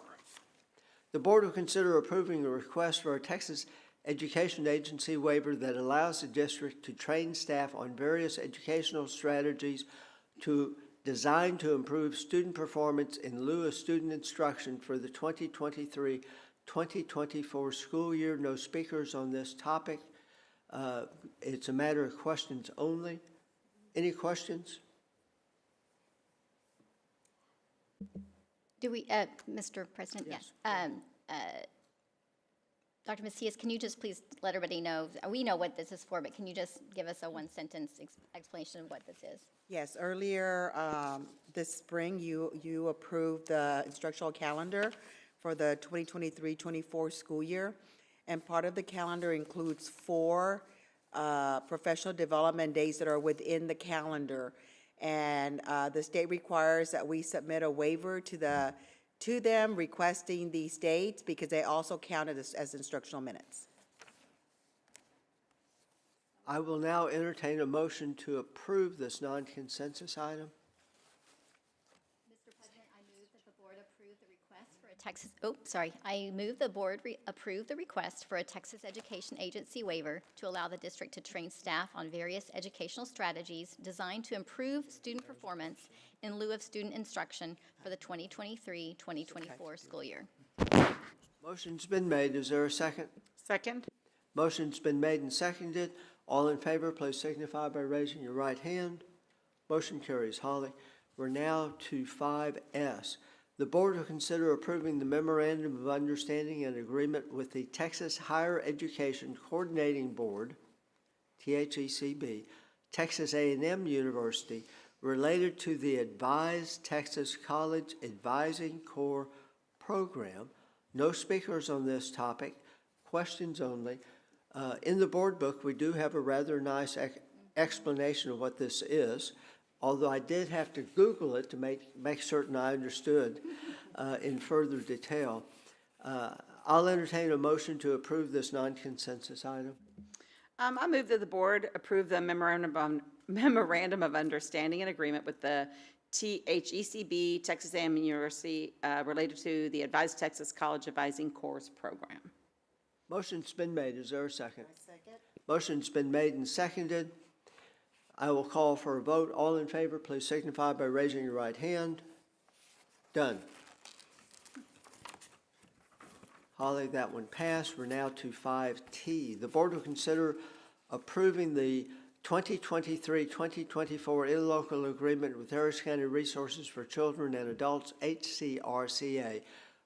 The board will consider approving a request for a Texas Education Agency waiver that allows the district to train staff on various educational strategies designed to improve student performance in lieu of student instruction for the 2023-2024 school year. No speakers on this topic. It's a matter of questions only. Any questions? Do we, Mr. President? Yes. Yes. Dr. Macias, can you just please let everybody know, we know what this is for, but can you just give us a one-sentence explanation of what this is? Yes, earlier this spring, you approved the instructional calendar for the 2023-24 school year. And part of the calendar includes 4 professional development days that are within the calendar. And the state requires that we submit a waiver to them requesting these dates because they also count as instructional minutes. I will now entertain a motion to approve this non-consensus item. Mr. President, I move that the board approve the request for a Texas, I move the board approve the request for a Texas Education Agency waiver to allow the district to train staff on various educational strategies designed to improve student performance in lieu of student instruction for the 2023-2024 school year. Motion's been made. Is there a second? Second? Motion's been made and seconded. All in favor, please signify by raising your right hand. Motion carries. Holly. We're now to 5S. The board will consider approving the Memorandum of Understanding and Agreement with the Texas Higher Education Coordinating Board, THECB, Texas A&M University, related to the Advise Texas College Advising Corps program. No speakers on this topic, questions only. In the board book, we do have a rather nice explanation of what this is, although I did have to Google it to make certain I understood in further detail. I'll entertain a motion to approve this non-consensus item. I move that the board approve the memorandum of understanding and agreement with the THECB, Texas A&M University, related to the Advise Texas College Advising Corps program. Motion's been made. Is there a second? Second. Motion's been made and seconded. I will call for a vote. All in favor, please signify by raising your right hand. Done. Holly, that one passed. We're now to 5T. The board will consider approving the 2023-2024 interlocal agreement with Harris County Resources for Children and Adults, HCRCA,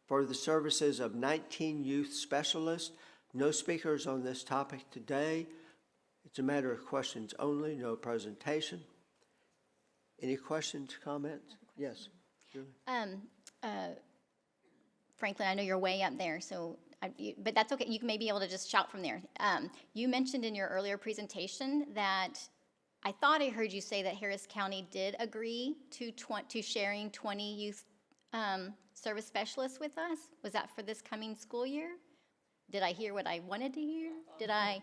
for the services of 19 youth specialists. No speakers on this topic today. It's a matter of questions only, no presentation. Any questions, comments? Yes, Julie. Franklin, I know you're way up there, so but that's okay. You may be able to just shout from there. You mentioned in your earlier presentation that I thought I heard you say that Harris County did agree to sharing 20 youth service specialists with us. Was that for this coming school year? Did I hear what I wanted to hear? Did I?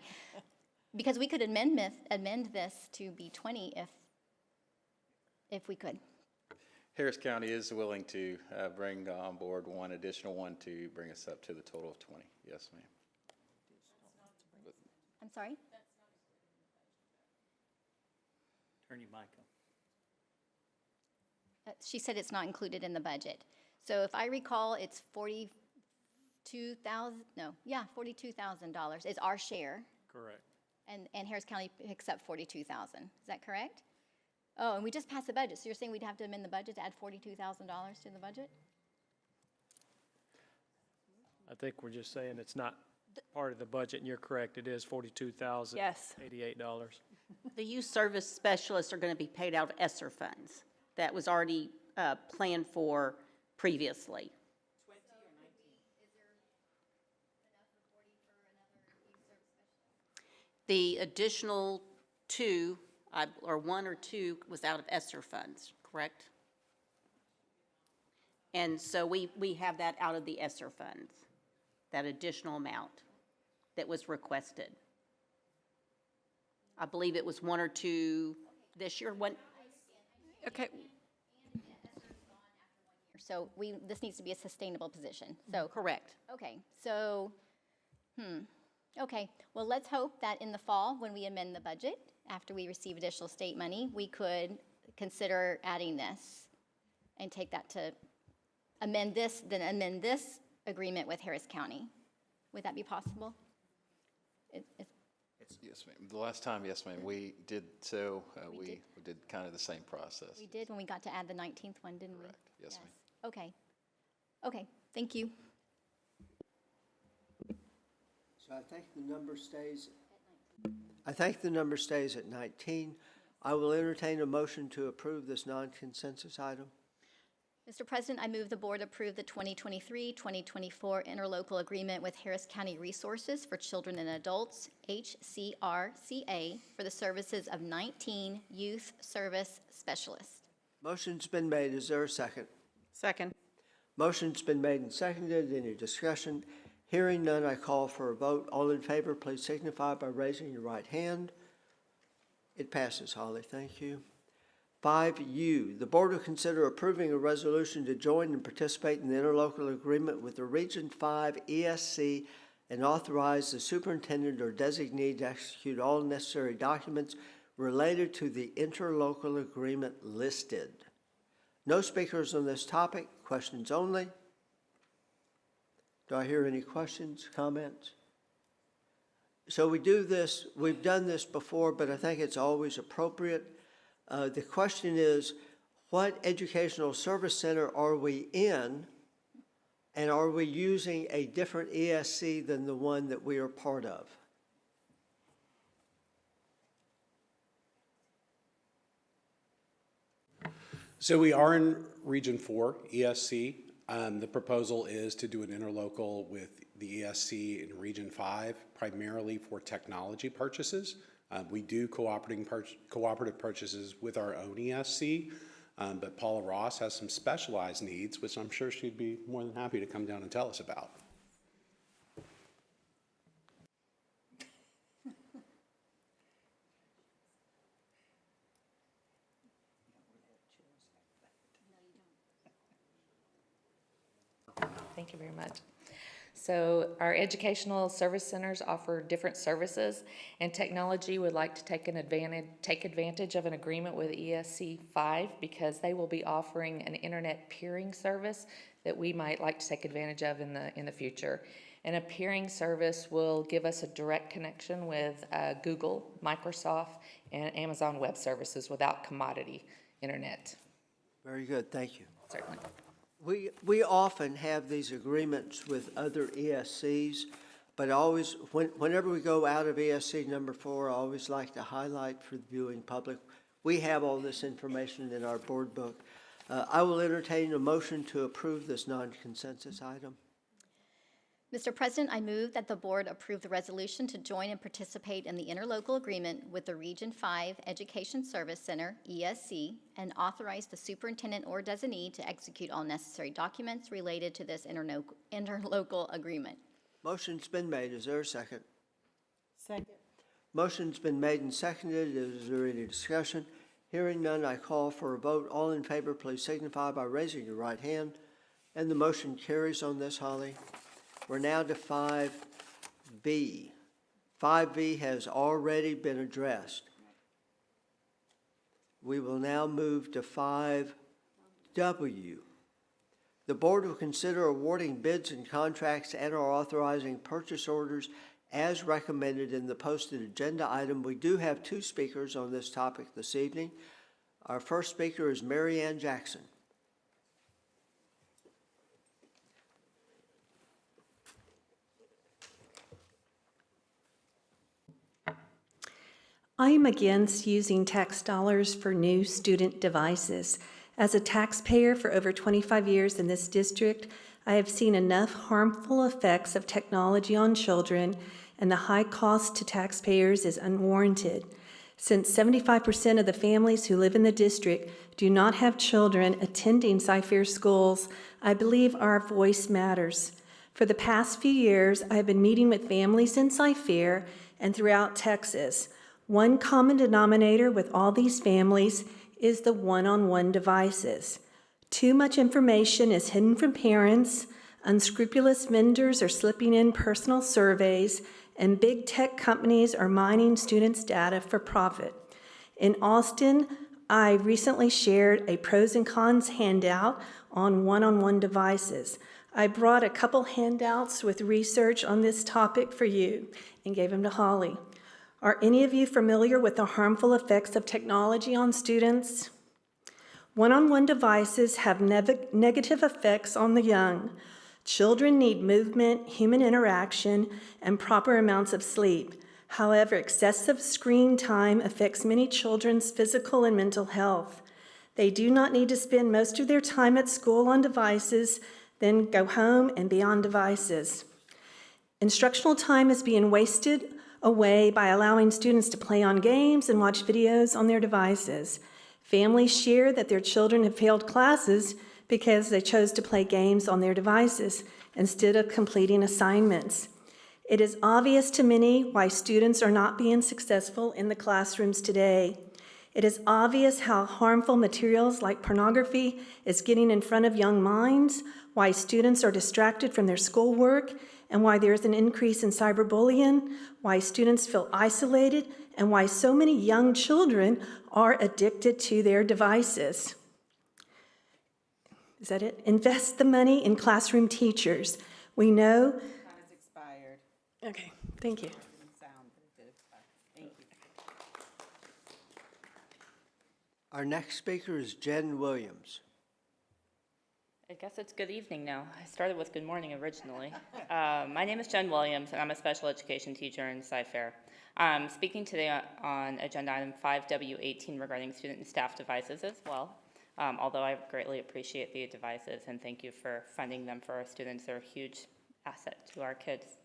Because we could amend this to be 20 if we could. Harris County is willing to bring on board one additional one to bring us up to the total of 20. Yes, ma'am. I'm sorry? Turn your mic on. She said it's not included in the budget. So if I recall, it's $42,000 is our share. Correct. And Harris County picks up $42,000. Is that correct? Oh, and we just passed the budget, so you're saying we'd have to amend the budget to add $42,000 to the budget? I think we're just saying it's not part of the budget, and you're correct, it is $42,088. Yes. The youth service specialists are going to be paid out of ESSER funds. That was already planned for previously. The additional 2, or 1 or 2, was out of ESSER funds, correct? And so we have that out of the ESSER funds, that additional amount that was requested. I believe it was 1 or 2 this year. Okay. So this needs to be a sustainable position. So correct. Okay. So, okay. Well, let's hope that in the fall, when we amend the budget, after we receive additional state money, we could consider adding this and take that to amend this agreement with Harris County. Would that be possible? Yes, ma'am. The last time, yes, ma'am, we did so. We did kind of the same process. We did when we got to add the 19th one, didn't we? Correct. Yes, ma'am. Okay. Okay. Thank you. So I think the number stays. I think the number stays at 19. I will entertain a motion to approve this non-consensus item. Mr. President, I move the board approve the 2023-2024 interlocal agreement with Harris County Resources for Children and Adults, HCRCA, for the services of 19 youth service specialists. Motion's been made. Is there a second? Second. Motion's been made and seconded. Any discussion? Hearing none, I call for a vote. All in favor, please signify by raising your right hand. It passes, Holly. Thank you. 5U, the board will consider approving a resolution to join and participate in the interlocal agreement with the Region 5 ESC and authorize the superintendent or designee to execute all necessary documents related to the interlocal agreement listed. No speakers on this topic. Questions only. Do I hear any questions, comments? So we do this, we've done this before, but I think it's always appropriate. The question is, what educational service center are we in, and are we using a different ESC than the one that we are part of? So we are in Region 4 ESC. The proposal is to do an interlocal with the ESC in Region 5, primarily for technology purchases. We do cooperative purchases with our own ESC, but Paula Ross has some specialized needs, which I'm sure she'd be more than happy to come down and tell us about. Thank you very much. So our educational service centers offer different services, and technology would like to take advantage of an agreement with ESC 5 because they will be offering an internet peering service that we might like to take advantage of in the future. And a peering service will give us a direct connection with Google, Microsoft, and Amazon Web Services without commodity internet. Very good, thank you. Certainly. We often have these agreements with other ESCs, but always, whenever we go out of ESC number 4, I always like to highlight for the viewing public, we have all this information in our board book. I will entertain a motion to approve this non-consensus item. Mr. President, I move that the board approve the resolution to join and participate in the interlocal agreement with the Region 5 Education Service Center, ESC, and authorize the superintendent or designee to execute all necessary documents related to this interlocal agreement. Motion's been made. Is there a second? Second. Motion's been made and seconded. Is there any discussion? Hearing none, I call for a vote. All in favor, please signify by raising your right hand. And the motion carries on this, Holly. We're now to 5B. 5B has already been addressed. We will now move to 5W. The board will consider awarding bids and contracts and or authorizing purchase orders as recommended in the posted agenda item. We do have 2 speakers on this topic this evening. Our first speaker is Mary Ann Jackson. I am against using tax dollars for new student devices. As a taxpayer for over 25 years in this district, I have seen enough harmful effects of technology on children, and the high cost to taxpayers is unwarranted. Since 75% of the families who live in the district do not have children attending Cypher schools, I believe our voice matters. For the past few years, I have been meeting with families in Cypher and throughout Texas. One common denominator with all these families is the one-on-one devices. Too much information is hidden from parents, unscrupulous vendors are slipping in personal surveys, and big tech companies are mining students' data for profit. In Austin, I recently shared a pros and cons handout on one-on-one devices. I brought a couple handouts with research on this topic for you and gave them to Holly. Are any of you familiar with the harmful effects of technology on students? One-on-one devices have negative effects on the young. Children need movement, human interaction, and proper amounts of sleep. However, excessive screen time affects many children's physical and mental health. They do not need to spend most of their time at school on devices, then go home and be on devices. Instructional time is being wasted away by allowing students to play on games and watch videos on their devices. Families share that their children have failed classes because they chose to play games on their devices instead of completing assignments. It is obvious to many why students are not being successful in the classrooms today. It is obvious how harmful materials like pornography is getting in front of young minds, why students are distracted from their schoolwork, and why there is an increase in cyberbullying, why students feel isolated, and why so many young children are addicted to their devices. Is that it? Invest the money in classroom teachers. We know. Time has expired. Okay, thank you. Thank you. Our next speaker is Jen Williams. I guess it's good evening now. I started with good morning originally. My name is Jen Williams, and I'm a special education teacher in Cyfair. I'm speaking today on agenda item 5W18 regarding student and staff devices as well. Although I greatly appreciate the devices and thank you for funding them for our students. They're a huge asset to our kids.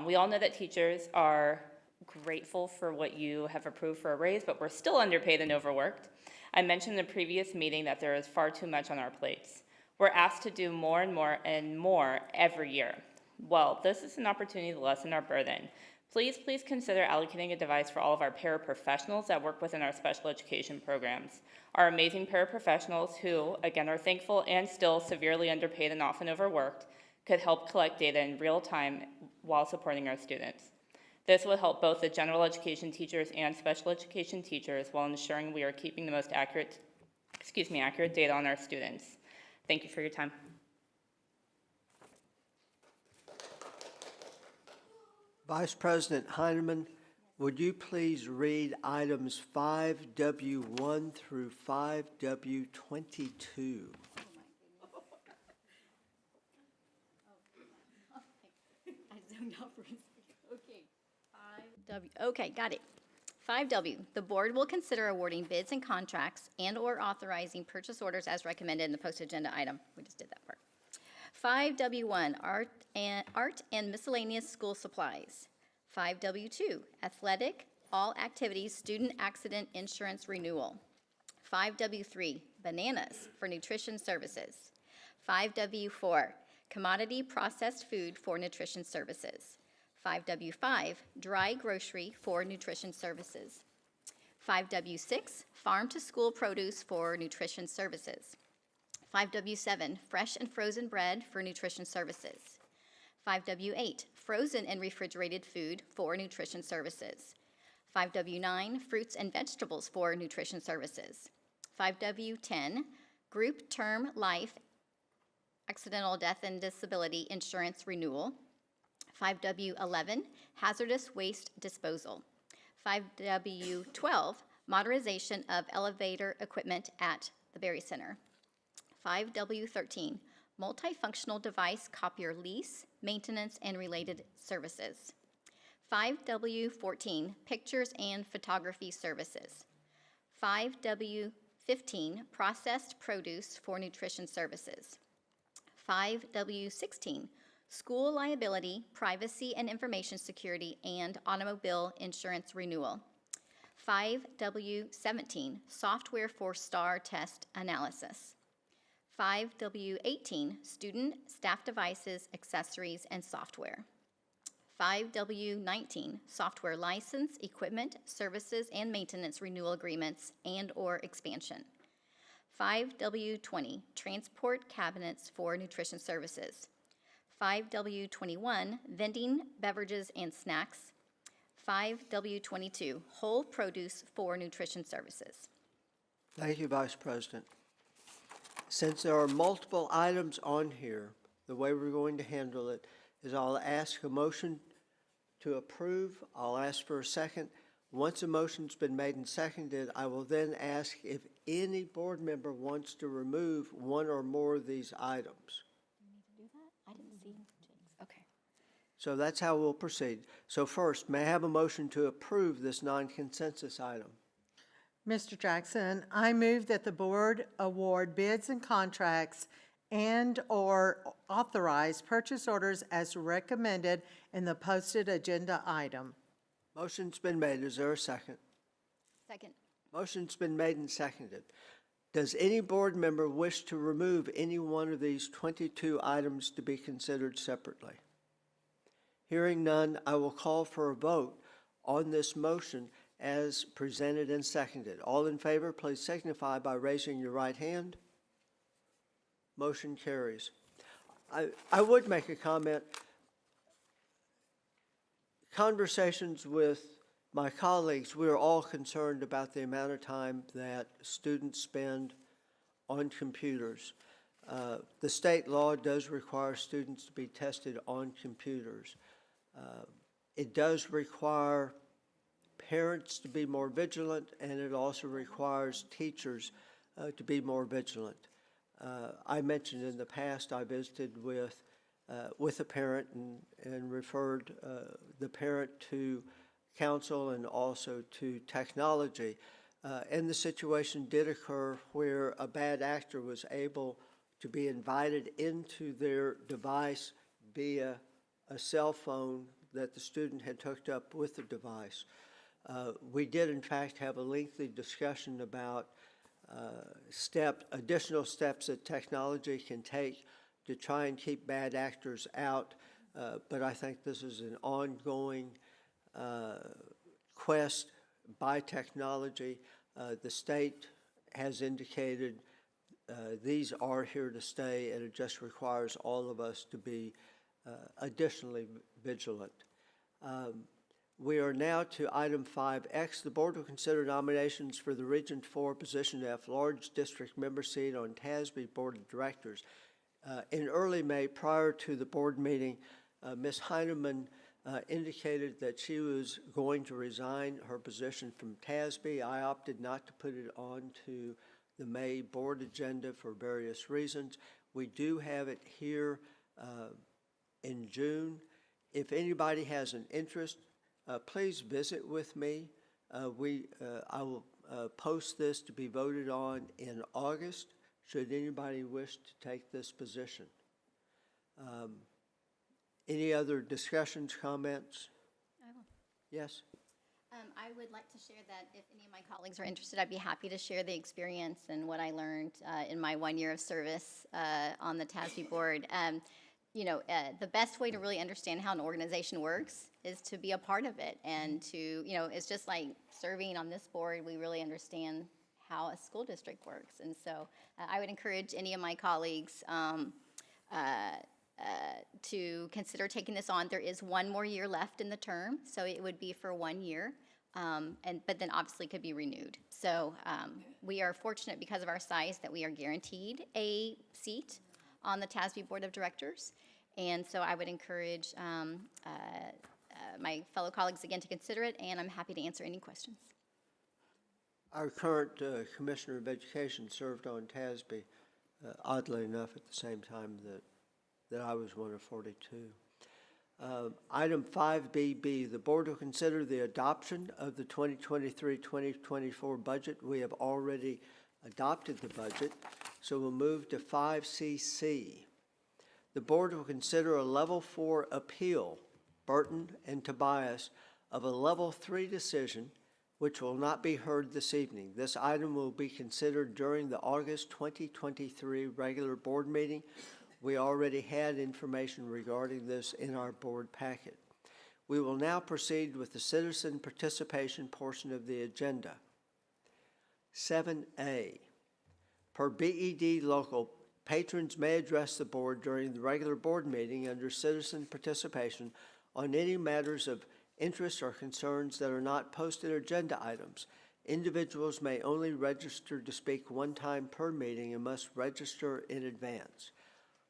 We all know that teachers are grateful for what you have approved for a raise, but we're still underpaid and overworked. I mentioned in the previous meeting that there is far too much on our plates. We're asked to do more and more and more every year. Well, this is an opportunity to lessen our burden. Please consider allocating a device for all of our paraprofessionals that work within our special education programs. Our amazing paraprofessionals who, again, are thankful and still severely underpaid and often overworked, could help collect data in real time while supporting our students. This will help both the general education teachers and special education teachers while ensuring we are keeping the most accurate data on our students. Thank you for your time. Vice President Heineman, would you please read items 5W1 through 5W22? Okay, got it. 5W, the board will consider awarding bids and contracts and/or authorizing purchase orders as recommended in the post-agenda item. We just did that part. 5W1, art and miscellaneous school supplies. 5W2, athletic, all activities, student accident insurance renewal. 5W3, bananas for nutrition services. 5W4, commodity processed food for nutrition services. 5W5, dry grocery for nutrition services. 5W6, farm to school produce for nutrition services. 5W7, fresh and frozen bread for nutrition services. 5W8, frozen and refrigerated food for nutrition services. 5W9, fruits and vegetables for nutrition services. 5W10, group term life, accidental death and disability insurance renewal. 5W11, hazardous waste disposal. 5W12, modernization of elevator equipment at the Berry Center. 5W13, multifunctional device copier lease, maintenance, and related services. 5W14, pictures and photography services. 5W15, processed produce for nutrition services. 5W16, school liability, privacy and information security, and automobile insurance renewal. 5W17, software for STAR test analysis. 5W18, student, staff devices, accessories, and software. 5W19, software license, equipment, services, and maintenance renewal agreements and/or expansion. 5W20, transport cabinets for nutrition services. 5W21, vending, beverages, and snacks. 5W22, whole produce for nutrition services. Thank you, Vice President. Since there are multiple items on here, the way we're going to handle it is I'll ask a motion to approve. I'll ask for a second. Once a motion's been made and seconded, I will then ask if any board member wants to remove one or more of these items. So that's how we'll proceed. So first, may I have a motion to approve this non-consensus item? Mr. Jackson, I move that the board award bids and contracts and/or authorize purchase orders as recommended in the posted agenda item. Motion's been made. Is there a second? Second. Motion's been made and seconded. Does any board member wish to remove any one of these 22 items to be considered separately? Hearing none, I will call for a vote on this motion as presented and seconded. All in favor, please signify by raising your right hand. Motion carries. I would make a comment. Conversations with my colleagues, we are all concerned about the amount of time that students spend on computers. The state law does require students to be tested on computers. It does require parents to be more vigilant, and it also requires teachers to be more vigilant. I mentioned in the past I visited with a parent and referred the parent to counsel and also to technology. And the situation did occur where a bad actor was able to be invited into their device via a cell phone that the student had hooked up with the device. We did, in fact, have a lengthy discussion about additional steps that technology can take to try and keep bad actors out. But I think this is an ongoing quest by technology. The state has indicated these are here to stay, and it just requires all of us to be additionally vigilant. We are now to item 5X. The board will consider nominations for the Region 4 Position F Large District Member Seat on TASB Board of Directors. In early May, prior to the board meeting, Ms. Heineman indicated that she was going to resign her position from TASB. I opted not to put it on to the May board agenda for various reasons. We do have it here in June. If anybody has an interest, please visit with me. I will post this to be voted on in August, should anybody wish to take this position. Any other discussions, comments? Yes? I would like to share that if any of my colleagues are interested, I'd be happy to share the experience and what I learned in my 1 year of service on the TASB board. The best way to really understand how an organization works is to be a part of it, and to, it's just like serving on this board. We really understand how a school district works, and so I would encourage any of my colleagues to consider taking this on. There is 1 more year left in the term, so it would be for 1 year, but then obviously could be renewed. So we are fortunate because of our size that we are guaranteed a seat on the TASB Board of Directors. And so I would encourage my fellow colleagues again to consider it, and I'm happy to answer any questions. Our current Commissioner of Education served on TASB, oddly enough, at the same time that I was one of 42. Item 5BB, the board will consider the adoption of the 2023-2024 budget. We have already adopted the budget, so we'll move to 5CC. The board will consider a level 4 appeal, Burton and Tobias, of a level 3 decision, which will not be heard this evening. This item will be considered during the August 2023 regular board meeting. We already had information regarding this in our board packet. We will now proceed with the citizen participation portion of the agenda. 7A, per BED local, patrons may address the board during the regular board meeting under citizen participation on any matters of interest or concerns that are not posted agenda items. Individuals may only register to speak 1 time per meeting and must register in advance.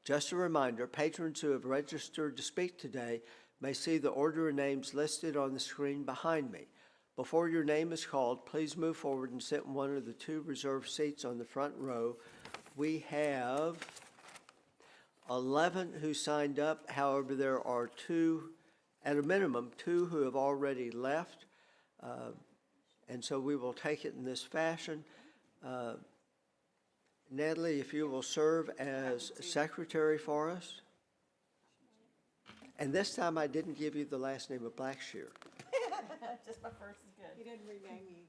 Just a reminder, patrons who have registered to speak today may see the order of names listed on the screen behind me. Before your name is called, please move forward and sit in one of the 2 reserved seats on the front row. We have 11 who signed up. However, there are 2 at a minimum, 2 who have already left. And so we will take it in this fashion. Natalie, if you will serve as secretary for us. And this time I didn't give you the last name of Blackshear. Just my first is good. He didn't rename me.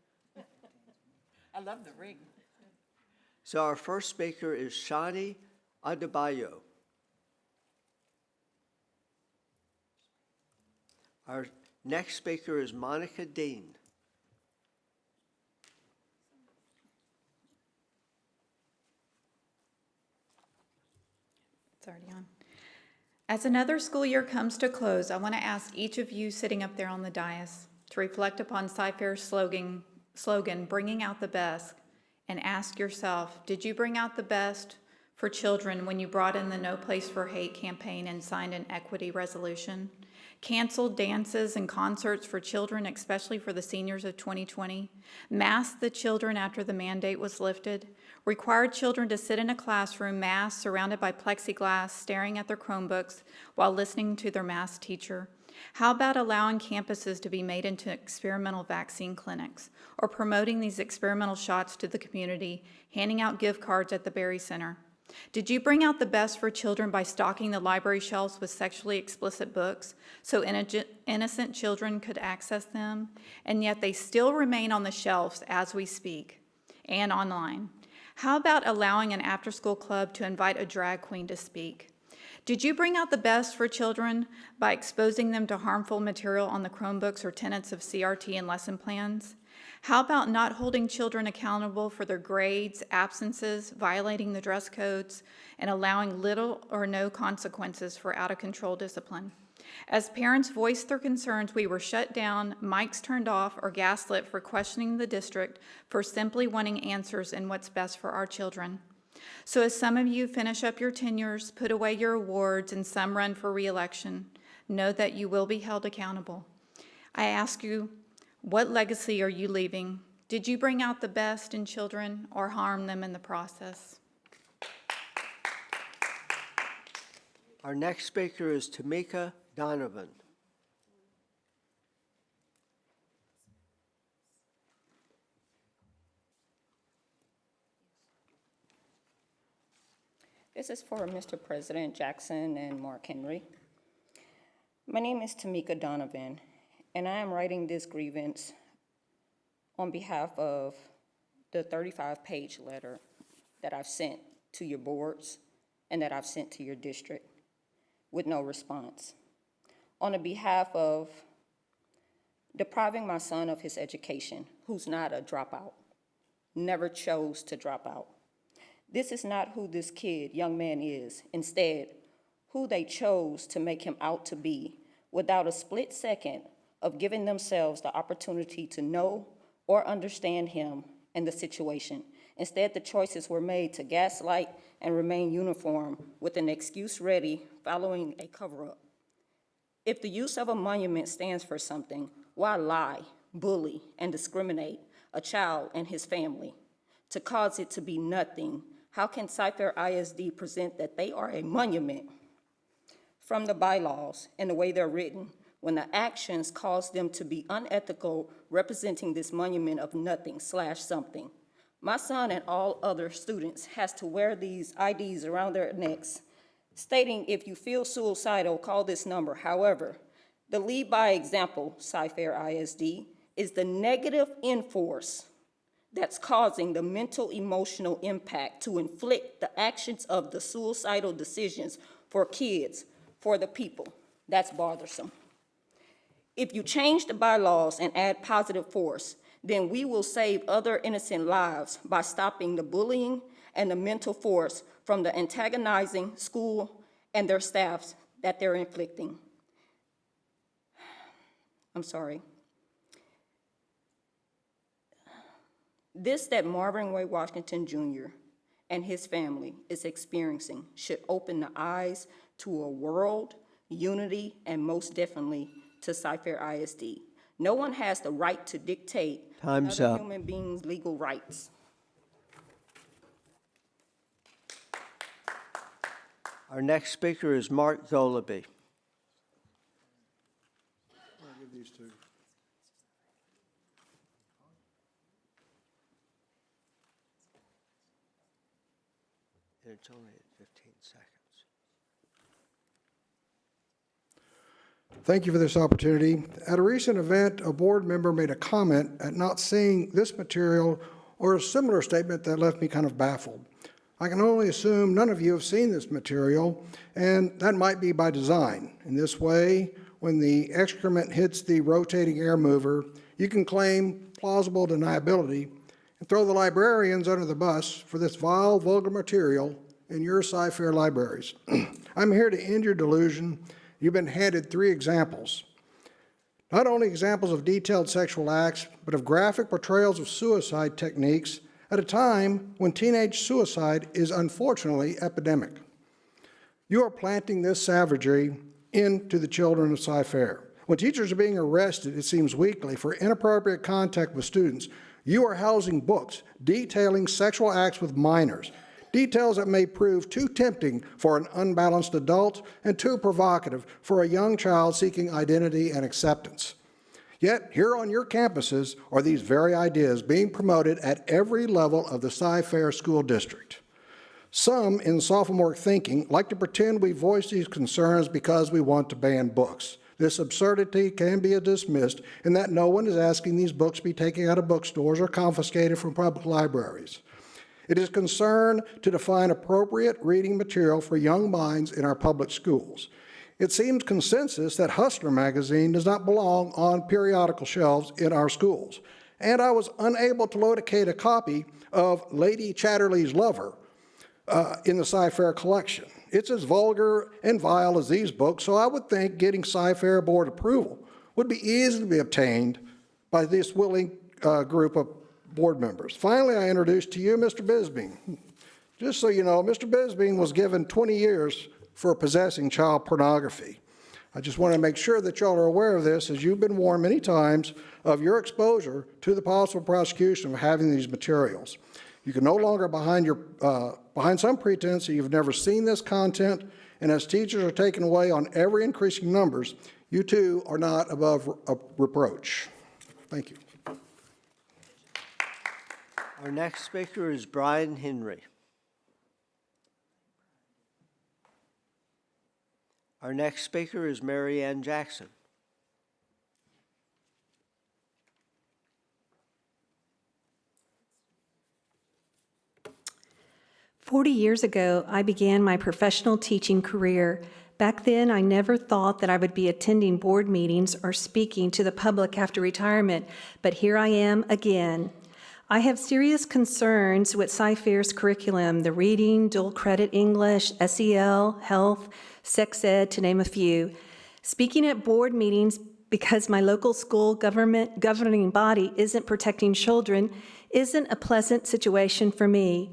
I love the ring. So our first speaker is Shani Adebayo. Our next speaker is Monica Dean. It's already on. As another school year comes to close, I want to ask each of you sitting up there on the dais to reflect upon Cy-Fair's slogan, bringing out the best, and ask yourself, did you bring out the best for children when you brought in the No Place for Hate campaign and signed an equity resolution? Canceled dances and concerts for children, especially for the seniors of 2020, masked the children after the mandate was lifted, required children to sit in a classroom masked, surrounded by plexiglass, staring at their Chromebooks while listening to their masked teacher. How about allowing campuses to be made into experimental vaccine clinics, or promoting these experimental shots to the community, handing out gift cards at the Berry Center? Did you bring out the best for children by stocking the library shelves with sexually explicit books so innocent children could access them, and yet they still remain on the shelves as we speak and online? How about allowing an after-school club to invite a drag queen to speak? Did you bring out the best for children by exposing them to harmful material on the Chromebooks or tenets of CRT and lesson plans? How about not holding children accountable for their grades, absences, violating the dress codes, and allowing little or no consequences for out-of-control discipline? As parents voiced their concerns, we were shut down, mics turned off, or gaslit for questioning the district for simply wanting answers in what's best for our children. So as some of you finish up your tenures, put away your awards, and some run for re-election, know that you will be held accountable. I ask you, what legacy are you leaving? Did you bring out the best in children or harm them in the process? Our next speaker is Tamika Donovan. This is for Mr. President Jackson and Mark Henry. My name is Tamika Donovan, and I am writing this grievance on behalf of the 35-page letter that I've sent to your boards and that I've sent to your district with no response. On the behalf of depriving my son of his education, who's not a dropout, never chose to drop out. This is not who this kid, young man is. Instead, who they chose to make him out to be without a split second of giving themselves the opportunity to know or understand him and the situation. Instead, the choices were made to gaslight and remain uniform with an excuse ready following a cover-up. If the use of a monument stands for something, why lie, bully, and discriminate a child and his family to cause it to be nothing? How can Cy-Fair ISD present that they are a monument from the bylaws and the way they're written when the actions cause them to be unethical, representing this monument of nothing / something? My son and all other students has to wear these IDs around their necks stating, if you feel suicidal, call this number. However, the lead by example, Cy-Fair ISD, is the negative enforce that's causing the mental, emotional impact to inflict the actions of the suicidal decisions for kids, for the people. That's bothersome. If you change the bylaws and add positive force, then we will save other innocent lives by stopping the bullying and the mental force from the antagonizing school and their staffs that they're inflicting. I'm sorry. This that Marvin Wade Washington Jr. and his family is experiencing should open the eyes to a world, unity, and most definitely to Cy-Fair ISD. No one has the right to dictate Time's another up. human being's legal rights. Our next speaker is Mark Golaby. give these to. And it's only at 15 seconds. Thank you for this opportunity. At a recent event, a board member made a comment at not seeing this material or a similar statement that left me kind of baffled. I can only assume none of you have seen this material, and that might be by design. In this way, when the excrement hits the rotating air mover, you can claim plausible deniability and throw the librarians under the bus for this vile, vulgar material in your Cy-Fair libraries. I'm here to end your delusion. You've been handed 3 examples. Not only examples of detailed sexual acts, but of graphic portrayals of suicide techniques at a time when teenage suicide is unfortunately epidemic. You are planting this savagery into the children of Cy-Fair. When teachers are being arrested, it seems weekly, for inappropriate contact with students, you are housing books detailing sexual acts with minors, details that may prove too tempting for an unbalanced adult and too provocative for a young child seeking identity and acceptance. Yet, here on your campuses are these very ideas being promoted at every level of the Cy-Fair school district. Some, in sophomore thinking, like to pretend we voice these concerns because we want to ban books. This absurdity can be dismissed in that no one is asking these books be taken out of bookstores or confiscated from public libraries. It is concern to define appropriate reading material for young minds in our public schools. It seems consensus that Hustler magazine does not belong on periodical shelves in our schools. And I was unable to locate a copy of Lady Chatterley's Lover in the Cy-Fair collection. It's as vulgar and vile as these books, so I would think getting Cy-Fair board approval would be easily obtained by this willing group of board members. Finally, I introduce to you Mr. Bisbing. Just so you know, Mr. Bisbing was given 20 years for possessing child pornography. I just want to make sure that y'all are aware of this, as you've been warned many times of your exposure to the possible prosecution of having these materials. You can no longer behind some pretense that you've never seen this content, and as teachers are taken away on ever increasing numbers, you too are not above reproach. Thank you. Our next speaker is Brian Henry. Our next speaker is Mary Ann Jackson. "40 years ago, I began my professional teaching career. Back then, I never thought that I would be attending board meetings or speaking to the public after retirement, but here I am again. I have serious concerns with Cy-Fair's curriculum, the reading, dual credit English, SEL, health, sex ed, to name a few. Speaking at board meetings because my local school governing body isn't protecting children isn't a pleasant situation for me.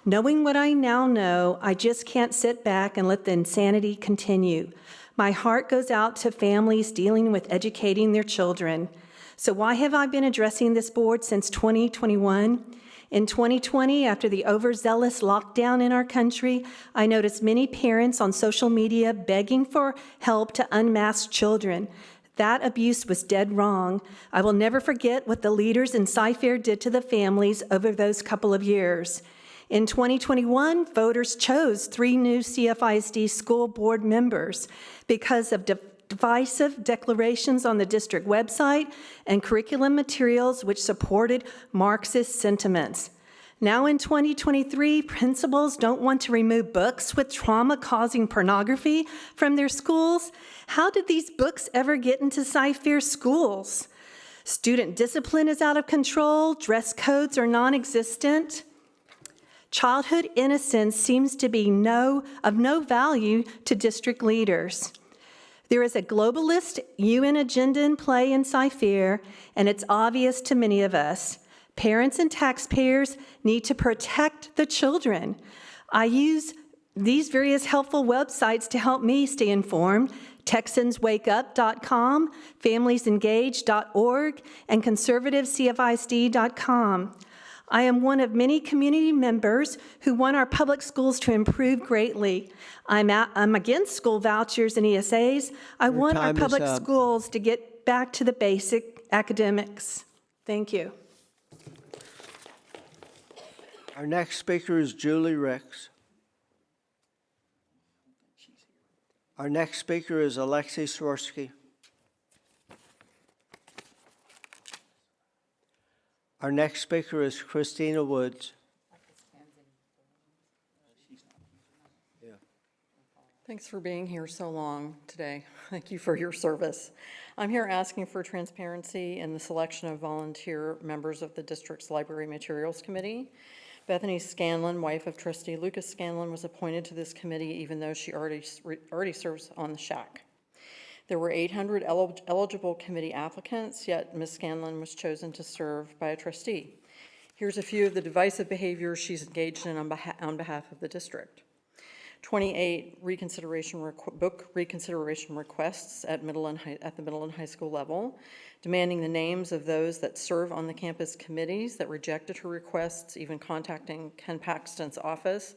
Knowing what I now know, I just can't sit back and let the insanity continue. My heart goes out to families dealing with educating their children. So why have I been addressing this board since 2021? In 2020, after the overzealous lockdown in our country, I noticed many parents on social media begging for help to unmask children. That abuse was dead wrong. I will never forget what the leaders in Cy-Fair did to the families over those couple of years. In 2021, voters chose 3 new CFISD school board members because of divisive declarations on the district website and curriculum materials which supported Marxist sentiments. Now in 2023, principals don't want to remove books with trauma-causing pornography from their schools. How did these books ever get into Cy-Fair schools? Student discipline is out of control, dress codes are non-existent. Childhood innocence seems to be of no value to district leaders. There is a globalist UN agenda in play in Cy-Fair, and it's obvious to many of us. Parents and taxpayers need to protect the children. I use these various helpful websites to help me stay informed: TexansWakeUp.com, FamiliesEngaged.org, and ConservativeCFISD.com. I am one of many community members who want our public schools to improve greatly. I'm against school vouchers and ESAs. I want our public schools to get get back to the basic academics. Thank you. Our next speaker is Julie Ricks. Our next speaker is Alexei Swirsky. Our next speaker is Christina Woods. Thanks for being here so long today. Thank you for your service. I'm here asking for transparency in the selection of volunteer members of the district's Library Materials Committee. Bethany Scanlon, wife of trustee Lucas Scanlon, was appointed to this committee even though she already serves on the SHAC. There were 800 eligible committee applicants, yet Ms. Scanlon was chosen to serve by a trustee. Here's a few of the divisive behaviors she's engaged in on behalf of the district. 28 book reconsideration requests at the middle and high school level, demanding the names of those that serve on the campus committees that rejected her requests, even contacting Ken Paxton's office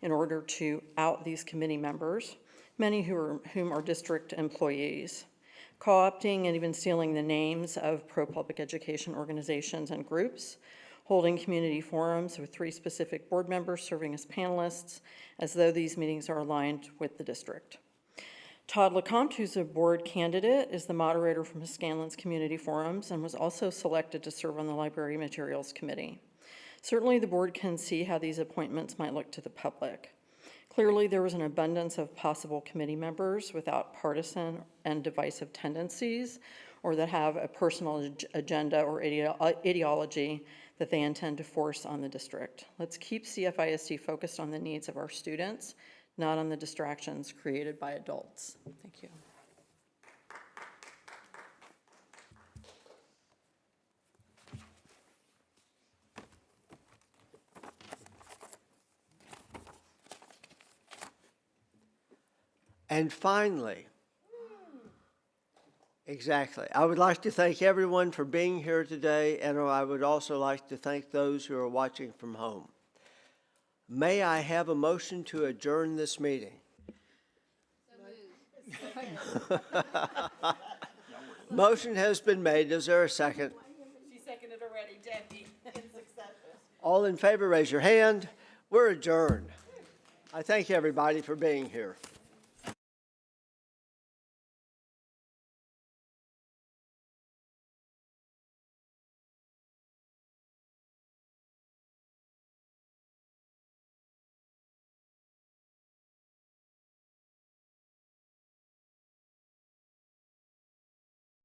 in order to out these committee members, many whom are district employees, co-opting and even stealing the names of pro-public education organizations and groups, holding community forums with 3 specific board members serving as panelists, as though these meetings are aligned with the district. Todd LeCompte, who's a board candidate, is the moderator for Ms. Scanlon's community forums and was also selected to serve on the Library Materials Committee. Certainly the board can see how these appointments might look to the public. Clearly there was an abundance of possible committee members without partisan and divisive tendencies, or that have a personal agenda or ideology that they intend to force on the district. Let's keep CFISD focused on the needs of our students, not on the distractions created by adults. Thank you. And finally, exactly, I would like to thank everyone for being here today, and I would also like to thank those who are watching from home. May I have a motion to adjourn this meeting? Motion has been made. Is there a second? She seconded already, Debbie, in succession. All in favor, raise your hand. We're adjourned. I thank everybody for being here.